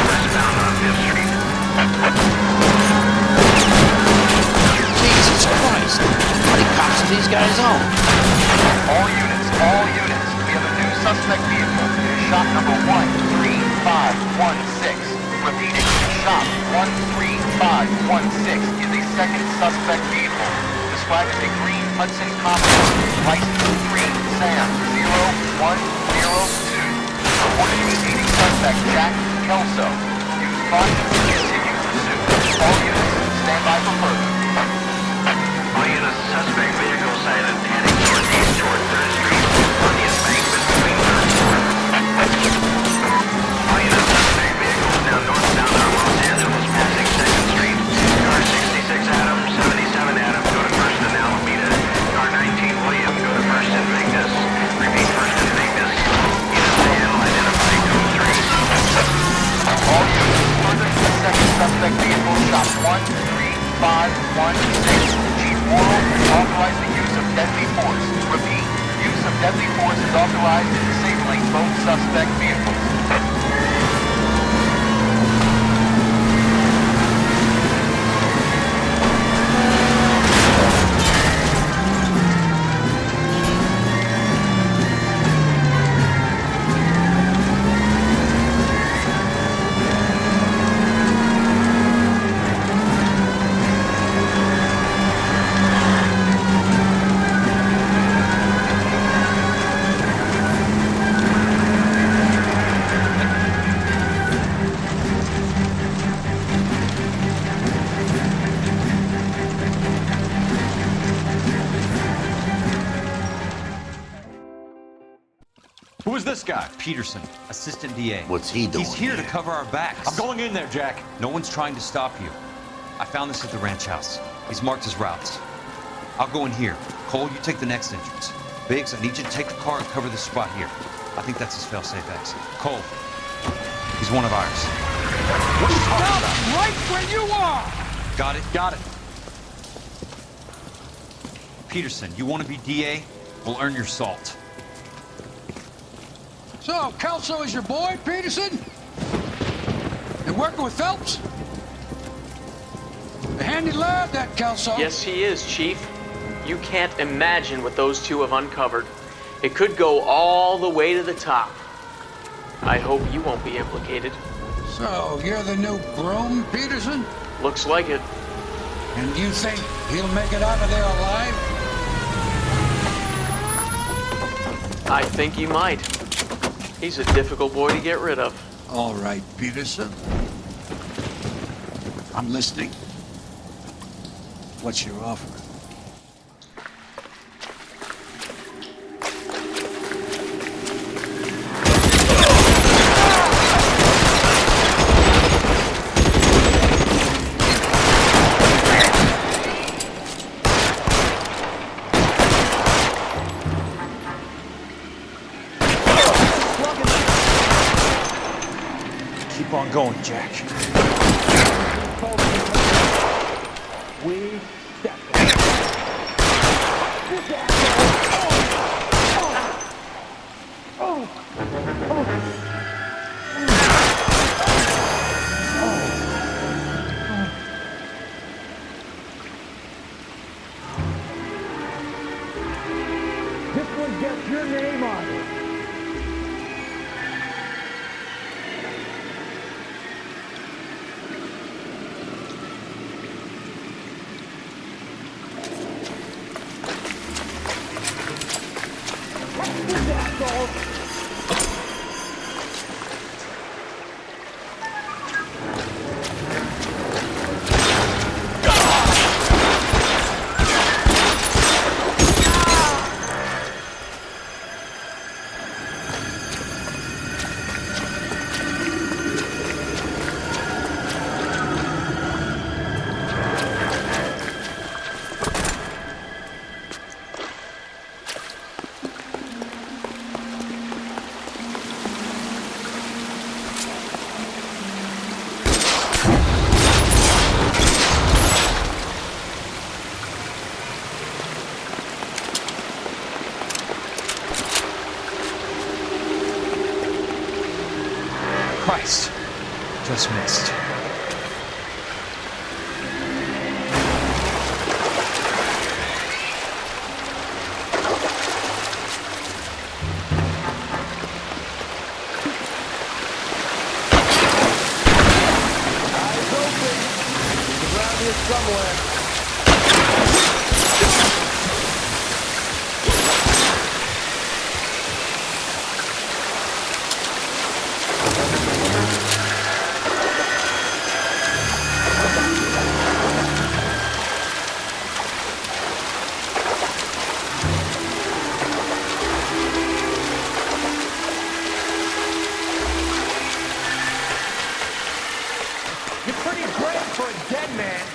[SPEAKER 9] westbound on 5th Street.
[SPEAKER 13] Jesus Christ! How many cops do these guys own?
[SPEAKER 17] All units, we have a new suspect vehicle. Shop number 13516. Repeating, shop 13516 is a second suspect vehicle. Described as a green Hudson Commodore. License 3 Sam 0102. Reported to exceeding suspect Jack Kelso. Use caution to continue pursuit. All units, stand by for further.
[SPEAKER 9] All units, suspect vehicle sighted heading northeast toward 3rd Street on the embankment between 3rd and 4th. All units, suspect vehicle now northbound on Los Angeles passing 2nd Street. Car 66 Adam, 77 Adam, go to 1st and Alameda. Car 19 William, go to 1st and Vignes. Repeat, 1st and Vignes. Units to handle identified code 3.
[SPEAKER 17] All units, further to the second suspect vehicle, shop 1 Chief Worrell has authorized the use of deadly force. Repeat, use of deadly force is authorized in disabling both suspect vehicles.
[SPEAKER 2] Who is this guy?
[SPEAKER 12] Peterson, assistant DA.
[SPEAKER 13] What's he doing
[SPEAKER 12] He's here to cover our backs.
[SPEAKER 2] I'm going in there, Jack.
[SPEAKER 12] No one's trying to stop you. I found this at the ranch house. He's marked his routes. I'll go in here. Cole, you take the next entrance. Biggs, I need you to take the car and cover this spot here. I think that's his fail-safe exit. Cole, he's one of ours.
[SPEAKER 2] What are you talking about?
[SPEAKER 7] Right where you are!
[SPEAKER 12] Got it?
[SPEAKER 2] Got it.
[SPEAKER 12] Peterson, you want to be DA? We'll earn your salt.
[SPEAKER 7] So, Kelso is your boy, Peterson? And working with Phelps? A handy lad, that Kelso.
[SPEAKER 16] Yes, he is, Chief. You can't imagine what those two have uncovered. It could go all the way to the top. I hope you won't be implicated.
[SPEAKER 7] So, you're the new broom, Peterson?
[SPEAKER 16] Looks like it.
[SPEAKER 7] And you think he'll make it out of there alive?
[SPEAKER 16] I think he might. He's a difficult boy to get rid of.
[SPEAKER 7] All right, Peterson. I'm listening. What's your offer?
[SPEAKER 2] Keep on going, Jack.
[SPEAKER 7] We step.
[SPEAKER 1] This one gets your name on it.
[SPEAKER 2] Christ. Just missed.
[SPEAKER 1] You're pretty brave for a dead man.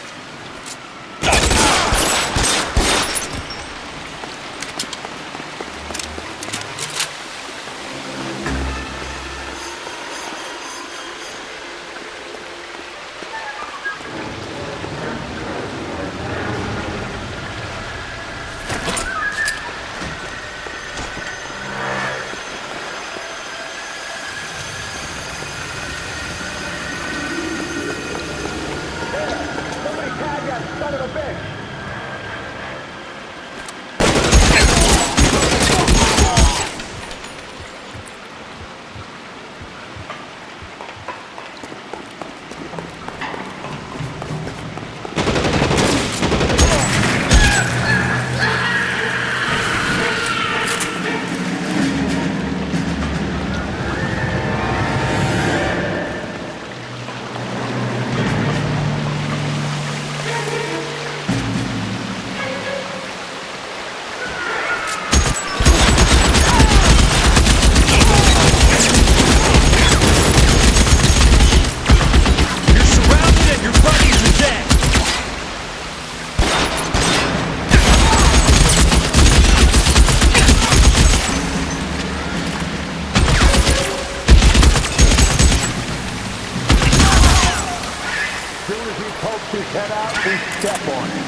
[SPEAKER 1] pokes his head out, we step on it.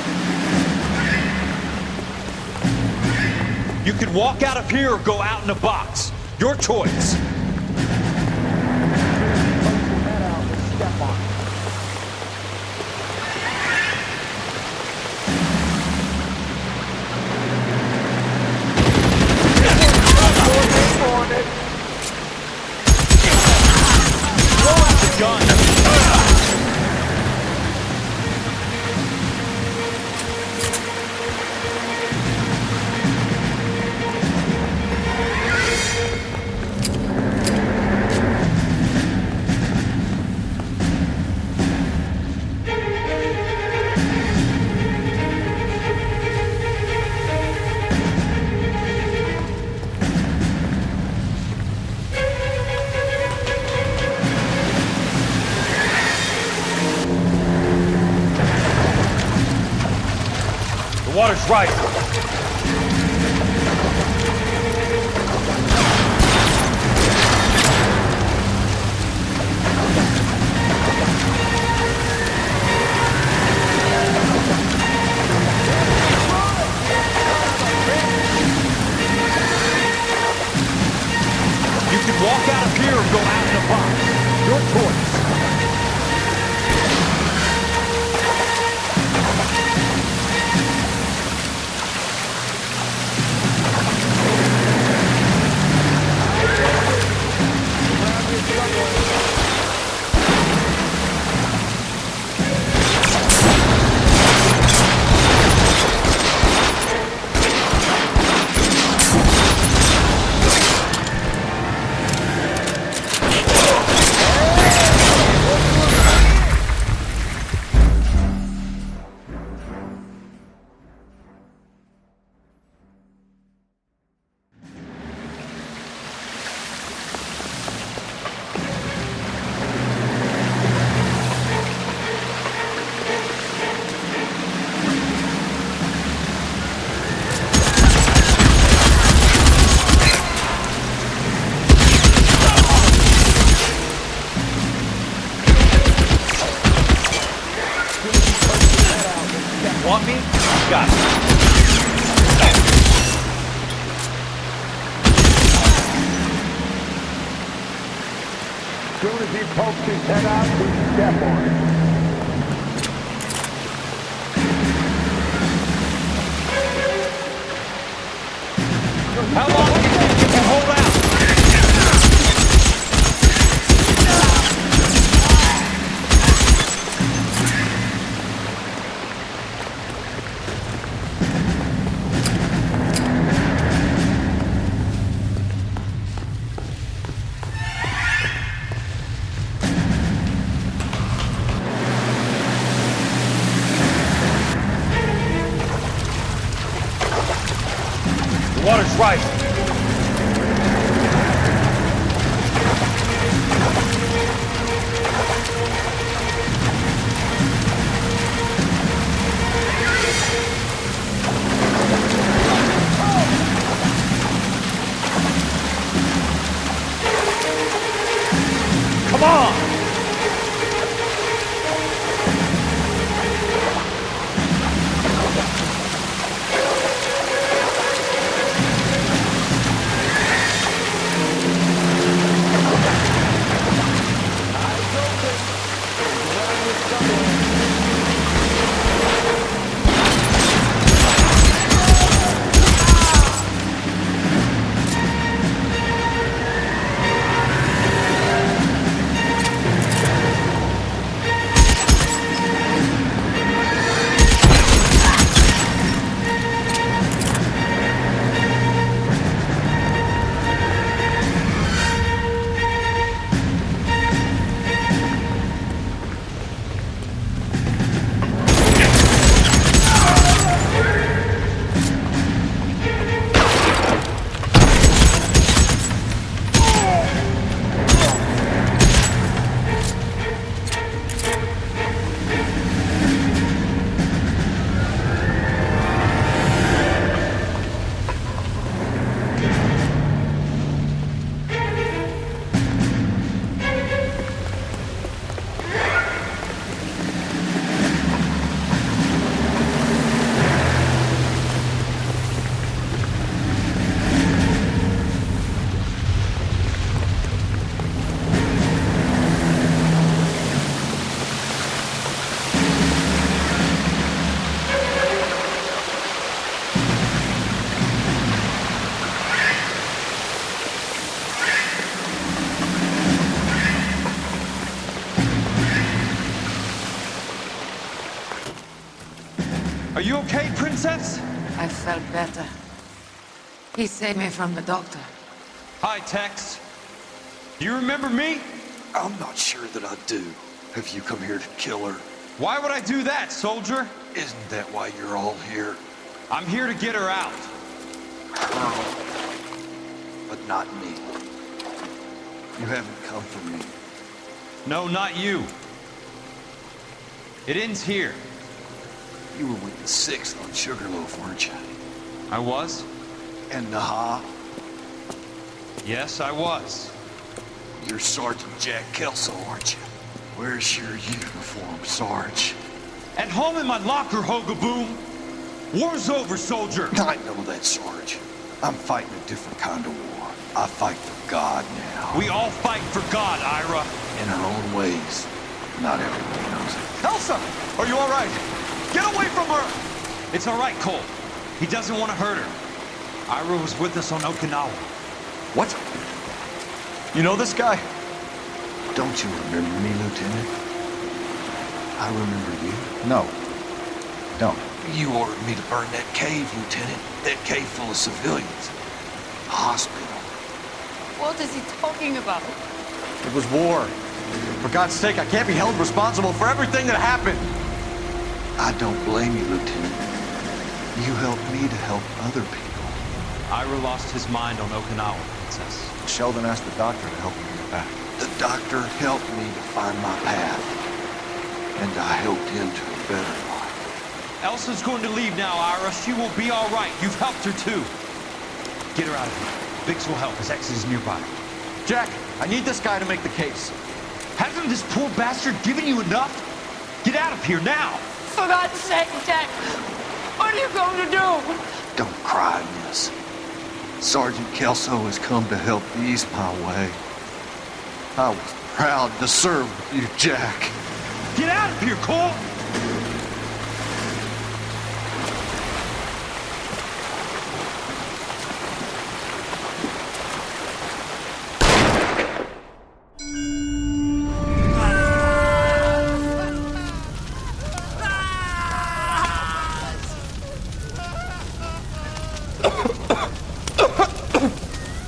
[SPEAKER 12] You can walk out of here or go out in a box. Your choice.
[SPEAKER 1] Head out, we step on it.
[SPEAKER 12] Gun. The water's rising. You can walk out of here or go out in a box. Your choice. Want me? Got it.
[SPEAKER 1] As soon as he pokes his head out, we step on it.
[SPEAKER 12] How long do you think you can hold out? The water's rising. Come on! you okay, Princess?
[SPEAKER 14] I felt better. He saved me from the doctor.
[SPEAKER 12] Hi, Tex. Do you remember me?
[SPEAKER 19] I'm not sure that I do. Have you come here to kill her?
[SPEAKER 12] Why would I do that, soldier?
[SPEAKER 19] Isn't that why you're all here?
[SPEAKER 12] I'm here to get her out.
[SPEAKER 19] But not me. You haven't come for me.
[SPEAKER 12] No, not you. It ends here.
[SPEAKER 19] You were with the 6th on Sugarloaf, weren't you?
[SPEAKER 12] I was?
[SPEAKER 19] And Naha?
[SPEAKER 12] Yes, I was.
[SPEAKER 19] You're Sergeant Jack Kelso, aren't you? Where's your uniform, Sarge?
[SPEAKER 12] At home in my locker, Hogaboom. War's over, soldier.
[SPEAKER 19] I know that, Sarge. I'm fighting a different kind of war. I fight for God now.
[SPEAKER 12] We all fight for God, Ira.
[SPEAKER 19] In our own ways. Not everybody knows it.
[SPEAKER 12] Elsa! Are you all right? Get away from her! It's all right, Cole. He doesn't want to hurt her. Ira was with us on Okinawa.
[SPEAKER 2] What? You know this guy?
[SPEAKER 19] Don't you remember me, Lieutenant? I remember you.
[SPEAKER 2] No. Don't.
[SPEAKER 19] You ordered me to burn that cave, Lieutenant. That cave full of civilians. A hospital.
[SPEAKER 14] What is he talking about?
[SPEAKER 2] It was war. For God's sake, I can't be held responsible for everything that happened.
[SPEAKER 19] I don't blame you, Lieutenant. You helped me to help other people.
[SPEAKER 12] Ira lost his mind on Okinawa, Princess.
[SPEAKER 2] Sheldon asked the doctor to help him get back.
[SPEAKER 19] The doctor helped me to find my path. And I helped him to a better life.
[SPEAKER 12] Elsa's going to leave now, Ira. She will be all right. You've helped her, too. Get her out of here. Biggs will help. His ex is nearby.
[SPEAKER 2] Jack, I need this guy to make the case.
[SPEAKER 12] Hasn't this poor bastard given you enough? Get out of here now!
[SPEAKER 14] For God's sake, Jack! What are you going to do?
[SPEAKER 19] Don't cry, miss. Sergeant Kelso has come to help ease my way. I was proud to serve with you, Jack.
[SPEAKER 12] Get out of here, Cole!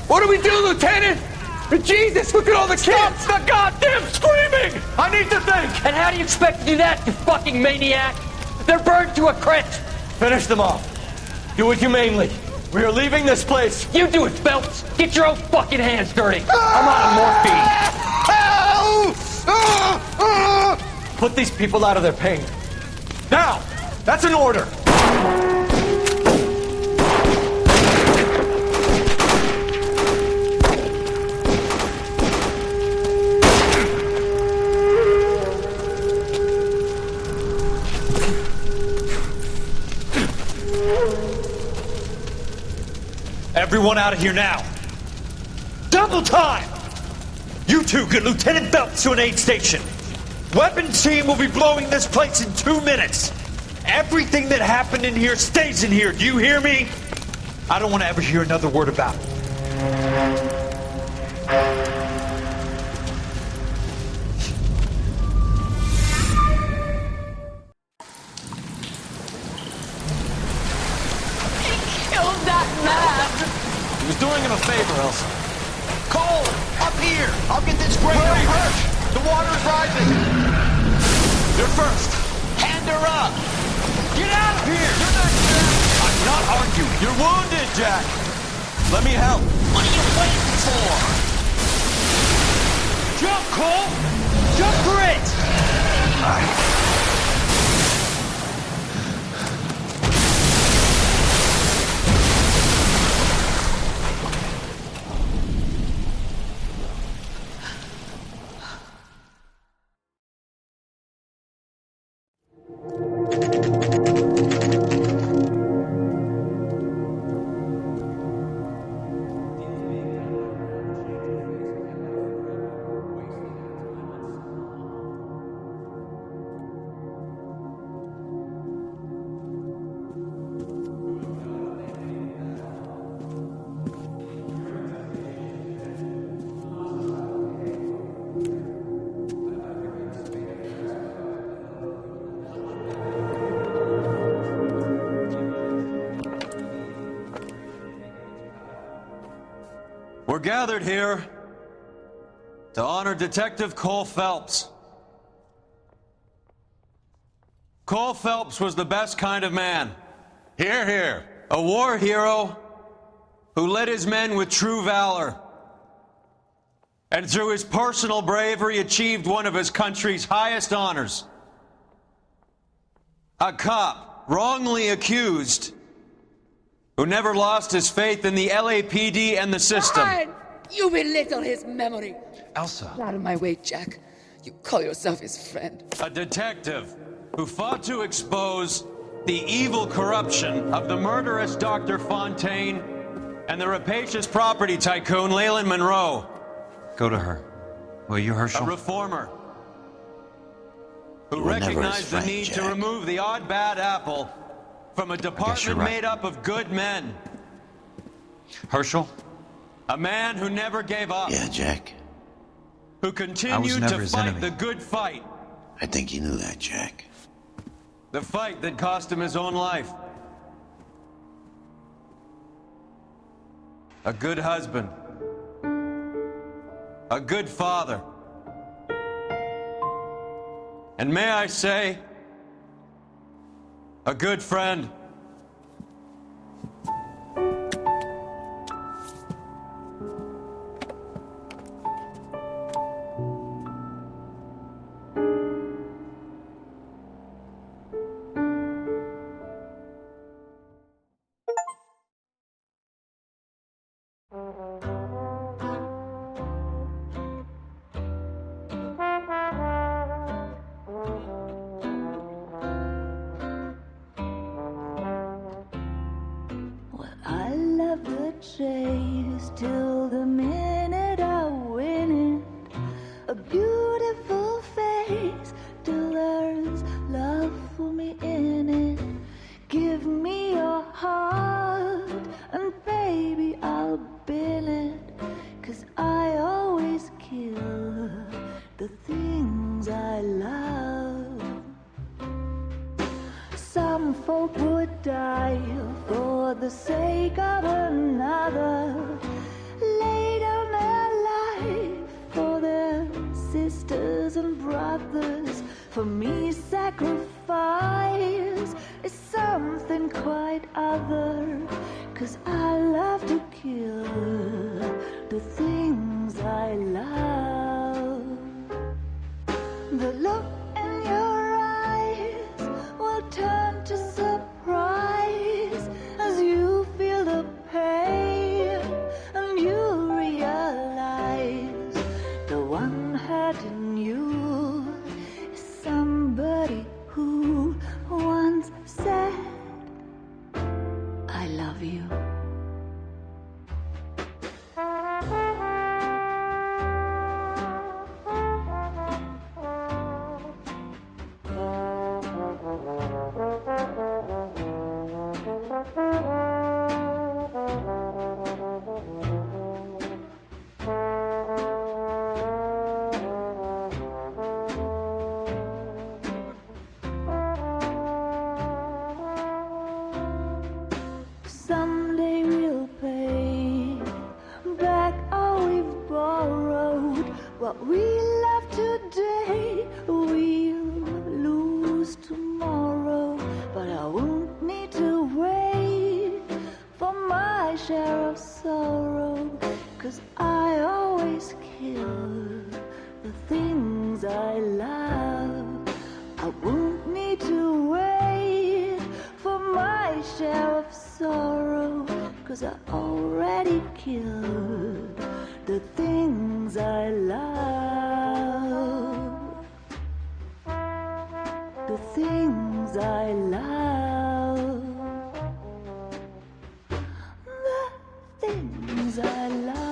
[SPEAKER 1] What do we do, Lieutenant? Jesus, look at all the kids! Stop the goddamn screaming! I need to think!
[SPEAKER 21] And how do you expect to do that, you fucking maniac? They're burned to a crisp!
[SPEAKER 1] Finish them off. Do it humanely. We are leaving this place.
[SPEAKER 21] You do it, Phelps! Get your own fucking hands dirty! I'm on morphine!
[SPEAKER 1] Put these people out of their pain. Now! That's an order!
[SPEAKER 12] Everyone out of here now. Double time! You two get Lieutenant Phelps to an aid station. Weapons team will be blowing this place in 2 minutes. Everything that happened in here stays in here. Do you hear me? I don't want to ever hear another word about it.
[SPEAKER 14] Killed that man!
[SPEAKER 2] He was doing him a favor, Elsa.
[SPEAKER 6] Cole, up here! I'll get this grader hurt! The water is rising!
[SPEAKER 12] You're first!
[SPEAKER 6] Hand her up!
[SPEAKER 12] Get out of here! You're not Jack! I'm not arguing.
[SPEAKER 2] You're wounded, Jack! Let me help.
[SPEAKER 6] What are you waiting for?
[SPEAKER 12] Jump, Cole! Jump for it! We're gathered here to honor Detective Cole Phelps. Cole Phelps was the best kind of man.
[SPEAKER 11] Hear, hear.
[SPEAKER 12] A war hero who led his men with true valor. And through his personal bravery achieved one of his country's highest honors. A cop wrongly accused who never lost his faith in the LAPD and the system.
[SPEAKER 14] Fine. You belittle his memory.
[SPEAKER 12] Elsa.
[SPEAKER 14] Get out of my way, Jack. You call yourself his friend.
[SPEAKER 12] A detective who fought to expose the evil corruption of the murderous Dr. Fontaine and the rapacious property tycoon Leyland Monroe. Go to her. Will you, Herschel? A reformer who
[SPEAKER 13] You were never his
[SPEAKER 12] recognized
[SPEAKER 13] friend,
[SPEAKER 12] the need to
[SPEAKER 13] Jack.
[SPEAKER 12] remove the odd bad apple from a department right. made up of good men. Herschel? A man who never gave up.
[SPEAKER 13] Yeah, Jack.
[SPEAKER 12] Who continued never to his fight enemy.
[SPEAKER 13] the
[SPEAKER 12] good fight.
[SPEAKER 13] I think you knew that, Jack.
[SPEAKER 12] The fight that cost him his own life. A good husband. A good father. And may I say, a good friend.
[SPEAKER 3] I love the chase till the minute I win it. A beautiful face till there's love for me in it. Give me your heart and baby I'll bill it. 'Cause I always kill the things I love. Some folk would die for the sake of another. Lay down their life for their sisters and brothers. For me, sacrifice is something quite other. 'Cause I love to kill the things I love. The look in your eyes will turn to surprise as you feel the pain and you realize the one hurting you is somebody who once said, I love you. Someday we'll pay back all we've borrowed. What we love today, we'll lose tomorrow. But I won't need to wait for my share of sorrow. 'Cause I always kill the things I love. I won't need to wait for my share of sorrow. 'Cause I already killed the things I love. The things I love. The things I love.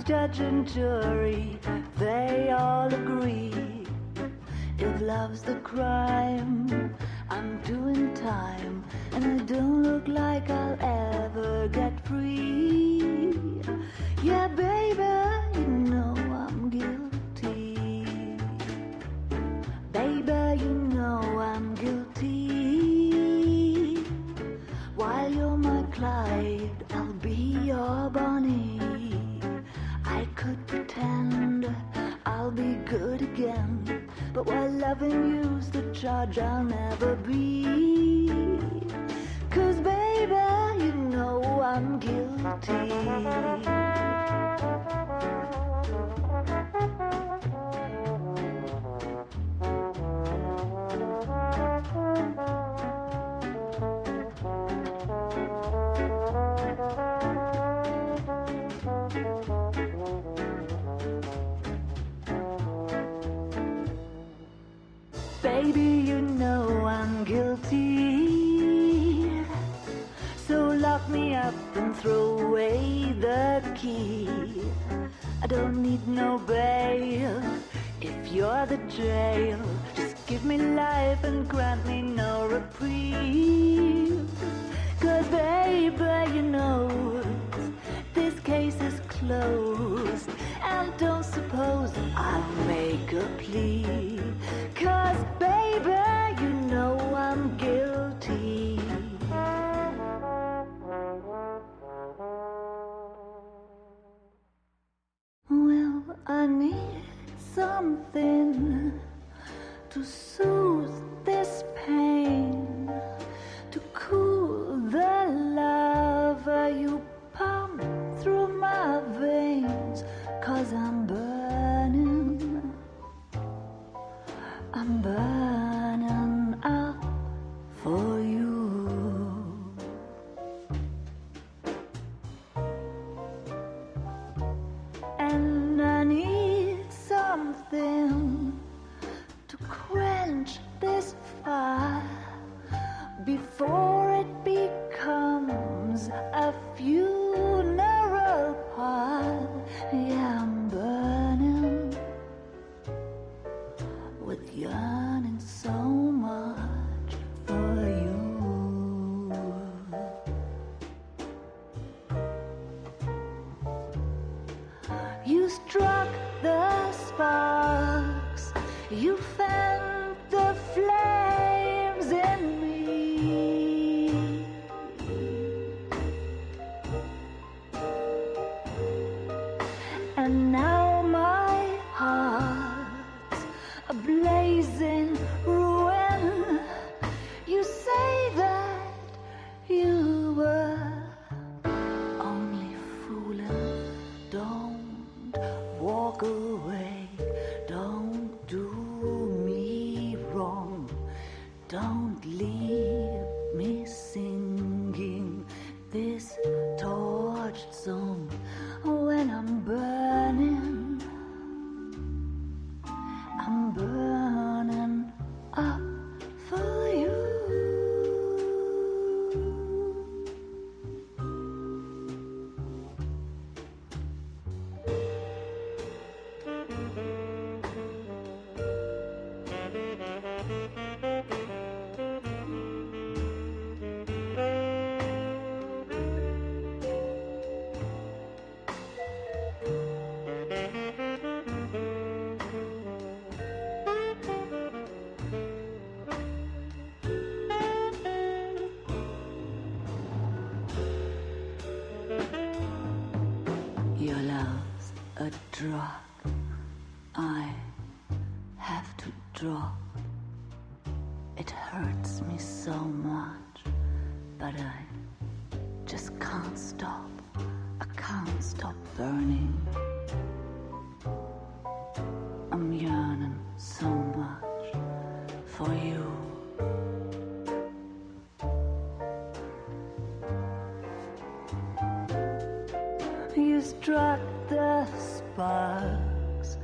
[SPEAKER 3] judge and jury, they all agree. If love's the crime, I'm doing time, and I don't look like I'll ever get free. Yeah, baby, you know I'm guilty. Baby, you know I'm guilty. While you're my Clyde, I'll be your Bonnie. I could pretend I'll be good again, but while loving you's the charge I'll never be. 'Cause baby, you know I'm guilty. Baby, you know I'm guilty. So lock me up and throw away the key. I don't need no bail if you're the jail. Just give me life and grant me no reprieve. 'Cause baby, you know this case is closed, and don't suppose I'll make a plea. 'Cause baby, you know I'm guilty. Well, I need something to soothe this pain, to cool the lava you pump through my veins. 'Cause I'm burning up for you. And I need something to quench this fire before it becomes a funeral pyre. Yeah, I'm burning with yearning so much for you. You struck the sparks, you fanned the flames in me. And now my heart's a blazing ruin. You say that you were only fooling. Don't walk away, don't do me wrong. Don't leave me singing this torched song when I'm burning up for you. Your love's a drop I have to drop. It hurts me so much, but I just can't stop. I can't stop burning. I'm yearning so much for you. You struck the sparks,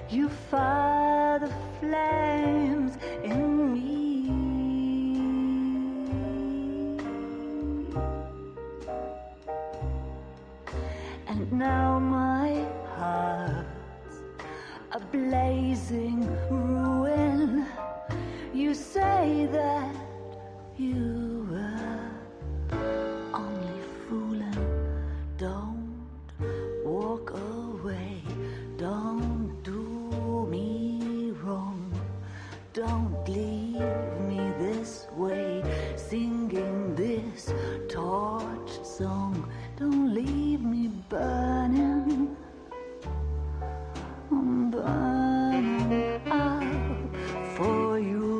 [SPEAKER 3] you fire the flames in me. And now my a blazing ruin. You say that you were only fooling. Don't walk away. Don't do me wrong. Don't leave me this way, singing this torch song. Don't leave me burning. I'm burning out for you.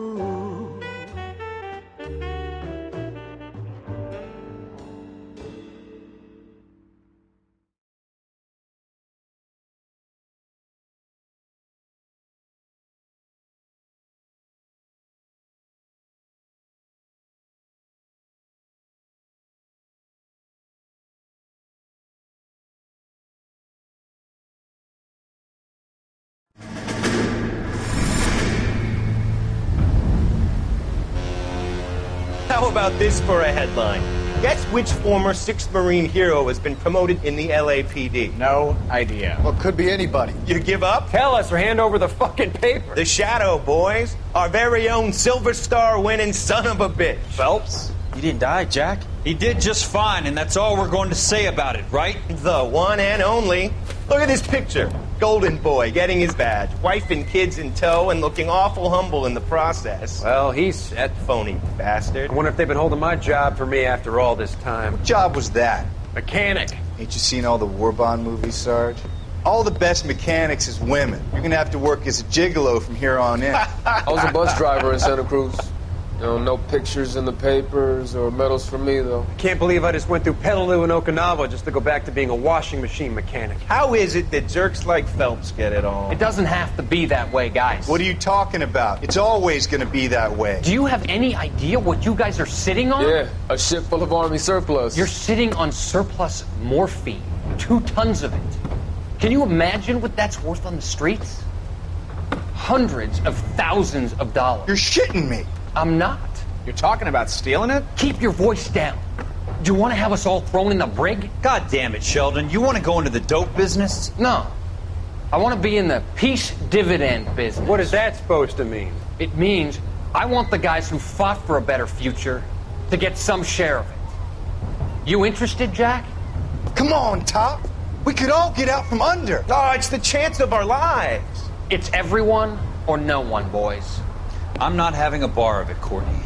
[SPEAKER 15] How about this for a headline? Guess which former 6th Marine hero has been promoted in the LAPD?
[SPEAKER 20] No idea.
[SPEAKER 15] Well, could be anybody. You give up?
[SPEAKER 20] Tell us or hand over the fucking paper.
[SPEAKER 15] The Shadow, boys. Our very own Silver Star winning son of a bitch.
[SPEAKER 12] Phelps? He didn't die, Jack. He did just fine, and that's all we're going to say about it, right?
[SPEAKER 15] The one and only. Look at this picture. Golden boy getting his badge, wife and kids in tow, and looking awful humble in the process.
[SPEAKER 20] Well, he's set.
[SPEAKER 15] Phony bastard.
[SPEAKER 20] I wonder if they've been holding my job for me after all this time.
[SPEAKER 22] What job was that?
[SPEAKER 20] Mechanic.
[SPEAKER 22] Ain't you seen all the war bond movies, Sarge? All the best mechanics is women. You're gonna have to work as a gigolo from here on in.
[SPEAKER 24] I was a bus driver in Santa Cruz. You know, no pictures in the papers or medals for me, though.
[SPEAKER 20] I can't believe I just went through Petaloo and Okinawa just to go back to being a washing machine mechanic.
[SPEAKER 15] How is it that jerks like Phelps get it all?
[SPEAKER 20] It doesn't have to be that way, guys.
[SPEAKER 22] What are you talking about? It's always gonna be that way.
[SPEAKER 21] Do you have any idea what you guys are sitting on?
[SPEAKER 24] Yeah, a ship full of Army surplus.
[SPEAKER 21] You're sitting on surplus morphine. 2 tons of it. Can you imagine what that's worth on the streets? Hundreds of thousands of dollars.
[SPEAKER 22] You're shitting me.
[SPEAKER 21] I'm not.
[SPEAKER 20] You're talking about stealing it?
[SPEAKER 21] Keep your voice down. Do you want to have us all thrown in the brig?
[SPEAKER 12] God damn it, Sheldon. You want to go into the dope business?
[SPEAKER 21] No. I want to be in the peace dividend business.
[SPEAKER 20] What is that supposed to mean?
[SPEAKER 21] It means I want the guys who fought for a better future to get some share of it. You interested, Jack?
[SPEAKER 22] Come on, Top. We could all get out from under.
[SPEAKER 15] Oh, it's the chance of our lives.
[SPEAKER 21] It's everyone or no one, boys.
[SPEAKER 12] I'm not having a bar of it, Courtney.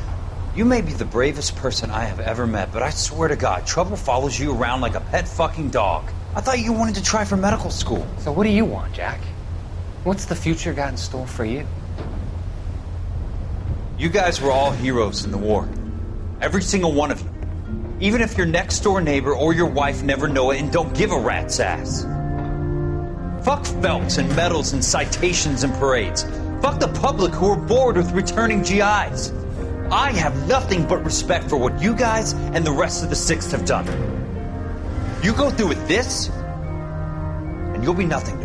[SPEAKER 12] You may be the bravest person I have ever met, but I swear to God, trouble follows you around like a pet fucking dog. I thought you wanted to try for medical school.
[SPEAKER 21] So what do you want, Jack? What's the future got in store for you?
[SPEAKER 12] You guys were all heroes in the war. Every single one of you. Even if your next door neighbor or your wife never know it and don't give a rat's ass. Fuck Phelps and medals and citations and parades. Fuck the public who are bored with returning GIs. I have nothing but respect for what you guys and the rest of the 6th have done. You go through with this, and you'll be nothing to me.